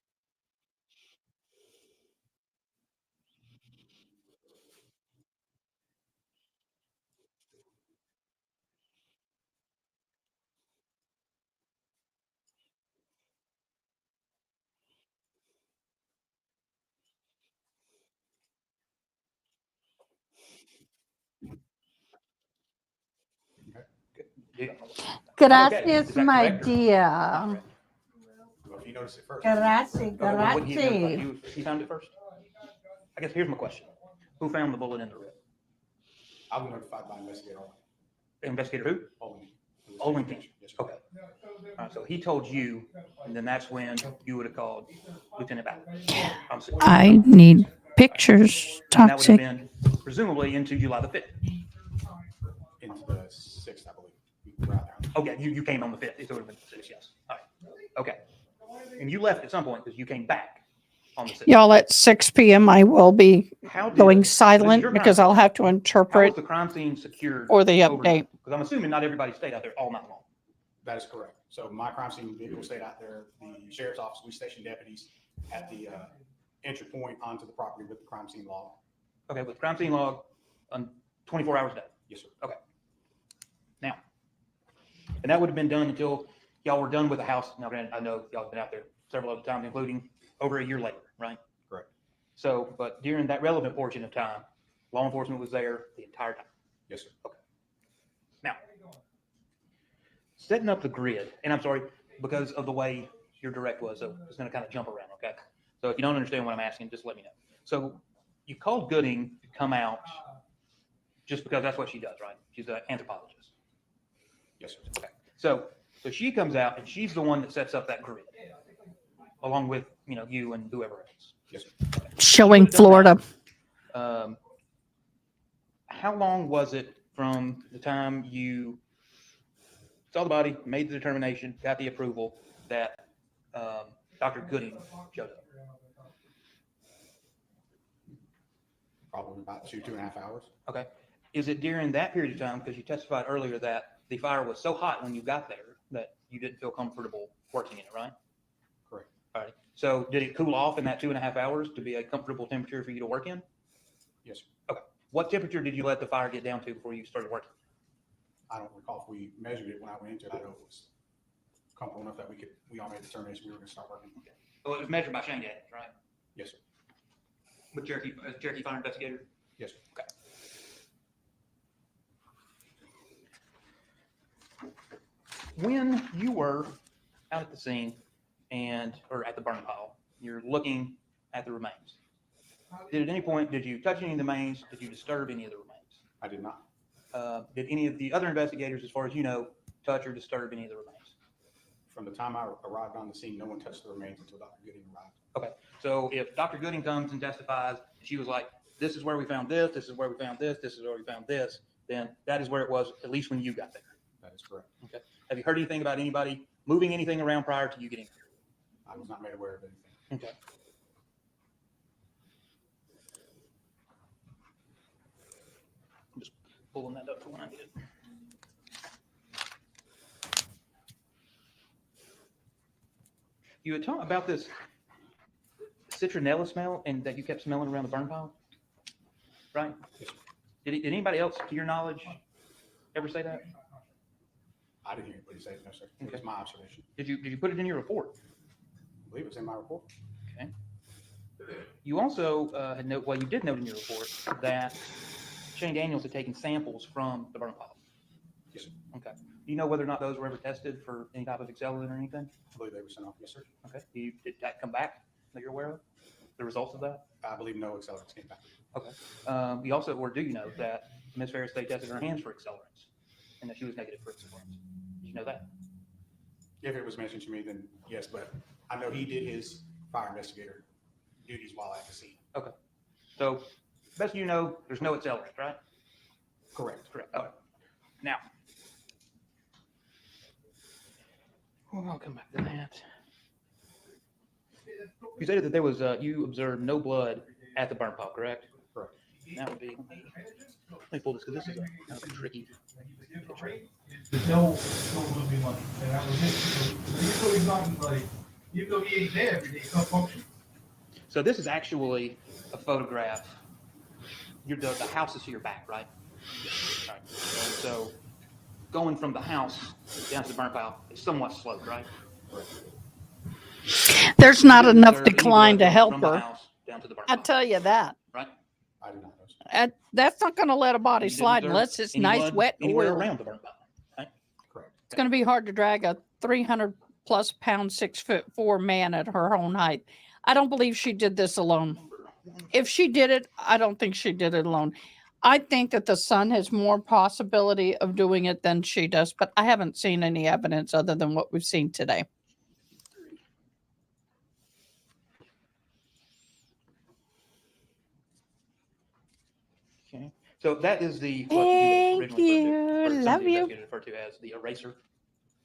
Gracias, my dear. Well, if you notice it first. Gracias, Well, wouldn't he have notified gracias. you if he found it first? I guess here's my question. Who found the bullet in the rib? I was notified by investigator Olin. Investigator who? Olin. Olin. Yes, sir. Okay. All right, so he told you, and then that's when you would have called Lieutenant Bowden. I need pictures. And that would have Toxic. been presumably into July the 5th. Into the 6th, I believe. We were out there. Okay, you came on the 5th. It would have been the 6th, yes. All right. Okay. And you left at some point because you came back on the 6th. Y'all, at 6 p.m., I will be How did- going this is silent your because crime I'll have to How was interpret the crime scene secured? or the overnight? update. Because I'm assuming not everybody stayed out there all night long. That is correct. So my crime scene vehicle stayed out there. The sheriff's office, we stationed deputies at the entry point onto the property with the crime scene log. Okay, with crime scene log on 24 hours a day. Yes, sir. Okay. Now, and that would have been done until y'all were done with the house. Now, granted, I know y'all have been out there several other times, including over a year later, right? Correct. So, but during that relevant portion of time, law enforcement was there the entire time. Yes, sir. Okay. Now, setting up the grid, and I'm sorry, because of the way your direct was, so it's going to kind of jump around, okay? So if you don't understand what I'm asking, just let me know. So you called Gooding to come out just because that's what she does, right? She's an anthropologist. Yes, sir. Okay. So she comes out and she's the one that sets up that grid, along with, you and whoever else. Yes, sir. Showing Florida. How long was it from the time you saw the body, made the determination, got the approval that Dr. Gooding showed up? Probably about 2.5 hours. Okay. Is it during that period of time, because you testified earlier that the fire was so hot when you got there that you didn't feel comfortable working in it, right? Correct. All right. So did it cool off in that 2.5 hours to be a comfortable temperature for you to work in? Yes, sir. Okay. What temperature did you let the fire get down to before you started working? I don't recall if we measured it when I went into it. I know it was comfortable enough that we all made the determination we were going to start working. Well, it was measured by Shane Gaddings, right? Yes, sir. With Cherokee Fire Investigator? Yes, sir. Okay. When you were out at the scene or at the burn pile, you're looking at the remains. At any point, did you touch any of the remains? Did you disturb any of the remains? I did not. Did any of the other investigators, as far as you know, touch or disturb any of the remains? From the time I arrived on the scene, no one touched the remains until Dr. Gooding arrived. Okay, so if Dr. Gooding comes and testifies, and she was like, this is where we found this, this is where we found this, this is where we found this, then that is where it was, at least when you got there. That is correct. Okay. Have you heard anything about anybody moving anything around prior to you getting there? I was not made aware of anything. Okay. I'm just pulling that up for when I need it. You had talked about this citronella smell and that you kept smelling around the burn pile, right? Did anybody else, to your knowledge, ever say that? I didn't hear anybody say it, no, sir. It was my observation. Did you put it in your report? I believe it was in my report. Okay. You also you did note in your report that Shane Daniels had taken samples from the burn pile. Yes, sir. Okay. Do you know whether or not those were ever tested for any type of accelerant or anything? I believe they were sent off. Yes, sir. Okay. Did that come back that you're aware of? The results of that? I believe no accelerants came back. Okay. You also, or do you know that Ms. Ferris they tested her hands for accelerants and that she was negative for accelerants? Did you know that? If it was mentioned to me, then yes, but I know he did his fire investigator duties while at the scene. Okay. So, best you know, there's no accelerant, right? Correct. Correct. Okay. Now, well, I'll come back to that. You stated that there was, you observed no blood at the burn pile, correct? Correct. That would be, let me pull this because this is a kind of a tricky picture. There's no moving money. And that was it. Even though he's not like, even though he ain't there, he's not functioning. So this is actually a photograph. The house is to your back, right? Yes. Right. And so going from the house down to the burn pile is somewhat sloped, right? There's not You didn't enough observe any decline blood to help from the her. house down to the burn I pile, tell you that. right? I did not know. That's not going to let a body You didn't slide observe unless it's any nice, blood wet anywhere oil. around the burn pile, right? Correct. It's going to be hard to drag a 300+ pound, 6'4" man at her own height. I don't believe she did this alone. If she did it, I don't think she did it alone. I think that the son has more possibility of doing it than she does, but I haven't seen any evidence other than what we've seen today. Okay. So that is the what Thank you you. had originally Love you. referred to as the eraser.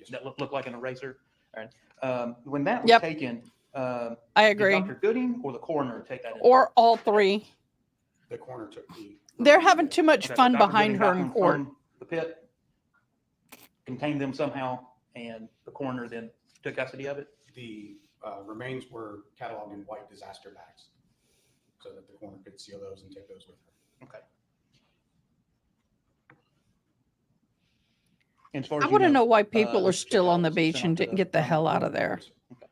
That looked like an eraser. All right. When that was Yep. taken, I did agree. Dr. Gooding or the coroner take that in? Or all three. The coroner took the. They're having too much Okay, so fun Dr. behind Gooding her got in them court. from the pit, contained them somehow, and the coroner then took custody of it? The remains were cataloged in white disaster bags so that the coroner could seal those and take those with her. Okay. And as far I as you want to know why people are this still on the was beach sent and off to didn't get the hell out of there. Okay.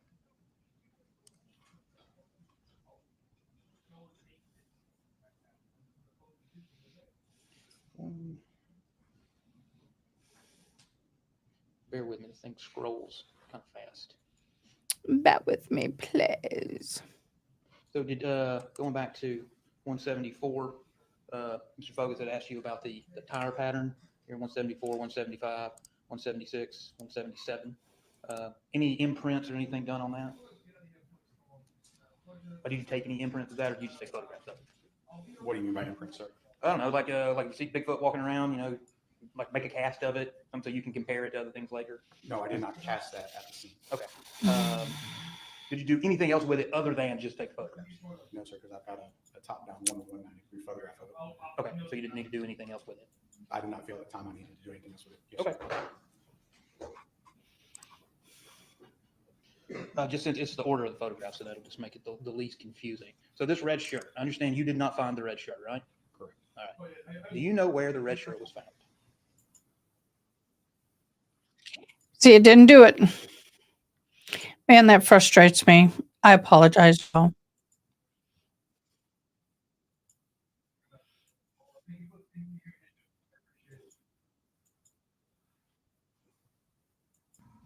Bear with me, this thing scrolls kind of fast. Bear with me, please. So did, going back to 174, Mr. Fogus had asked you about the tire pattern here, 174, 175, 176, 177. Any imprints or anything done on that? Or did you take any imprints of that, or did you just take photographs of it? What do you mean by imprints, sir? I don't know, like you see Bigfoot walking around, you know, like make a cast of it, so you can compare it to other things later. No, I did not cast that at the scene. Okay. Did you do anything else with it other than just take photographs? No, sir, because I've got a top-down 1-to-193 photograph of it. Okay, so you didn't need to do anything else with it? I did not feel at the time I needed to do anything else with it. Yes, Okay. Just since it's the order of the photograph, so that'll just make it the least confusing. So this red shirt, I understand you did not find the red shirt, right? Correct. All right. Do you know where the red shirt was found? See, it didn't do it. Man, that frustrates me. I apologize, Joe.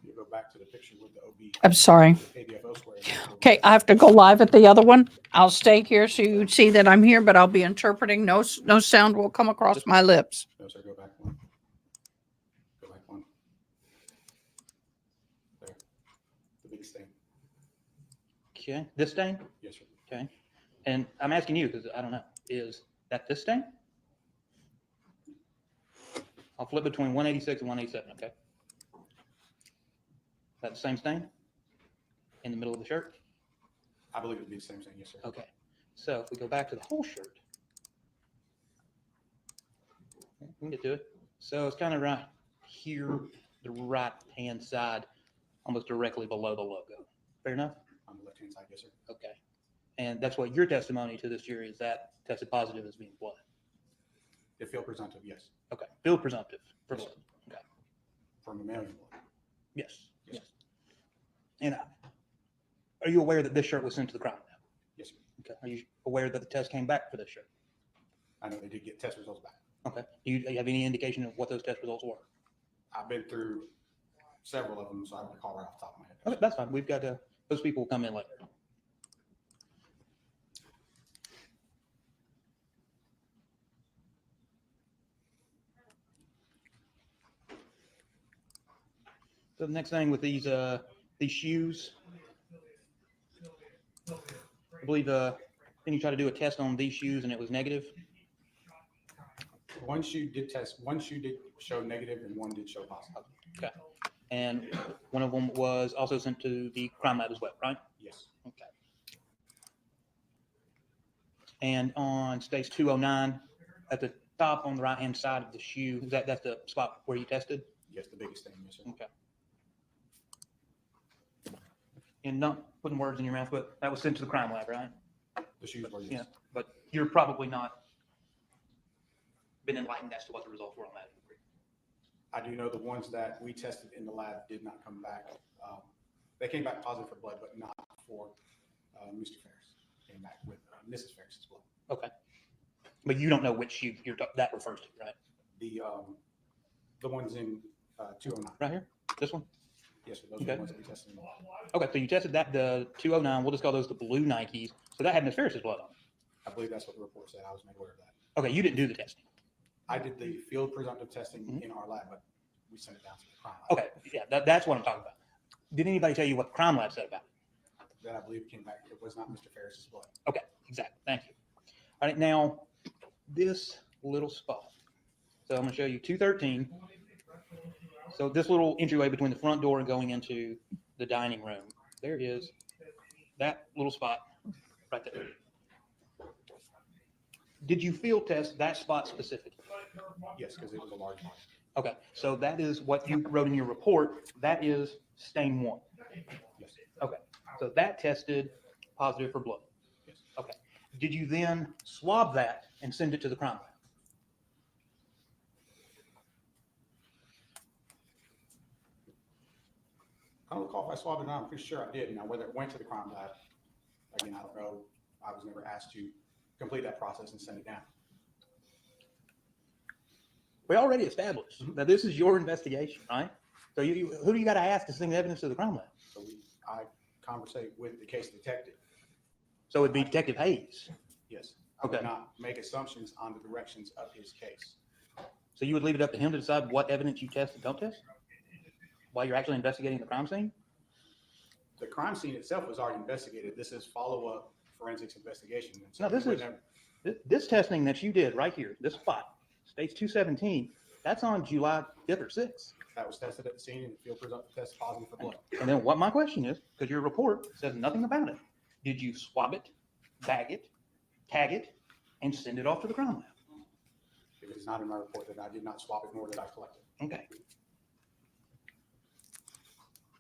You go back to the picture with the OB the I'm sorry. ABFO square. Okay, I have to go live at the other one. I'll stay here so you see that I'm here, but I'll be interpreting. No sound will come across my lips. No, sir, go back one. Go back one. There. The big stain. Okay, this stain? Yes, sir. Okay. And I'm asking you because I don't know. Is that this stain? I'll flip between 186 and 187, okay? Is that the same stain? In the middle of the shirt? I believe it'd be the same thing, yes, sir. Okay. So if we go back to the whole shirt, we can get to it. So it's kind of right here, the right-hand side, almost directly below the logo. Fair enough? On the left-hand side, yes, sir. Okay. And that's what your testimony to this jury is that tested positive as being blood. If feel presumptive, yes. Okay. Feel presumptive for Yes, blood. Okay. For mammalian blood. Yes. Yes. And are you aware that this shirt was sent to the crime lab? Yes, sir. Okay. Are you aware that the test came back for this shirt? I know they did get test results back. Okay. Do you have any indication of what those test results were? I've been through several of them, so I don't recall right off the top of my head. Okay, that's fine. We've got those people will come in later. So the next thing with these shoes, I believe then you tried to do a test on these shoes and it was negative. One shoe did show negative and one did show positive. Okay. And one of them was also sent to the crime lab as well, right? Yes. Okay. And on stage 209, at the top on the right-hand side of the shoe, that's the spot where you tested? Yes, the biggest thing, yes, sir. Okay. And not putting words in your mouth, but that was sent to the crime lab, right? The shoes were, yes. Yeah, but you're probably not been enlightened as to what the results were on that. I do know the ones that we tested in the lab did not come back. They came back positive for blood, but not for Mr. Ferris. Came back with Mrs. Ferris's blood. Okay. But you don't know which shoe that refers to, right? The ones in 209. Right here? This one? Yes, sir. Those are Okay. the ones that we tested in the lab. Okay, so you tested the 209. We'll just call those the blue Nikes. So that had Miss Ferris's blood on it. I believe that's what the report said. I was made aware of that. Okay, you didn't do the testing. I did the field presumptive testing in our lab, but we sent it down to the crime lab. Okay, yeah, that's what I'm talking about. Did anybody tell you what the crime lab said about it? That I believe came back. It was not Mr. Ferris's blood. Okay, exactly. Thank you. All right, now this little spot. So I'm going to show you 213. So this little entryway between the front door and going into the dining room, there is that little spot right there. Did you field test that spot specifically? Yes, because it was a large one. Okay, so that is what you wrote in your report. That is stain 1. Yes. Okay, so that tested positive for blood. Yes. Okay. Did you then swab that and send it to the crime lab? I don't recall if I swabbed it or not. I'm pretty sure I did. Now, whether it went to the crime lab, again, I don't know. I was never asked to complete that process and send it down. We already established that this is your investigation, right? So who do you got to ask to send evidence to the crime lab? So I conversate with the case detective. So it'd be Detective Hayes. Yes. I would Okay. not make assumptions on the directions of his case. So you would leave it up to him to decide what evidence you test and don't test while you're actually investigating the crime scene? The crime scene itself was already investigated. This is follow-up forensics investigation. And so No, this we would is never- this testing that you did right here, this spot, stage 217. That's on July 5th or 6th. That was tested at the scene and the field presumptive test positive for blood. And then what my question is, because your report says nothing about it, did you swab it, bag it, tag it, and send it off to the crime lab? It is not in my report that I did not swab it, nor did I collect it. Okay.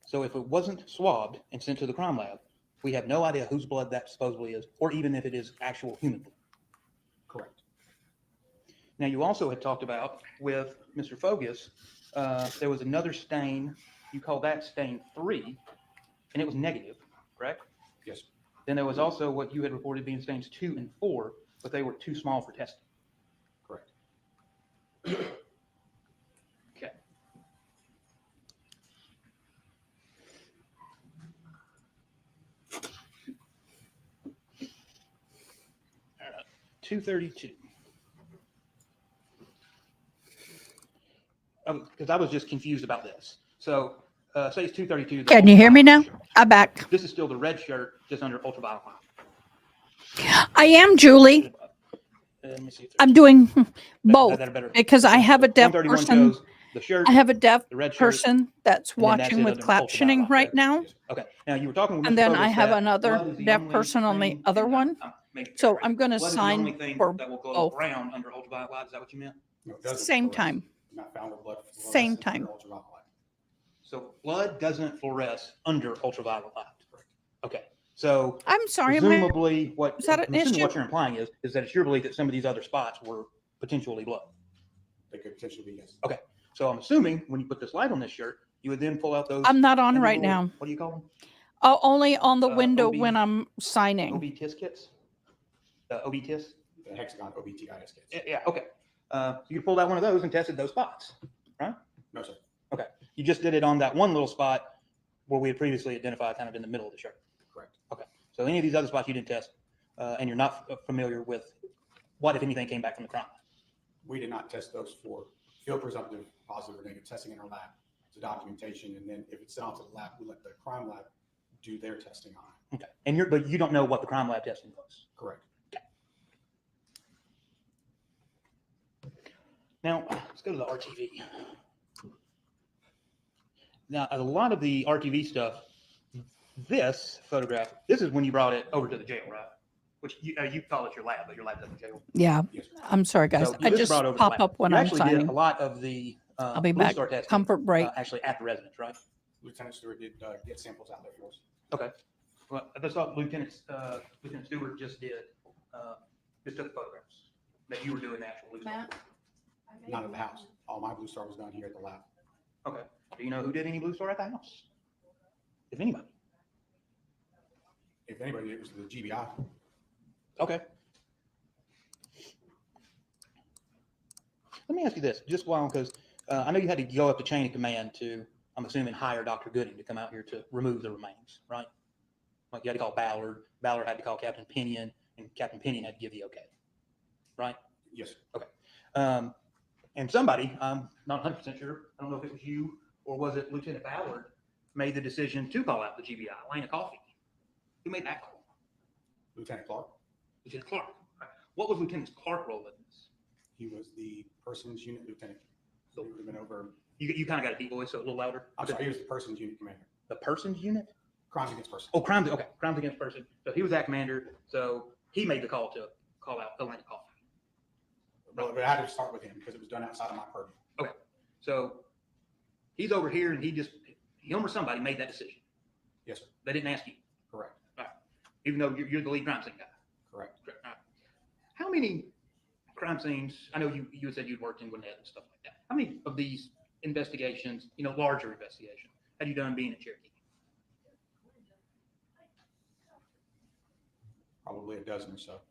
So if it wasn't swabbed and sent to the crime lab, we have no idea whose blood that supposedly is, or even if it is actual human blood. Correct. Now, you also had talked about with Mr. Fogus, there was another stain. You called that stain 3, and it was negative, correct? Yes. Then there was also what you had reported being stains 2 and 4, but they were too small for testing. Correct. Okay. 232. Because I was just confused about this. So say it's 232. Can you hear me now? I'm back. This is still the red shirt, just under ultraviolet light. I am, Julie. Let me see if I'm doing both that better. because I have a deaf 131 person. shows the shirt, I have a deaf the red shirt, person that's and then that's watching it with under ultraviolet captioning light. right now. Okay. Now you were talking with Mr. And then Fogus I have that another blood is the deaf only person on the thing- other and one. making So sure, I'm going to blood is the only sign thing for that will glow both. brown under ultraviolet light. Is that what you meant? No, it doesn't Same fluoresce. time. Not found with blood Same fluorescence time. under ultraviolet light. So blood doesn't fluoresce under ultraviolet light. Okay. So I'm sorry. presumably what Is that I'm an assuming issue? what you're implying is that it's your belief that some of these other spots were potentially blood. They could potentially be, yes. Okay. So I'm assuming when you put this light on this shirt, you would then pull out those. I'm not on right individual- now. What do you call them? Oh, only on the window OB when I'm signing. OB TIS kits? OB TIS? The hexagon OBTIS kits. Yeah, okay. So you pulled out one of those and tested those spots, right? No, sir. Okay. You just did it on that one little spot where we had previously identified kind of in the middle of the shirt. Correct. Okay. So any of these other spots you didn't test, and you're not familiar with what, if anything, came back from the crime. We did not test those for field presumptive positive or negative testing in our lab. It's a documentation, and then if it's sent out to the lab, we let the crime lab do their testing on it. Okay. And but you don't know what the crime lab testing was. Correct. Now, let's go to the RTV. Now, a lot of the RTV stuff, this photograph, this is when you brought it over to the jail, right? Which you call it your lab, but your lab's at the jail. Yeah. I'm sorry, guys. So I this just brought over the pop lab. up when You I'm actually signing. did a lot of the I'll be Blue back. Star testing, Comfort break. actually at the residence, right? Lieutenant Stewart did get samples out there for us. Okay. Well, that's what Lieutenant Stewart just did. Just took photographs that you were doing the actual Blue Star. Not at the house. All my Blue Star was done here at the lab. Okay. Do you know who did any Blue Star at the house? If anybody. If anybody, it was the GBI. Okay. Let me ask you this, just while, because I know you had to go up the chain of command to, I'm assuming, hire Dr. Gooding to come out here to remove the remains, right? Like you had to call Ballard, Ballard had to call Captain Pinion, and Captain Pinion had to give the okay, right? Yes. Okay. And somebody, I'm not 100% sure, I don't know if it was you or was it Lieutenant Ballard, made the decision to call out the GBI, Lana Coffee. Who made that call? Lieutenant Clark. Lieutenant Clark. Right. What was Lieutenant Clark role in this? He was the person's unit lieutenant. So he would have been over. You kind of got a deep voice, so a little louder. I'm sorry, he was the person's unit commander. The person's unit? Crimes against person. Oh, crimes. Okay, crimes against person. So he was that commander. So he made the call to call out Atlantic Coffee. But I had to start with him because it was done outside of my purview. Okay, so he's over here, and he or somebody made that decision. Yes, sir. They didn't ask you. Correct. All right. Even though you're the lead crime scene guy. Correct. All right. How many crime scenes? I know you had said you'd worked in Gwinnett and stuff like that. How many of these investigations, larger investigations, had you done being at Cherokee? Probably a dozen or so.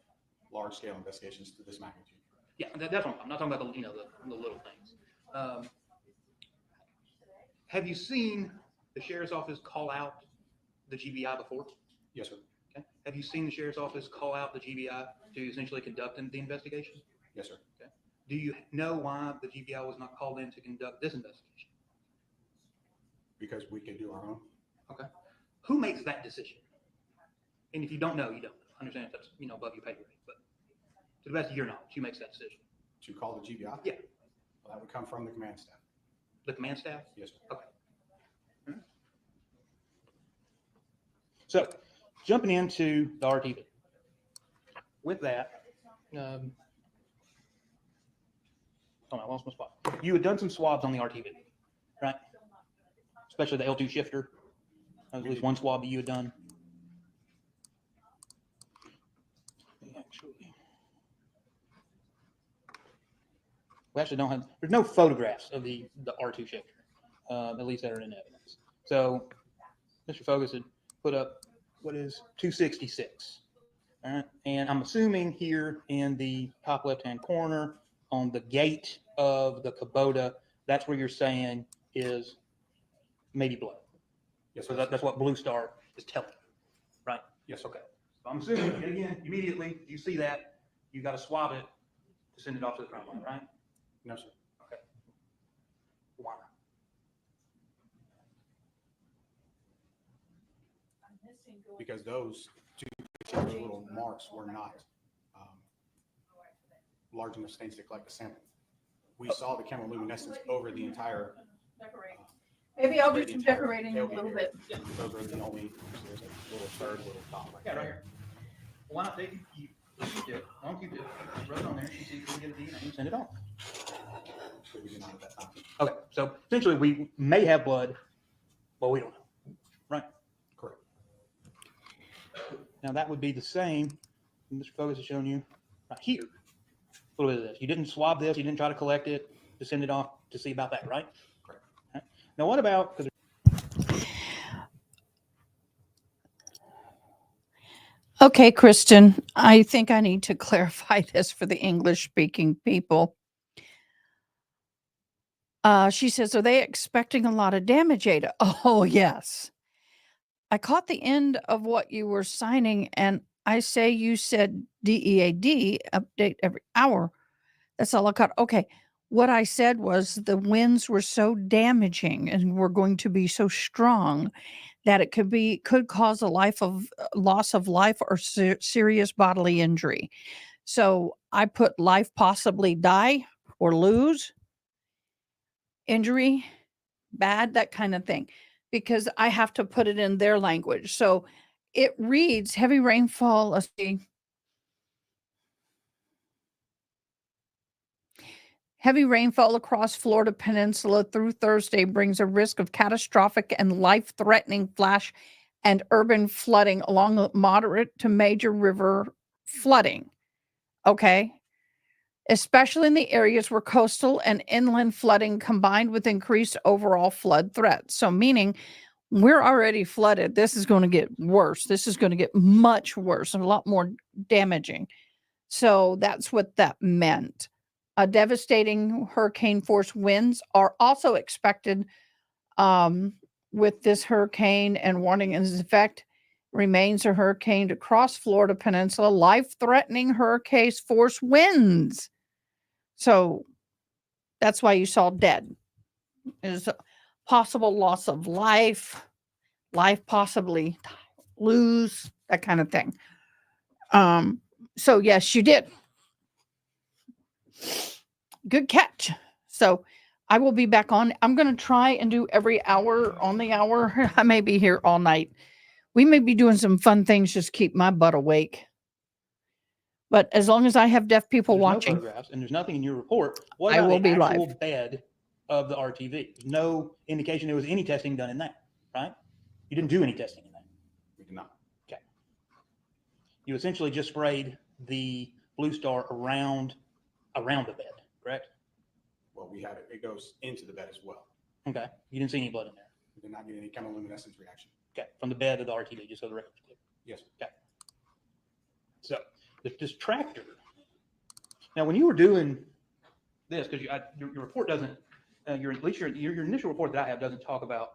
Large scale investigations to this magnitude. Yeah, that's what I'm not talking about the little things. Have you seen the sheriff's office call out the GBI before? Yes, sir. Okay. Have you seen the sheriff's office call out the GBI to essentially conduct the investigation? Yes, sir. Okay. Do you know why the GBI was not called in to conduct this investigation? Because we could do our own. Okay. Who makes that decision? And if you don't know, you don't. I understand if that's above your pay grade, but to the best of your knowledge, who makes that decision? To call the GBI? Yeah. Well, that would come from the command staff. The command staff? Yes, sir. Okay. All right. So, jumping into the RTV. With that, oh, I lost my spot. You had done some swabs on the RTV, right? Especially the L2 shifter. That was at least one swab that you had done. We actually don't have, there's no photographs of the R2 shifter, at least that are in evidence. So Mr. Fogus had put up what is 266. All right. And I'm assuming here in the top left-hand corner on the gate of the Kubota, that's where you're saying is maybe blood. Yes, so that's what Blue Star is telling you, right? Yes. Okay. So I'm assuming, again, immediately you see that, you got to swab it to send it off to the crime lab, right? No, sir. Okay. Why not? Because those two particular little marks were not large enough stains to collect a sample. We saw the chemiluminescence over the entire. Maybe I'll do the some entire decorating a tailgate little area. bit. Those are the only, there's a little third little dot right Yeah, right there. here. Why not take you Q-tip, one Q-tip, rub it on there, and see if we can get a DNA and send it off. So we did not at that time. Okay, so essentially we may have blood, but we don't know, right? Correct. Now that would be the same, Mr. Focus has shown you right here, a little bit of this. You didn't swab this, you didn't try to collect it, to send it off to see about that, right? Correct. Okay. Now what about, because Okay, Kristen, I think I need to clarify this for the English speaking people. She says, are they expecting a lot of damage, Ada? Oh, yes. I caught the end of what you were signing, and I say you said DEAD, update every hour. That's all I caught. Okay. What I said was the winds were so damaging and were going to be so strong that it could cause a loss of life or serious bodily injury. So I put life, possibly die or lose, injury, bad, that kind of thing, because I have to put it in their language. So it reads heavy rainfall. Let's see. Heavy rainfall across Florida Peninsula through Thursday brings a risk of catastrophic and life-threatening flash and urban flooding along with moderate to major river flooding. Okay. Especially in the areas where coastal and inland flooding combined with increased overall flood threats. So meaning we're already flooded. This is going to get worse. This is going to get much worse and a lot more damaging. So that's what that meant. Devastating hurricane force winds are also expected with this hurricane, and warning in effect remains a hurricane to cross Florida Peninsula, life-threatening hurricane force winds. So that's why you saw dead. Is possible loss of life possibly lose, that kind of thing. So yes, you did. Good catch. So I will be back on. I'm going to try and do every hour on the hour. I may be here all night. We may be doing some fun things, just keep my butt awake. But as long as I have deaf people there's watching, no photographs and there's nothing in your report, what I about will the be actual live. bed of the RTV? There's no indication there was any testing done in that, right? You didn't do any testing in that. We did not. Okay. You essentially just sprayed the Blue Star around the bed, correct? Well, we had it. It goes into the bed as well. Okay. You didn't see any blood in there. We did not get any chemiluminescence reaction. Okay. From the bed of the RTV, just so the record's clear. Yes. Okay. So this tractor. Now, when you were doing this, because your report doesn't, at least your initial report that I have doesn't talk about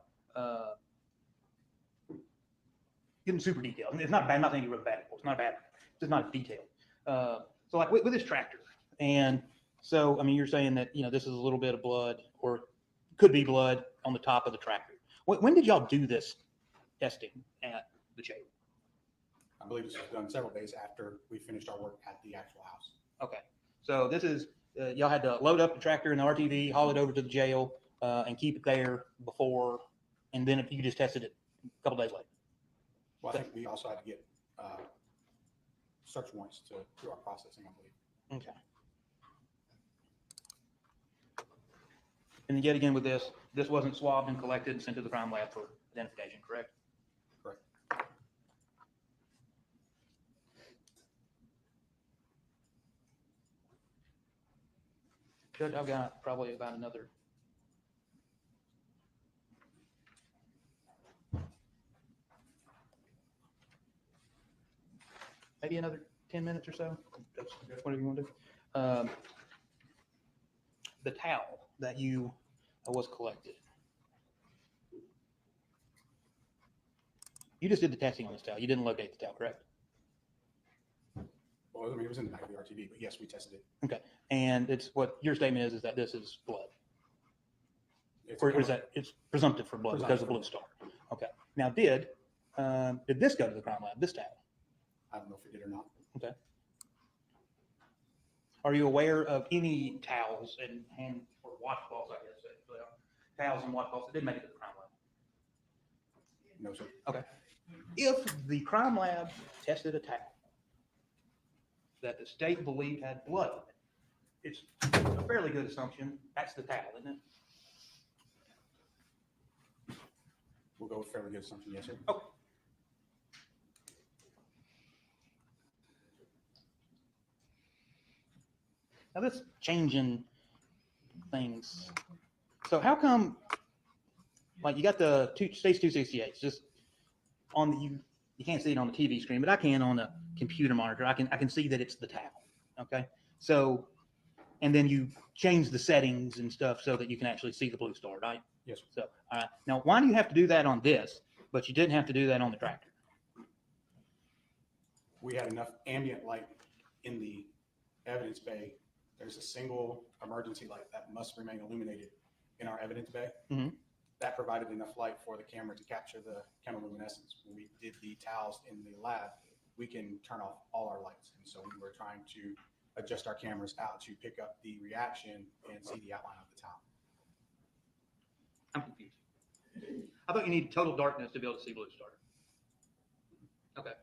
getting super detailed. It's not bad. I'm not saying you wrote bad report. It's not bad. It's just not detailed. So like with this tractor, and so I mean, you're saying that this is a little bit of blood, or could be blood on the top of the tractor. When did y'all do this testing at the jail? I believe this was done several days after we finished our work at the actual house. Okay. So this is, y'all had to load up the tractor and the RTV, haul it over to the jail, and keep it there before, and then if you just tested it a couple days later. Well, I think we also had to get search warrants to do our processing, I believe. Okay. And yet again with this wasn't swabbed and collected and sent to the crime lab for identification, correct? Correct. Judge, I've got probably about another maybe another 10 minutes or so. That's whatever you want to do. The towel that was collected. You just did the testing on this towel. You didn't locate the towel, correct? Well, I mean, it was in the back of the RTV, but yes, we tested it. Okay. And it's what your statement is that this is blood. It's Or is that it's presumptive for blood because of Blue Star? Okay. Now, did this go to the crime lab, this towel? I don't know if it did or not. Okay. Are you aware of any towels and hand or washcloths, I guess, towels and washcloths that didn't make it to the crime lab? No, sir. Okay. If the crime lab tested a towel that the state believed had blood in it, it's a fairly good assumption that's the towel, isn't it? We'll go with fairly good assumption, yes, sir. Okay. Now this changing things. So how come, like, you got the States 268 just on the, you can't see it on the TV screen, but I can on the computer monitor. I can see that it's the towel. Okay. So, and then you change the settings and stuff so that you can actually see the Blue Star, right? Yes, sir. So, all right. Now, why do you have to do that on this, but you didn't have to do that on the tractor? We had enough ambient light in the evidence bay. There's a single emergency light that must remain illuminated in our evidence bay. Mm-hmm. That provided enough light for the camera to capture the chemiluminescence. When we did the towels in the lab, we can turn off all our lights. And so we were trying to adjust our cameras out to pick up the reaction and see the outline of the towel. I'm confused. I thought you need total darkness to be able to see Blue Star. Okay.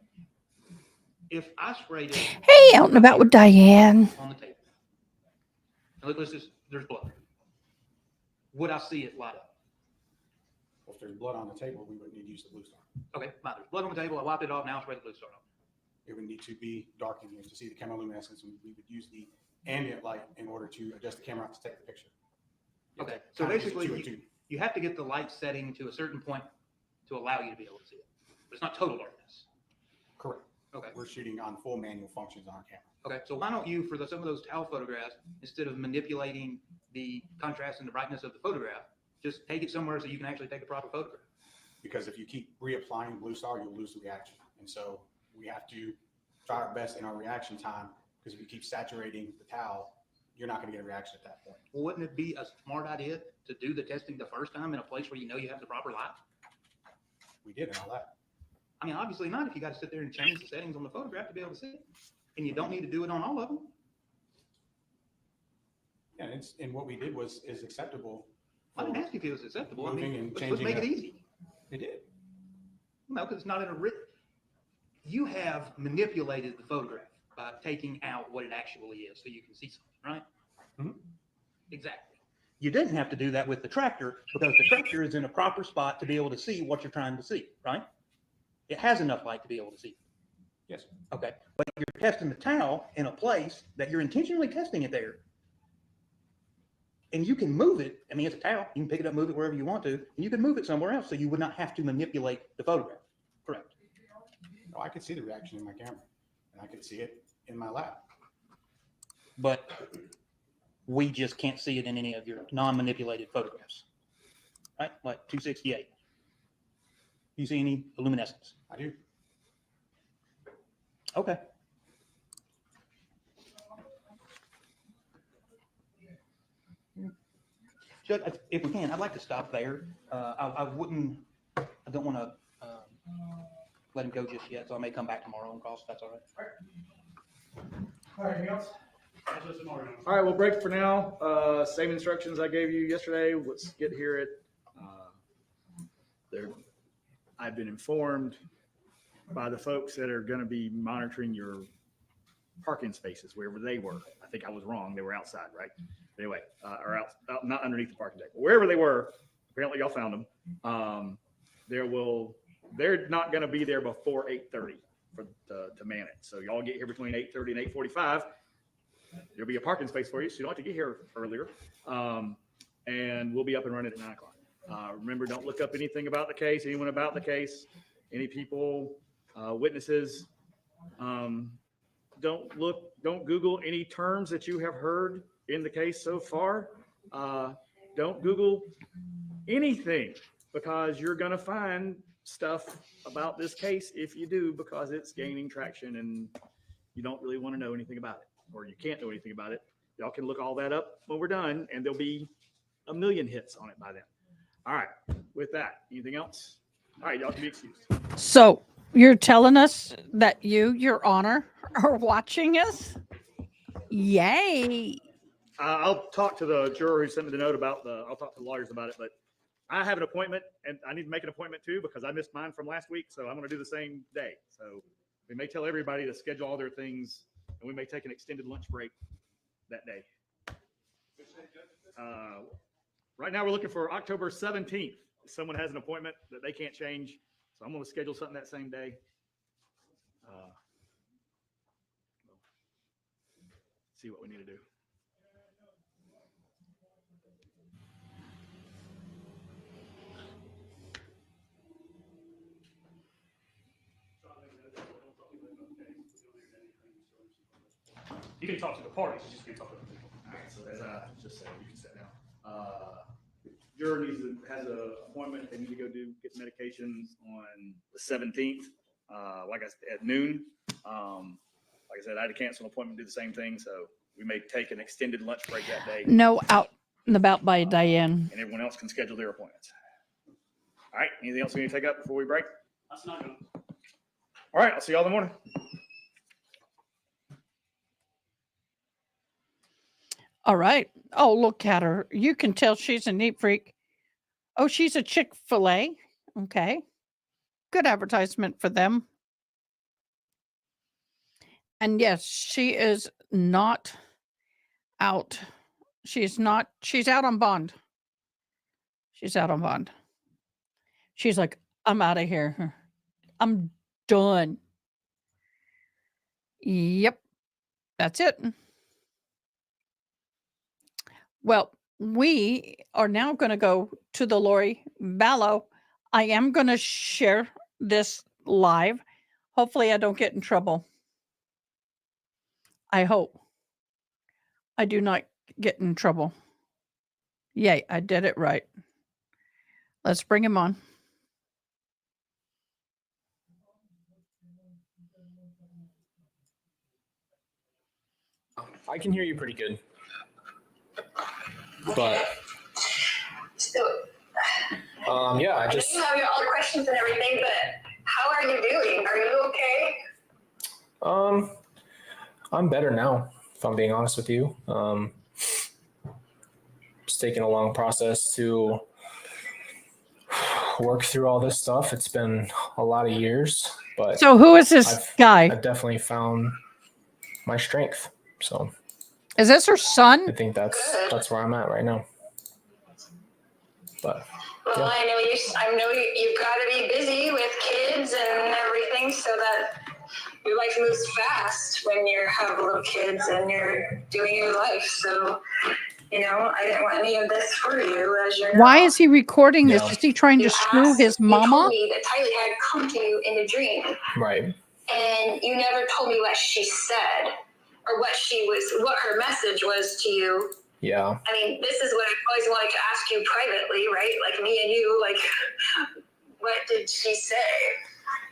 If I sprayed it Hey, out and about with Diane. on the table, and let's just, there's blood. Would I see it light up? Well, if there's blood on the table, we would need to use the Blue Star. Okay, fine. There's blood on the table. I wiped it off. Now I spray the Blue Star on. It would need to be dark in here to see the chemiluminescence. And we would use the ambient light in order to adjust the camera out to take the picture. Okay, so basically you have to get the light setting to a certain point to allow you to be able to see it. But it's not total darkness. Correct. Okay. We're shooting on full manual functions on our camera. Okay, so why don't you, for some of those towel photographs, instead of manipulating the contrast and the brightness of the photograph, just take it somewhere so you can actually take a proper photograph? Because if you keep reapplying Blue Star, you'll lose the reaction. And so we have to try our best in our reaction time, because if you keep saturating the towel, you're not going to get a reaction at that point. Well, wouldn't it be a smart idea to do the testing the first time in a place where you know you have the proper light? We did and all that. I mean, obviously not if you got to sit there and change the settings on the photograph to be able to see it. And you don't need to do it on all of them. Yeah, and what we did is acceptable. I didn't ask you if it was acceptable. I Moving mean, and let's changing make it it. easy. It did. No, because it's not in a written. You have manipulated the photograph by taking out what it actually is so you can see something, right? Mhm. Exactly. You didn't have to do that with the tractor because the tractor is in a proper spot to be able to see what you're trying to see, right? It has enough light to be able to see. Yes. Okay. But you're testing the towel in a place that you're intentionally testing it there. And you can move it. I mean, it's a towel. You can pick it up, move it wherever you want to, and you can move it somewhere else so you would not have to manipulate the photograph. Correct. No, I could see the reaction in my camera, and I could see it in my lab. But we just can't see it in any of your non-manipulated photographs, right? Like 268. You see any luminescence? I do. Okay. Judge, if we can, I'd like to stop there. I don't want to let him go just yet, so I may come back tomorrow and cross, if that's all right. All right, anything else? That's just tomorrow. All right, we'll break for now. Same instructions I gave you yesterday. Let's get here at, I've been informed by the folks that are going to be monitoring your parking spaces, wherever they were. I think I was wrong. They were outside, right? Anyway, or out, not underneath the parking deck. Wherever they were, apparently y'all found them. They're not going to be there before 8:30 to man it. So y'all get here between 8:30 and 8:45. There'll be a parking space for you, so you don't have to get here earlier. And we'll be up and running at 9 o'clock. Remember, don't look up anything about the case, anyone about the case, any people, witnesses. Don't Google any terms that you have heard in the case so far. Don't Google anything, because you're going to find stuff about this case if you do, because it's gaining traction and you don't really want to know anything about it, or you can't know anything about it. Y'all can look all that up when we're done, and there'll be a million hits on it by then. All right, with that, anything else? All right, y'all can be excused. So you're telling us that you, Your Honor, are watching us? Yay. I'll talk to the juror who sent me the note about I'll talk to the lawyers about it, but I have an appointment and I need to make an appointment too because I missed mine from last week. So I'm going to do the same day. So we may tell everybody to schedule all their things and we may take an extended lunch break that day. Right now we're looking for October 17th. Someone has an appointment that they can't change. So I'm going to schedule something that same day. See what we need to do. You can talk to the parties, you just can't talk to the people. All right, so as I just said, you can sit down. Juror has an appointment. They need to go get medications on the 17th, like I said, at noon. Like I said, I had to cancel an appointment, do the same thing. So we may take an extended lunch break that day. No, out and about by Diane. And everyone else can schedule their appointments. All right, anything else we need to take up before we break? That's not good. All right, I'll see y'all in the morning. All right. Oh, look at her. You can tell she's a neat freak. Oh, she's a Chick-fil-A. Okay. Good advertisement for them. And yes, she is not out. She's out on bond. She's out on bond. She's like, I'm out of here. I'm done. Yep. That's it. Well, we are now going to go to the Lori Vallow. I am going to share this live. Hopefully I don't get in trouble. I hope I do not get in trouble. Yay, I did it right. Let's bring him on. I can hear you pretty good. But yeah, I just know you have your other questions and everything, but how are you doing? Are you okay? I'm better now, if I'm being honest with you. It's taken a long process to work through all this stuff. It's been a lot of years, but so who is this guy? I've definitely found my strength. So is this her son? I think that's where I'm at right now. But well, yeah. I know you've got to be busy with kids and everything, so that your life moves fast when you have little kids and you're doing your life. So, I didn't want any of this for you, as you know. Why is he recording this? Is he trying to screw his mama? You told me that Tylee had come to you in a dream. Right. And you never told me what she said or what her message was to you. Yeah. I mean, this is what I always wanted to ask you privately, right? Like me and you, like, what did she say?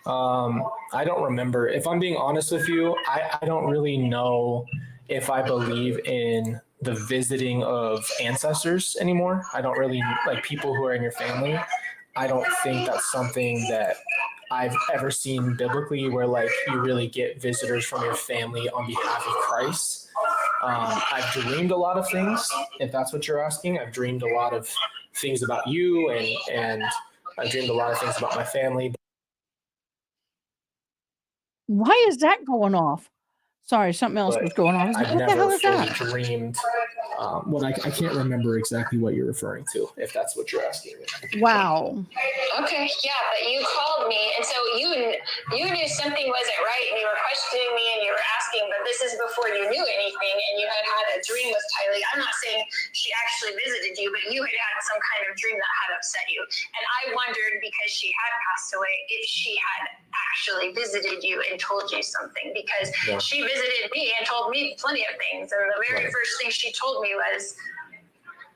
I don't remember. If I'm being honest with you, I don't really know if I believe in the visiting of ancestors anymore. I don't really like people who are in your family. I don't think that's something that I've ever seen biblically where like you really get visitors from your family on behalf of Christ. I've dreamed a lot of things, if that's what you're asking. I've dreamed a lot of things about you and I've dreamed a lot of things about my family. Why is that going off? Sorry, something else was going on. I've What the hell never is fully that? dreamed. I can't remember exactly what you're referring to, if that's what you're asking me. Wow. Okay, yeah, but you called me, and so you knew something wasn't right, and you were questioning me, and you were asking, but this is before you knew anything, and you had a dream with Tylee. I'm not saying she actually visited you, but you had some kind of dream that had upset you, and I wondered, because she had passed away, if she had actually visited you and told you something, because she visited me and told me plenty of things, and the very first thing she told me was,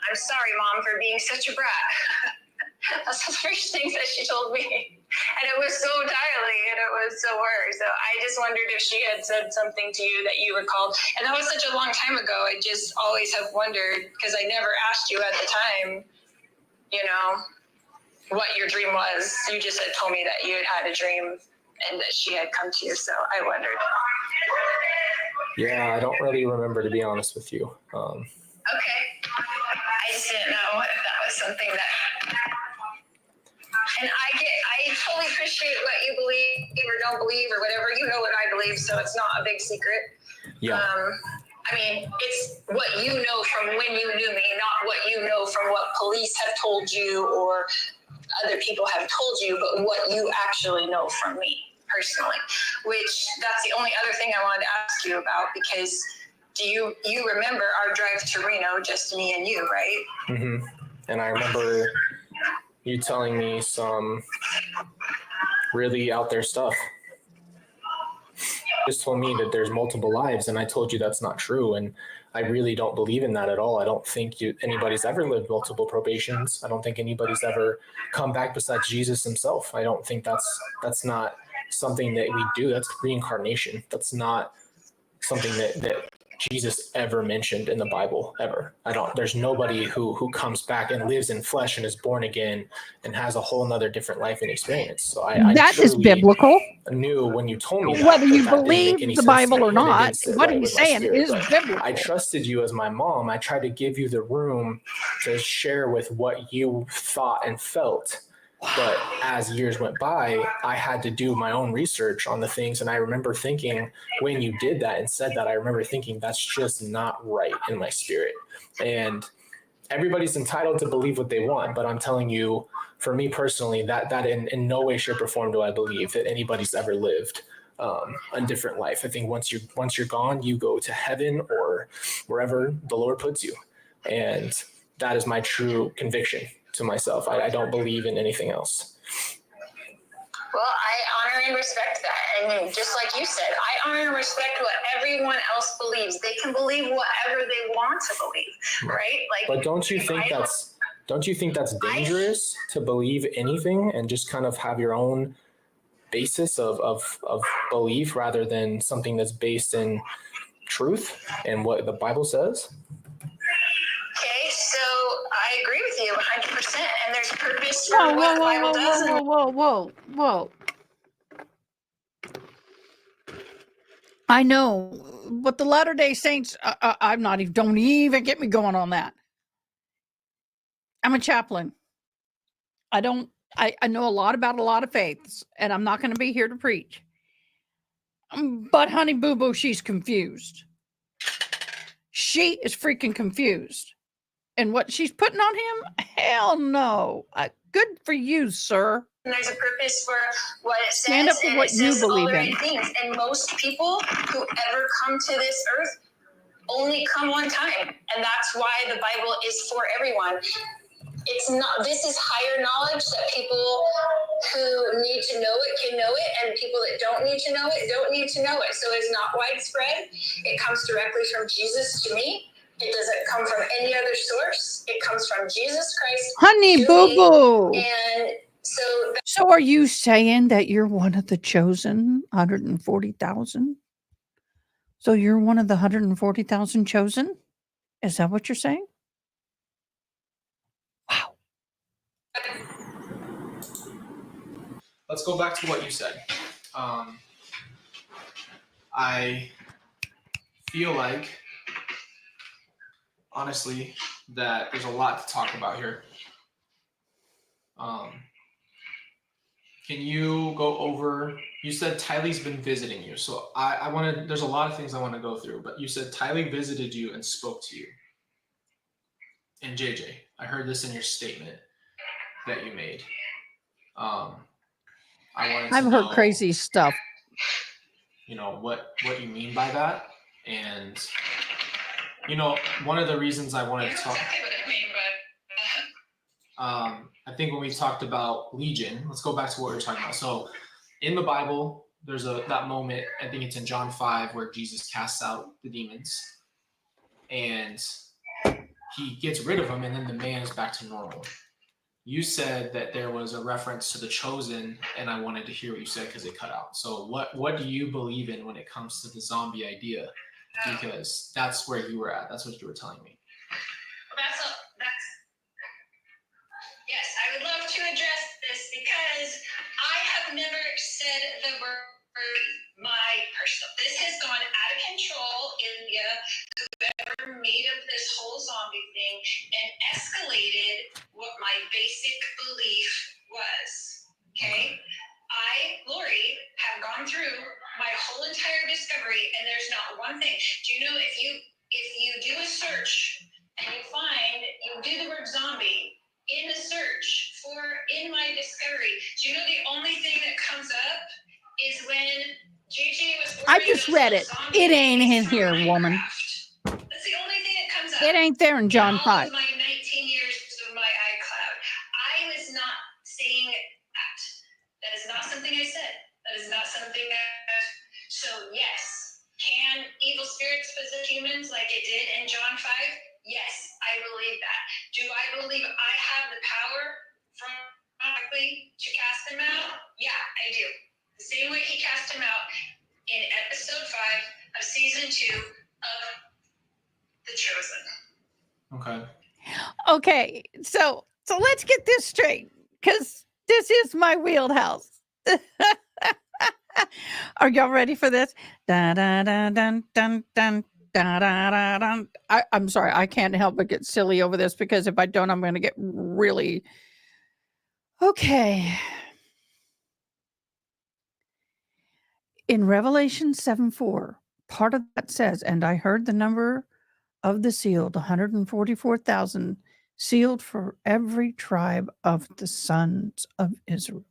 I'm sorry, Mom, for being such a brat. That's the first things that she told me. And it was so entirely, and it was so her. So I just wondered if she had said something to you that you recalled. And that was such a long time ago. I just always have wondered, because I never asked you at the time, you know, what your dream was. You just had told me that you had had a dream and that she had come to you. So I wondered. Yeah, I don't really remember, to be honest with you. Okay. I just didn't know if that was something that. And I totally appreciate what you believe or don't believe or whatever. You know what I believe, so it's not a big secret. Yeah. I mean, it's what you know from when you knew me, not what you know from what police have told you or other people have told you, but what you actually know from me personally. Which that's the only other thing I wanted to ask you about, because do you remember our drive to Reno, just me and you, right? Mm-hmm. And I remember you telling me some really out there stuff. You just told me that there's multiple lives, and I told you that's not true. And I really don't believe in that at all. I don't think anybody's ever lived multiple probations. I don't think anybody's ever come back besides Jesus himself. I don't think that's not something that we do. That's reincarnation. That's not something that Jesus ever mentioned in the Bible, ever. There's nobody who comes back and lives in flesh and is born again and has a whole nother different life and experience. So That is biblical. Knew when you told me Whether you that didn't make believe any the sense Bible to me, or and it not, didn't sit what right he's with my saying spirit, is but biblical. I trusted you as my mom. I tried to give you the room to share with what you thought and felt. But as years went by, I had to do my own research on the things. And I remember thinking, when you did that and said that, I remember thinking that's just not right in my spirit. And everybody's entitled to believe what they want. But I'm telling you, for me personally, that in no way, shape, or form do I believe that anybody's ever lived a different life. I think once you're gone, you go to heaven or wherever the Lord puts you. And that is my true conviction to myself. I don't believe in anything else. Well, I honor and respect that. And just like you said, I honor and respect what everyone else believes. They can believe whatever they want to believe, right? Like, but don't you think that's dangerous to believe anything and just kind of have your own basis of belief rather than something that's based in truth and what the Bible says? Okay, so I agree with you 100%, and there's purpose for what the Bible does. Whoa. I know, but the Latter-day Saints, I'm not even, don't even get me going on that. I'm a chaplain. I know a lot about a lot of faiths, and I'm not going to be here to preach. But honey boo boo, she's confused. She is freaking confused. And what she's putting on him? Hell no. Good for you, sir. And there's a purpose for what it says. Stand up for what you believe all the in. right things. And most people who ever come to this earth only come one time. And that's why the Bible is for everyone. It's not, this is higher knowledge that people who need to know it can know it, and people that don't need to know it don't need to know it. So it's not widespread. It comes directly from Jesus to me. It doesn't come from any other source. It comes from Jesus Christ. Honey boo boo. And so are you saying that you're one of the chosen 140,000? So you're one of the 140,000 chosen? Is that what you're saying? Wow. Let's go back to what you said. I feel like, honestly, that there's a lot to talk about here. Can you go over, you said Tylee's been visiting you. So I want to, there's a lot of things I want to go through, but you said Tylee visited you and spoke to you. And JJ, I heard this in your statement that you made. I've heard crazy stuff. You know, what you mean by that. And, you know, one of the reasons I wanted to talk, I think when we talked about Legion, let's go back to what we were talking about. So in the Bible, there's that moment, I think it's in John 5, where Jesus casts out the demons and he gets rid of them, and then the man is back to normal. You said that there was a reference to The Chosen, and I wanted to hear what you said because it cut out. So what do you believe in when it comes to the zombie idea? Because that's where you were at. That's what you were telling me. Yes, I would love to address this because I have never said the word my personal. This has gone out of control in whoever made up this whole zombie thing and escalated what my basic belief was. Okay? I, Lori, have gone through my whole entire discovery and there's not one thing. Do you know if you do a search and you do the word zombie in a search in my discovery, do you know the only thing that comes up is when JJ was I just read it. It ain't in here, woman. That's the only thing that comes up. It ain't there in John all 5. of my 19 years of my iCloud. I was not saying that. That is not something I said. That is not something that. So yes, can evil spirits possess humans like it did in John 5? Yes, I believe that. Do I believe I have the power from to cast them out? Yeah, I do. The same way he cast him out in episode 5 of season 2 of The Chosen. Okay. Okay, so let's get this straight, because this is my wheelhouse. Are y'all ready for this? Da, da, da, dun, dun, dun, da, da, da, dun. I'm sorry, I can't help but get silly over this, because if I don't, I'm going to get really... Okay. In Revelation 7:4, part of that says, and I heard the number of the sealed, 144,000, sealed for every tribe of the sons of Israel.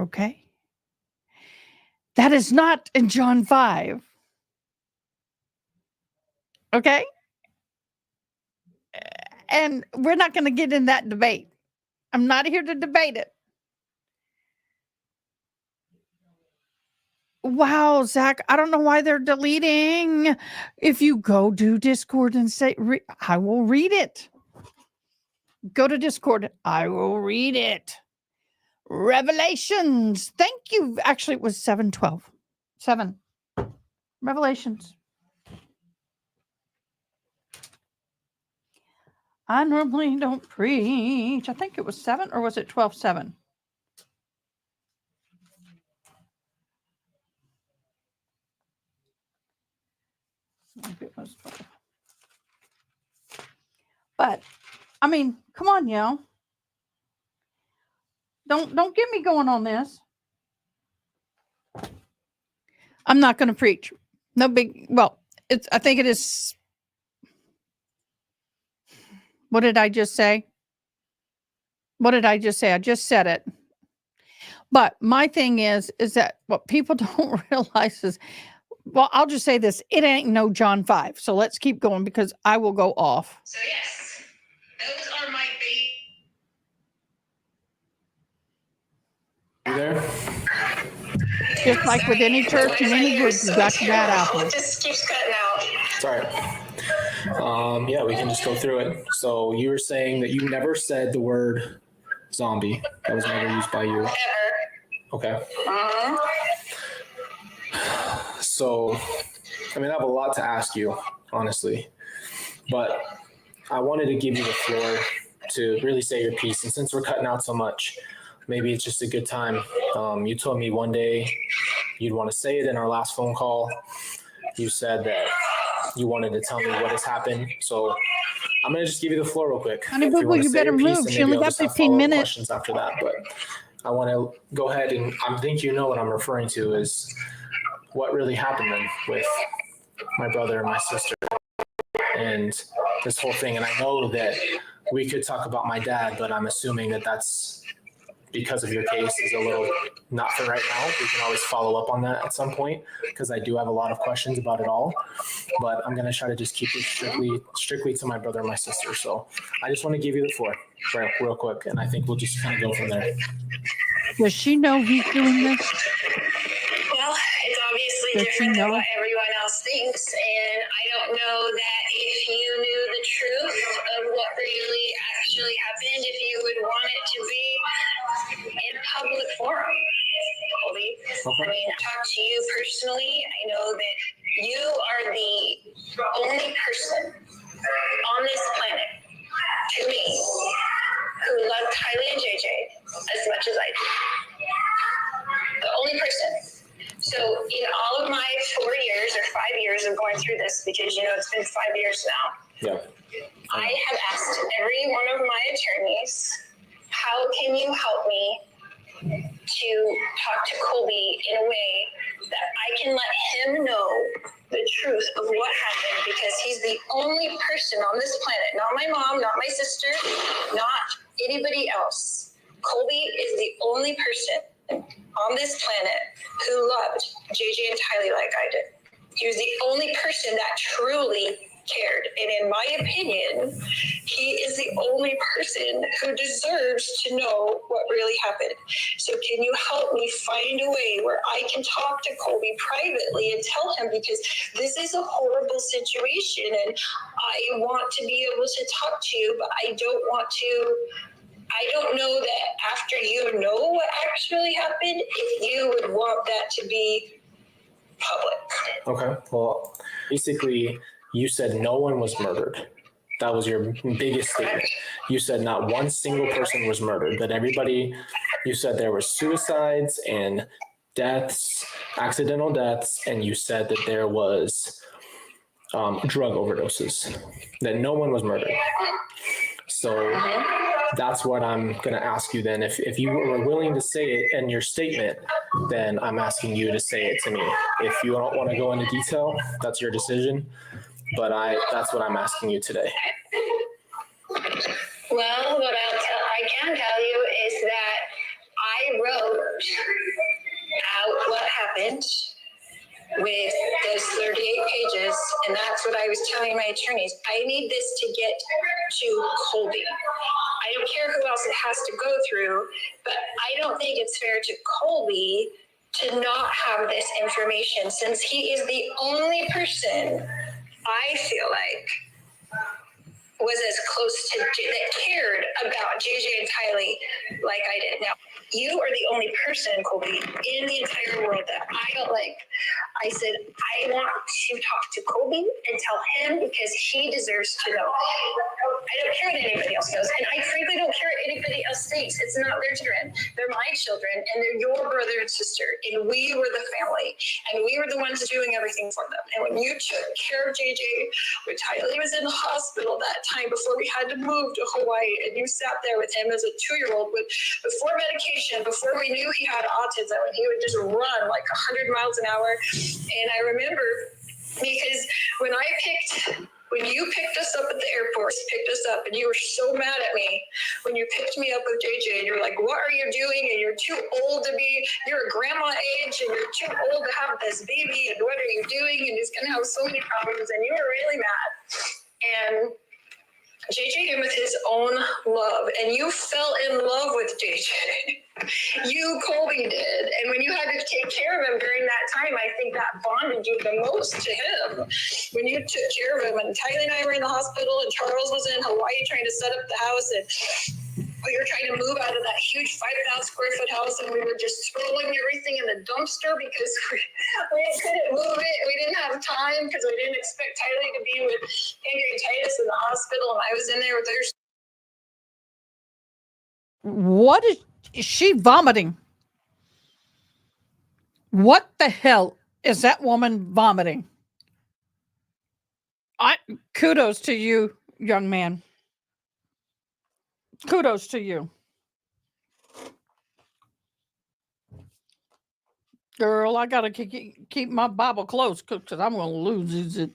Okay? That is not in John 5. Okay? And we're not going to get in that debate. I'm not here to debate it. Wow, Zach, I don't know why they're deleting. If you go to Discord and say, I will read it. Go to Discord. I will read it. Revelations. Thank you. Actually, it was 7:12. 7. Revelations. I normally don't preach. I think it was 7, or was it 12:7? Maybe it was 12. But I mean, come on, y'all. Don't get me going on this. I'm not going to preach. No big. Well, I think it is. What did I just say? What did I just say? I just said it. But my thing is that what people don't realize is, well, I'll just say this. It ain't no John 5. So let's keep going, because I will go off. So yes, those are my You there? Just like with any church and any group, you got your bad apple. It just keeps cutting out. Sorry. Yeah, we can just go through it. So you were saying that you never said the word zombie. That was never used by you. Ever. Okay. So, I mean, I have a lot to ask you, honestly, but I wanted to give you the floor to really say your piece. And since we're cutting out so much, maybe it's just a good time. You told me one day you'd want to say it in our last phone call. You said that you wanted to tell me what has happened. So I'm going to just give you the floor real quick. Honey boo boo, you better move. She only got 15 minutes. Questions after that, but I want to go ahead, and I think you know what I'm referring to is what really happened then with my brother and my sister and this whole thing. And I know that we could talk about my dad, but I'm assuming that that's because of your case is a little not for right now. We can always follow up on that at some point, because I do have a lot of questions about it all, but I'm going to try to just keep it strictly to my brother and my sister. So I just want to give you the floor real quick, and I think we'll just kind of go from there. Does she know he's doing this? Well, it's obviously different than what everyone else thinks, and I don't know that if you knew the truth of what really actually happened if you would want it to be in public forum, Colby. I mean, I talked to you personally. I know that you are the only person on this planet, to me, who loved Kylie and JJ as much as I do. The only person. So in all of my 4 years or 5 years of going through this, because it's been 5 years now, Yeah. I have asked every one of my attorneys, how can you help me to talk to Colby in a way that I can let him know the truth of what happened, because he's the only person on this planet, not my mom, not my sister, not anybody else. Colby is the only person on this planet who loved JJ and Tylee like I did. He was the only person that truly cared. And in my opinion, he is the only person who deserves to know what really happened. So can you help me find a way where I can talk to Colby privately and tell him, because this is a horrible situation and I want to be able to talk to you, but I don't know that after you know what actually happened, if you would want that to be public. Okay. Well, basically, you said no one was murdered. That was your biggest statement. You said not one single person was murdered, but you said there were suicides and deaths, accidental deaths, and you said that there was drug overdoses, that no one was murdered. So that's what I'm going to ask you then. If you were willing to say it in your statement, then I'm asking you to say it to me. If you don't want to go into detail, that's your decision. But that's what I'm asking you today. Well, what I can tell you is that I wrote out what happened with those 38 pages, and that's what I was telling my attorneys. I need this to get to Colby. I don't care who else it has to go through, but I don't think it's fair to Colby to not have this information, since he is the only person I feel like was as close to that cared about JJ and Tylee like I did. Now, you are the only person, Colby, in the entire world that I don't like. I said, I want to talk to Colby and tell him, because he deserves to know. I don't care what anybody else knows. And I frankly don't care what anybody else thinks. It's not their children. They're my children, and they're your brother and sister. And we were the family. And we were the ones doing everything for them. And when you took care of JJ, when Tylee was in the hospital that time before we had to move to Hawaii, and you sat there with him as a 2-year-old before medication, before we knew he had autism, and he would just run like 100 miles an hour. And I remember, because when you picked us up at the airport, picked us up, and you were so mad at me when you picked me up with JJ, and you're like, what are you doing? And you're too old to be, you're a grandma age, and you're too old to have this baby, and what are you doing? And he's going to have so many problems, and you were really mad. And JJ came with his own love, and you fell in love with JJ. You, Colby, did. And when you had to take care of him during that time, I think that bonded you the most to him. When you took care of him, and Tylee and I were in the hospital, and Charles was in Hawaii trying to set up the house, and we were trying to move out of that huge 5,000 square foot house, and we were just throwing everything in the dumpster because we couldn't move it. We didn't have time because we didn't expect Tylee to be with pancreatitis in the hospital, and I was in there with her. What is she vomiting? What the hell is that woman vomiting? Kudos to you, young man. Kudos to you. Girl, I got to keep my Bible close because I'm going to lose it.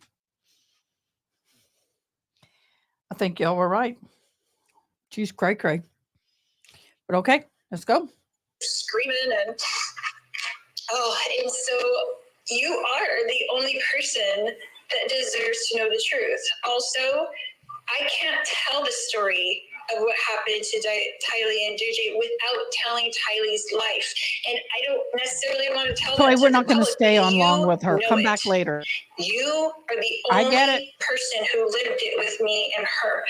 I think y'all were right. She's cray-cray. But okay, let's go. Screaming and so you are the only person that deserves to know the truth. Also, I can't tell the story of what happened to Tylee and JJ without telling Tylee's life. And I don't necessarily want to tell Chloe, that we're to not the going to public, stay but on you long with her. know Come it. back later. You are the I get only person who lived it with me and her.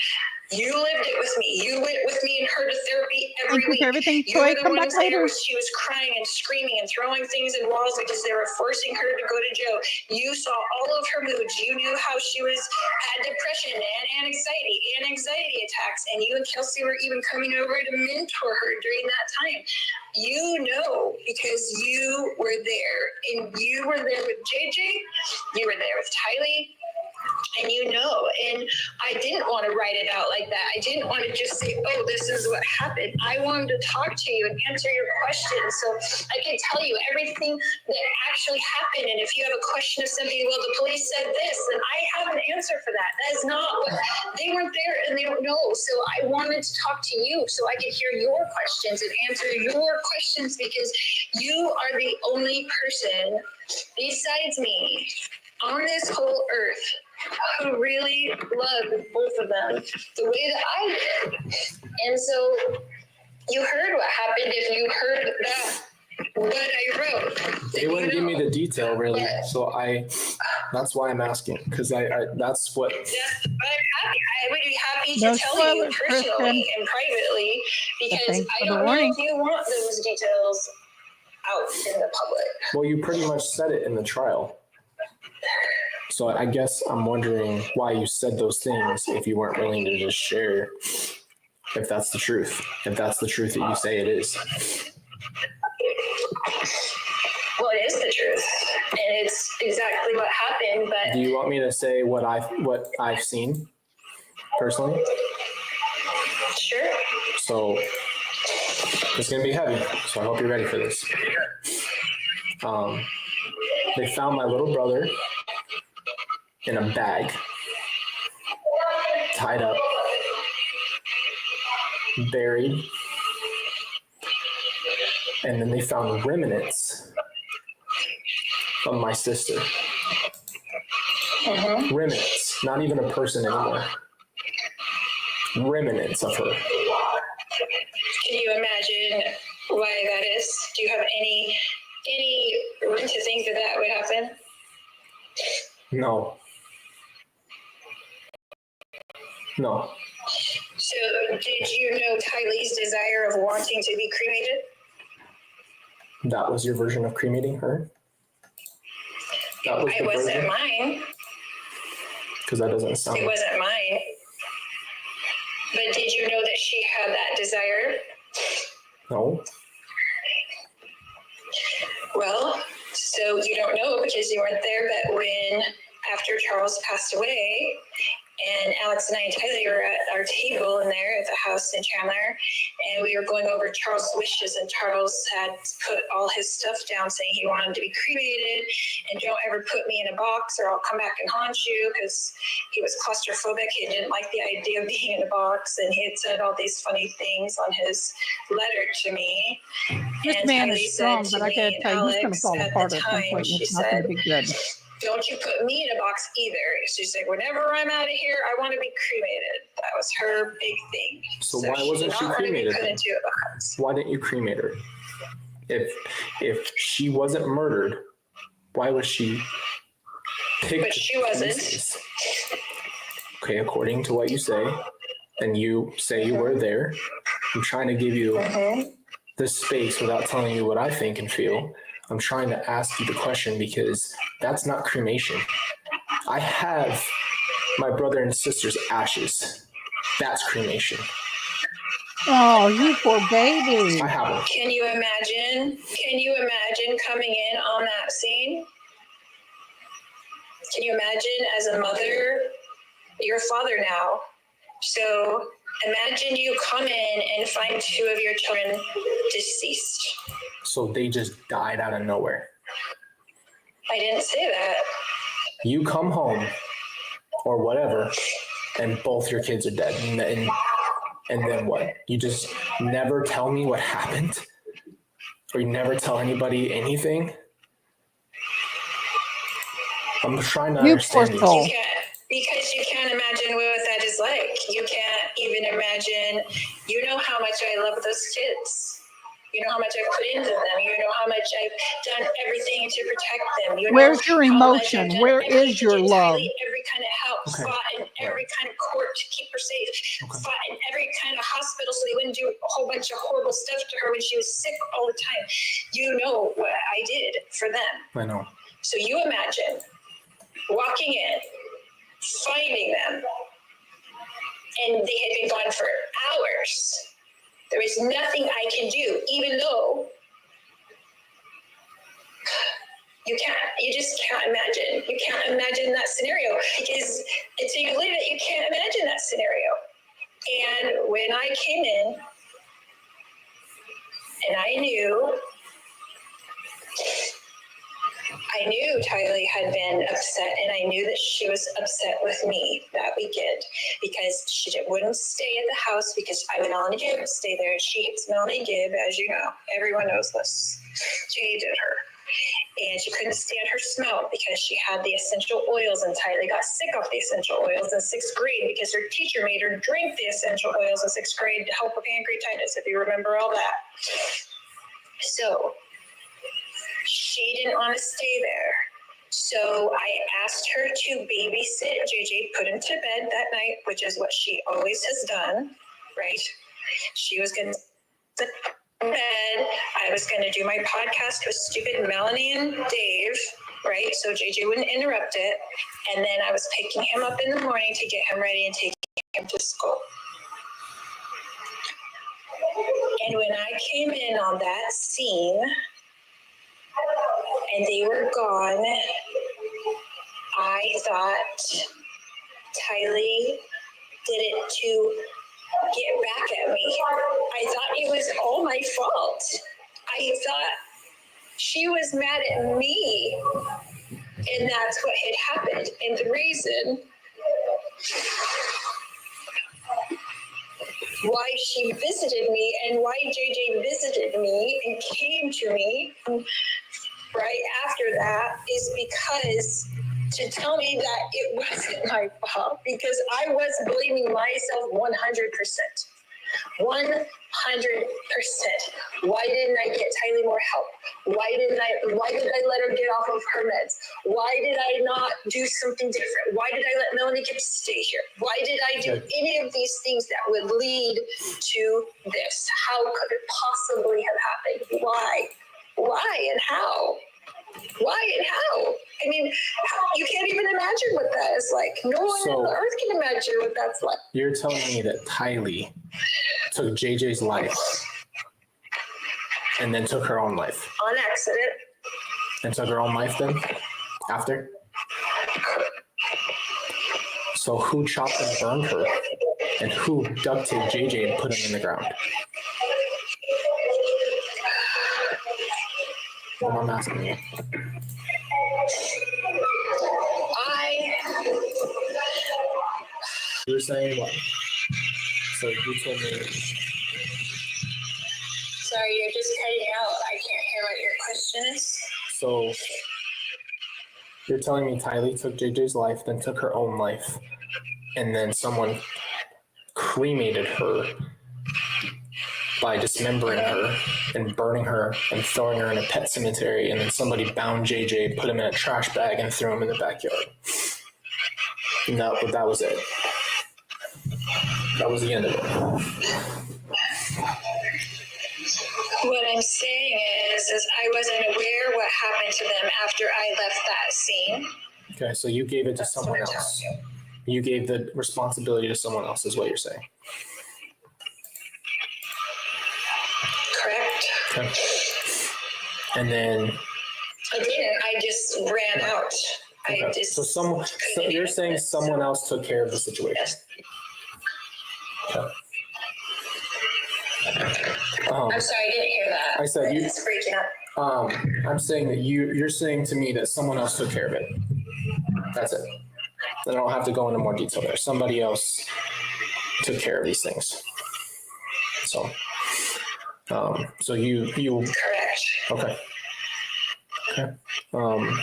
You lived it with me. You went with me and her to therapy every Thank you week. for everything, You Troy. were the Come back ones there later. where she was crying and screaming and throwing things in walls because they were forcing her to go to jail. You saw all of her moods. You knew how she had depression and anxiety attacks. And you and Kelsey were even coming over to mentor her during that time. You know, because you were there, and you were there with JJ. You were there with Tylee. And you know, and I didn't want to write it out like that. I didn't want to just say, oh, this is what happened. I wanted to talk to you and answer your questions so I could tell you everything that actually happened. And if you have a question of something, well, the police said this, and I have an answer for that. That is not what, they weren't there and they don't know. So I wanted to talk to you so I could hear your questions and answer your questions, because you are the only person besides me on this whole earth who really loved both of them the way that I did. And so you heard what happened if you heard that, what I wrote. They wouldn't give me the detail really, so that's why I'm asking, because I that's what. But I would be happy No to tell you spoilers, personally Kristen. and privately, because Thanks I for the don't know warning. if you want those details out in the public. Well, you pretty much said it in the trial. So I guess I'm wondering why you said those things if you weren't willing to just share, if that's the truth, that you say it is. Well, it is the truth, and it's exactly what happened. But Do you want me to say what I've seen personally? Sure. So it's gonna be heavy. So I hope you're ready for this. They found my little brother in a bag, tied up, buried, and then they found remnants of my sister. Remnants, not even a person anymore. Remnants of her. Can you imagine why that is? Do you have any reason to think that that would happen? No. So, did you know Tylee's desire of wanting to be cremated? That was your version of cremating her? That was It wasn't mine. Because that doesn't sound. It wasn't mine. But did you know that she had that desire? No. Well, so you don't know because you weren't there, but after Charles passed away, and Alex and I and Tylee were at our table in there at the house in Chandler, and we were going over Charles' wishes, and Charles had put all his stuff down saying he wanted to be cremated, and don't ever put me in a box or I'll come back and haunt you, because he was claustrophobic. He didn't like the idea of being in a box, and he had said all these funny things on his letter to me. This And man Tylee is strong, said but to I me gotta and tell you, he's gonna Alex fall at apart the at some time, point. she It's not gonna said, be good. don't you put me in a box either. She's like, whenever I'm out of here, I want to be cremated. That was her big thing. So why wasn't did she not want to be cremated put then? into a box. Why didn't you cremate her? If she wasn't murdered, why was she picked? But she wasn't. Pieces? Okay, according to what you say, and you say you were there, I'm trying to give you this space without telling you what I think and feel. I'm trying to ask you the question because that's not cremation. I have my brother and sister's ashes. That's cremation. Oh, you poor baby. I have them. Can you imagine coming in on that scene? Can you imagine as a mother, your father now? So imagine you come in and find two of your children deceased. So they just died out of nowhere. I didn't say that. You come home or whatever, and both your kids are dead. And then what? You just never tell me what happened? Or you never tell anybody anything? I'm trying to understand you. Because you can't imagine what that is like. You can't even imagine, you know how much I love those kids. You know how much I've put into them. You know how much I've done everything to protect them. You know Where's your how much I've emotion? done Where everything is to your get love? Tylee every kind of help spot in every kind of court to keep her safe. fought in every kind of hospital so they wouldn't do a whole bunch of horrible stuff to her when she was sick all the time. You know what I did for them. I know. So you imagine walking in, finding them, and they had been gone for hours. There was nothing I can do, even though you just can't imagine. You can't imagine that scenario because until you live it, you can't imagine that scenario. And when I came in and I knew Tylee had been upset, and I knew that she was upset with me that weekend because she wouldn't stay at the house because Melanie Gibb would stay there. She hates Melanie Gibb, as you know. Everyone knows this. She hated her. And she couldn't stand her smell because she had the essential oils, and Tylee got sick off the essential oils in 6th grade because her teacher made her drink the essential oils in 6th grade to help with pancreatitis, if you remember all that. So she didn't want to stay there. So I asked her to babysit JJ, put him to bed that night, which is what she always has done, right? She was going to sit in bed. I was going to do my podcast with stupid Melanie and Dave, right? So JJ wouldn't interrupt it. And then I was picking him up in the morning to get him ready and taking him to school. And when I came in on that scene, and they were gone, I thought Tylee did it to get back at me. I thought it was all my fault. I thought she was mad at me, and that's what had happened. And the reason why she visited me and why JJ visited me and came to me right after that is because to tell me that it wasn't my fault, because I was blaming myself 100%. 100%. Why didn't I get Tylee more help? Why did I let her get off of her meds? Why did I not do something different? Why did I let Melanie Gibb stay here? Why did I do any of these things that would lead to this? How could it possibly have happened? Why and how? Why and how? I mean, you can't even imagine what that is like. No one on the earth can imagine what that's like. You're telling me that Tylee took JJ's life and then took her own life. On accident. And took her own life then? After? So who chopped and burned her? And who duct taped JJ and put him in the ground? What I'm asking you. You're saying what? So you told me. Sorry, you're just cutting out. I can't hear what your question is. So you're telling me Tylee took JJ's life, then took her own life, and then someone cremated her by dismembering her and burning her and throwing her in a pet cemetery, and then somebody bound JJ, put him in a trash bag, and threw him in the backyard. And that was it. That was the end of it. What I'm saying is I wasn't aware what happened to them after I left that scene. Okay, so you gave it to someone else. You gave the responsibility to someone else, is what you're saying. Correct. Okay. And then I didn't. I just ran out. okay. So you're saying someone else took care of the situation. Yes. Okay. I'm sorry, I didn't hear that. I said It's breaking up. I'm saying that you're saying to me that someone else took care of it. That's it. I don't have to go into more detail there. Somebody else took care of these things. So you correct. Okay. Okay. I'm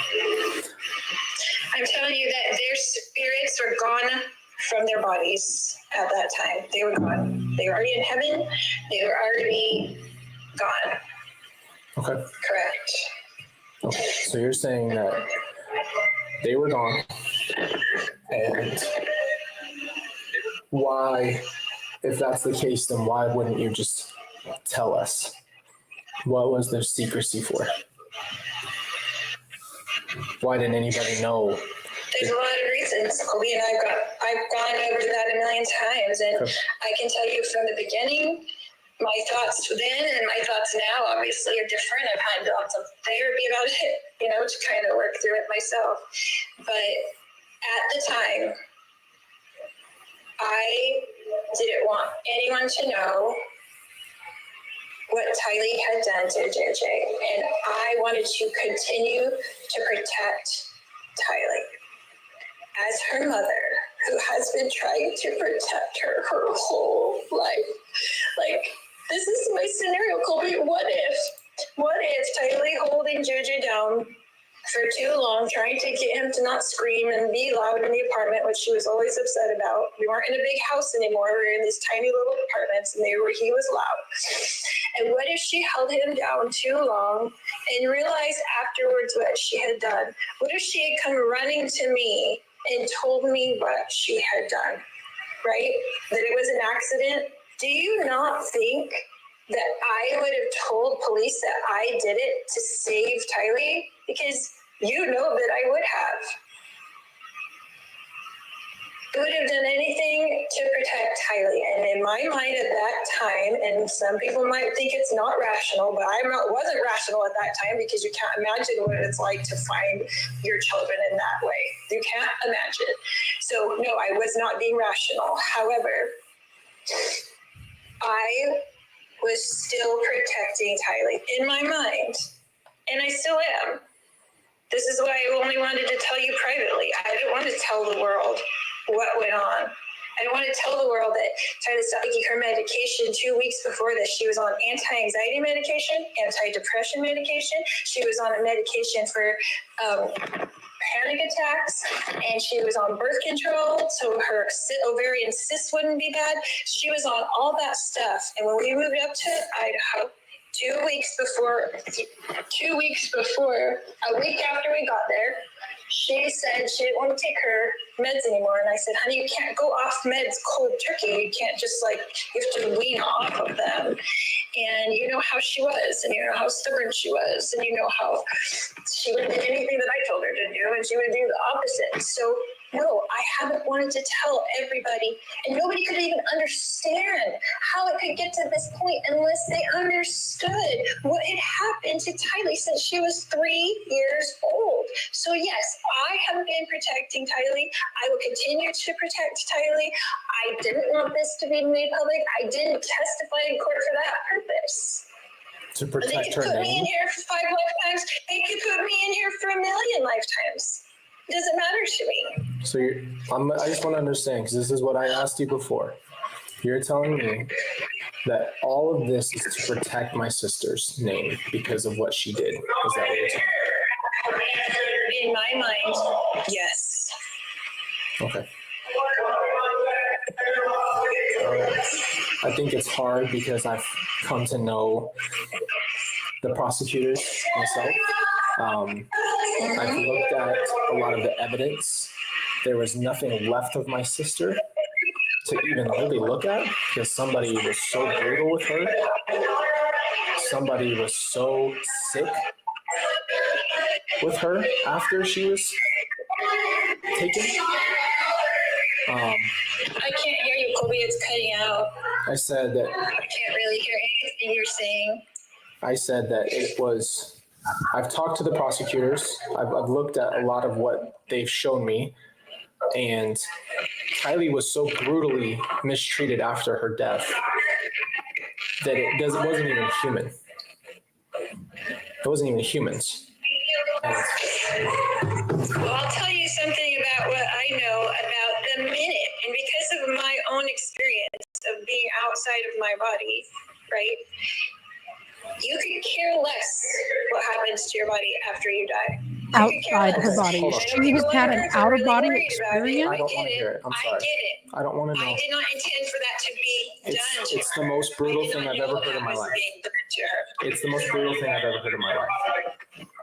telling you that their spirits were gone from their bodies at that time. They were gone. They were already in heaven. They were already gone. Okay. Correct. Okay. So you're saying that they were gone, and why if that's the case, then why wouldn't you just tell us? What was the secrecy for? Why didn't anybody know? There's a lot of reasons, Colby, and I've gone over that a million times, and I can tell you from the beginning, my thoughts then and my thoughts now obviously are different. I've had lots of therapy about it, to kind of work through it myself. But at the time, I didn't want anyone to know what Tylee had done to JJ, and I wanted to continue to protect Tylee as her mother, who has been trying to protect her whole life. Like, this is my scenario, Colby. What if Tylee holding JJ down for too long, trying to get him to not scream and be loud in the apartment, which she was always upset about. We weren't in a big house anymore. We were in these tiny little apartments, and he was loud. And what if she held him down too long and realized afterwards what she had done? What if she had come running to me and told me what she had done, right? That it was an accident? Do you not think that I would have told police that I did it to save Tylee? Because you know that I would have. I would have done anything to protect Tylee. And in my mind at that time, and some people might think it's not rational, but I wasn't rational at that time, because you can't imagine what it's like to find your children in that way. You can't imagine. So no, I was not being rational. However, I was still protecting Tylee in my mind, and I still am. This is why I only wanted to tell you privately. I didn't want to tell the world what went on. I didn't want to tell the world that Tylee stopped taking her medication 2 weeks before this. She was on anti-anxiety medication, anti-depression medication. She was on a medication for panic attacks, and she was on birth control so her ovarian cysts wouldn't be bad. She was on all that stuff. And when we moved up to Idaho, 2 weeks before, a week after we got there, she said she didn't want to take her meds anymore. And I said, honey, you can't go off meds cold turkey. You can't just you have to wean off of them. And you know how she was, and you know how stubborn she was, and you know how she would do anything that I told her to do, and she would do the opposite. So no, I haven't wanted to tell everybody, and nobody could even understand how it could get to this point unless they understood what had happened to Tylee since she was 3 years old. So yes, I have been protecting Tylee. I will continue to protect Tylee. I didn't want this to be made public. I didn't testify in court for that purpose. To protect her They could put me name? in here for 5 lifetimes. They could put me in here for 1 million lifetimes. It doesn't matter to me. So I just want to understand, because this is what I asked you before. You're telling me that all of this is to protect my sister's name because of what she did. Is that what you're telling me? In my mind, yes. Okay. I think it's hard because I've come to know the prosecutors myself. I've looked at a lot of the evidence. There was nothing left of my sister to even really look at because somebody was so brutal with her. Somebody was so sick with her after she was taken. I can't hear you, Colby. It's cutting out. I said that. I can't really hear anything you're saying. I said that it was. I've talked to the prosecutors. I've looked at a lot of what they've shown me, and Tylee was so brutally mistreated after her death that it wasn't even human. It wasn't even humans. Well, I'll tell you something about what I know about the minute, and because of my own experience of being outside of my body, right? You could care less what happens to your body after you die. Outside her body. She has had an out-of-body experience. I don't want to hear it. I'm sorry. I don't want to know. I did not intend for that to be done to It's the most brutal thing I've ever heard in my life. It's the most brutal thing I've ever heard in my life.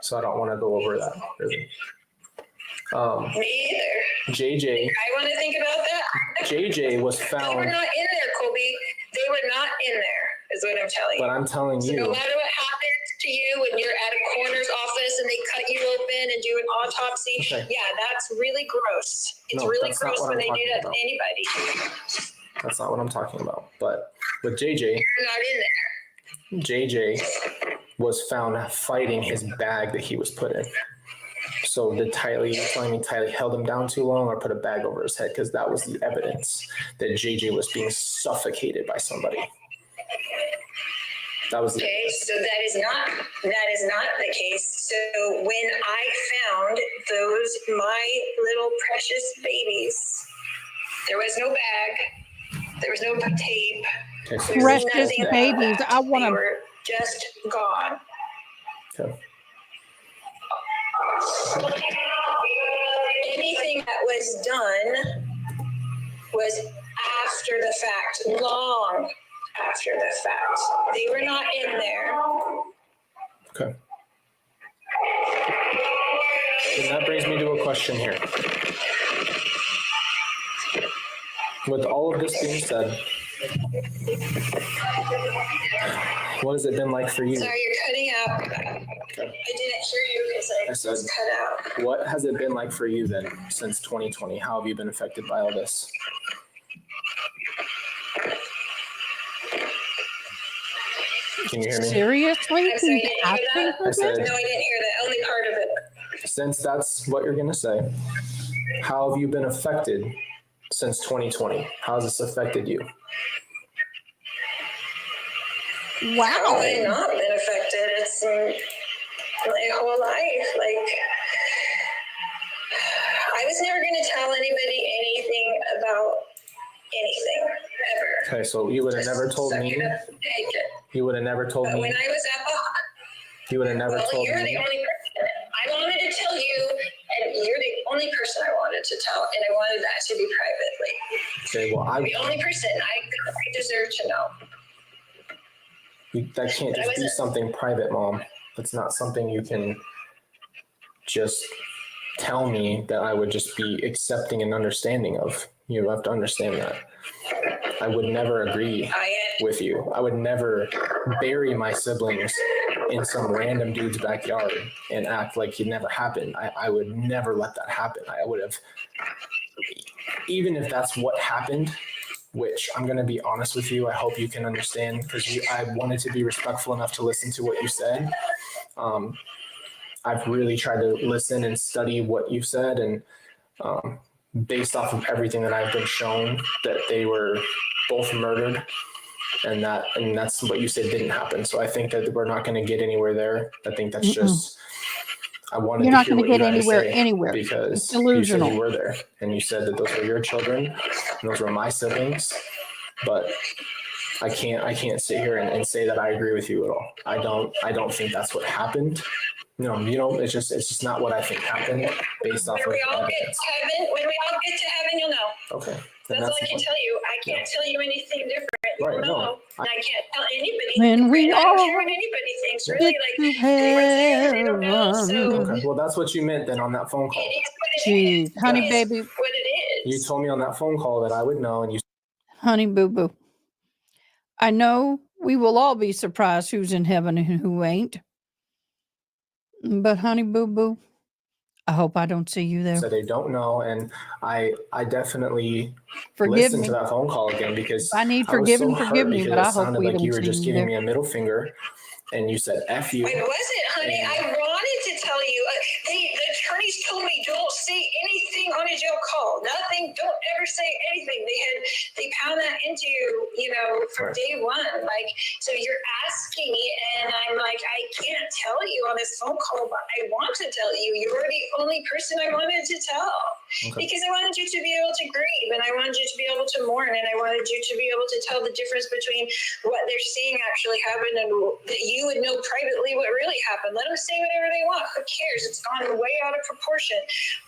So I don't want to go over that, really. Me either. JJ. I want to think about that. JJ was They were found. not in there, Colby. what I'm telling you. But I'm telling So you. no matter what happens to you when you're at a coroner's office and they cut you open and do an autopsy, Okay. yeah, that's really gross. It's No, really that's not gross what when I'm they do talking that about. to anybody. That's not what I'm talking about. But with JJ, You're not in there. JJ was found fighting his bag that he was put in. So did Tylee, you're telling me Tylee held him down too long or put a bag over his head? Because that was the evidence that JJ was being suffocated by somebody. That was the Okay, so that is not the case. So when I found my little precious babies, there was no bag, there was no tape. Okay, so There's Precious nothing about babies. that. I want They to. were just gone. Okay. Anything that was done was after the fact, long after the fact. They were not in there. Okay. And that brings me to a question here. With all of this being said, what has it been like for you? Sorry, you're cutting out. I didn't hear you because I said, was cut out. what has it been like for you then since 2020? How have you been affected by all this? Can you hear me? Seriously? I'm sorry, He's did you hear asking that? for I said- this? No, I didn't hear that. Only part of it. Since that's what you're going to say, how have you been affected since 2020? How has this affected you? How have I not been affected? It's my whole life. Like, I was never going to tell anybody anything about anything, ever. Okay, so you would have never told Suck me. it up and take it. You would have never told But me. when I was at the You would have never well, told you're me. the only person I wanted to tell you, and you're the only person I wanted to tell, and I wanted that to be privately. Okay, well, The only person I deserve to know. that can't But I just be wasn't- something private, Mom. That's not something you can just tell me that I would just be accepting and understanding of. You have to understand that. I would never agree with you. I would never bury my siblings in some random dude's backyard and act like it never happened. I would never let that happen. I would have, even if that's what happened, which I'm going to be honest with you, I hope you can understand, because I wanted to be respectful enough to listen to what you said. I've really tried to listen and study what you said, and based off of everything that I've been shown, that they were both murdered, and that's what you said didn't happen. So I think that we're not going to get anywhere there. I think that's just, I wanted You're to not hear going what to you get had to anywhere say, anywhere. because It's you said delusional. you were there and you said that those were your children and those were my siblings, but I can't sit here and say that I agree with you at all. I don't think that's what happened. No, it's just not what I think happened based off When of we all get evidence. to heaven, you'll know. Okay. That's all I can tell you. I can't tell you anything different. Right, You'll no, know. And I can't tell anybody. When we and I don't all care what anybody thinks. get Really, to like they were there, they don't know. So heaven. Okay, well, that's what you meant then on that phone call. it is what it Jeez, is. honey, It is baby, what it is. You told me on that phone call that I would know, and you honey, boo boo. I know we will all be surprised who's in heaven and who ain't. But honey, boo boo, I hope I don't see you there. said they don't know, and I definitely Forgive listened me. to that phone call again, because If I need I was forgiving, so forgive hurt, me, because but it I hope sounded we like you don't were see just you giving there. me a middle finger, and you said F you. I wasn't, honey. I wanted to tell you. The attorneys told me don't say anything on a jail call. Nothing. Don't ever say anything. They pound that into you, from day one. Like, so you're asking me, and I'm like, I can't tell you on this phone call, but I want to tell you. You're the only person I wanted to tell. Okay. Because I wanted you to be able to grieve, and I wanted you to be able to mourn, and I wanted you to be able to tell the difference between what they're seeing actually happen and that you would know privately what really happened. Let them say whatever they want. Who cares? It's gone way out of proportion.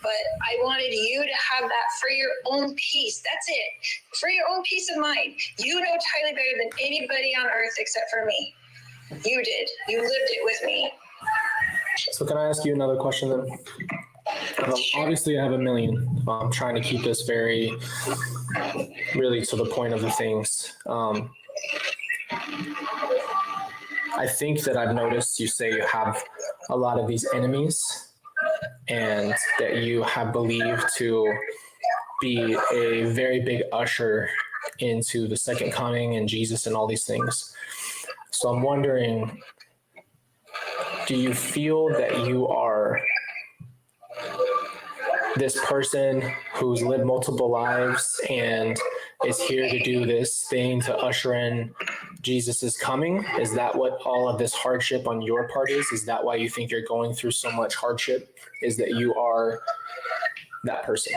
But I wanted you to have that for your own peace. That's it. For your own peace of mind. You know Tylee better than anybody on earth except for me. You did. You lived it with me. So can I ask you another question then? Obviously, I have a million. I'm trying to keep this really to the point of the things. I think that I've noticed you say you have a lot of these enemies and that you have believed to be a very big usher into the second coming and Jesus and all these things. So I'm wondering, do you feel that you are this person who's lived multiple lives and is here to do this thing to usher in Jesus' coming? Is that what all of this hardship on your part is? Is that why you think you're going through so much hardship? Is that you are that person?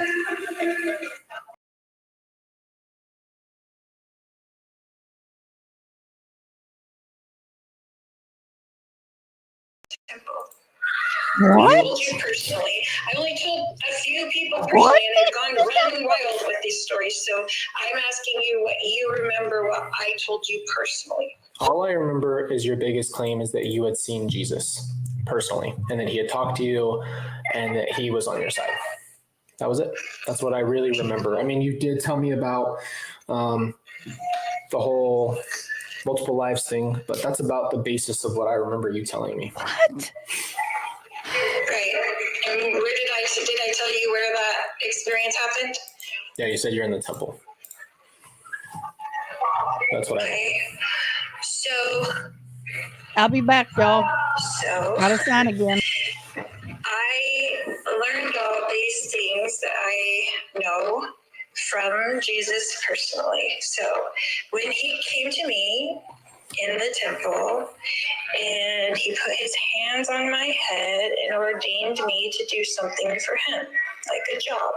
I told you personally. I only told a few people personally, and they've gone running wild with these stories. So I'm asking you what you remember, what I told you personally. All I remember is your biggest claim is that you had seen Jesus personally, and that he had talked to you, and that he was on your side. That was it. That's what I really remember. I mean, you did tell me about the whole multiple lives thing, but that's about the basis of what I remember you telling me. What? Right. And where did I tell you where that experience happened? Yeah, you said you're in the temple. That's what Okay. So I'll be back, y'all. Gotta sign again. I learned all these things that I know from Jesus personally. So when he came to me in the temple and he put his hands on my head and ordained me to do something for him, like a job,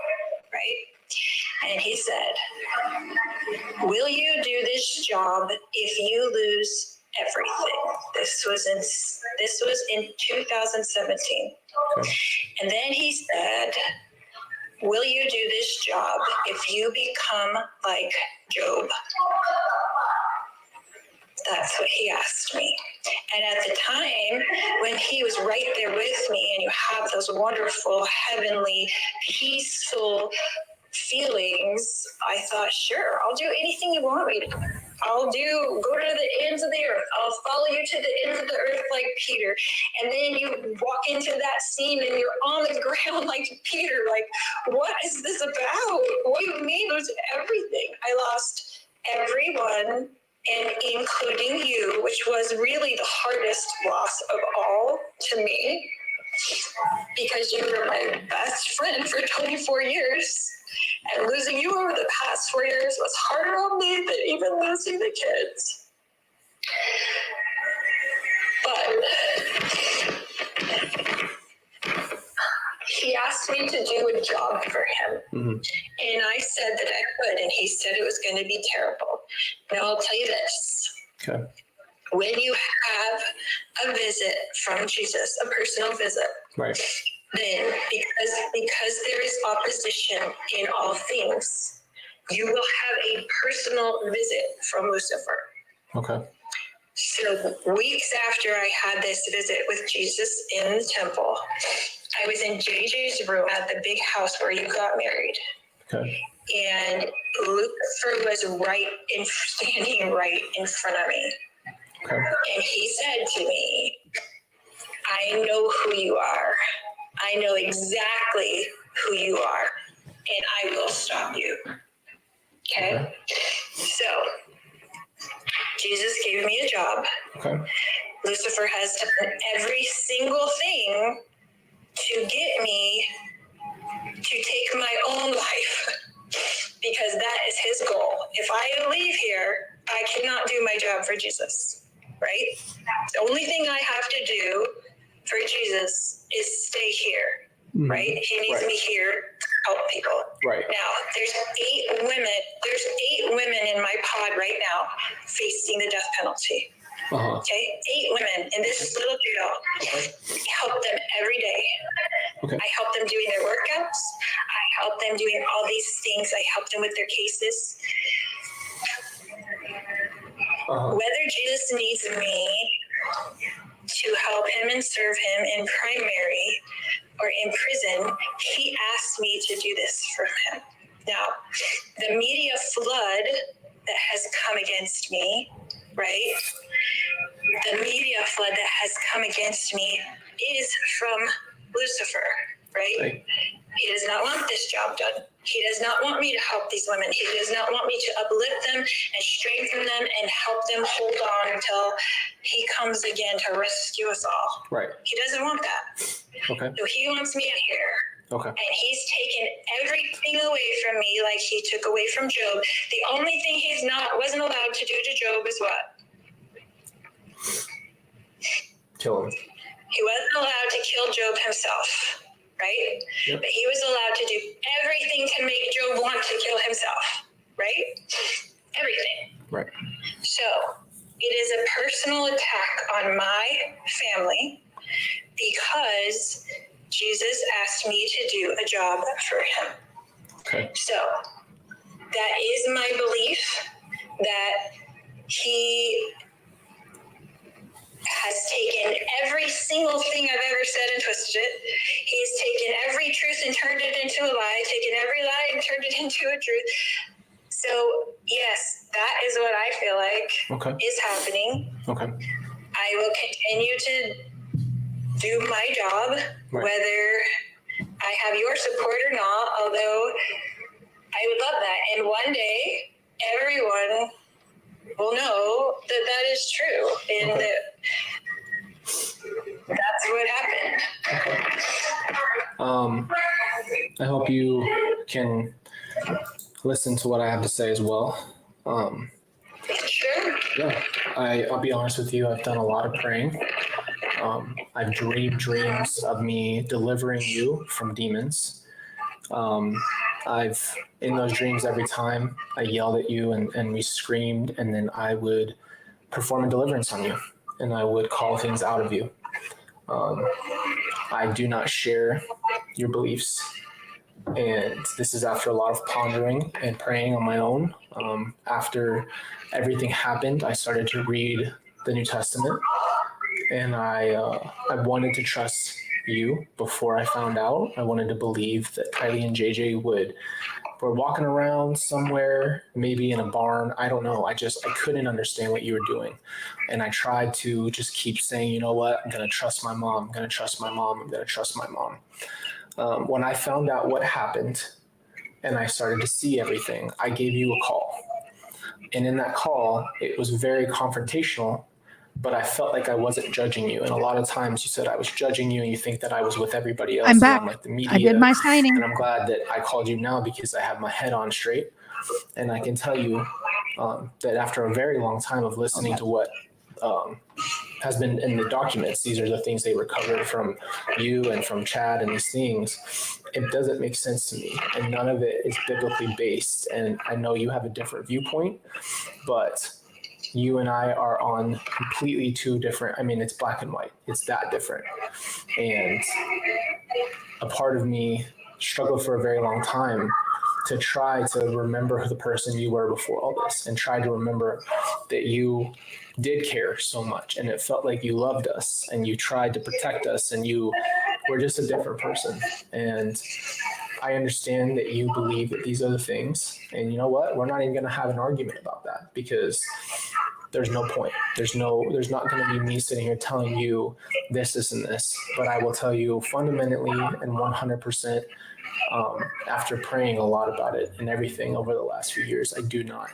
right? And he said, will you do this job if you lose everything? This was in 2017. Okay. And then he said, will you do this job if you become like Job? That's what he asked me. And at the time, when he was right there with me, and you have those wonderful, heavenly, peaceful feelings, I thought, sure, I'll do anything you want me to. Go to the ends of the earth. I'll follow you to the ends of the earth like Peter. And then you walk into that scene and you're on the ground like Peter. Like, what is this about? What do you mean? It was everything. I lost everyone, and including you, which was really the hardest loss of all to me, because you were my best friend for 24 years. And losing you over the past 4 years was harder on me than even losing the kids. But he asked me to do a job for him. Mm-hmm. And I said that I could, and he said it was going to be terrible. Now I'll tell you this. Okay. When you have a visit from Jesus, a personal visit, Right. then because there is opposition in all things, you will have a personal visit from Lucifer. Okay. So weeks after I had this visit with Jesus in the temple, I was in JJ's room at the big house where you got married. Okay. And Lucifer was standing right in front of me. Okay. And he said to me, I know who you are. I know exactly who you are, and I will stop you. Okay? So, Jesus gave me a job. Okay. Lucifer has done every single thing to get me to take my own life, because that is his goal. If I leave here, I cannot do my job for Jesus, right? The only thing I have to do for Jesus is stay here, right? He needs me here to help people. Right. Now, there's eight women in my pod right now facing the death penalty. Uh-huh. Okay, 8 women in this little jail. Okay. I help them every day. Okay. I help them doing their workouts. I help them doing all these things. I help them with their cases. Whether Jesus needs me to help him and serve him in primary or in prison, he asked me to do this for him. Now, the media flood that has come against me right? The media flood that has come against me is from Lucifer, right? He does not want this job done. He does not want me to help these women. He does not want me to uplift them and strengthen them and help them hold on until he comes again to rescue us all. Right. He doesn't want that. Okay. So he wants me in here. Okay. And he's taken everything away from me like he took away from Job. The only thing wasn't allowed to do to Job is what? Kill him. He wasn't allowed to kill Job himself, right? Yep. But he was allowed to do everything to make Job want to kill himself, right? Everything. Right. So it is a personal attack on my family because Jesus asked me to do a job for him. Okay. So that is my belief that he has taken every single thing I've ever said and twisted it. He's taken every truth and turned it into a lie, taken every lie and turned it into a truth. So yes, that is what I feel like is happening. Okay. I will continue to do my job, whether I have your support or not, although I would love that. And one day, everyone will know that that is true and that that's what happened. I hope you can listen to what I have to say as well. Sure. Yeah, I'll be honest with you. I've done a lot of praying. I've dreamed dreams of me delivering you from demons. In those dreams, every time I yelled at you and we screamed, and then I would perform a deliverance on you and I would call things out of you. I do not share your beliefs. And this is after a lot of pondering and praying on my own. After everything happened, I started to read the New Testament, and I wanted to trust you before I found out. I wanted to believe that Kylie and JJ were walking around somewhere, maybe in a barn. I don't know. I couldn't understand what you were doing. And I tried to just keep saying, you know what? I'm going to trust my mom. I'm going to trust my mom. I'm going to trust my mom. When I found out what happened and I started to see everything, I gave you a call. And in that call, it was very confrontational, but I felt like I wasn't judging you. And a lot of times you said I was judging you and you think that I was with everybody else. I'm back. On, like, the media. I did my signing. And I'm glad that I called you now because I have my head on straight. And I can tell you that after a very long time of listening to what has been in the documents, these are the things they recovered from you and from Chad and these things. It doesn't make sense to me, and none of it is biblically based. And I know you have a different viewpoint, but you and I are on completely two different, it's black and white. It's that different. And a part of me struggled for a very long time to try to remember the person you were before all this and try to remember that you did care so much and it felt like you loved us and you tried to protect us and you were just a different person. And I understand that you believe that these are the things, and you know what? We're not even going to have an argument about that because there's no point. There's not going to be me sitting here telling you this, and this, but I will tell you fundamentally and 100%, after praying a lot about it and everything over the last few years, I do not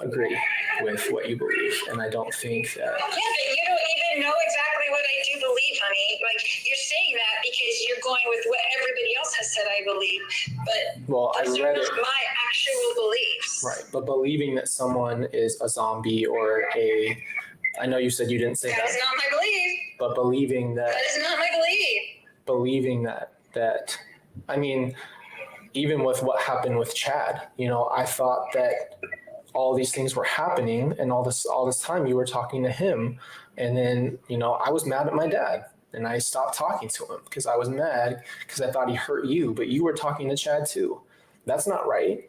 agree with what you believe. And I don't think that... Yeah, but you don't even know exactly what I do believe, honey. Like, you're saying that because you're going with what everybody else has said I believe. But those are not my actual beliefs. Right, but believing that someone is a zombie or I know you said you didn't say that. That is not my belief. But believing that... That is not my belief. Believing that even with what happened with Chad, I thought that all these things were happening and all this time you were talking to him. And then, I was mad at my dad and I stopped talking to him because I was mad because I thought he hurt you, but you were talking to Chad too. That's not right.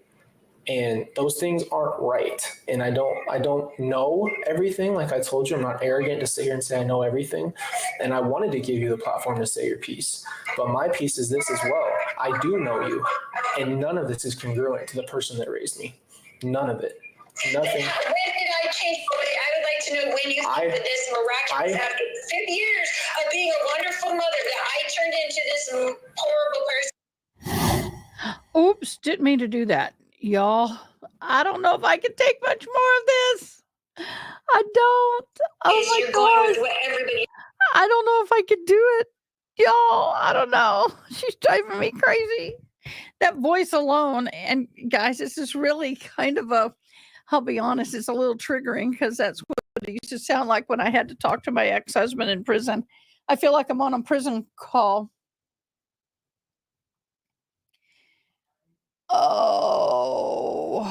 And those things aren't right. And I don't know everything. Like I told you, I'm not arrogant to sit here and say I know everything. And I wanted to give you the platform to say your piece. But my piece is this as well. I do know you. And none of this is congruent to the person that raised me. None of it. Nothing. When did I change? I would know when you think that this miraculous, after 50 years of being a wonderful mother, that I turned into this horrible person. Oops, didn't mean to do that. Y'all, I don't know if I can take much more of this. I don't. Oh my You're going with gosh. what everybody. I don't know if I could do it. Y'all, I don't know. She's driving me crazy. That voice alone. And guys, this is really kind of I'll be honest, it's a little triggering because that's what it used to sound like when I had to talk to my ex-husband in prison. I feel like I'm on a prison call. Oh.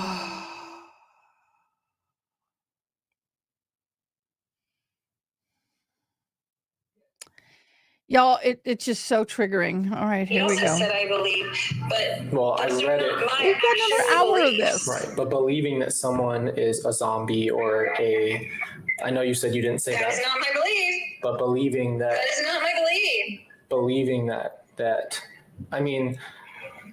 Y'all, it's just so triggering. All right, here we Also go. said I believe, but Well, I read it. We've got another hour of this. Right, but believing that someone is a zombie or I know you said you didn't say that. That is not my belief. But believing that. That is not my belief. Believing that, I mean,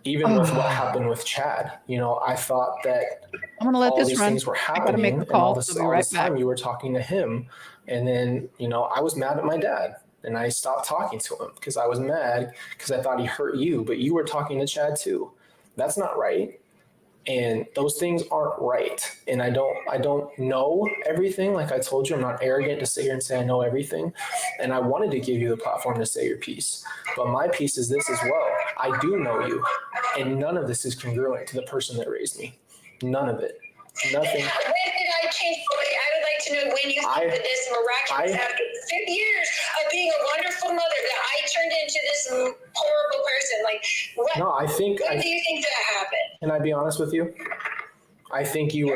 even with what happened with Chad, I thought that I'm gonna let all this these run. things were I gotta make happening, a and all call. this, I'll be all right this time back. you were talking to him, and then I was mad at my dad, and I stopped talking to him because I was mad because I thought he hurt you, but you were talking to Chad too. That's not right. And those things aren't right. And I don't know everything. Like I told you, I'm not arrogant to sit here and say I know everything. And I wanted to give you the platform to say your piece. But my piece is this as well. I do know you. And none of this is congruent to the person that raised me. None of it. Nothing. When did I change? I would like to know when you think that this miraculous, after 50 years of being a wonderful mother, that I turned into this horrible person. Like, what? No, I think. When do you think that happened? Can I be honest with you? I think you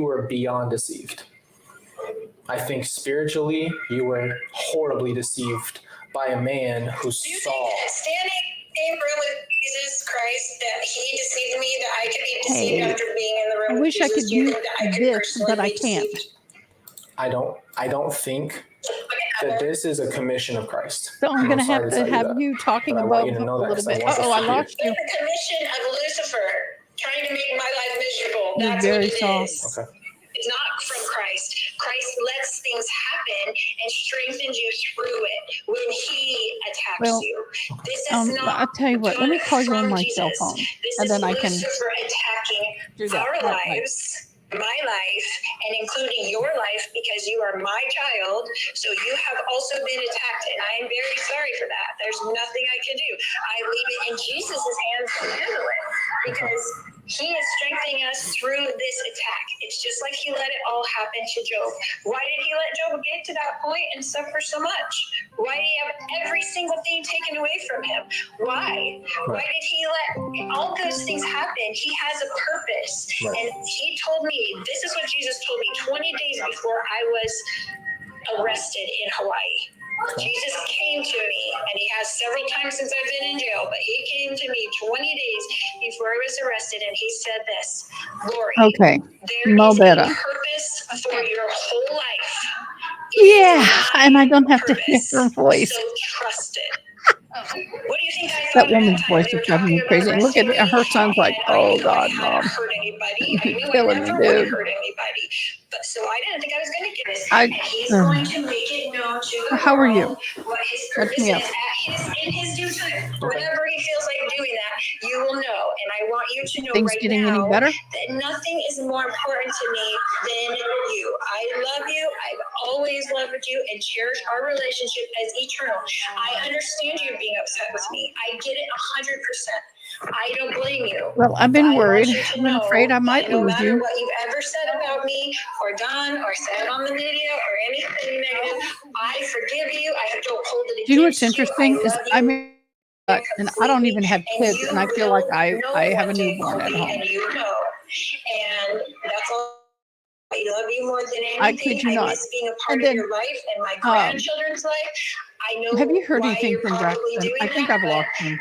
were beyond deceived. I think spiritually you were horribly deceived by a man who Do you saw. think that standing in the room with Jesus Christ, that he deceived me, that I could be deceived Hey, after being in the room I with wish I Jesus? could Do you use think that I could this, personally but I be can't. deceived? I don't think that this is a commission of Christ. So I'm gonna sorry have tell to you have that. you talking But I want above you to know a that little 'cause I bit. want this I to be- lost you. The commission of Lucifer, trying to make my life miserable. You're That's very what it soft. is. Okay. It's not from Christ. Christ lets things happen and strengthens you through it when he attacks Well, you. This is not I'll tell you what. Let me call you on from my Jesus. cell phone, This and is then I can Lucifer attacking do that. our Right, right. lives, my life, and including your life because you are my child. So you have also been attacked, and I am very sorry for that. There's nothing I can do. I leave it in Jesus' hands to handle it because he is strengthening us through this attack. It's just like he let it all happen to Job. Why did he let Job get to that point and suffer so much? Why did he have every single thing taken away from him? Why? Why did he let all those things happen? He has a purpose. Right. And he told me, this is what Jesus told me 20 days before I was arrested in Hawaii. Jesus came to me, and he has several times since I've been in jail, but he came to me 20 days before I was arrested, and he said this, Lori, Okay. there Mo is better. a purpose for your whole life. Yeah, and I don't have to hear her voice. So trust it. What do you think I thought That at woman's time? voice They is were driving me talking about crazy. And look at arresting me, her son's like, and I "Oh knew I God, hadn't Mom, hurt anybody. I knew I killing me, never would dude." hurt anybody. But so I didn't think I was going to get this. I- And he's going to make it known to the How are world you? what his Catch purpose me is up. in his due time. Whenever he feels like doing that, you will know. And I want you to know Things right getting now any better? that nothing is more important to me than you. I love you. I've always loved you and cherish our relationship as eternal. I understand you being upset with me. I get it 100%. I don't blame you. Well, I've But been I want worried. you to I've been know afraid I that might no lose matter you. what you've ever said about me or done or said on the media or anything negative, I forgive you. I don't hold it Do you know what's against you. interesting? I Is love you. I mean, and I don't even have And kids, you and I feel like will know I have a one day, newborn at Colby, home. and you know. And that's all. I love you more than anything. I kid you I not. miss being a part And of then, your life and my grandchildren's life. I know have you heard why anything you're from probably Braxton? doing I think that, I've but lost him.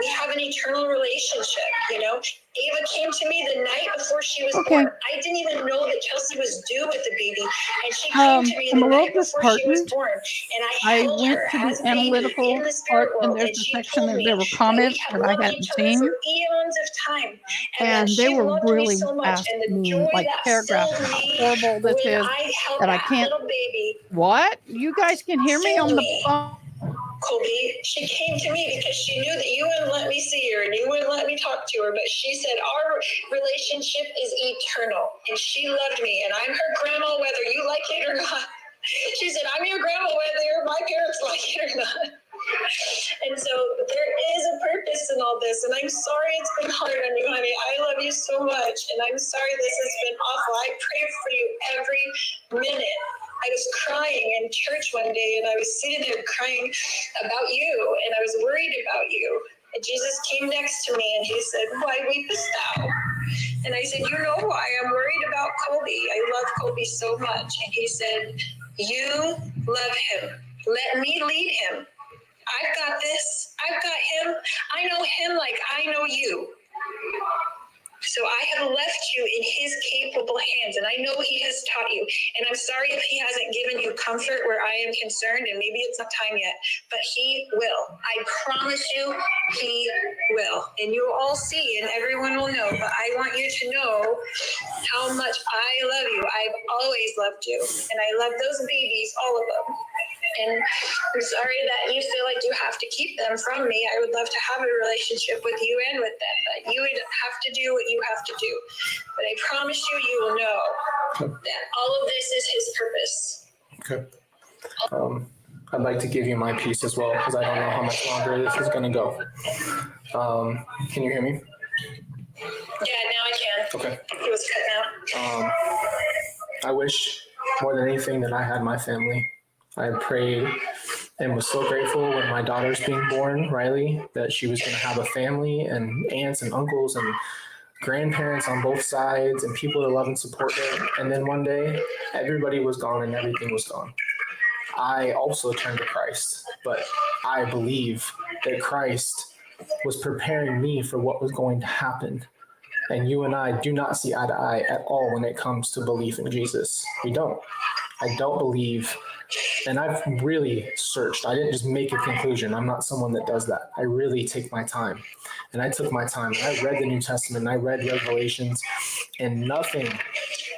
we have an eternal relationship, you know. Ava came to me the night before she was Okay. born. I didn't even know that Chelsea was due with the baby, and she came to me I'm the a little night before she was disheartened. born, and I I held went her to as the a baby analytical in the part, spirit and world, there's and a she section told that me there were that we comments have that I loved hadn't each other seen, for eons of time, and that and they she were loved me really so much, and the asking joy like that paragraphs filled how me horrible this when is, I held that I that can't. little baby What? You guys can hear me filled on the me. phone? Colby, she came to me because she knew that you wouldn't let me see her and you wouldn't let me talk to her, but she said our relationship is eternal, and she loved me, and I'm her grandma whether you like it or not. She said, I'm your grandma whether my parents like it or not. And so there is a purpose in all this, and I'm sorry it's been hard on you, honey. I love you so much, and I'm sorry this has been awful. I pray for you every minute. I was crying in church one day, and I was sitting there crying about you, and I was worried about you. And Jesus came next to me, and he said, why weepest thou? And I said, you know why I'm worried about Colby. I love Colby so much. And he said, you love him. Let me lead him. I've got this. I've got him. I know him like I know you. So I have left you in his capable hands, and I know he has taught you. And I'm sorry if he hasn't given you comfort where I am concerned, and maybe it's not time yet, but he will. I promise you, he will. And you'll all see, and everyone will know. But I want you to know how much I love you. I've always loved you, and I love those babies, all of them. And I'm sorry that you feel like you have to keep them from me. I would love to have a relationship with you and with them, but you would have to do what you have to do. But I promise you, you will know that all of this is his purpose. Okay. I'd like to give you my piece as well, because I don't know how much longer this is going to go. Can you hear me? Yeah, now I can. Okay. It was cutting out. I wish more than anything that I had my family. I prayed and was so grateful when my daughter's being born, Riley, that she was going to have a family and aunts and uncles and grandparents on both sides and people to love and support her. And then one day, everybody was gone and everything was gone. I also turned to Christ, but I believe that Christ was preparing me for what was going to happen. And you and I do not see eye to eye at all when it comes to belief in Jesus. We don't. I don't believe, and I've really searched. I didn't just make a conclusion. I'm not someone that does that. I really take my time. And I took my time. I read the New Testament, and I read Revelations, and nothing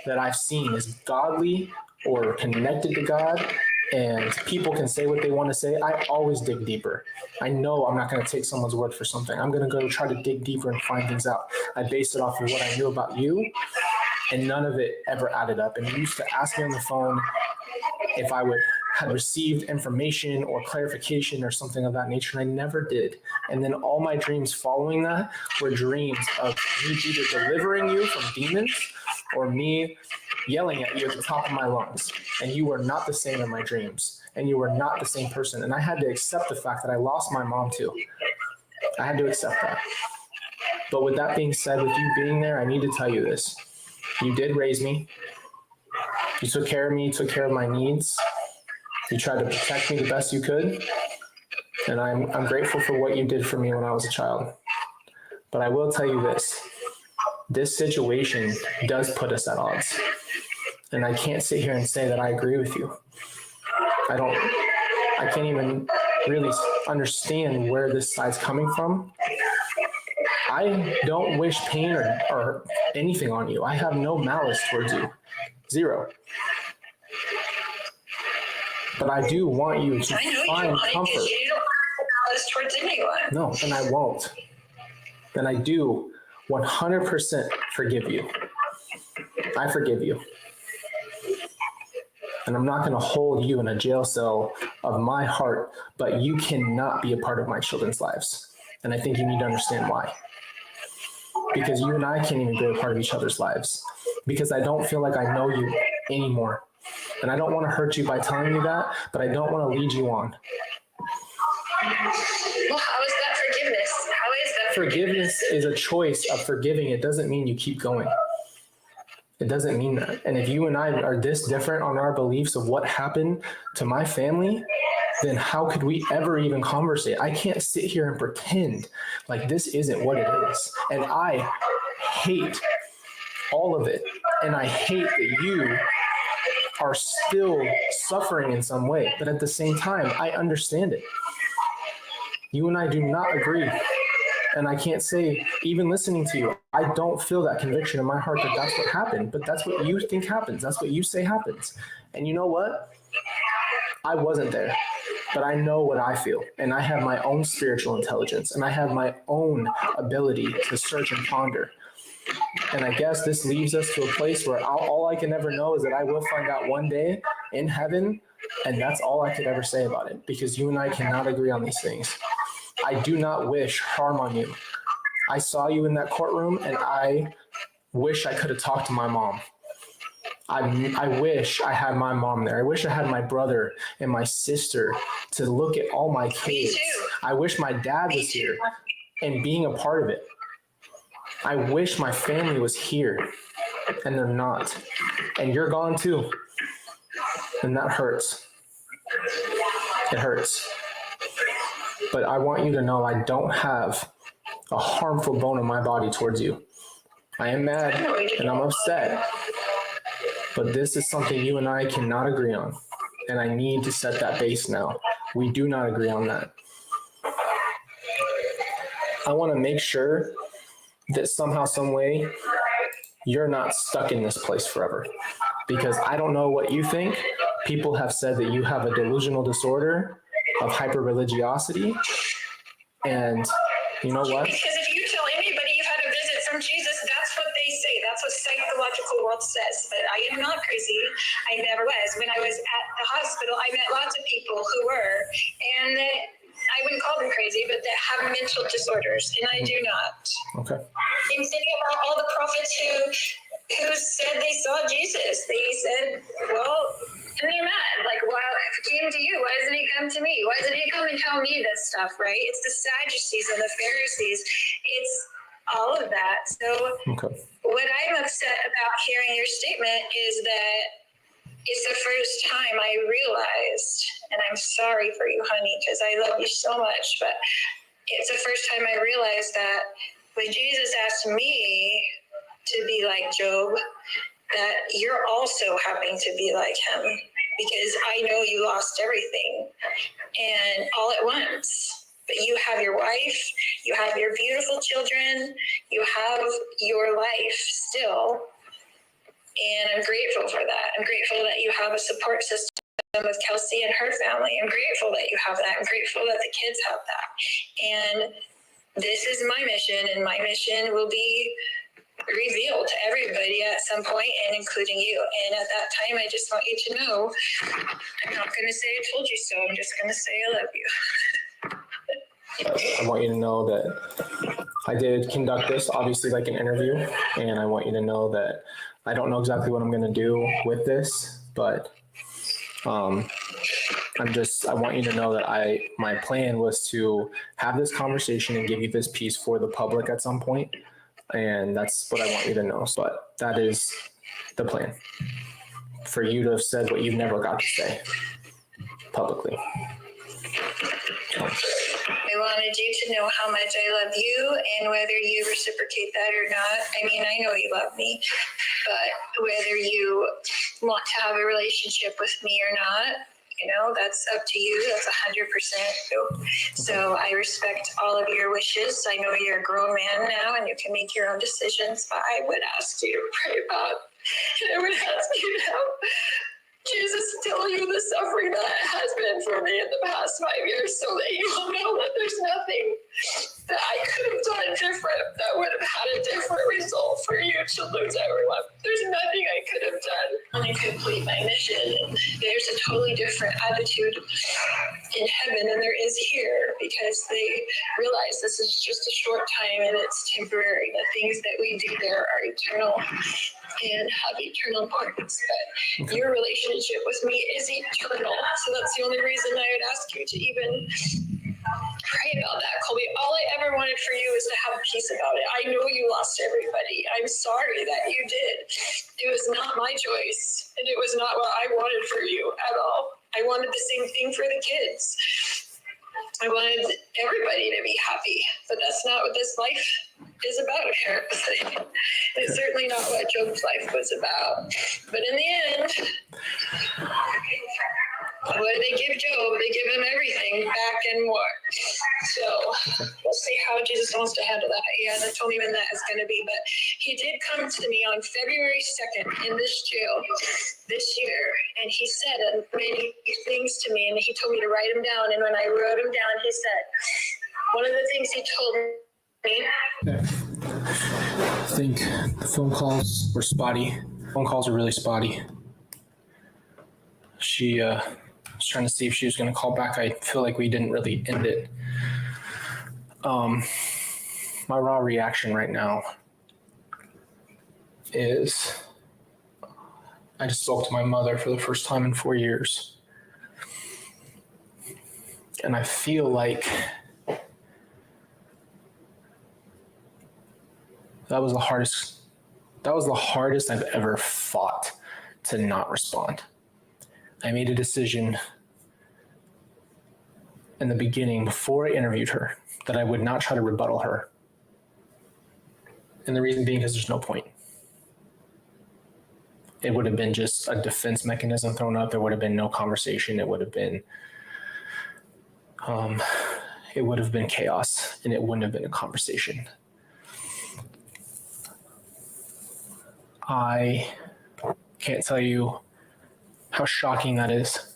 that I've seen is godly or connected to God. And people can say what they want to say. I always dig deeper. I know I'm not going to take someone's word for something. I'm going to go try to dig deeper and find things out. I based it off of what I knew about you, and none of it ever added up. And you used to ask me on the phone if I had received information or clarification or something of that nature, and I never did. And then all my dreams following that were dreams of me either delivering you from demons or me yelling at you at the top of my lungs. And you were not the same in my dreams. And you were not the same person. And I had to accept the fact that I lost my mom too. I had to accept that. But with that being said, with you being there, I need to tell you this. You did raise me. You took care of me, you took care of my needs. You tried to protect me the best you could. And I'm grateful for what you did for me when I was a child. But I will tell you this situation does put us at odds. And I can't sit here and say that I agree with you. I can't even really understand where this side's coming from. I don't wish pain or anything on you. I have no malice towards you. Zero. But I do want you to find comfort. You don't have malice towards anyone. No, and I won't. And I do 100% forgive you. I forgive you. And I'm not going to hold you in a jail cell of my heart, but you cannot be a part of my children's lives. And I think you need to understand why. Because you and I can't even be a part of each other's lives. Because I don't feel like I know you anymore. And I don't want to hurt you by telling you that, but I don't want to lead you on. Well, how is that forgiveness? How is that Forgiveness is a choice of forgiving. It doesn't mean you keep going. It doesn't mean that. And if you and I are this different on our beliefs of what happened to my family, then how could we ever even conversate? I can't sit here and pretend like this isn't what it is. And I hate all of it. And I hate that you are still suffering in some way. But at the same time, I understand it. You and I do not agree. And I can't say, even listening to you, I don't feel that conviction in my heart that that's what happened. But that's what you think happens. That's what you say happens. And you know what? I wasn't there, but I know what I feel. And I have my own spiritual intelligence. And I have my own ability to search and ponder. And I guess this leaves us to a place where all I can ever know is that I will find out one day in heaven. And that's all I could ever say about it, because you and I cannot agree on these things. I do not wish harm on you. I saw you in that courtroom and I wish I could have talked to my mom. I wish I had my mom there. I wish I had my brother and my sister to look at all my kids. I wish my dad was here and being a part of it. I wish my family was here, and they're not. And you're gone too. And that hurts. It hurts. But I want you to know I don't have a harmful bone in my body towards you. I am mad and I'm upset. But this is something you and I cannot agree on. And I need to set that base now. We do not agree on that. I want to make sure that somehow, some way, you're not stuck in this place forever. Because I don't know what you think. People have said that you have a delusional disorder of hyper-religiosity. And you know what? Because if you tell anybody you've had a visit from Jesus, that's what they say. That's what psychological world says. But I am not crazy. I never was. When I was at the hospital, I met lots of people who were, and I wouldn't call them crazy, but that have mental disorders, and I do not. Okay. I'm thinking about all the prophets who said they saw Jesus. They said, well, and they're mad. Like, well, if he came to you, why doesn't he come to me? Why doesn't he come and tell me this stuff, right? It's the Sadducees and the Pharisees. It's all of that. So what I'm upset about hearing your statement is that it's the first time I realized, and I'm sorry for you, honey, because I love you so much, but it's the first time I realized that when Jesus asked me to be like Job, that you're also having to be like him, because I know you lost everything and all at once. But you have your wife, you have your beautiful children, you have your life still. And I'm grateful for that. I'm grateful that you have a support system with Kelsey and her family. I'm grateful that you have that. I'm grateful that the kids have that. And this is my mission, and my mission will be revealed to everybody at some point, and including you. And at that time, I just want you to know, I'm not going to say I told you so. I'm just going to say I love you. I want you to know that I did conduct this, obviously, like an interview. And I want you to know that I don't know exactly what I'm going to do with this, but I want you to know that my plan was to have this conversation and give you this piece for the public at some point. And that's what I want you to know. So that is the plan, for you to have said what you've never got to say publicly. I wanted you to know how much I love you, and whether you reciprocate that or not. I mean, I know you love me, but whether you want to have a relationship with me or not, that's up to you. That's 100% you. So I respect all of your wishes. I know you're a grown man now and you can make your own decisions, but I would ask you to pray about, and I would ask you to have Jesus tell you the suffering that has been for me in the past 5 years, so that you will know that there's nothing that I could have done different that would have had a different result for you to lose everyone. There's nothing I could have done to complete my mission. And there's a totally different attitude in heaven than there is here, because they realize this is just a short time and it's temporary. The things that we do there are eternal and have eternal importance. But your relationship with me is eternal. So that's the only reason I would ask you to even pray about that, Colby. All I ever wanted for you is to have peace about it. I know you lost everybody. I'm sorry that you did. It was not my choice, and it was not what I wanted for you at all. I wanted the same thing for the kids. I wanted everybody to be happy, but that's not what this life is about. It's certainly not what Job's life was about. But in the end, what did they give Job? They give him everything back and more. So we'll see how Jesus wants to handle that. He hasn't told me when that is going to be, but he did come to me on February 2nd in this jail this year, and he said many things to me, and he told me to write them down. And when I wrote them down, he said, one of the things he told me. I think the phone calls were spotty. Phone calls are really spotty. She was trying to see if she was going to call back. I feel like we didn't really end it. My raw reaction right now is I just spoke to my mother for the first time in 4 years. And I feel like that was the hardest I've ever fought to not respond. I made a decision in the beginning before I interviewed her that I would not try to rebuttal her. And the reason being because there's no point. It would have been just a defense mechanism thrown up. There would have been no conversation. It would have been chaos, and it wouldn't have been a conversation. I can't tell you how shocking that is.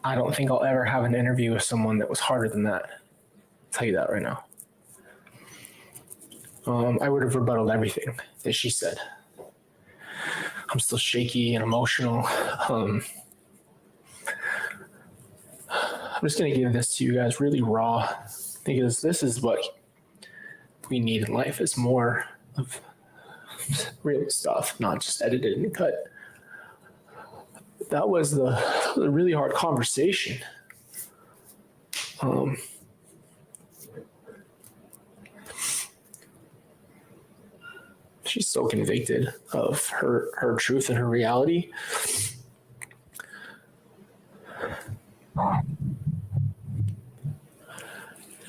I don't think I'll ever have an interview with someone that was harder than that. I'll tell you that right now. I would have rebutted everything that she said. I'm still shaky and emotional. I'm just going to give this to you guys really raw, because this is what we need in life, is more of real stuff, not just edited and cut. That was the really hard conversation. She's so convicted of her truth and her reality.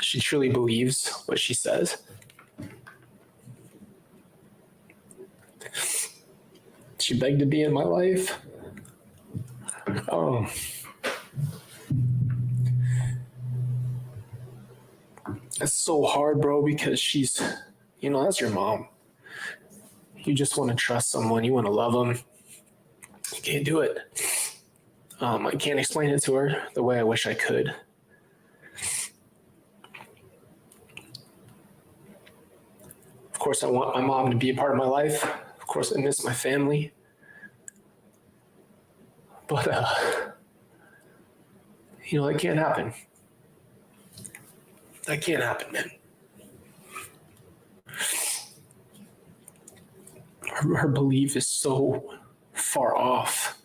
She truly believes what she says. She begged to be in my life. It's so hard, bro, because she's, that's your mom. You just want to trust someone. You want to love them. You can't do it. I can't explain it to her the way I wish I could. Of course, I want my mom to be a part of my life. Of course, I miss my family. But, that can't happen. That can't happen, man. Her belief is so far off.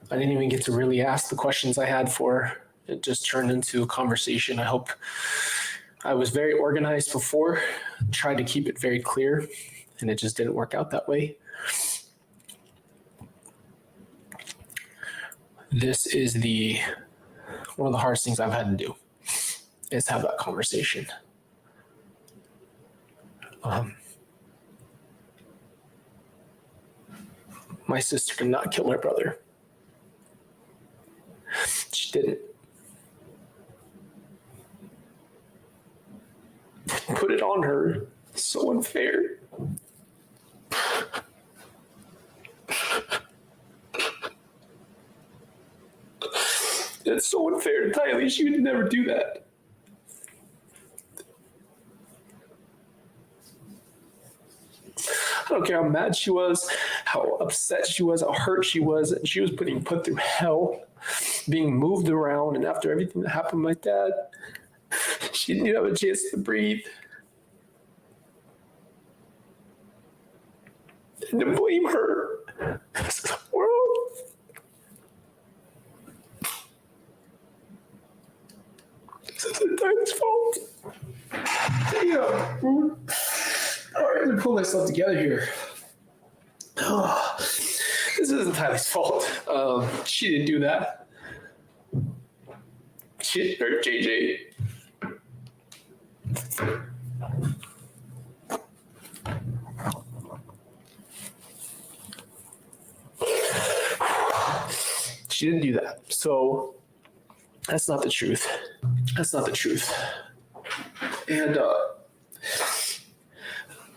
I didn't even get to really ask the questions I had for her. It just turned into a conversation. I was very organized before, tried to keep it very clear, and it just didn't work out that way. This is one of the hardest things I've had to do, is have that conversation. My sister did not kill my brother. She didn't. Put it on her. It's so unfair. It's so unfair to Tylee. She would never do that. I don't care how mad she was, how upset she was, how hurt she was. And she was being put through hell, being moved around. And after everything that happened to my dad, she didn't even have a chance to breathe. And to blame her. This is the world. This isn't Tylee's fault. Damn, Boone. All right, let me pull myself together here. This This isn't Tyler's fault. She didn't do that. She didn't hurt JJ. She didn't do that. So that's not the truth. That's not the truth. And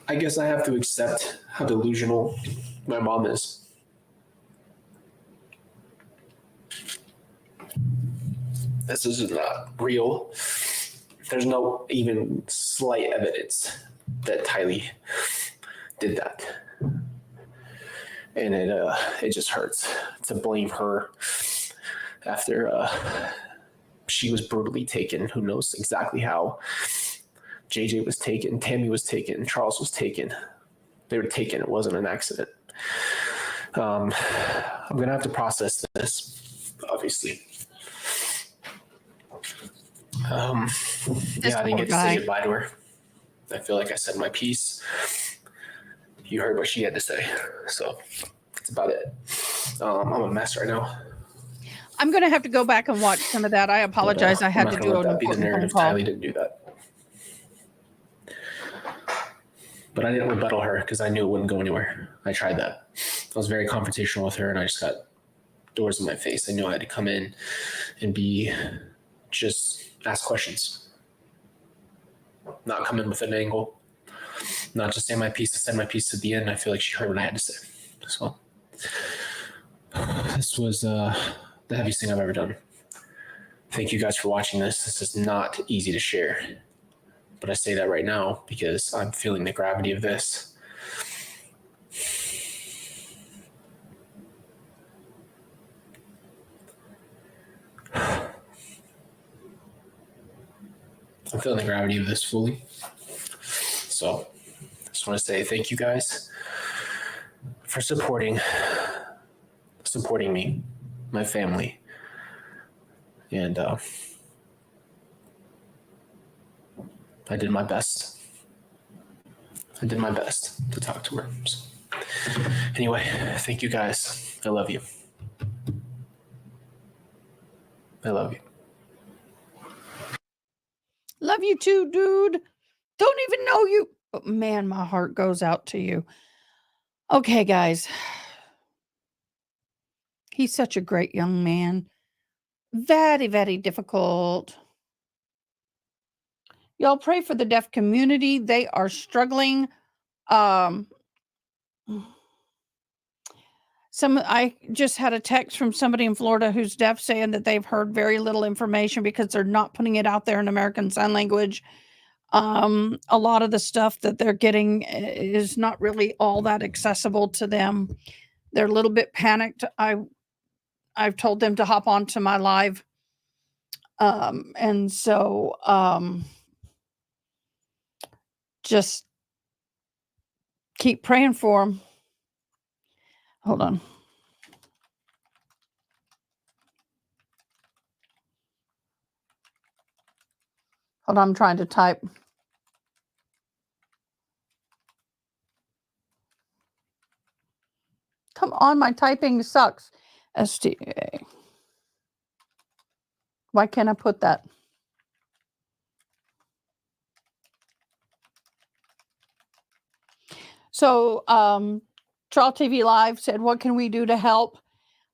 I guess I have to accept how delusional my mom is. This is not real. There's no even slight evidence that Tylee did that. And it just hurts to blame her after she was brutally taken. Who knows exactly how. JJ was taken, Tammy was taken, Charles was taken. They were taken. It wasn't an accident. I'm going to have to process this, obviously. Yeah, I didn't get to say goodbye to her. I feel like I said my piece. You heard what she had to say. So that's about it. I'm a mess right now. I'm going to have to go back and watch some of that. I apologize. I had to do an important phone call. Tylee didn't do that. But I didn't rebuttal her because I knew it wouldn't go anywhere. I tried that. I was very confrontational with her, and I just got doors in my face. I knew I had to come in and just ask questions. Not come in with an angle. Not just say my piece to send my piece to the end. I feel like she heard what I had to say. So this was the heaviest thing I've ever done. Thank you guys for watching this. This is not easy to share. But I say that right now because I'm feeling the gravity of this. I'm feeling the gravity of this fully. So I just want to say thank you guys for supporting me, my family. And I did my best. I did my best to talk to her. So, anyway, thank you guys. I love you. I love you. Love you too, dude. Don't even know you. But man, my heart goes out to you. Okay, guys. He's such a great young man. Very, very difficult. Y'all pray for the deaf community. They are struggling. I just had a text from somebody in Florida who's deaf saying that they've heard very little information because they're not putting it out there in American Sign Language. A lot of the stuff that they're getting is not really all that accessible to them. They're a little bit panicked. I've told them to hop onto my live. And so just keep praying for them. Hold on. Hold on, I'm trying to type. Come on, my typing sucks. STA. Why can't I put that? So, Trial TV Live said, what can we do to help?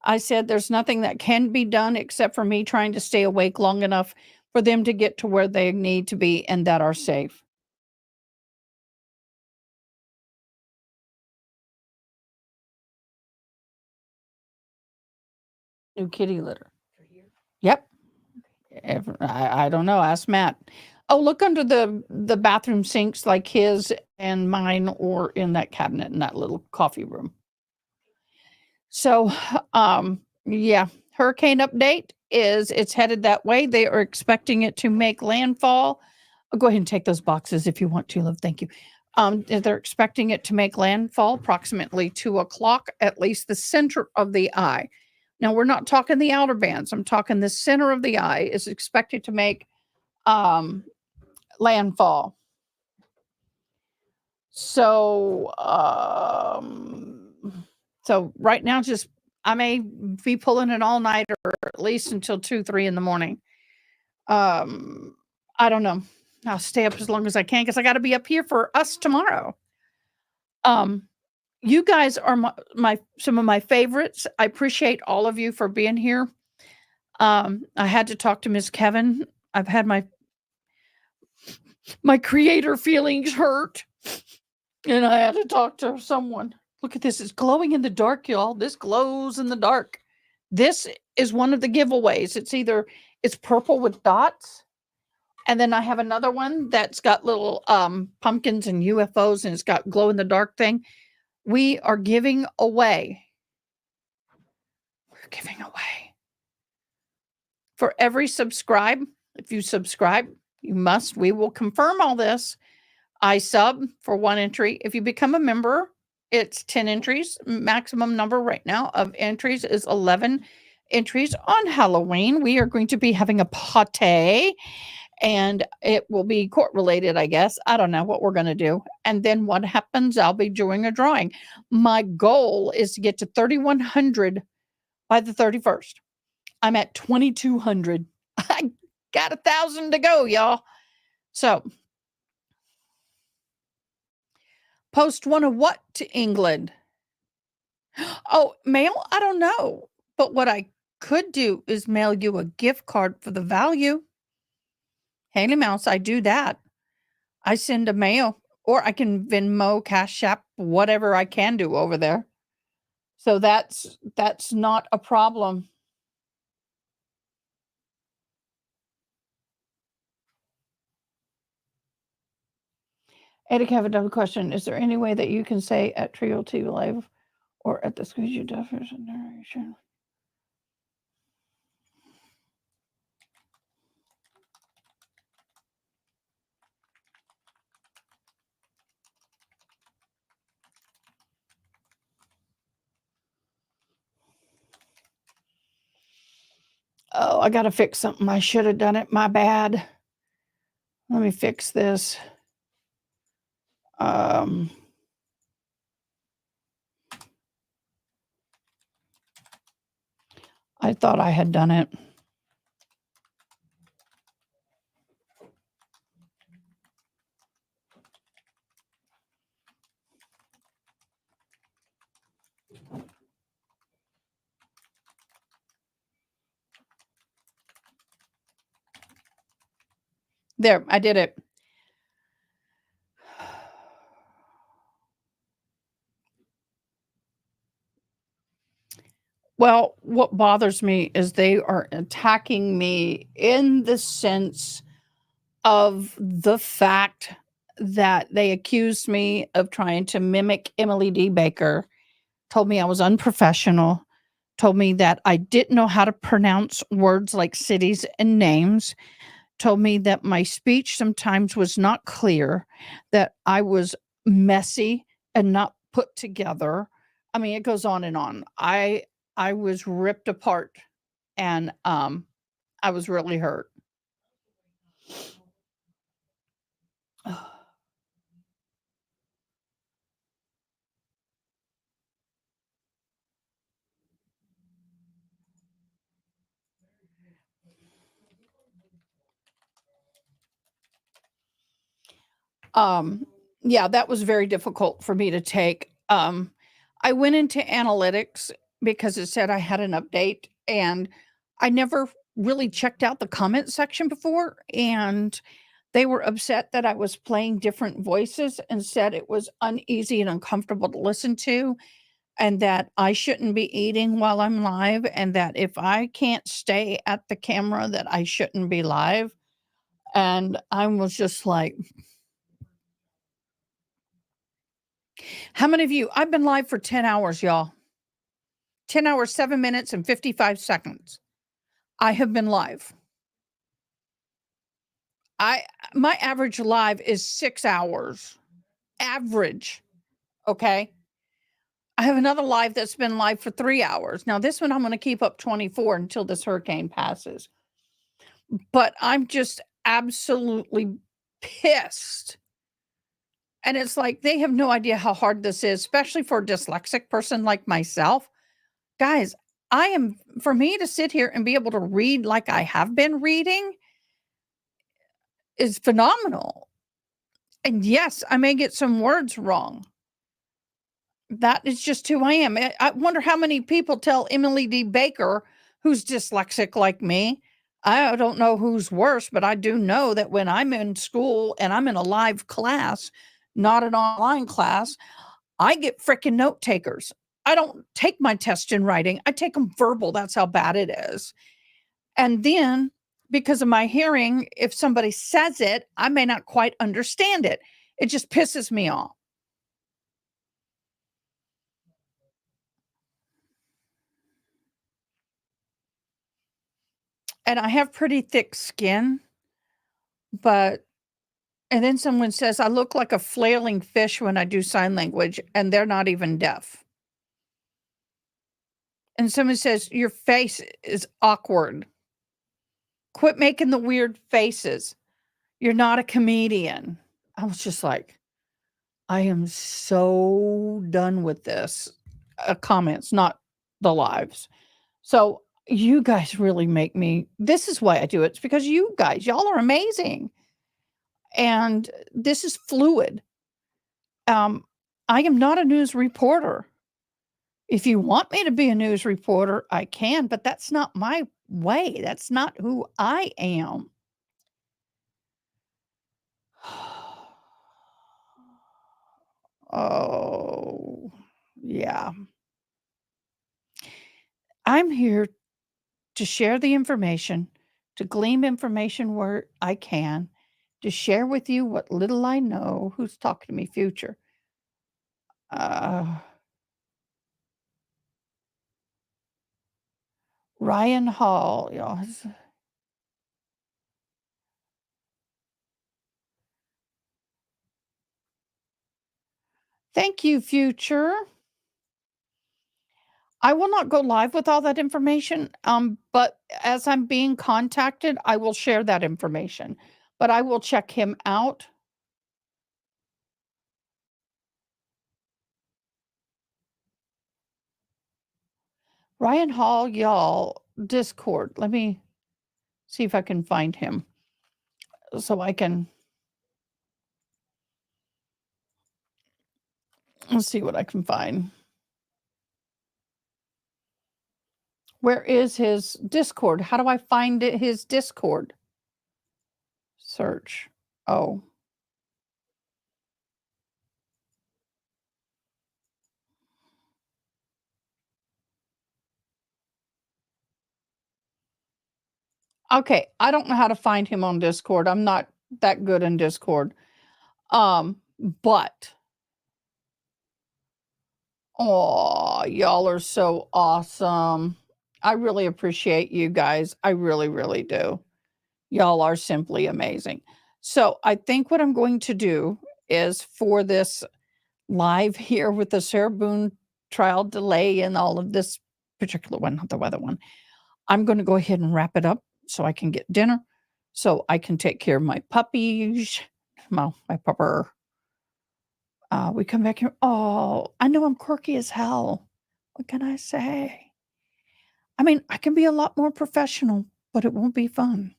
I said, there's nothing that can be done except for me trying to stay awake long enough for them to get to where they need to be and that are safe. New kitty litter. Yep. I don't know. Ask Matt. Oh, look under the bathroom sinks like his and mine, or in that cabinet in that little coffee room. So, yeah, hurricane update is it's headed that way. They are expecting it to make landfall. Go ahead and take those boxes if you want to, love. Thank you. They're expecting it to make landfall approximately 2 o'clock, at least the center of the eye. Now, we're not talking the outer bands. I'm talking the center of the eye is expected to make landfall. So So right now, just I may be pulling it all night or at least until 2, 3 in the morning. I don't know. I'll stay up as long as I can because I got to be up here for us tomorrow. You guys are my some of my favorites. I appreciate all of you for being here. I had to talk to Miss Kevin. I've had my creator feelings hurt, and I had to talk to someone. Look at this. It's glowing in the dark, y'all. This glows in the dark. This is one of the giveaways. It's purple with dots. And then I have another one that's got little pumpkins and UFOs, and it's got glow in the dark thing. We are giving away. We're giving away. For every subscribe, if you subscribe, we will confirm all this. I sub for 1 entry. If you become a member, it's 10 entries. Maximum number right now of entries is 11 entries. On Halloween, we are going to be having a party, and it will be court related, I guess. I don't know what we're going to do. And then what happens, I'll be doing a drawing. My goal is to get to 3,100 by the 31st. I'm at 2,200. I got 1,000 to go, y'all. So post one of what to England? Oh, mail? I don't know. But what I could do is mail you a gift card for the value. Haley Mouse, I do that. I send a mail, or I can Venmo, Cash App, whatever I can do over there. So that's not a problem. Eddie, I have another question. Is there any way that you can say at Trio TV Live or at the Squeegee Definition Narration? Oh, I got to fix something. I should have done it. My bad. Let me fix this. I thought I had done it. There, I did it. Well, what bothers me is they are attacking me in the sense of the fact that they accused me of trying to mimic Emily D. Baker, told me I was unprofessional, told me that I didn't know how to pronounce words like cities and names, told me that my speech sometimes was not clear, that I was messy and not put together. I mean, it goes on and on. I was ripped apart, and I was really hurt. Yeah, that was very difficult for me to take. I went into analytics because it said I had an update, and I never really checked out the comment section before, and they were upset that I was playing different voices and said it was uneasy and uncomfortable to listen to, and that I shouldn't be eating while I'm live, and that if I can't stay at the camera that I shouldn't be live. And I was just like, how many of you? I've been live for 10 hours, y'all. 10 hours, 7 minutes, and 55 seconds. I have been live. My average live is 6 hours. Average. Okay. I have another live that's been live for 3 hours. Now, this one I'm going to keep up 24 until this hurricane passes. But I'm just absolutely pissed And it's like they have no idea how hard this is, especially for a dyslexic person like myself. Guys, for me to sit here and be able to read like I have been reading is phenomenal. And yes, I may get some words wrong. That is just who I am. I wonder how many people tell Emily D. Baker, who's dyslexic like me. I don't know who's worse, but I do know that when I'm in school and I'm in a live class, not an online class, I get freaking note takers. I don't take my test in writing. I take them verbal. That's how bad it is. And then because of my hearing, if somebody says it, I may not quite understand it. It just pisses me off. And I have pretty thick skin, and then someone says I look like a flailing fish when I do sign language, and they're not even deaf. And someone says your face is awkward. Quit making the weird faces. You're not a comedian. I was just like, I am so done with this. Comments, not the lives. So you guys really make me, this is why I do it. It's because you guys, y'all are amazing. And this is fluid. I am not a news reporter. If you want me to be a news reporter, I can, but that's not my way. That's not who I am. Oh, yeah. I'm here to share the information, to glean information where I can, to share with you what little I know. Who's talking to me, future? Ryan Hall. Yes. Thank you, future. I will not go live with all that information, but as I'm being contacted, I will share that information. But I will check him out. Ryan Hall, y'all, Discord. Let me see if I can find him so I can. Let's see what I can find. Where is his Discord? How do I find his Discord? Search. Oh. Okay, I don't know how to find him on Discord. I'm not that good in Discord. But oh, y'all are so awesome. I really appreciate you guys. I really, really do. Y'all are simply amazing. So I think what I'm going to do is for this live here with the Sarah Boone trial delay and all of this particular one, not the weather one, I'm going to go ahead and wrap it up so I can get dinner, so I can take care of my puppies. Well, my pupper. We come back here. Oh, I know I'm quirky as hell. What can I say? I mean, I can be a lot more professional, but it won't be fun.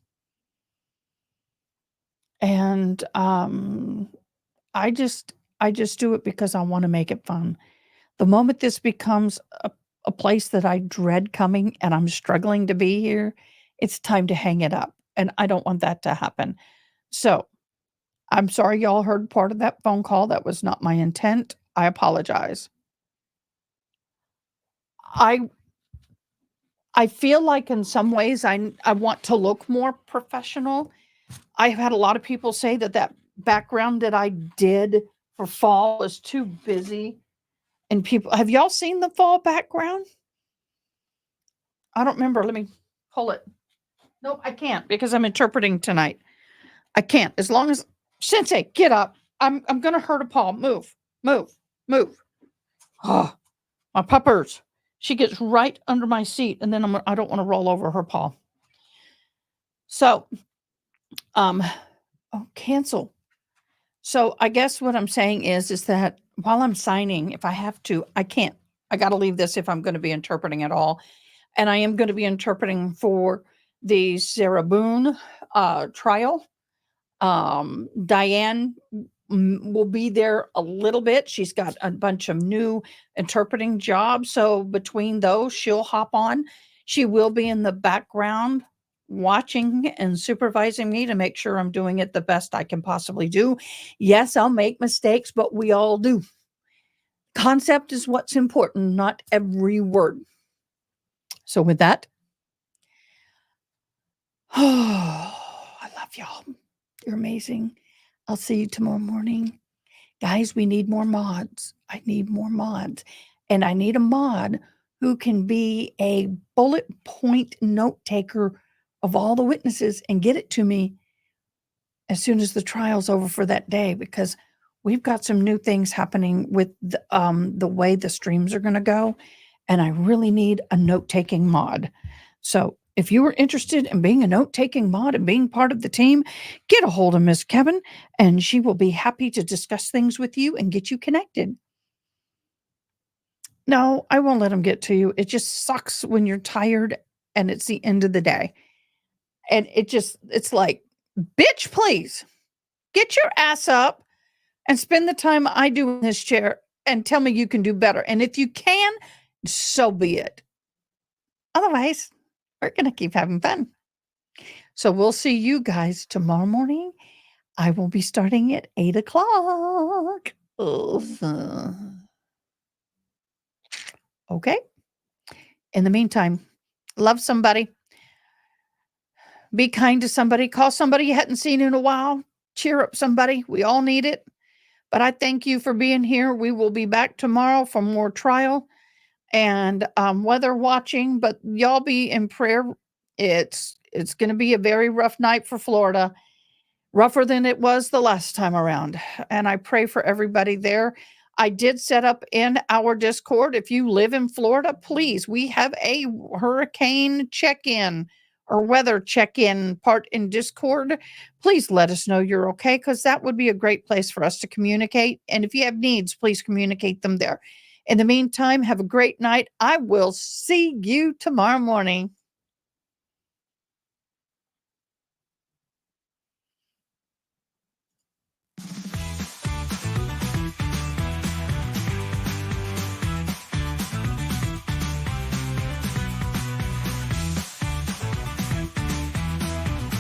And I just do it because I want to make it fun. The moment this becomes a place that I dread coming and I'm struggling to be here, it's time to hang it up. And I don't want that to happen. So I'm sorry y'all heard part of that phone call. That was not my intent. I apologize. I feel like in some ways I want to look more professional. I've had a lot of people say that background that I did for fall was too busy. And people, have y'all seen the fall background? I don't remember. Let me pull it. Nope, I can't because I'm interpreting tonight. I can't. As long as Sensei, get up. I'm gonna hurt a paw. Move. Oh, my puppers. She gets right under my seat, and then I don't want to roll over her paw. So, cancel. So I guess what I'm saying is that while I'm signing, if I have to, I can't. I got to leave this if I'm going to be interpreting at all. And I am going to be interpreting for the Sarah Boone trial. Diane will be there a little bit. She's got a bunch of new interpreting jobs. So between those, she'll hop on. She will be in the background watching and supervising me to make sure I'm doing it the best I can possibly do. Yes, I'll make mistakes, but we all do. Concept is what's important, not every word. So with that, I love y'all. You're amazing. I'll see you tomorrow morning. Guys, we need more mods. I need more mods. And I need a mod who can be a bullet point note taker of all the witnesses and get it to me as soon as the trial's over for that day, because we've got some new things happening with the way the streams are going to go. And I really need a note taking mod. So if you are interested in being a note taking mod and being part of the team, get a hold of Miss Kevin and she will be happy to discuss things with you and get you connected. No, I won't let them get to you. It just sucks when you're tired and it's the end of the day. And it's like, bitch, please get your ass up and spend the time I do in this chair and tell me you can do better. And if you can, so be it. Otherwise, we're going to keep having fun. So we'll see you guys tomorrow morning. I will be starting at 8 o'clock. Okay. In the meantime, love somebody. Be kind to somebody. Call somebody you hadn't seen in a while. Cheer up somebody. We all need it. But I thank you for being here. We will be back tomorrow for more trial and weather watching. But y'all be in prayer. It's going to be a very rough night for Florida. Rougher than it was the last time around. And I pray for everybody there. I did set up in our Discord. If you live in Florida, please, we have a hurricane check-in or weather check-in part in Discord. Please let us know you're okay, because that would be a great place for us to communicate. And if you have needs, please communicate them there. In the meantime, have a great night. I will see you tomorrow morning.